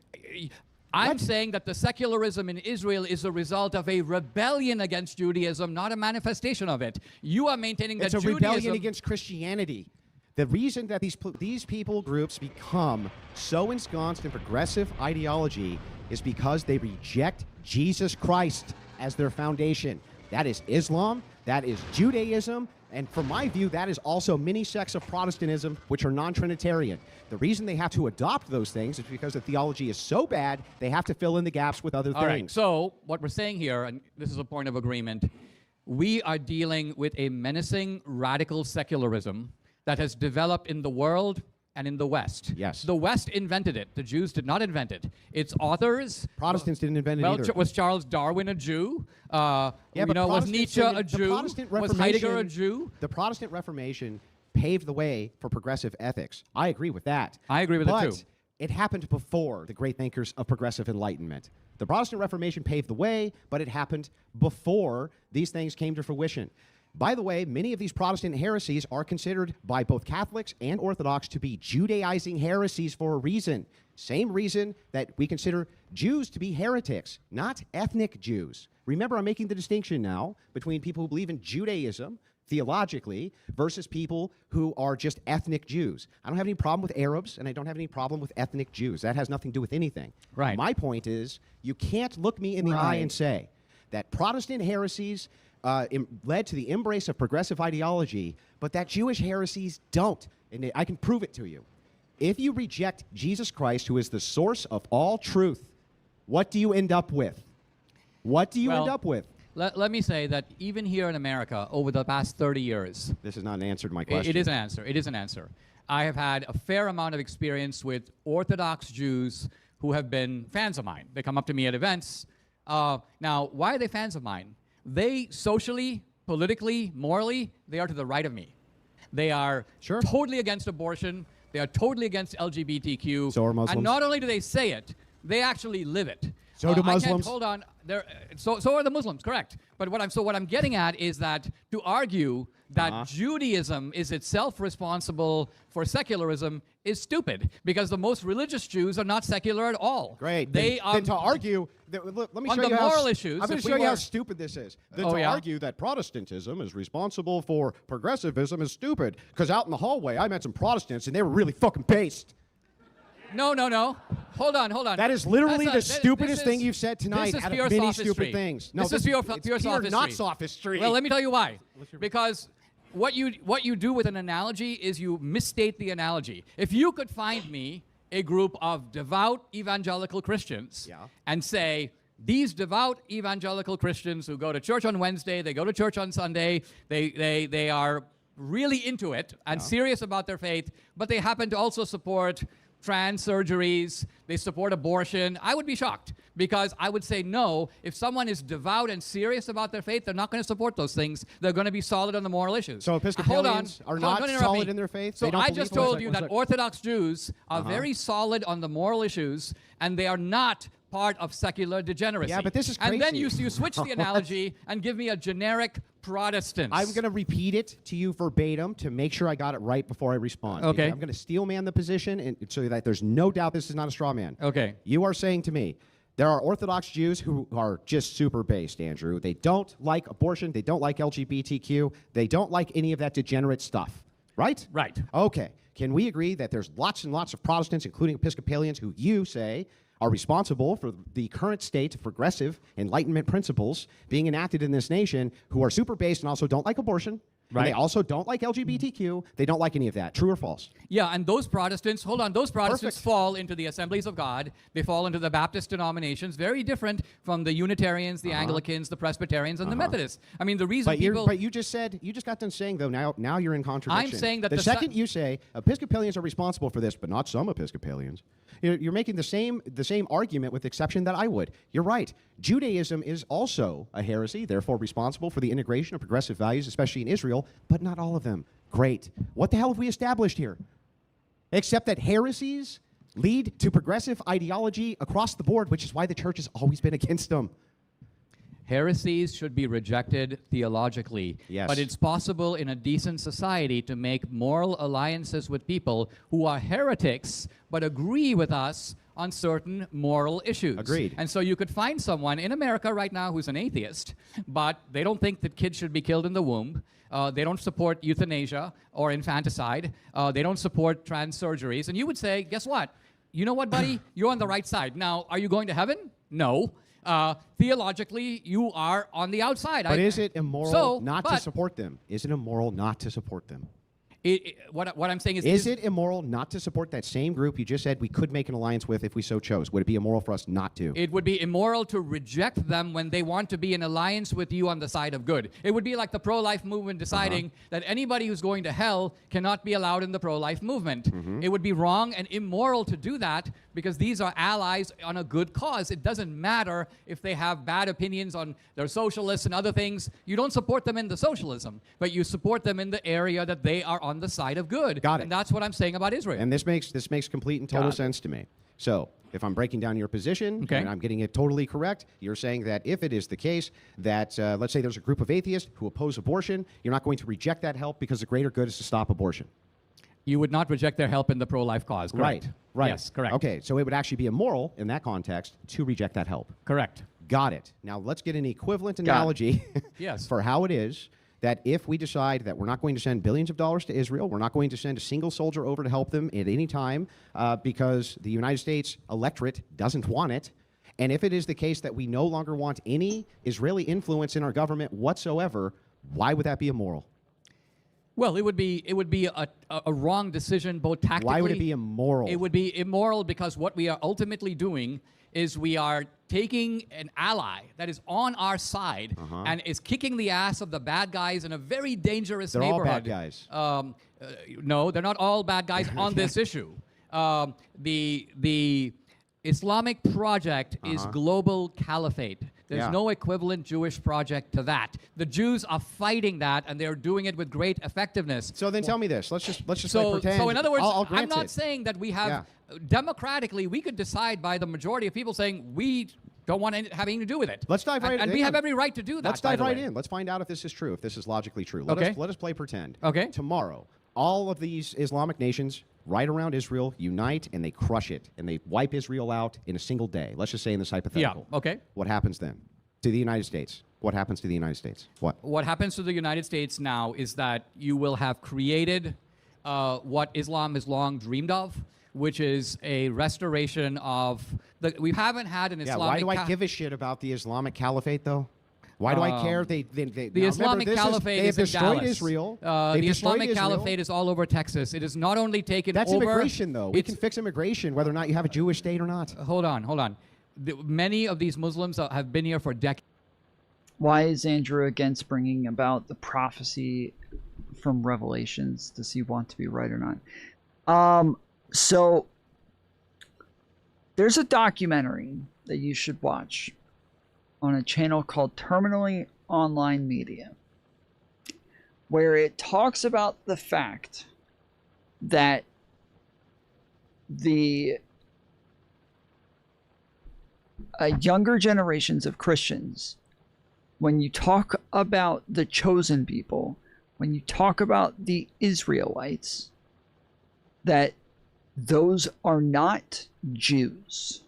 I'm saying that the secularism in Israel is a result of a rebellion against Judaism, not a manifestation of it. You are maintaining that Judaism... Judaism... It's a rebellion against Christianity. The reason that these people groups become so ensconced in progressive ideology is because they reject Jesus Christ as their foundation. That is Islam, that is Judaism, and from my view, that is also many sects of Protestantism, which are non-Trinitarian. The reason they have to adopt those things is because the theology is so bad, they have to fill in the gaps with other All right, things. so what we're saying here, and this is a point of agreement, we are dealing with a menacing radical secularism that has developed in the world and in the West. Yes. The West invented it. The Jews did not invent it. Its authors... Protestants didn't invent it either. Was Charles Darwin a Jew? Yeah, but was Nietzsche a Jew? Was Heidegger a Jew? The Protestant Reformation paved the way for progressive ethics. I agree with that. I agree with it too. But it happened before the great thinkers of progressive enlightenment. The Protestant Reformation paved the way, but it happened before these things came to fruition. By the way, many of these Protestant heresies are considered by both Catholics and Orthodox to be Judaizing heresies for a reason. Same reason that we consider Jews to be heretics, not ethnic Jews. Remember, I'm making the distinction now between people who believe in Judaism theologically versus people who are just ethnic Jews. I don't have any problem with Arabs, and I don't have any problem with ethnic Jews. That has nothing to do with anything. Right. My point is, you can't look me in the eye and say that Protestant heresies led to the embrace of progressive ideology, but that Jewish heresies don't. And I can prove it to you. If you reject Jesus Christ, who is the source of all truth, what do you end up with? What do you end up with? Let me say that even here in America, over the past 30 years... This is not an answer to my question. It is an answer. It is an answer. I have had a fair amount of experience with Orthodox Jews who have been fans of mine. They come up to me at events. Now, why are they fans of mine? They socially, politically, morally, they are to the right of me. They are totally against abortion. They are totally against LGBTQ. So are Muslims. And not only do they say it, they actually live it. So do Muslims. Hold on. So are the Muslims, correct. But what I'm getting at is that to argue that Judaism is itself responsible for secularism is stupid, because the most religious Jews are not secular at all. Great. They are then to argue, let me on show the you moral issues. I'm going to show you how stupid this is. Then to argue that Protestantism is responsible for progressivism is stupid, because out in the hallway I met some Protestants and they were really fucking based. No. Hold on. That is literally the stupidest thing you've said tonight out of many stupid things. No, this is pure sophistry. Not sophistry. Well, let me tell you why. Because what you do with an analogy is you misstate the analogy. If you could find me a group of devout evangelical Christians and say, these devout evangelical Christians who go to church on Wednesday, they go to church on Sunday, they are really into it and serious about their faith, but they happen to also support trans surgeries, they support abortion, I would be shocked, because I would say no. If someone is devout and serious about their faith, they're not going to support those things. They're going to be solid on the moral issues. So Episcopalians are not solid in their faith? So I just told you that Orthodox Jews are very solid on the moral issues, and they are not part of secular degeneracy. Yeah, but this is crazy. And then you switch the analogy and give me a generic Protestant. I'm going to repeat it to you verbatim to make sure I got it right before I respond. Okay. I'm going to steel man the position and so that there's no doubt this is not a straw man. Okay. You are saying to me, there are Orthodox Jews who are just super based, Andrew. They don't like abortion. They don't like LGBTQ. They don't like any of that degenerate stuff. Right? Right. Okay. Can we agree that there's lots and lots of Protestants, including Episcopalians, who you say are responsible for the current state of progressive Enlightenment principles being enacted in this nation, who are super based and also don't like abortion? Right. And they also don't like LGBTQ. They don't like any of that. True or false? Yeah, and those Protestants, those Protestants fall into the Assemblies of God. They fall into the Baptist denominations, very different from the Unitarians, the Anglicans, the Presbyterians, and the Methodists. I mean, the reason But you just got done saying, though, now you're in contradiction. I'm saying that the second you say Episcopalians are responsible for this, but not some Episcopalians, you're making the same argument with the exception that I would. You're right. Judaism is also a heresy, therefore responsible for the integration of progressive values, especially in Israel, but not all of them. Great. What the hell have we established here? Except that heresies lead to progressive ideology across the board, which is why the church has always been against them. Heresies should be rejected theologically. Yes. But it's possible in a decent society to make moral alliances with people who are heretics but agree with us on certain moral issues. Agreed. And so you could find someone in America right now who's an atheist, but they don't think that kids should be killed in the womb. They don't support euthanasia or infanticide. They don't support trans surgeries. And you would say, guess what? You know what, buddy? You're on the right side. Now, are you going to heaven? No. Theologically, you are on the outside. But is it immoral not to support them? Is it immoral not to support them? What I'm saying is it immoral not to support that same group you just said we could make an alliance with if we so chose? Would it be immoral for us not to? It would be immoral to reject them when they want to be in alliance with you on the side of good. It would be like the pro-life movement deciding that anybody who's going to hell cannot be allowed in the pro-life movement. It would be wrong and immoral to do that because these are allies on a good cause. It doesn't matter if they have bad opinions on their socialists and other things. You don't support them in the socialism, but you support them in the area that they are on the side of good. Got it. And that's what I'm saying about Israel. And this makes complete and total sense to me. So if I'm breaking down your position and I'm getting it totally correct, you're saying that if it is the case that, let's say there's a group of atheists who oppose abortion, you're not going to reject that help because the greater good is to stop abortion. You would not reject their help in the pro-life cause, correct? Right. Yes, correct. Okay, so it would actually be immoral in that context to reject that help. Correct. Got it. Now let's get an equivalent analogy Yes. for how it is that if we decide that we're not going to send billions of dollars to Israel, we're not going to send a single soldier over to help them at any time because the United States electorate doesn't want it, and if it is the case that we no longer want any Israeli influence in our government whatsoever, why would that be immoral? Well, it would be a wrong decision both tactically. Why would it be immoral? It would be immoral because what we are ultimately doing is we are taking an ally that is on our side and is kicking the ass of the bad guys in a very dangerous They're neighborhood. all bad guys. No, they're not all bad guys on this issue. The Islamic project is global caliphate. There's no equivalent Jewish project to that. The Jews are fighting that, and they're doing it with great effectiveness. So then tell me this. Let's just pretend. So in other words, I'll I'm grant not it. saying that we have democratically, we could decide by the majority of people saying we don't want to have anything to do with it. Let's dive right in. And we have every right to do that. Let's dive right in. Let's find out if this is true, if this is logically true. Let us play pretend. Okay. Tomorrow, all of these Islamic nations right around Israel unite and they crush it and they wipe Israel out in a single day. Let's just say in this hypothetical. Yeah. Okay. What happens then to the United States? What happens to the United States? What happens to the United States now is that you will have created what Islam has long dreamed of, which is a restoration of the. We haven't had an Islamic. Why do I give a shit about the Islamic Caliphate though? Why do I care? The Islamic Caliphate they is have destroyed in Dallas. Israel. The Islamic Caliphate is all over Texas. It is not only taken That's over. immigration, though. We can fix immigration, whether or not you have a Jewish state or not. Hold on. Many of these Muslims have been here for decades. Why is Andrew against bringing about the prophecy from Revelations? Does he want to be right or not? So there's a documentary that you should watch on a channel called Terminally Online Media, where it talks about the fact that the younger generations of Christians, when you talk about the chosen people, when you talk about the Israelites, that those are not Jews.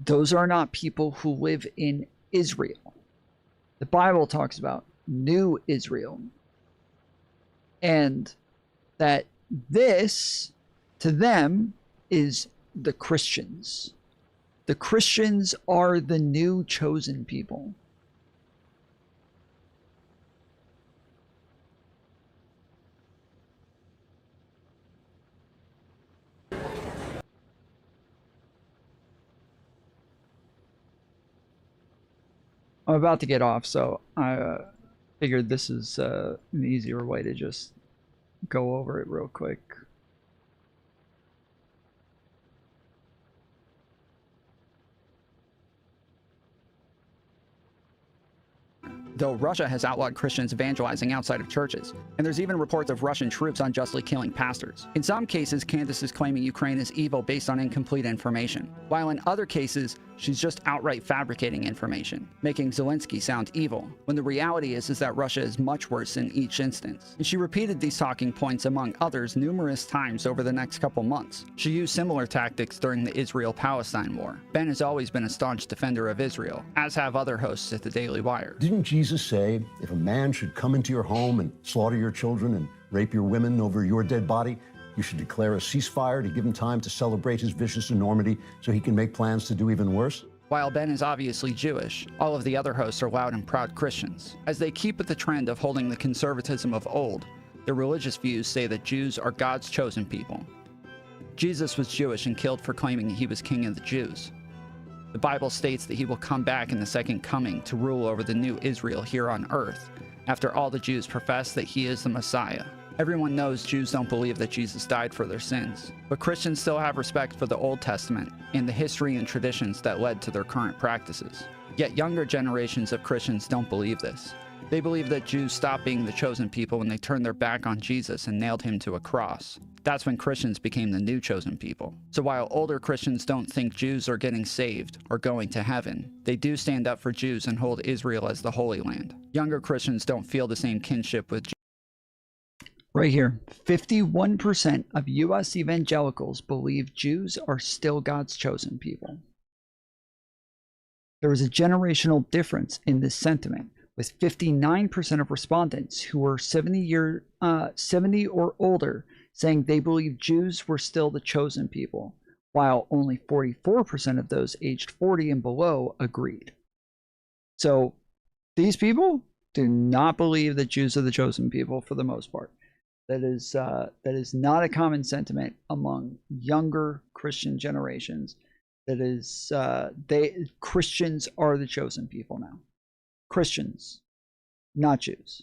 Those are not people who live in Israel. The Bible talks about New Israel. And that this, to them, is the Christians. The Christians are the new chosen people. I'm about to get off, so I figured this is an easier way to just go over it real quick. Though Russia has outlawed Christians evangelizing outside of churches, and there's even reports of Russian troops unjustly killing pastors. In some cases, Candace is claiming Ukraine is evil based on incomplete information, while in other cases, She's just outright fabricating information, making Zelensky sound evil, when the reality is that Russia is much worse in each instance. And she repeated these talking points among others numerous times over the next couple months. She used similar tactics during the Israel-Palestine war. Ben has always been a staunch defender of Israel, as have other hosts at the Daily Wire. Didn't Jesus say, if a man should come into your home and slaughter your children and rape your women over your dead body, you should declare a ceasefire to give him time to celebrate his vicious enormity so he can make plans to do even worse? While Ben is obviously Jewish, all of the other hosts are loud and proud Christians. As they keep with the trend of holding the conservatism of old, their religious views say that Jews are God's chosen people. Jesus was Jewish and killed for claiming he was king of the Jews. The Bible states that he will come back in the second coming to rule over the new Israel here on earth, after all the Jews profess that he is the Messiah. Everyone knows Jews don't believe that Jesus died for their sins, but Christians still have respect for the Old Testament and the history and traditions that led to their current practices. Yet younger generations of Christians don't believe this. They believe that Jews stopped being the chosen people when they turned their back on Jesus and nailed him to a cross. That's when Christians became the new chosen people. So while older Christians don't think Jews are getting saved or going to heaven, they do stand up for Jews and hold Israel as the Holy Land. Younger Christians don't feel the same kinship with Jews. Right here, 51% of U.S. evangelicals believe Jews are still God's chosen people. There is a generational difference in this sentiment, with 59% of respondents who were 70 or older saying they believe Jews were still the chosen people, while only 44% of those aged 40 and below agreed. So these people do not believe that Jews are the chosen people for the most part. That is not a common sentiment among younger Christian generations. That is, Christians are the chosen people now. Christians, not Jews.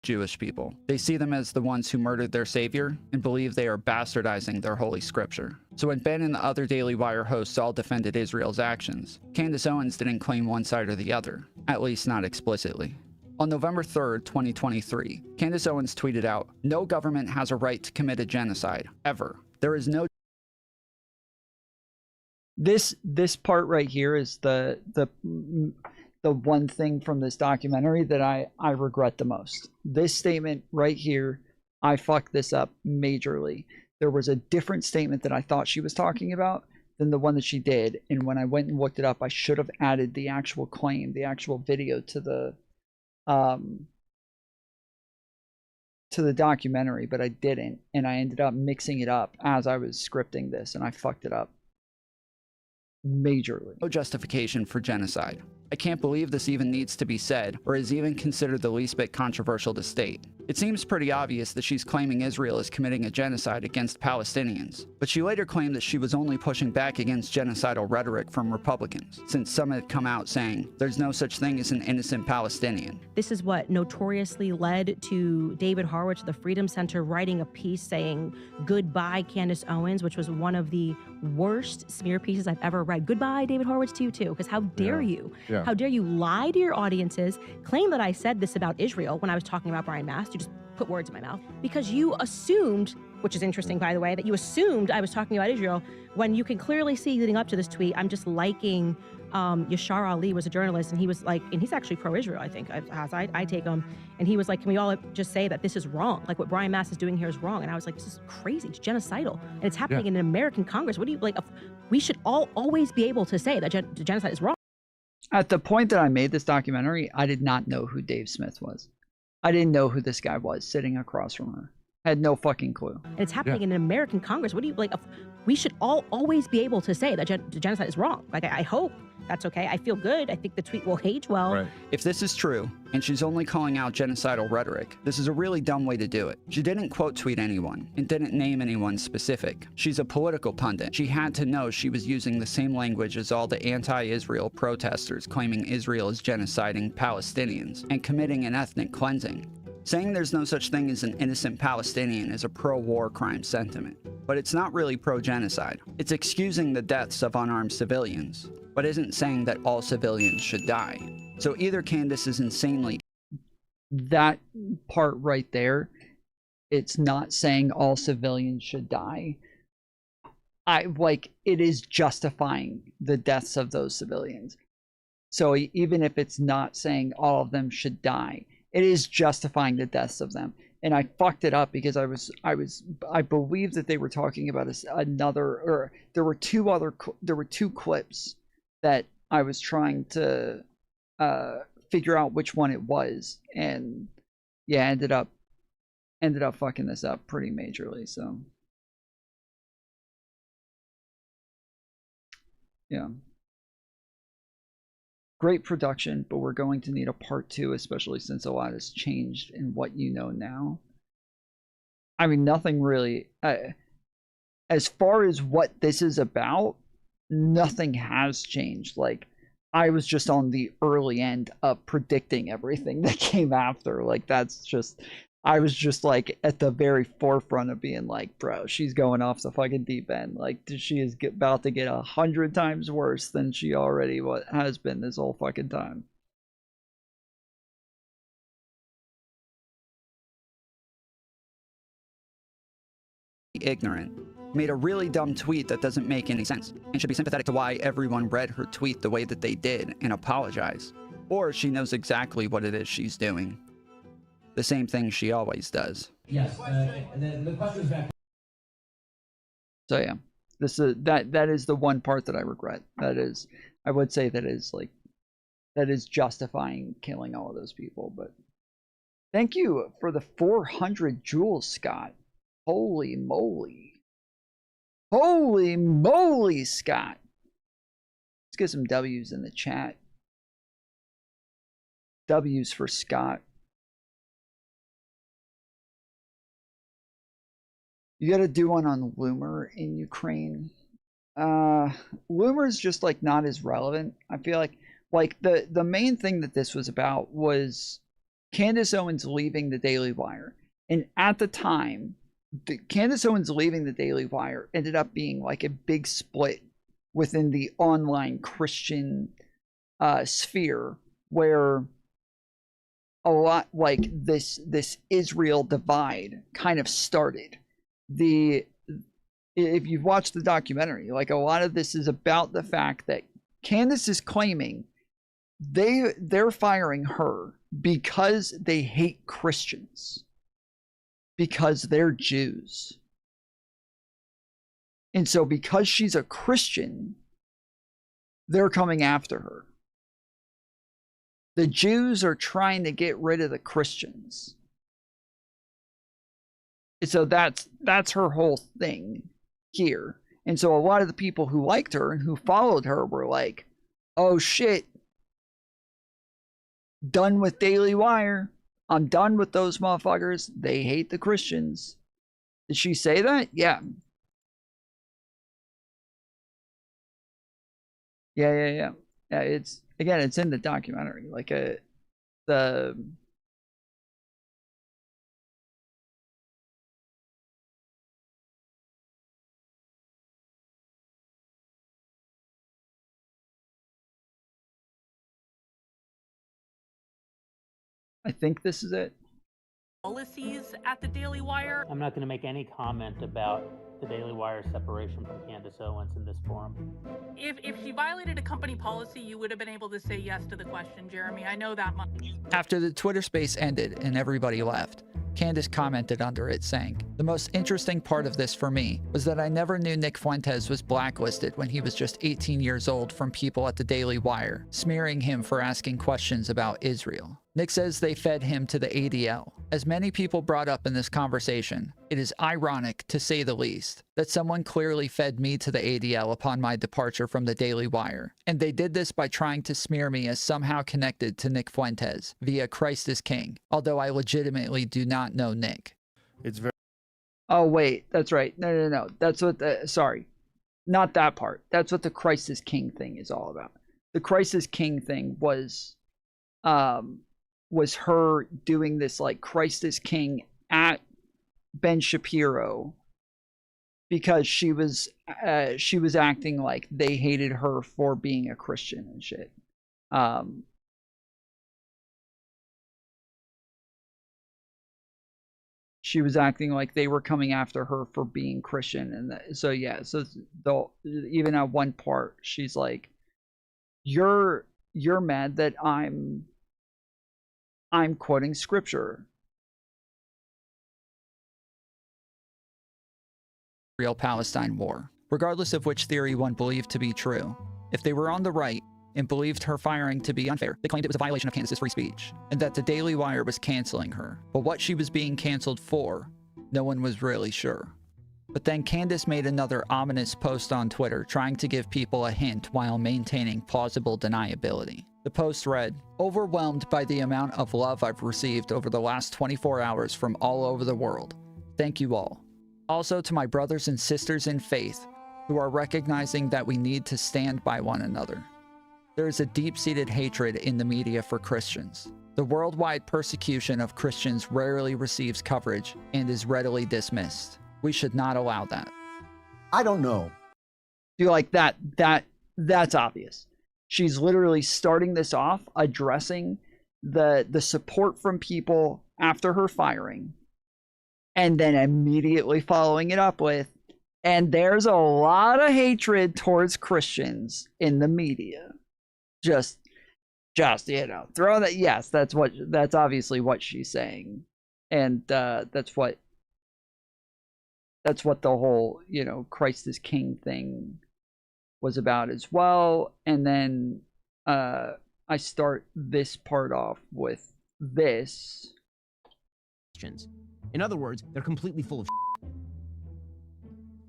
Jewish people. They see them as the ones who murdered their savior and believe they are bastardizing their holy scripture. So when Ben and the other Daily Wire hosts all defended Israel's actions, Candace Owens didn't claim one side or the other, at least not explicitly. On November 3rd, 2023, Candace Owens tweeted out, "No government has a right to commit a genocide, ever. There is no..." This part right here is the one thing from this documentary that I regret the most. This statement right here, I fucked this up majorly. There was a different statement that I thought she was talking about than the one that she did, and when I went and looked it up, I should have added the actual claim, the actual video to the documentary, but I didn't, and I ended up mixing it up as I was scripting this, and I fucked it up majorly. No justification for genocide. I can't believe this even needs to be said, or is even considered the least bit controversial to state. It seems pretty obvious that she's claiming Israel is committing a genocide against Palestinians, but she later claimed that she was only pushing back against genocidal rhetoric from Republicans, since some had come out saying, there's no such thing as an innocent Palestinian. This is what notoriously led to David Horowitz of the Freedom Center writing a piece saying, "Goodbye, Candace Owens," which was one of the worst smear pieces I've ever read. Goodbye, David Horowitz, to you too, because how dare you? Yeah. How dare you lie to your audiences, claim that I said this about Israel when I was talking about Brian Mast. You just put words in my mouth because you assumed, which is interesting, by the way, that you assumed I was talking about Israel when you can clearly see leading up to this tweet, I'm just liking Yashar Ali was a journalist, and he was like, and he's actually pro-Israel, I think, as I take him, and he was like, can we all just say that this is wrong? Like what Brian Mast is doing here is wrong. And I was like, this is crazy. It's genocidal. And it's happening in an American Congress. What do you, like, we should all always be able to say that genocide is wrong. At the point that I made this documentary, I did not know who Dave Smith was. I didn't know who this guy was sitting across from her. I had no fucking clue. And it's happening in an American Congress. What do you, like, we should all always be able to say that genocide is wrong. Like, I hope that's okay. I feel good. I think the tweet will age well. Right. If this is true, and she's only calling out genocidal rhetoric, this is a really dumb way to do it. She didn't quote tweet anyone, and didn't name anyone specific. She's a political pundit. She had to know she was using the same language as all the anti-Israel protesters claiming Israel is genociding Palestinians and committing an ethnic cleansing. Saying there's no such thing as an innocent Palestinian is a pro-war crime sentiment, but it's not really pro-genocide. It's excusing the deaths of unarmed civilians, but isn't saying that all civilians should die. So either Candace is insanely... That part right there, it's not saying all civilians should die. it is justifying the deaths of those civilians. So even if it's not saying all of them should die, it is justifying the deaths of them. And I fucked it up because I believe that they were talking about there were two clips that I was trying to figure out which one it was, and yeah, ended up fucking this up pretty majorly. So yeah. Great production, but we're going to need a part 2, especially since a lot has changed in what you know now. I mean, nothing really, as far as what this is about, nothing has changed. Like, I was just on the early end of predicting everything that came after. Like, I was just like at the very forefront of being like, bro, she's going off the fucking deep end. Like, she is about to get 100 times worse than she already has been this whole fucking time. Ignorant, made a really dumb tweet that doesn't make any sense, and should be sympathetic to why everyone read her tweet the way that they did and apologize. Or she knows exactly what it is she's doing. The same thing she always does. Yes, the question is back. So yeah, that is the one part that I regret. I would say that is justifying killing all of those people. But thank you for the 400 jewels, Scott. Holy moly. Holy moly, Scott. Let's get some W's in the chat. W's for Scott. You gotta do one on Loomer in Ukraine. Loomer is just like not as relevant. I feel like the main thing that this was about was Candace Owens leaving the Daily Wire. And at the time, Candace Owens leaving the Daily Wire ended up being like a big split within the online Christian sphere, where a lot like this Israel divide kind of started. If you've watched the documentary, like, a lot of this is about the fact that Candace is claiming they're firing her because they hate Christians, because they're Jews. And so because she's a Christian, they're coming after her. The Jews are trying to get rid of the Christians. So that's her whole thing here. And so a lot of the people who liked her and who followed her were like, oh shit, done with Daily Wire. I'm done with those motherfuckers. They hate the Christians. Did she say that? Yeah. Yeah. It's in the documentary. Like I think this is it. Policies at the Daily Wire. I'm not going to make any comment about the Daily Wire separation from Candace Owens in this forum. If she violated a company policy, you would have been able to say yes to the question, Jeremy. I know that much. After the Twitter space ended and everybody left, Candace commented under it saying, "The most interesting part of this for me was that I never knew Nick Fuentes was blacklisted when he was just 18 years old from people at the Daily Wire, smearing him for asking questions about Israel." Nick says they fed him to the ADL. As many people brought up in this conversation, it is ironic, to say the least, that someone clearly fed me to the ADL upon my departure from the Daily Wire. And they did this by trying to smear me as somehow connected to Nick Fuentes via Christ is King, although I legitimately do not know Nick. It's very... Oh, wait, that's right. No. That's what sorry. Not that part. That's what the Christ is King thing is all about. The Christ is King thing was her doing this like Christ is King at Ben Shapiro because she was acting like they hated her for being a Christian and shit. she was acting like they were coming after her for being Christian, and so yeah, so even at one part she's like, you're mad that I'm quoting scripture. Israel-Palestine war, regardless of which theory one believed to be true. If they were on the right and believed her firing to be unfair, they claimed it was a violation of Candace's free speech, and that the Daily Wire was canceling her. But what she was being canceled for, no one was really sure. But then Candace made another ominous post on Twitter trying to give people a hint while maintaining plausible deniability. The post read, "Overwhelmed by the amount of love I've received over the last 24 hours from all over the world. Thank you all. Also to my brothers and sisters in faith who are recognizing that we need to stand by one another. There is a deep-seated hatred in the media for Christians. The worldwide persecution of Christians rarely receives coverage and is readily dismissed. We should not allow that." I don't know. You're like, that's obvious. She's literally starting this off addressing the support from people after her firing, and then immediately following it up with, and there's a lot of hatred towards Christians in the media. Just throw that. Yes, that's obviously what she's saying, and that's what the whole Christ is King thing was about as well. And then I start this part off with this. In other words, they're completely full of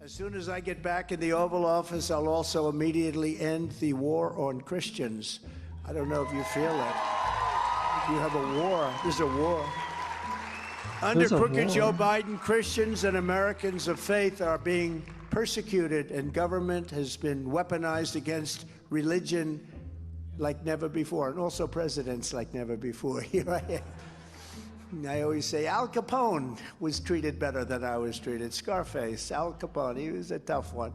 As soon as I get back in the Oval Office, I'll also immediately end the war on Christians. I don't know if you feel that. You have a war. There's a war. Under crooked Joe Biden, Christians and Americans of faith are being persecuted, and government has been weaponized against religion like never before, and also presidents like never before. Here I am. I always say Al Capone was treated better than I was treated. Scarface, Al Capone, he was a tough one.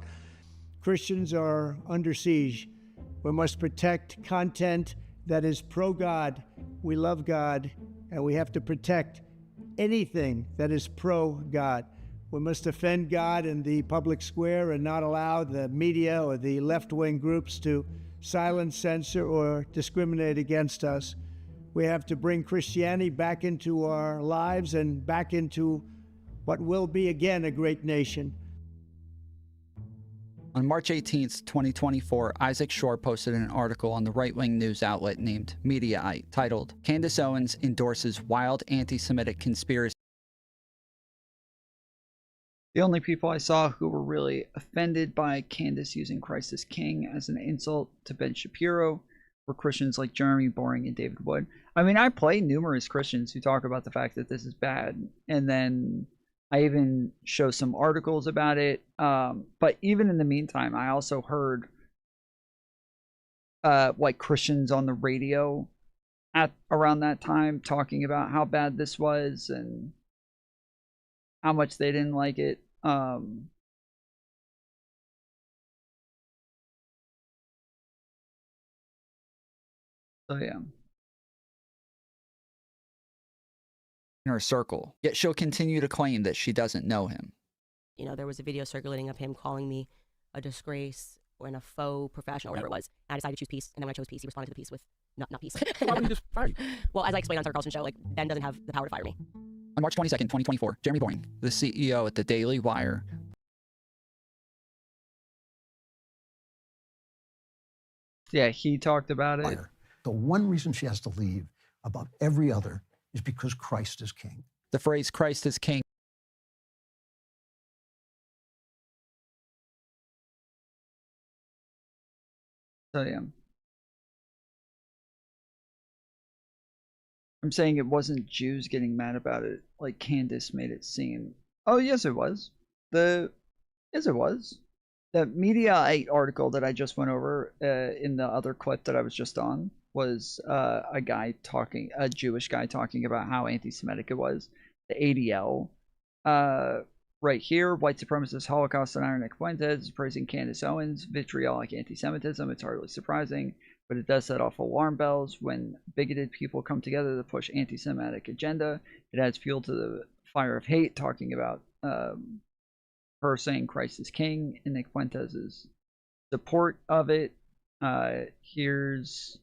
Christians are under siege. We must protect content that is pro-God. We love God, and we have to protect anything that is pro-God. We must defend God in the public square and not allow the media or the left-wing groups to silence, censor, or discriminate against us. We have to bring Christianity back into our lives and back into what will be again a great nation. On March 18th, 2024, Isaac Shore posted an article on the right-wing news outlet named Mediaite titled, "Candace Owens Endorses Wild Anti-Semitic Conspiracy." The only people I saw who were really offended by Candace using Christ as King as an insult to Ben Shapiro were Christians like Jeremy Boring and David Wood. I mean, I play numerous Christians who talk about the fact that this is bad, and then I even show some articles about it. But even in the meantime, I also heard like Christians on the radio at around that time talking about how bad this was and how much they didn't like it. So yeah. In her circle, yet she'll continue to claim that she doesn't know him. You know, there was a video circulating of him calling me a disgrace and a faux professional, whatever it was. And I decided to choose peace, and then when I chose peace, he responded to the peace with not peace. Why would he just fire you? Well, as I explained on Tucker Carlson's show, like, Ben doesn't have the power to fire me. On March 22nd, 2024, Jeremy Boring, the CEO at the Daily Wire, yeah, he talked about it. The one reason she has to leave above every other is because Christ is King. The phrase "Christ is King" So yeah. I'm saying it wasn't Jews getting mad about it like Candace made it seem. Oh, yes it was. Yes it was. The Mediaite article that I just went over in the other clip that I was just on was a Jewish guy talking about how anti-Semitic it was. The ADL right here, white supremacist Holocaust denier Nick Fuentes is praising Candace Owens' vitriolic anti-Semitism. It's hardly surprising, but it does set off alarm bells when bigoted people come together to push anti-Semitic agenda. It adds fuel to the Fire of Hate talking about her saying Christ is King, and Nick Fuentes' support of it. Here's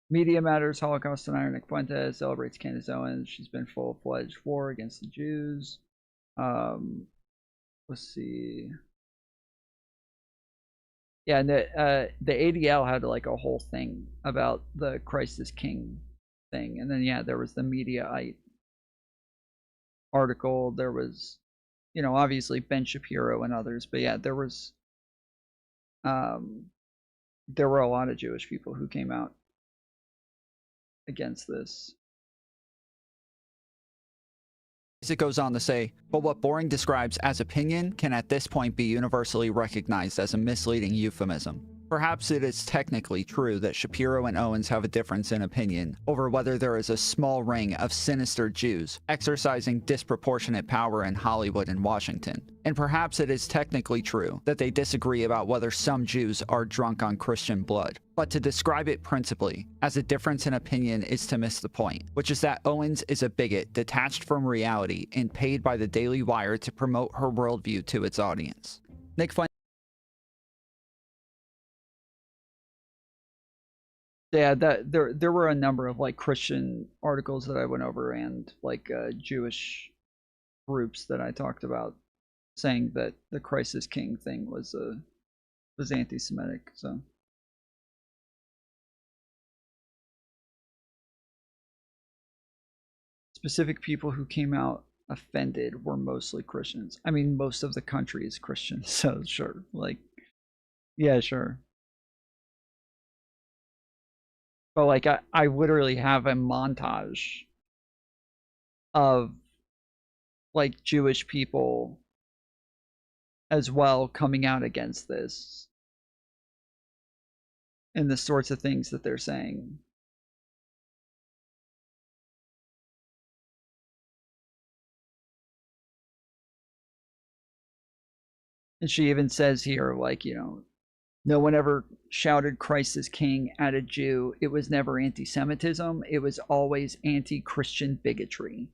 Media Matters, Holocaust denier Nick Fuentes celebrates Candace Owens. She's been full-fledged war against the Jews. Let's see. Yeah, and the ADL had like a whole thing about the Christ is King thing. And then, yeah, there was the Mediaite article. There was, you know, obviously Ben Shapiro and others. But yeah, there were a lot of Jewish people who came out against this. It goes on to say, but what Boring describes as opinion can at this point be universally recognized as a misleading euphemism. Perhaps it is technically true that Shapiro and Owens have a difference in opinion over whether there is a small ring of sinister Jews exercising disproportionate power in Hollywood and Washington. And perhaps it is technically true that they disagree about whether some Jews are drunk on Christian blood. But to describe it principally as a difference in opinion is to miss the point, which is that Owens is a bigot detached from reality and paid by the Daily Wire to promote her worldview to its audience. Nick Fuentes. Yeah, there were a number of like Christian articles that I went over and like Jewish groups that I talked about saying that the Christ is King thing was anti-Semitic. So specific people who came out offended were mostly Christians. I mean, most of the country is Christian, so sure, like, yeah, sure. But like I literally have a montage of like Jewish people as well coming out against this and the sorts of things that they're saying. And she even says here, like, you know, no one ever shouted Christ is King at a Jew. It was never anti-Semitism. It was always anti-Christian bigotry.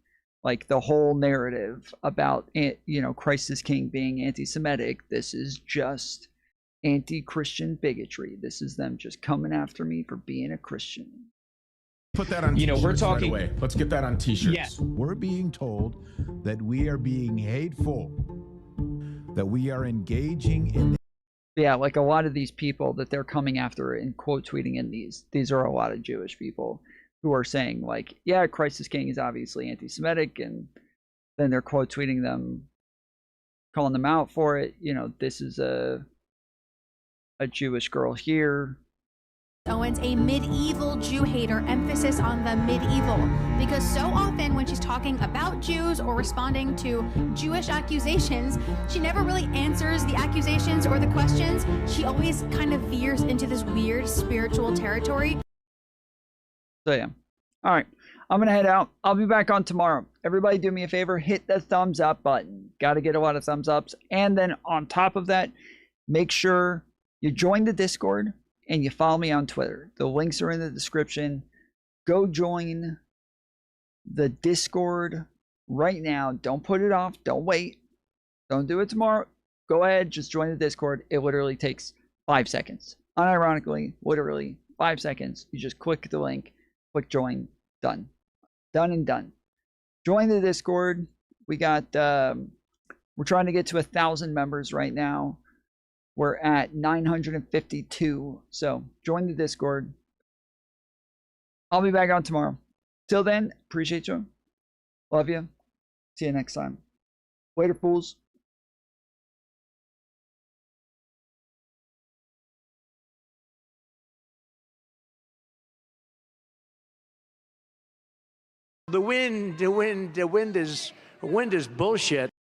Like the whole narrative about, you know, Christ is King being anti-Semitic. This is just anti-Christian bigotry. This is them just coming after me for being a Christian. Put that on t-shirts we're talking right away. Let's get that on t-shirts. Yes. We're being told that we are being hateful, that we are engaging in Yeah, like a lot of these people that they're coming after and quote tweeting in these are a lot of Jewish people who are saying like, yeah, Christ is King is obviously anti-Semitic, and then they're quote tweeting them, calling them out for it. You know, this is a Jewish girl here. Owens, a medieval Jew hater, emphasis on the medieval, because so often when she's talking about Jews or responding to Jewish accusations, she never really answers the accusations or the questions. She always kind of veers into this weird spiritual territory. So yeah. All right. I'm going to head out. I'll be back on tomorrow. Everybody do me a favor. Hit the thumbs up button. Got to get a lot of thumbs ups. And then on top of that, make sure you join the Discord and you follow me on Twitter. The links are in the description. Go join the Discord right now. Don't put it off. Don't wait. Don't do it tomorrow. Go ahead. Just join the Discord. It literally takes 5 seconds. Unironically, literally 5 seconds. You just click the link, click join, done. Done and done. Join the Discord. We got, we're trying to get to 1,000 members right now. We're at 952. So join the Discord. I'll be back on tomorrow. Till then, appreciate you. Love you. See you next time. Later, fools. The wind is bullshit.